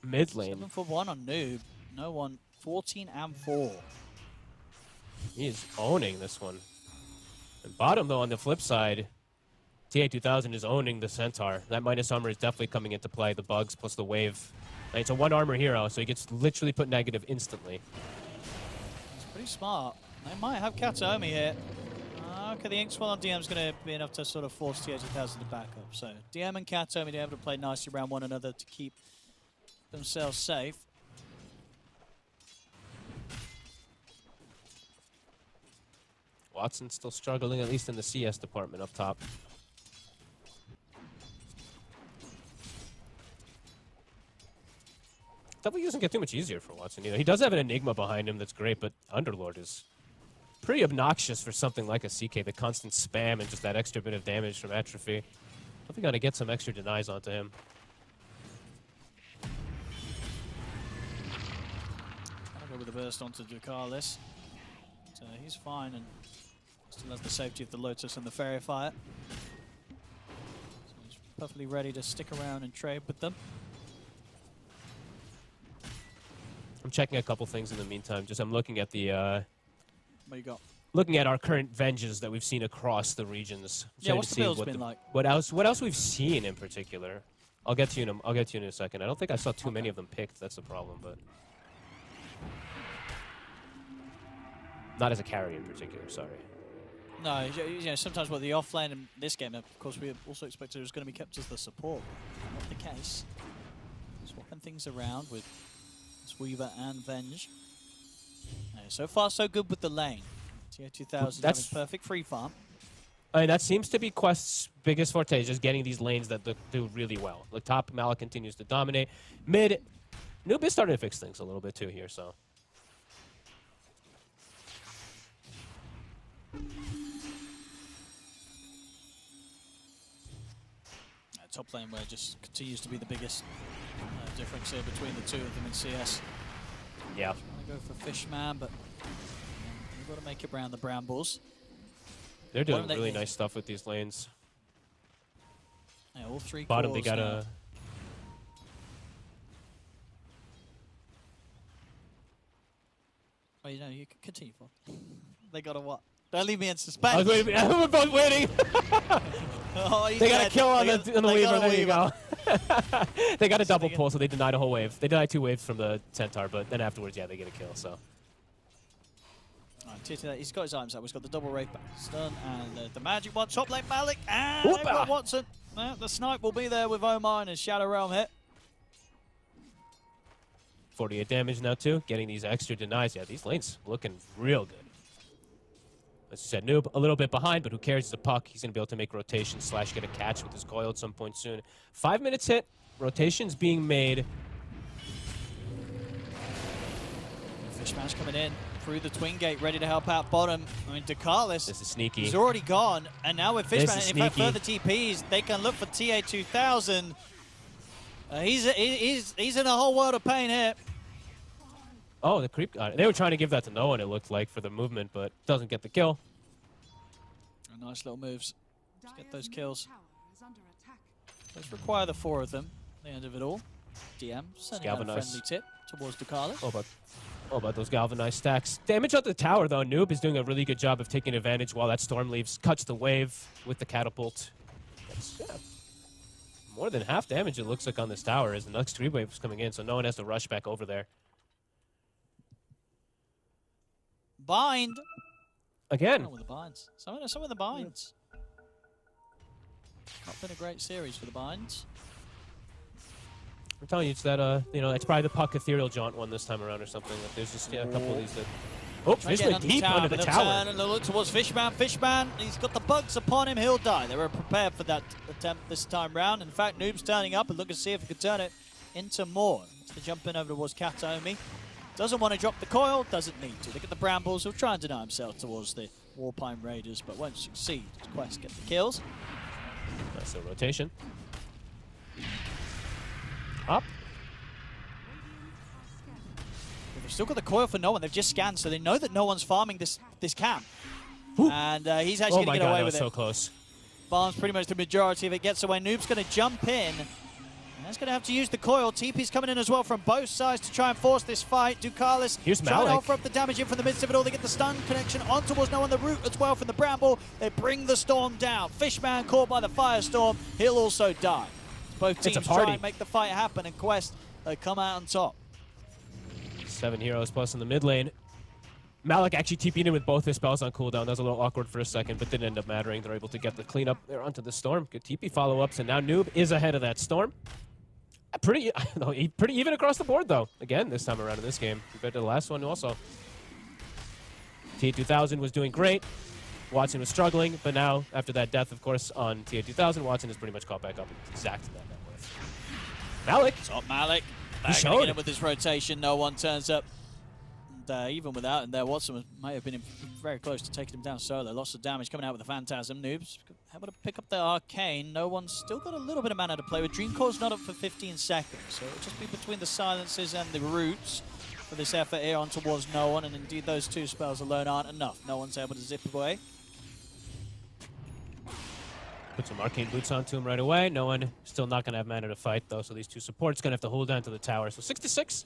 Mid lane, 7 for 1 on Noob. No one, 14 and 4. he is owning this one. And bottom, though, on the flip side, TI13 is owning the Centaur. That minus armor is definitely coming into play. The bugs plus the wave. And it's a 1 armor hero, so he gets literally put negative instantly. It's pretty smart. They might have Kataomi here. Okay, the ink swell on DM is going to be enough to sort of force TI2000 to back up. So DM and Kataomi, they're able to play nicely around one another to keep themselves safe. Watson's still struggling, at least in the CS department up top. W doesn't get too much easier for Watson either. He does have an Enigma behind him that's great, but Underlord is pretty obnoxious for something like a CK. The constant spam and just that extra bit of damage from Atrophy. Definitely got to get some extra denies onto him. I'll go with the burst onto Ducalis. So he's fine and still has the safety of the Lotus and the Fairy Fire. So he's perfectly ready to stick around and trade with them. I'm checking a couple things in the meantime. Just I'm looking at the What you got? looking at our current Venges that we've seen across the regions. Yeah, Trying what's to the see build's been like? What else we've seen in particular. I'll get to you in a second. I don't think I saw too many of them picked. That's the problem, but not as a carry in particular. Sorry. No, you know, sometimes what the offlane in this game, of course, we also expected it was going to be kept as the support. Not the case. Swapping things around with Weaver and Venge. So far, so good with the lane. TI2000 having perfect free farm. I mean, that seems to be Quest's biggest forte, just getting these lanes that do really well. Like top, Mala continues to dominate. Mid, Noob is starting to fix things a little bit too here, so. Top lane where just continues to be the biggest difference here between the two of them in CS. Yeah. Trying to go for Fishman, but you've got to make it around the Brambles. They're doing really nice stuff with these lanes. Yeah, all three Bottom, they cores got now. a. Well, you know, you can continue for. They got a what? Don't leave me in suspense. I was waiting. We're both waiting. Oh, They got a kill on the Weaver. There you Weaver. go. They got a double pull, so they denied a whole wave. They denied 2 waves from the Centaur, but then afterwards, yeah, they get a kill. So. Right, he's got his arms up. He's got the double wraith back stun and the magic one. Top lane Malik and they've got Watson. The snipe will be there with Omar and his Shadow Realm hit. 48 damage now too. Getting these extra denies. Yeah, these lanes looking real good. As you said, Noob a little bit behind, but who cares? It's a puck. He's going to be able to make rotation / get a catch with his coil at some point soon. 5 minutes hit. Rotations being made. Fishman's coming in through the twin gate, ready to help out bottom. I mean, Ducalis. This is sneaky. He's already gone, and now with Fishman, This is in fact, sneaky. further TPs, they can look for TA2000. He's in a whole world of pain here. Oh, the creep got it. They were trying to give that to no one, it looked like, for the movement, but doesn't get the kill. Nice little moves. Let's get those kills. Let's require the 4 of them at the end of it all. DM sending out a friendly tip towards Ducalis. Oh, about those galvanized stacks. Damage on the tower, though. Noob is doing a really good job of taking advantage while that storm leaves. Cuts the wave with the catapult. That's, yeah, more than half damage, it looks like, on this tower as the next 3 waves coming in, so no one has to rush back over there. Bind. Again. With the binds. Some of the binds. Not been a great series for the binds. I'm telling you, it's that, you know, it's probably the Puck Ethereal Jaunt one this time around or something. Like, there's just a couple of these that... Oh, Fish went deep under the tower. Turn and look towards Fishman. Fishman, he's got the bugs upon him. He'll die. They were prepared for that attempt this time round. In fact, Noob's turning up and looking to see if he could turn it into more. It's the jump in over towards Kataomi. Doesn't want to drop the coil, doesn't need to. Look at the Brambles. He'll try and deny himself towards the Warpine Raiders, but won't succeed. Quest get the kills. Nice little rotation. Up. They've still got the coil for no one. They've just scanned, so they know that no one's farming this camp. Ooh. And he's actually going to get away with it. Oh my god, that was so close. Farms pretty much the majority of it. Gets away. Noob's going to jump in. That's going to have to use the coil. TP's coming in as well from both sides to try and force this fight. Ducalis Here's trying to Malik. offer up the damage in from the midst of it all. They get the stun connection on towards no on the route as well from the Bramble. They bring the storm down. Fishman caught by the Firestorm. He'll also die. Both teams try and make the fight happen, and Quest come out on top. 7 heroes plus in the mid lane. Malik actually TP'd in with both his spells on cooldown. That was a little awkward for a second, but didn't end up mattering. They're able to get the cleanup there onto the Storm. Good TP follow-ups, and now Noob is ahead of that Storm. Pretty even across the board, though. Again, this time around in this game, compared to the last one also. TI13 was doing great. Watson was struggling, but now, after that death, of course, on TI13, Watson is pretty much caught back up and exacted that net worth. Malik. Top Malik. He Back showed in with his rotation. No one turns up. And even without him there, Watson might have been very close to taking him down solo. Lots of damage coming out with the Phantasm. Noobs able to pick up the Arcane. No one's still got a little bit of mana to play with. Dreamcore's not up for 15 seconds, so it'll just be between the silences and the roots for this effort here on towards no one. And indeed, those 2 spells alone aren't enough. No one's able to zip away. Put some Arcane Boots onto him right away. No one still not going to have mana to fight, though, so these 2 supports going to have to hold down to the tower. So 6-6.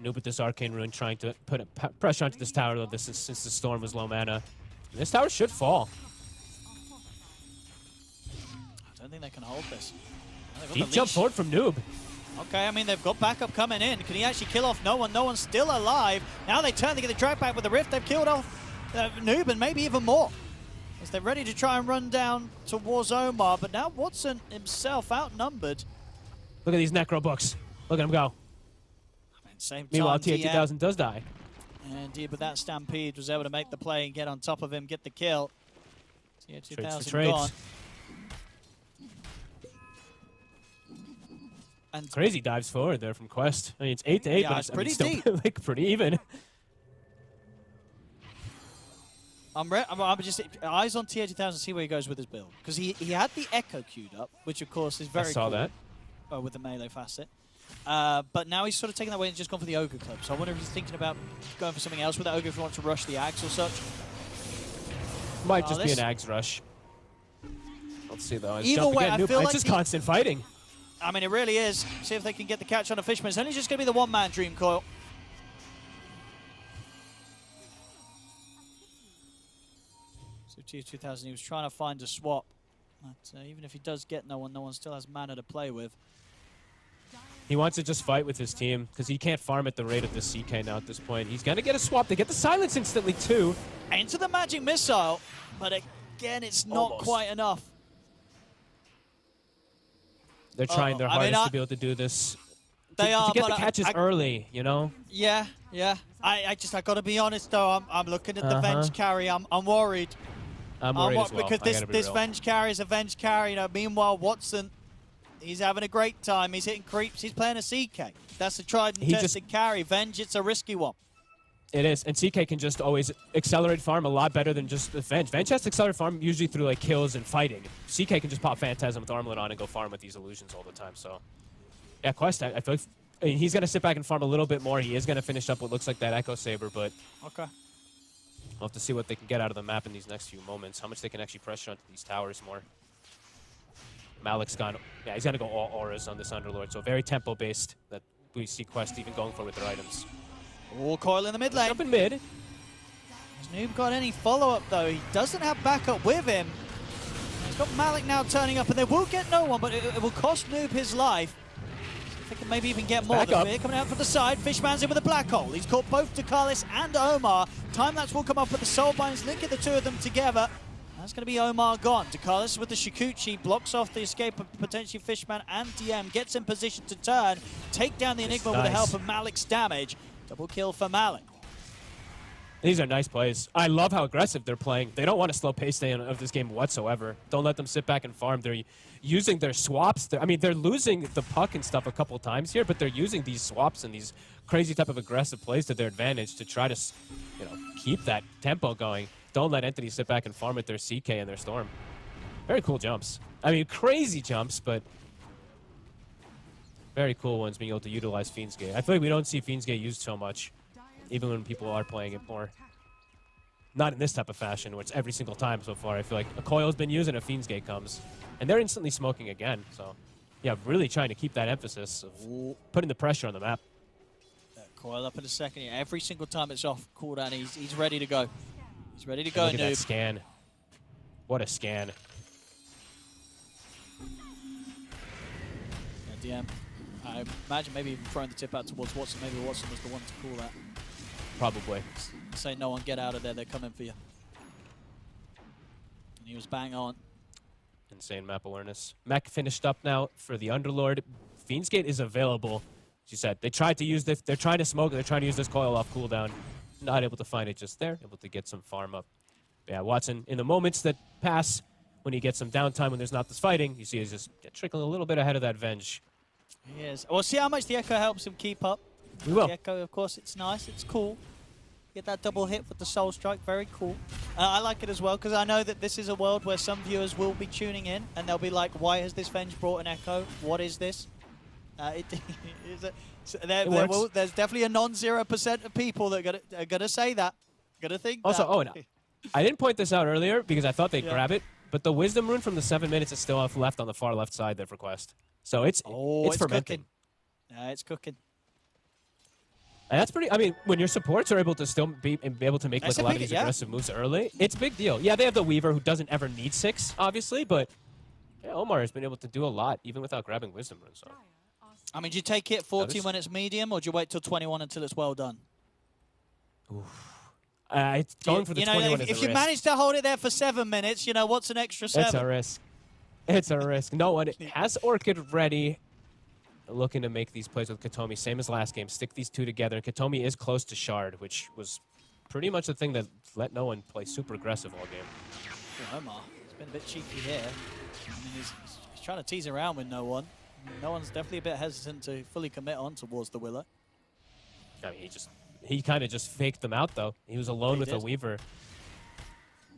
Noob with this Arcane Rune trying to put pressure onto this tower, though, since the Storm was low mana. This tower should fall. I don't think they can hold this. Deep jump forward from Noob. Okay, I mean, they've got backup coming in. Can he actually kill off no one? No one's still alive. Now they turn to get the drag back with the Rift. They've killed off Noob and maybe even more, as they're ready to try and run down towards Omar. But now Watson himself outnumbered. Look at these Necro books. Look at him go. Same time, Meanwhile, TI2000 does die. Indeed, but that Stampede was able to make the play and get on top of him, get the kill. TI2000 Trades. gone. And Crazy dives forward there from Quest. I mean, it's 8-8, yeah, but it's I mean, pretty still deep. like pretty even. I'm just eyes on TI2000 to see where he goes with his build, because he had the Echo queued up, which of course is very I saw cool. that. With the melee facet. But now he's sort of taken that way and just gone for the Ogre Club. So I wonder if he's thinking about going for something else with that Ogre if he wants to rush the Axe or such. Might just be an Axe rush. Let's see though. Either way, I feel it's like just constant fighting. I mean, it really is. See if they can get the catch on a Fishman. It's only just going to be the one-man Dream Coil. So TI2000, he was trying to find a swap. But even if he does get no one still has mana to play with. He wants to just fight with his team because he can't farm at the rate of the CK now at this point. He's going to get a swap. They get the silence instantly too. Into the magic missile, but again, it's not quite enough. They're trying their hardest to be able to do this. They to get the catches early, you know? Yeah. I got to be honest though. I'm looking at the Venge carry. I'm worried. I'm worried as well. Because this Venge carry is a Venge carry. You know, meanwhile, Watson, he's having a great time. He's hitting creeps. He's playing a CK. That's a tried and tested carry. Venge, it's a risky one. It is, and CK can just always accelerate farm a lot better than just the Venge. Venge has to accelerate farm usually through like kills and fighting. CK can just pop Phantasm with Armlet on and go farm with these illusions all the time. So, yeah, Quest, I feel like he's going to sit back and farm a little bit more. He is going to finish up what looks like that Echo Saber, but okay, we'll have to see what they can get out of the map in these next few moments. How much they can actually pressure onto these towers more. Malik's gone, yeah, he's going to go all auras on this Underlord. So very tempo-based that we see Quest even going for with their items. All coil in the mid lane. Up in mid. Has Noob got any follow-up though? He doesn't have backup with him. He's got Malik now turning up, and they will get no one, but it will cost Noob his life. They can maybe even get more. The fear coming out from the side. Fishman's in with a black hole. He's caught both Ducalis and Omar. Time-lapse will come up with the Soulbinds, linking the two of them together. That's going to be Omar gone. Ducalis with the Shikuchi blocks off the escape of potentially Fishman and DM. Gets in position to turn, take down the Enigma with the help of Malik's damage. Double kill for Malik. These are nice plays. I love how aggressive they're playing. They don't want to slow pace of this game whatsoever. Don't let them sit back and farm. They're using their swaps. I mean, they're losing the puck and stuff a couple of times here, but they're using these swaps and these crazy type of aggressive plays to their advantage to try to, you know, keep that tempo going. Don't let Entity sit back and farm with their CK and their Storm. Very cool jumps. I mean, crazy jumps, but very cool ones being able to utilize Fiend's Gate. I feel like we don't see Fiend's Gate used so much, even when people are playing it more. Not in this type of fashion, where it's every single time so far. I feel like a coil's been used and a Fiend's Gate comes. And they're instantly smoking again. So, yeah, really trying to keep that emphasis of putting the pressure on the map. Coil up in a second here. Every single time it's off cooldown, he's ready to go. He's ready to go, Look at that noob. scan. What a scan. Yeah, DM. I imagine maybe even throwing the tip out towards Watson. Maybe Watson was the one to call that. Probably. Say, no one, get out of there. They're coming for you. And he was bang on. Insane map awareness. Mech finished up now for the Underlord. Fiend's Gate is available. She said they tried to use this. They're trying to smoke. They're trying to use this coil off cooldown. Not able to find it just there. Able to get some farm up. But yeah, Watson, in the moments that pass, when he gets some downtime, when there's not this fighting, you see he's just trickling a little bit ahead of that Venge. He is. Well, see how much the Echo helps him keep up. We will. The Echo, of course, it's nice. It's cool. Get that double hit with the Soul Strike. Very cool. I like it as well because I know that this is a world where some viewers will be tuning in and they'll be like, why has this Venge brought an Echo? What is this? There's definitely a non-0% of people that are gonna say that. Gonna think Also, that. oh, and I didn't point this out earlier because I thought they'd grab it, but the Wisdom Rune from the 7 minutes is still off left on the far left side of request. So it's fermenting. Cooking. Yeah, it's cooking. And that's pretty. I mean, when your supports are able to still be able to make like a lot of these aggressive moves early, it's a big deal. Yeah, they have the Weaver who doesn't ever need 6, obviously, but yeah, Omar has been able to do a lot even without grabbing Wisdom Rune. So. I mean, do you take it 40 when it's medium, or do you wait till 21 until it's well done? It's going for the 21 if you manage to hold it there for 7 minutes, you know, what's an extra 7? It's a risk. It's a risk. No one has Orchid ready, looking to make these plays with Katomi. Same as last game. Stick these two together. And Katomi is close to Shard, which was pretty much the thing that let no one play super aggressive all game. Omar, he's been a bit cheeky here. I mean, he's trying to tease around with no one. No one's definitely a bit hesitant to fully commit on towards the Willow. I mean, he kind of just faked them out, though. He was alone with a Weaver.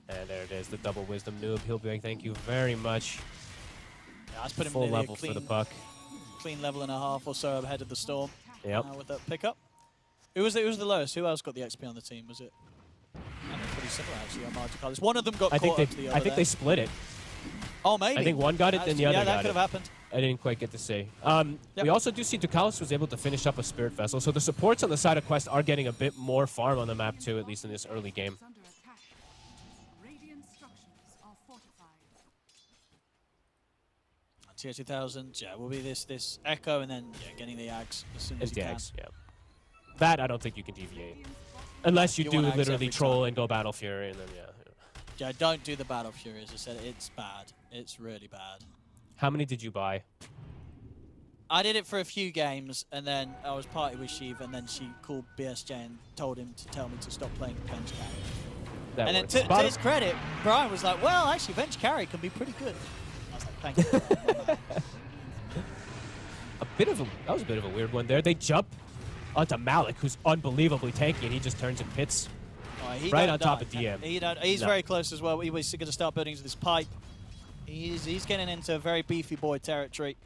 And there it is, the double Wisdom noob. He'll be like, thank you very much. Yeah, let's put him full nearly level for the puck. Clean level and a half or so ahead of the Storm. Yep. With that pickup. Who was the lowest? Who else got the XP on the team? Was it? I know, pretty similar actually on Martin Carlos. One of them got caught up to the other. I think they split it. Oh, maybe. I think one got it, then the other got it. Yeah, that could have happened. I didn't quite get to say. We also do see Ducalis was able to finish up a Spirit Vessel, so the supports on the side of Quest are getting a bit more farm on the map too, at least in this early game. Tier 2000, yeah, will be this Echo and then getting the Ags as soon as you can. Yeah. That I don't think you can deviate. Unless you do literally troll and go Battle Fury and then Yeah, don't do the Battle Fury, as I said, it's bad. It's really bad. How many did you buy? I did it for a few games, and then I was party with Sheev, and then she called BSJ and told him to tell me to stop playing Venge Carry. And then to his credit, Brian was like, well, actually, Venge Carry can be pretty good. I was like, thank you. That was a bit of a weird one there. They jump onto Malik, who's unbelievably tanky, and he just turns and pits right on top of DM. He's very close as well. He was going to start building this pipe. He's getting into very beefy boy territory.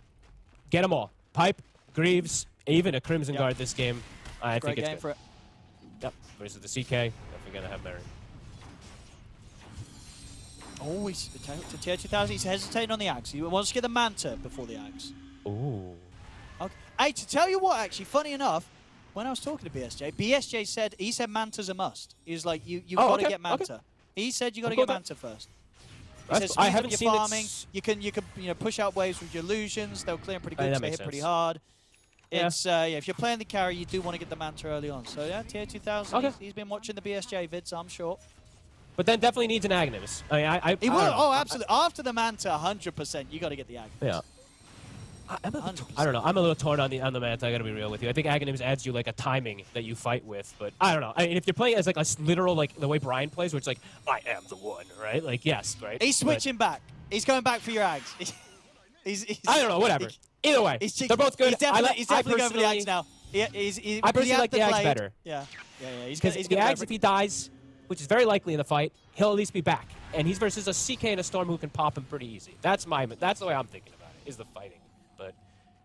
Get them all. Pipe, Greaves, even a Crimson Guard this game. I think it's game good. for it. Yep. Versus the CK, definitely going to have Mary. Oh, to tier 2000, he's hesitating on the Axe. He wants to get the Manta before the Axe. Ooh. Okay. Hey, to tell you what, actually, funny enough, when I was talking to BSJ said, he said Manta's a must. He was like, you've got to get Manta. Okay. He said you got to get Manta first. He says, I haven't seen farming. You can push out waves with your illusions. They'll clear them pretty good because they hit pretty hard. Yeah. It's if you're playing the carry, you do want to get the Manta early on. So yeah, tier 2000. He's been watching the BSJ vids, I'm sure. But then definitely needs an Agnes. He will. Oh, absolutely. After the Manta, 100%, you got to get the Agnes. Yeah. I don't know. I'm a little torn on the Manta. I got to be real with you. I think Aghanim adds you like a timing that you fight with, but I don't know. I mean, if you're playing as like a literal like the way Brian plays, where it's like I am the one, right? Like yes, right. He's switching back. He's going back for your Ags. I don't know. Whatever. Either way, they're both good. He's definitely going for the Ags now. I personally like the Ags better. Yeah. Because the Ags, if he dies, which is very likely in the fight, he'll at least be back, and he's versus a CK and a Storm who can pop him pretty easy. That's the way I'm thinking about it. Is the fighting. But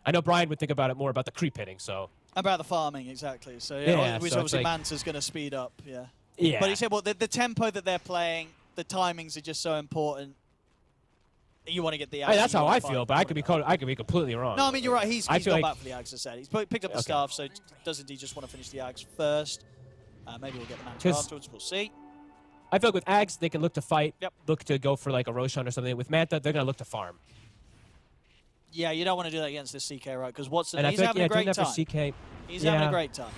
I know Brian would think about it more about the creep hitting, so. About the farming, exactly. So, which so obviously like, Manta's going to speed up, yeah. Yeah. But he said, well, the tempo that they're playing, the timings are just so important. You want to get the I mean, Ags. that's how I feel, but I could be completely wrong. No, I mean, you're right. He's I feel gone like back for the Ags, as I said. He's picked up the staff, so does indeed just want to finish the Ags first. Maybe we'll get the Manta afterwards. We'll see. I feel like with Ags, they can look to fight, Yep. look to go for like a Roshan or something. With Manta, they're going to look to farm. Yeah, you don't want to do that against this CK, right? Because Watson, And I he's feel like, having a great doing that time. for CK. He's having a great time.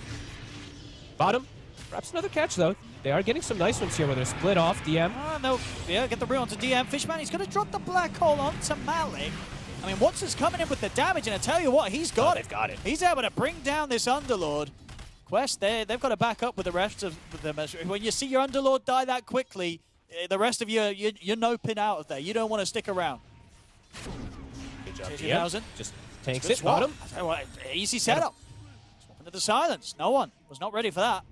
Bottom, perhaps another catch, though. They are getting some nice ones here where they're split off, DM. No, yeah, get the reel onto DM. Fishman, he's going to drop the black hole onto Malik. I mean, Watson's coming in with the damage, and I tell you what, he's got it. They've got it. He's able to bring down this Underlord. Quest, they've got to back up with the rest of them. When you see your Underlord die that quickly, the rest of you, you're noping out of there. You don't want to stick around. Good job, 2000. DM. Just tanks Good it, swap. bottom. I tell you what, easy setup. Swap into the silence. No one was not ready for that.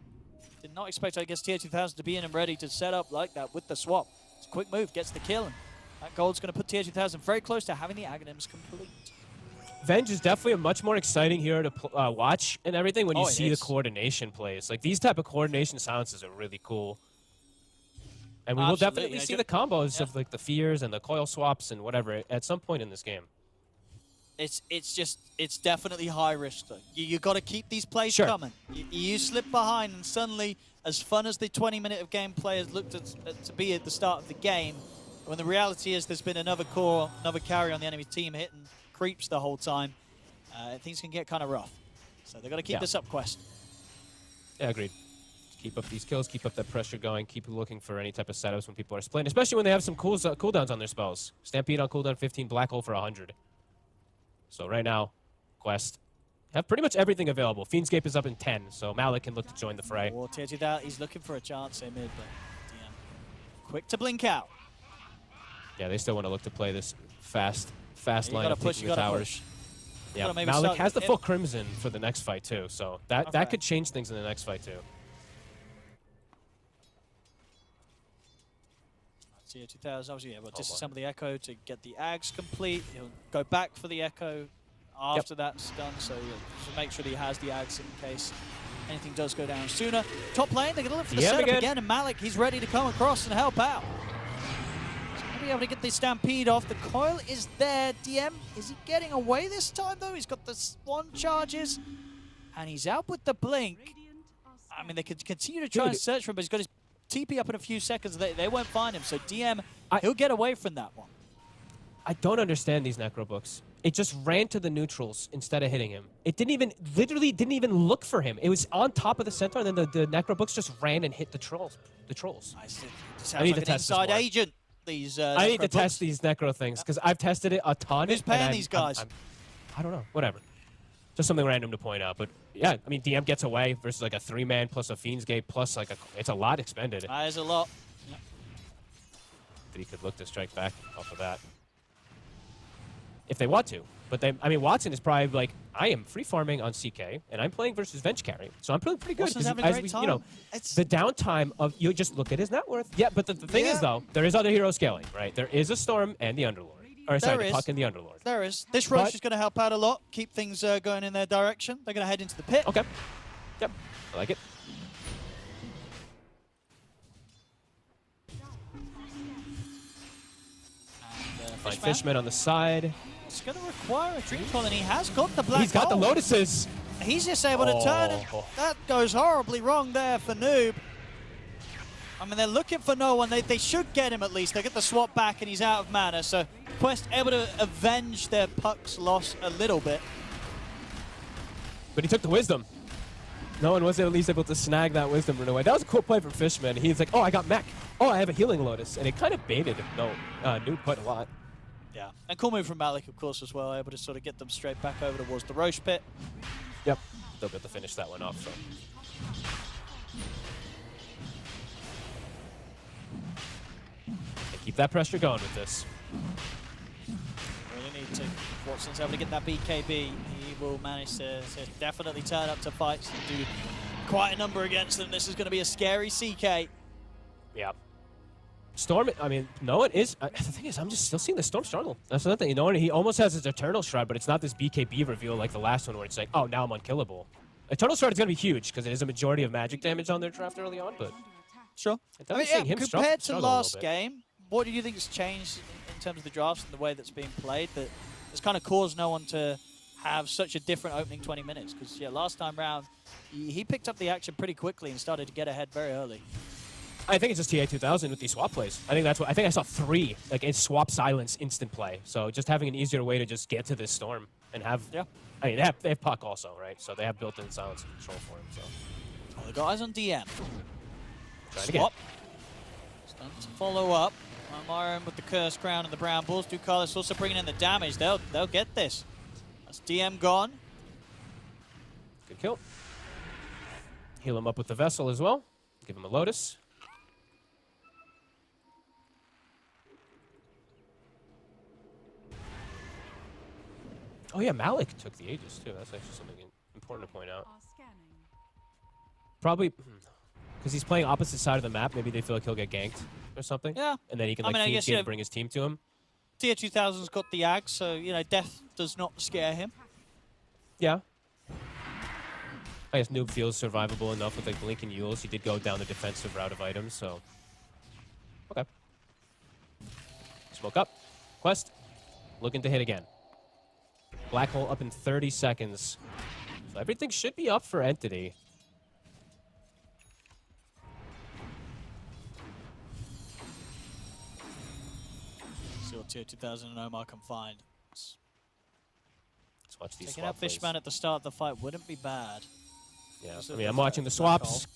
Did not expect, I guess, TI13 to be in and ready to set up like that with the swap. It's a quick move, gets the kill, and that gold's going to put TI13 very close to having the Aghanims complete. Venge is definitely a much more exciting hero to watch and everything when you see the is. coordination plays. Like, these type of coordination silences are really cool. And we will Absolutely. definitely see the combos of like the fears and the coil swaps and whatever at some point in this game. It's definitely high risk though. You got to keep these plays coming. You slip behind, and suddenly, as fun as the 20-minute of gameplay has looked to be at the start of the game, when the reality is there's been another carry on the enemy team hitting creeps the whole time, things can get kind of rough. So they've got to keep this up, Quest. Yeah, agreed. Keep up these kills, keep up that pressure going, keep looking for any type of setups when people are splitting, especially when they have some cooldowns on their spells. Stampede on cooldown 15, Black Hole for 100. So right now, Quest have pretty much everything available. Fiendscape is up in 10, so Malik can look to join the fray. Or that, he's looking for a chance in mid, but DM quick to blink out. Yeah, they still want to look to play this fast line gotta of push, taking you the gotta towers. push. Yeah, Maybe Malik start has the with full Crimson for the next fight too, so that could change things in the next fight too. TI13, obviously, but just some of the Echo to get the Ags complete. He'll go back for the Echo after that's done, so to make sure that he has the Ags in case anything does go down sooner. Top lane, they're going to look for the setup again, and Malik, he's ready to come across and help out. He's going to be able to get the Stampede off. The coil is there. DM, is he getting away this time, though? He's got the Swan charges, and he's out with the blink. I mean, they could continue to try and search for him, but he's got his TP up in a few seconds. They won't find him, so DM, he'll get away from that one. I don't understand these Necro books. It just ran to the neutrals instead of hitting him. It literally didn't even look for him. It was on top of the centaur, and then the Necro books just ran and hit the trolls. I need to test inside agent. These I need to test these Necro things because I've tested it a ton. Who's paying these guys? I don't know. Whatever. Just something random to point out, but yeah, I mean, DM gets away versus like a 3-man plus a Fiend's Gate plus like it's a lot expended. That is a lot. Yep. But he could look to strike back off of that if they want to. But I mean, Watson is probably like, I am free farming on CK and I'm playing versus Venge carry, so I'm feeling pretty good. Watson's having a great time. You know, the downtime of you just look at his net worth. Yeah, but the thing is though, there is other heroes scaling, right? There is a Storm and the Underlord. Or sorry, the Puck and the Underlord. There is. This rush is going to help out a lot, keep things going in their direction. They're going to head into the pit. Okay. Yep. I like it. And, Fishman on the side. It's going to require a Dream Coil, and he has got the black He's got the hole. Lotuses. He's just able to turn it. That goes horribly wrong there for Noob. I mean, they're looking for no one. They should get him at least. They get the swap back, and he's out of mana. So Quest able to avenge their Puck's loss a little bit. But he took the Wisdom. No one was at least able to snag that Wisdom run away. That was a cool play from Fishman. He's like, oh, I got mech. Oh, I have a Healing Lotus. And it kind of baited him. No, Noob quite a lot. Yeah, and cool move from Malik, of course, as well. Able to sort of get them straight back over towards the Roche pit. Yep. They'll be able to finish that one off, so. Keep that pressure going with this. Really need to. Watson's able to get that BKB. He will manage to definitely turn up to fights and do quite a number against them. This is going to be a scary CK. Yeah. Storm, I mean, no one is. The thing is, I'm just still seeing the Storm struggle. That's another thing. You know, he almost has his Eternal Shroud, but it's not this BKB reveal like the last one where it's like, oh, now I'm unkillable. Eternal Shroud is going to be huge because it is a majority of magic damage on their draft early on, but. Sure. I mean, yeah, compared to last game, what do you think has changed in terms of the drafts and the way that's being played that has kind of caused no one to have such a different opening 20 minutes. Because, yeah, last time round, he picked up the action pretty quickly and started to get ahead very early. I think it's just TI13 with these swap plays. I think that's what I think. I saw 3 like in swap silence instant play. So just having an easier way to just get to this storm and have. Yeah. I mean, they have puck also, right? So they have built-in silence and control for him. So. All the guys on DM. Trying to get. Swap. Starting to follow up. Myron with the Curse Crown and the Brown Balls. Ducalis also bringing in the damage. They'll get this. That's DM gone. Good kill. Heal him up with the Vessel as well. Give him a Lotus. Oh yeah, Malik took the Aegis too. That's actually something important to point out. Are scanning. Probably because he's playing opposite side of the map. Maybe they feel like he'll get ganked or something. Yeah. And then he can I like mean, I feed guess, team yeah, and bring his team to him. Tier 2000's got the Ag, so, you know, death does not scare him. Yeah. I guess Noob feels survivable enough with like Blink and Yules. He did go down the defensive route of items, so. Okay. Smoke up. Quest. Looking to hit again. Black hole up in 30 seconds. So everything should be up for Entity. See what Tier 2000 and Omar can find. Let's watch these Taking swap out Fishman at the start of the fight wouldn't be bad. Yeah, Just I look mean, at I'm that watching the black swaps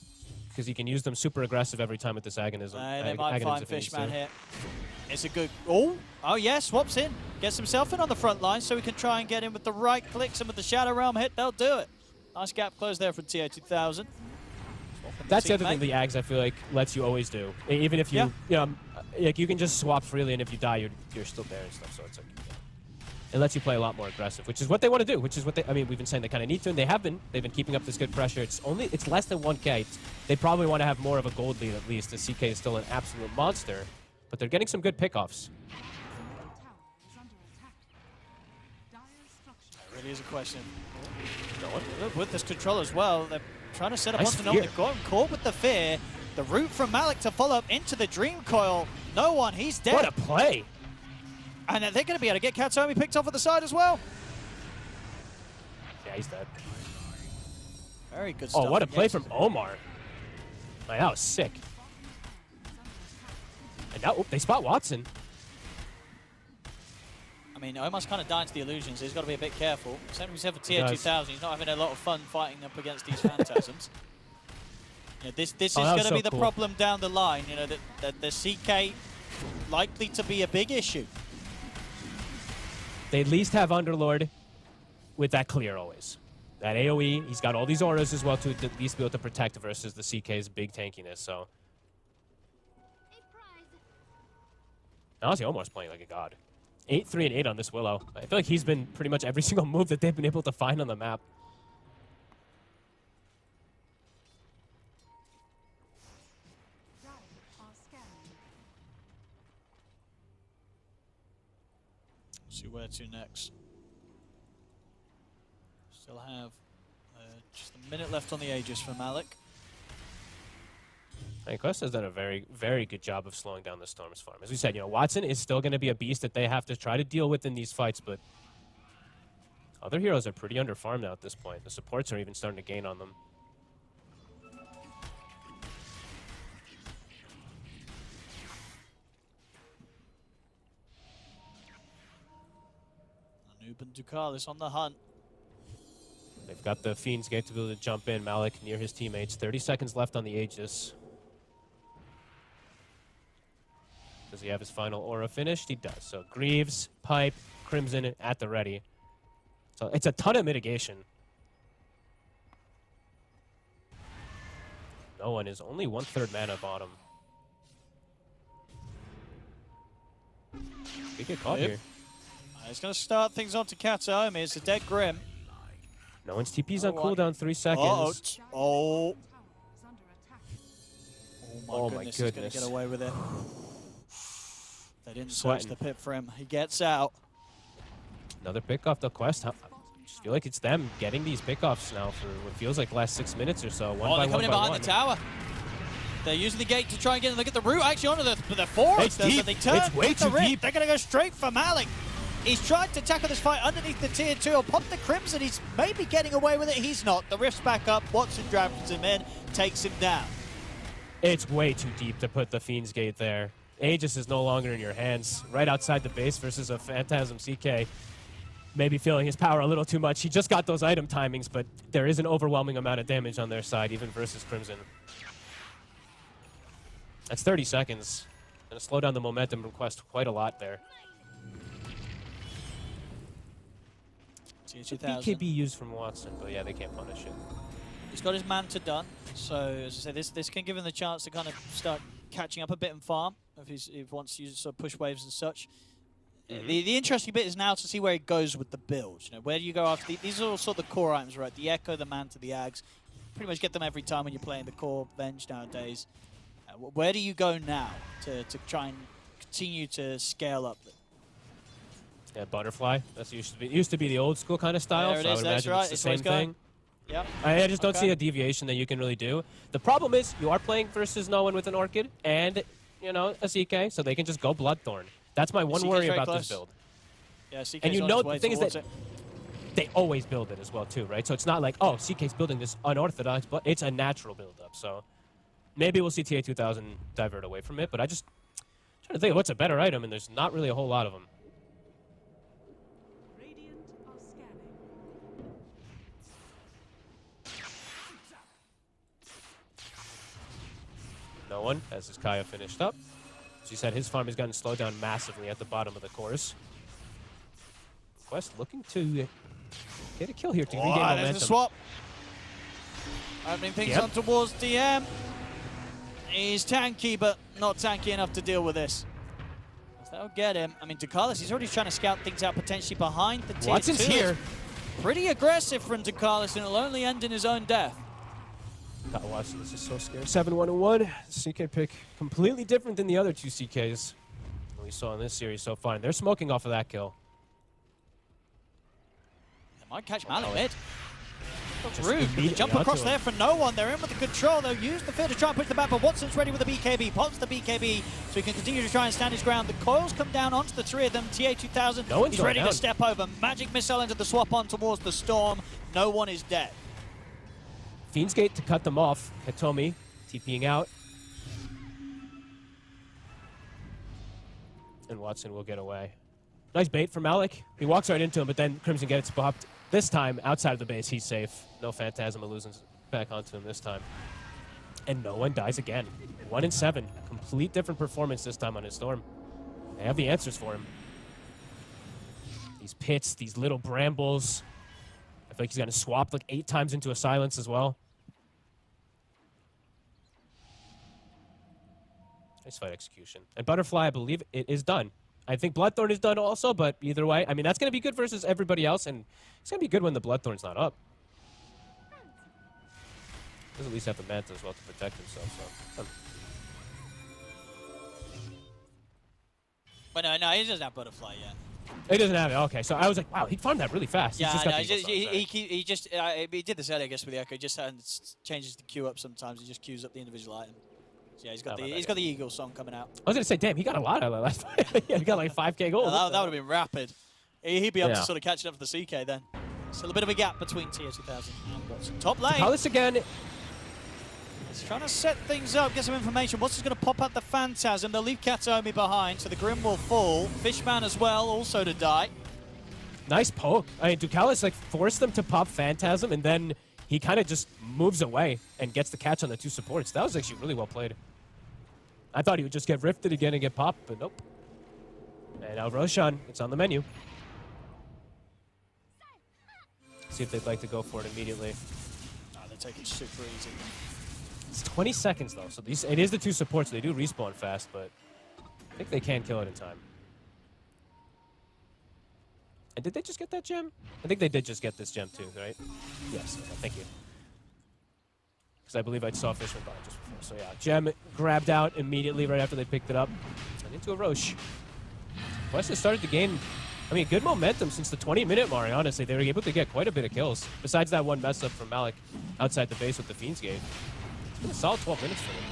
because he can use them super aggressive every time with this agonism. They might find if he needs Fishman to. here. It's a good... Oh yeah, swaps in. Gets himself in on the front line so he can try and get in with the right clicks, and with the Shadow Realm hit, they'll do it. Nice gap closed there from TI 2000. That's the other thing the Ags I feel like lets you always do. Even if you, like you can just swap freely, and if you die, you're still there and stuff. So it's like, it lets you play a lot more aggressive, which is what they want to do. Which is what they. I mean, we've been saying they kind of need to, and they have been. They've been keeping up this good pressure. It's less than 1K. They probably want to have more of a gold lead at least. The CK is still an absolute monster, but they're getting some good pickoffs. That really is a question. With this control as well, they're trying to set up onto Nomad. They've gotten caught with the fear. The route from Malik to follow up into the Dream Coil. No one, he's dead. What a play! And they're going to be able to get Katomi picked off at the side as well. Yeah, he's dead. Very good stuff. Oh, what a play from Omar. Man, that was sick. And now, they spot Watson. I mean, Omar's kind of dying to the illusions. He's got to be a bit careful. Same himself for Tier 2000. He's not having a lot of fun fighting up against these phantasms. Yeah, this is going to be the problem down the line. You know, that the CK likely to be a big issue. They at least have Underlord with that clear always. That AoE, he's got all these auras as well to at least be able to protect versus the CK's big tankiness, so. Honestly, Omar's playing like a god. 8, 3, and 8 on this Willow. I feel like he's been pretty much every single move that they've been able to find on the map. See where to next. Still have just a minute left on the Aegis for Malik. I think Quest has done a very, very good job of slowing down the Storm's farm. As we said, you know, Watson is still going to be a beast that they have to try to deal with in these fights, but other heroes are pretty underfarmed now at this point. The supports are even starting to gain on them. Noob and Ducalis on the hunt. They've got the Fiend's Gate to be able to jump in. Malik near his teammates. 30 seconds left on the Aegis. Does he have his final aura finished? He does. So Greaves, Pipe, Crimson at the ready. So it's a ton of mitigation. No one is only 1/3 mana bottom. Big get caught here. He's going to start things on to Kataomi. It's a dead Grim. No one's TP's on cooldown. 3 seconds. Oh Oh my my goodness, he's going to get away with it. They didn't search the pit for him. He gets out. Another pick off the Quest. I just feel like it's them getting these pickoffs now for what feels like the last 6 minutes or so. They're coming in behind the tower. They're using the gate to try and get a look at the root actually onto the forest. It's deep. So they turn It's way with the too rift. deep. They're going to go straight for Malik. He's tried to tackle this fight underneath the tier 2. He'll pop the Crimson. He's maybe getting away with it. He's not. The rift's back up. Watson drafts him in, takes him down. It's way too deep to put the Fiend's Gate there. Aegis is no longer in your hands. Right outside the base versus a Phantasm CK. Maybe feeling his power a little too much. He just got those item timings, but there is an overwhelming amount of damage on their side, even versus Crimson. That's 30 seconds. Gonna slow down the momentum request quite a lot there. BKB used from Watson, but yeah, they can't punish it. He's got his Manta done, so as I say, this can give him the chance to kind of start catching up a bit and farm if he wants to use sort of push waves and such. The interesting bit is now to see where he goes with the build. You know, where do you go after these are all sort of the core items, right? The Echo, the Manta, the Ags. Pretty much get them every time when you're playing the core Venge nowadays. Where do you go now to try and continue to scale up? Yeah, Butterfly. That's used to be the old school kind of style. There it so is, I would that's imagine right. it's the It's same always thing. Yep. I just don't see a deviation that you can really do. The problem is you are playing versus no one with an Orchid and, you know, a CK, so they can just go Bloodthorn. That's my one CK's worry very about close. this build. Yeah, CK's And you on know his way the thing is towards that it. they always build it as well too, right? So it's not like, oh, CK's building this unorthodox, but it's a natural build-up. So maybe we'll see TI13 divert away from it, but I just trying to think of what's a better item, and there's not really a whole lot of them. Radiant are scanning. No one, as his Kaya finished up. As you said, his farm has gotten slowed down massively at the bottom of the course. Quest looking to get a kill here to regain momentum. There's a swap. Opening things on towards DM. He's tanky, but not tanky enough to deal with this. That'll get him. I mean, Ducalis, he's already trying to scout things out potentially behind the tier 2. Watson's here. Pretty aggressive from Ducalis, and it'll only end in his own death. Gotta watch this. Is so scary. 7-1-1. CK pick completely different than the other two CKs we saw in this series so far. And they're smoking off of that kill. They might catch Malik mid. Just Rude. immediately Jump onto across him. there for no one. They're in with the control. They'll use the fear to try and push the back, but Watson's ready with the BKB. Pops the BKB so he can continue to try and stand his ground. The coils come down onto the three of them. TA2000, No one's he's going ready down. to step over. Magic missile into the swap on towards the storm. No one is dead. Fiend's Gate to cut them off. Hitomi TPing out. And Watson will get away. Nice bait from Malik. He walks right into him, but then Crimson gets popped. This time, outside of the base, he's safe. No Phantasm illusions back onto him this time. And no one dies again. 1 in 7. Complete different performance this time on his Storm. They have the answers for him. These pits, these little brambles. I feel like he's going to swap like 8 times into a silence as well. Nice fight execution. And Butterfly, I believe it is done. I think Bloodthorn is done also, but either way, I mean, that's going to be good versus everybody else, and it's going to be good when the Bloodthorn's not up. Does at least have the Manta as well to protect himself, so. But no, he doesn't have Butterfly yet. He doesn't have it, okay. So I was like, wow, he farmed that really fast. Yeah, He's just no, got the he just he did this earlier, I guess, with the Echo. He just changes the queue up sometimes. He just queues up the individual item. So yeah, he's got the Eagle song coming out. I was going to say, damn, he got a lot out of that last fight. Yeah, he got like 5k gold. That would have been rapid. He'd be able to sort of catch up for the CK then. Still a bit of a gap between TI2000 and Watson. Top lane. Ducalis again. He's trying to set things up, get some information. Watson's going to pop out the Phantasm. They'll leave Katomi behind, so the Grim will fall. Fishman as well, also to die. Nice poke. I mean, Ducalis like forced them to pop Phantasm, and then he kind of just moves away and gets the catch on the 2 supports. That was actually really well played. I thought he would just get rifted again and get popped, but nope. And now Roshan, it's on the menu. See if they'd like to go for it immediately. Oh, they're taking super easy. It's 20 seconds though, so it is the 2 supports. So they do respawn fast, but I think they can kill it in time. And did they just get that gem? I think they did just get this gem too, right? Yes, okay, thank you. Because I believe I saw Fishman buy it just before. So yeah, gem grabbed out immediately right after they picked it up. And into a Roche. Quest has started to gain, I mean, good momentum since the 20-minute mark, honestly. They were able to get quite a bit of kills. Besides that one mess up from Malik outside the base with the Fiend's Gate. It's been a solid 12 minutes for them.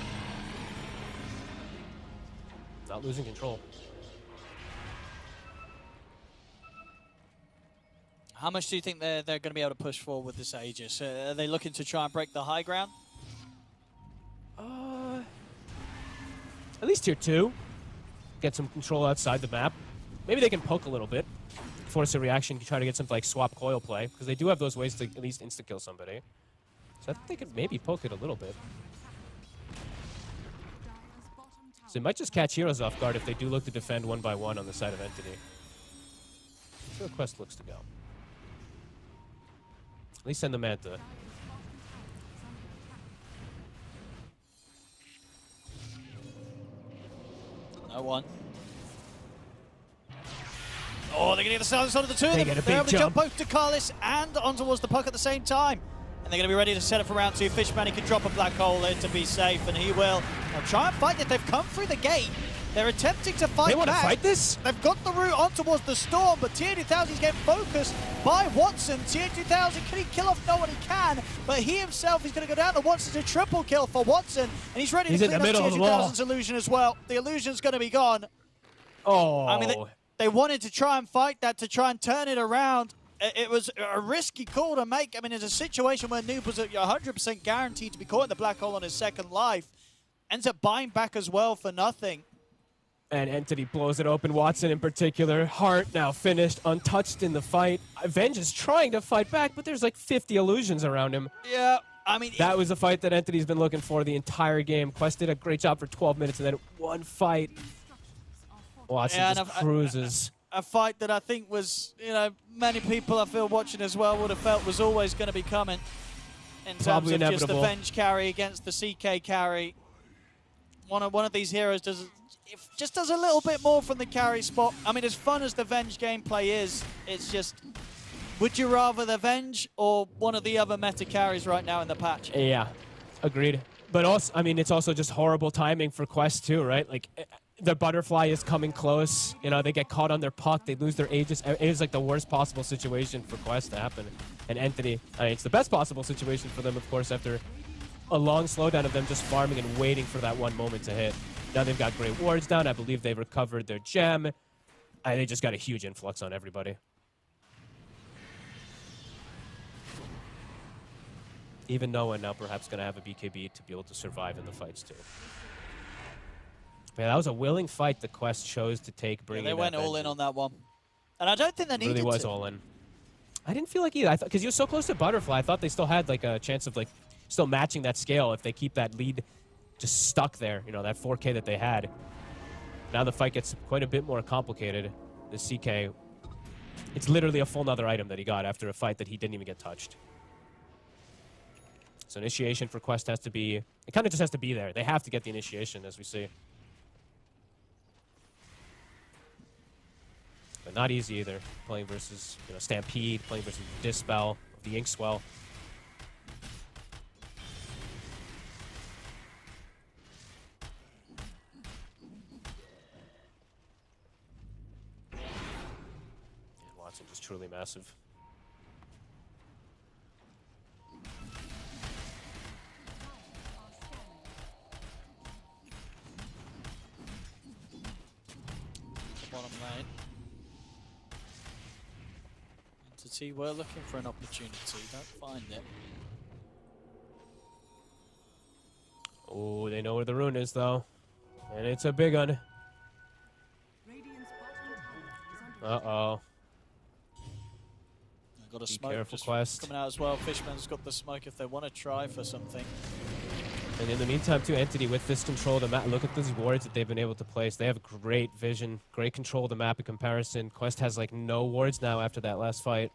not losing control. How much do you think they're going to be able to push forward with this Aegis? Are they looking to try and break the high ground? At least tier 2. Get some control outside the map. Maybe they can poke a little bit. Force a reaction, try to get some like swap coil play. Because they do have those ways to at least insta-kill somebody. So I think they could maybe poke it a little bit. So they might just catch heroes off guard if they do look to defend one by one on the side of Entity. That's where Quest looks to go. At least send the Manta. No one. Oh, they're going to get the silence onto the two of them. They get a They're able big to jump jump. both to Carlis and on towards the puck at the same time. And they're going to be ready to set up for round 2. Fishman, he can drop a black hole there to be safe, and he will. They'll try and fight it. They've come through the gate. They're attempting to fight They want to back. fight this? They've got the route on towards the Storm, but TI13 is getting focused by Watson. TI13, can he kill off? No one he can, but he himself is going to go down. The Watson's a triple kill for Watson, and he's ready He's to in the clean up middle of the wall. TI13's illusion as well. The illusion's going to be gone. Oh. I mean, they wanted to try and fight that, to try and turn it around. It was a risky call to make. I mean, it's a situation where Noob was 100% guaranteed to be caught in the black hole on his second life. Ends up buying back as well for nothing. And Entity blows it open. Watson in particular. Heart now finished, untouched in the fight. Venge is trying to fight back, but there's like 50 illusions around him. Yeah, I mean... That was a fight that Entity's been looking for the entire game. Quest did a great job for 12 minutes, and then one fight. Watson just cruises. A fight that I think was, many people I feel watching as well would have felt was always going to be coming. In terms of just the Venge carry against the CK carry. One of these heroes just does a little bit more from the carry spot. I mean, as fun as the Venge gameplay is, it's just, would you rather the Venge or one of the other meta carries right now in the patch? Yeah, agreed. But also, I mean, it's also just horrible timing for Quest too, right? Like, the butterfly is coming close. They get caught on their puck. They lose their Aegis. It is like the worst possible situation for Quest to happen. And Entity, I mean, it's the best possible situation for them, of course, after a long slowdown of them just farming and waiting for that one moment to hit. Now they've got great wards down. I believe they've recovered their gem. And they just got a huge influx on everybody. Even Noah now perhaps going to have a BKB to be able to survive in the fights too. Man, that was a willing fight the Quest chose to take. Yeah, they went all in on that one. And I don't think they needed to. Really was all in. I didn't feel like either. I thought, because he was so close to Butterfly, I thought they still had like a chance of like still matching that scale if they keep that lead just stuck there, that 4K that they had. Now the fight gets quite a bit more complicated. The CK, it's literally a full nother item that he got after a fight that he didn't even get touched. So initiation for Quest has to be, it kind of just has to be there. They have to get the initiation, as we see. But not easy either. Playing versus Stampede, playing versus Dispel, the Inkswell. And Watson just truly massive. Bottom lane. Entity, we're looking for an opportunity. Don't find it. Oh, they know where the rune is, though. And it's a big one. Uh-oh. Got a Be smoke careful, just Quest. coming out as well. Fishman's got the smoke if they want to try for something. And in the meantime, too, Entity with this control of the map. Look at these wards that they've been able to place. They have great vision, great control of the map in comparison. Quest has like no wards now after that last fight.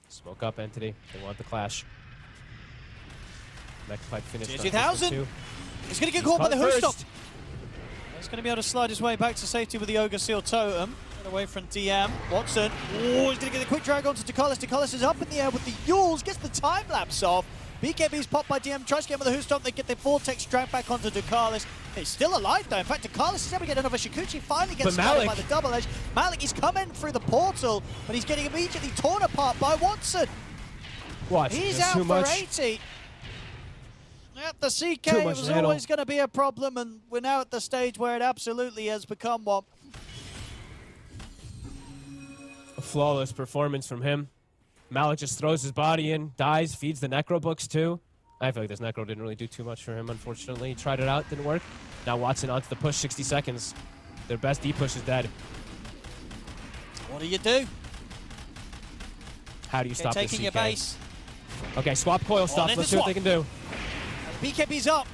Smoke up, Entity. They want the clash. Next fight finished. 2000. He's going to get caught by the Hoostop. He's going to be able to slide his way back to safety with the Ogre Seal Totem. Get away from DM. Watson. Oh, he's going to get a quick drag onto Dekalis. Dekalis is up in the air with the Yules. Gets the time lapse off. BKB's popped by DM. Tries to get him with the Hoostop. They get the Vortex drag back onto Dekalis. He's still alive though. In fact, Dekalis is able to get another Shikuchi. Finally gets spotted by the double edge. Malik is coming through the portal, but he's getting immediately torn apart by Watson. Watch. He's out for 80. At the CK, Too it much was to handle. always going to be a problem, and we're now at the stage where it absolutely has become one. A flawless performance from him. Malik just throws his body in, dies, feeds the Necro books too. I feel like this Necro didn't really do too much for him, unfortunately. He tried it out, didn't work. Now Watson onto the push, 60 seconds. Their best D push is dead. What do you do? How do you stop They're this taking CK? your base. Okay, swap coil stuff. there's Let's the see what they can do. BKB's up.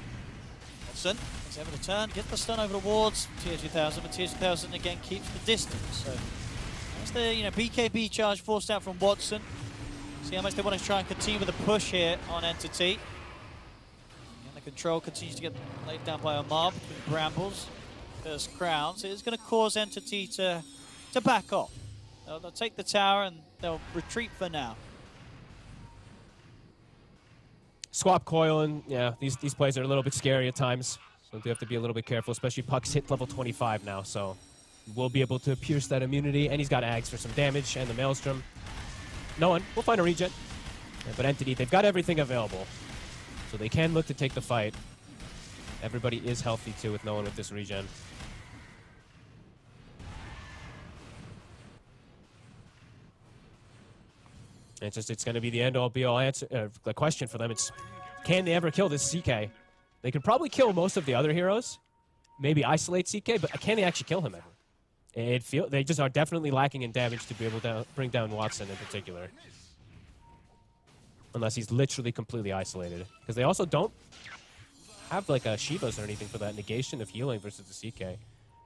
Watson is able to turn, get the stun over towards TI13, but TI13 again keeps the distance. So that's the BKB charge forced out from Watson. See how much they want to try and continue with the push here on Entity. And the control continues to get laid down by Omar between Brambles, First Crowns. It is going to cause Entity to back off. They'll take the tower and they'll retreat for now. Swap coil, and yeah, these plays are a little bit scary at times. So they have to be a little bit careful, especially Puck's hit level 25 now, so we'll be able to pierce that immunity, and he's got Ags for some damage, and the Maelstrom. No one, we'll find a regen. Yeah, but Entity, they've got everything available, so they can look to take the fight. Everybody is healthy too with no one with this regen. It's going to be the end-all, be-all answer. The question for them, it's can they ever kill this CK? They could probably kill most of the other heroes, maybe isolate CK, but can they actually kill him ever? They just are definitely lacking in damage to be able to bring down Watson in particular, unless he's literally completely isolated. Because they also don't have like a Shivas or anything for that negation of healing versus the CK.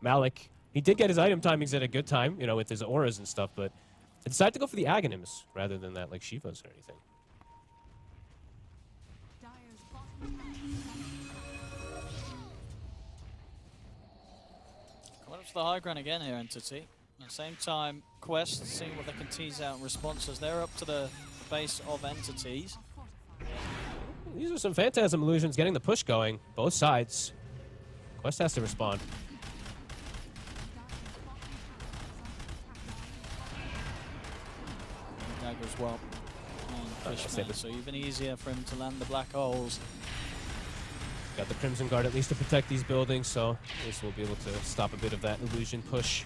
Malik, he did get his item timings at a good time, with his auras and stuff, but they decided to go for the Aghanims rather than that, like Shivas or anything. Going up to the high ground again here, Entity. At the same time, Quest, seeing what they can tease out in response as they're up to the base of Entities. These are some Phantasm illusions getting the push going, both sides. Quest has to respond. Dagger as well. And Fishman, so even easier for him to land the black holes. Got the Crimson Guard at least to protect these buildings, so at least we'll be able to stop a bit of that illusion push.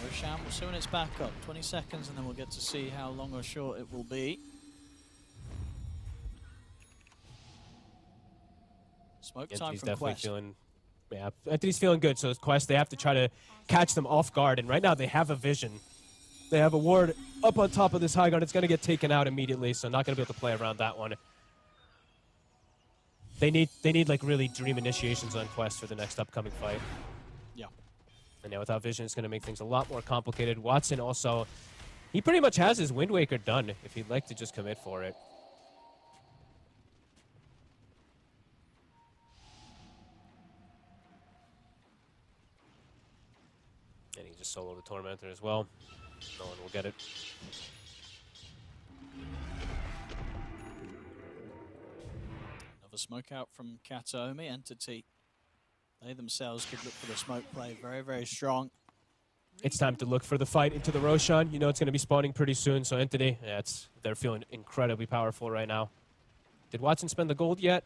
Roshan will soon it's back up. 20 seconds and then we'll get to see how long or short it will be. Smoke time He's from definitely Quest. feeling, yeah, Entity's feeling good, so it's Quest, they have to try to catch them off guard, and right now they have a vision. They have a ward up on top of this high guard. It's going to get taken out immediately, so not going to be able to play around that one. They need like really dream initiations on Quest for the next upcoming fight. Yeah. And now without vision, it's going to make things a lot more complicated. Watson also, he pretty much has his Wind Waker done if he'd like to just commit for it. And he just solo the Tormentor as well. No one will get it. Another smoke out from Kataomi. Entity, they themselves could look for the smoke play. Very, very strong. It's time to look for the fight into the Roshan. You know it's going to be spawning pretty soon, so Entity, yeah, they're feeling incredibly powerful right now. Did Watson spend the gold yet?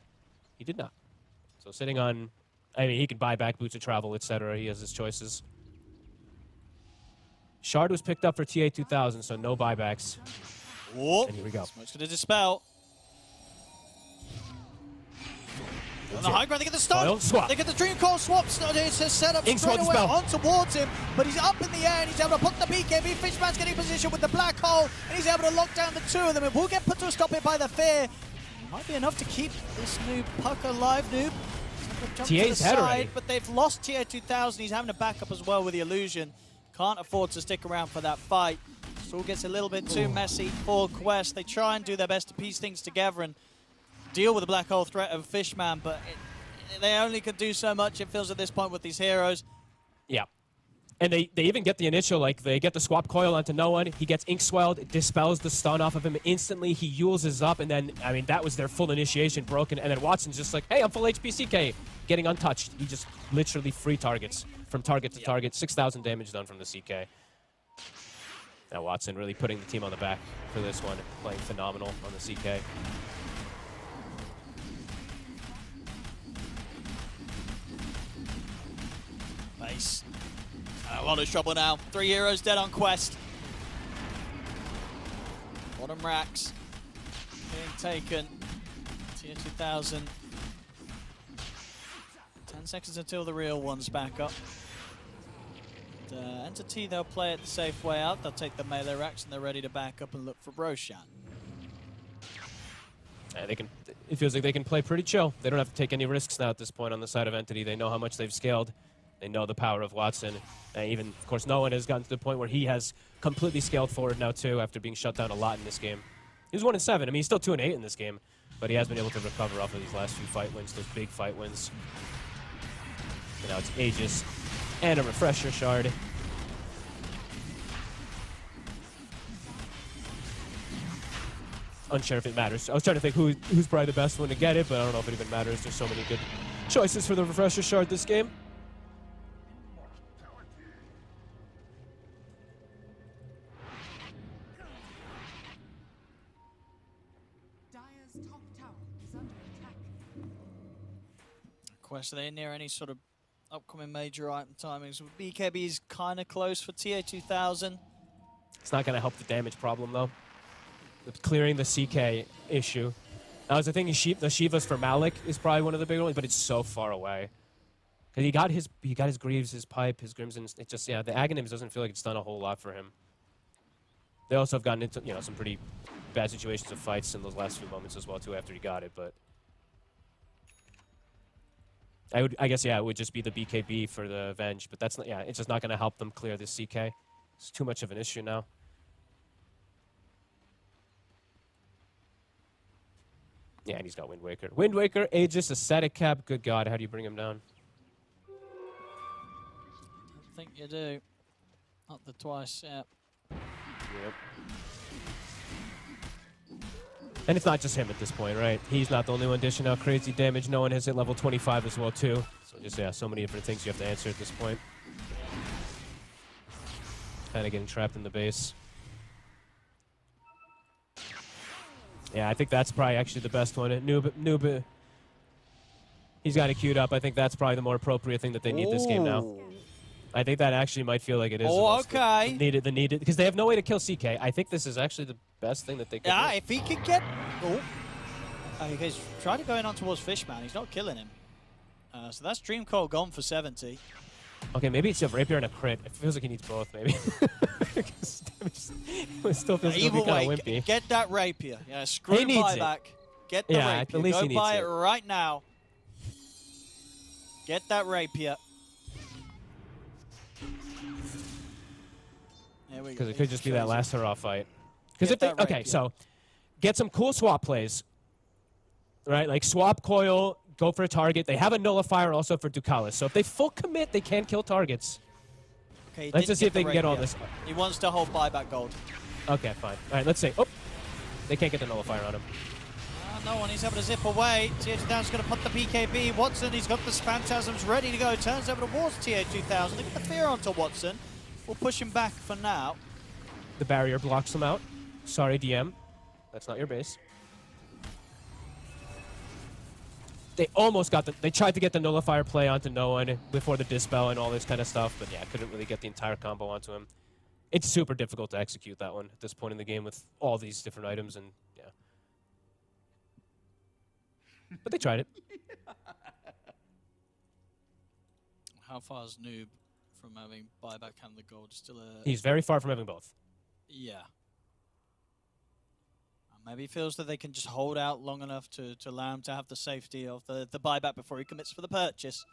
He did not. So sitting on, I mean, he could buy back Boots of Travel, etc. He has his choices. Shard was picked up for TI13, so no buybacks. Oh, And here we go. Smoke's going to dispel. On the high ground, they get the stun. Coil, swap. They get the Dream Coil swap. It's a setup Ink straight swap away spell. on towards him, but he's up in the air and he's able to put the BKB. Fishman's getting position with the black hole, and he's able to lock down the two of them. It will get put to a stop here by the fear. It might be enough to keep this noob Puck alive, noob. Jump to TA's the head side, already. but they've lost TI2000. He's having to back up as well with the illusion. Can't afford to stick around for that fight. This all gets a little bit too messy for Quest. They try and do their best to piece things together and deal with the black hole threat of Fishman, but they only can do so much, it feels, at this point with these heroes. Yeah. And they even get the initial, like, they get the swap coil onto no one. He gets ink swelled, it dispels the stun off of him instantly. He Yules up, and then, I mean, that was their full initiation broken. And then Watson's just like, hey, I'm full HP CK, getting untouched. He just literally free targets from target to target. 6,000 damage done from the CK. Now Watson really putting the team on the back for this one, playing phenomenal on the CK. Base. A lot of trouble now. 3 heroes dead on Quest. Bottom racks being taken. Tier 2000. 10 seconds until the real one's back up. Entity, they'll play it the safe way out. They'll take the melee racks and they're ready to back up and look for Roshan. Yeah, they can. It feels like they can play pretty chill. They don't have to take any risks now at this point on the side of Entity. They know how much they've scaled. They know the power of Watson. Even, of course, no one has gotten to the point where he has completely scaled forward now, too, after being shut down a lot in this game. He was 1-7. I mean, he's still 2-8 in this game, but he has been able to recover off of these last few fight wins, those big fight wins. And now it's Aegis and a Refresher Shard. Unsure if it matters. I was trying to think who's probably the best one to get it, but I don't know if it even matters. There's so many good choices for the Refresher Shard this game. Dire's top tower is under attack. Quest, are they near any sort of upcoming major item timings? BKB is kind of close for TA2000. It's not going to help the damage problem, though. Clearing the CK issue. That was the thing. The Shivas for Malik is probably one of the bigger ones, but it's so far away. Because he got his Greaves, his Pipe, his Crimson. It just, yeah, the Aghanims doesn't feel like it's done a whole lot for him. They also have gotten into, you know, some pretty bad situations of fights in those last few moments as well, too, after he got it, but I guess, yeah, it would just be the BKB for the Avenge, but that's not, yeah, it's just not going to help them clear this CK. It's too much of an issue now. Yeah, and he's got Wind Waker. Wind Waker, Aegis, a static cap. Good God, how do you bring him down? I think you do. Not the twice, yeah. Yep. And it's not just him at this point, right? He's not the only one dishing out crazy damage. No one has hit level 25 as well, too. So just, yeah, so many different things you have to answer at this point. Kind of getting trapped in the base. Yeah, I think that's probably actually the best one. Noob, he's got it queued up. I think that's probably the more appropriate thing that they need this game now. I think that actually might feel like it is. Oh, okay. The needed, because they have no way to kill CK. I think this is actually the best thing that they can Yeah, do. if he could get... Oh. He's trying to go in on towards Fishman. He's not killing him. So that's Dream Coil gone for 70. Okay, maybe it's a Rapier and a crit. It feels like he needs both, maybe. It still feels like Either way, wimpy. get that Rapier. Yeah, screw He needs buyback. Get the Yeah, Rapier. at least Go he needs buy it it. right now. Get that Rapier. There we go. Because it could just be that last hurrah fight. Because Get if they, that okay, Rapier. so get some cool swap plays, right? Like swap coil, go for a target. They have a nullifier also for Ducalis. So if they full commit, they can kill targets. Okay, he Let's didn't just see if the they can get all Rapier. this. He wants to hold buyback gold. Okay, fine. All right, let's see. Oh, they can't get the nullifier on him. No one, he's able to zip away. TA2000's going to put the BKB. Watson, he's got the Phantasms ready to go. Turns over towards TA2000. They get the fear onto Watson. We'll push him back for now. The barrier blocks him out. Sorry, DM. That's not your base. They almost got the... They tried to get the nullifier play onto no one before the dispel and all this kind of stuff, but yeah, couldn't really get the entire combo onto him. It's super difficult to execute that one at this point in the game with all these different items, and yeah. But they tried it. How far is Noob from having buyback and the gold? Still a... He's very far from having both. Yeah. Maybe he feels that they can just hold out long enough to allow him to have the safety of the buyback before he commits for the purchase.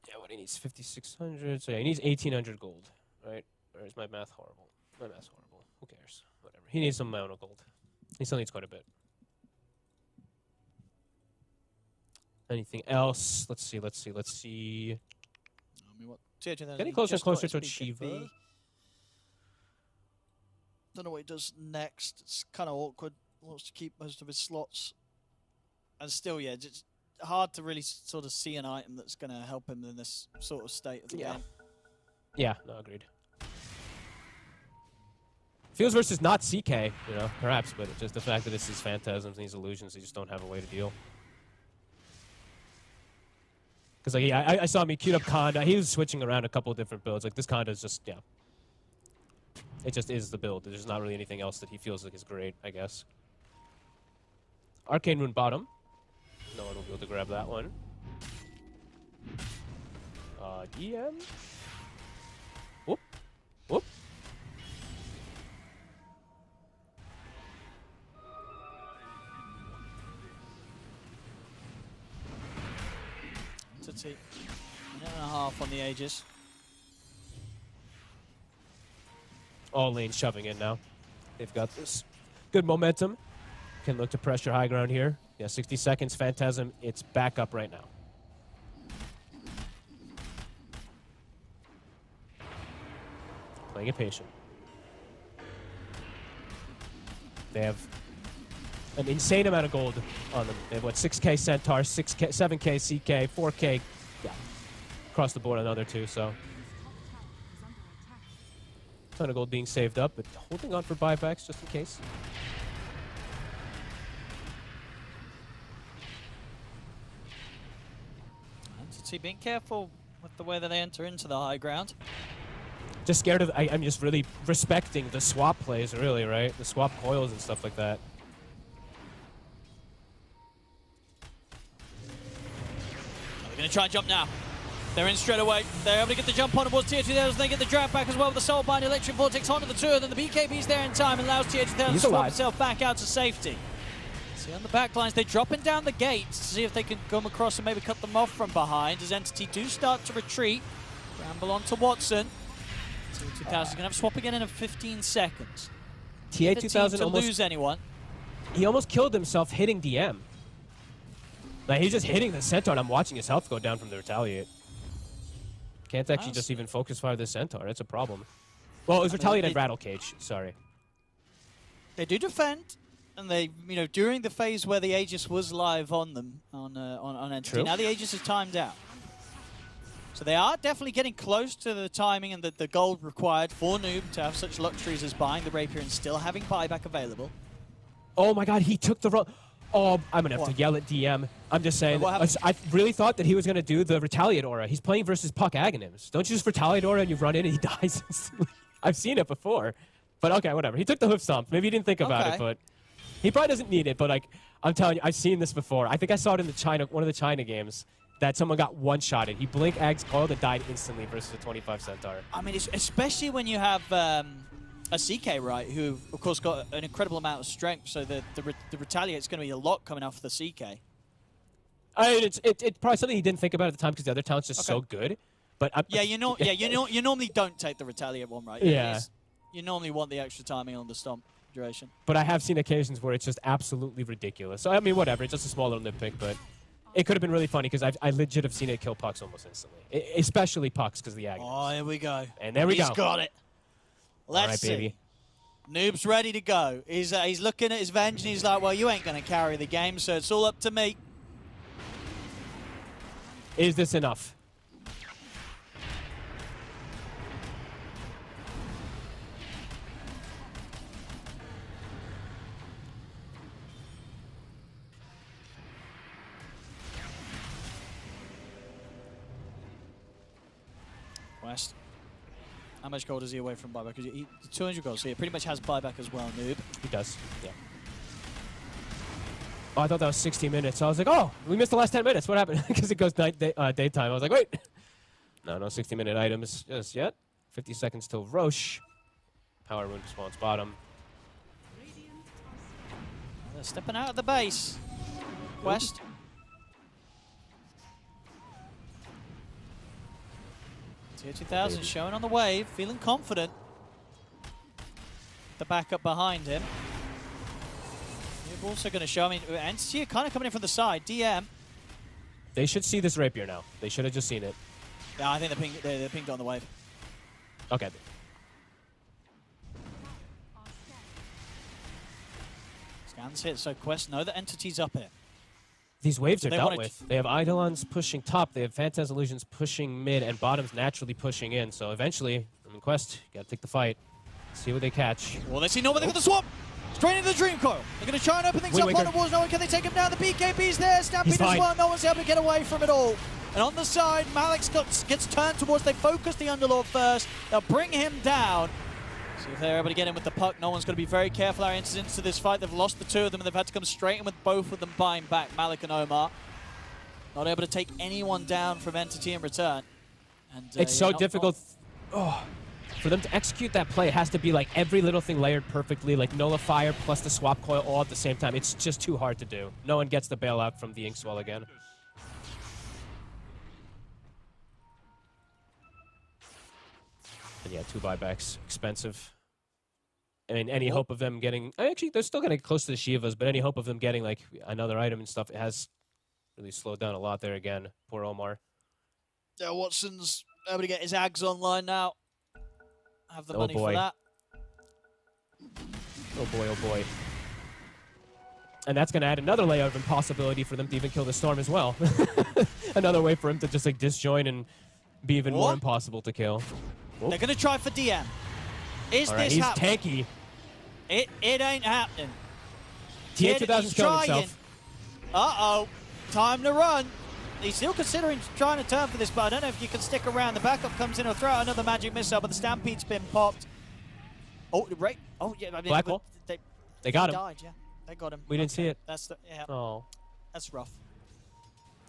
Yeah, what he needs, 5,600. So yeah, he needs 1,800 gold, right? Or is my math horrible? My math's horrible. Who cares? Whatever. He needs some amount of gold. He still needs quite a bit. Anything else? Let's see. I mean, what? Getting closer and closer to Shiva. Don't know what he does next. It's kind of awkward. Wants to keep most of his slots. And still, yeah, it's hard to really sort of see an item that's going to help him in this sort of state of the game. Yeah, no, agreed. Feels versus not CK, you know, perhaps, but it's just the fact that this is Phantasms and these illusions, they just don't have a way to deal. Because like, I saw him, he queued up Conda. He was switching around a couple of different builds. Like, this Conda is just, yeah. It just is the build. There's not really anything else that he feels like is great, I guess. Arcane Rune bottom. No one will be able to grab that one. DM. Whoop. Whoop. Minute and a half on the Aegis. All lanes shoving in now. They've got this good momentum. Can look to pressure high ground here. Yeah, 60 seconds. Phantasm, it's back up right now. Playing it patient. They have an insane amount of gold on them. They have, what, 6k Centaur, 6k, 7k CK, 4k, yeah, across the board another two, so. Ton of gold being saved up, but holding on for buybacks just in case. Entity being careful with the way that they enter into the high ground. Just scared of, I'm just really respecting the swap plays, really, right? The swap coils and stuff like that. They're going to try and jump now. They're in straight away. They're able to get the jump on towards TI13. They get the drag back as well with the Soulbind Electric Vortex onto the two of them. The BKB's there in time and allows TI13 to swap himself back out to safety. See on the back lines, they're dropping down the gates to see if they can come across and maybe cut them off from behind as Entity do start to retreat. Ramble onto Watson. TI2000 is going to have a swap again in 15 seconds. TI2000 to almost lose anyone. He almost killed himself hitting DM. Like, he's just hitting the Centaur and I'm watching his health go down from the Retaliate. Can't actually just even focus fire the Centaur. That's a problem. Well, it was Retaliate and Rattle Cage. Sorry. They do defend, and they, you know, during the phase where the Aegis was live on them, on Entity, True. now the Aegis is timed out. So they are definitely getting close to the timing and the gold required for Noob to have such luxuries as buying the Rapier and still having buyback available. Oh my god, he took the run. Oh, I'm going to have to yell at DM. I'm just saying, I really thought that he was going to do the Retaliate Aura. He's playing versus Puck Aghanims. Don't you just Retaliate Aura and you run in and he dies instantly? I've seen it before. But okay, whatever. He took the hoof stomp. Maybe he didn't think about it, but he probably doesn't need it. But like, I'm telling you, I've seen this before. I think I saw it in the one of the China games that someone got one-shotted. He blinked Ags coiled and died instantly versus a 25 Centaur. I mean, especially when you have a CK, right, who, of course, got an incredible amount of strength, so the Retaliate's going to be a lot coming off the CK. I mean, it's probably something he didn't think about at the time because the other talent's just so good. But you normally don't take the Retaliate one, right? Yeah. You normally want the extra timing on the stomp duration. But I have seen occasions where it's just absolutely ridiculous. So, I mean, whatever. It's just a small little nitpick, but it could have been really funny because I legit have seen it kill Pucks almost instantly. Especially Pucks because of the Agnes. Oh, here we go. And there we go. He's got it. Let's see. Baby. Noob's ready to go. He's looking at his Venge and he's like, well, you ain't going to carry the game, so it's all up to me. Is this enough? West. How much gold is he away from buyback? Because 200 gold, so he pretty much has buyback as well, Noob. He does, yeah. Oh, I thought that was 60 minutes. I was like, oh, we missed the last 10 minutes. What happened? Because it goes daytime. I was like, wait. No 60-minute items just yet. 50 seconds till Roche. Power Rune spawns bottom. They're stepping out of the base. West. TI2000 showing on the wave, feeling confident. The backup behind him. You're also going to show, I mean, Entity are kind of coming in from the side. DM. They should see this Rapier now. They should have just seen it. Yeah, I think they're pinged on the wave. Okay. Scans hit, so Quest know that Entity's up here. These waves are They dealt wanna with. They have Eidolons pushing top. They have Phantasm Illusions pushing mid, and bottom's naturally pushing in. So eventually, I mean, Quest, you gotta take the fight. See what they catch. Well, they see no one. They got the swap. Straight into the Dream Coil. They're going to try and open things up Wind on the walls. No one can they take him down. The BKB's there. Stampede as fine. well. No one's able to get away from it all. And on the side, Malik's gets turned towards. They focus the Underlord first. They'll bring him down. See if they're able to get in with the puck. No one's going to be very careful. Our enters into this fight. They've lost the two of them, and they've had to come straight in with both of them buying back. Malik and Omar. Not able to take anyone down from Entity in return. And, It's so difficult. For them to execute that play, it has to be like every little thing layered perfectly, like nullifier plus the swap coil all at the same time. It's just too hard to do. No one gets the bailout from the Inkswell again. And yeah, 2 buybacks, expensive. I mean, any hope of them getting... Actually, they're still getting close to the Shivas, but any hope of them getting like another item and stuff, it has really slowed down a lot there again. Poor Omar. Yeah, Watson's able to get his Ags online now. Have the money for that. Oh boy, oh boy. And that's going to add another layer of impossibility for them to even kill the Storm as well. Another way for him to just like disjoin and be even more impossible to kill. They're going to try for DM. Is All right, this he's happening? tanky. It ain't happening. TI13's killing himself. Uh-oh. Time to run. He's still considering trying to turn for this, but I don't know if you can stick around. The backup comes in or throw out another magic missile, but the Stampede's been popped. Oh, right. Oh, yeah. I mean, Blackwall? They got him. Died, yeah. They got him. We didn't see it. That's the, yeah. Oh. That's rough.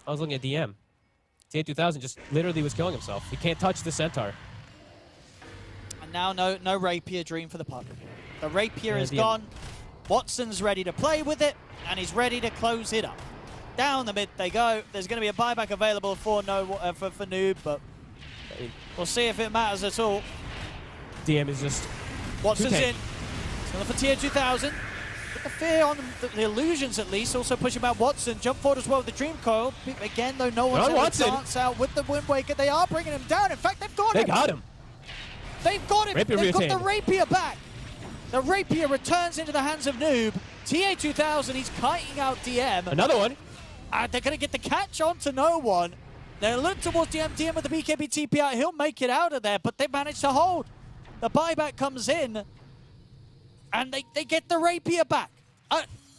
I was looking at DM. TI2000 just literally was killing himself. He can't touch the Centaur. And now no Rapier Dream for the puck. The Rapier is DM. gone. Watson's ready to play with it, and he's ready to close it up. Down the mid they go. There's going to be a buyback available for for Noob, but we'll see if it matters at all. DM is just... Watson's in. Still for tier 2000. Put the fear on the illusions at least. Also pushing back Watson. Jump forward as well with the Dream Coil. Again, though, no one's able to dance out with the Wind Waker. They are bringing him down. In fact, they've got him. They got him. They've got him. Rapier They've got retained. the Rapier back. The Rapier returns into the hands of Noob. TA2000, he's kiting out DM. Another one. They're going to get the catch on to no one. They look towards DM. DM with the BKB TP out. He'll make it out of there, but they manage to hold. The buyback comes in, and they get the Rapier back.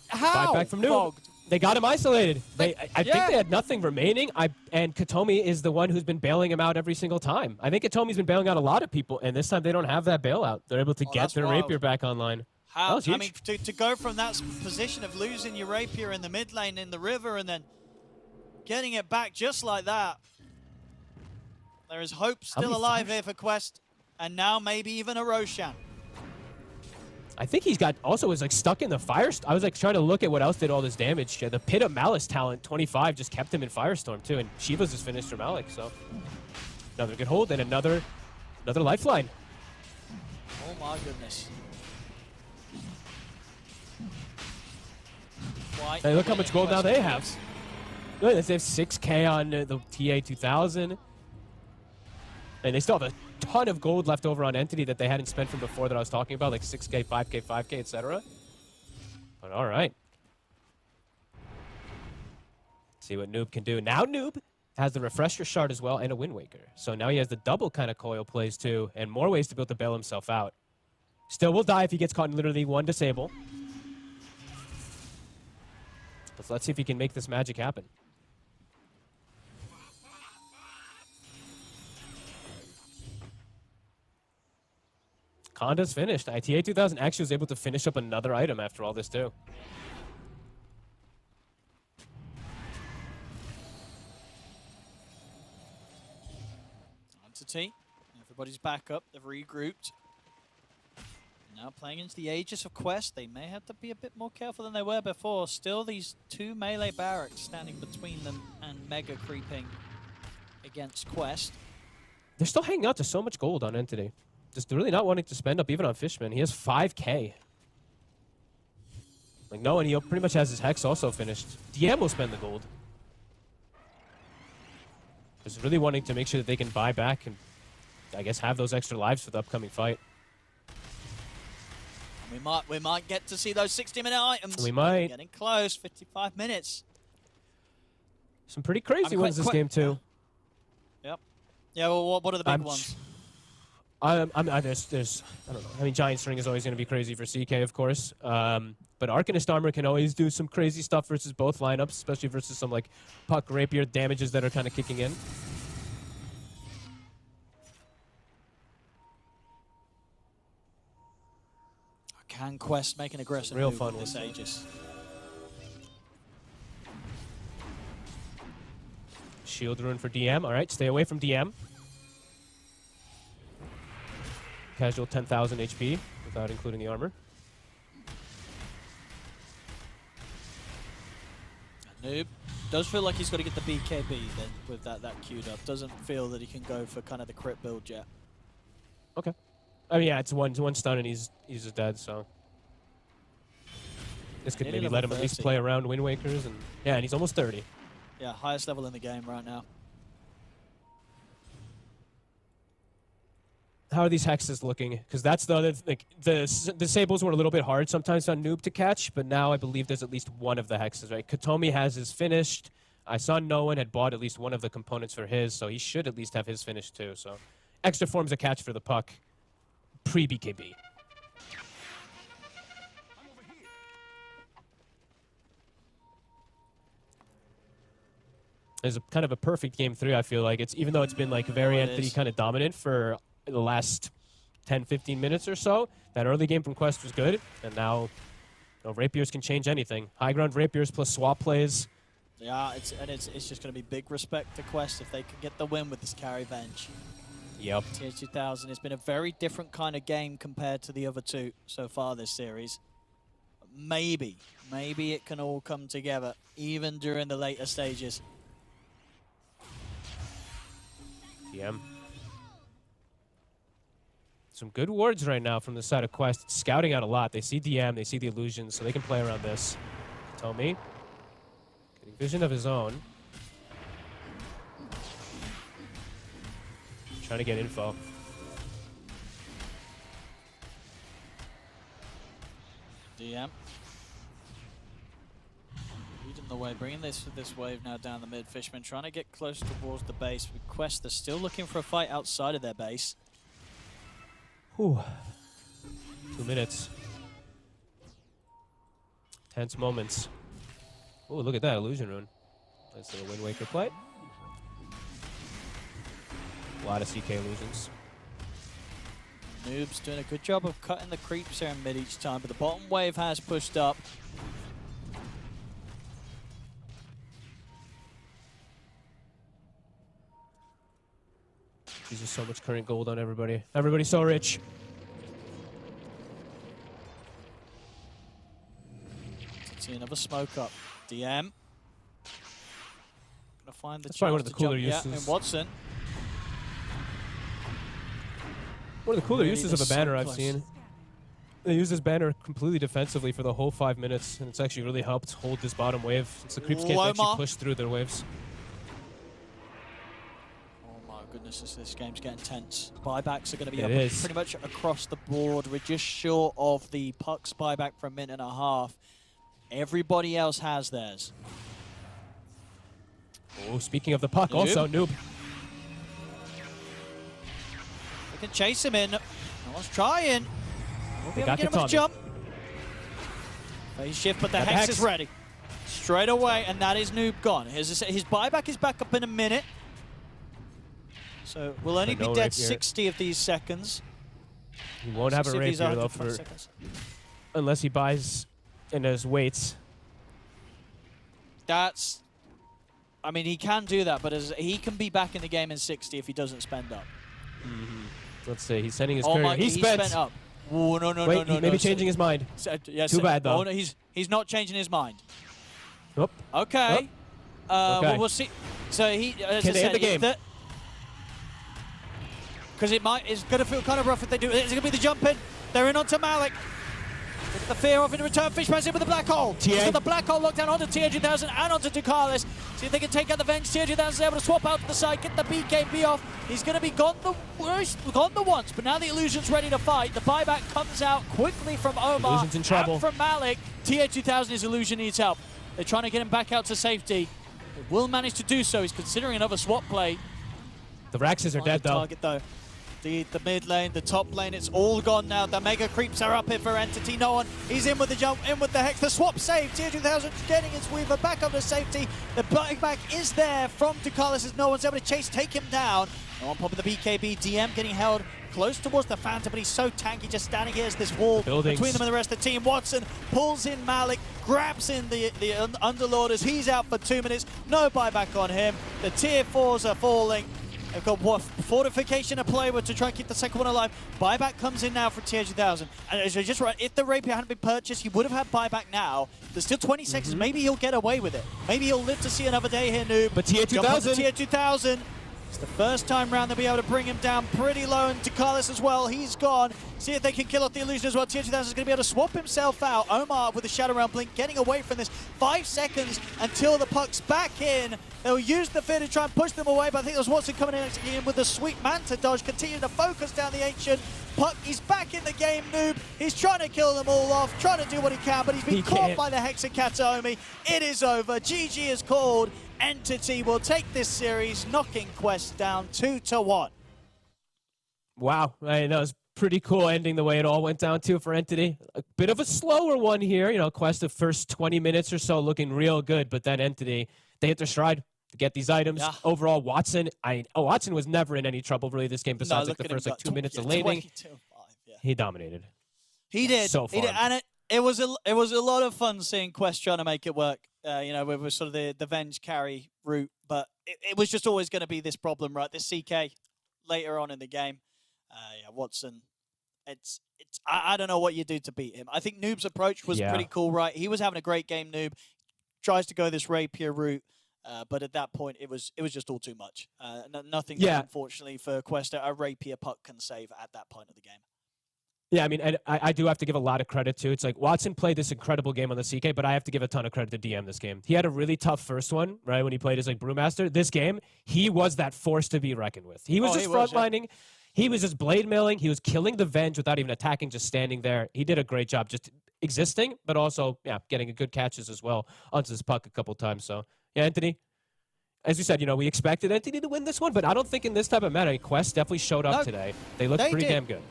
How? Buyback from Noob. Fogged? They got him isolated. I think Yeah. they had nothing remaining. And Katomi is the one who's been bailing him out every single time. I think Katomi's been bailing out a lot of people, and this time they don't have that bailout. They're able to get that's their wild. Rapier back online. That How? was huge. I mean, to go from that position of losing your Rapier in the mid lane in the river and then getting it back just like that. There is hope still alive here for Quest, and now maybe even a Roshan. I think he's got also was like stuck in the Firestorm. I was like trying to look at what else did all this damage. The Pit of Malice talent 25 just kept him in Firestorm too, and Shiva's just finished for Malik. So another good hold and another lifeline. Oh my goodness. Hey, look how much gold now they have. Look, they have 6K on the TA2000. And they still have a ton of gold left over on Entity that they hadn't spent from before that I was talking about, like 6K, 5K, 5K, etc. But all right. See what Noob can do. Now Noob has the Refresher Shard as well and a Wind Waker. So now he has the double kind of coil plays too, and more ways to be able to bail himself out. Still will die if he gets caught in literally one disable. But let's see if he can make this magic happen. Conda's finished. ITA 2000 actually was able to finish up another item after all this too. Entity. Everybody's back up. They've regrouped. Now playing into the Aegis of Quest, they may have to be a bit more careful than they were before. Still these two melee barracks standing between them and Mega creeping against Quest. They're still hanging out to so much gold on Entity. Just really not wanting to spend up even on Fishman. He has 5K. Like no one, he pretty much has his Hex also finished. DM will spend the gold. Just really wanting to make sure that they can buy back and I guess have those extra lives for the upcoming fight. We might get to see those 60-minute items. We might. Getting close, 55 minutes. Some pretty crazy ones this game too. Yep. Yeah, well, what are the big ones? there's I don't know. I mean, Giant String is always going to be crazy for CK, of course. But Arcanist Armor can always do some crazy stuff versus both lineups, especially versus some like Puck Rapier damages that are kind of kicking in. Can Quest make an aggressive Real move fun with this one. Aegis? Shield Rune for DM. All right, stay away from DM. Casual 10,000 HP without including the armor. Noob does feel like he's got to get the BKB then with that queued up. Doesn't feel that he can go for kind of the crit build yet. Okay. I mean, yeah, it's one stun and he's just dead. So this could Nearly maybe level let him at least 30. play around Wind Wakers, and yeah, and he's almost 30. Yeah, highest level in the game right now. How are these hexes looking? Because that's the other like the Sables were a little bit hard sometimes on Noob to catch, but now I believe there's at least one of the hexes, right? Katomi has his finished. I saw no one had bought at least one of the components for his, so he should at least have his finished too. So extra forms of catch for the Puck pre-BKB. It's a kind of a perfect game 3, I feel like. It's even though it's been like very Anthony kind of dominant for the last 10-15 minutes or so, that early game from Quest was good, and now you know, Rapiers can change anything. High ground Rapiers plus swap plays. Yeah, it's just going to be big respect to Quest if they can get the win with this carry bench. Yep. TI13 has been a very different kind of game compared to the other two so far this series. Maybe it can all come together, even during the later stages. DM. Some good wards right now from the side of Quest. It's scouting out a lot. They see DM, they see the illusions, so they can play around this. Tomi getting vision of his own. Trying to get info. DM. Leading the way, bringing this wave now down the mid. Fishman trying to get close towards the base. With Quest, they're still looking for a fight outside of their base. Whew. 2 minutes. Tense moments. Oh, look at that illusion rune. Nice little Wind Waker play. A lot of CK illusions. Noob's doing a good job of cutting the creeps here in mid each time, but the bottom wave has pushed up. There's just so much current gold on everybody. Everybody's so rich. See another smoke up. DM. Gonna find the That's probably one of chance the to cooler jump. Yeah, uses. and Watson. One of the cooler Really, uses of a they're so banner I've close. seen. They use this banner completely defensively for the whole 5 minutes, and it's actually really helped hold this bottom wave since the creeps can't actually Loma. push through their waves. Oh my goodness, this game's getting tense. Buybacks are going to be It up is. pretty much across the board. We're just short of the Puck's buyback for a minute and a half. Everybody else has theirs. Oh, speaking of the Puck, Noob. also Noob. They can chase him in. No one's trying. We'll be They able to got get him with a Katomi. jump. Phase shift, but the Got the Hex Hex. is ready. Straight away, and that is Noob gone. His buyback is back up in a minute. So we'll only be no dead rapier. 60 of these seconds. He won't have a 60 of these rapier though 120 for seconds. unless he buys and has weights. That's... I mean, he can do that, but he can be back in the game in 60 if he doesn't spend up. Let's see, he's sending his Oh courier. my, He he spent. spent up. Oh, no, no, Wait, no, no, he may be no. changing his mind. Yeah, Too bad, though. Oh, no, he's not changing his mind. Nope. Okay. Okay. Well, we'll see. So he, as Can I they said, end the game? Because it's going to feel kind of rough if they do. It's going to be the jump in. They're in onto Malik. Look at the fear off in return. Fishman's in with the black hole. TA. He's got the black hole locked down onto TI13 and onto Ducalis. See if they can take out the Venge. TI13 is able to swap out to the side, get the BKB off. He's going to be gone the once, but now the illusion's ready to fight. The buyback comes out quickly from Omar. Illusion's in trouble. And from Malik. TI13, his illusion needs help. They're trying to get him back out to safety. They will manage to do so. He's considering another swap play. The Raxes are Find dead the though. target though. Indeed, the mid lane, the top lane, it's all gone now. The mega creeps are up here for Entity. No one, he's in with the jump, in with the hex. The swap save. TI13 getting his Weaver back up to safety. The buyback is there from Ducalis as no one's able to chase, take him down. No one popping the BKB. DM getting held close towards the Phantom, but he's so tanky, just standing here as this wall between them and the rest of the team. Watson pulls in Malik, grabs in the Underlord as he's out for 2 minutes. No buyback on him. The tier 4s are falling. They've got what, fortification to play with to try and keep the second one alive. Buyback comes in now for TI13. And as you're just right, if the Rapier hadn't been purchased, he would have had buyback now. There's still 20 seconds. Maybe he'll get away with it. Maybe he'll live to see another day here, Noob. But TI2000. It's the first time round they'll be able to bring him down pretty low, and Ducalis as well, he's gone. See if they can kill off the illusion as well. TI2000 is going to be able to swap himself out. Omar with the Shadow Realm Blink, getting away from this. 5 seconds until the puck's back in. They'll use the fear to try and push them away, but I think there's Watson coming in with the sweet Manta dodge, continuing to focus down the Ancient. Puck, he's back in the game, Noob. He's trying to kill them all off, trying to do what he can, but he's been caught by the Hexakataomi. It is over. GG is called. Entity will take this series, knocking Quest down 2-1. Wow, that was pretty cool ending the way it all went down too for Entity. A bit of a slower one here. You know, Quest the first 20 minutes or so looking real good, but then Entity, they hit their stride to get these items. Yeah. Overall, Watson, Watson was never in any trouble really this game besides like the first 2 minutes of laning. He dominated. He did. So far. He did. And it was a lot of fun seeing Quest trying to make it work. You know, with sort of the Venge carry route, but it was just always going to be this problem, right? This CK later on in the game. Yeah, Watson. I don't know what you do to beat him. I think Noob's approach was pretty cool, right? He was having a great game. Noob tries to go this Rapier route, but at that point it was just all too much. Nothing, unfortunately, for Quest a Rapier puck can save at that point of the game. Yeah, I mean, and I do have to give a lot of credit to. It's like Watson played this incredible game on the CK, but I have to give a ton of credit to DM this game. He had a really tough first one, right, when he played as like Brewmaster. This game, he was that force to be reckoned with. He was just frontlining. Yeah. He was just blade milling. He was killing the Venge without even attacking, just standing there. He did a great job just existing, but also, getting a good catches as well onto this puck a couple times. So, yeah, Anthony, as you said, you know, we expected Entity to win this one, but I don't think in this type of meta, Quest definitely showed up today. They looked pretty damn good.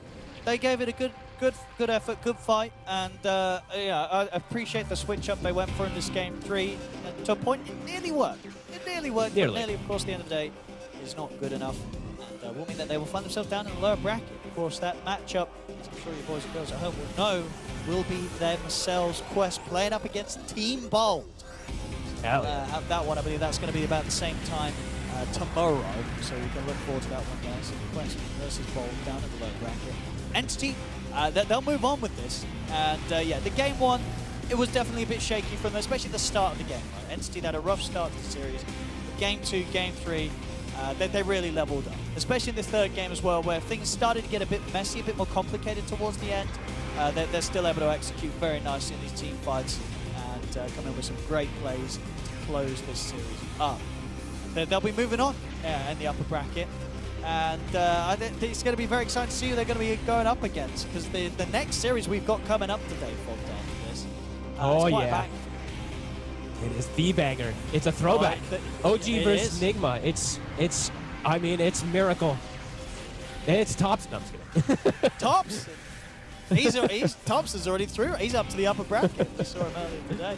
They gave it a good effort, good fight, and I appreciate the switch up they went for in this game 3. And to a point, it nearly worked. It nearly worked. Nearly, of course, at the end of the day, is not good enough, and will mean that they will find themselves down in the lower bracket. Of course, that matchup, as I'm sure you boys and girls at home will know, will be themselves Quest playing up against Team Bold. Have that one. I believe that's going to be about the same time tomorrow, so we can look forward to that one, guys. So Quest versus Bold down in the lower bracket. Entity, they'll move on with this, and the game 1, it was definitely a bit shaky from them, especially the start of the game. Right? Entity had a rough start to the series. Game 2, game 3, they really leveled up, especially in the third game as well, where things started to get a bit messy, a bit more complicated towards the end. They're still able to execute very nicely in these team fights and come in with some great plays to close this series up. They'll be moving on in the upper bracket. And I think it's going to be very exciting to see who they're going to be going up against, because the next series we've got coming up today, Fogged, after this. It is the banger. It's a throwback. OG versus Enigma. It's Miracle. It's Tops. No, I'm just kidding. Tops? Tops is already through. He's up to the upper bracket. We saw him earlier today.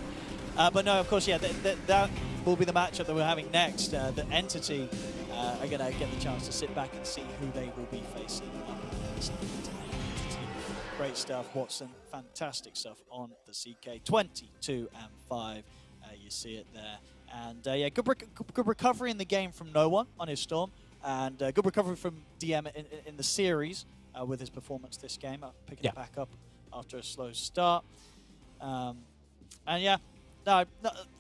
But no, of course, that will be the matchup that we're having next. The Entity are going to get the chance to sit back and see who they will be facing up against. Great stuff, Watson. Fantastic stuff on the CK. 22-5. You see it there. And good recovery in the game from No One on his Storm. And good recovery from DM in the series with his performance this game. Picking it back up after a slow start.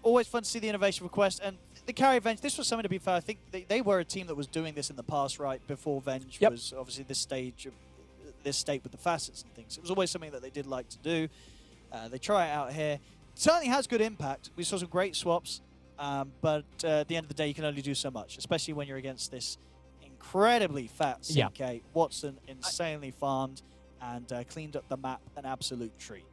Always fun to see the innovation request. And the carry Venge, this was something to be fair. I think they were a team that was doing this in the past, right? Before Venge was obviously this state with the facets and things. It was always something that they did like to do. They try it out here. It certainly has good impact. We saw some great swaps, but at the end of the day, you can only do so much, especially when you're against this incredibly fat CK. Watson insanely farmed and cleaned up the map, an absolute treat.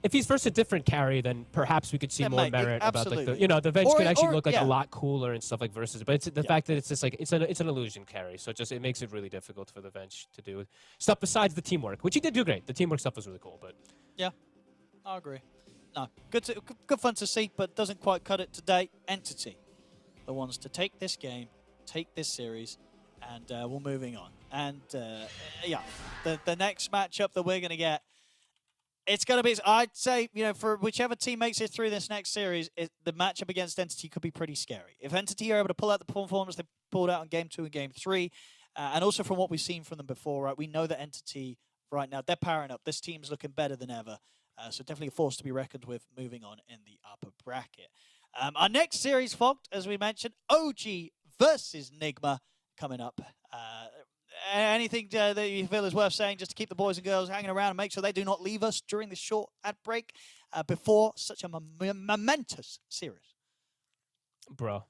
if he's versus a different carry, then perhaps we could see Then more maybe, merit about like absolutely. the Venge could actually look like yeah. a lot cooler and stuff like versus. But it's the fact that it's just like it's an illusion carry, so it makes it really difficult for the Venge to do stuff besides the teamwork, which he did do great. The teamwork stuff was really cool, but Yeah, I agree. No, good fun to see, but doesn't quite cut it today. Entity, the ones to take this game, take this series, and we're moving on. And yeah, the next matchup that we're going to get, it's going to be, I'd say, for whichever team makes it through this next series, the matchup against Entity could be pretty scary. If Entity are able to pull out the performance they pulled out in Game 2 and Game 3, and also from what we've seen from them before, right, we know that Entity right now, they're powering up. This team's looking better than ever. So definitely a force to be reckoned with moving on in the upper bracket. Our next series, Fogged, as we mentioned, OG versus Nigma coming up. Anything that you feel is worth saying just to keep the boys and girls hanging around and make sure they do not leave us during this short ad break before such a momentous series? bro.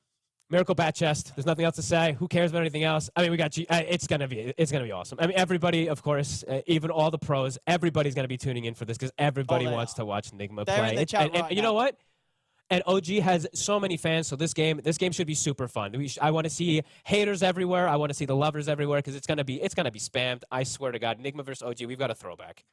Miracle Bat Chest. There's nothing else to say. Who cares about anything else? I mean, we got you. It's gonna be awesome. I mean, everybody, of course, even all the pros, everybody's gonna be tuning in for this because everybody wants to watch Nigma They're play. in the chat right and you know what? And OG has so many fans, so this game should be super fun. I want to see haters everywhere. I want to see the lovers everywhere because it's gonna be spammed. I swear to God, Nigma versus OG, we've got a throwback.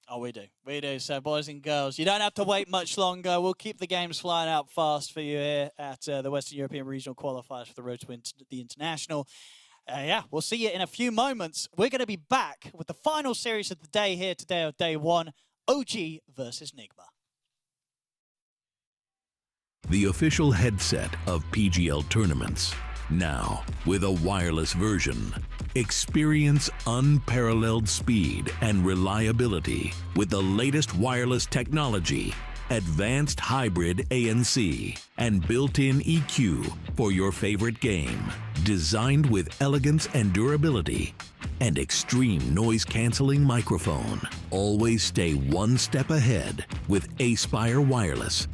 Oh, we do. We do. So, boys and girls, you don't have to wait much longer. We'll keep the games flying out fast for you here at the Western European Regional Qualifiers for the road to the International. Yeah, we'll see you in a few moments. We're going to be back with the final series of the day here today of day one, OG versus Nigma. The official headset of PGL tournaments. Now, with a wireless version. Experience unparalleled speed and reliability with the latest wireless technology, advanced hybrid ANC, and built-in EQ for your favorite game. Designed with elegance and durability, and extreme noise-canceling microphone. Always stay one step ahead with Aspire Wireless.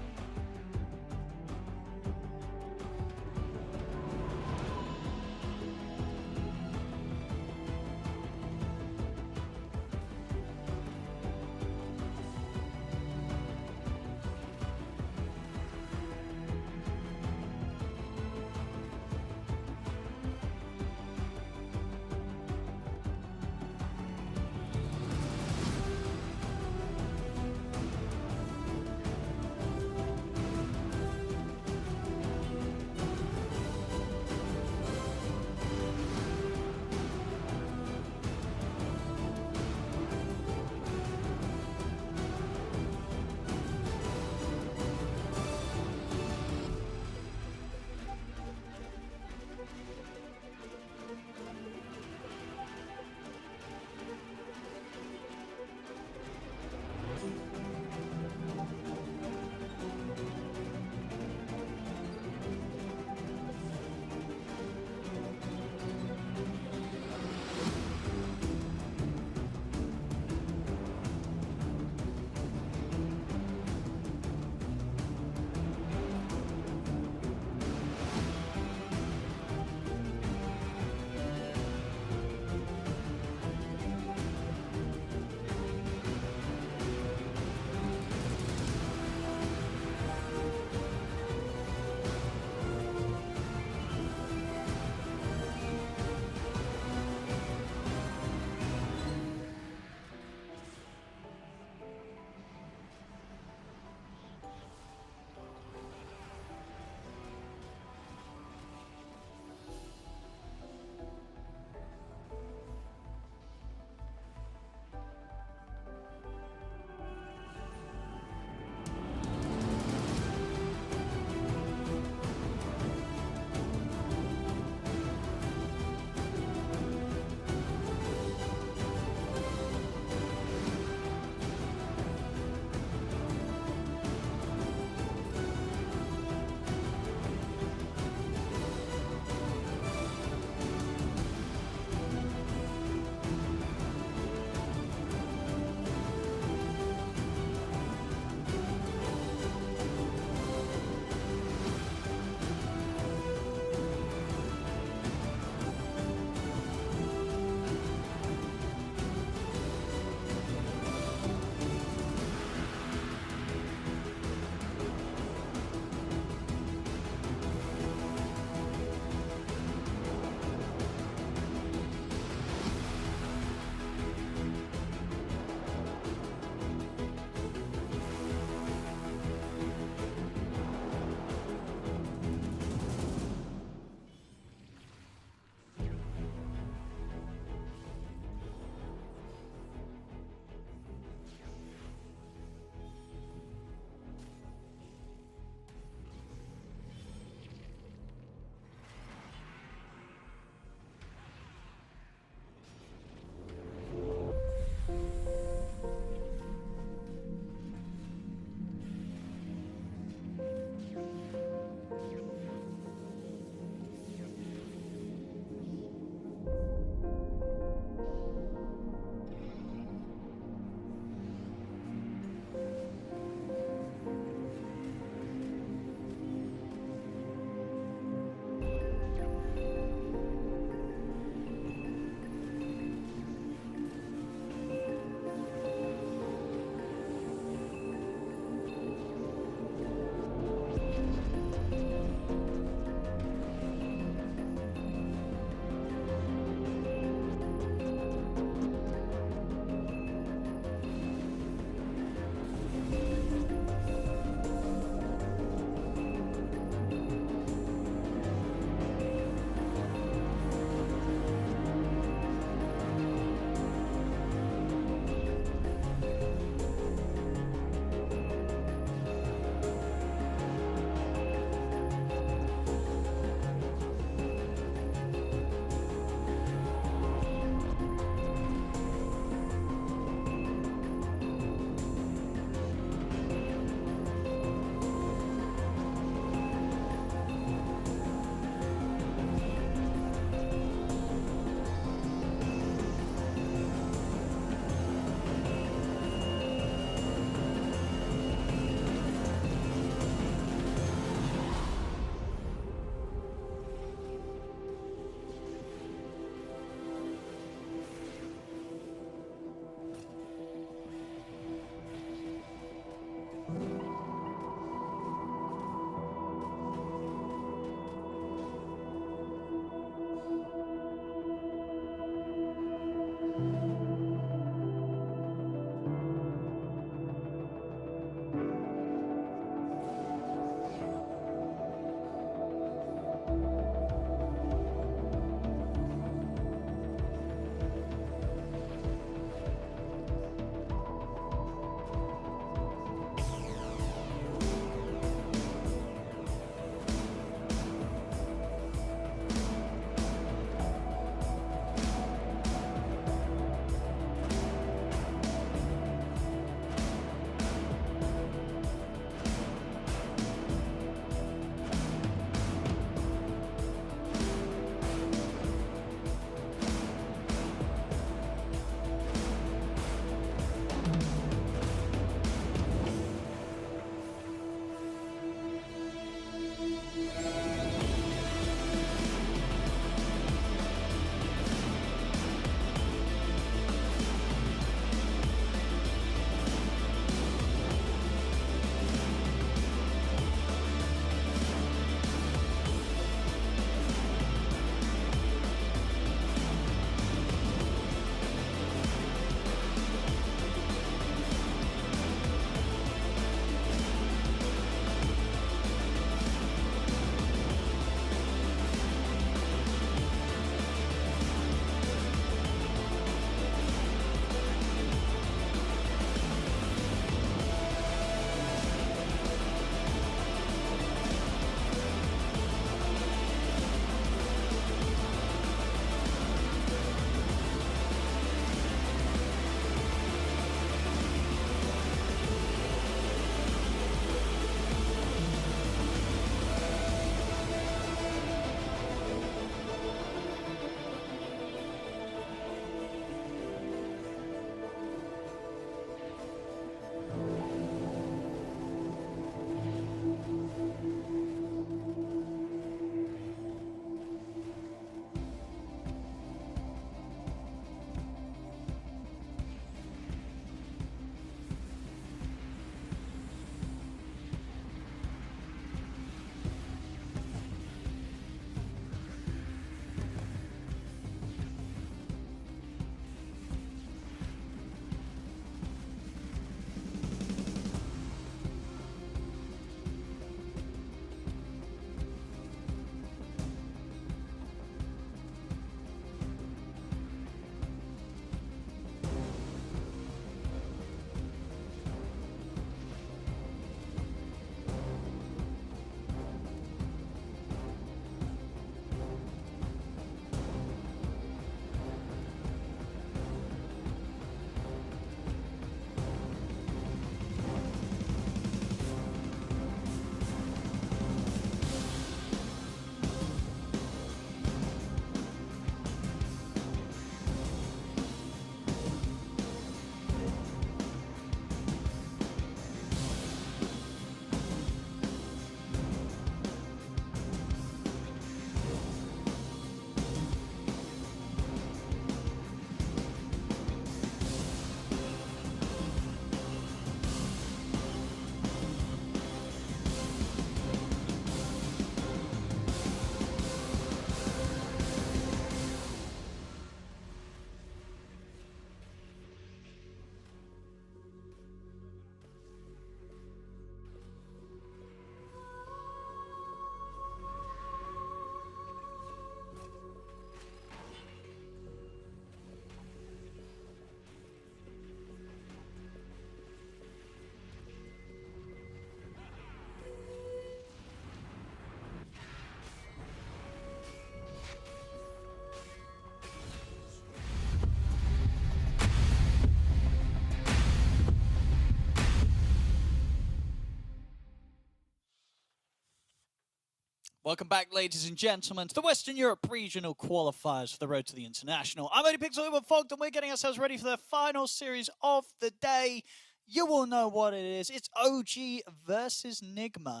Welcome back, ladies and gentlemen, to the Western Europe Regional Qualifiers for the Road to the International. I'm Only Pixel with Fogged, and we're getting ourselves ready for the final series of the day. You will know what it is. It's OG versus Nigma.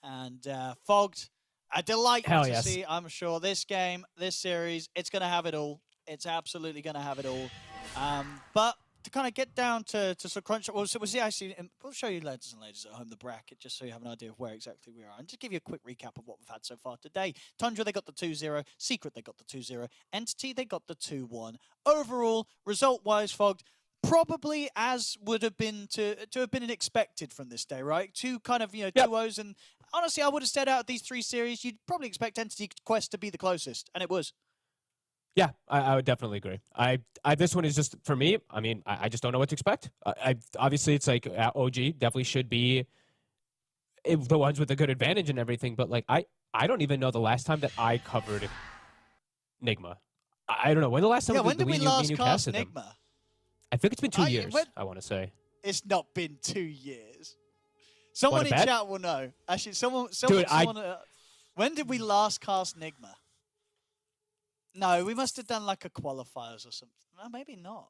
And Fogged, a delight to see, I'm sure. This game, this series, it's going to have it all. It's absolutely going to have it all. But to kind of get down to some crunch, we'll see actually, and we'll show you, ladies and ladies at home, the bracket, just so you have an idea of where exactly we are. And just give you a quick recap of what we've had so far today. Tundra, they got the 2-0. Secret, they got the 2-0. Entity, they got the 2-1. Overall, result-wise, Fogged, probably as would have been to have been expected from this day, right? Two kind of, 2-0s. And honestly, I would have said out of these three series, you'd probably expect Entity Quest to be the closest. And it was. Yeah, I would definitely agree. This one is just, for me, I mean, I just don't know what to expect. Obviously, it's like OG definitely should be the ones with a good advantage and everything, but like I don't even know the last time that I covered Nigma. I don't know. When the last time when did we last cast Nigma? Nigma? I think it's been 2 years, I want to say. It's not been 2 years. Someone in chat will know. Actually, someone when did we last cast Nigma? No, we must have done like a qualifiers or something. No, maybe not.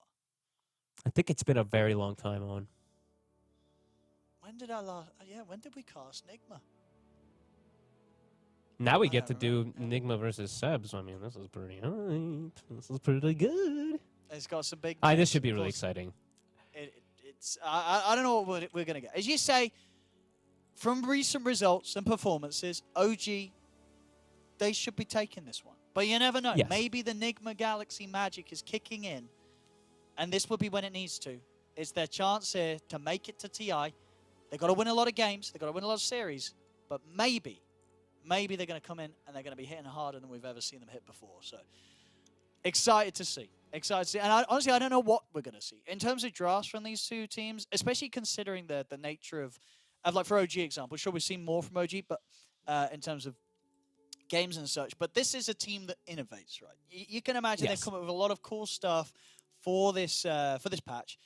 I think it's been a very long time on. When did I last? Yeah, when did we cast Nigma? Now we get to do Nigma versus Sebs. I mean, this is pretty hype. This is pretty good. It's got some big. This should be really exciting. It's. I don't know what we're gonna get. As you say, from recent results and performances, OG, they should be taking this one. But you never know. Yes. Maybe the Nigma Galaxy magic is kicking in, and this will be when it needs to. It's their chance here to make it to TI. They've got to win a lot of games. They've got to win a lot of series. But maybe they're going to come in and they're going to be hitting harder than we've ever seen them hit before. So excited to see. Excited to see. And honestly, I don't know what we're going to see. In terms of drafts from these two teams, especially considering the nature of like for OG example, sure, we've seen more from OG, but in terms of games and such, but this is a team that innovates, right? You can imagine they've come up with a lot of cool stuff for this patch.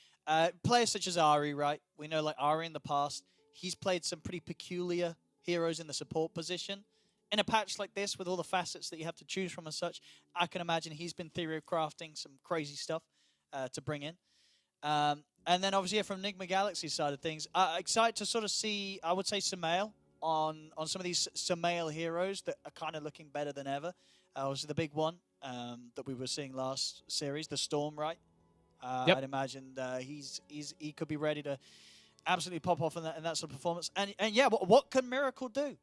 Players such as Ari, right? We know like Ari in the past, he's played some pretty peculiar heroes in the support position. In a patch like this, with all the facets that you have to choose from and such, I can imagine he's been theory crafting some crazy stuff to bring in. And then obviously from Nigma Galaxy side of things, excited to sort of see, I would say, Samael on some of these Samael heroes that are kind of looking better than ever. Obviously the big one that we were seeing last series, the Storm, right? I'd imagine he could be ready to absolutely pop off in that sort of performance. And yeah, what can Miracle do?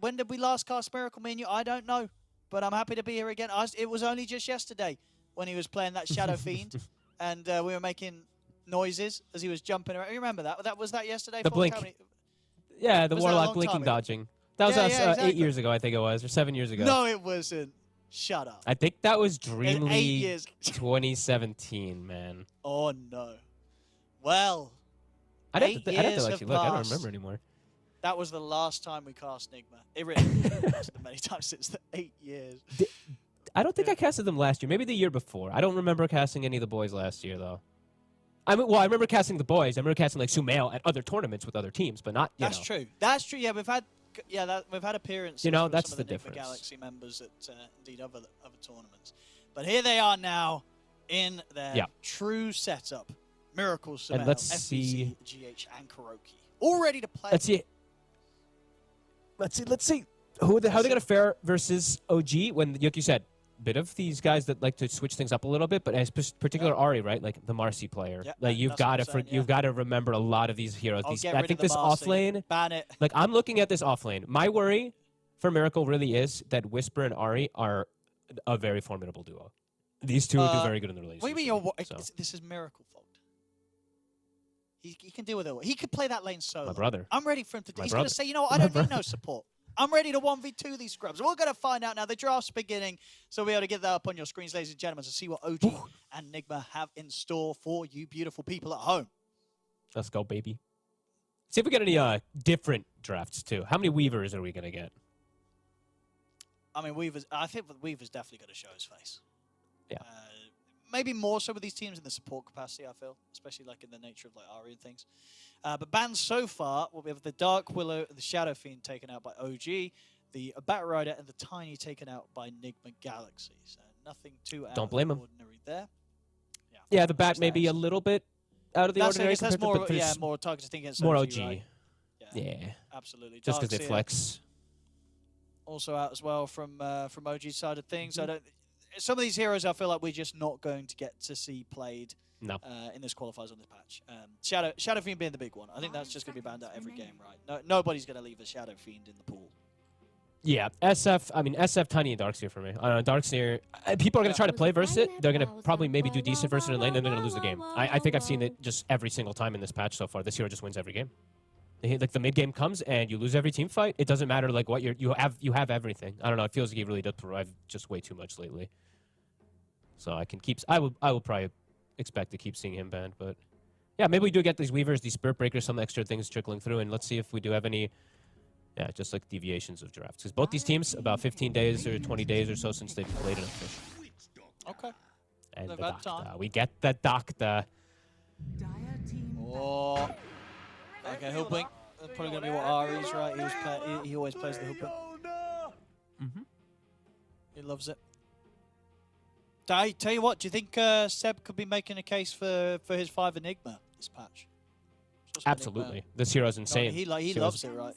When did we last cast Miracle, me and you? I don't know, but I'm happy to be here again. It was only just yesterday when he was playing that Shadow Fiend, and we were making noises as he was jumping around. You remember that? Was that yesterday? The blink. Yeah, the Warlock blinking dodging. That was us 8 years ago, I think it was, or 7 years ago. No, it wasn't. Shut up. I think that was Dream 8 League years. 2017, man. Oh, no. Well, I'd have to actually look. I don't remember anymore. That was the last time we cast Nigma. It really has been many times since the 8 years. I don't think I casted them last year. Maybe the year before. I don't remember casting any of the boys last year, though. I remember casting the boys. I remember casting like Sumail at other tournaments with other teams, but not. That's true. That's true. Yeah, we've had appearances. From some that's of the Nigma difference. Galaxy members at indeed other tournaments, but here they are now in their true setup. Miracle, Sumail, and let's FBC, see GH, and Kuroki all ready to play. Let's see. How are they going to fare versus OG when, like you said, bit of these guys that like to switch things up a little bit, but as particular Ari, right? Like the Marcy player. Yep, like you've got to remember a lot of these heroes. I think this offlane. Ban it. Like I'm looking at this offlane. My worry for Miracle really is that Whisper and Ari are a very formidable duo. These two do very good in the relationship. What do you mean? This is Miracle fault. He can deal with it. He could play that lane solo. My brother. I'm ready for him to. He's going to say, you know what? I don't need no support. I'm ready to 1v2 these scrubs. We're going to find out now. The draft's beginning, so we'll be able to get that up on your screens, ladies and gentlemen, to see what OG and Nigma have in store for you beautiful people at home. Let's go, baby. See if we get any different drafts, too. How many Weavers are we going to get? I mean, I think Weaver's definitely going to show his face. Yeah. Maybe more so with these teams in the support capacity, I feel, especially like in the nature of like Ari and things. But bans so far, we have the Dark Willow and the Shadow Fiend taken out by OG. the Battle Rider and the Tiny taken out by Enigma Galaxy. So nothing too out Don't of blame the him. ordinary there. Yeah, the bat may be a little bit out of the ordinary. That's compared to- more, but there's yeah, more targeted against more OG. OG. Right? Yeah, Absolutely. just because they Darkseer flex. also out as well from OG's side of things. I don't. Some of these heroes I feel like we're just not going to get to see played No. in this qualifiers on this patch. Shadow Fiend being the big one. I think that's just going to be banned out every game, right? No, nobody's going to leave a Shadow Fiend in the pool. Yeah, SF. I mean, SF, Tiny, and Darkseer for me. Darkseer. People are going to try to play versus it. They're going to probably maybe do decent versus it in lane, and they're going to lose the game. I think I've seen it just every single time in this patch so far. This hero just wins every game. Like the mid game comes and you lose every team fight. It doesn't matter like what you have everything. I don't know. It feels like he really does provide just way too much lately. So I can keep. I will probably expect to keep seeing him banned, but yeah, maybe we do get these Weavers, these Spirit Breakers, some extra things trickling through, and let's see if we do have any. Yeah, just like deviations of drafts. Because both these teams, about 15 days or 20 days or so since they've played an official. Okay. And They've the had time. doctor. We get the doctor. Dire team Oh. Okay, Hooping. That's probably going to be what Ari's, right? He always plays the Hooping. Mm-hmm. He loves it. I tell you what, do you think Seb could be making a case for his 5 Enigma this patch? Just some Absolutely. Enigma. This hero's No, insane. he This hero's- loves it, right?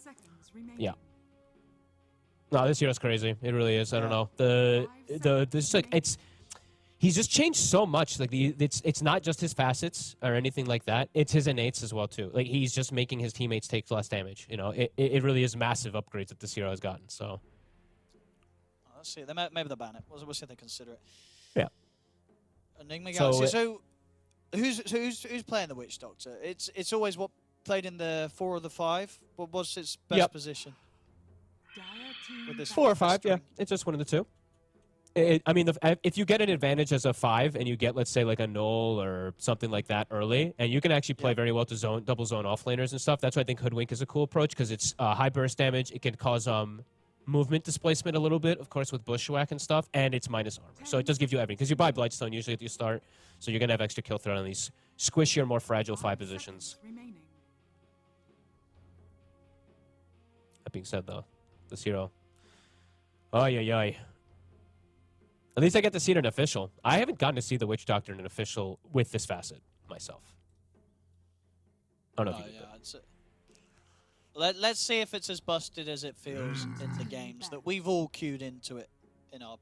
Yeah. No, this hero's crazy. It really is. I don't know. This like he's just changed so much. Like it's not just his facets or anything like that. It's his innates as well too. Like he's just making his teammates take less damage. You know, it really is massive upgrades that this hero has gotten. So Let's see. Maybe they'll ban it. We'll see if they consider it. yeah. Enigma So Galaxy. So who's playing the Witch Doctor? It's always what played in the 4 or the 5. What was its best Yep. position? With this 4 or 5. Yeah, string? it's just one of the two. I mean, if you get an advantage as a 5 and you get, let's say, like a null or something like that early, and you can actually play very well to double zone offlaners and stuff. That's why I think Hoodwink is a cool approach because it's high burst damage. It can cause movement displacement a little bit, of course, with bushwhack and stuff, and it's minus armor. So it does give you everything because you buy Blightstone usually at the start, so you're gonna have extra kill threat on these squishier, more fragile 5 positions. That being said, though, this hero, ay. At least I get to see it in official. I haven't gotten to see the Witch Doctor in an official with this facet myself. I don't know if you did that. Let's see if it's as busted as it feels in the games that we've all queued into it in our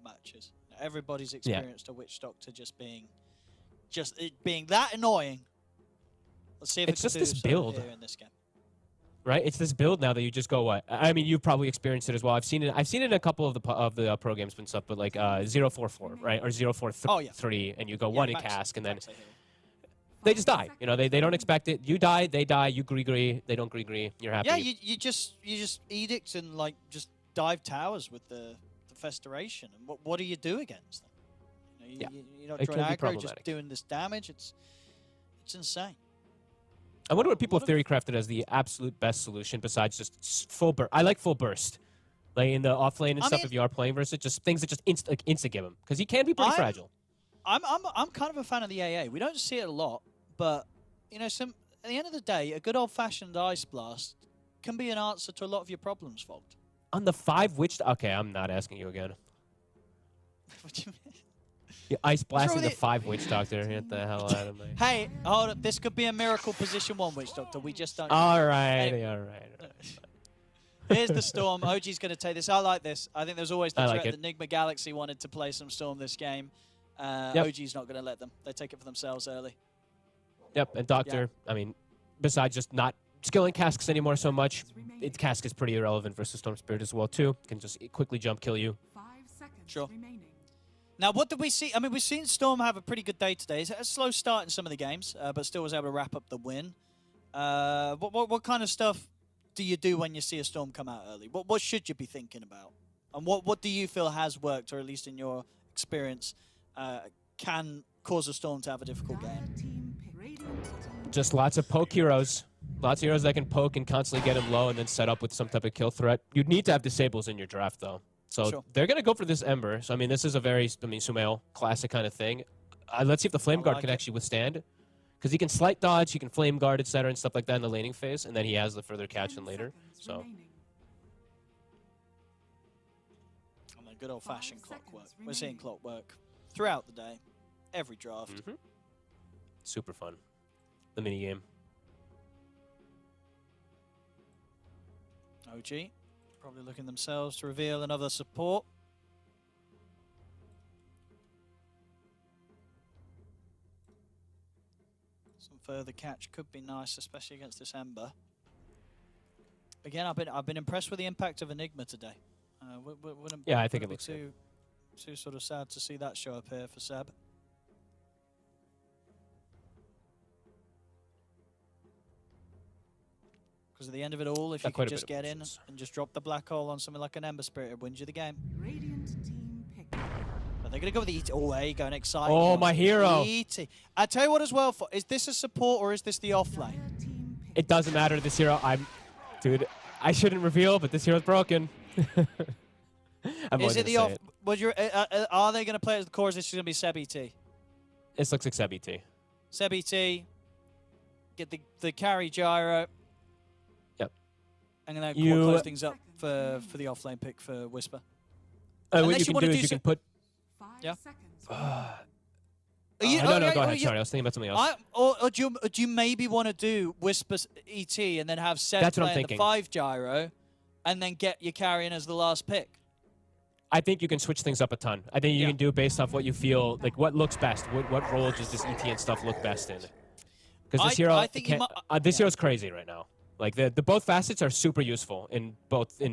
matches. Everybody's experienced a Witch Doctor just being that annoying. Let's see if It's it can just do this so build. here in this game. Right, it's this build now that you just go what? I mean, you've probably experienced it as well. I've seen it in a couple of the pro games and stuff, but like 044, right, or 043, and you go one in cask, and then they just die. You know, they don't expect it. You die, they die. You gree, they don't gree. You're happy. Yeah, you just edict and like just dive towers with the Festeration, and what do you do against them? You know, you're not It drawing can be aggro, just problematic. doing this damage. It's insane. I wonder what people have theory crafted as the absolute best solution besides just full burst. I like full burst, like in the off lane and stuff. mean- If you are playing versus just things that just insta give him because he can be pretty fragile. I'm kind of a fan of the AA. We don't see it a lot, but you know, at the end of the day, a good old-fashioned ice blast can be an answer to a lot of your problems, Fogged. On the 5 witch. Okay, I'm not asking you again. What do you mean? You ice blasting with the it? 5 witch doctor. Get the hell out of me. Hey, hold up. This could be a miracle position 1 Witch Doctor. We just don't. All right, Anyway. all right. Here's the Storm. OG's going to take this. I like this. I think there's always the I like threat it. that Enigma Galaxy wanted to play some Storm this game. Yep. OG's not going to let them. They take it for themselves early. Yep, and Doctor, I mean, besides just not skilling casks anymore so much, cask is pretty irrelevant versus Storm Spirit as well, too. Can just quickly jump kill you. 5 seconds Sure. remaining. Now, what did we see? I mean, we've seen Storm have a pretty good day today. It's a slow start in some of the games, but still was able to wrap up the win. What kind of stuff do you do when you see a Storm come out early? What should you be thinking about? And what do you feel has worked, or at least in your experience, can cause a Storm to have a difficult Dire game? team pick. Radiant team Just lots of poke heroes. Lots of heroes that can poke and constantly get him low and then set up with some type of kill threat. You'd need to have disables in your draft, though. So Sure. they're going to go for this Ember. So, I mean, this is a very, Sumail classic kind of thing. Let's see if the Flame Guard like can it. actually withstand. Because he can Slight Dodge, he can Flame Guard, etc. and stuff like that in the laning phase. And then he has the further catch in 10 later. seconds So remaining. good old-fashioned clockwork. We're seeing clockwork throughout the day, every draft. Super fun. The mini game. OG probably looking themselves to reveal another support. Some further catch could be nice, especially against this Ember. Again, I've been impressed with the impact of Enigma today. Yeah, I think it wouldn't be looks good. too sort of sad to see that show up here for Seb. Because at the end of it all, if you could just get in and just drop the black hole on something like an Ember Spirit, it wins you the game. Radiant team pick. But they're going to go with the ET. Oh, there you go, an exciting Oh, one. my hero. ET. I tell you what as well, is this a support or is this the offlane? It doesn't matter. This hero, dude, I shouldn't reveal, but this hero's broken. Is it the off? Would you? Are they going to play it as the core? Or is this going to be Seb ET? This looks like Seb ET. Seb ET. Get the carry gyro. Yep. And then close things up for the offlane pick for Whisper. What you can do is you can put. 5 Yeah. seconds. No, go ahead. Sorry, I was thinking about something else. Or do you maybe want to do Whisper ET and then have Seb That's what I'm play the thinking. 5 gyro, and then get your carry in as the last pick? I think you can switch things up a ton. I think you can do it based off what you feel, like what looks best. What role does this ET and stuff look best in? Because this hero, this hero's crazy right now. Like the both facets are super useful in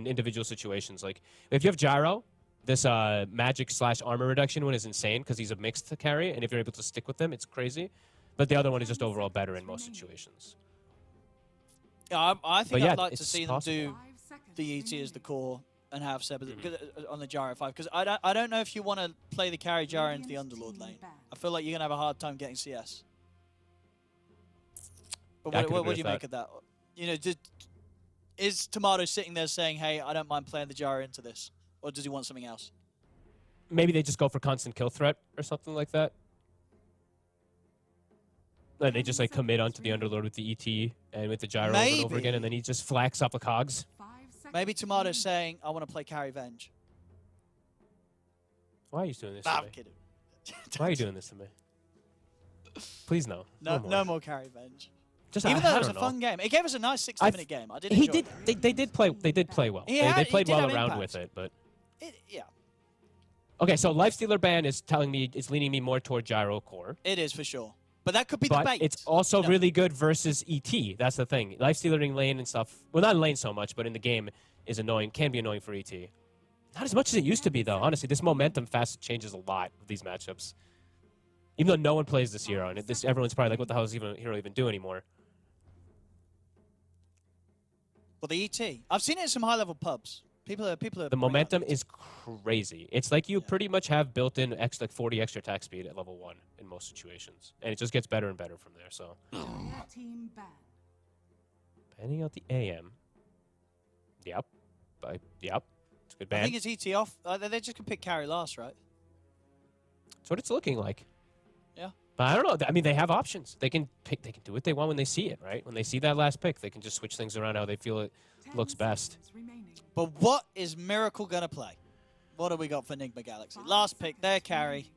individual situations. Like if you have gyro, this magic/armor reduction one is insane because he's a mixed carry, and if you're able to stick with them, it's crazy. But the other one is just overall better in most situations. Yeah, I think yeah, I'd like to it's see possible. them do the ET as the core and have Seb on the gyro 5, because I don't know if you want to play the carry gyro into the Underlord lane. I feel like you're gonna have a hard time getting CS. But what do you make of that? You know, is Tomato sitting there saying, "Hey, I don't mind playing the gyro into this," or does he want something else? Maybe they just go for constant kill threat or something like that. Like they just like commit onto the Underlord with the ET and with the gyro over and over again, and then he just flaks off the cogs. Maybe Tomato's saying, "I want to play carry Venge." Why are you doing this Nah, to I'm me? kidding. Why are you doing this to me? Please no. No more carry Venge. Just Even though I it was a don't fun know. game, it gave us a nice 60-minute game. I did enjoy it. They did play. They did play well. They played did well have around impact. with it, but. Yeah, Okay, so Lifestealer ban is leaning me more toward gyro core. it is for sure. But that could be the But bait. it's also No. really good versus ET. That's the thing. Lifestealer in lane and stuff. Well, not in lane so much, but in the game is annoying. Can be annoying for ET. Not as much as it used to be, though. Honestly, this momentum fast changes a lot with these matchups. Even though no one plays this hero, and everyone's probably like, "What the hell is hero even do anymore?" Well, the ET. I've seen it in some high-level pubs. People are. The momentum is crazy. It's like you pretty much have built-in like 40 extra attack speed at level 1 in most situations, and it just gets better and better from there. So, Team ban. banning out the AM. Yep. Yep. It's a good ban. I think it's ET off. They just can pick carry last, right? That's what it's looking like. Yeah. But I don't know. I mean, they have options. They can pick. They can do what they want when they see it, right? When they see that last pick, they can just switch things around how they feel it looks best. But what is Miracle going to play? What have we got for Enigma Galaxy? Last pick, their carry.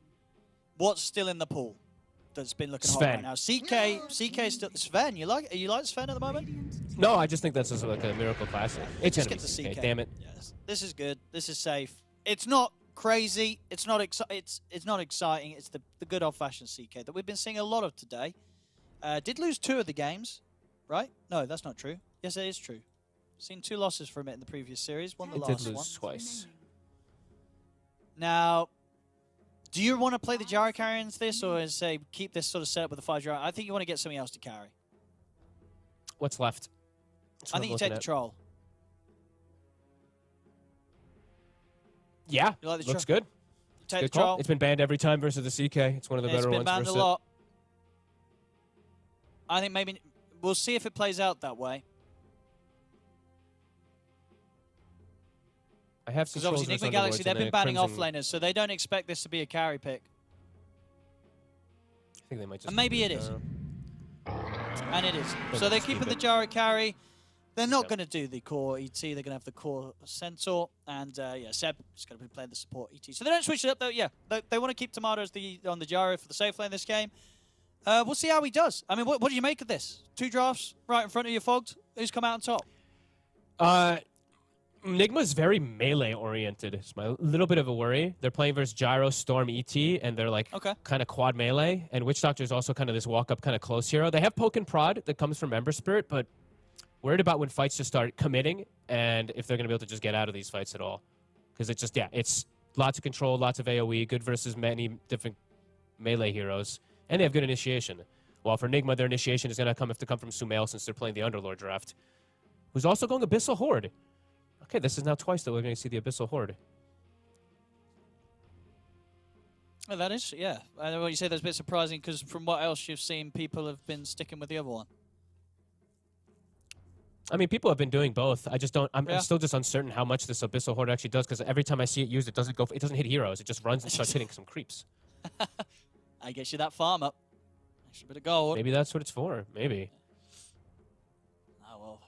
What's still in the pool that's been looking hot right now? CK still... Sven, you like Sven at the moment? No, I just think that's just like a Miracle Classic. It's Just going to get be the CK. CK. Damn it. Yes. This is good. This is safe. It's not crazy. It's not it's not exciting. It's the good old-fashioned CK that we've been seeing a lot of today. Did lose 2 of the games, right? No, that's not true. Yes, it is true. Seen 2 losses from it in the previous series. Won the It last did lose one. twice. Now, do you want to play the gyro carry into this, or say keep this sort of set up with the 5 gyro? I think you want to get something else to carry. What's left? That's what I I'm think you looking take the at. troll. Yeah, You like the looks troll? good. Take Good the troll. call. It's been banned every time versus the CK. It's one of the It's better been ones banned a versus lot. I think maybe we'll see if it plays out that way. I have some Because obviously trolls Enigma versus Galaxy, Underlords they've and been the banning Crimson- offlaners, so they don't expect this to be a carry pick. I think they might just And maybe do it is. gyro. And it is. But So they're just keeping keep the it. gyro carry. They're not going to do the core ET. They're going to have the core Centaur. And yeah, Seb is going to be playing the support ET. So they don't switch it up, though. Yeah, they want to keep Tomato as on the gyro for the safe lane this game. We'll see how he does. I mean, what do you make of this? 2 drafts right in front of you, Fogged. Who's come out on top? Nigma's very melee-oriented. It's a little bit of a worry. They're playing versus Gyro, Storm, ET, and they're like kind of quad melee. And Witch Doctor is also kind of this walk-up kind of close hero. They have Poke and Prod that comes from Ember Spirit, but worried about when fights just start committing and if they're going to be able to just get out of these fights at all. Because it's just, yeah, it's lots of control, lots of AoE, good versus many different melee heroes. And they have good initiation. While for Nigma, their initiation is going to have to come from Sumail since they're playing the Underlord draft, who's also going Abyssal Horde. Okay, this is now twice that we're going to see the Abyssal Horde. Well, that is, yeah. I know what you say that's a bit surprising because from what else you've seen, people have been sticking with the other one. I mean, people have been doing both. I just don't. I'm still just uncertain how much this Abyssal Horde actually does because every time I see it used, it doesn't go. It doesn't hit heroes. It just runs and starts hitting some creeps. I guess you that farm up. Extra bit of gold. Maybe that's what it's for. Maybe. Oh well,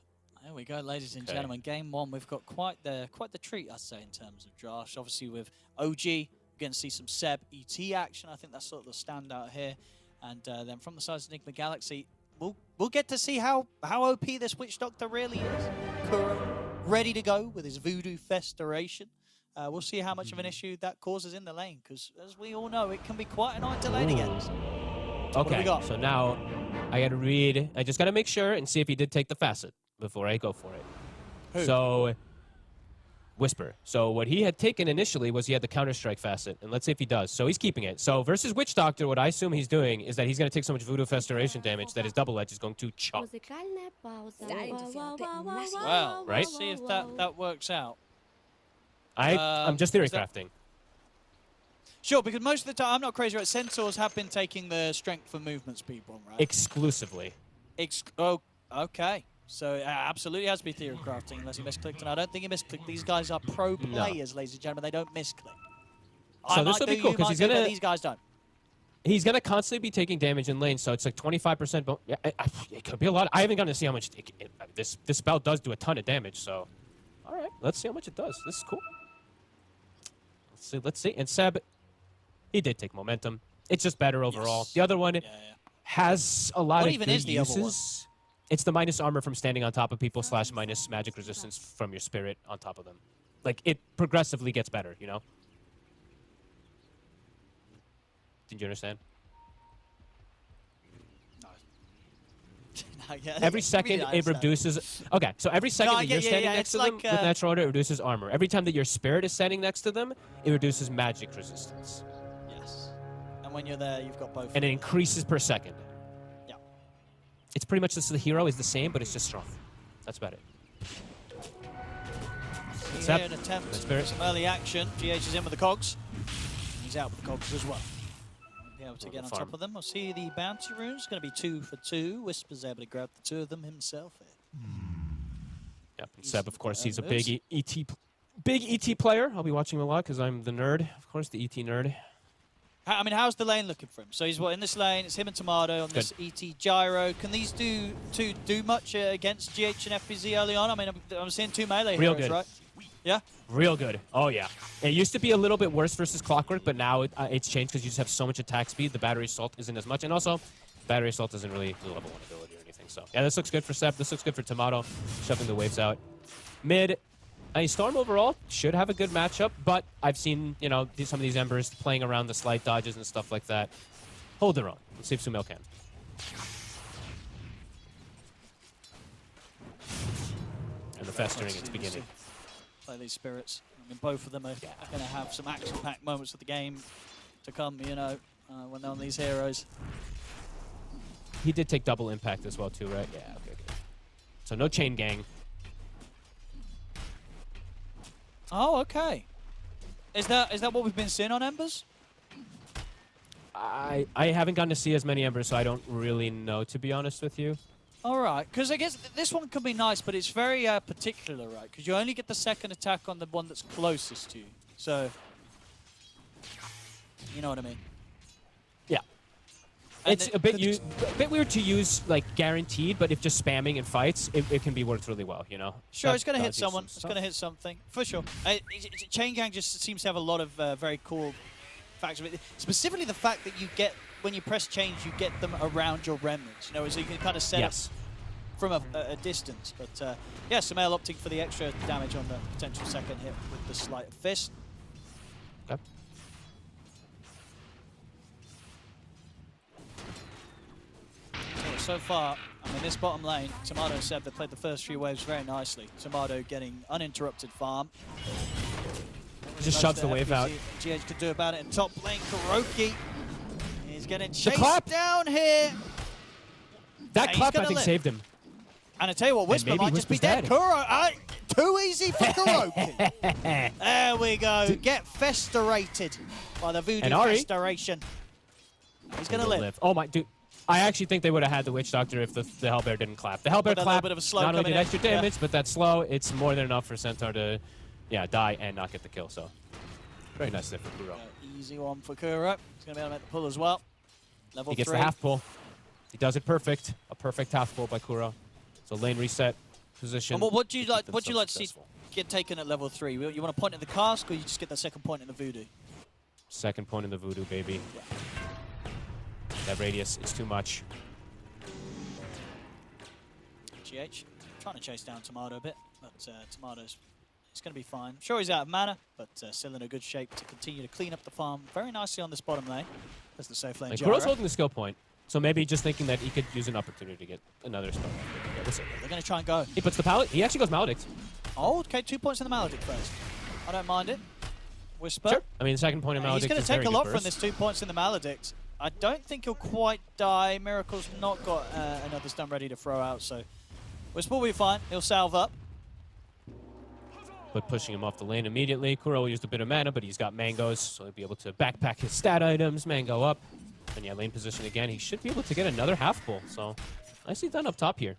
there we go, ladies and gentlemen. Game 1, we've got quite the treat, I'd say, in terms of drafts. Obviously, with OG, we're going to see some Seb ET action. I think that's sort of the standout here. And then from the side of Enigma Galaxy, we'll get to see how OP this Witch Doctor really is. Kuro, ready to go with his Voodoo Festeration. We'll see how much of an issue that causes in the lane, because as we all know, it can be quite annoying to lane against. Okay, so now I got to read. I just got to make sure and see if he did take the facet before I go for it. Who? So, Whisper. So what he had taken initially was he had the Counter-Strike facet, and let's see if he does. So he's keeping it. So versus Witch Doctor, what I assume he's doing is that he's going to take so much Voodoo Festeration damage that his double edge is going to chop. Well, right? Let's see if that works out. I'm just theory crafting. Sure, because most of the time, I'm not crazy, right? Centaurs have been taking the strength for movement speed bomb, right? Exclusively. Oh, okay. So it absolutely has to be theory crafting unless he misclicked, and I don't think he misclicked. These guys are pro players, ladies and gentlemen. They don't misclick. So this will be cool because he's gonna. These guys don't. He's gonna constantly be taking damage in lane, so it's like 25%. Yeah, it could be a lot. I haven't gotten to see how much this spell does do a ton of damage. So, all right, let's see how much it does. This is cool. Let's see. And Seb, he did take momentum. It's just better overall. Yes. The other one has a lot of even good is the other one? uses. It's the minus armor from standing on top of people / minus magic resistance from your spirit on top of them. Like, it progressively gets better, you know? Did you understand? No. Every second it reduces... Okay, so every second that you're standing next to them with natural order, it reduces armor. Every time that your spirit is standing next to them, it reduces magic resistance. Yes. And when you're there, you've got both. And it increases per second. Yeah. It's pretty much just the hero is the same, but it's just strong. That's about it. Here an attempt for some early action. GH is in with the cogs. He's out with the cogs as well. Won't be able to get on top of them. We'll see the bounty runes. Going to be 2 for 2. Whisper's able to grab the 2 of them himself here. Yep. And Seb, of course, he's a big ET player. I'll be watching him a lot because I'm the nerd. Of course, the ET nerd. I mean, how's the lane looking for him? So he's in this lane. It's him and Tomato on this ET gyro. Can these two do much against GH and FPZ early on? I mean, I'm seeing 2 melee heroes, right? Yeah? Real good. Oh, yeah. It used to be a little bit worse versus Clockwork, but now it's changed because you just have so much attack speed. The battery assault isn't as much. And also, battery assault isn't really level 1 ability or anything. So, yeah, this looks good for Seb. This looks good for Tomato, shoving the waves out. Mid, Storm overall should have a good matchup, but I've seen, you know, some of these Embers playing around the slight dodges and stuff like that. Hold their own. Let's see if Sumail can. And the festering, it's beginning. Play these spirits. I mean, both of them are going to have some action-packed moments of the game to come, you know, when they're on these heroes. He did take double impact as well, too, right? Yeah, okay, good. So no chain gang. Oh, okay. Is that what we've been seeing on Embers? I haven't gotten to see as many Embers, so I don't really know, to be honest with you. All right, because I guess this one could be nice, but it's very particular, right? Because you only get the second attack on the one that's closest to you. So, you know what I mean? Yeah. It's a bit weird to use like guaranteed, but if just spamming in fights, it can be worked really well, you know? Sure, That it's going to hit does do someone. some It's going to hit something. For sure. Chain Gang just seems to have a lot of very cool facts of it. Specifically the fact that you get, when you press change, you get them around your remnants. You know, so you can kind of set up from a distance. But yeah, Sumail opting for the extra damage on the potential second hit with the Sleight of Fist. Okay. So far, I mean, this bottom lane, Tomato said they played the first few waves very nicely. Tomato getting uninterrupted farm. Just shoves the wave out. GH could do about it in top lane. Kuroki is getting chased clap. down here. That He's clap, I gonna think, live. saved him. And I tell you what, Whisper maybe might just be Whisper's dead. dead. Kuro, too easy for Kuroki. There we go. Get festerated by the voodoo And Ari. festoration. He's going to live. Oh my, dude. I actually think they would have had the Witch Doctor if the Hellbear didn't clap. The Hellbear With a little clap bit of a slow not only coming did in. extra Yeah. damage, but that slow, it's more than enough for Centaur to die and not get the kill. So very nice there for Kuro. Easy one for Kuro. He's going to be able to make the pull as well. Level He gets 3. the half pull. He does it perfect. A perfect half pull by Kuro. So lane reset position. And what do you like? Keep What do you like to see themselves successful. get taken at level 3? You want to point in the cask, or you just get the second point in the voodoo? Second point in the voodoo, baby. That radius is too much. GH trying to chase down Tomato a bit, but Tomato's it's going to be fine. Sure, he's out of mana, but still in a good shape to continue to clean up the farm very nicely on this bottom lane. As the safe lane. Like, Jara. Kuro's holding the skill point, so maybe just thinking that he could use an opportunity to get another spell. Yeah, we'll see. They're going to try and go. He puts the pallet. He actually goes Maledict. Oh, okay, 2 points in the Maledict first. I don't mind it. Whisper. Sure. I mean, the second point in Maledict He's going is to take very a good lot from burst. this 2 points in the Maledict. I don't think he'll quite die. Miracle's not got another stun ready to throw out, so Whisper will be fine. He'll salve up. But pushing him off the lane immediately. Kuro used a bit of mana, but he's got mangoes, so he'll be able to backpack his stat items, mango up. And yeah, lane position again. He should be able to get another half pull, so nicely done up top here.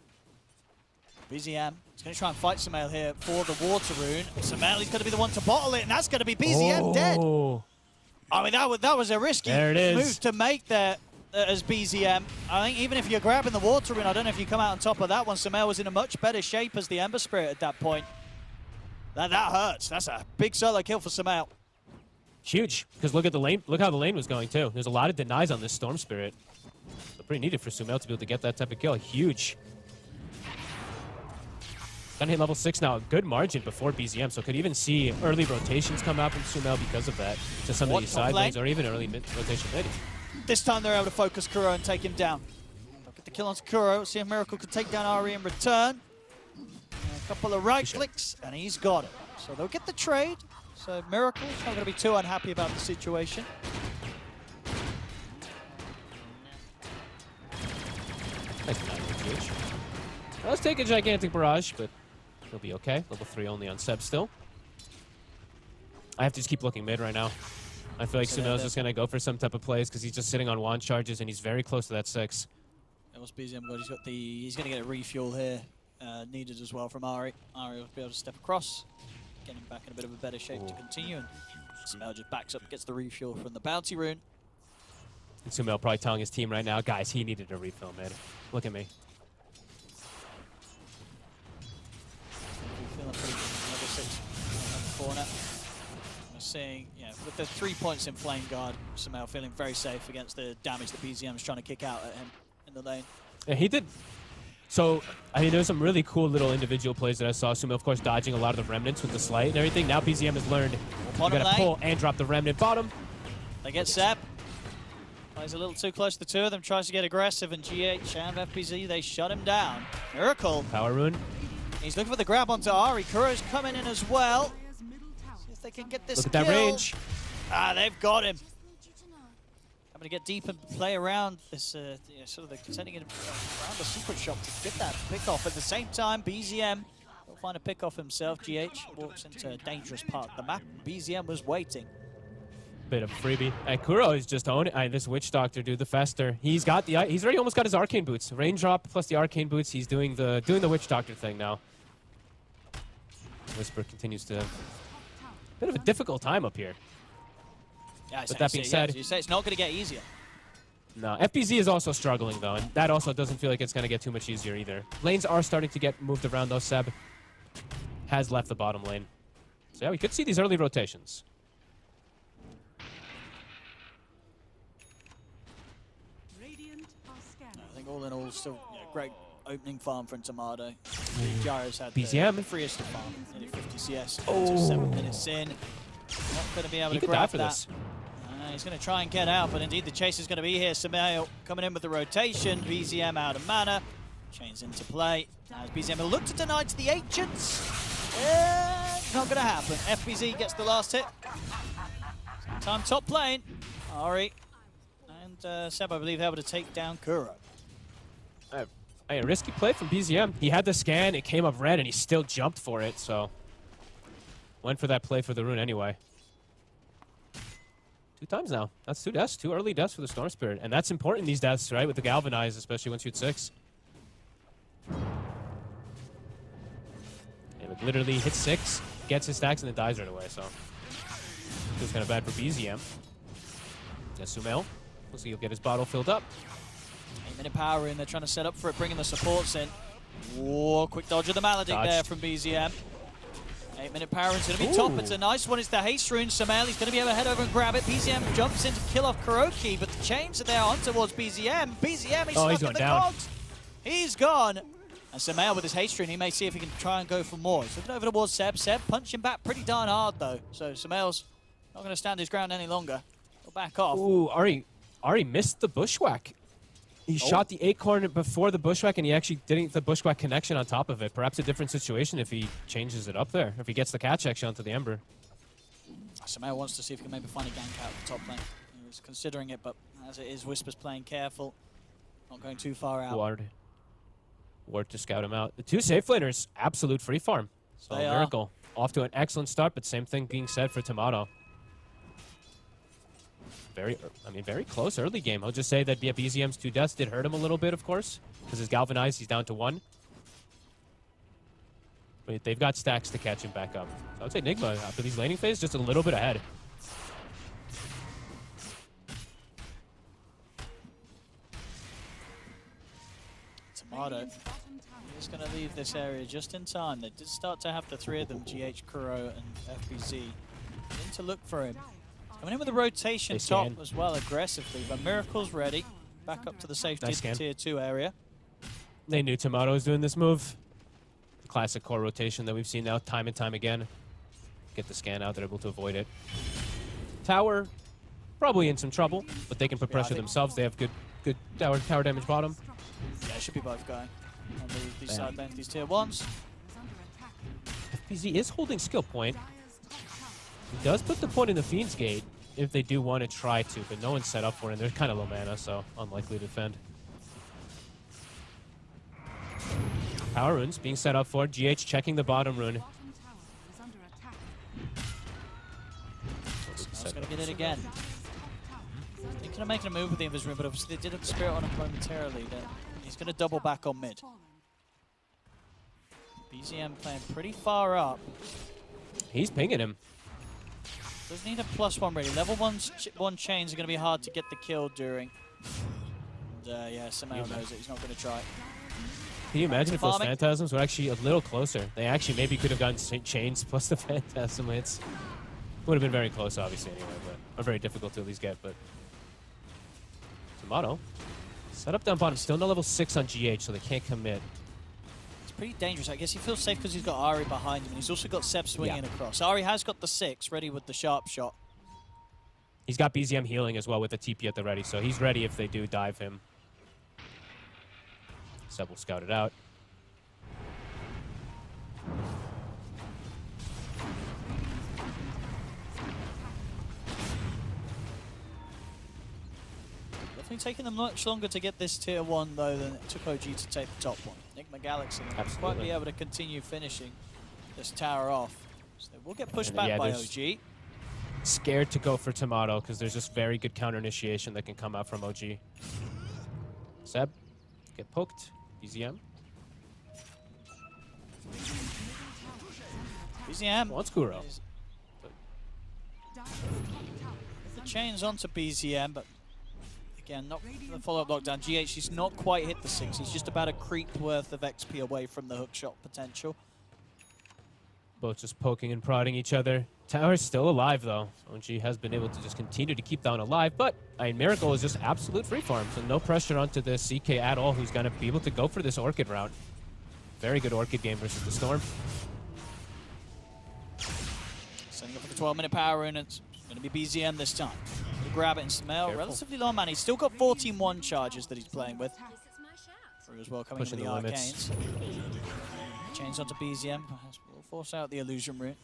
BZM is going to try and fight Sumail here for the Water Rune. Sumail is going to be the one to bottle it, and that's going to be BZM dead. I mean, that was a risky There it is. move to make there as BZM. I think even if you're grabbing the Water Rune, I don't know if you come out on top of that one. Sumail was in a much better shape as the Ember Spirit at that point. That hurts. That's a big solo kill for Sumail. Huge, because look at the lane. Look how the lane was going too. There's a lot of denies on this Storm Spirit. So pretty needed for Sumail to be able to get that type of kill. Huge. Gonna hit level 6 now. A good margin before BZM, so could even see early rotations come out from Sumail because of that to some of these side lanes or even early rotation mid. This time they're able to focus Kuro and take him down. They'll get the kill onto Kuro. See if Miracle can take down Ari in return. And a couple of right clicks, and he's got it. So they'll get the trade. So Miracle's not going to be too unhappy about the situation. Nice huge. Let's take a gigantic barrage, but he'll be okay. Level 3 only on Seb still. I have to just keep looking mid right now. I feel like Sumail's just going to go for some type of plays because he's just sitting on wand charges and he's very close to that 6. And what's BZM got? He's going to get a refuel here needed as well from Ari. Ari will be able to step across, get him back in a bit of a better shape to continue. And Sumail just backs up, gets the refuel from the Bounty Rune. And Sumail probably telling his team right now, guys, he needed a refill mid. Look at me. Feeling pretty good. Level 6 on the corner. We're seeing, yeah, with the 3 points in Flame Guard, Sumail feeling very safe against the damage that BZM is trying to kick out at him in the lane. Yeah, he did. So, I mean, there was some really cool little individual plays that I saw. Sumail, of course, dodging a lot of the remnants with the slight and everything. Now BZM has learned you Bottom gotta lane. pull and drop the remnant bottom. They get Seb. Plays a little too close to the two of them, tries to get aggressive, and GH and FPZ, they shut him down. Miracle. Power rune. He's looking for the grab onto Ari. Kuro's coming in as well. Player's middle tower See if they can get this Look at that kill. range. Ah, they've got him. Having to get deep and play around this, sort of sending it around the secret shop to get that pick off. At the same time, BZM will find a pick off himself. GH walks into a dangerous part of the map. BZM was waiting. Bit of a freebie. And Kuro is just owning this Witch Doctor, dude, the Fester. He's already almost got his Arcane Boots. Raindrop plus the Arcane Boots. He's doing the Witch Doctor thing now. Whisper continues to have a bit of a difficult time up here. Yeah, With that being said, you say it's not going to get easier. No, FBZ is also struggling, though, and that also doesn't feel like it's going to get too much easier either. Lanes are starting to get moved around, though. Seb has left the bottom lane. So, yeah, we could see these early rotations. Radiant are scanning. I think all in all, still great opening farm from Tomato. Gyro's had BZM. the freest of farm, nearly 50 CS. Oh. 7 minutes in. Not going to be able He to could die grab for that. this. He's going to try and get out, but indeed the chase is going to be here. Samael coming in with the rotation. BZM out of mana. Chains into play. As BZM will look to deny to the Ancients. Not going to happen. FBZ gets the last hit. Time top lane. Ari and Seb, I believe, able to take down Kuro. A risky play from BZM. He had the scan, it came up red, and he still jumped for it, so... Went for that play for the rune anyway. 2 times now. That's 2 deaths. 2 early deaths for the Storm Spirit. And that's important, these deaths, right? With the Galvanize, especially once you hit 6. And it literally hits 6, gets his stacks, and then dies right away, so... It was kind of bad for BZM. Sumail. Looks like he'll get his bottle filled up. 8-minute power in. They're trying to set up for it, bringing the supports in. Whoa, quick dodge of the Maledict there from BZM. 8-minute power into going to be top. It's a nice one. It's the haste rune. Samael, he's going to be able to head over and grab it. BZM jumps in to kill off Kuroki, but the chains are there on towards BZM. BZM, he's stuck in the cogs. He's gone. And Samael with his haste rune, he may see if he can try and go for more. He's looking over towards Seb. Seb punching back pretty darn hard, though. So Samael's not going to stand his ground any longer. He'll back off. Ooh, Ari missed the bushwhack. He shot the acorn before the bushwhack, and he actually didn't get the bushwhack connection on top of it. Perhaps a different situation if he changes it up there, if he gets the catch actually onto the Ember. Samael wants to see if he can maybe find a gank out of the top lane. He was considering it, but as it is, Whisper's playing careful. Not going too far out. Ward to scout him out. The 2 safe laners, absolute free farm. So They Miracle. Off to an excellent start, but same thing being said for Tomato. Very close early game. I'll just say that BZM's 2 deaths did hurt him a little bit, of course, because his Galvanized, he's down to 1. But they've got stacks to catch him back up. So I would say Nigma, after these laning phase, just a little bit ahead. Tomato is going to leave this area just in time. They did start to have the 3 of them, GH, Kuro, and FBZ. Need to look for him. Coming in with a rotation top as well, aggressively, but Miracle's ready. Back up to the safety of the tier 2 area. They knew Tomato was doing this move. The classic core rotation that we've seen now time and time again. Get the scan out, they're able to avoid it. Tower, probably in some trouble, but they can put pressure themselves. They have good tower damage bottom. Yeah, it should be both going on these side lanes, these tier 1s. FPZ is holding skill point. He does put the point in the Fiend's Gate if they do want to try to, but no one's set up for it, and they're kind of low mana, so unlikely to defend. Power runes being set up for. GH checking the bottom rune. He's going to get it again. Thinking of making a move with the Invis rune, but obviously they did have the Spirit on him momentarily. Then he's going to double back on mid. BZM playing pretty far up. He's pinging him. Does need a +1 ready. Level 1 chains are going to be hard to get the kill during. And yeah, Samael knows it. He's not going to try. Can you imagine if those Phantasms were actually a little closer? They actually maybe could have gotten chains plus the Phantasm hits. Would have been very close, obviously, anyway, but very difficult to at least get. But Tomato set up down bottom, still no level 6 on GH, so they can't commit. Pretty dangerous. I guess he feels safe because he's got Ari behind him, and he's also got Seb swinging across. Ari has got the 6 ready with the sharp shot. He's got BZM healing as well with the TP at the ready, so he's ready if they do dive him. Seb will scout it out. Definitely taking them much longer to get this tier 1, though, than it took OG to take the top one. Enigma Galaxy will quite be able to continue finishing this tower off. So they will get pushed back by OG. Scared to go for Tomato because there's just very good counter initiation that can come out from OG. Seb, get poked. BZM. BZM wants Kuro. The chains onto BZM, but Again, not the follow-up lockdown. GH, he's not quite hit the 6. He's just about a creep worth of XP away from the hookshot potential. Both just poking and prodding each other. Tower's still alive, though. OG has been able to just continue to keep down alive, but I mean, Miracle is just absolute free farm, so no pressure onto the CK at all, who's going to be able to go for this Orchid route. Very good Orchid game versus the Storm. Sending up for the 12-minute power rune. It's going to be BZM this time. We'll grab it and smell. Relatively low man. He's still got 14-1 charges that he's playing with. Through as well, coming Pushing in with the the arcanes. Chains onto BZM. We'll force out the illusion rune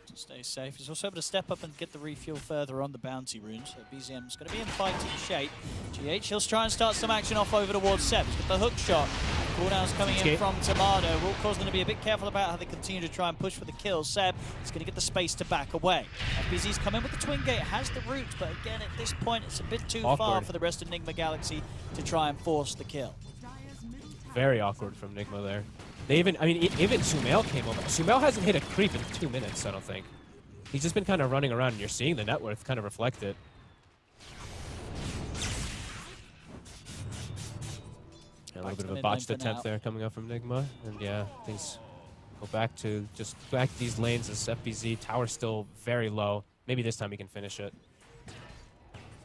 to stay safe. He's also able to step up and get the refuel further on the bounty rune. So BZM's going to be in fighting shape. GH, he'll try and start some action off over towards Seb. He's got the hook shot. Cooldown's coming in from Tomato. Will cause them to be a bit careful about how they continue to try and push for the kill. Seb is going to get the space to back away. FBZ's come in with the Twin Gate, has the root, but again, at this point, it's a bit too far for the rest of Nigma Galaxy to try and force the kill. Very awkward from Nigma there. They even, I mean, even Sumail came over. Sumail hasn't hit a creep in 2 minutes, I don't think. He's just been kind of running around, and you're seeing the net worth kind of reflect it. A little bit of a botched attempt there coming up from Nigma. And yeah, things go back to these lanes as FBZ. Tower still very low. Maybe this time he can finish it.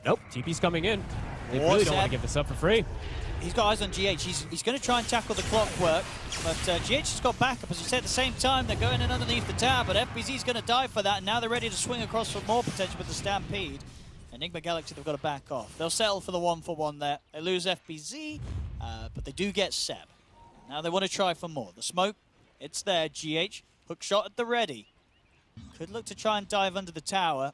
Nope, TP's coming in. They really don't want to give this up for free. He's got eyes on GH. He's going to try and tackle the clockwork, but GH has got backup. As you said, at the same time, they're going in underneath the tower, but FBZ's going to die for that, and now they're ready to swing across for more potential with the Stampede. Enigma Galaxy, they've got to back off. They'll settle for the 1-for-1 there. They lose FBZ, but they do get Seb. Now they want to try for more. The smoke, it's there. GH, hook shot at the ready. Could look to try and dive under the tower.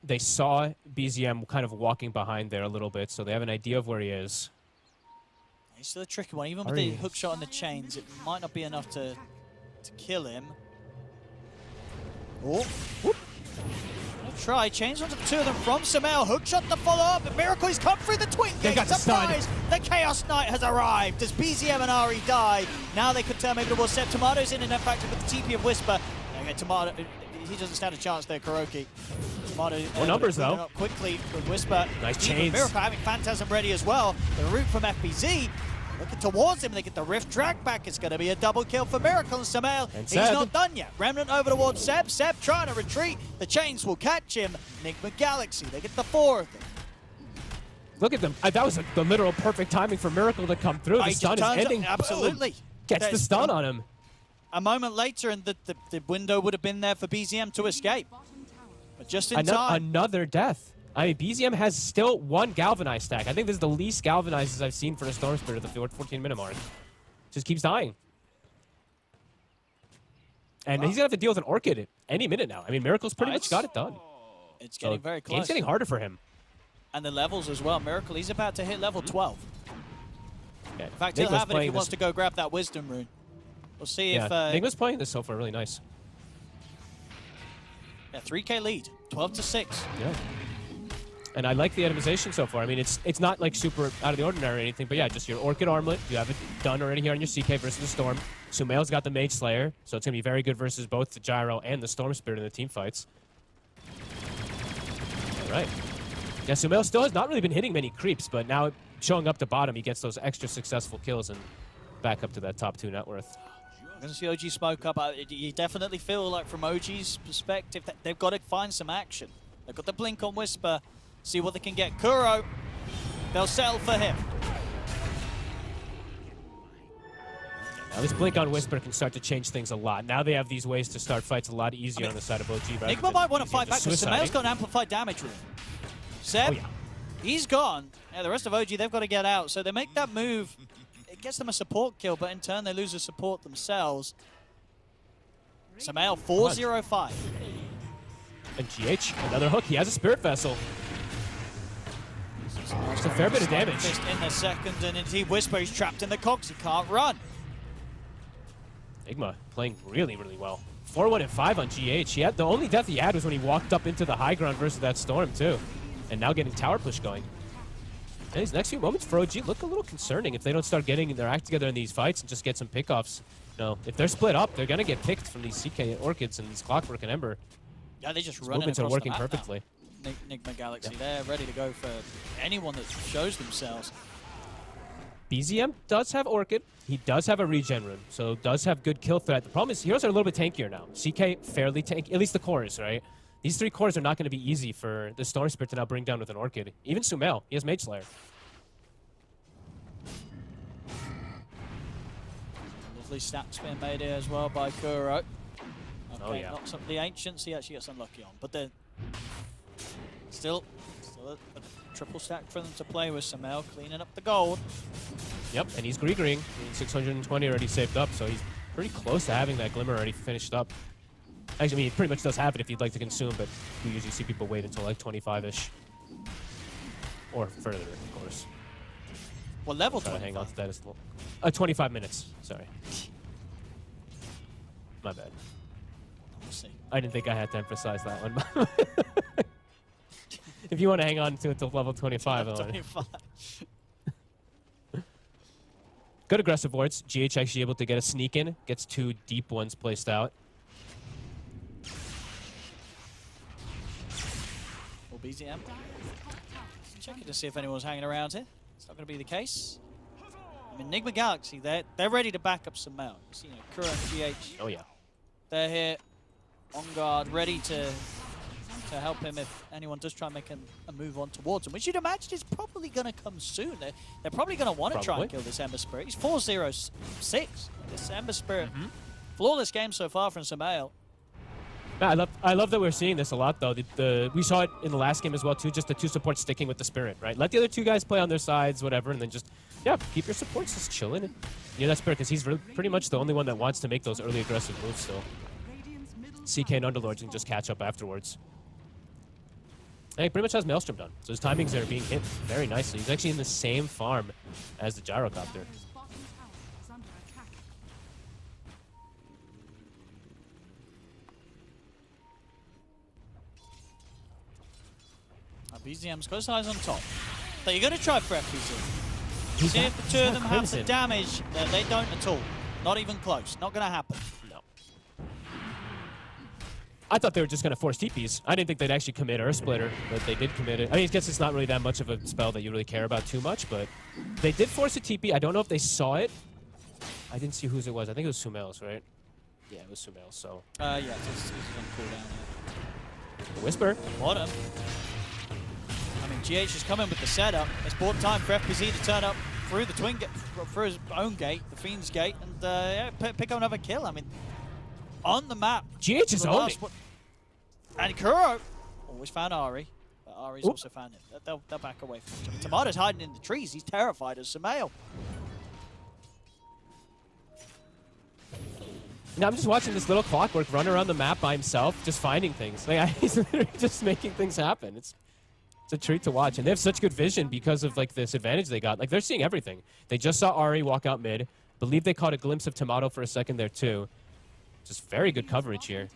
They saw BZM kind of walking behind there a little bit, so they have an idea of where he is. He's still a tricky one. Even with the hook shot on the chains, it might not be enough to kill him. Oh. Whoop. Try. Chains onto the two of them from Sumail. Hook shot to follow up. And Miracle, he's come through the Twin Gate. Surprise! The Chaos Knight has arrived. Does BZM and Ari die? Now they could turn maybe towards Seb. Tomato's in fact with the TP of Whisper. Okay, Tomato, he doesn't stand a chance there, Kuroki. Tomato, more numbers though. Up quickly with Whisper. Nice chains. Miracle having Phantasm ready as well. The route from FBZ. Looking towards him, they get the Rift drag back. It's going to be a double kill for Miracle and Sumail. He's not done yet. Remnant over towards Seb. Seb trying to retreat. The chains will catch him. Nigma Galaxy, they get the 4 of them. Look at them. That was the literal perfect timing for Miracle to come through. The stun is ending. Absolutely. Boom. Gets the stun on him. A moment later, and the window would have been there for BZM to escape. But just in time. Another death. I mean, BZM has still 1 Galvanized stack. I think this is the least Galvanized I've seen for a Storm Spirit at the 14-minute mark. Just keeps dying. And he's going to have to deal with an Orchid any minute now. I mean, Miracle's pretty much got it done. It's getting very close. It's getting harder for him. And the levels as well. Miracle, he's about to hit level 12. Yeah. In fact, he'll have it if he wants to go grab that Wisdom Rune. We'll see if... Nigma's playing this so far really nice. Yeah, 3K lead. 12-6. Yeah. And I like the itemization so far. I mean, it's not like super out of the ordinary or anything, but yeah, just your Orchid Armlet. You have it done already here on your CK versus the Storm. Sumail's got the Mage Slayer, so it's going to be very good versus both the Gyro and the Storm Spirit in the team fights. All right. Yeah, Sumail still has not really been hitting many creeps, but now showing up to bottom, he gets those extra successful kills and back up to that top 2 net worth. I'm going to see OG smoke up. You definitely feel like from OG's perspective, that they've got to find some action. They've got the blink on Whisper. See what they can get. Kuro, they'll settle for him. Now this blink on Whisper can start to change things a lot. Now they have these ways to start fights a lot easier on the side of OG. Nigma might want to fight back because Sumail's got an amplified damage room. Seb, he's gone. Yeah, the rest of OG, they've got to get out. So they make that move. It gets them a support kill, but in turn they lose a support themselves. Sumail, 4-0-5. And GH, another hook. He has a Spirit Vessel. It's a fair bit of damage. Fist in the second, and indeed Whisper, he's trapped in the cogs. He can't run. Nigma playing really, really well. 4-1 and 5 on GH. The only death he had was when he walked up into the high ground versus that Storm, too. And now getting tower push going. And these next few moments for OG look a little concerning if they don't start getting their act together in these fights and just get some pickoffs. You know, if they're split up, they're going to get picked from these CK Orchids and these Clockwork and Ember. Yeah, they just run. Movements are working perfectly. Now. Enigma Galaxy there, ready to go for anyone that shows themselves. BZM does have Orchid. He does have a regen rune, so does have good kill threat. The problem is heroes are a little bit tankier now. CK fairly tanky, at least the cores, right? These 3 cores are not going to be easy for the Storm Spirit to now bring down with an Orchid. Even Sumail, he has Mage Slayer. Lovely stats being made here as well by Kuro. Okay, Oh, yeah. knocks up the Ancients, he actually gets unlucky on. But then, still a triple stack for them to play with. Sumail cleaning up the gold. Yep, and he's Greegering. 620 already saved up, so he's pretty close to having that Glimmer already finished up. Actually, I mean, he pretty much does have it if you'd like to consume, but we usually see people wait until like 25-ish. Or further, of course. Well, level Try to 25. hang on to that as well. 25 minutes, sorry. My bad. We'll see. I didn't think I had to emphasize that one. If you want to hang on to it till level 25, Level I wanna- 25. Good aggressive wards. GH actually able to get a sneak in. Gets 2 deep ones placed out. Or BZM. Checking to see if anyone's hanging around here. It's not going to be the case. I mean, Enigma Galaxy, they're ready to back up some Sumail. You see, Kuro and GH, Oh, yeah. they're here on guard, ready to help him if anyone does try and make a move on towards him, which you'd imagine is probably going to come soon. They're probably going to want to try and kill this Ember Spirit. He's 4-0-6. This Ember Spirit, flawless game so far from Sumail. I love that we're seeing this a lot, though. We saw it in the last game as well, too, just the 2 supports sticking with the Spirit, right? Let the other 2 guys play on their sides, whatever, and then just, yeah, keep your supports just chilling. Yeah, that Spirit, because he's pretty much the only one that wants to make those early aggressive moves still. CK and Underlords can just catch up afterwards. And he pretty much has Maelstrom done, so his timings are being hit very nicely. He's actually in the same farm as the Gyrocopter. His bottom tower is under attack. BZM's got his eyes on top. So you're going to try for FPZ. He's See not- if the he's two of not them have the Crimson. damage that they don't at all. Not even close. Not going to happen. No. I thought they were just going to force TPs. I didn't think they'd actually commit Earth Splitter, but they did commit it. I mean, I guess it's not really that much of a spell that you really care about too much, but they did force a TP. I don't know if they saw it. I didn't see whose it was. I think it was Sumail's, right? Yeah, it was Sumail's, so. Yeah, it's on cooldown. Whisper. Bottom. I mean, GH is coming with the setup. It's bought time for FPZ to turn up through the twin gate, through his own gate, the Fiend's gate, and yeah, pick up another kill. I mean, on the map. GH is the owning. last one- And Kuro always found Ari, but Ari's Oop. also found it. They'll back away from each other. Tomato's hiding in the trees. He's terrified of Sumail. Now I'm just watching this little clockwork run around the map by himself, just finding things. Like he's literally just making things happen. It's a treat to watch, and they have such good vision because of like this advantage they got. Like they're seeing everything. They just saw Ari walk out mid. Believe they caught a glimpse of Tomato for a second there too. Just very good coverage here.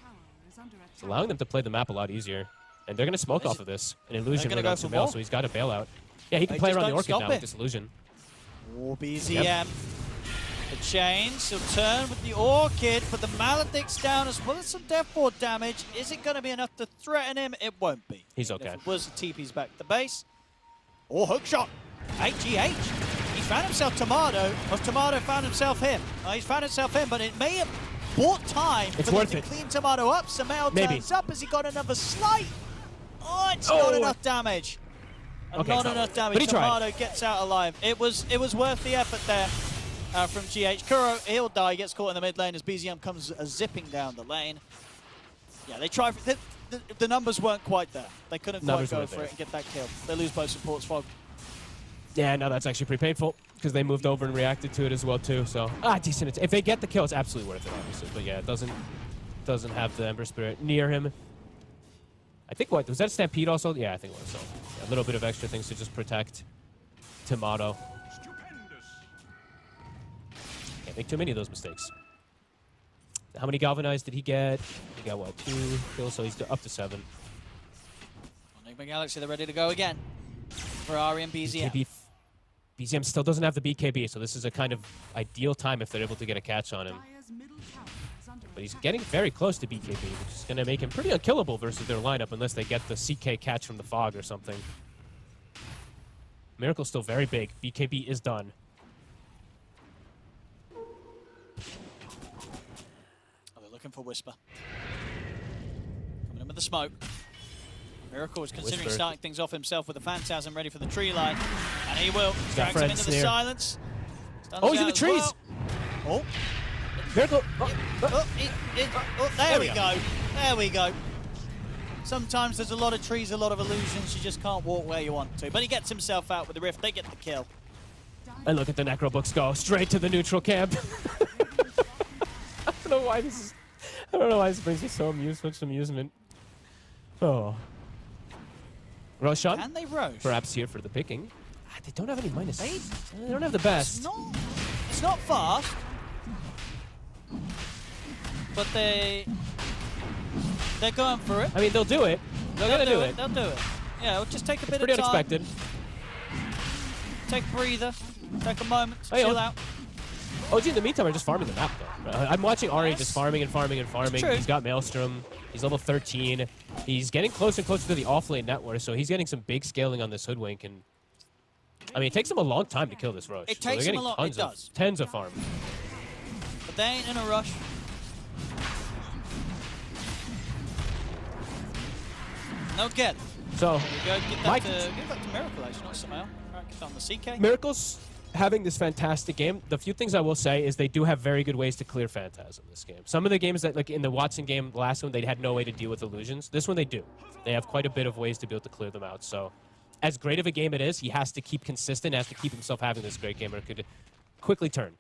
It's allowing them to play the map a lot easier, and they're gonna smoke off of this. An illusion gonna right on go for Sumail, more. so he's got a bailout. Yeah, he can They play just around the don't Orchid stop now it. with this illusion. Oh, BZM. The chains, he'll turn with the Orchid, but the Maledict's down as well as some Death Ward damage. Is it going to be enough to threaten him? It won't be. He's And okay. If it was, the TP's back to the base. Or hookshot. HGH. He's found himself Tomato, or Tomato found himself him. He's found himself him, but it may have bought time It's for worth them it. to clean Tomato up. Sumail Maybe. turns up as he got another slight. Oh, it's not enough damage. And Okay, not it's not enough worth it. damage. But he tried. Tomato gets out alive. It was worth the effort there. From GH. Kuro, he'll die, gets caught in the mid lane as BZM comes zipping down the lane. Yeah, they try. The numbers weren't quite there. They couldn't quite Numbers go weren't for there. it and get that kill. They lose both supports. Fog. Yeah, no, that's actually pretty painful because they moved over and reacted to it as well too. So decent. If they get the kill, it's absolutely worth it, obviously. But yeah, it doesn't have the Ember Spirit near him. I think what was that Stampede also? Yeah, I think it was. So yeah, a little bit of extra things to just protect Tomato. Can't make too many of those mistakes. How many galvanized did he get? He got what, 2 kills, so he's up to 7. Enigma Galaxy, they're ready to go again. Ferrari and BZM. BZM still doesn't have the BKB, so this is a kind of ideal time if they're able to get a catch on him. Dire's middle tower is under But he's getting very close to BKB, which is going to make him pretty unkillable versus their lineup unless they get the CK catch from the fog or something. Miracle's still very big. BKB is done. Oh, they're looking for Whisper. Coming in with the smoke. Miracle is considering Whisper. starting things off himself with the Phantasm ready for the tree line. And he will. got Drags him Fred's into the snare. silence. Stuns Oh, he's in out the as trees! well. Oh, Miracle! there we go. There we go. Sometimes there's a lot of trees, a lot of illusions. You just can't walk where you want to. But he gets himself out with the Rift. They get the kill. And look at the Necro Books go straight to the neutral camp. I don't know why this is. I don't know why this brings me so much amusement. Oh. Roshan, Can they Roche? perhaps here for the picking. Ah, they don't have any minus. They don't have the best. It's not fast. But they're going for it. I mean, they'll do it. They're gonna do it. They'll do it. Yeah, we'll just take a bit Pretty of time. unexpected. Take a breather. Take a moment to Hey, chill oh. out. OG in the meantime are just farming the map though. I'm watching Ari just farming and farming and farming. True. He's got Maelstrom. He's level 13. He's getting closer and closer to the off-lane network, so he's getting some big scaling on this Hoodwink. And I mean, it takes him a long time to kill this Roche. It so takes they're him a getting lot. It does. Tons of farm. But they ain't in a rush. They'll get it. So There we go. Mike- Give that to Miracle, actually, not Samuel. Alright, get that on the CK. Miracle's having this fantastic game. The few things I will say is they do have very good ways to clear Phantasm this game. Some of the games that, like in the Watson game, the last one, they had no way to deal with illusions. This one they do. They have quite a bit of ways to be able to clear them out. So as great of a game it is, he has to keep consistent, has to keep himself having this great game or it could quickly turn.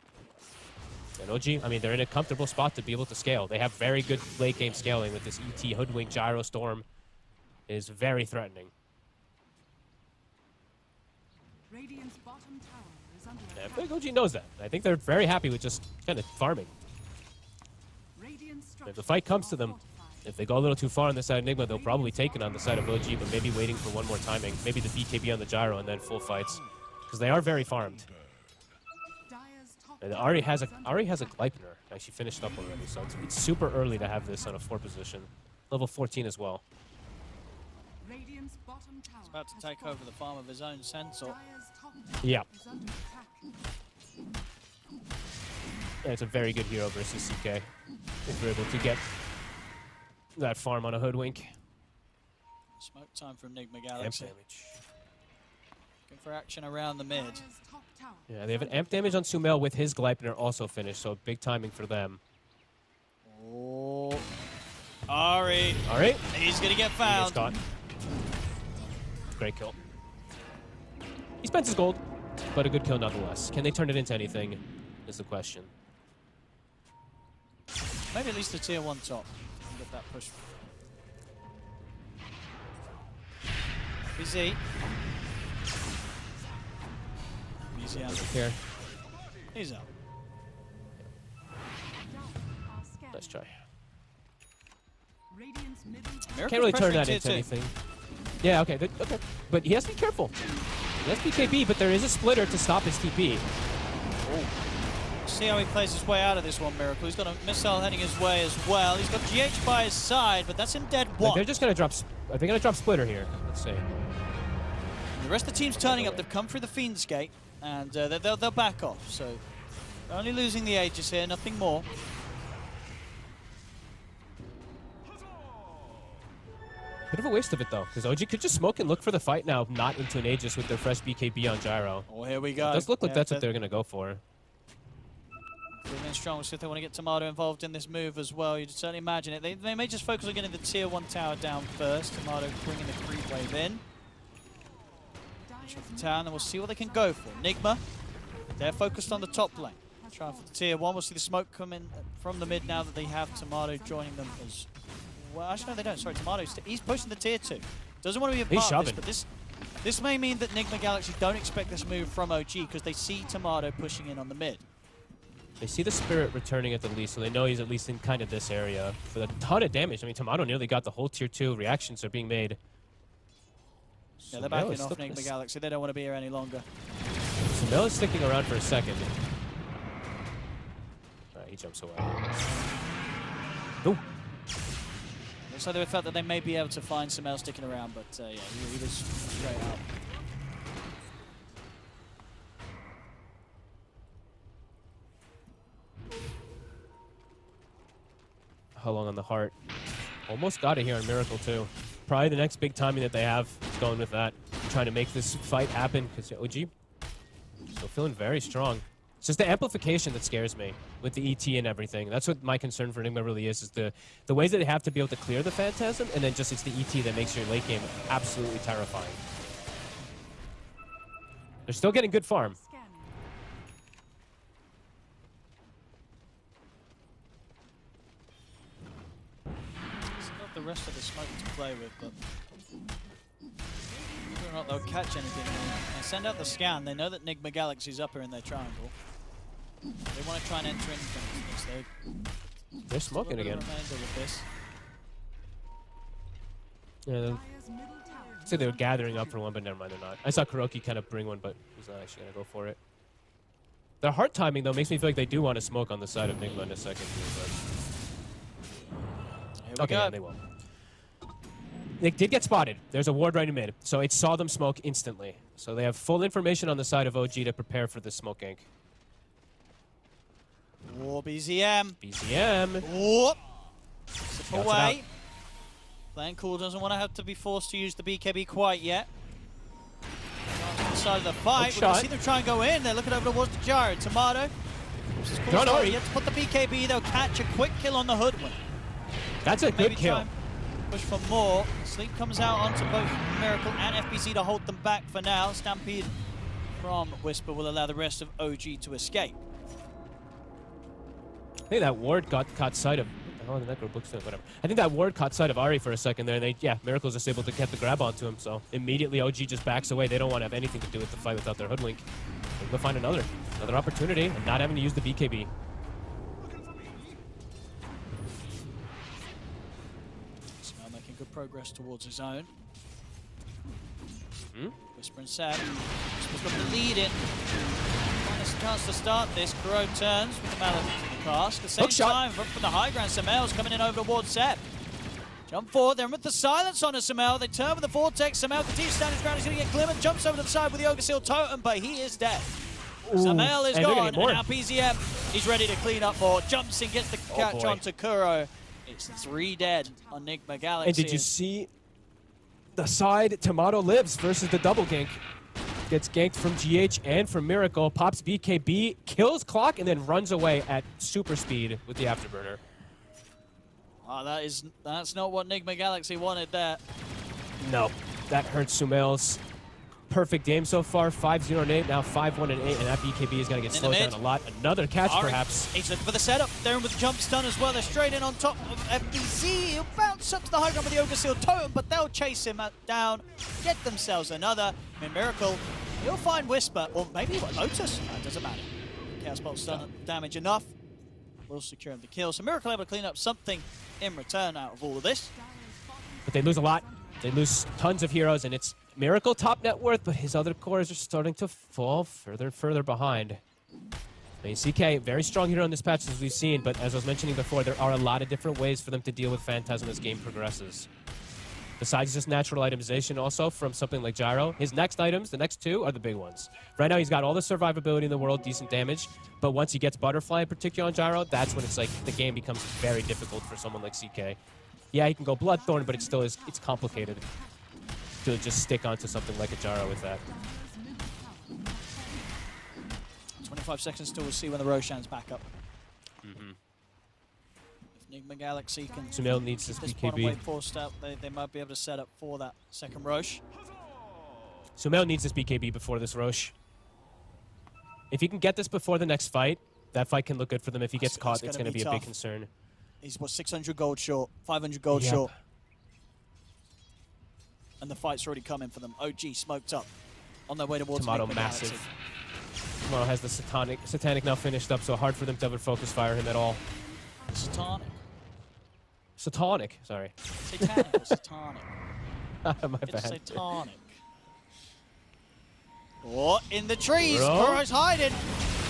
And OG, I mean, they're in a comfortable spot to be able to scale. They have very good late game scaling with this ET Hoodwink Gyro Storm is very threatening. Radiant's bottom tower is under And I attack. think OG knows that. I think they're very happy with just kind of farming. Radiant If the fight comes to them, if they go a little too far on the side of Enigma, they'll probably take it on the side of OG, but maybe waiting for one more timing. Maybe the BKB on the gyro and then full fights. Because they are very farmed. And Ari has a Gleipnir. Actually finished up already, so it's super early to have this on a 4 position. Level 14 as well. Radiant's bottom tower He's about to has take fallen. over the farm of his own Centaur. Dire's top tower Yeah. is under attack. Yeah, it's a very good hero versus CK. If we're able to get that farm on a Hoodwink. Smoke time from Enigma Amp Galaxy. damage. Looking for action around the mid. Dire's top tower Yeah, they have an amp damage on Sumail with his Gleipnir also finished, so big timing for them. Oh. Ari. All right. He's going to get He gets found. caught. Great kill. He spent his gold, but a good kill nonetheless. Can they turn it into anything is the question. Maybe at least a tier 1 top. And get that push. BZ. BZ out. Here. He's out. are scattered. Let's try. Radiant's middle Miracle's Can't really turn pressuring that tier into 2. anything. Yeah, okay. Okay. But he has to be careful. He has BKB, but there is a splitter to stop his TP. See how he plays his way out of this one, Miracle. He's got a missile heading his way as well. He's got GH by his side, but that's him dead Like, one. they're just going to drop... Are they going to drop splitter here? Let's see. The rest of the team's turning up. They've come through the Fiend's Gate, and they'll back off. So they're only losing the Aegis here, nothing more. Bit of a waste of it, though, because OG could just smoke and look for the fight now, not into an Aegis with their fresh BKB on Gyro. Oh, here we go. It does look like Yeah, that's what they're going to go for. Feeling strong, so if they want to get Tomato involved in this move as well, you'd certainly imagine it. They may just focus on getting the tier 1 tower down first. Tomato bringing the creep wave in. Shot the tower, and then we'll see what they can go for. Enigma, they're focused on the top lane. Trying for the tier 1. We'll see the smoke come in from the mid now that they have Tomato joining them as well. Actually, no, they don't. Sorry, Tomato's he's pushing the tier 2. Doesn't want to be a He's part of shoving. this, but this may mean that Enigma Galaxy don't expect this move from OG because they see Tomato pushing in on the mid. They see the Spirit returning at the least, so they know he's at least in kind of this area. For a ton of damage. I mean, Tomato nearly got the whole tier 2. Reactions are being made. Yeah, they're Sumail backing is off still- Enigma Galaxy. They don't want to be here any longer. Sumail is sticking around for a second. Alright, he jumps away. Ooh. Looks like they felt that they may be able to find some else sticking around, but yeah, he was straight out. How long on the heart? Almost got it here on Miracle too. Probably the next big timing that they have is going with that. Trying to make this fight happen because OG still feeling very strong. It's just the amplification that scares me with the ET and everything. That's what my concern for Enigma really is the ways that they have to be able to clear the Phantasm, and then just it's the ET that makes your late game absolutely terrifying. They're still getting good farm. Still have the rest of the smoke to play with, but whether or not they'll catch anything. They send out the scan. They know that Nigma Galaxy's up here in their triangle. They want to try and enter into this. They're smoking again. Yeah, I'd say they were gathering up for one, but never mind, they're not. I saw Kuroki kind of bring one, but he's not actually going to go for it. Their heart timing, though, makes me feel like they do want to smoke on the side of Nigma in a second. Okay, yeah, they will. They did get spotted. There's a ward right in mid, so it saw them smoke instantly. So they have full information on the side of OG to prepare for this smoke gank. Oh, BZM. BZM. Oh. Slip away. Playing cool, doesn't want to have to be forced to use the BKB quite yet. On the side of the fight, we can see them try and go in. They're looking over towards the Gyro. Tomato. You have to put the BKB, they'll catch a quick kill on the Hoodwink. That's a good kill. Push for more. Sleep comes out onto both Miracle and FBC to hold them back for now. Stampede from Whisper will allow the rest of OG to escape. I think that ward got caught sight of. Oh, the Necro books it, whatever. I think that ward caught sight of Ari for a second there, and Miracle's just able to get the grab onto him, so immediately OG just backs away. They don't want to have anything to do with the fight without their Hoodwink. They'll find another opportunity and not having to use the BKB. Smell making good progress towards his own. Whisper and Seb. Whisper's got the lead in. Minus a chance to start this. Kuro turns with the Mallet to the cast. At the same time, from the high ground, Samel's coming in over towards Seb. Jump forward, they're with the silence on a Samel. They turn with the Vortex. Samel continues to stand his ground. He's going to get Glimmer. Jumps over to the side with the Ogre Seal Totem, but he is dead. Samel is gone, and now PZM, he's ready to clean up more. Jumps in, gets the catch onto Kuro. It's 3 dead on Nigma Galaxy. And did you see the side Tomato lives versus the double gank? Gets ganked from GH and from Miracle, pops BKB, kills Clock, and then runs away at super speed with the Afterburner. Oh, that's not what Nigma Galaxy wanted there. No, that hurts Sumail's perfect game so far. 5-0 and 8, now 5-1 and 8, and that BKB is going to get slowed down a lot. Another catch, perhaps. He's looking for the setup. They're in with the jump stun as well. They're straight in on top of FBZ. He'll bounce up to the high ground with the Ogre Seal Totem, but they'll chase him down, get themselves another. I mean, Miracle, he'll find Whisper, or maybe Lotus. No, it doesn't matter. Chaos Bolt stun damage enough. Will secure him the kill. So Miracle able to clean up something in return out of all of this. But they lose a lot. They lose tons of heroes, and it's Miracle top net worth, but his other cores are starting to fall further and further behind. I mean, CK, very strong hero in this patch as we've seen, but as I was mentioning before, there are a lot of different ways for them to deal with Phantasm as game progresses. Besides just natural itemization also from something like Gyro, his next items, the next 2, are the big ones. Right now he's got all the survivability in the world, decent damage, but once he gets Butterfly in particular on Gyro, that's when it's like the game becomes very difficult for someone like CK. Yeah, he can go Bloodthorn, but it still is, it's complicated to just stick onto something like a Gyro with that. 25 seconds till we'll see when the Roshan's back up. Nigma Galaxy can Sumail needs this BKB. Forced out, they might be able to set up for that second Rosh. Sumail needs this BKB before this Rosh. If he can get this before the next fight, that fight can look good for them. If he gets caught, it's going to be a big concern. He's, what, 600 gold short, 500 gold short. And the fight's already coming for them. OG smoked up on their way towards Tomato Nigma massive. Galaxy. Tomato has the Satanic now finished up, so hard for them to ever focus fire him at all. Satanic, sorry. Satanic or Satanic? My bad. Satanic. Oh, in the trees, Kuro's hiding.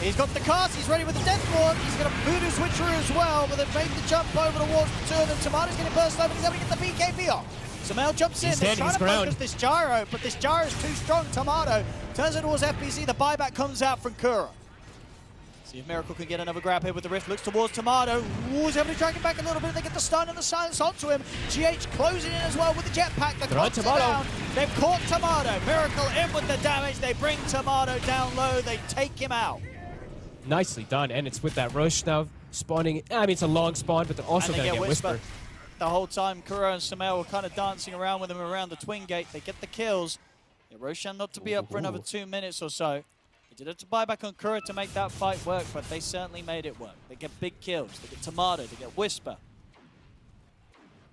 He's got the cast, he's ready with the Death Ward, he's going to voodoo switcher as well, but they've made the jump over towards the turn, and Tomato's going to burst over, he's able to get the BKB off. Sumail jumps in, they're trying to focus this gyro, but this gyro is too strong. Tomato turns it towards FBC, the buyback comes out from Kura. See if Miracle can get another grab here with the Rift, looks towards Tomato. Ooh, he's able to drag him back a little bit, they get the stun and the silence onto him. GH closing in as well with the jetpack, the clock's down. They've caught Tomato, Miracle in with the damage, they bring Tomato down low, they take him out. Nicely done, and it's with that Roche now spawning. I mean, it's a long spawn, but they're also going to get Whisper. The whole time, Kura and Sumail were kind of dancing around with him around the twin gate. They get the kills. Yeah, Roshan not to be up for another 2 minutes or so. They did have to buy back on Kura to make that fight work, but they certainly made it work. They get big kills. They get Tomato. They get Whisper.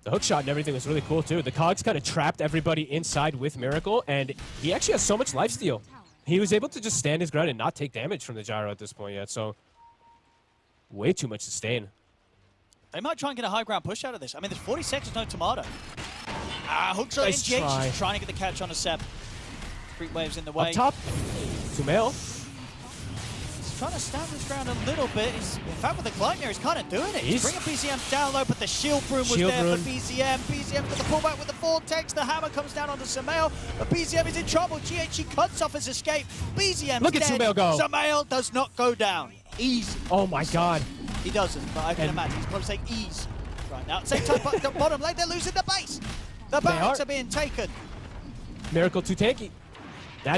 The hook shot and everything was really cool, too. The Cogs kind of trapped everybody inside with Miracle, and he actually has so much lifesteal. He was able to just stand his ground and not take damage from the gyro at this point yet, so way too much sustain. They might try and get a high ground push out of this. I mean, there's 40 seconds, no Tomato. Hook shot Nice in GH. try. He's trying to get the catch on a Seb. Creep waves in the way. Up top, Sumail. He's trying to stand his ground a little bit. He's, in fact, with the climb here, he's kind of doing it. He's bringing BZM down low, but the shield broom was there for BZM. BZM got the pullback with the vortex. The hammer comes down onto Sumail, but BZM is in trouble. GH cuts off his escape. BZM's Look at dead. Sumail go. Sumail does not go down. Easy. Oh my god. He doesn't, but I can imagine. He's probably saying ease right now. Same time, the bottom lane, they're losing the base. The barracks are being taken. Miracle too tanky.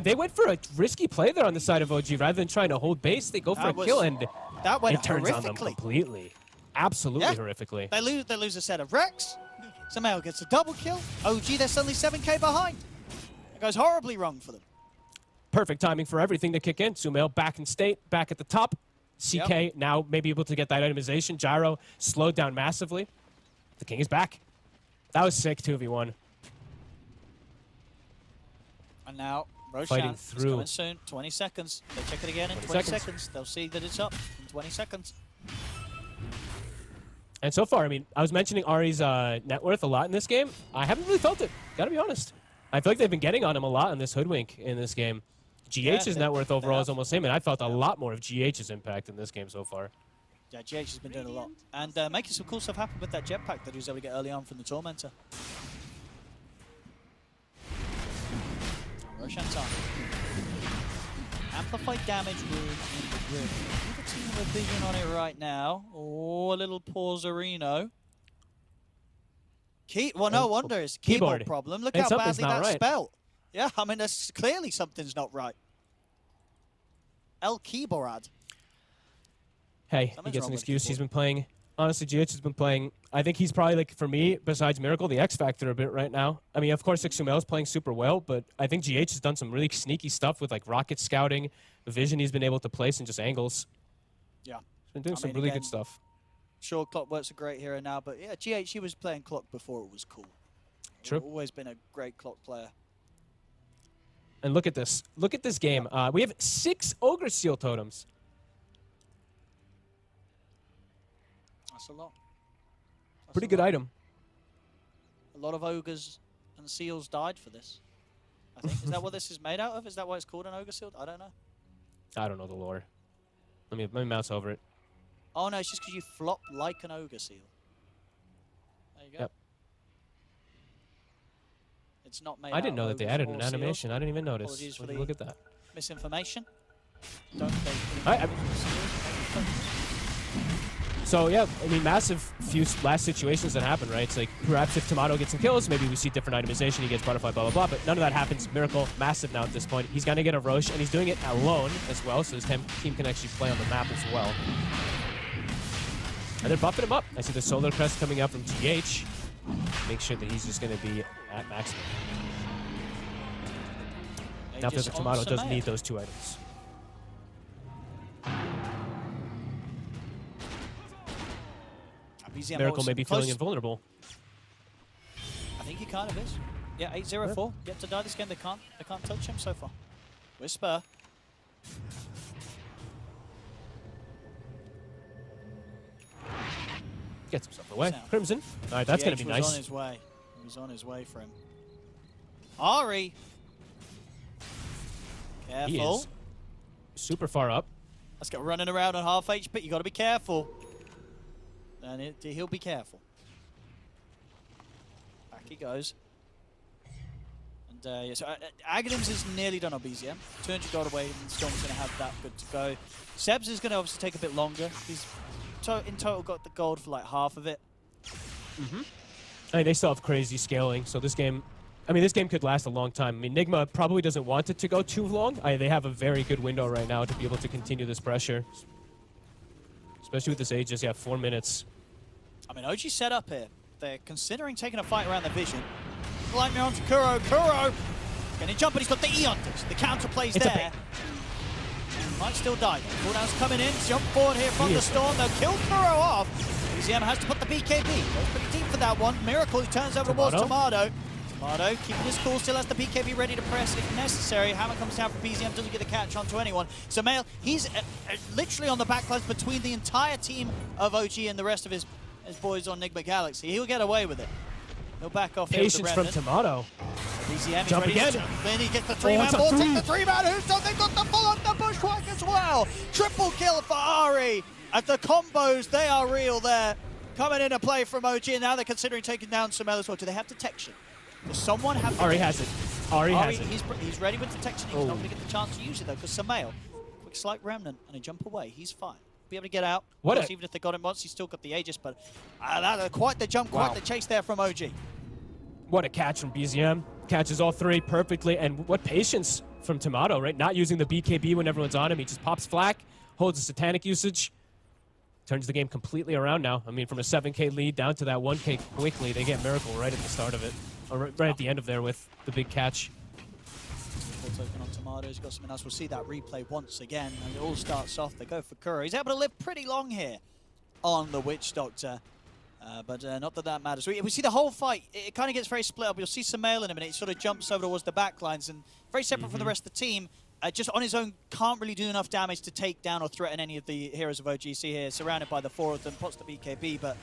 They went for a risky play there on the side of OG. Rather than trying to hold base, they go for a kill, and that went it turns on them horrifically. completely. Absolutely horrifically. They lose a set of Rex. Sumail gets a double kill. OG, they're suddenly 7k behind. It goes horribly wrong for them. Perfect timing for everything to kick in. Sumail back in state, back at the top. CK now maybe able to get that itemization. Gyro slowed down massively. The king is back. That was sick, 2v1. And now Roshan Fighting is through. coming soon. 20 seconds. They check it again in 20 seconds. They'll see that it's up in 20 seconds. And so far, I mean, I was mentioning Ari's net worth a lot in this game. I haven't really felt it, gotta be honest. I feel like they've been getting on him a lot on this Hoodwink in this game. GH's net worth overall is almost the same, and I felt a lot more of GH's impact in this game so far. Yeah, GH has been doing a lot. And making some cool stuff happen with that jetpack that he was able to get early on from the Tormentor. Roshan's on. Amplified damage room in the grid. Leave a team of vision on it right now. Oh, a little Pauzerino. Well, no wonder it's a keyboard problem. Look how badly that's spelled. Yeah, I mean, that's clearly something's not right. El Keyboard. Hey, he gets an excuse. He's been playing. Honestly, GH has been playing. I think he's probably, like, for me, besides Miracle, the X Factor a bit right now. I mean, of course, Sumail is playing super well, but I think GH has done some really sneaky stuff with, like, rocket scouting, the vision he's been able to place, and just angles. Yeah. He's been doing some really good stuff. Sure, Clockwork's a great hero now, but yeah, GH, he was playing Clock before it was cool. True. He's always been a great Clock player. And look at this. Look at this game. We have 6 Ogre Seal Totems. That's a lot. Pretty good item. A lot of Ogres and Seals died for this. I think. Is that what this is made out of? Is that why it's called an Ogre Seal? I don't know. I don't know the lore. Let me mouse over it. Oh no, it's just because you flop like an Ogre Seal. There you go. Yep. It's not made I didn't out know of that they ogres added or an seals. animation. I didn't even notice. Apologies for Look at that. Misinformation. Don't So yeah, I mean, massive few last situations that happen, right? It's like perhaps if Tomato gets some kills, maybe we see different itemization, he gets butterfly, blah, blah, blah, but none of that happens. Miracle, massive now at this point. He's gonna get a Roche, and he's doing it alone as well, so his team can actually play on the map as well. And they're buffing him up. I see the Solar Crest coming out from GH. Make sure that he's just gonna be at maximum. Now, if there's a Tomato, it doesn't need those 2 items. Miracle may be feeling invulnerable. I think he kind of is. Yeah, 8-0-4. Yet to die this game. They can't touch him so far. Whisper. Gets himself away. Crimson. All right, that's going to be nice. On his way. He was on his way for him. Ari. Careful. He is super far up. Let's go running around on half HP. You got to be careful. And he'll be careful. Back he goes. And yeah, so Aghanims is nearly done on BZM. 200 gold away, and Storm's going to have that good to go. Sebs is going to obviously take a bit longer. He's in total got the gold for like half of it. I mean, they still have crazy scaling, so this game, I mean, this game could last a long time. I mean, Nigma probably doesn't want it to go too long. They have a very good window right now to be able to continue this pressure. Especially with this Aegis, you have 4 minutes. I mean, OG set up here. They're considering taking a fight around the vision. Lightning onto Kuro. Kuro! Can he jump? But he's got the Eon dish. The counter plays there. Might still die. Cooldown's coming in. Jump forward here from the Storm. They'll kill Kuro off. BZM has to put the BKB. Goes pretty deep for that one. Miracle, he turns over towards Tomato. Tomato keeping his cool, still has the BKB ready to press if necessary. Hammer comes down for BZM, doesn't get the catch onto anyone. So Mail, he's literally on the backlines between the entire team of OG and the rest of his boys on Nigma Galaxy. He'll get away with it. He'll back off. Patience from Tomato. BZM jump again. Then he gets the three-man ball. Take the three-man. Who's done? They got the full on the bushwhack as well. Triple kill for Ari. At the combos, they are real there. Coming into play from OG, and now they're considering taking down Sumail as well. Do they have detection? Does someone have detection? Ari has it. Ari has it. He's ready with detection. He's not going to get the chance to use it though, because Sumail, quick slight remnant and a jump away. He's fine. Be able to get out. Even if they got him once, he's still got the Aegis, but quite the jump, quite the chase there from OG. What a catch from BZM. Catches all three perfectly, and what patience from Tomato, right? Not using the BKB when everyone's on him. He just pops flak, holds the Satanic usage, turns the game completely around now. I mean, from a 7K lead down to that 1K quickly, they get Miracle right at the start of it. Or right at the end of there with the big catch. Full token on Tomato, he's got something else. We'll see that replay once again, and it all starts off. They go for Kuro. He's able to live pretty long here on the Witch Doctor. But not that matters. We see the whole fight. It kind of gets very split up. You'll see Sumail in a minute. He sort of jumps over towards the back lines and very separate from the rest of the team. Just on his own, can't really do enough damage to take down or threaten any of the heroes of OGC here. Surrounded by the four of them, pots the BKB, but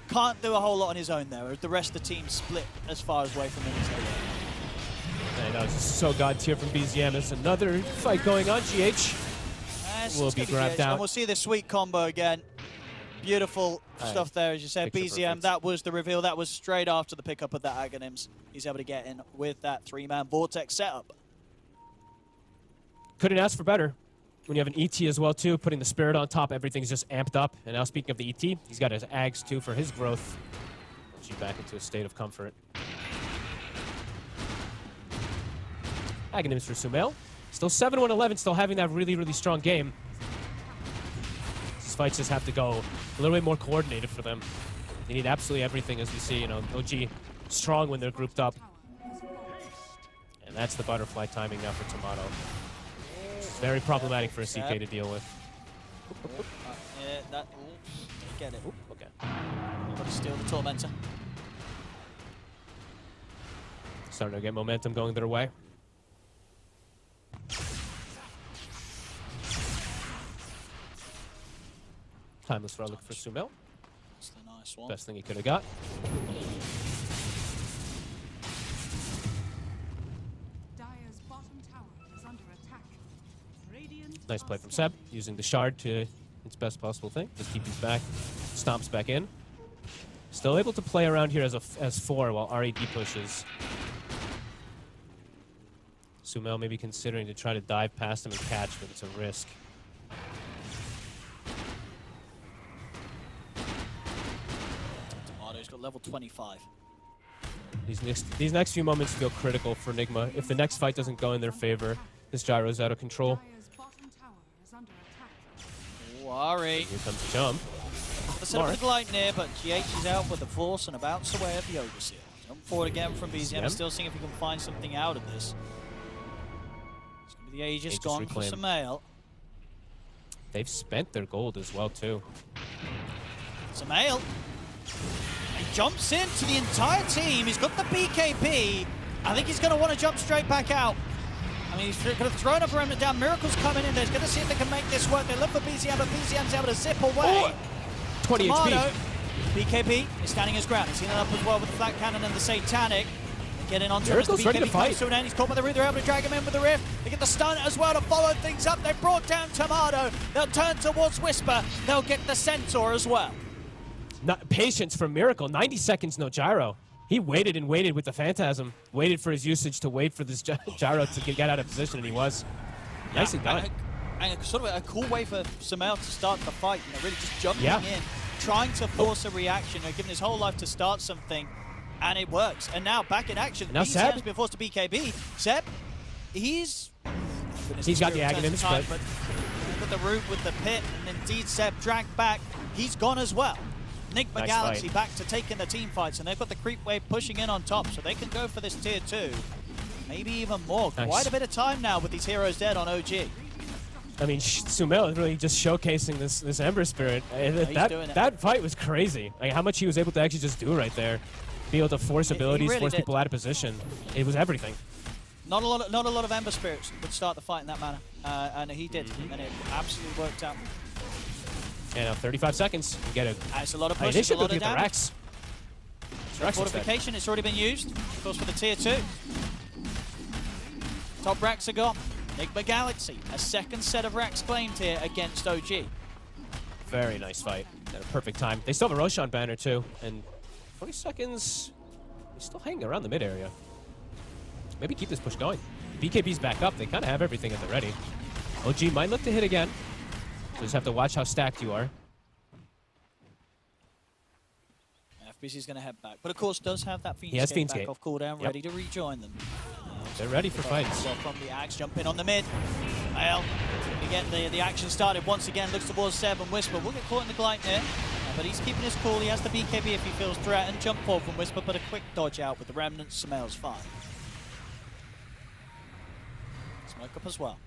can't do a whole lot on his own there. The rest of the team split as far away from him as they were. I know, it's so god tier from BZM. There's another fight going on. GH will be grabbed out. And we'll see the sweet combo again. Beautiful stuff there, as you said. BZM, that was the reveal. That was straight after the pickup of the Aghanims. He's able to get in with that three-man Vortex setup. Couldn't ask for better. When you have an ET as well, too, putting the Spirit on top, everything's just amped up. And now, speaking of the ET, he's got his Ags, too, for his growth. Puts you back into a state of comfort. Aghanims for Sumail. Still 7-1-11, still having that really, really strong game. These fights just have to go a little bit more coordinated for them. They need absolutely everything, as we see, you know, OG strong when they're grouped up. And that's the butterfly timing now for Tomato. Very problematic for a CK to deal with. Yeah, get it. Okay. Got to steal the Tormentor. Starting to get momentum going their way. Timeless Relic for Sumail. That's the nice one. Best thing he could have got. Dire's bottom tower is under attack. Radiant Nice play from Seb, using the shard to its best possible thing. Just keep his back, stomps back in. Still able to play around here as 4 while RAD pushes. Sumail maybe considering to try to dive past him and catch, but it's a risk. Tomato's got level 25. These next few moments feel critical for Nigma. If the next fight doesn't go in their favor, this gyro's out of control. Dire's bottom tower is under attack. Oh, Ari. Here comes the jump. The set up the Gleipnir, but GH is out with the Force and a bounce away at the Overseer. Jump forward again from BZM. Still seeing if he can find something out of this. It's going to be the Aegis gone for Sumail. They've spent their gold as well, too. Sumail. He jumps into the entire team. He's got the BKB. I think he's going to want to jump straight back out. I mean, he's going to throw another remnant down. Miracle's coming in. They're going to see if they can make this work. They look for BZM, but BZM's able to zip away. Oh, 20 Tomato, HP. BKB is standing his ground. He's healing up as well with the Flat Cannon and the Satanic. Getting onto Miracle's ready to fight. So then he's caught by the root. They're able to drag him in with the rift. They get the stun as well to follow things up. They brought down Tomato. They'll turn towards Whisper. They'll get the Centaur as well. Patience from Miracle. 90 seconds, no gyro. He waited and waited with the Phantasm. Waited for his usage to wait for this gyro to get out of position, and he was. Nicely done. And sort of a cool way for Sumail to start the fight. You know, really just jumping in, trying to force a reaction, giving his whole life to start something, and it works. And now back in action. And now Seb has been forced to BKB. Seb, he's got the Aghanim, but with the root with the pit, and indeed Seb dragged back. He's gone as well. Nigma Galaxy back to taking the team fights, and they've got the creep wave pushing in on top, so they can go for this tier 2. Maybe even more. Nice. Quite a bit of time now with these heroes dead on OG. I mean, Sumail is really just showcasing this Ember Spirit. That fight was crazy. Like, how much he was able to actually just do right there. Be able to force abilities, really force did. people out of position. It was everything. Not a lot of Ember Spirits would start the fight in that manner, and he did, and it absolutely worked out. And now 35 seconds. You get It's a lot of a push, a lot of the damage. Rex. Fortification, it's already been used, of course, for the tier 2. Top racks are gone. Nigma Galaxy, a second set of racks claimed here against OG. Very nice fight. At a perfect time. They still have a Roshan banner too, and 20 seconds. He's still hanging around the mid area. Maybe keep this push going. BKB's back up. They kind of have everything at the ready. OG might look to hit again. So just have to watch how stacked you are. FBC's going to head back, but of course does have that He has Fiend's Fiend's back Gate. off cooldown, ready to rejoin them. They're ready for fights. So from the Axe, jump in on the mid. Well, again, the action started once again. Looks towards Seb and Whisper. Will get caught in the glide here, but he's keeping his cool. He has the BKB if he feels threatened. Jump forward from Whisper, but a quick dodge out with the remnants. Sumail's fine. Smoke up as well.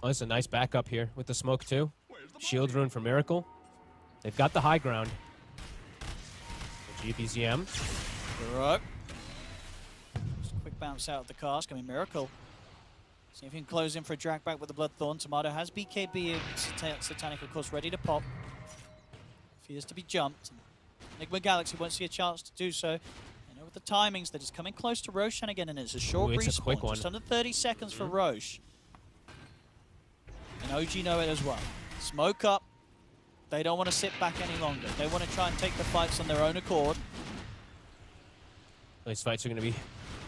Oh, it's a nice backup here with the smoke too. Shield rune for Miracle. They've got the high ground. The GBZM. Right. Just a quick bounce out of the cask. I mean, Miracle. See if he can close in for a drag back with the Bloodthorn. Tomato has BKB and Satanic, of course, ready to pop. If he is to be jumped. Nigma Galaxy won't see a chance to do so. You know, with the timings, they're just coming close to Roshan again, and it's a short respawn. It's a quick one. Just under 30 seconds for Roche. And OG know it as well. Smoke up. They don't want to sit back any longer. They want to try and take the fights on their own accord. These fights are going to be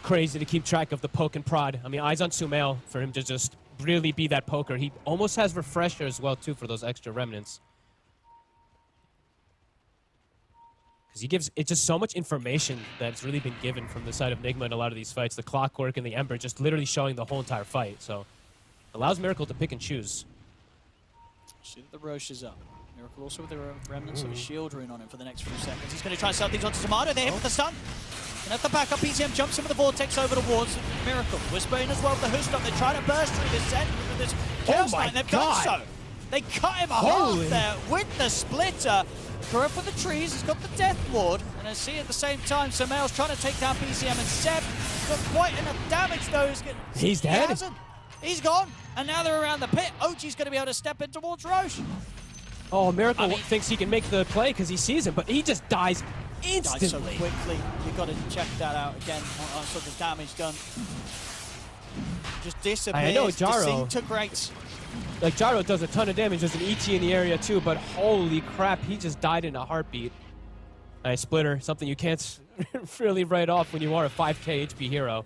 crazy to keep track of the poke and prod. I mean, eyes on Sumail for him to just really be that poker. He almost has Refresher as well, too, for those extra remnants. Because he gives it just so much information that's really been given from the side of Nigma in a lot of these fights. The Clockwork and the Ember just literally showing the whole entire fight. So allows Miracle to pick and choose. See that the Roche is up. Miracle also with the remnants of a shield rune on him for the next few seconds. He's going to try and sell things onto Tomato. They hit with the stun. And at the backup, PCM jumps in with the Vortex over towards Miracle. Whisper in as well with the Hoost up. They're trying to burst through this set with this Chaos Knight, and they've done so. They cut him half there with the splitter. Go for the trees. He's got the Death Ward. And I see at the same time, Sumail's trying to take down PCM, and Seb got quite enough damage though. He's dead. He hasn't. He's gone. And now they're around the pit. OG's going to be able to step in towards Roche. Oh, Miracle thinks he can make the play because he sees him, but he just dies instantly. Dies so quickly. You've got to check that out again on sort of damage done. Just disappears. I know Jaro. Disintegrates. Like, Jaro does a ton of damage. There's an ET in the area, too, but holy crap, he just died in a heartbeat. Nice splitter, something you can't really write off when you are a 5k HP hero.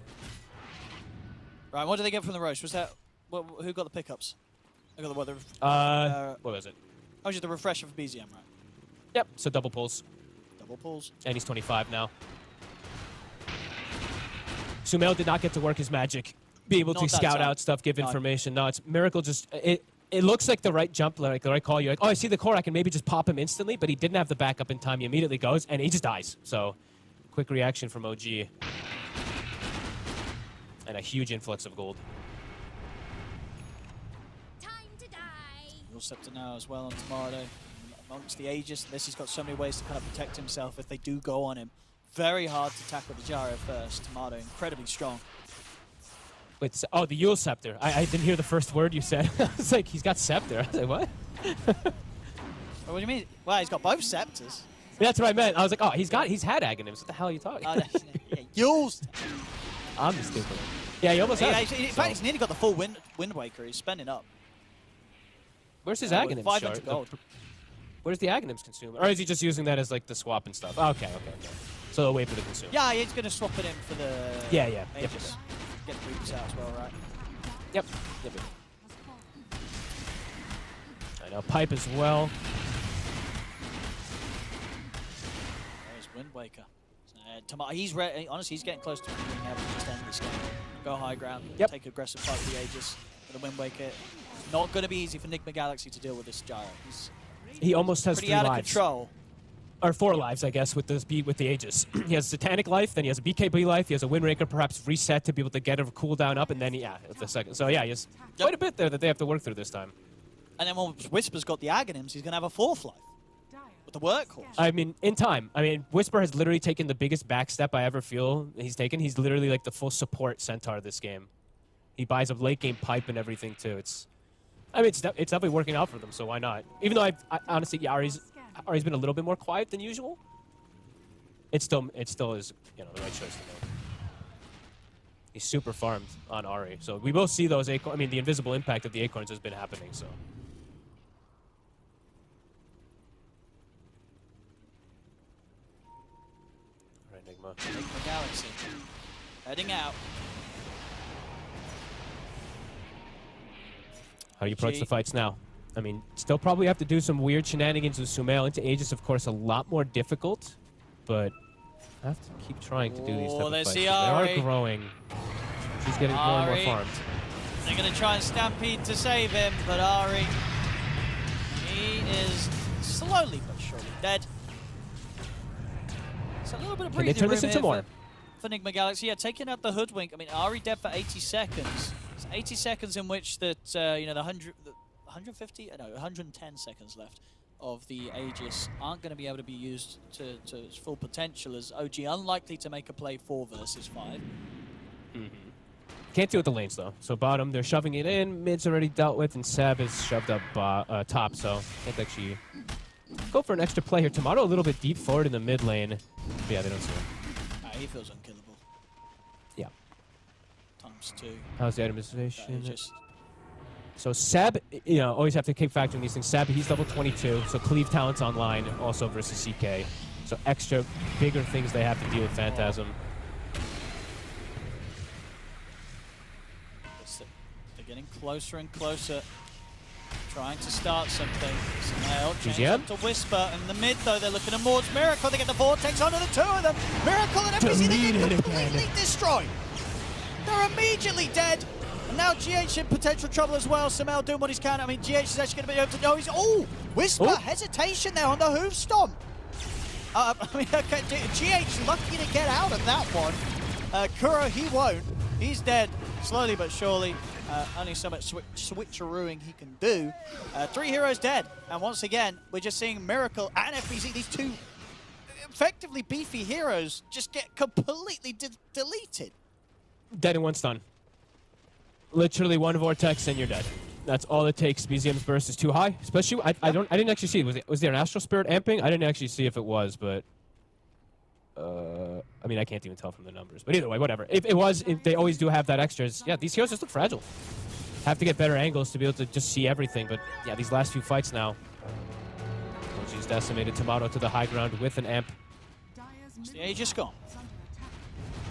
Right, what did they get from the Roche? Was that... who got the pickups? I got the what? What was it? Oh, just the refresher for BZM, right? Yep, so double pulls. Double pulls. And he's 25 now. Sumail did not get to work his magic. Be able to scout out stuff, give information. No, it's Miracle just... It looks like the right jump, like the right call. You're like, oh, I see the core. I can maybe just pop him instantly, but he didn't have the backup in time. He immediately goes, and he just dies. So, quick reaction from OG. And a huge influx of gold. Time to die. Real Scepter now as well on Tomato. Amongst the Aegis, unless he's got so many ways to kind of protect himself if they do go on him. Very hard to tackle the Gyro first. Tomato incredibly strong. Wait, oh, the Yule Scepter. I didn't hear the first word you said. I was like, he's got Scepter. I was like, what? What do you mean? Well, he's got both Scepters. That's what I meant. I was like, oh, he's had Aghanims. What the hell are you talking? Used. I'm the stupid. Yeah, he almost has. In fact, he's nearly got the full Wind Waker. He's spending up. Where's his with Aghanims 500 chart? gold. Where's the Aghanims consumer? Or is he just using that as like the swap and stuff? Okay. So they'll wait for the consumer. Yeah, he's going to swap it in for the Yeah. Yep. Aegis. Get the Reapers out as well, right? Yep. I know. Pipe as well. There's Wind Waker. He's ready. Honestly, he's getting close to being able to extend this game. Go high ground, take aggressive fight with the Aegis, with the Wind Waker. Not going to be easy for Nigma Galaxy to deal with this gyro. He almost has pretty 3 out lives. of control. Or 4 lives, I guess, with the Aegis. He has Satanic life, then he has a BKB life, he has a Windbreaker, perhaps reset to be able to get a cooldown up, and then, the second. So, yeah, he has quite a bit there that they have to work through this time. And then when Whisper's got the Aghanims, he's going to have a 4th life. With the workhorse. I mean, in time. I mean, Whisper has literally taken the biggest backstep I ever feel he's taken. He's literally like the full support centaur this game. He buys a late game pipe and everything, too. It's definitely working out for them, so why not? Even though I honestly, Ari's been a little bit more quiet than usual. It still is, the right choice to make. He's super farmed on Ari, so we will see those acorns. I mean, the invisible impact of the acorns has been happening, so. All right, Nigma Galaxy. Heading out. How do you approach the fights now? I mean, still probably have to do some weird shenanigans with Sumail into Aegis, of course, a lot more difficult, but I have to keep trying to do these type of fights. They are growing. She's getting more and more farmed. They're going to try and stampede to save him, but Ari, he is slowly but surely dead. It's a little bit of breathing room here for Nigma Galaxy. Yeah, taking out the Hoodwink. I mean, Ari dead for 80 seconds. It's 80 seconds in which that, the 110 seconds left of the Aegis aren't going to be able to be used to its full potential, as OG unlikely to make a play 4 versus 5. Can't deal with the lanes, though. So bottom, they're shoving it in. Mid's already dealt with, and Sab is shoved up top, so can't actually go for an extra play here. Tomato a little bit deep forward in the mid lane. But yeah, they don't see him. He feels unkillable. Yeah. ×2. How's the itemization? So Sab, always have to keep factoring these things. Sab, he's level 22, so Cleave Talent's online, also versus CK. So extra, bigger things they have to deal with Phantasm. They're getting closer and closer. Trying to start something. Sumail changes up to Whisper. In the mid, though, they're looking towards Miracle. They get the Vortex onto the 2 of them. Miracle and FBC, they get completely destroyed. They're immediately dead. And now GH in potential trouble as well. Sumail doing what he's can. I mean, GH is actually going to be able to know he's... Oh! Whisper, hesitation there on the hoof stomp. I mean, okay, GH lucky to get out of that one. Kuro, he won't. He's dead, slowly but surely. Only so much switcherooing he can do. 3 heroes dead. And once again, we're just seeing Miracle and FBZ, these 2 effectively beefy heroes, just get completely deleted. Dead in 1 stun. Literally 1 Vortex and you're dead. That's all it takes. BZM's burst is too high. Especially, I didn't actually see it. Was there an Astral Spirit amping? I didn't actually see if it was, but... I mean, I can't even tell from the numbers. But either way, whatever. If it was, they always do have that extras. Yeah, these heroes just look fragile. Have to get better angles to be able to just see everything. But yeah, these last few fights now. OG's decimated Tomato to the high ground with an amp. It's the Aegis gone.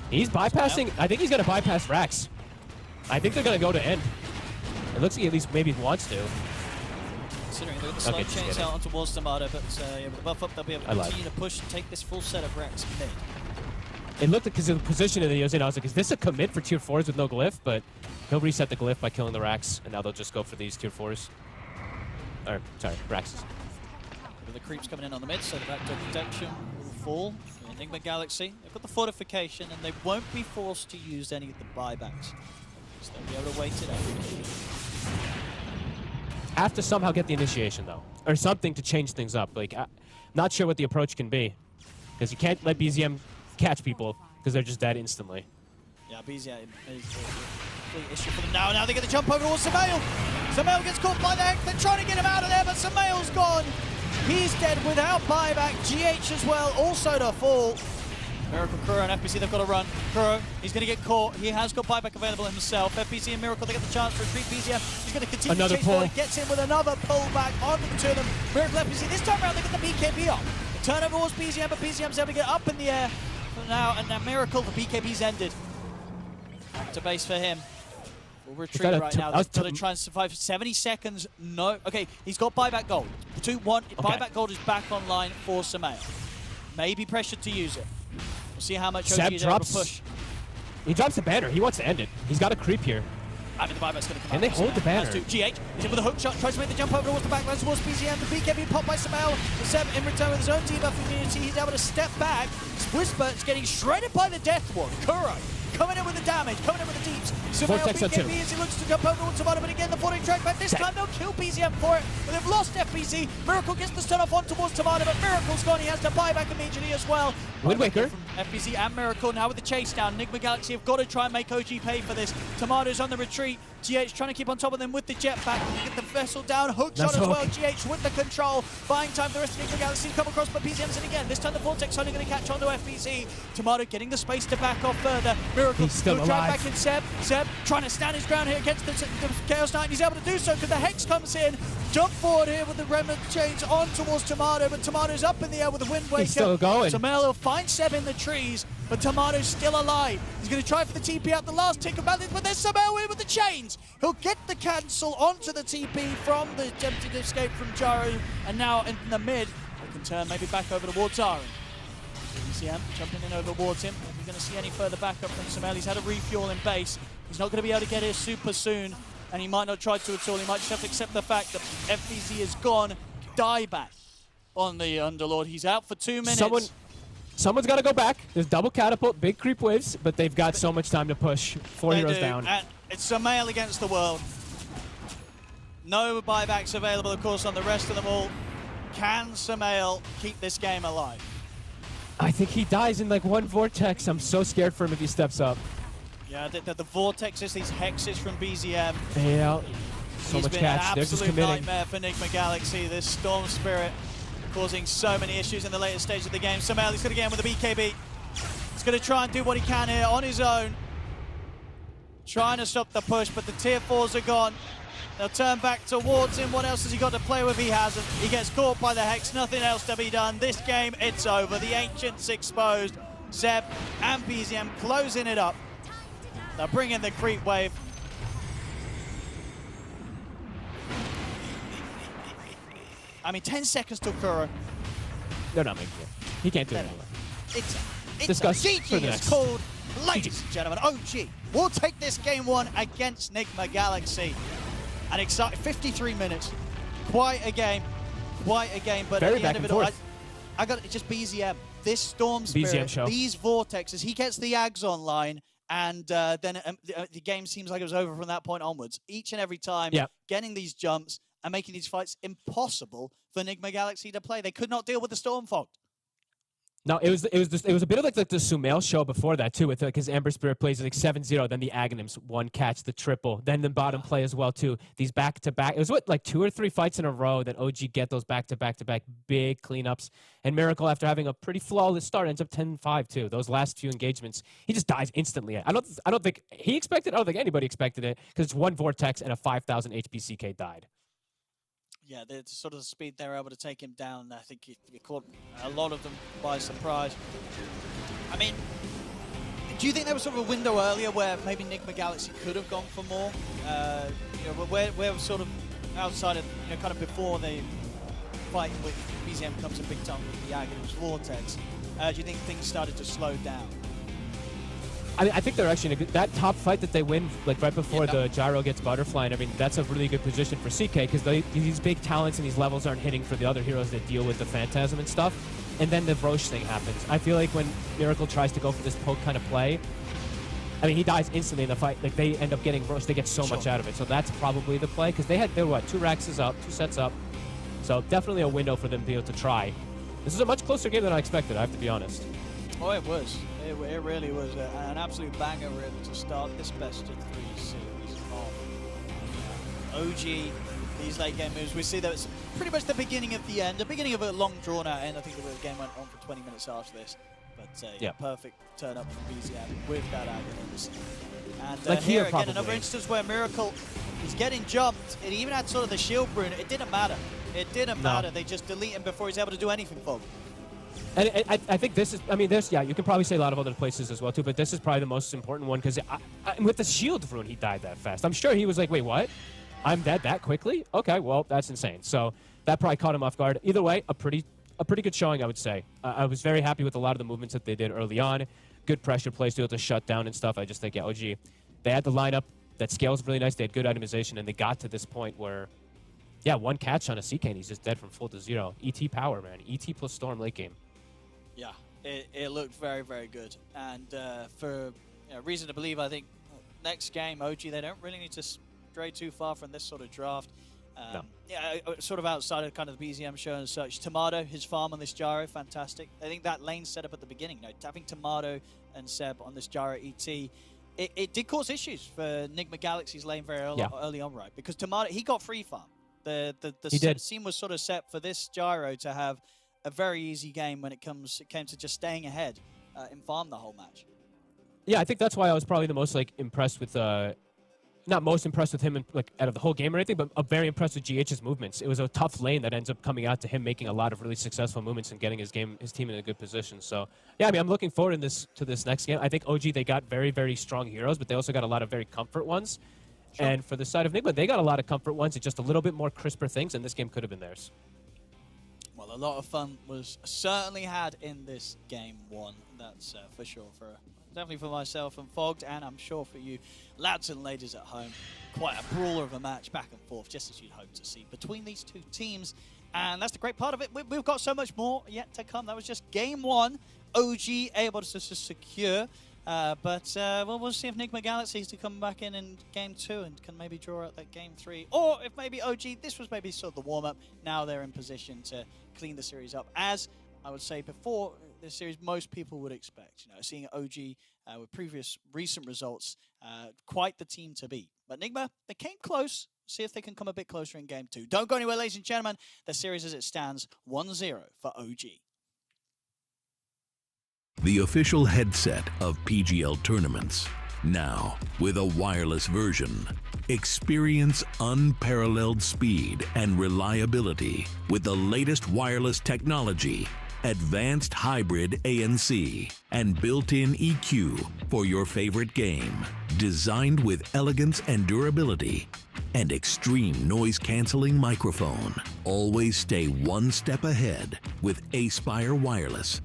He's bypassing. I think he's going to bypass Rax. I think they're going to go to end. It looks like he at least maybe wants to. Considering they're going to slow chains out onto towards Tomato, but with the buff up, they'll be able to continue to push and take this full set of Rex mid. It looked like, because of the position that he was in, I was like, is this a commit for tier 4s with no glyph? But he'll reset the glyph by killing the Rax, and now they'll just go for these tier 4s. Or, sorry, Raxes. With the creeps coming in on the mid, so the backdoor protection will fall. Enigma Galaxy, they've got the fortification, and they won't be forced to use any of the buybacks. So they'll be able to wait it out. Have to somehow get the initiation, though. Or something to change things up. Like, not sure what the approach can be. Because you can't let BZM catch people, because they're just dead instantly. Yeah, BZM is a complete issue for them now. Now they get the jump over towards Sumail. Sumail gets caught by the heck. They're trying to get him out of there, but Sumail's gone. He's dead without buyback. GH as well, also to fall. Miracle, Kuro, and FBC, they've got to run. Kuro, he's going to get caught. He has got buyback available himself. FBC and Miracle, they get the chance to retreat. BZM, he's going to continue Another to chase pull. forward. Gets in with another pullback onto the two of them. Miracle, FBC, this time around they get the BKB up. The turnover was BZM, but BZM's able to get up in the air for now. And now Miracle, the BKB's ended. Back to base for him. We'll retreat right now. He's got to try and survive for 70 seconds. No. Okay, he's got buyback gold. 2-1. Buyback gold is back online for Samael. Maybe pressured to use it. We'll see how much OG is able to push. He drops the banner. He wants to end it. He's got a creep here. I mean, the buyback's going to come out. And they hold the banner. GH, he's in with a hook shot, tries to make the jump over towards the backline towards BZM. The BKB popped by Samael. Seb in return with his own debuff immunity. He's able to step back. Whisper is getting shredded by the Death Ward. Kuro coming in with the damage, coming in with the deeps. Samael BKB as he looks to jump over towards Savannah, but again the 14 track back. This time they'll kill BZM for it, but they've lost FBC. Miracle gets the stun off on towards Tamada, but Miracle's gone. He has to buy back immediately as well. Wind Waker. FBC and Miracle now with the chase down. Enigma Galaxy have got to try and make OG pay for this. Tamada's on the retreat. GH trying to keep on top of them with the jetpack. Get the vessel down. Hook shot as well. GH with the control. Buying time for the rest of Enigma Galaxy to come across, but BZM's in again. This time the Vortex only going to catch onto FBC. Tamada getting the space to back off further. Miracle still drag back in Seb. Seb trying to stand his ground here against the Chaos Knight, and he's able to do so because the Hex comes in. Jump forward here with the Remnant Chains on towards Tamada, but Tamada's up in the air with the Wind Waker. He's still going. Samael will find Seb in the trees, but Tamada's still alive. He's going to try for the TP out the last tick of balance, but there's Samael in with the chains. He'll get the cancel onto the TP from the attempted escape from Jaro, and now in the mid, they can turn maybe back over towards Aaron. BCM jumping in over towards him. Are we going to see any further backup from Samael? He's had a refuel in base. He's not going to be able to get here super soon, and he might not try to at all. He might just have to accept the fact that FBC is gone. Die back on the Underlord. He's out for 2 minutes. Someone's got to go back. There's double catapult, big creep waves, but they've got so much time to push. 4 heroes down. And it's Samael against the world. No buybacks available, of course, on the rest of them all. Can Samael keep this game alive? I think he dies in like one vortex. I'm so scared for him if he steps up. Yeah, the vortexes, these hexes from BZM. Yeah, so much catch. They're just committing. Nightmare for Enigma Galaxy. This Storm Spirit causing so many issues in the later stage of the game. Samael, he's going to get in with the BKB. He's going to try and do what he can here on his own. Trying to stop the push, but the tier 4s are gone. They'll turn back towards him. What else has he got to play with? He hasn't. He gets caught by the Hex. Nothing else to be done. This game, it's over. The Ancients exposed. Zeb and BZM closing it up. They'll bring in the creep wave. I mean, 10 seconds to Kuro. They're not making it. He can't do it anymore. It's Discuss GG for the is next. called, ladies and gentlemen. OG will take this game 1 against Enigma Galaxy. An exciting 53 minutes. Quite a game. Quite a game. But Very at the end of back it all, and I got it. Just BZM. This Storm Spirit, show. these vortexes. He gets the Ags online, and then the game seems like it was over from that point onwards. Each and every time, getting these jumps and making these fights impossible for Enigma Galaxy to play. They could not deal with the Storm Fog. No, it was a bit of like the Sumail show before that too, with like his Ember Spirit plays like 7-0, then the Aghanims 1 catch, the triple, then the bottom play as well too. These back-to-back, it was what, like 2 or 3 fights in a row that OG get those back-to-back big cleanups. And Miracle, after having a pretty flawless start, ends up 10-5 too. Those last few engagements, he just dies instantly. I don't think he expected. I don't think anybody expected it, because it's 1 vortex and a 5,000 HP CK died. Yeah, the sort of the speed they were able to take him down, I think it caught a lot of them by surprise. I mean, do you think there was sort of a window earlier where maybe Enigma Galaxy could have gone for more? You know, where sort of outside of, you know, kind of before the fight with BZM comes a big time with the Aghanims Vortex, do you think things started to slow down? I think they're actually in a good, that top fight that they win, like right before the Gyro gets Butterfly, and I mean, that's a really good position for CK, because these big talents and these levels aren't hitting for the other heroes that deal with the Phantasm and stuff. And then the Roche thing happens. I feel like when Miracle tries to go for this poke kind of play, I mean, he dies instantly in the fight. Like, they end up getting Roche. They get so much out of it. So that's probably the play, because they were what, 2 racks up, 2 sets up. So definitely a window for them to be able to try. This is a much closer game than I expected, I have to be honest. Oh, it was. It really was an absolute banger, really, to start this best of 3 series off. OG, these late game moves. We see that it's pretty much the beginning of the end, the beginning of a long drawn out end. I think the game went on for 20 minutes after this. But yeah, perfect turn up from BZM with that Aghanim's. And Like here here, again, probably. another instance where Miracle is getting jumped. It even had sort of the shield rune. It didn't matter. It didn't matter. They just delete him before he's able to do anything, Fog. And I think this is, I mean, there's, yeah, you can probably say a lot of other places as well, too, but this is probably the most important one because with the shield rune, he died that fast. I'm sure he was like, wait, what? I'm dead that quickly? Okay, well, that's insane. So that probably caught him off guard. Either way, a pretty good showing, I would say. I was very happy with a lot of the movements that they did early on. Good pressure plays to be able to shut down and stuff. I just think, yeah, OG, they had the lineup that scales really nice. They had good itemization, and they got to this point where, yeah, one catch on a CK, and he's just dead from full to zero. ET power, man. ET plus Storm late game. Yeah, it looked very, very good. And for reason to believe, I think next game, OG, they don't really need to stray too far from this sort of draft. No. Yeah, sort of outside of kind of the BZM show and such. Tomato, his farm on this Gyro, fantastic. I think that lane set up at the beginning, having Tomato and Seb on this Gyro ET, it did cause issues for Nigma Galaxy's lane very early on, right? Because Tomato, he got free farm. The scene was sort of set for this Gyro to have a very easy game when it came to just staying ahead in farm the whole match. Yeah, I think that's why I was probably the most impressed with not most impressed with him out of the whole game or anything, but very impressed with GH's movements. It was a tough lane that ends up coming out to him making a lot of really successful movements and getting his team in a good position. So yeah, I mean, I'm looking forward to this next game. I think OG, they got very, very strong heroes, but they also got a lot of very comfort ones. Sure. And for the side of Nigma, they got a lot of comfort ones. It's just a little bit more crisper things, and this game could have been theirs. Well, a lot of fun was certainly had in this game one. That's for sure. Definitely for myself and Fogged, and I'm sure for you lads and ladies at home. Quite a brawler of a match, back and forth, just as you'd hope to see between these two teams. And that's the great part of it. We've got so much more yet to come. That was just game one. OG able to secure. But we'll see if Nigma Galaxy is to come back in game two and can maybe draw out that game three. Or if maybe OG, this was maybe sort of the warm-up. Now they're in position to clean the series up. As I would say before this series, most people would expect. Seeing OG with recent results, quite the team to beat. But Nigma, they came close. See if they can come a bit closer in game two. Don't go anywhere, ladies and gentlemen. The series as it stands, 1-0 for OG. The official headset of PGL tournaments. Now, with a wireless version. Experience unparalleled speed and reliability with the latest wireless technology, advanced hybrid ANC, and built-in EQ for your favorite game. Designed with elegance and durability, and extreme noise-canceling microphone. Always stay one step ahead with Aspire Wireless.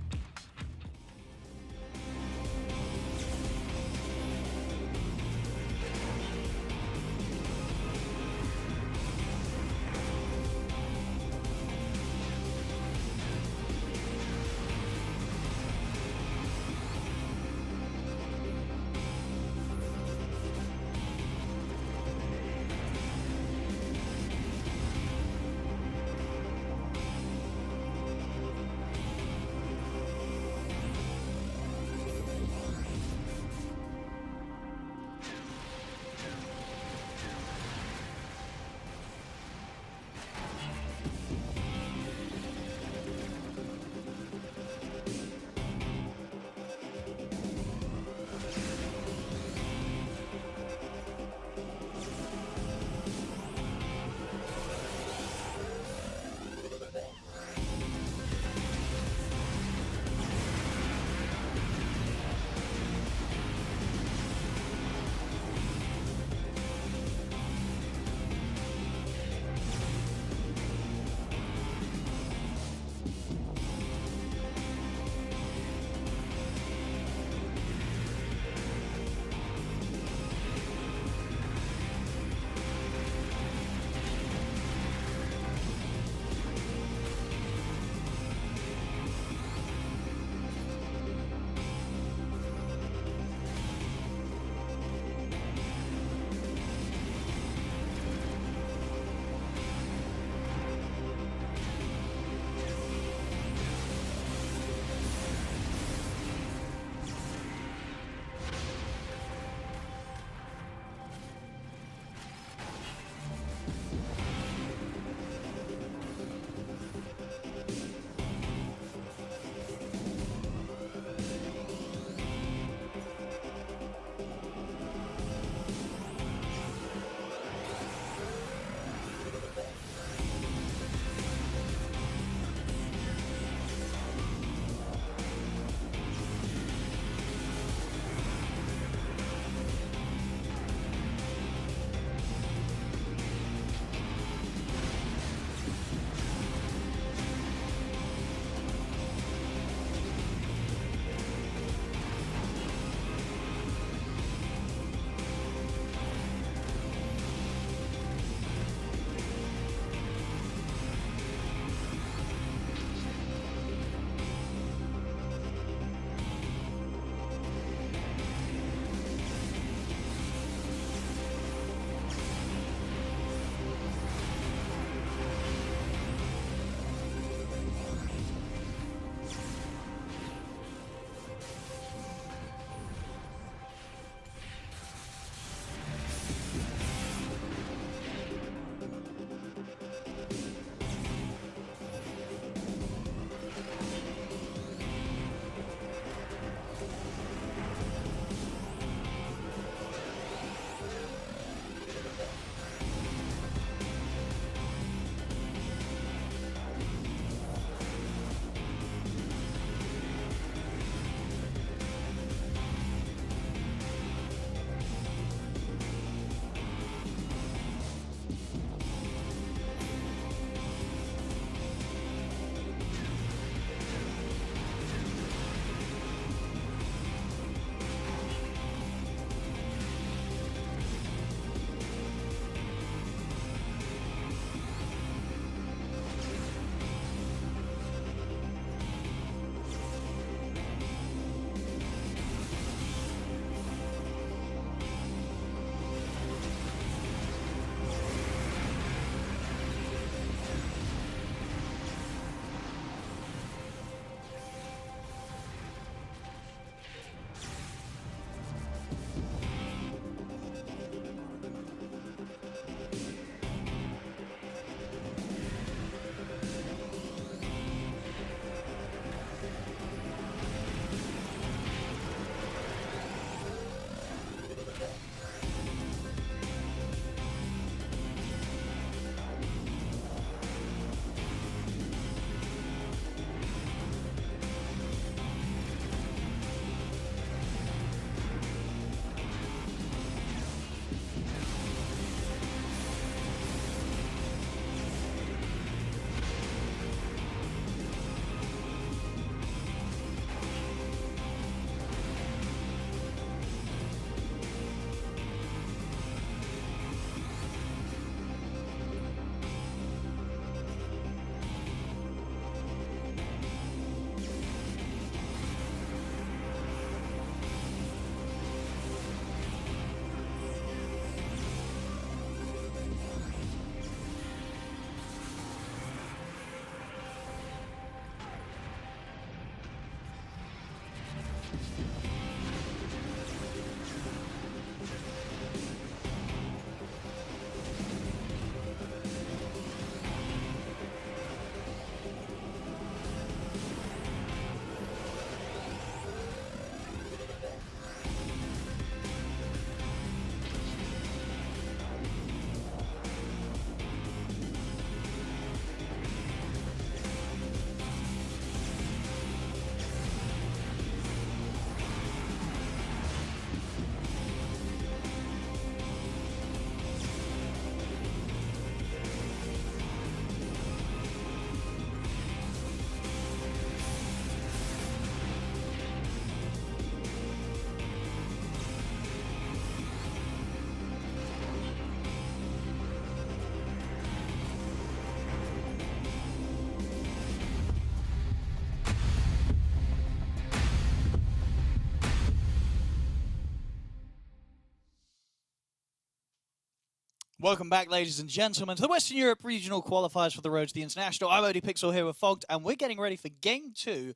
Welcome back, ladies and gentlemen, to the Western Europe Regional Qualifiers for the road to the International. I'm Odie Pixel here with Fogged, and we're getting ready for Game 2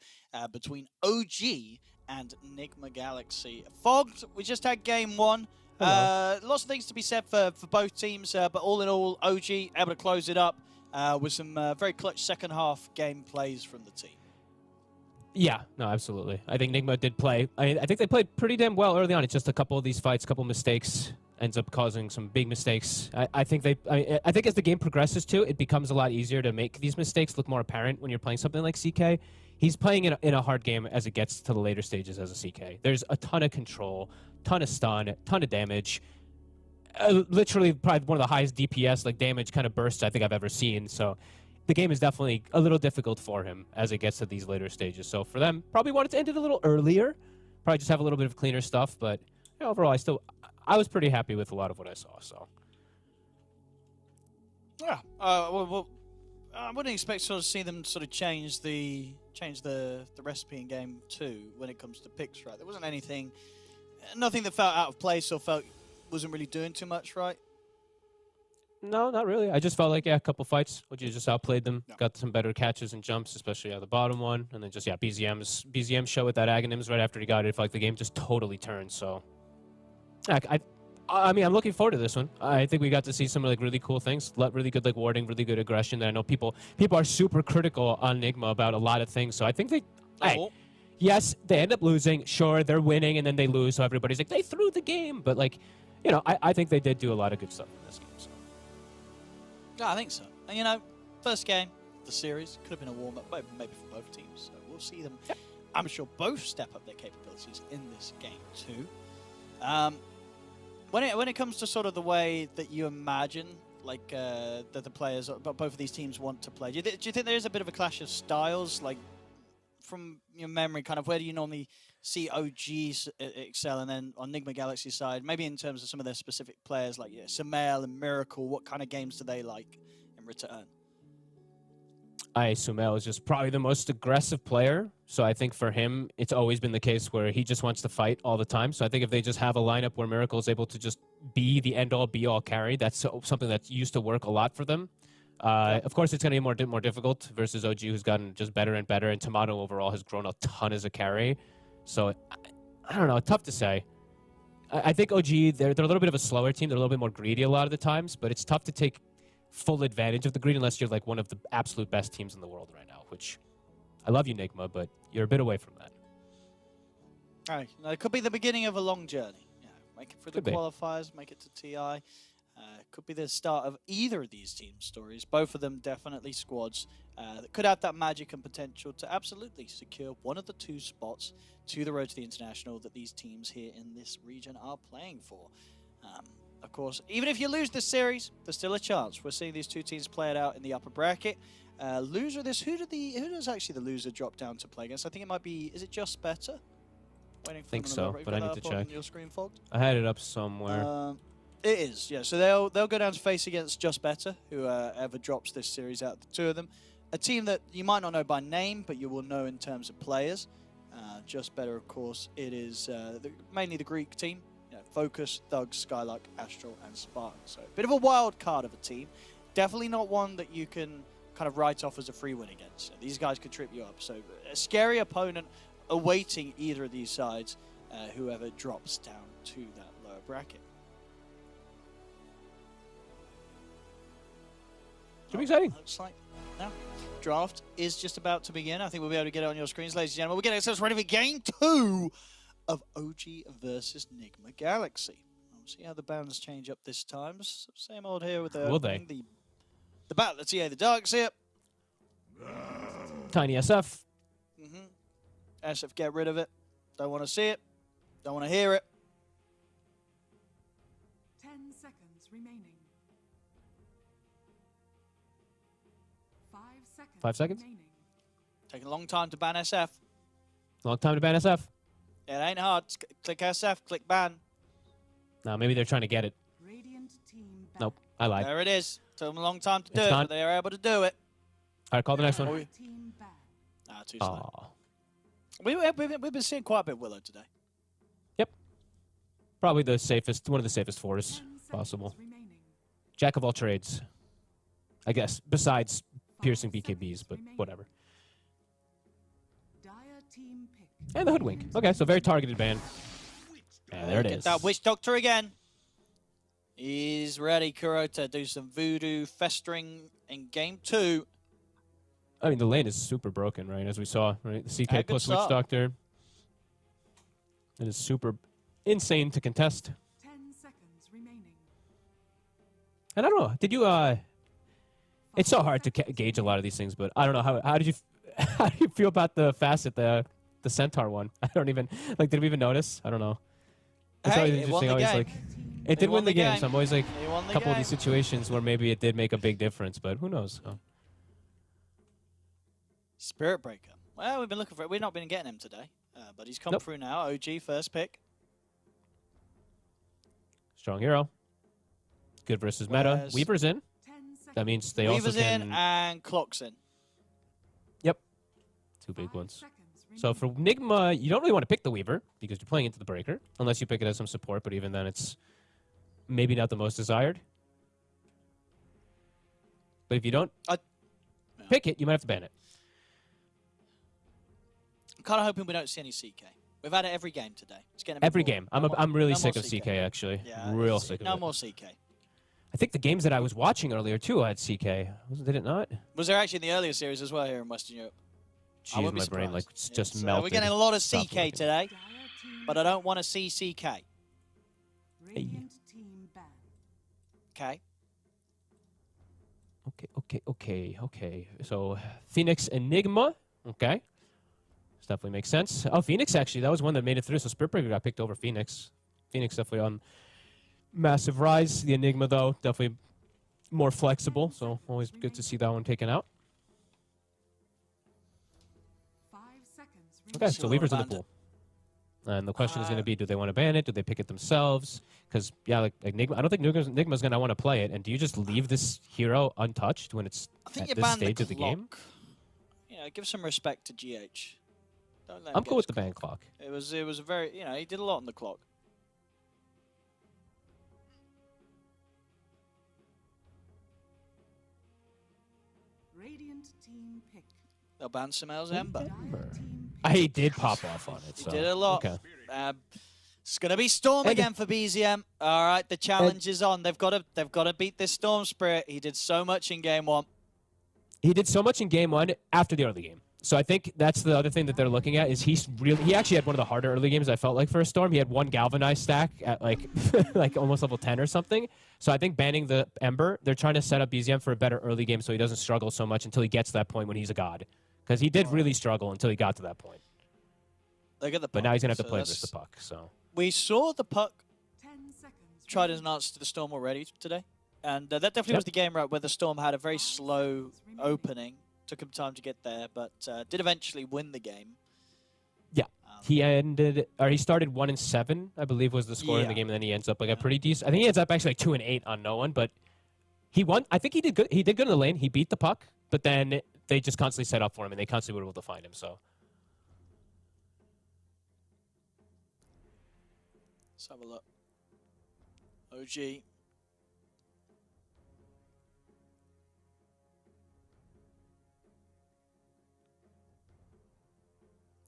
between OG and Enigma Galaxy. Fogged, we just had Game 1. Lots of things to be said for both teams, but all in all, OG able to close it up with some very clutch second half game plays from the team. Yeah, no, absolutely. I think Enigma did play. I think they played pretty damn well early on. It's just a couple of these fights, a couple mistakes, ends up causing some big mistakes. I think as the game progresses too, it becomes a lot easier to make these mistakes look more apparent when you're playing something like CK. He's playing in a hard game as it gets to the later stages as a CK. There's a ton of control, ton of stun, ton of damage. Literally probably one of the highest DPS, like damage kind of bursts I think I've ever seen. So the game is definitely a little difficult for him as it gets to these later stages. So for them, probably wanted to end it a little earlier. Probably just have a little bit of cleaner stuff. But yeah, overall, I was pretty happy with a lot of what I saw. So yeah, well, I wouldn't expect to sort of see them sort of change the recipe in Game 2 when it comes to picks, right? There wasn't nothing that felt out of place or felt wasn't really doing too much, right? no, not really. I just felt like, yeah, a couple fights. OG just outplayed them. Yeah. Got some better catches and jumps, especially out of the bottom one. And then just, yeah, BZM show with that Aghanims right after he got it. It felt like the game just totally turned. So, I mean, I'm looking forward to this one. I think we got to see some like really cool things, really good like warding, really good aggression. That I know people are super critical on Enigma about a lot of things. So I think yes, they end up losing. Sure, they're winning and then they lose. So everybody's like, they threw the game. But like, you know, I think they did do a lot of good stuff in this game. So. Yeah, I think so. And you know, first game of the series could have been a warm-up, maybe for both teams. So we'll see them. Yep. I'm sure both step up their capabilities in this game too. When it comes to sort of the way that you imagine, like that the players, both of these teams want to play, do you think there is a bit of a clash of styles? Like from your memory, kind of where do you normally see OGs excel, and then on Enigma Galaxy side, maybe in terms of some of their specific players, like Sumail and Miracle, what kind of games do they like in return? Sumail is just probably the most aggressive player. So I think for him, it's always been the case where he just wants to fight all the time. So I think if they just have a lineup where Miracle is able to just be the end-all, be-all carry, that's something that used to work a lot for them. Of course, it's going to be more difficult versus OG, who's gotten just better and better, and Tomato overall has grown a ton as a carry. So I don't know, tough to say. I think OG, they're a little bit of a slower team. They're a little bit more greedy a lot of the times, but it's tough to take full advantage of the greed unless you're like one of the absolute best teams in the world right now, which I love you, Enigma, but you're a bit away from that. All right. It could be the beginning of a long journey. Yeah, make it through the qualifiers, make it to TI. Could be the start of either of these team stories. Both of them definitely squads that could have that magic and potential to absolutely secure one of the two spots to the road to the International that these teams here in this region are playing for. Of course, even if you lose this series, there's still a chance. We're seeing these two teams play it out in the upper bracket. Loser of this, who does actually the loser drop down to play against? I think it might be, is it Just Better? Waiting for think so, but I need to check. Your screen, Fogged? I had it up somewhere. It is, yeah. So they'll go down to face against Just Better, who ever drops this series out of the two of them. A team that you might not know by name, but you will know in terms of players. Just Better, of course, it is mainly the Greek team. Focus, Thug, Skylark, Astral, and Spartan. So a bit of a wild card of a team. Definitely not one that you can kind of write off as a free win against. So these guys could trip you up. So a scary opponent awaiting either of these sides, whoever drops down to that lower bracket. Should be exciting. Looks like now draft is just about to begin. I think we'll be able to get it on your screens, ladies and gentlemen. We're getting ourselves ready for game 2 of OG versus Enigma Galaxy. We'll see how the bands change up this time. Same old here with the the battle. Let's see how the Darks here. Tiny SF. SF, get rid of it. Don't want to see it. Don't want to hear it. 10 seconds remaining. 5 seconds. 5 seconds? Remaining. Taking a long time to ban SF. Long time to ban SF. It ain't hard. Click SF, click ban. No, maybe they're trying to get it. Radiant team ban. Nope, I lied. There it is. Took them a long time to do it, but they are able to do it. All right, call the next one. Team ban. Too slow. We've been seeing quite a bit of Willow today. Yep. Probably the safest, one of the safest fours possible. Remaining. Jack of all trades, I guess, besides piercing BKBs, but whatever. Dire team pick. And the Hoodwink. Okay, so very targeted ban. And there it Get is. that Witch Doctor again. He's ready, Kuro, to do some voodoo festering in game 2. I mean, the lane is super broken, right? As we saw, right? The CK good plus Witch start. Doctor. It is super insane to contest. 10 seconds remaining. And I don't know. Did you? It's so hard to gauge a lot of these things, but I don't know how did you how do you feel about the facet the Centaur one? I don't even like. Did we even notice? I don't know. It's Hey, always it won interesting. the Always game. like it did won win the the game. game. So I'm always like They won a the couple of game. these situations where maybe it did make a big difference, but who knows? Oh. Spirit Breaker. Well, we've been looking for it. We've not been getting him today, but he's come Nope. through now. OG first pick. Strong hero. Good versus meta. Whereas- Weaver's in. 10 seconds. That means they Weaver's also can. in and Clock's in. Yep. Two big 5 ones. seconds So for Nigma, you don't really want to pick the Weaver because you're playing into the Breaker, unless you pick it as some support, but even then it's maybe not the most desired. But if you don't pick it, you might have to ban it. I'm kind of hoping we don't see any CK. We've had it every game today. It's getting a bit Every boring. game. No I'm really no sick more of CK, actually. Yeah, Real it's- sick of no it. more CK. I think the games that I was watching earlier, too, had CK. Did it not? Was there actually in the earlier series as well here in Western Europe? I Jeez, would be my brain like surprised. just So melted. we're getting a lot of Stopped CK looking. today, Dire team but I don't want to see CK. Radiant team ban. Okay. Okay. So Phoenix Enigma. Okay. This definitely makes sense. Oh, Phoenix, actually. That was one that made it through. So Spirit Breaker got picked over Phoenix. Phoenix definitely on massive rise. The Enigma, though, definitely more flexible. So always good to see that one taken out. 5 seconds Okay, See so what Weaver's in the banned it. pool. And the question is going to be, do they want to ban it? Do they pick it themselves? Because, yeah, like Enigma, I don't think Enigma's going to want to play it. And do you just leave this hero untouched when it's I think at you this banned stage the of the game? clock. Yeah, give some respect to GH. Don't let him I'm get cool with his the ban clock. It was a very, he did a lot on the clock. Radiant team pick. They'll ban Samel's Ember. Dire team pick. I did pop off on it. He So. did a lot. Okay. It's gonna be Storm And- again for BZM. All right, the challenge is on. They've got to beat this Storm Spirit. He did so much in game 1. He did so much in game 1 after the early game. So I think that's the other thing that they're looking at is he actually had one of the harder early games I felt like for a Storm. He had one galvanized stack at like like almost level 10 or something. So I think banning the Ember, they're trying to set up BZM for a better early game so he doesn't struggle so much until he gets to that point when he's a god. Because he did really struggle until he got to that point. Look at the puck. But now he's gonna have to So play that's- versus the puck. So We saw the puck 10 seconds. tried as an answer to the Storm already today. And that definitely was the game right where the Storm had a very slow opening. Took him time to get there, but did eventually win the game. yeah, he started 1-7, I believe was the score in the Yeah. game, and then he ends up like a pretty decent. I think he ends up actually like 2-8 on no one, but he won. I think he did good. He did good in the lane. He beat the puck, but then they just constantly set up for him, and they constantly were able to find him. So Let's have a look. OG.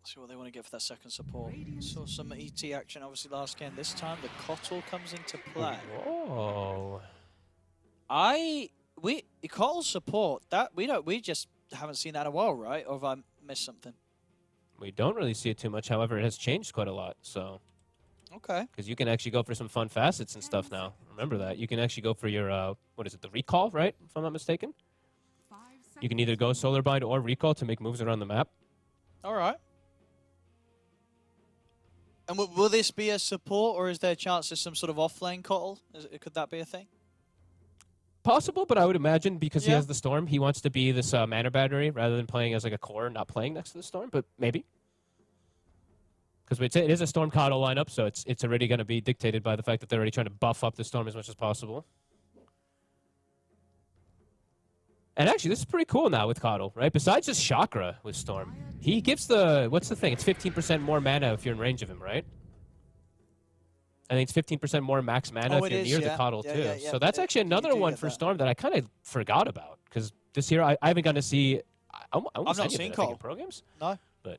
See what they want to get for that second support. Saw some ET action obviously last game. This time the Cottle comes into play. whoa. Cottle support that we just haven't seen that in a while, right? Or have I missed something? We don't really see it too much. However, it has changed quite a lot. So Okay. because you can actually go for some fun facets and stuff now. Remember that you can actually go for your what is it, the recall, right? If I'm not mistaken. 5 seconds. You can either go solar bind or recall to make moves around the map. All right. And will this be a support, or is there a chance there's some sort of off-lane Cottle? Could that be a thing? Possible, but I would imagine because he Yeah. has the Storm, he wants to be this mana battery rather than playing as like a core, not playing next to the Storm. But maybe because it is a Storm Coddle lineup, so it's already going to be dictated by the fact that they're already trying to buff up the Storm as much as possible. And actually, this is pretty cool now with Coddle, right? Besides just Chakra with Storm, he gives what's the thing? It's 15% more mana if you're in range of him, right? I think it's 15% more max mana Oh, if it you're is, near yeah. the Coddle Yeah, too. yeah, yeah. So that's actually You another do one get for that. Storm that I kind of forgot about because this year I haven't gotten to see almost I've not any of seen it, I think, Coddle. in pro games. No. But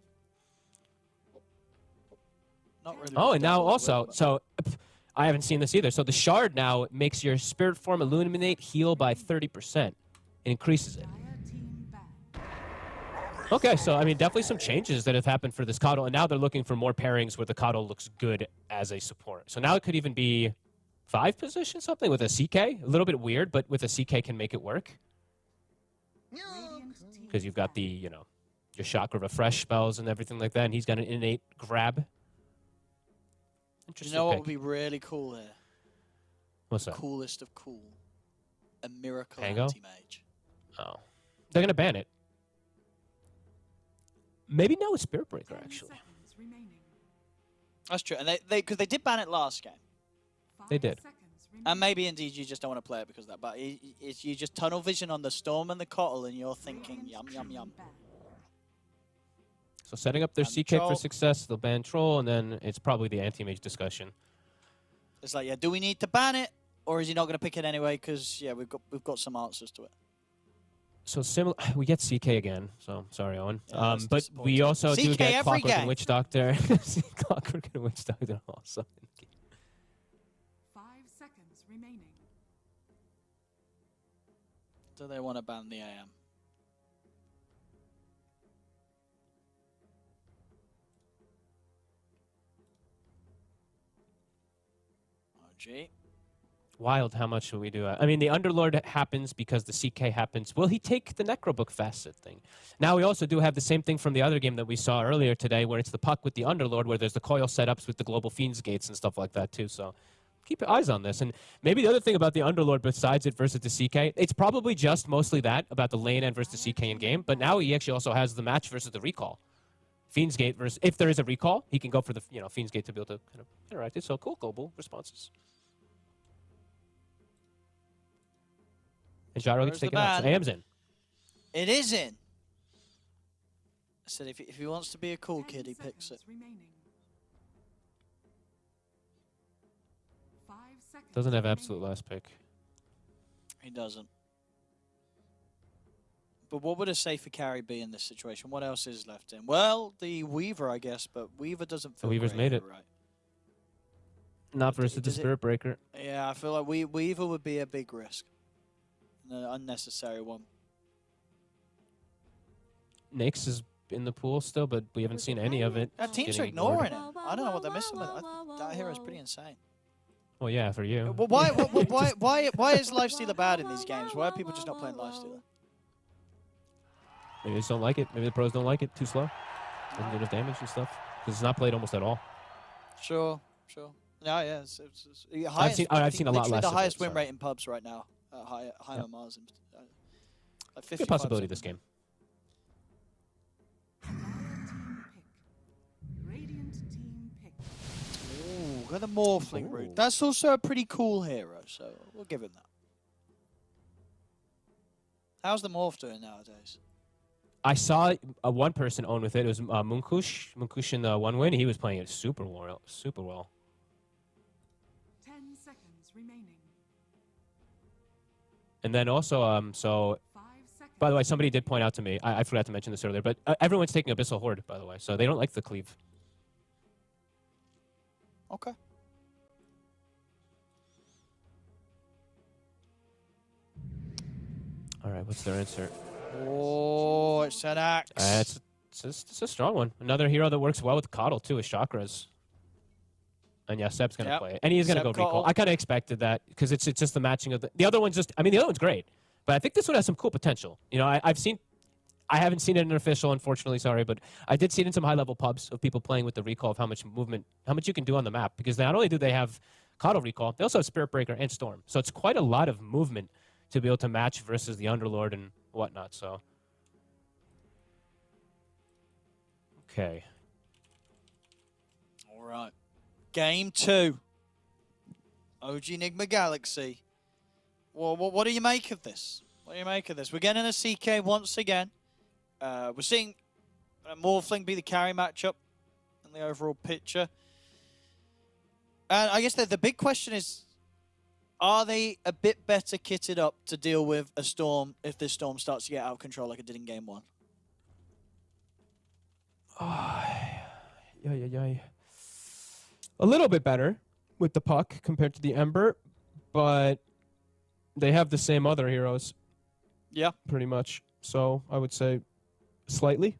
Not really. oh, with and now Devil, also, but- so I haven't seen this either. So the Shard now makes your Spirit Form Illuminate heal by 30%. It increases it. Dire team banned. Okay, so I mean, definitely some changes that have happened for this Coddle, and now they're looking for more pairings where the Coddle looks good as a support. So now it could even be 5 position something with a CK. A little bit weird, but with a CK can make it work Radiant team because you've got the your Chakra Refresh spells and everything like that, and he's got an innate grab. You Interesting know what pick. would be really cool here? What's that? Coolest of cool. A miracle Tango? anti-mage. Oh, they're gonna ban it. Maybe now with Spirit Breaker 10 actually. seconds remaining. That's true. And because they did ban it last game. 5 They did. seconds And remaining. maybe indeed you just don't want to play it because of that. But it's you just tunnel vision on the Storm and the Coddle and you're thinking, Radiant yum, yum, team yum. banned. So setting up their And CK Troll. for success, they'll ban Troll, and then it's probably the anti-mage discussion. It's like, yeah, do we need to ban it? Or is he not going to pick it anyway? Because, yeah, we've got some answers to it. So similar, we get CK again. So sorry, Owen. Yeah, that's But we disappointing. also do CK get every Clockwork and game. Witch Doctor. Clockwork and Witch Doctor also. 5 seconds remaining. Do they want to ban the AM? OG. Wild how much will we do? I mean, the Underlord happens because the CK happens. Will he take the Necrobook Facet thing? Now, we also do have the same thing from the other game that we saw earlier today, where it's the Puck with the Underlord, where there's the coil setups with the Global Fiends Gates and stuff like that, too. So keep your eyes on this. And maybe the other thing about the Underlord, besides it versus the CK, it's probably just mostly that about the lane end versus the CK in game. But now he actually also has the match versus the recall. Fiends Gate versus, if there is a recall, he can go for the Fiends Gate to be able to kind of interact it. So cool global responses. And Gyro gets Where's the taken out. So ban? AM's in. It is in. I said if he wants to be a cool 10 kid, he picks it. seconds remaining. 5 seconds Doesn't have remaining. absolute last pick. He doesn't. But what would a safer carry be in this situation? What else is left in? Well, the Weaver, I guess, but Weaver doesn't feel Weaver's great made here, it. right? Not versus the does it- Spirit Breaker. Yeah, I feel like Weaver would be a big risk. An unnecessary one. Nyx is in the pool still, but we haven't seen any of it. Teams are getting ignored. ignoring him. I don't know what they're missing with it. That hero's pretty insane. Well, yeah, for you. Well, why is Lifestealer bad in these games? Why are people just not playing Lifestealer? Maybe they just don't like it. Maybe the pros don't like it. Too slow. Doesn't do enough damage and stuff. Because it's not played almost at all. Sure. Yeah. It's I've seen a lot literally less the of it, highest win sorry. rate in pubs right now. High on Mars. Like 55 Good possibility this game. Radiant team pick. Ooh, got the Morphling route. That's also a pretty cool hero, so we'll give him that. How's the Morph doing nowadays? I saw one person own with it. It was Munkush. Munkush in the one win. He was playing it super well. 10 seconds remaining. And then also, 5 seconds. by the way, somebody did point out to me, I forgot to mention this earlier, but everyone's taking Abyssal Horde, by the way, so they don't like the cleave. Okay. All right, what's their insert? Oh, it's an axe. It's a strong one. Another hero that works well with Coddle, too, is Chakras. And yeah, Seb's going to Yep. play it. And he's going to Seb go recall. Coddle. I kind of expected that because it's just the matching of the other one's just, I mean, the other one's great. But I think this one has some cool potential. You know, I haven't seen it in official, unfortunately, sorry, but I did see it in some high-level pubs of people playing with the recall of how much movement, how much you can do on the map. Because not only do they have Coddle recall, they also have Spirit Breaker and Storm. So it's quite a lot of movement to be able to match versus the Underlord and whatnot. So, okay. All right. Game 2. OG Enigma Galaxy. Well, what do you make of this? What do you make of this? We're getting a CK once again. We're seeing Morphling be the carry matchup in the overall picture. And I guess the big question is, are they a bit better kitted up to deal with a storm if this storm starts to get out of control like it did in game 1? A little bit better with the puck compared to the Ember, but they have the same other heroes. Yeah. Pretty much. So I would say slightly.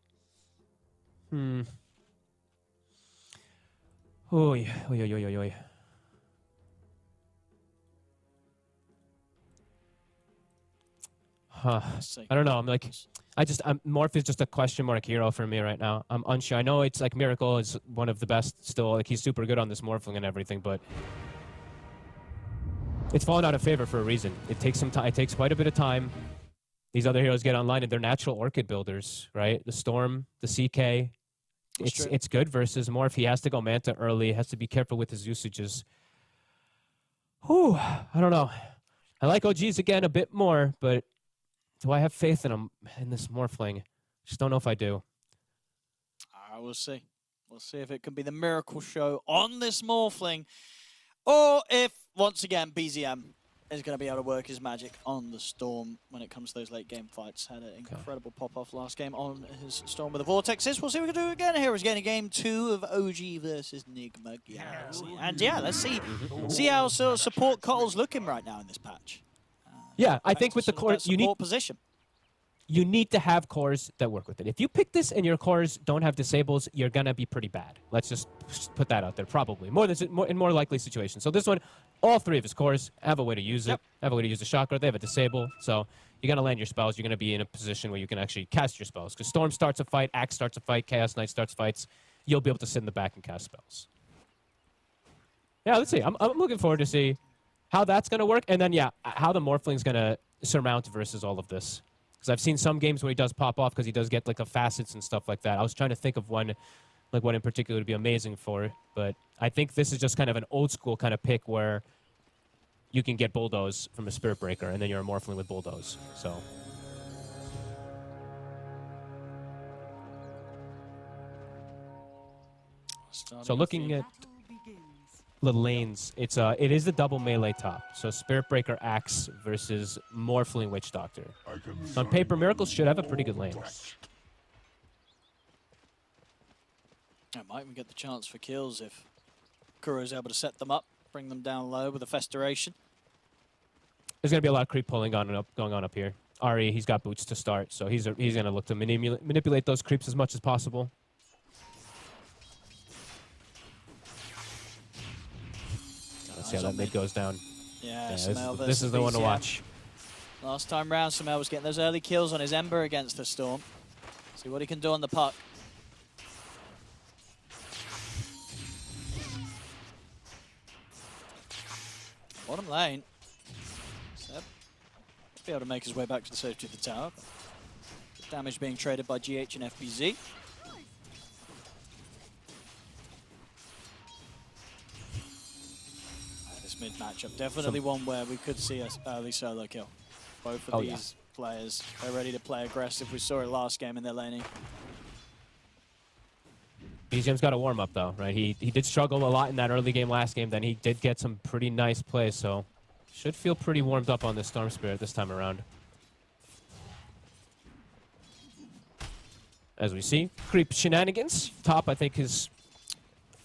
Oy. Huh. I don't know. Morph is just a question mark hero for me right now. I'm unsure. I know it's like Miracle is one of the best still. Like he's super good on this Morphling and everything, but it's fallen out of favor for a reason. It takes some time. It takes quite a bit of time. These other heroes get online and they're natural Orchid builders, right? The Storm, the CK. It's good versus Morph. He has to go Manta early. Has to be careful with his usages. Whew. I don't know. I like OGs again a bit more, but do I have faith in him in this Morphling? Just don't know if I do. We'll see. We'll see if it can be the miracle show on this Morphling, or if, once again, BZM is going to be able to work his magic on the Storm when it comes to those late game fights. Had an incredible pop-off last game on his Storm with the Vortexes. We'll see what we can do again here. He's getting game 2 of OG versus Nigma Galaxy. And yeah, let's see how sort of support Cottle's looking right now in this patch. Yeah, I think with the core, you need position. You need to have cores that work with it. If you pick this and your cores don't have disables, you're gonna be pretty bad. Let's just put that out there. Probably in more likely situations. So this one, all 3 of his cores have a way to use it. Have a way to use the chakra. They have a disable. So you're gonna land your spells. You're gonna be in a position where you can actually cast your spells. Because Storm starts a fight, Axe starts a fight, Chaos Knight starts fights. You'll be able to sit in the back and cast spells. Yeah, let's see. I'm looking forward to see how that's going to work, and then, yeah, how the Morphling's going to surmount versus all of this. Because I've seen some games where he does pop off because he does get, like, the facets and stuff like that. I was trying to think of one, like, what in particular would be amazing for, but I think this is just kind of an old-school kind of pick where you can get Bulldoze from a Spirit Breaker, and then you're a Morphling with Bulldoze, so... So looking at the lanes, it is the double melee top. So Spirit Breaker Axe versus Morphling Witch Doctor. So on paper, Miracles should have a pretty good lane. I might even get the chance for kills if Kuro's able to set them up, bring them down low with a Festeration. There's going to be a lot of creep pulling going on up here. Ari, he's got boots to start, so he's going to look to manipulate those creeps as much as possible. Let's see how that mid goes down. Yeah, this is the one to watch. Last time round, Samel was getting those early kills on his Ember against the Storm. See what he can do on the puck. Bottom lane. Seb be able to make his way back to the safety of the tower. Damage being traded by GH and FBZ. This mid matchup, definitely one where we could see an early solo kill. Both of these players are ready to play aggressive. We saw it last game in their laning. BZM's got a warm up though, right? He did struggle a lot in that early game last game, then he did get some pretty nice plays, so should feel pretty warmed up on this Storm Spirit this time around. As we see, creep shenanigans. Top, I think, is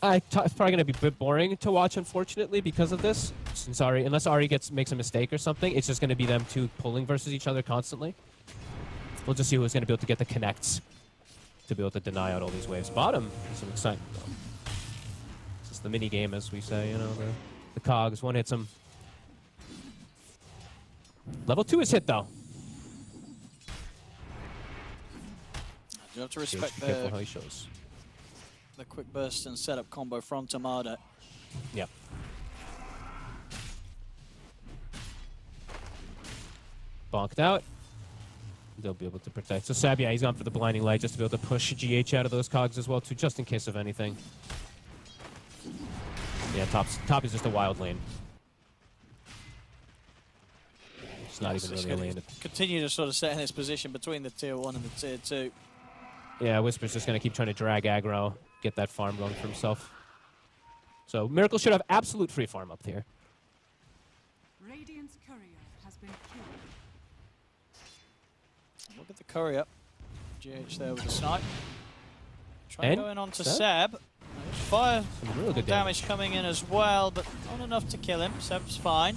it's probably going to be a bit boring to watch, unfortunately, because of this. Since unless Ari makes a mistake or something, it's just going to be them two pulling versus each other constantly. We'll just see who's going to be able to get the connects to be able to deny out all these waves. Bottom, some excitement though. This is the mini game, as we say. You know, the cogs. One hits him. Level 2 is hit though. You have to respect how he shows. The quick burst and setup combo from Tamada. Yep. Bonked out. They'll be able to protect. So Sab, yeah, he's gone for the blinding light just to be able to push GH out of those cogs as well too, just in case of anything. Yeah, top is just a wild lane. It's not even really a lane. Continue to sort of set in his position between the tier 1 and the tier 2. Yeah, Whisper's just going to keep trying to drag aggro, get that farm going for himself. So Miracle should have absolute free farm up here. Radiant's courier has been killed. Look at the courier. GH there with the snipe. Trying And to go in onto Seb? Seb. Fire Some really good damage coming in as well, but not enough to kill him. Seb's fine.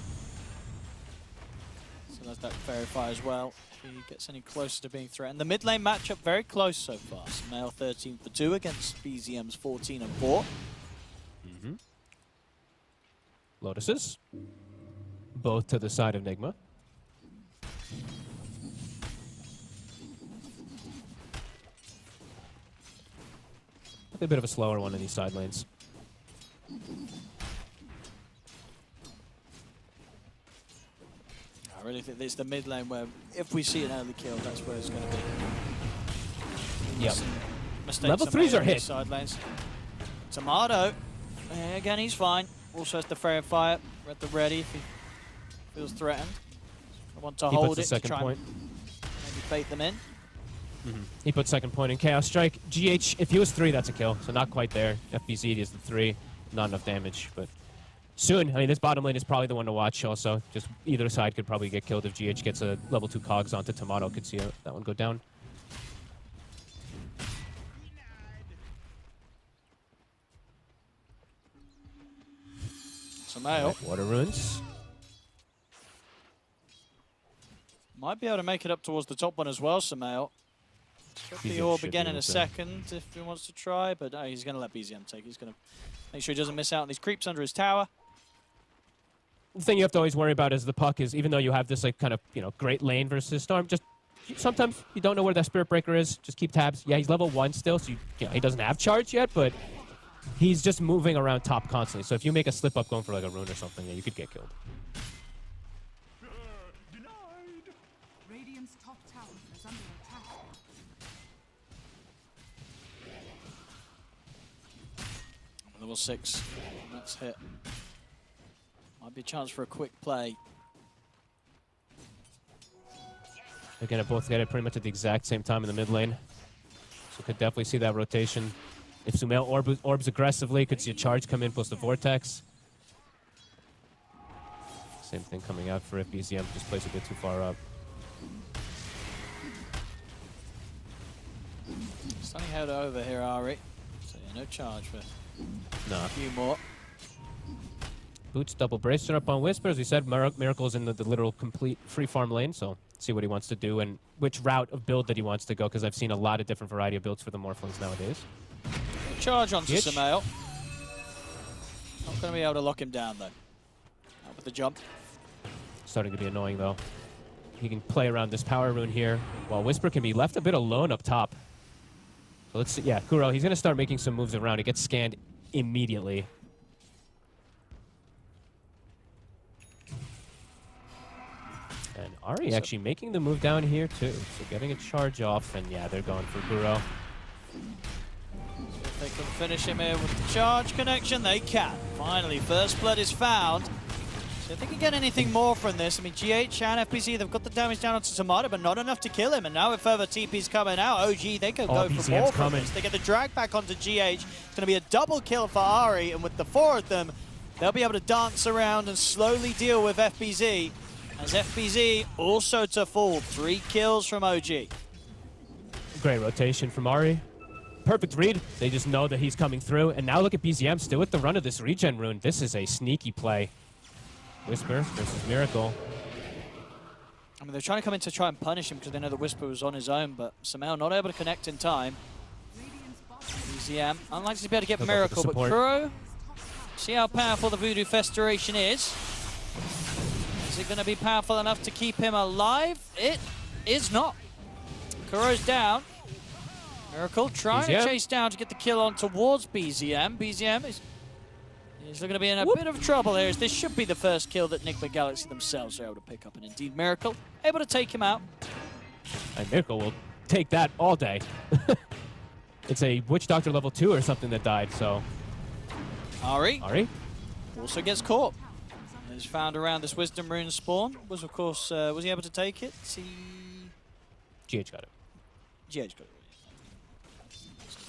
So there's that verify as well. If he gets any closer to being threatened. The mid lane matchup very close so far. Sumail 13 for 2 against BZM's 14 and 4. Lotuses. Both to the side of Nigma. A bit of a slower one in these side lanes. I really think this is the mid lane where if we see an early kill, that's where it's going to be. Yep. Some mistakes Level are 3s made are on these hit. Side lanes. Tomato. Again, he's fine. Also has the Freya fire at the ready if he feels threatened. I want to He hold puts the it to second try point. and maybe bait them in. He put second point in Chaos Strike. GH, if he was 3, that's a kill. So not quite there. FBZ is the 3. Not enough damage, but soon. I mean, this bottom lane is probably the one to watch also. Just either side could probably get killed if GH gets a level 2 cogs onto Tomato. Could see that one go down. Sumail Water runes. might be able to make it up towards the top one as well, Sumail. Got the BZM orb should again be in able a to. second if he wants to try, but no, he's going to let BZM take it. He's going to make sure he doesn't miss out on these creeps under his tower. The thing you have to always worry about is the puck is, even though you have this like kind of, great lane versus Storm, just sometimes you don't know where that Spirit Breaker is. Just keep tabs. Yeah, he's level 1 still, so he doesn't have charge yet, but he's just moving around top constantly. So if you make a slip up going for like a rune or something, yeah, you could get killed. Radiant's top tower is under attack. Level 6. That's hit. Might be a chance for a quick play. Again, both get it pretty much at the exact same time in the mid lane. So could definitely see that rotation. If Sumail orbs aggressively, could see a charge come in plus the Vortex. Same thing coming out for if BZM just plays a bit too far up. Stunning head over here, Ari. So yeah, no charge for Nah. a few more. Boots double bracer up on Whisper. As we said, Miracle's in the literal complete free farm lane, so see what he wants to do and which route of build that he wants to go, because I've seen a lot of different variety of builds for the Morphlings nowadays. Charge onto Hitch. Sumail. Not going to be able to lock him down, though. Out with the jump. Starting to be annoying, though. He can play around this power rune here, while Whisper can be left a bit alone up top. So let's see. Yeah, Kuro, he's going to start making some moves around. He gets scanned immediately. And Ari actually making the move down here, too. So getting a charge off, and yeah, they're going for Kuro. If they can finish him here with the charge connection, they can. Finally, first blood is found. So if they can get anything more from this, I mean, GH and FBC, they've got the damage down onto Tomato, but not enough to kill him. And now with further TP's coming out, OG, they could go for BZM's more from coming. this. They get the drag back onto GH. It's going to be a double kill for Ari, and with the 4 of them, they'll be able to dance around and slowly deal with FBZ. As FBZ also to fall. 3 kills from OG. Great rotation from Ari. Perfect read. They just know that he's coming through. And now look at BZM still with the run of this regen rune. This is a sneaky play. Whisper versus Miracle. I mean, they're trying to come in to try and punish him because they know the Whisper was on his own, but somehow not able to connect in time. BZM, unlikely to be able to get He'll go for the Miracle, but support. Kuro, see how powerful the Voodoo Festeration is. Is it going to be powerful enough to keep him alive? It is not. Kuro's down. Miracle trying to BZM. chase down to get the kill on towards BZM. BZM is looking to be in a bit of trouble here, as this should be the first kill that Nigma Galaxy themselves are able to pick up. And indeed, Miracle able to take him out. And Miracle will take that all day. It's a Witch Doctor level 2 or something that died, so. Ari Ari? also gets caught. Is found around this Wisdom Rune spawn. Was, of course, was he able to take it? GH got it. GH got it.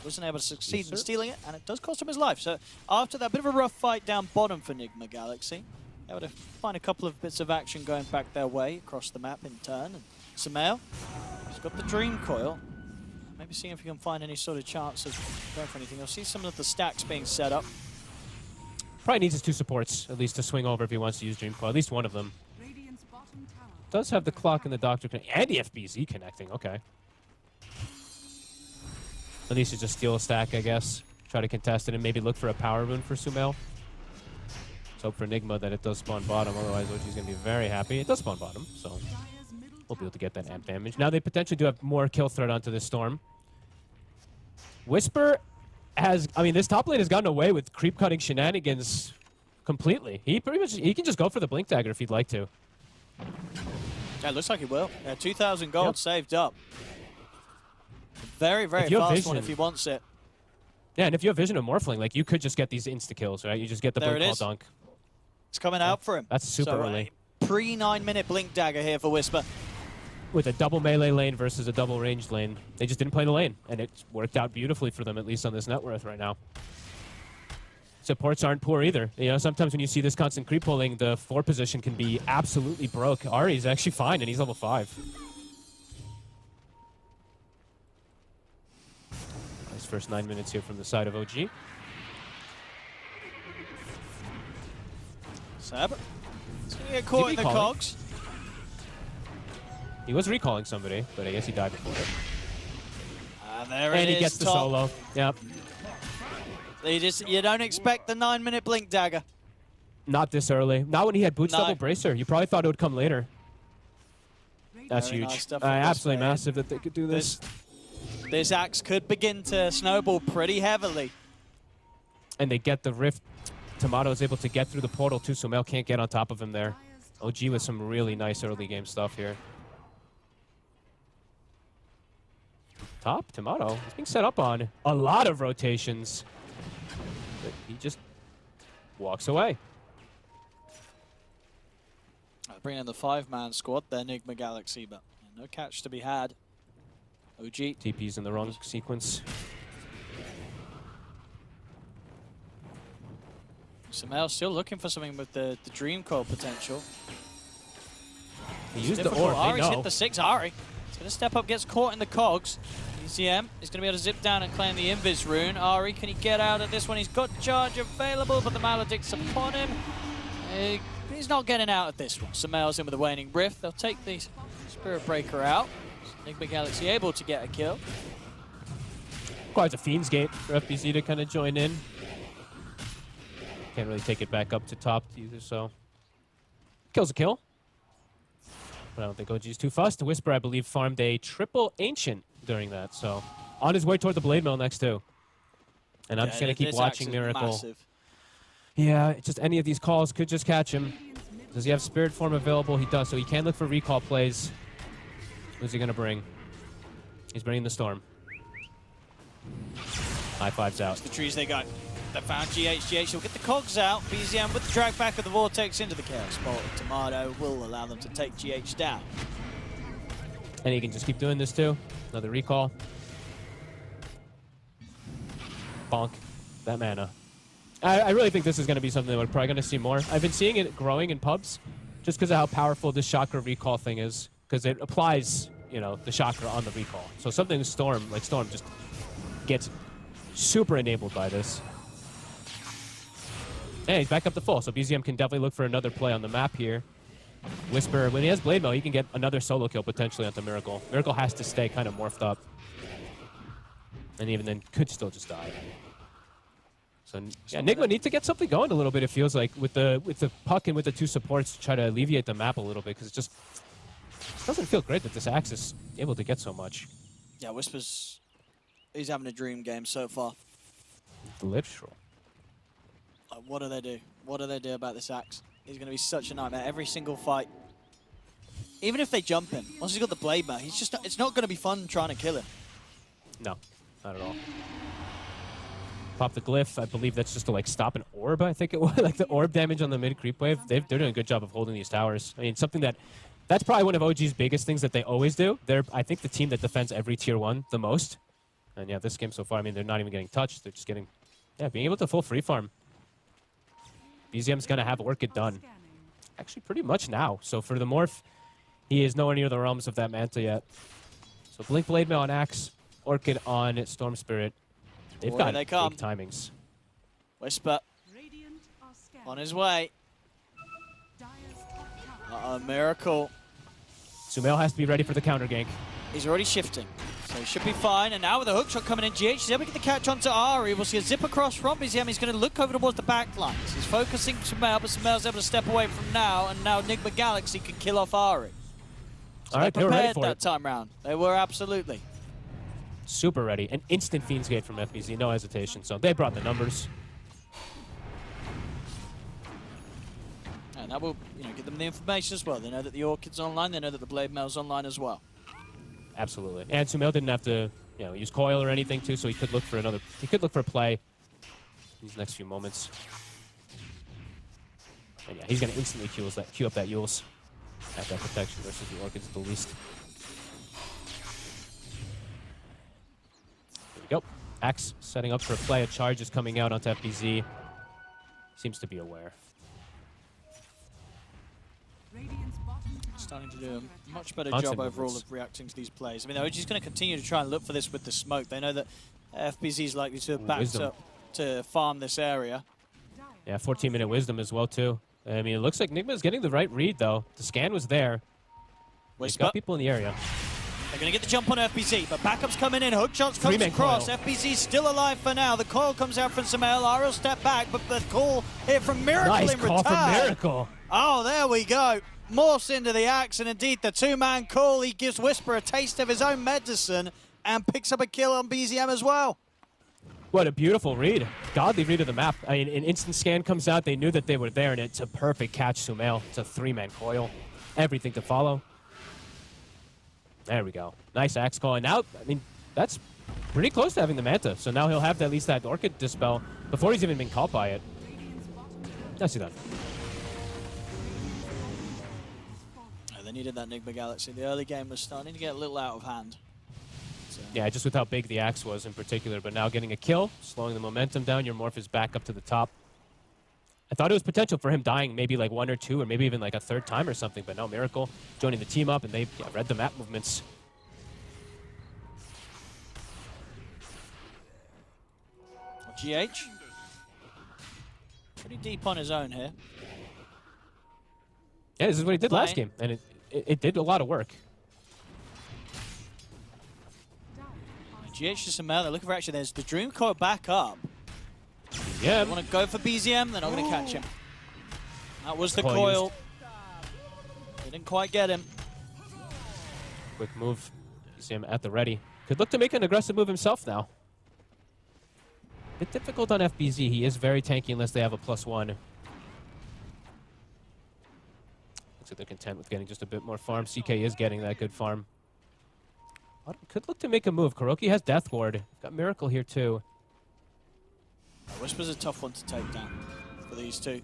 wasn't able to succeed Yes, in sir. stealing it, and it does cost him his life. So after that bit of a rough fight down bottom for Nigma Galaxy, able to find a couple of bits of action going back their way across the map in turn. And Sumail, he's got the Dream Coil. Maybe seeing if he can find any sort of chance of going for anything. You'll see some of the stacks being set up. Probably needs his 2 supports, at least to swing over if he wants to use Dream Coil. At least one of them. Radiant's bottom tower. Does have the clock and the doctor and the FBZ connecting. Okay. At least just steal a stack, I guess. Try to contest it and maybe look for a power rune for Sumail. Let's hope for Enigma that it does spawn bottom. Otherwise, OG's going to be very happy. It does spawn bottom, so Dire's middle we'll be able to tower get that is amp under damage. Now they potentially do have more kill threat onto this Storm. Whisper has, I mean, this top lane has gotten away with creep cutting shenanigans completely. He pretty much, he can just go for the Blink Dagger if he'd like to. Yeah, it looks like he will. Yeah, 2,000 gold Yep. saved up. Very, very If you have fast one vision- if he wants it. Yeah, and if you have Vision of Morphling, like, you could just get these insta-kills, right? You just get the There Blink it Call is. dunk. It's coming out for him. That's super So, early. Pre-9-minute Blink Dagger here for Whisper. With a double melee lane versus a double ranged lane. They just didn't play the lane, and it worked out beautifully for them, at least on this net worth right now. Supports aren't poor either. You know, sometimes when you see this constant creep pulling, the 4 position can be absolutely broke. Ari's actually fine, and he's level 5. Nice first 9 minutes here from the side of OG. Sab. He's going to get caught in the recalling? cogs. He was recalling somebody, but I guess he died before it. And there And it he is, gets the top. solo. Yep. You don't expect the 9-minute Blink Dagger. Not this early. Not when he had Boots No. double bracer. You probably thought it would come later. That's Very huge. nice stuff from Absolutely Whisper. massive that they could do this. This axe could begin to snowball pretty heavily. And they get the rift. Tomato is able to get through the portal too, so Mel can't get on top of him there. OG with some really nice early game stuff here. Top, Tomato. He's being set up on a lot of rotations. But he just walks away. Bringing in the 5-man squad, they're Enigma Galaxy, but no catch to be had. OG. TP's in the wrong sequence. Sumail still looking for something with the Dream Coil potential. He used the Difficult. orb. Ari's They hit know. the 6. Ari. He's going to step up, gets caught in the cogs. ECM is going to be able to zip down and claim the Invis rune. Ari, can he get out of this one? He's got charge available, but the Maledict's upon him. He's not getting out of this one. Sumail's in with a Waning Rift. They'll take the Spirit Breaker out. Enigma Galaxy able to get a kill. Requires a Fiend's Gate for FBZ to kind of join in. Can't really take it back up to top either, so. Kill's a kill. But I don't think OG's too fussed. Whisper, I believe, farmed a triple Ancient during that, so. On his way toward the Blade Mill next, too. And I'm just going to keep This watching axe is Miracle. massive. Yeah, it's just any of these calls could just catch him. Does he have Spirit Form available? He does, so he can look for recall plays. Who's he going to bring? He's bringing the Storm. High fives out. The trees they got. They found GH. He'll get the cogs out. BZM with the drag back of the Vortex into the Chaos Bolt. Tomato will allow them to take GH down. And he can just keep doing this too. Another recall. Bonk. That mana. I really think this is going to be something that we're probably going to see more. I've been seeing it growing in pubs just because of how powerful this chakra recall thing is. Because it applies, you know, the chakra on the recall. So something Storm, like Storm, just gets super enabled by this. And he's back up to full, so BZM can definitely look for another play on the map here. Whisper, when he has Blade Mail, he can get another solo kill potentially onto Miracle. Miracle has to stay kind of morphed up. And even then, could still just die. So, yeah, Enigma needs to get something going a little bit, it feels like, with the puck and with the 2 supports to try to alleviate the map a little bit, because it just doesn't feel great that this axe is able to get so much. Yeah, Whisper's... He's having a dream game so far. Literal. What do they do? What do they do about this axe? He's going to be such a nightmare every single fight. Even if they jump him, once he's got the blade mount, he's just not, it's not going to be fun trying to kill him. No, not at all. Pop the glyph. I believe that's just to like stop an orb. I think it was like the orb damage on the mid creep wave. They're doing a good job of holding these towers. I mean, something that's probably one of OG's biggest things that they always do. They're, I think, the team that defends every tier 1 the most. And yeah, this game so far, I mean, they're not even getting touched. They're just getting, yeah, being able to full free farm. BZM's going to have Orchid done. Actually, pretty much now. So for the Morph, he is nowhere near the realms of that Manta yet. So Blink Blade Mail on Axe, Orchid on Storm Spirit. They've got big timings. Whisper on his way. Miracle. Sumail has to be ready for the counter gank. He's already shifting, so he should be fine. And now with a hook shot coming in, GH is able to get the catch onto Ari. We'll see a zip across from BZM. He's going to look over towards the back lines. He's focusing Sumail, but Sumail's able to step away from now, and now Enigma Galaxy can kill off Ari. So all right, they were prepared ready for that time round. They were absolutely. Super ready. An instant Fiend's Gate from FBZ, no hesitation. So they brought the numbers. And that will, give them the information as well. They know that the Orchid's online. They know that the Blade Mail's online as well. Absolutely. And Sumail didn't have to, use coil or anything too, so he could look for another. He could look for a play these next few moments. And yeah, he's gonna instantly queue up that Yules at that protection versus the Orchids at the least. There we go. Axe setting up for a play. A charge is coming out onto FBZ. Seems to be aware. Starting to do a much better job overall of reacting to these plays. I mean, they're just going to continue to try and look for this with the smoke. They know that FBZ is likely to have backed up to farm this area. Yeah, 14-minute wisdom as well, too. I mean, it looks like Nigma's getting the right read, though. The scan was there. He's got people in the area. They're going to get the jump on FBZ, but backup's coming in. Hook shots comes across. FBZ's still alive for now. The coil comes out from Sumail. Ariel step back, but the call here from Miracle in return. Nice call from Miracle. Oh, there we go. Morphs into the axe, and indeed the two-man call. He gives Whisper a taste of his own medicine and picks up a kill on BZM as well. What a beautiful read. Godly read of the map. I mean, an instant scan comes out. They knew that they were there, and it's a perfect catch, Sumail. It's a three-man coil. Everything to follow. There we go. Nice axe call. And now, I mean, that's pretty close to having the Manta. So now he'll have at least that Orchid dispel before he's even been caught by it. Nicely done. They needed that Enigma Galaxy. The early game was starting to get a little out of hand. So. Yeah, just with how big the axe was in particular. But now getting a kill, slowing the momentum down. Your Morph is back up to the top. I thought it was potential for him dying maybe like one or two or maybe even like a third time or something. But no, Miracle joining the team up, and they read the map movements. GH. Pretty deep on his own here. Yeah, this is what he did last game, and it did a lot of work. GH to Sumail, they're looking for action. There's the Dream Coil back up. Yeah. They want to go for BZM, they're not going to catch him. That was the coil. They didn't quite get him. Quick move. BZM at the ready. Could look to make an aggressive move himself now. Bit difficult on FBZ. He is very tanky unless they have a +1. Looks like they're content with getting just a bit more farm. CK is getting that good farm. Could look to make a move. Kuroki has Death Ward. Got Miracle here too. Whisper's a tough one to take down for these two.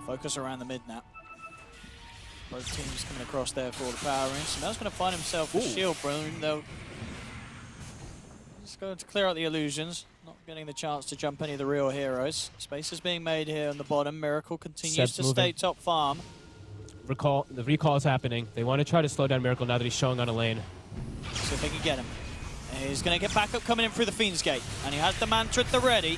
Focus around the mid now. Both teams coming across there for the power ring. Sumail's going to find himself a shield rune, though. Just going to clear out the illusions. Not getting the chance to jump any of the real heroes. Space is being made here on the bottom. Miracle continues to stay top farm. The recall is happening. They want to try to slow down Miracle now that he's showing on a lane. See if they can get him. And he's going to get back up coming in through the Fiend's Gate. And he has the Mantra at the ready.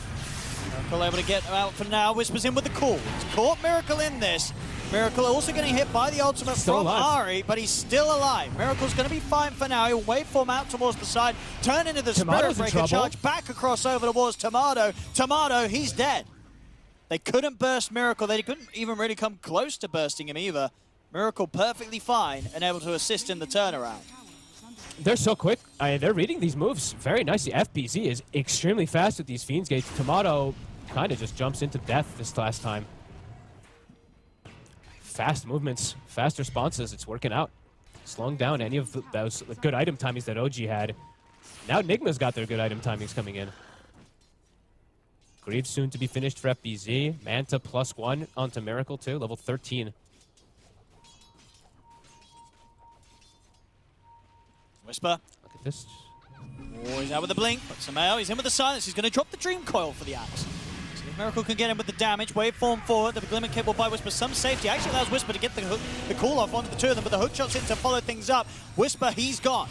Miracle able to get out for now. Whispers in with the call. He's caught Miracle in this. Miracle also getting hit by the ultimate from Ari, but he's still alive. Miracle's going to be fine for now. He'll waveform out towards the side, turn into the Spirit Breaker charge, back across over towards Tomato. Tomato, he's dead. They couldn't burst Miracle. They couldn't even really come close to bursting him either. Miracle perfectly fine and able to assist in the turnaround. They're so quick. They're reading these moves very nicely. FBZ is extremely fast with these Fiend's Gates. Tomato kind of just jumps into death this last time. Fast movements, fast responses, it's working out. Slowing down any of those good item timings that OG had. Now Nigma's got their good item timings coming in. Greaves soon to be finished for FBZ. Manta +1 onto Miracle too, level 13. Whisper. Look at this. Oh, he's out with the blink, but Samael, he's in with the silence. He's going to drop the Dream Coil for the axe. So if Miracle can get him with the damage, waveform forward, the Glimmer Kit will buy Whisper some safety. Actually allows Whisper to get the call off onto the two of them, but the hook shot's in to follow things up. Whisper, he's gone.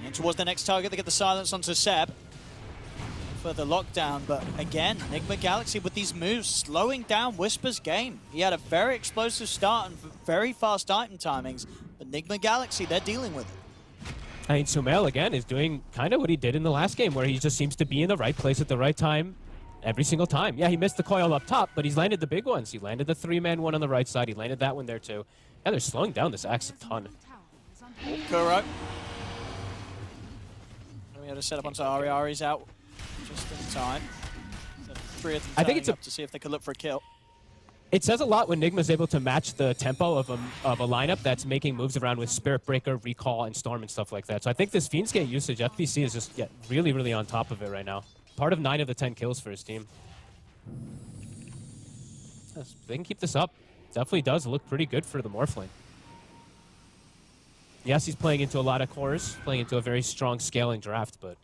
And towards the next target, they get the silence onto Seb for the lockdown, but again, Enigma Galaxy with these moves slowing down Whisper's game. He had a very explosive start and very fast item timings, but Enigma Galaxy, they're dealing with it. I mean, Sumail, again, is doing kind of what he did in the last game, where he just seems to be in the right place at the right time every single time. Yeah, he missed the coil up top, but he's landed the big ones. He landed the 3-man one on the right side. He landed that one there, too. Yeah, they're slowing down this axe a ton. Kuro. We had to set up onto Ari. Ari's out just in time. So 3 of them I think it's up to see if they could look for a kill. It says a lot when Nigma's able to match the tempo of a lineup that's making moves around with Spirit Breaker, Recall, and Storm and stuff like that. So I think this Fiend's Gate usage, FPC is just really, really on top of it right now. Part of 9 of the 10 kills for his team. Yes, they can keep this up. Definitely does look pretty good for the Morphling. Yes, he's playing into a lot of cores, playing into a very strong scaling draft, but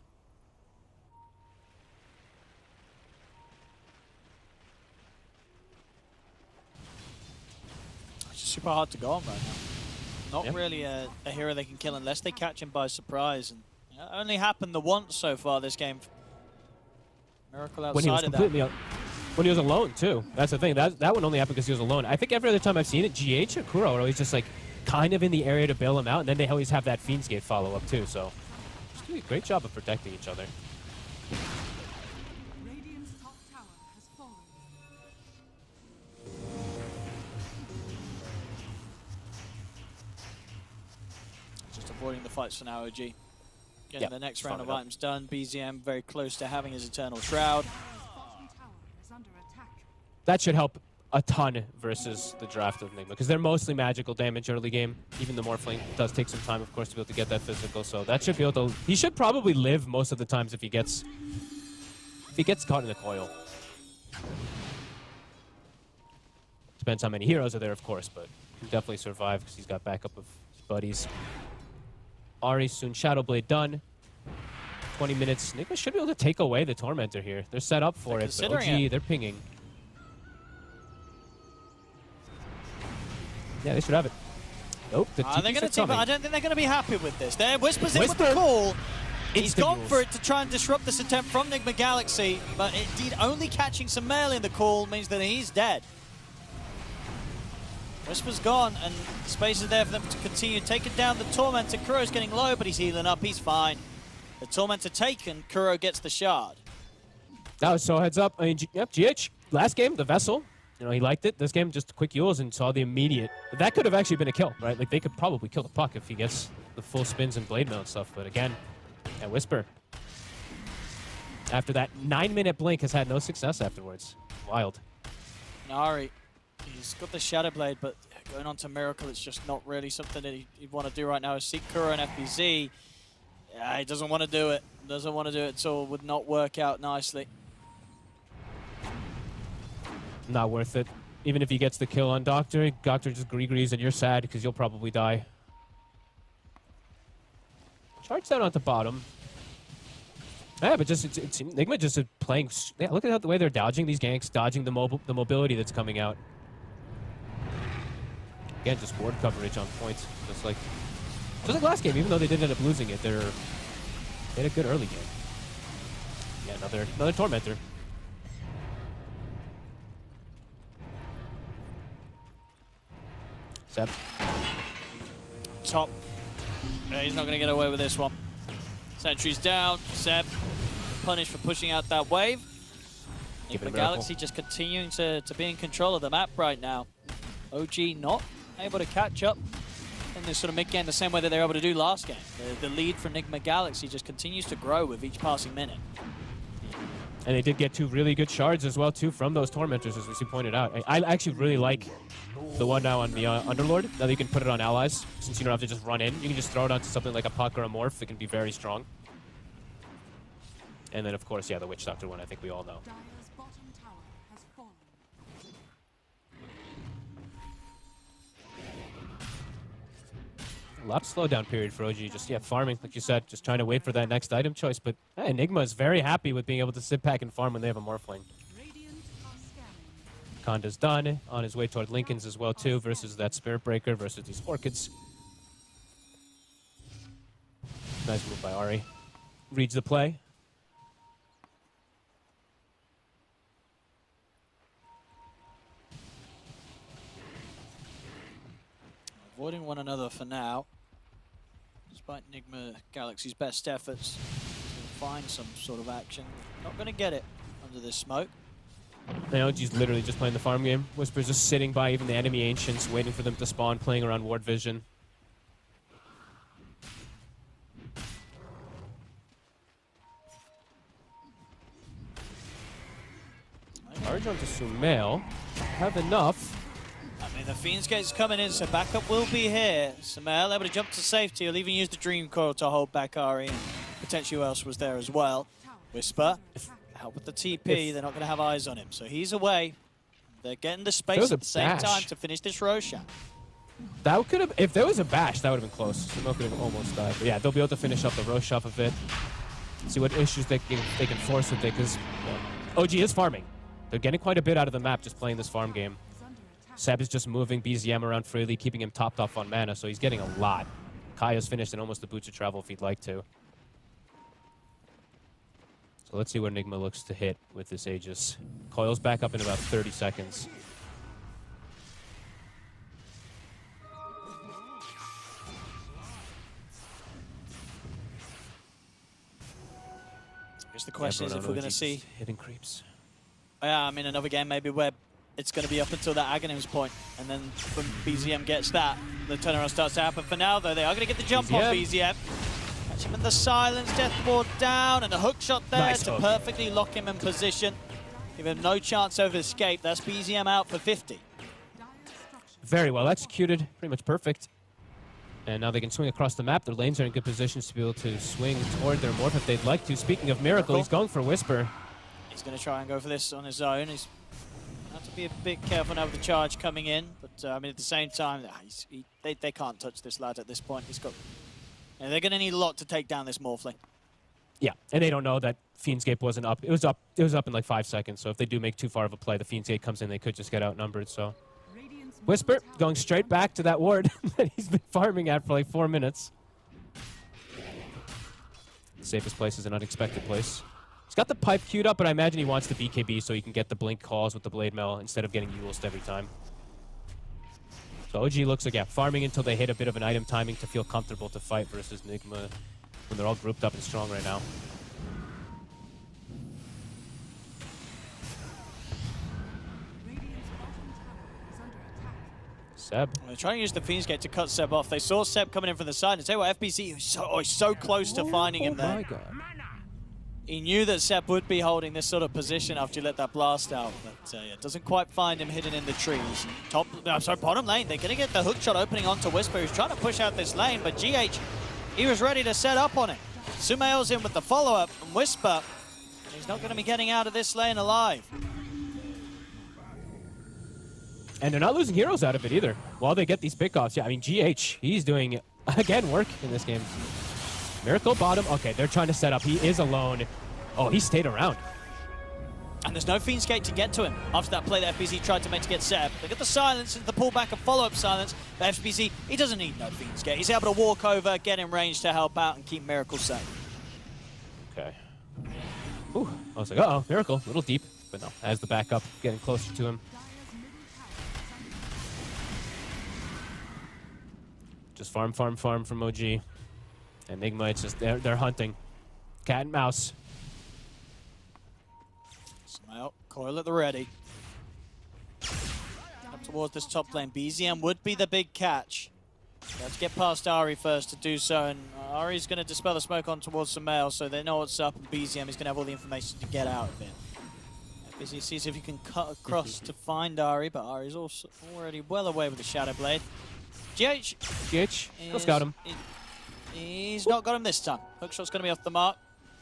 Super hard to go on right now. Not really a hero they can kill unless they catch him by surprise. And it only happened the once so far this game. Miracle outside when he was of completely that. when he was alone too. That's the thing. That one only happened because he was alone. I think every other time I've seen it, GH or Kuro are always just like kind of in the area to bail him out, and then they always have that Fiend's Gate follow up too. So just doing a great job of protecting each other. Radiant's top tower has fallen. Just avoiding the fights for now, OG. Getting Yeah, the next farming round of up. items done. BZM very close to having his Eternal Shroud. Bottom tower is under attack. That should help a ton versus the draft of Enigma, because they're mostly magical damage early game. Even the Morphling does take some time, of course, to be able to get that physical. So that should be able to. He should probably live most of the times if he gets caught in the coil. Depends how many heroes are there, of course, but he can definitely survive because he's got backup of his buddies. Ari soon Shadowblade done. 20 minutes. Enigma should be able to take away the Tormentor here. They're set up for it, but OG, they're pinging. Yeah, they should have it. Nope, the They're TPs gonna are team up. coming. I don't think they're going to be happy with this. There, Whisper's in with Whisper. the call. He's Instant gone rules. for it to try and disrupt this attempt from Enigma Galaxy, but indeed only catching some mail in the call means that he's dead. Whisper's gone, and space is there for them to continue taking down the Tormentor. Kuro's getting low, but he's healing up. He's fine. The Tormentor taken, Kuro gets the shard. That was so heads up. I mean, yep, GH, last game, the Vessel, you know, he liked it. This game, just quick Yules and saw the immediate. That could have actually been a kill, right? Like, they could probably kill the puck if he gets the full spins and blade mail and stuff. But again, that Whisper, after that 9-minute blink, has had no success afterwards. Wild. Nari, he's got the Shadow Blade, but going on to Miracle, it's just not really something that he'd want to do right now. Seek Kuro and FBZ. Yeah, he doesn't want to do it. Doesn't want to do it at all. Would not work out nicely. Not worth it. Even if he gets the kill on Doctor just grease and you're sad because you'll probably die. Charge down onto bottom. Yeah, but just it's Enigma just playing. Yeah, look at the way they're dodging these ganks, dodging the mobility that's coming out. Again, just ward coverage on point, just like last game. Even though they did end up losing it, they had a good early game. Yeah, another Tormentor. Seb. Top. Yeah, he's not going to get away with this one. Sentry's down. Seb punished for pushing out that wave. Give it a Enigma miracle. Galaxy just continuing to be in control of the map right now. OG not able to catch up in this sort of mid-game the same way that they were able to do last game. The lead for Enigma Galaxy just continues to grow with each passing minute. And they did get 2 really good shards as well, too, from those Tormentors, as we pointed out. I actually really like the one now on the Underlord. Now that you can put it on allies, since you don't have to just run in. You can just throw it onto something like a Puck or a Morph. It can be very strong. And then, of course, yeah, the Witch Doctor one, I think we all know. Dire's bottom tower has fallen. A lot of slowdown period for OG. Just, yeah, farming, like you said, just trying to wait for that next item choice. But Enigma is very happy with being able to sit back and farm when they have a Morphling. Radiant are scanning. Conda's done, on his way toward Lincoln's as well, too, versus that Spirit Breaker versus these Orchids. Nice move by Ari. Reads the play. Avoiding one another for now, despite Enigma Galaxy's best efforts to find some sort of action. Not going to get it under this smoke. OG's literally just playing the farm game. Whisper's just sitting by even the enemy Ancients, waiting for them to spawn, playing around Ward Vision. Charge onto Sumail. Have enough. I mean, the Fiend's Gate's coming in, so backup will be here. Sumail able to jump to safety. He'll even use the Dream Coil to hold back Ari, and potentially who else was there as well. Whisper, out with the TP. They're not going to have eyes on him, so he's away. They're getting the space at the same time to finish this Roshan. That could have, if there was a bash, that would have been close. Sumail could have almost died. But yeah, they'll be able to finish up the Rosh off of it. See what issues they can force with it, because OG is farming. They're getting quite a bit out of the map just playing this farm game. Seb is just moving BZM around freely, keeping him topped off on mana, so he's getting a lot. Kaya's finished in almost the boots of travel if he'd like to. So let's see what Enigma looks to hit with this Aegis. Coil's back up in about 30 seconds. I guess the question is if we're going to see hitting creeps. Yeah, I mean, another game maybe where it's going to be up until that Aghanim's point, and then when BZM gets that, the turnaround starts to happen. For now, though, they are going to get the jump on BZM. Catch him in the silence, death ward down, and a hook shot there to perfectly lock him in position. Give him no chance over escape. That's BZM out for 50. Very well executed, pretty much perfect. And now they can swing across the map. Their lanes are in good positions to be able to swing toward their morph if they'd like to. Speaking of Miracle, he's going for Whisper. He's going to try and go for this on his own. He's have to be a bit careful now with the charge coming in, but I mean at the same time, they can't touch this lad at this point. He's got, they're going to need a lot to take down this Morphling. Yeah, and they don't know that Fiend's Gate wasn't up. It was up in like 5 seconds. So if they do make too far of a play, the Fiend's Gate comes in, they could just get outnumbered. So Whisper going straight back to that ward that he's been farming at for like 4 minutes. The safest place is an unexpected place. He's got the pipe queued up, but I imagine he wants the BKB so he can get the blink calls with the Blade Mail instead of getting Eulst every time. So OG looks like, yeah, farming until they hit a bit of an item timing to feel comfortable to fight versus Enigma when they're all grouped up and strong right now. Seb. They're trying to use the Fiend's Gate to cut Seb off. They saw Seb coming in from the side, and say what, FBC is so close to finding him there. My God. He knew that Seb would be holding this sort of position after you let that blast out, but yeah, doesn't quite find him hidden in the trees. Bottom lane, they're going to get the hook shot opening onto Whisper, who's trying to push out this lane, but GH, he was ready to set up on it. Sumail's in with the follow-up, and Whisper, he's not going to be getting out of this lane alive. And they're not losing heroes out of it either. While they get these pickoffs, yeah, I mean, GH, he's doing, again, work in this game. Miracle bottom. Okay, they're trying to set up. He is alone. Oh, he stayed around. And there's no Fiend's Gate to get to him after that play that FBC tried to make to get Seb. They get the silence and the pullback and follow-up silence. But FBC, he doesn't need no Fiend's Gate. He's able to walk over, get in range to help out and keep Miracle safe. Okay. Ooh, I was like, uh-oh, Miracle, a little deep. But no, as the backup, getting closer to him. Just farm from OG. Enigma, it's just, they're hunting. Cat and mouse. Well, Coil at the ready. Up towards this top lane. BZM would be the big catch. Let's get past Ari first to do so, and Ari's going to dispel the smoke on towards Sumail, so they know what's up, and BZM is going to have all the information to get out of it. FBC sees if he can cut across to find Ari, but Ari's also already well away with the Shadow Blade. GH, go scout him. He's not got him this time. Hookshot's going to be off the mark.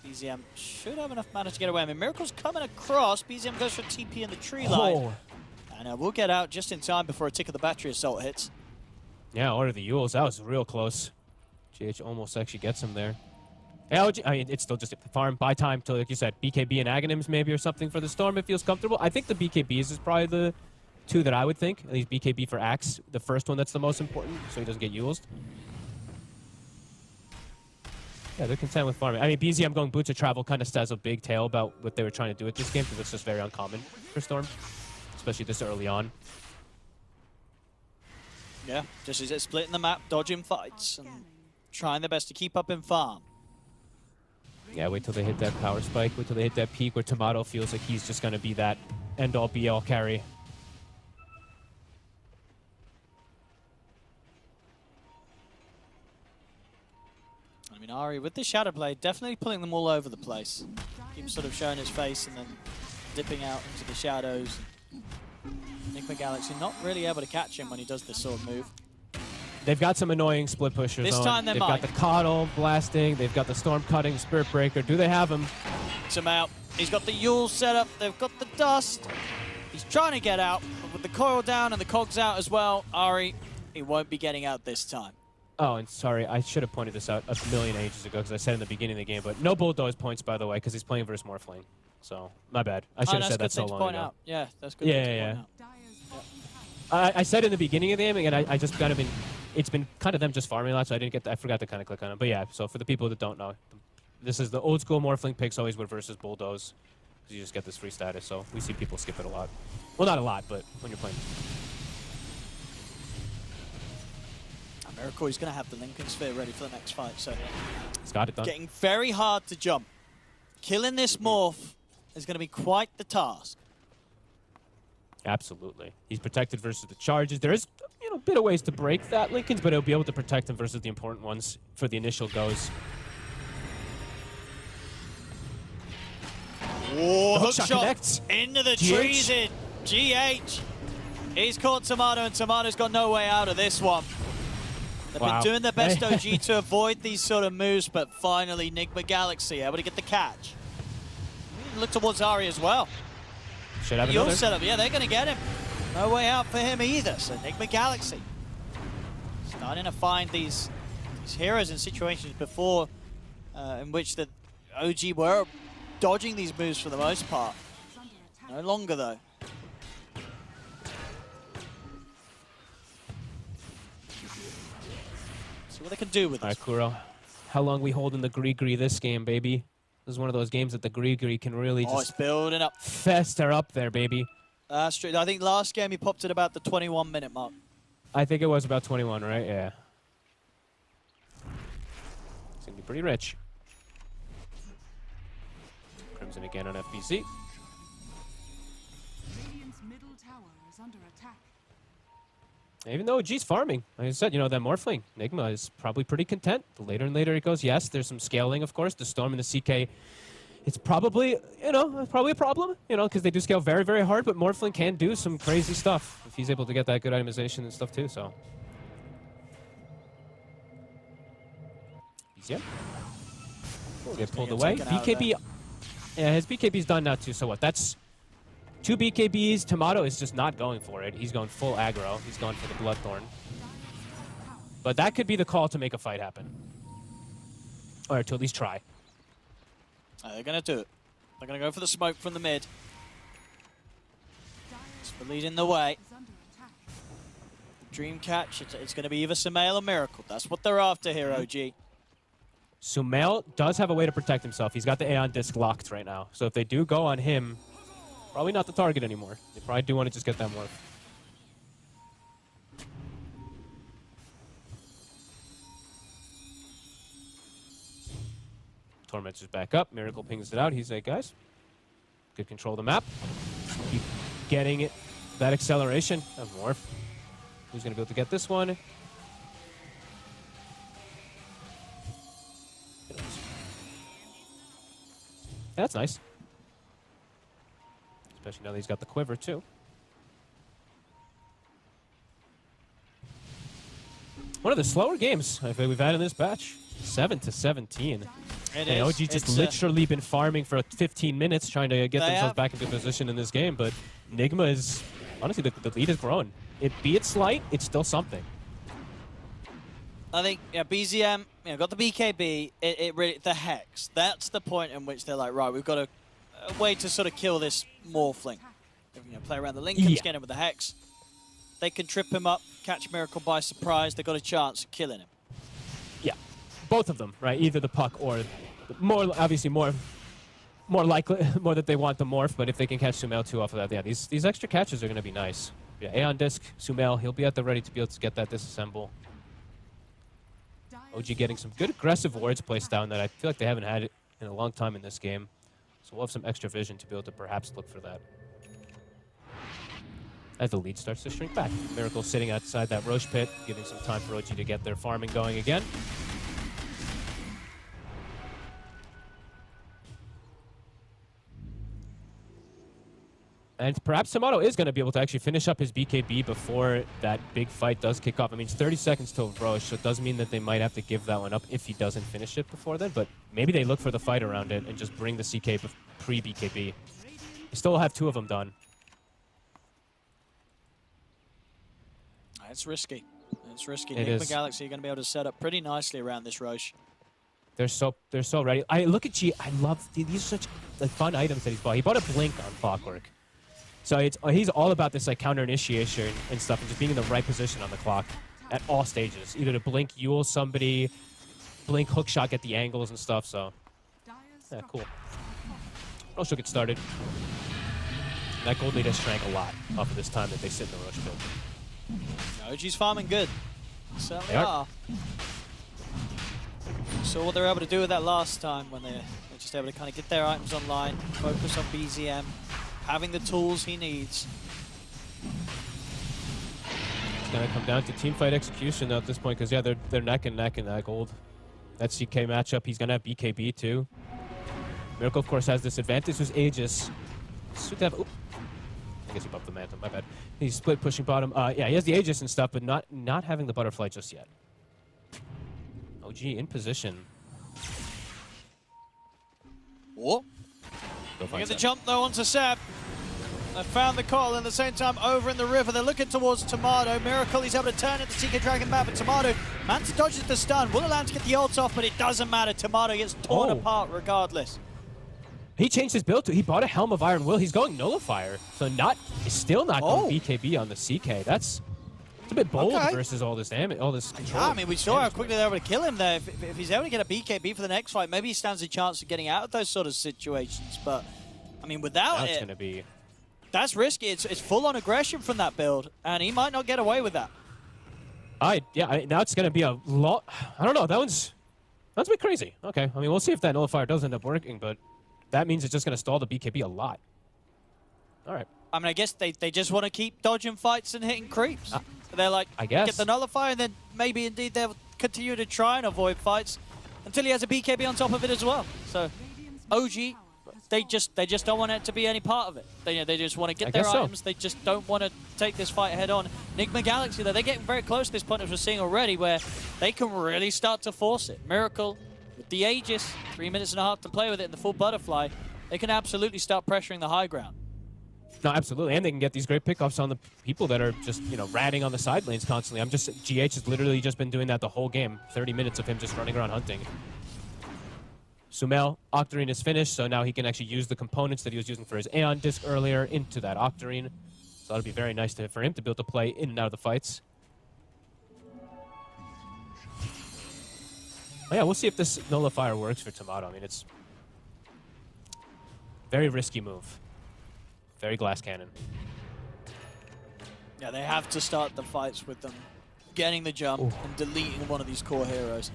BZM should have enough mana to get away. I mean, Miracle's coming across. BZM goes for TP in the tree line. And we'll get out just in time before a tick of the battery assault hits. Yeah, order the Yules. That was real close. GH almost actually gets him there. Yeah, I mean, it's still just a farm. Buy time till, like you said, BKB and Aghanims maybe or something for the Storm. It feels comfortable. I think the BKBs is probably the two that I would think. At least BKB for Axe, the first one that's the most important, so he doesn't get Yulesed. Yeah, they're content with farming. I mean, BZ, I'm going Boots of Travel kind of has a big tale about what they were trying to do with this game because it's just very uncommon for Storm, especially this early on. Yeah, just as it's splitting the map, dodging fights, and trying their best to keep up in farm. Yeah, wait till they hit that power spike. Wait till they hit that peak where Tomato feels like he's just going to be that end-all, be-all carry. I mean, Ari, with the Shadow Blade, definitely pulling them all over the place. Keeps sort of showing his face and then dipping out into the shadows. Enigma Galaxy not really able to catch him when he does this sword move. They've got some annoying split pushers. This time they They've might. got the Coddle blasting. They've got the Storm cutting, Spirit Breaker. Do they have him? Takes him out. He's got the Yule set up. They've got the dust. He's trying to get out, but with the coil down and the cogs out as well, Ari, he won't be getting out this time. Oh, and sorry, I should have pointed this out a million ages ago because I said in the beginning of the game, but no Bulldoze points, by the way, because he's playing versus Morphling. So, my bad. I should have said that so long ago. Out. Yeah, that's good. Yeah. I said in the beginning of the game, and I just kind of been, it's been kind of them just farming a lot, so I didn't get, I forgot to kind of click on it. But yeah, so for the people that don't know, this is the old school Morphling picks always were versus Bulldoze, because you just get this free status. So we see people skip it a lot. Well, not a lot, but when you're playing. Miracle, he's going to have the Lincoln Sphere ready for the next fight, so he's got it done. Getting very hard to jump. Killing this Morph is going to be quite the task. Absolutely. He's protected versus the charges. There is, you know, a bit of ways to break that Lincoln's, but he'll be able to protect him versus the important ones for the initial goes. Whoa, hook shot connects. Into the GH. trees in GH. He's caught Tomato, and Tomato's got no way out of this one. They've been doing their best, OG, to avoid these sort of moves, but finally, Enigma Galaxy able to get the catch. Look towards Ari as well. Should have You'll another. set up. Yeah, they're going to get him. No way out for him either. So Enigma Galaxy starting to find these heroes in situations before in which the OG were dodging these moves for the most part. No longer though. See what they can do with All this. right, Kuro. How long we holding the Gree this game, baby? This is one of those games that the Gree can really Oh, it's just building up. fester up there, baby. That's true. I think last game he popped at about the 21-minute mark. I think it was about 21, right? Yeah. It's going to be pretty rich. Crimson again on FBC. Radiant's middle tower is under attack. Even though G's farming, like I said, you know, that Morphling, Enigma is probably pretty content. The later and later it goes, yes, there's some scaling, of course. The Storm and the CK, it's probably, you know, probably a problem, you know, because they do scale very, very hard, but Morphling can do some crazy stuff if he's able to get that good itemization and stuff too, so. Yeah. We'll get pulled away. BKB, yeah, his BKB's done now too, so what? That's 2 BKBs. Tomato is just not going for it. He's going full aggro. He's going for the Bloodthorn. But that could be the call to make a fight happen. Or to at least try. They're going to do it. They're going to go for the smoke from the mid. It's leading the way. Dream catch. It's going to be either Sumail or Miracle. That's what they're after here, OG. Sumail does have a way to protect himself. He's got the Aeon Disc locked right now. So if they do go on him, probably not the target anymore. They probably do want to just get that morph. Tormentor's back up. Miracle pings it out. He's like, guys, good control of the map. Keep getting it. That acceleration of morph. Who's going to be able to get this one? That's nice. Especially now that he's got the quiver, too. One of the slower games I think we've had in this batch. 7-17. It OG is. just literally been farming for 15 minutes trying to get themselves back into position in this game, but Enigma is... Honestly, the lead has grown. Be it slight, it's still something. I think BZM got the BKB. It really the hex. That's the point in which they're like, right, we've got a way to sort of kill this Morphling. Play around the Lincolns, get him with the hex. They can trip him up, catch Miracle by surprise. They've got a chance of killing him. Yeah, both of them, right? Either the puck or more, obviously more likely, more that they want the morph. But if they can catch Sumail too off of that, yeah, these extra catches are going to be nice. Yeah, Aeon Disc, Sumail, he'll be at the ready to be able to get that disassemble. OG getting some good aggressive wards placed down that I feel like they haven't had it in a long time in this game. So we'll have some extra vision to be able to perhaps look for that. As the lead starts to shrink back. Miracle sitting outside that Roche pit, giving some time for OG to get their farming going again. And perhaps Tomato is going to be able to actually finish up his BKB before that big fight does kick off. I mean, it's 30 seconds till Roche, so it does mean that they might have to give that one up if he doesn't finish it before then. But maybe they look for the fight around it and just bring the CK pre-BKB. They still have 2 of them done. It's risky. It's risky. It Enigma is. Galaxy are going to be able to set up pretty nicely around this Roche. They're so ready. I look at G. I love these are such like fun items that he's bought. He bought a blink on Clockwork, so he's all about this like counter initiation and stuff, and just being in the right position on the clock at all stages. Either to blink Yule somebody, blink hook shot, get the angles and stuff. So yeah, cool. Roche will get started. That gold lead has shrank a lot off of this time that they sit in the Roche pit. OG's farming good. Certainly They are. Saw what they were able to do with that last time when they're just able to kind of get their items online, focus on BZM, having the tools he needs. It's going to come down to teamfight execution at this point because, yeah, they're neck and neck in that gold. That CK matchup, he's going to have BKB too. Miracle, of course, has this advantage with Aegis. Should have... Oop. I guess he bumped the Mantle, my bad. He's split pushing bottom. Yeah, he has the Aegis and stuff, but not having the Butterfly just yet. OG in position. Whoa. Look at the jump though onto Seb. They found the call and at the same time over in the river. They're looking towards Tomato. Miracle, he's able to turn it to Seeker Dragon back, but Tomato, Manta dodges the stun. Will allow him to get the ult off, but it doesn't matter. Tomato gets torn apart regardless. He changed his build too. He bought a Helm of Iron Will. He's going Nullifier. So still not going BKB on the CK. That's a bit bold versus all this damage, all this control. Yeah, I mean, we saw how quickly they were able to kill him there. If he's able to get a BKB for the next fight, maybe he stands a chance of getting out of those sort of situations. But, I mean, without that's it, going to be... That's risky. It's full-on aggression from that build, and he might not get away with that. Now it's going to be a lot... I don't know. That's a bit crazy. Okay. I mean, we'll see if that Nullifier does end up working, but that means it's just going to stall the BKB a lot. All right. I mean, I guess they just want to keep dodging fights and hitting creeps. They're like, I guess. Get the Nullifier, and then maybe indeed they'll continue to try and avoid fights until he has a BKB on top of it as well. So, OG, they just don't want it to be any part of it. They just want to get their items. They just don't want to take this fight head on. Enigma Galaxy, though, they're getting very close to this point, as we're seeing already, where they can really start to force it. Miracle, with the Aegis, 3 minutes and a half to play with it, and the full Butterfly, they can absolutely start pressuring the high ground. No, absolutely, and they can get these great pickoffs on the people that are just, ratting on the side lanes constantly. GH has literally just been doing that the whole game. 30 minutes of him just running around hunting. Sumail, Octarine is finished, so now he can actually use the components that he was using for his Aeon Disc earlier into that Octarine. So that'll be very nice for him to be able to play in and out of the fights. Oh, yeah, we'll see if this Nullifier works for Tomato. I mean, it's very risky move. Very glass cannon. Yeah, they have to start the fights with them getting the jump and deleting one of these core heroes.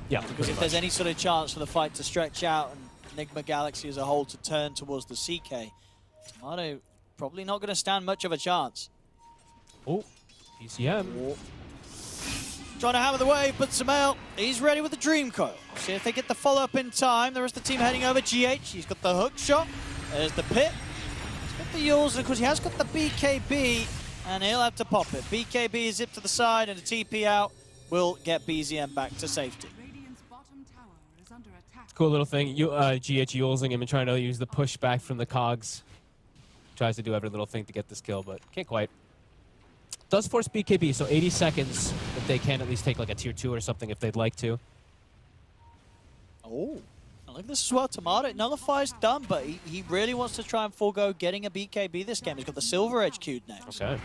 Yeah, because if there's any sort of chance for the fight to stretch out and Enigma Galaxy as a whole to turn towards the CK, Tomato probably not going to stand much of a chance. Oh, PCM. Trying to hammer the wave, but Sumail, he's ready with the Dream Coil. See if they get the follow-up in time. The rest of the team heading over. GH, he's got the hook shot. There's the pit. He's got the Yules, and of course he has got the BKB, and he'll have to pop it. BKB is zipped to the side, and a TP out will get BZM back to safety. Cool little thing. GH Yulesing him and trying to use the pushback from the cogs. Tries to do every little thing to get this kill, but can't quite. Does force BKB, so 80 seconds that they can at least take like a tier 2 or something if they'd like to. Oh, I like this as well. Tomato Nullify's done, but he really wants to try and forego getting a BKB this game. He's got the Silver Edge queued next. Okay.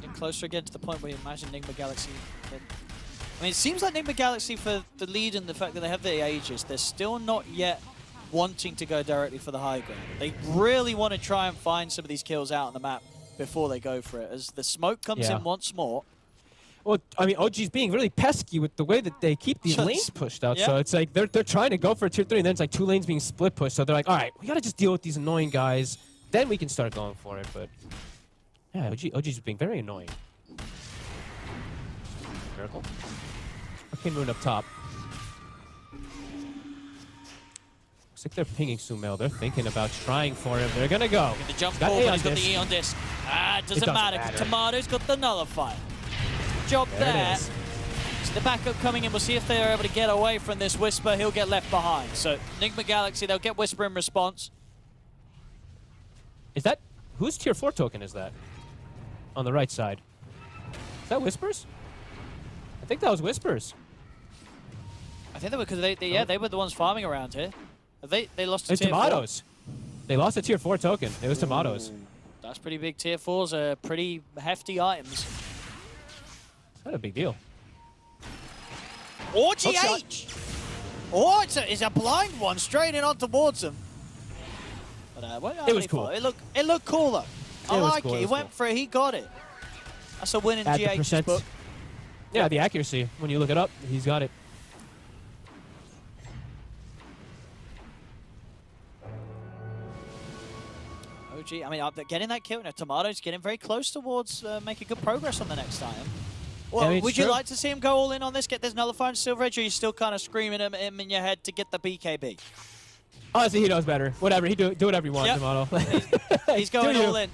Getting closer again to the point where you imagine Enigma Galaxy. I mean, it seems like Enigma Galaxy, for the lead and the fact that they have the Aegis, they're still not yet wanting to go directly for the high ground. They really want to try and find some of these kills out on the map before they go for it. As the smoke comes in once more. Well, I mean, OG's being really pesky with the way that they keep these lanes pushed out. So it's like they're trying to go for a tier 3, and then it's like 2 lanes being split pushed. So they're like, all right, we got to just deal with these annoying guys. Then we can start going for it. But yeah, OG's being very annoying. Miracle. Arcane Moon up top. Looks like they're pinging Sumail. They're thinking about trying for him. They're going to go. The jump ball, but he's got the Eon disc. It doesn't matter. Tomato's got the Nullifier. Job there. So the backup coming in. We'll see if they're able to get away from this Whisper. He'll get left behind. So Enigma Galaxy, they'll get Whisper in response. Is that... Whose tier 4 token is that? On the right side. Is that Whispers? I think that was Whispers. I think they were because they were the ones farming around here. They lost to It's tier Tomatoes. 4. They lost a tier 4 token. It was Tomatoes. That's pretty big. Tier 4s are pretty hefty items. Not a big deal. Or GH! Oh, it's a blind one straight in on towards him. But it was cool. It looked cool though. I like it. He went for it. He got it. That's a win in GH's book. Yeah, the accuracy. When you look it up, he's got it. OG, I mean, getting that kill. Tomato's getting very close towards making good progress on the next item. Well, yeah, would you like to see him go all in on this, get this Nullifier and Silver Edge, or are you still kind of screaming at him in your head to get the BKB? Honestly, he knows better. Whatever, he do whatever you want, Tomato. He's going all in.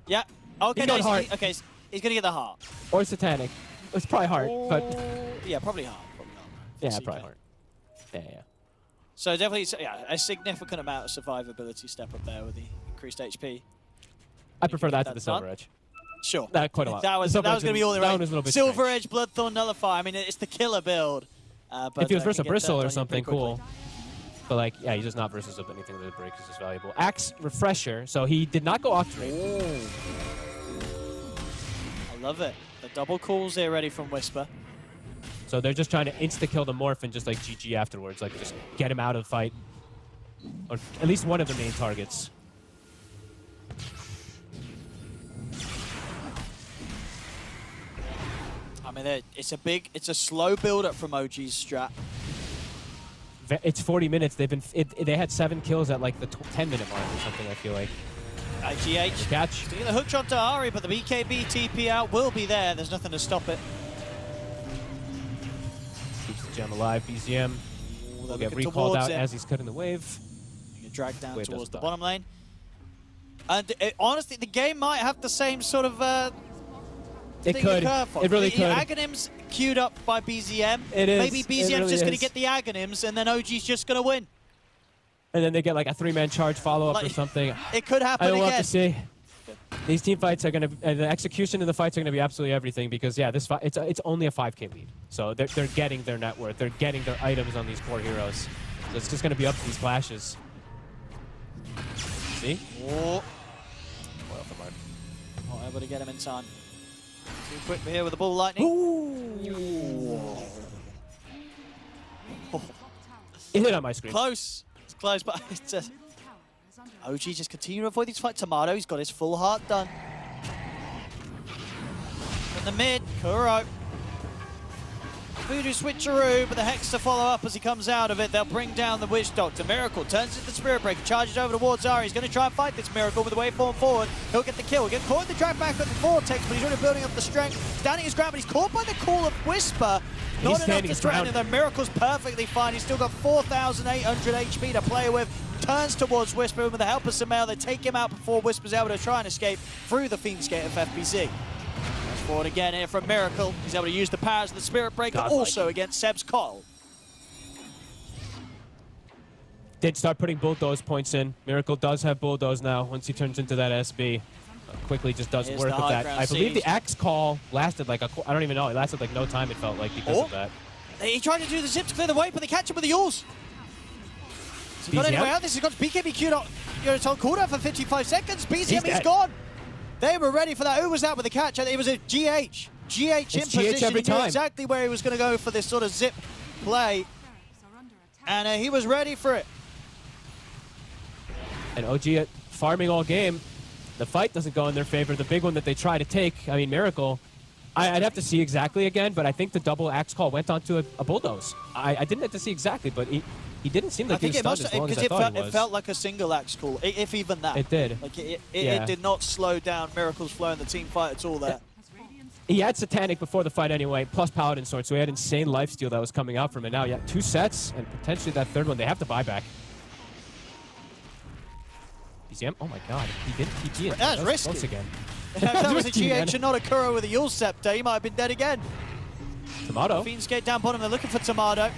Yeah. Okay, he's going heart. He's going to get the heart. Or Satanic. It's probably heart, but... Yeah, probably heart. Yeah, probably heart. Yeah. So definitely, a significant amount of survivability step up there with the increased HP. I prefer that to the Silver Edge. Sure. Quite a lot. That was going to be all the right. Silver strange. Edge, Bloodthorn, Nullifier. I mean, it's the killer build. But if he was versus a Bristle or something, cool. But like, yeah, he's just not versus anything that breaks is valuable. Axe Refresher, so he did not go Octarine. I love it. The double calls there ready from Whisper. So they're just trying to insta-kill the Morph and just like GG afterwards, like just get him out of the fight. Or at least one of the main targets. I mean, it's a slow build-up from OG's strat. It's 40 minutes. They had 7 kills at like the 10-minute mark or something, I feel like. IGH. Catch. Taking the hook shot to Ari, but the BKB TP out will be there. There's nothing to stop it. Keeps the gem alive. BZM will get recalled out as he's cutting the wave. You get dragged down towards the bottom lane. And honestly, the game might have the same sort of it could. It really could. Aghanim's queued up by BZM. It is. Maybe BZM's just going to get the Aghanims, and then OG's just going to win. And then they get like a 3-man charge follow-up or something. It could happen again. I don't want to see. These team fights are going to, the execution in the fights are going to be absolutely everything because, yeah, this fight, it's only a 5K lead. So they're getting their net worth. They're getting their items on these core heroes. So it's just going to be up to these clashes. See? Oh. Not able to get him in time. Too quick here with the ball lightning. Ooh. It hit on my screen. Close. It's close, but it's just... OG just continue to avoid these fights. Tomato, he's got his full heart done. In the mid, Kuro. Voodoo switcheroo, but the Hex to follow up as he comes out of it. They'll bring down the Witch Doctor. Miracle turns into the Spirit Breaker, charges over towards Ari. He's going to try and fight this Miracle with the waveform forward. He'll get the kill. He'll get caught in the drag back at the Vortex, but he's already building up the strength. Standing his ground, but he's caught by the call of Whisper. Not enough to threaten him. The Miracle's perfectly fine. He's still got 4,800 HP to play with. Turns towards Whisper, and with the help of Sumail, they take him out before Whisper's able to try and escape through the Fiend's Gate of FBZ. Forward again here from Miracle. He's able to use the powers of the Spirit Breaker also against Seb's Call. did start putting bulldoze points in. Miracle does have bulldoze now once he turns into that SB. Quickly just doesn't Here's work the with high that. ground I believe siege. the axe call lasted like I don't even know. It lasted like no time, it felt like, because of that. He tried to do the zip to clear the way, but they catch him with the Yules. So not BZM? anywhere out. This has got BKB queued up. You're told cooldown for 55 seconds. BZM is dead. gone. They were ready for that. Who was that with the catch? It was a GH. GH in It's GH position. every He knew time. exactly where he was going to go for this sort of zip play. And he was ready for it. And OG farming all game. The fight doesn't go in their favor. The big one that they try to take, I mean, Miracle, I'd have to see exactly again, but I think the double axe call went onto a bulldoze. I didn't have to see exactly, but he didn't seem like he was stunned as long as I thought he was. It felt like a single axe call, if even that. It did. Like it Yeah. did not slow down Miracle's flow in the team fight at all there. He had Satanic before the fight anyway, plus Paladin Sword, so he had insane lifesteal that was coming out from it. Now, yeah, 2 sets, and potentially that third one, they have to buy back. BZM, oh my god, he didn't TP it. That was risky. Close again. If that was a Risky, man. GH and not a Kuro with a Yule Scepter, he might have been dead again. Tomato. Fiends skate down bottom, they're looking for Tomato.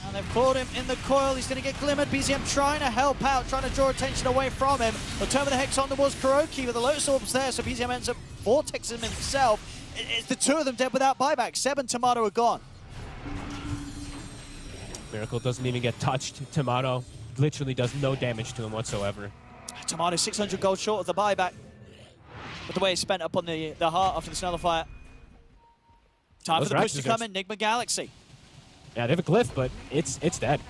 And they've caught him in the coil, he's going to get glimmered. BZM trying to help out, trying to draw attention away from him. The turn of the Hex on towards Kuroki with the Lotus Orbs there, so BZM ends up vortexing himself. It's the two of them dead without buyback. Seb and Tomato are gone. Miracle doesn't even get touched. Tomato literally does no damage to him whatsoever. Tomato 600 gold short of the buyback. With the way it's spent up on the heart after the Snellifire. Time Those for the push to racks come are in, Enigma Galaxy. Yeah, they have a glyph, but it's dead.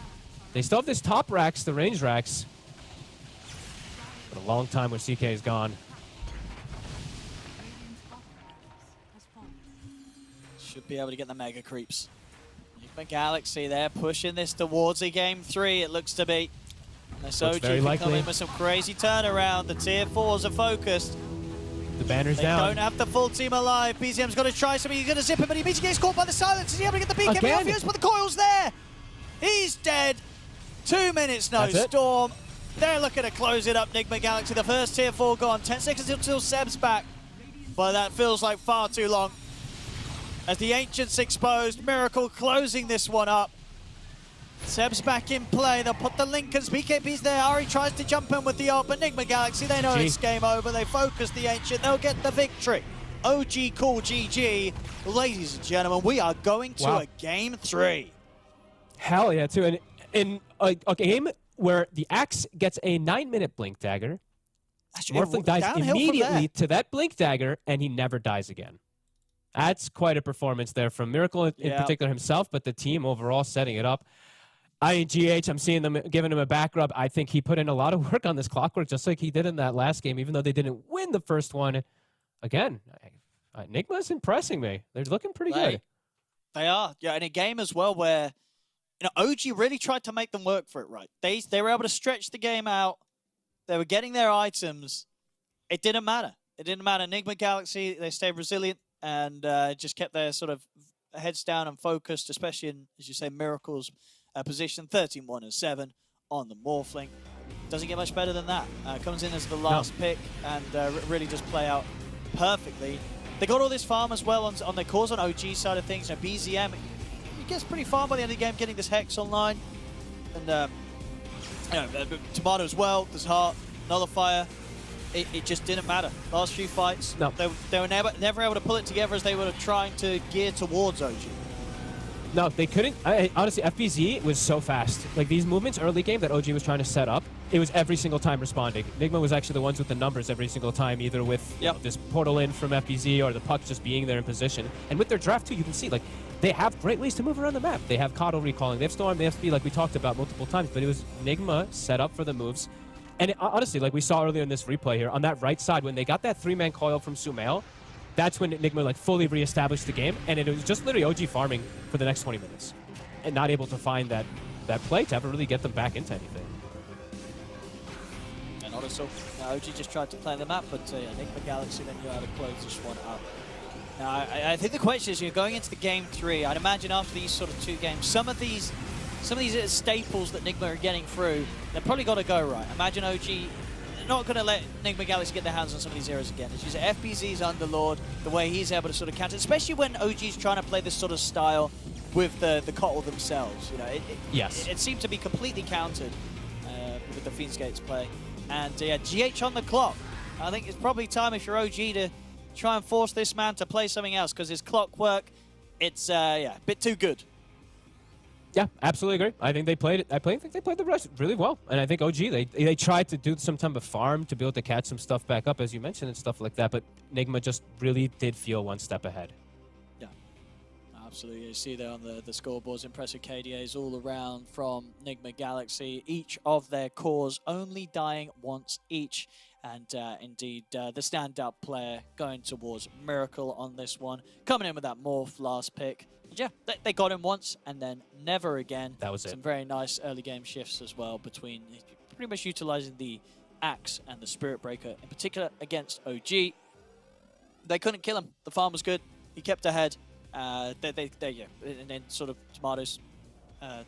They still have this top racks, the range racks. But a long time when CK is gone. Should be able to get the Mega Creeps. Enigma Galaxy, they're pushing this towards a game 3, it looks to be. This Looks OG very can come likely. in with some crazy turnaround. The tier 4s are focused. The banner's They down. don't have the full team alive. BZM's got to try something. He's going to zip him, but he immediately gets caught by the silence. Is he able to get the BKB Again? off? He has, but the coil's there. He's dead. 2 minutes, no That's it. storm. They're looking to close it up, Enigma Galaxy. The first tier 4 gone. 10 seconds until Seb's back. But that feels like far too long. As the Ancients exposed, Miracle closing this one up. Seb's back in play. They'll put the Lincolns. BKB's there. Ari tries to jump in with the ult, but Enigma Galaxy, they know it's game over. They focus the Ancient. They'll get the victory. OG cool GG. Ladies and gentlemen, we are going to a game 3. Hell yeah, too. And in a game where the Axe gets a 9-minute Blink Dagger, Morphling dies downhill from immediately there. to that Blink Dagger, and he never dies again. That's quite a performance there from Miracle in Yeah. particular himself, but the team overall setting it up. GH, I'm seeing them giving him a back rub. I think he put in a lot of work on this clockwork, just like he did in that last game, even though they didn't win the first one. Again, Enigma's impressing me. They're looking pretty good. They are. Yeah, in a game as well where OG really tried to make them work for it, right? They were able to stretch the game out. They were getting their items. It didn't matter. It didn't matter. Enigma Galaxy, they stayed resilient and just kept their sort of heads down and focused, especially in, as you say, Miracle's position. 13-1-7 on the Morphling. Doesn't get much better than that. Comes in as the last pick and really just play out perfectly. They got all this farm as well on their cores on OG side of things. BZM, he gets pretty far by the end of the game getting this Hex online. And Tomato as well, there's Heart, Nullifier. It just didn't matter. Last few fights, No. they were never able to pull it together as they were trying to gear towards OG. No, they couldn't. Honestly, FBZ was so fast. Like, these movements early game that OG was trying to set up, it was every single time responding. Enigma was actually the ones with the numbers every single time, either with you know, this portal in from FBZ or the puck just being there in position. And with their draft, too, you can see, like, they have great ways to move around the map. They have Coddle recalling, they have Storm, they have Speed, like we talked about multiple times, but it was Enigma set up for the moves. And honestly, like we saw earlier in this replay here, on that right side, when they got that 3-man coil from Sumail, that's when Enigma like fully reestablished the game, and it was just literally OG farming for the next 20 minutes. And not able to find that play to ever really get them back into anything. And also, OG just tried to play the map, but Enigma Galaxy then knew how to close this one up. Now, I think the question is, you're going into the game 3. I'd imagine after these sort of 2 games, some of these staples that Enigma are getting through, they've probably got to go right. Imagine OG not going to let Enigma Galaxy get their hands on some of these heroes again. As you say, FBZ's Underlord, the way he's able to sort of counter, especially when OG's trying to play this sort of style with the Coddle themselves. You know, Yes. It seemed to be completely countered with the Fiendskate's play. And yeah, GH on the clock. I think it's probably time if you're OG to try and force this man to play something else, because his clockwork, it's yeah, a bit too good. Yeah, absolutely agree. I think they played it. think they played the rest really well, and I think OG they tried to do some type of farm to be able to catch some stuff back up, as you mentioned, and stuff like that. But Nigma just really did feel one step ahead. Yeah, absolutely. You see there on the scoreboards, impressive KDAs all around from Nigma Galaxy. Each of their cores only dying once each. And indeed, the stand-up player going towards Miracle on this one, coming in with that Morph last pick. And yeah, they got him once and then never again. That was it. Some very nice early game shifts as well between pretty much utilizing the Axe and the Spirit Breaker, in particular against OG. They couldn't kill him. The farm was good. He kept ahead. Yeah, and then sort of Tomatoes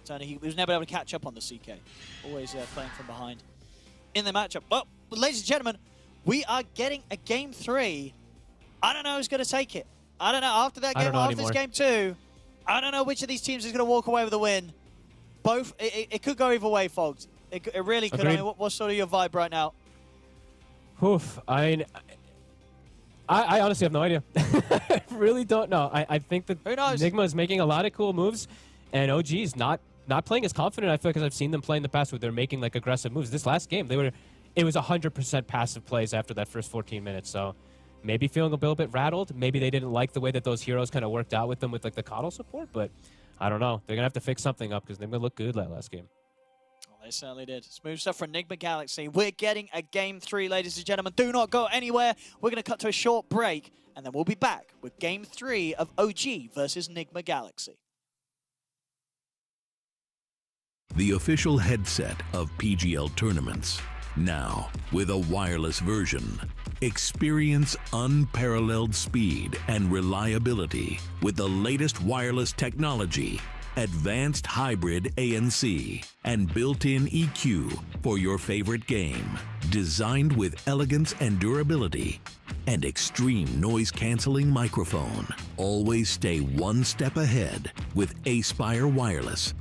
Turner. He was never able to catch up on the CK. Always playing from behind in the matchup. Well, ladies and gentlemen, we are getting a game 3. I don't know who's going to take it. I don't know. After that game, after this game 2, I don't know which of these teams is going to walk away with a win. Both, it could go either way, Fogs. It really could. I mean, what's sort of your vibe right now? Oof. I honestly have no idea. I really don't know. I think that Who knows? Nigma is making a lot of cool moves, and OG is not playing as confident. I feel because I've seen them play in the past where they're making like aggressive moves. This last game, it was 100% passive plays after that first 14 minutes. So maybe feeling a little bit rattled. Maybe they didn't like the way that those heroes kind of worked out with them with like the coddle support. But I don't know. They're gonna have to fix something up because they're gonna look good that last game. Well, they certainly did. Smooth stuff from Nigma Galaxy. We're getting a game 3, ladies and gentlemen. Do not go anywhere. We're gonna cut to a short break, and then we'll be back with game 3 of OG versus Nigma Galaxy. The official headset of PGL tournaments. Now, with a wireless version. Experience unparalleled speed and reliability with the latest wireless technology, advanced hybrid ANC, and built-in EQ for your favorite game. Designed with elegance and durability, and extreme noise-canceling microphone. Always stay one step ahead with Aspire Wireless.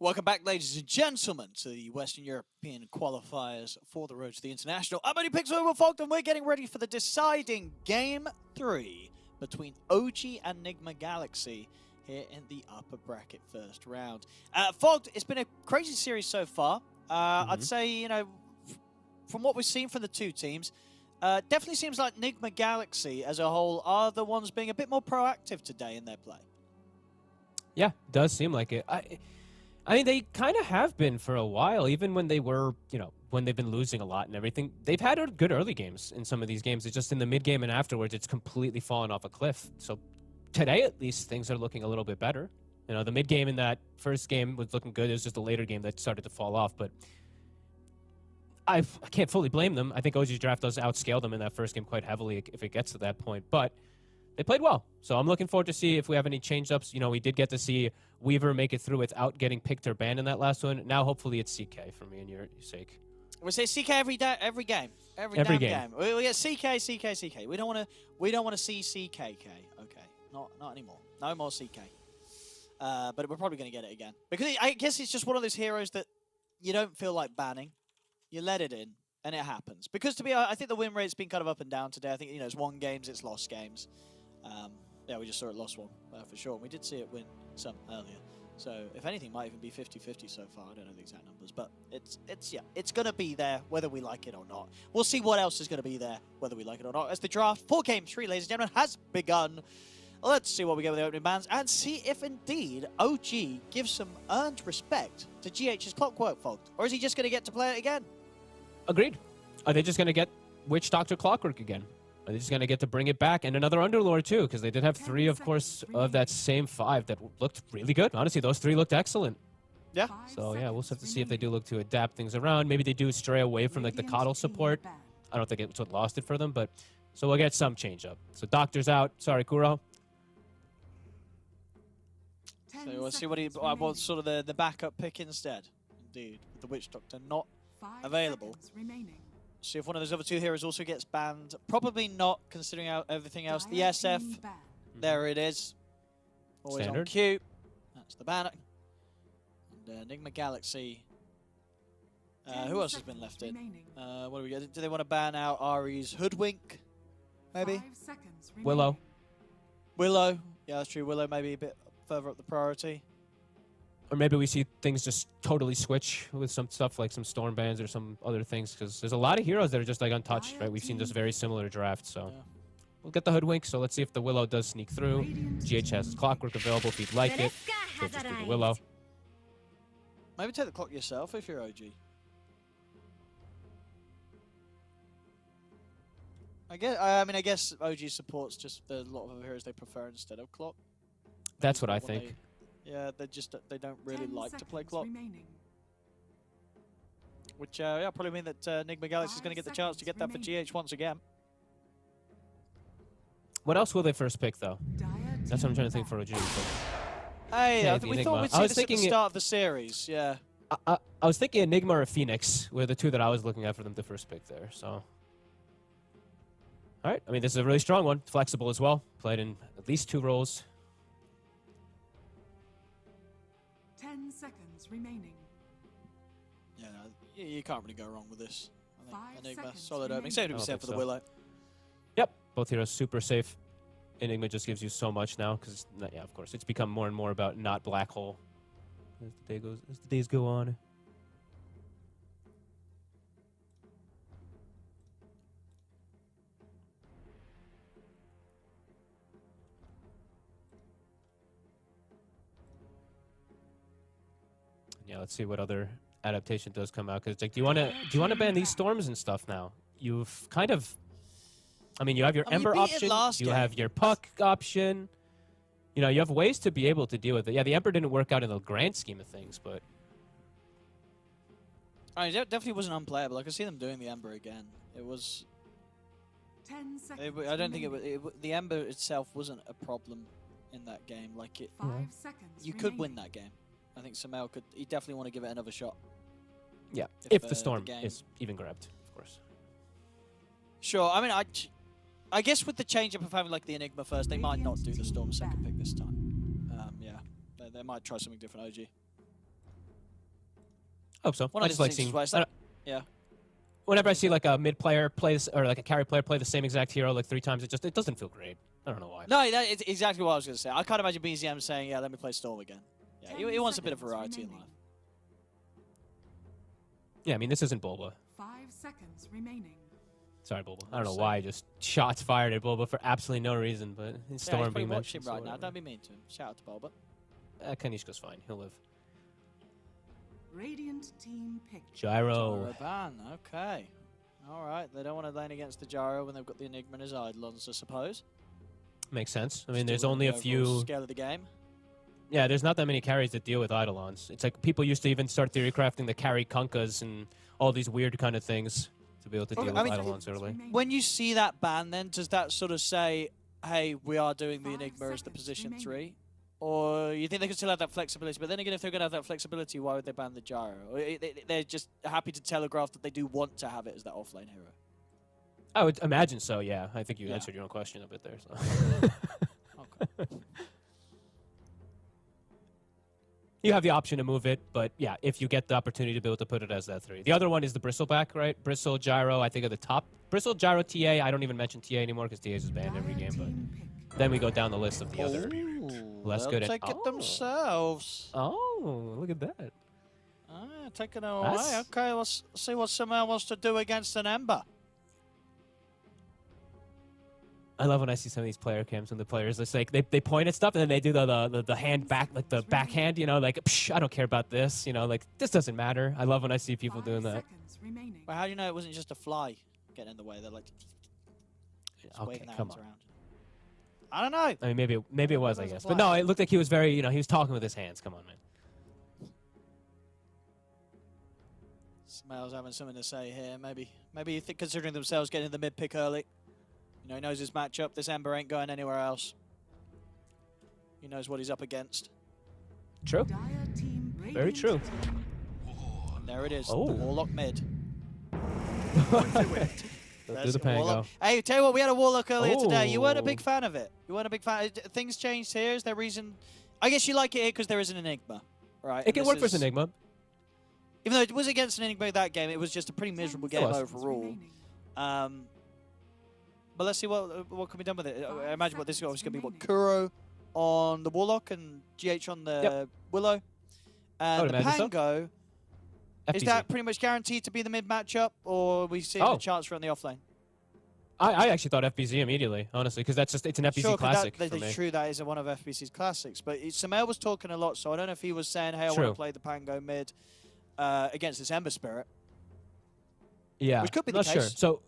Welcome back, ladies and gentlemen, to the Western European qualifiers for the road to the international. I'm Only Pixel with Fogged, and we're getting ready for the deciding Game 3 between OG and Enigma Galaxy here in the upper bracket first round. Fogged, it's been a crazy series so far. I'd say, you know, from what we've seen from the two teams, definitely seems like Enigma Galaxy as a whole are the ones being a bit more proactive today in their play. Yeah, does seem like it. I mean, they kind of have been for a while, even when they were, you know, when they've been losing a lot and everything. They've had good early games in some of these games. It's just in the mid game and afterwards, it's completely fallen off a cliff. So today, at least, things are looking a little bit better. You know, the mid game in that first game was looking good. It was just a later game that started to fall off. But I can't fully blame them. I think OG's draft does outscale them in that first game quite heavily if it gets to that point. But they played well. So I'm looking forward to see if we have any change-ups. You know, we did get to see Weaver make it through without getting picked or banned in that last one. Now, hopefully, it's CK for me and your sake. We say CK every day, every game, every damn game. We get CK. We don't want to see CKK. Okay, not anymore. No more CK. But we're probably going to get it again because I guess it's just one of those heroes that you don't feel like banning. You let it in, and it happens. Because to be honest, I think the win rate's been kind of up and down today. I think, you know, it's won games, it's lost games. Yeah, we just saw it lost one for sure. We did see it win some earlier. So if anything, might even be 50-50 so far. I don't know the exact numbers, but it's going to be there whether we like it or not. We'll see what else is going to be there whether we like it or not. As the draft for Game 3, ladies and gentlemen, has begun. Let's see what we get with the opening bands and see if indeed OG gives some earned respect to GH's Clockwork Fogged, or is he just going to get to play it again? Agreed. Are they just going to get Witch Doctor Clockwork again? Are they just going to get to bring it back? And another Underlord, too, because they did have 3, of course, of that same 5 that looked really good. Honestly, those 3 looked excellent. Yeah. So, yeah, we'll have to see if they do look to adapt things around. Maybe they do stray away from, like, the Coddle support. I don't think it's what lost it for them, but... So we'll get some change-up. So Doctor's out. Sorry, Kuro. So we'll see what he wants sort of the backup pick instead. Indeed, with the Witch Doctor not available. See if one of those other 2 heroes also gets banned. Probably not, considering everything else. The SF, there it is. Always Standard. on cue. That's the banner. And Enigma Galaxy. Who else has been left in? What do we get? Do they want to ban out Ari's Hoodwink? Maybe? Willow. Willow. Yeah, that's true. Willow maybe a bit further up the priority. Or maybe we see things just totally switch with some stuff like some Storm Bands or some other things, because there's a lot of heroes that are just like untouched, right? We've seen just very similar drafts, so we'll get the Hoodwink. So let's see if the Willow does sneak through. GH has his Clockwork available if he'd like it. So just do the Willow. Maybe take the clock yourself if you're OG. I guess OG supports just a lot of heroes they prefer instead of clock. That's what I think. Yeah, they don't really like to play clock. Which probably mean that Enigma Galaxy is going to get the chance to get that for GH once again. What else will they first pick though? That's what I'm trying to think for OG. Hey, we thought we'd see this at the start of the series. Yeah. I was thinking Enigma or Phoenix were the 2 that I was looking at for them to first pick there. So. All right. I mean, this is a really strong one. Flexible as well. Played in at least 2 roles. 10 seconds remaining. Yeah, no, you can't really go wrong with this. I think Enigma, 5 solid opening. Same to be said for the Willow. Yep, both heroes super safe. Enigma just gives you so much now because, yeah, of course, it's become more and more about not black hole as the days go on. Yeah, let's see what other adaptation does come out. Because like, do you want to ban these storms and stuff now? You've kind of, I mean, you have your Ember option, you have your Puck option. You know, you have ways to be able to deal with it. Yeah, the Ember didn't work out in the grand scheme of things, but it definitely wasn't unplayable. I could see them doing the Ember again. It was. 10 seconds. I don't think it was. The Ember itself wasn't a problem in that game. Like it, 5 seconds. you could win that game. I think Samel could. He definitely want to give it another shot. Yeah, if the storm is even grabbed, of course. Sure. I mean, I guess with the change-up of having like the Enigma first, they might not do the Storm second pick this time. Yeah, they might try something different. OG. Hope so. One I of just the like things seeing. is why it's like, yeah. Whenever I see like a mid player play this, or like a carry player play the same exact hero like 3 times, it doesn't feel great. I don't know why. No, it's exactly what I was going to say. I can't imagine BZM saying, yeah, let me play Storm again. Yeah, he wants a bit of variety in life. Yeah, I mean, this isn't Bulba. 5 seconds remaining. Sorry, Bulba. I don't know why I just shots fired at Bulba for absolutely no reason, but it's Yeah, Storm he's being probably watching mentioned. right so now. whatever. Don't be mean to him. Shout out to Bulba. Kanishka's fine. He'll live. Radiant team picked. Gyro. ban. Okay. All right. They don't want to lane against the Gyro when they've got the Enigma and his Eidolons, I suppose. Makes sense. I mean, Still there's within only the a overall few. scale of the game. Yeah, there's not that many carries that deal with Eidolons. It's like people used to even start theory crafting the carry Kunkas and all these weird kind of things to be able to deal Okay, with I mean, Eidolons early. When you see that ban, then does that sort of say, "Hey, we are doing the Enigma as the position 3," or you think they could still have that flexibility? But then again, if they're going to have that flexibility, why would they ban the Gyro? Or they're just happy to telegraph that they do want to have it as that offlane hero. I would imagine so. Yeah, I think you Yeah. answered your own question a bit there. So. Okay. You have the option to move it, but yeah, if you get the opportunity to be able to put it as that 3. The other one is the Bristleback, right? Bristle, Gyro, I think are the top. Bristle, Gyro, TA. I don't even mention TA anymore because TA is just banned every game, but then we go down the list of the other less They'll good. take it themselves. Oh, look at that. Taking it away. That's- Okay, let's see what Samuel wants to do against an Ember. I love when I see some of these player cams and the players just like they point at stuff and then they do the hand back, like the backhand, you know, like Psh, I don't care about this, you know, like this doesn't matter. I love when I see people doing that. Well, how do you know it wasn't just a fly getting in the way? They're like just Okay, waving their come hands on. around. I don't know. I mean, maybe it was, I was a guess, but no, flag. it looked like he was very, you know, he was talking with his hands. Come on, man. Samuel's having something to say here. Maybe you think considering themselves getting the mid pick early. You know, he knows his matchup. This Ember ain't going anywhere else. He knows what he's up against. True. Very true. And there it is. Oh. The Warlock mid. Don't do There's the a Warlock. Pango. Hey, tell you what, we had a Warlock earlier today. You weren't a Oh. big fan of it. You weren't a big fan. Things changed here. Is there reason? I guess you like it here because there is an Enigma, right? It can work for Enigma. Even though it was against an Enigma that game, it was just a pretty miserable game was. overall. But let's see what can be done with it. I imagine what this is going to be. What, Kuro on the Warlock and GH on the Willow. would And the imagine so. Pango, is FTZ. that pretty much guaranteed to be the mid matchup, or are we seeing Oh. a chance for on the offlane? I actually thought FBZ immediately, honestly, because it's an FBZ Sure, 'cause classic that for me. true, that is one of FBC's classics. But Samuel was talking a lot, so I don't know if he was saying, hey, I want True. to play the Pango mid against this Ember Spirit. Yeah, Which could be the not sure. case. So,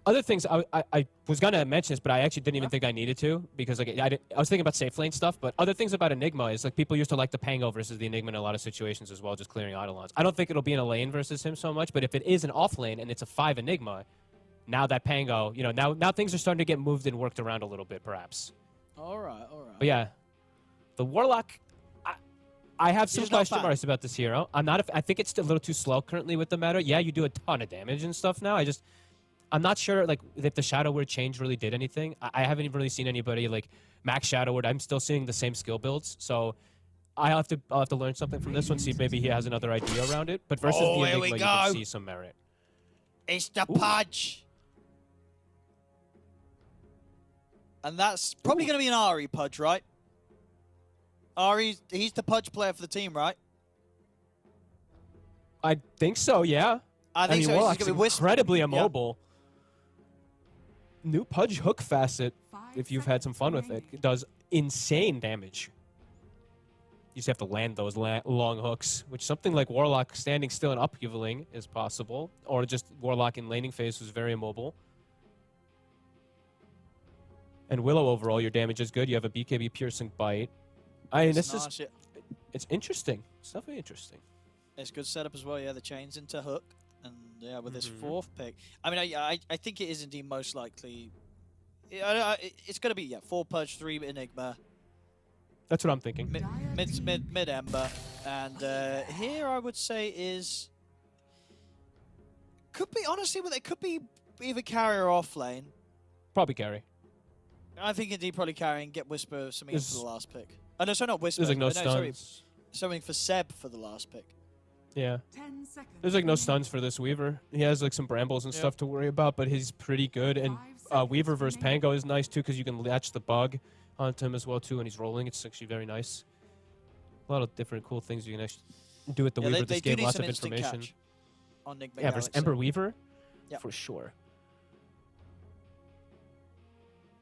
other things I was gonna mention this, but I actually didn't even think I needed to because like I was thinking about safe lane stuff. But other things about Enigma is like people used to like the Pango versus the Enigma in a lot of situations as well, just clearing Eidolons. I don't think it'll be in a lane versus him so much, but if it is an off lane and it's a 5 Enigma, now that Pango, you know, now things are starting to get moved and worked around a little bit, perhaps. All right, all right. But yeah, the Warlock. I have some just not a question fan. marks about this hero. I'm not. I think it's a little too slow currently with the meta. Yeah, you do a ton of damage and stuff now. I'm not sure like if the Shadow Word change really did anything. I haven't even really seen anybody like max Shadow Word. I'm still seeing the same skill builds. So I'll have to learn something from this one. See if maybe he has another idea around it. But versus the here Enigma, we you go. can see some merit. It's the Pudge. And that's probably going to be an Ari Pudge, right? Ari, he's the Pudge player for the team, right? I think so. Yeah. I think mean, so. He's Warlock's gonna be Wisp. incredibly Yeah. immobile. New Pudge hook facet, if you've had some fun with it, it does insane damage. You just have to land those long hooks, which something like Warlock standing still and upheavaling is possible, or just Warlock in laning phase was very immobile. And Willow overall, your damage is good. You have a BKB piercing bite. I mean, this is it's interesting. It's definitely interesting. It's good setup as well. Yeah, the chains into hook, and yeah, with this 4th pick. I mean, I think it is indeed most likely. It's going to be 4 Pudge, 3 Enigma. That's what I'm thinking. Mid Ember, and here I would say is could be honestly, but it could be either carry or off lane. Probably carry. I think indeed probably carry and get Whisper or something for the last pick. Oh no, sorry, not Whisper. There's like no sorry, stuns. something for Seb for the last pick. Yeah. 10 seconds. There's like no remaining. stuns for this Weaver. He has like some brambles and stuff to worry about, but he's pretty good. And 5 Weaver seconds versus remaining. Pango is nice too because you can latch the bug onto him as well too, and he's rolling. It's actually very nice. A lot of different cool things you can actually do with the Weaver. They This do game, need lots some of instant information. catch on Nick Yeah, versus Galaxy. Ember Weaver, Yep. for sure.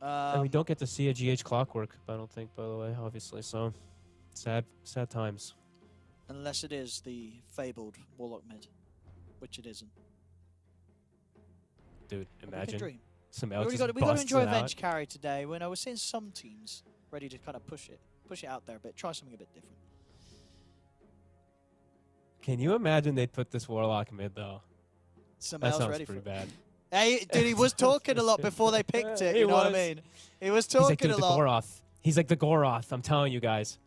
And we Um, don't get to see a GH clockwork, I don't think, by the way, obviously. So sad times. unless it is the fabled Warlock mid, which it isn't. Dude, We can imagine dream. some We else got just to busts enjoy it out. Avenge carry today. When I was seeing some teams ready to kind of push it out there a bit, try something a bit different. Can you imagine they'd put this Warlock mid, though? Some That else sounds ready for pretty it. bad. Hey, dude, he was talking a lot before they picked it. He You know what I was. mean? He was He's like, talking dude, a the lot. Goroth. He's like the Goroth, I'm telling you guys.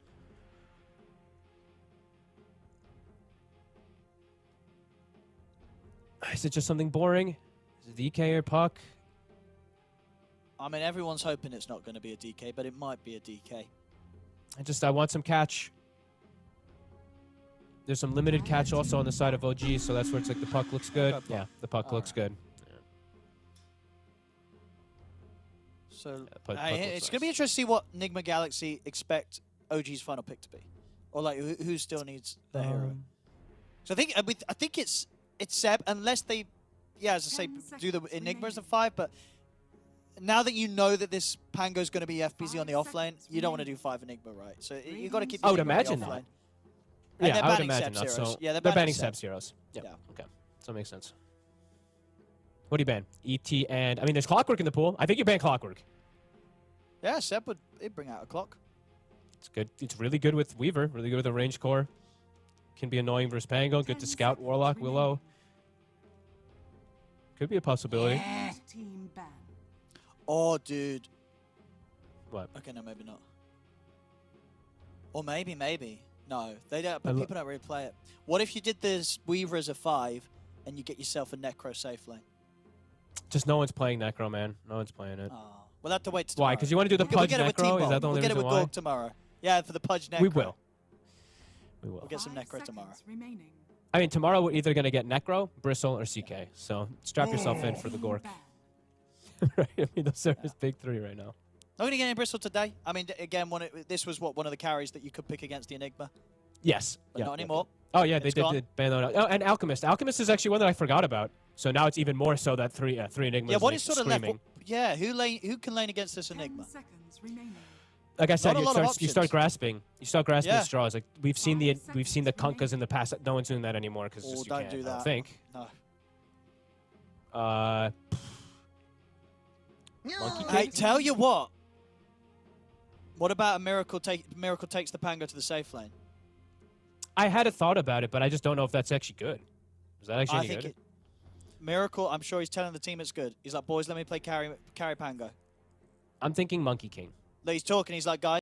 Is it just something boring? Is it DK or Puck? I mean, everyone's hoping it's not going to be a DK, but it might be a DK. I want some catch. There's some limited catch also on the side of OG, so that's where it's like the Puck looks good. Okay, Puck. Yeah, the Puck looks good. So Puck it's looks going to nice. be interesting to see what Nigma Galaxy expect OG's final pick to be, or like who still needs the hero. So I think it's Seb, unless they, yeah, as I say, 10 do the seconds Enigma as a remaining. 5. But now that you know that this Pango's going to be FBZ on the 5 offlane, seconds you don't want to do remaining. 5 Enigma, right? So you got to keep. I would Enigma on the imagine not. offlane. And Yeah, they're I would banning imagine Seb's not. heroes. So Yeah, they're banning banning Seb's Seb. heroes. Yeah. Yeah. Okay. So that makes sense. What do you ban? ET and I mean, there's Clockwork in the pool. I think you ban Clockwork. Yeah, Seb would bring out a clock. It's good. It's really good with Weaver. Really good with the range core. Can be annoying versus Pango. Good to 10 scout seconds Warlock, remaining. Willow. Could be a possibility. Team ban. Oh, dude. What? Okay, no, maybe not. Or maybe. No, they don't. I But lo- people don't really play it. What if you did this Weaver as a 5, and you get yourself a Necro safe lane? Just no one's playing Necro, man. No one's playing it. Oh, we'll have to wait. Why? Because you want to do the we'll Pudge get it with Necro? Is T-Bone. that the only We'll get it reason with why? Gorg tomorrow. Yeah, for the Pudge Necro. We will. We will. We'll get some 5 Necro tomorrow. seconds remaining. I mean, tomorrow we're either going to get Necro, Bristle, or CK. So strap yourself in for the Team Gork. ban. Right? I mean, those are his big 3 right now. Not going to get in Bristol today. I mean, again, this was one of the carries that you could pick against the Enigma, Yes. but Yeah, not yeah. anymore. Oh, yeah, they It's did, gone. ban that out. Oh, and Alchemist. Alchemist is actually one that I forgot about. So now it's even more so that 3 Enigmas Yeah, what like, is sort of screaming. left? Yeah, who can lane against this 10 Enigma? seconds remaining. Like I said, Not a lot of you start options. grasping. You start grasping Yeah. at straws. Like we've seen the 5 Kunkas seconds in the past. No one's doing that anymore because Oh, just you don't can't. do I that. don't think. No. Monkey Hey, King? tell you what. What about a Miracle takes the Pango to the safe lane? I had a thought about it, but I just don't know if that's actually good. Is that actually I any think good? Miracle, I'm sure he's telling the team it's good. He's like, boys, let me play carry Pango. I'm thinking Monkey King. He's talking, he's like, guys,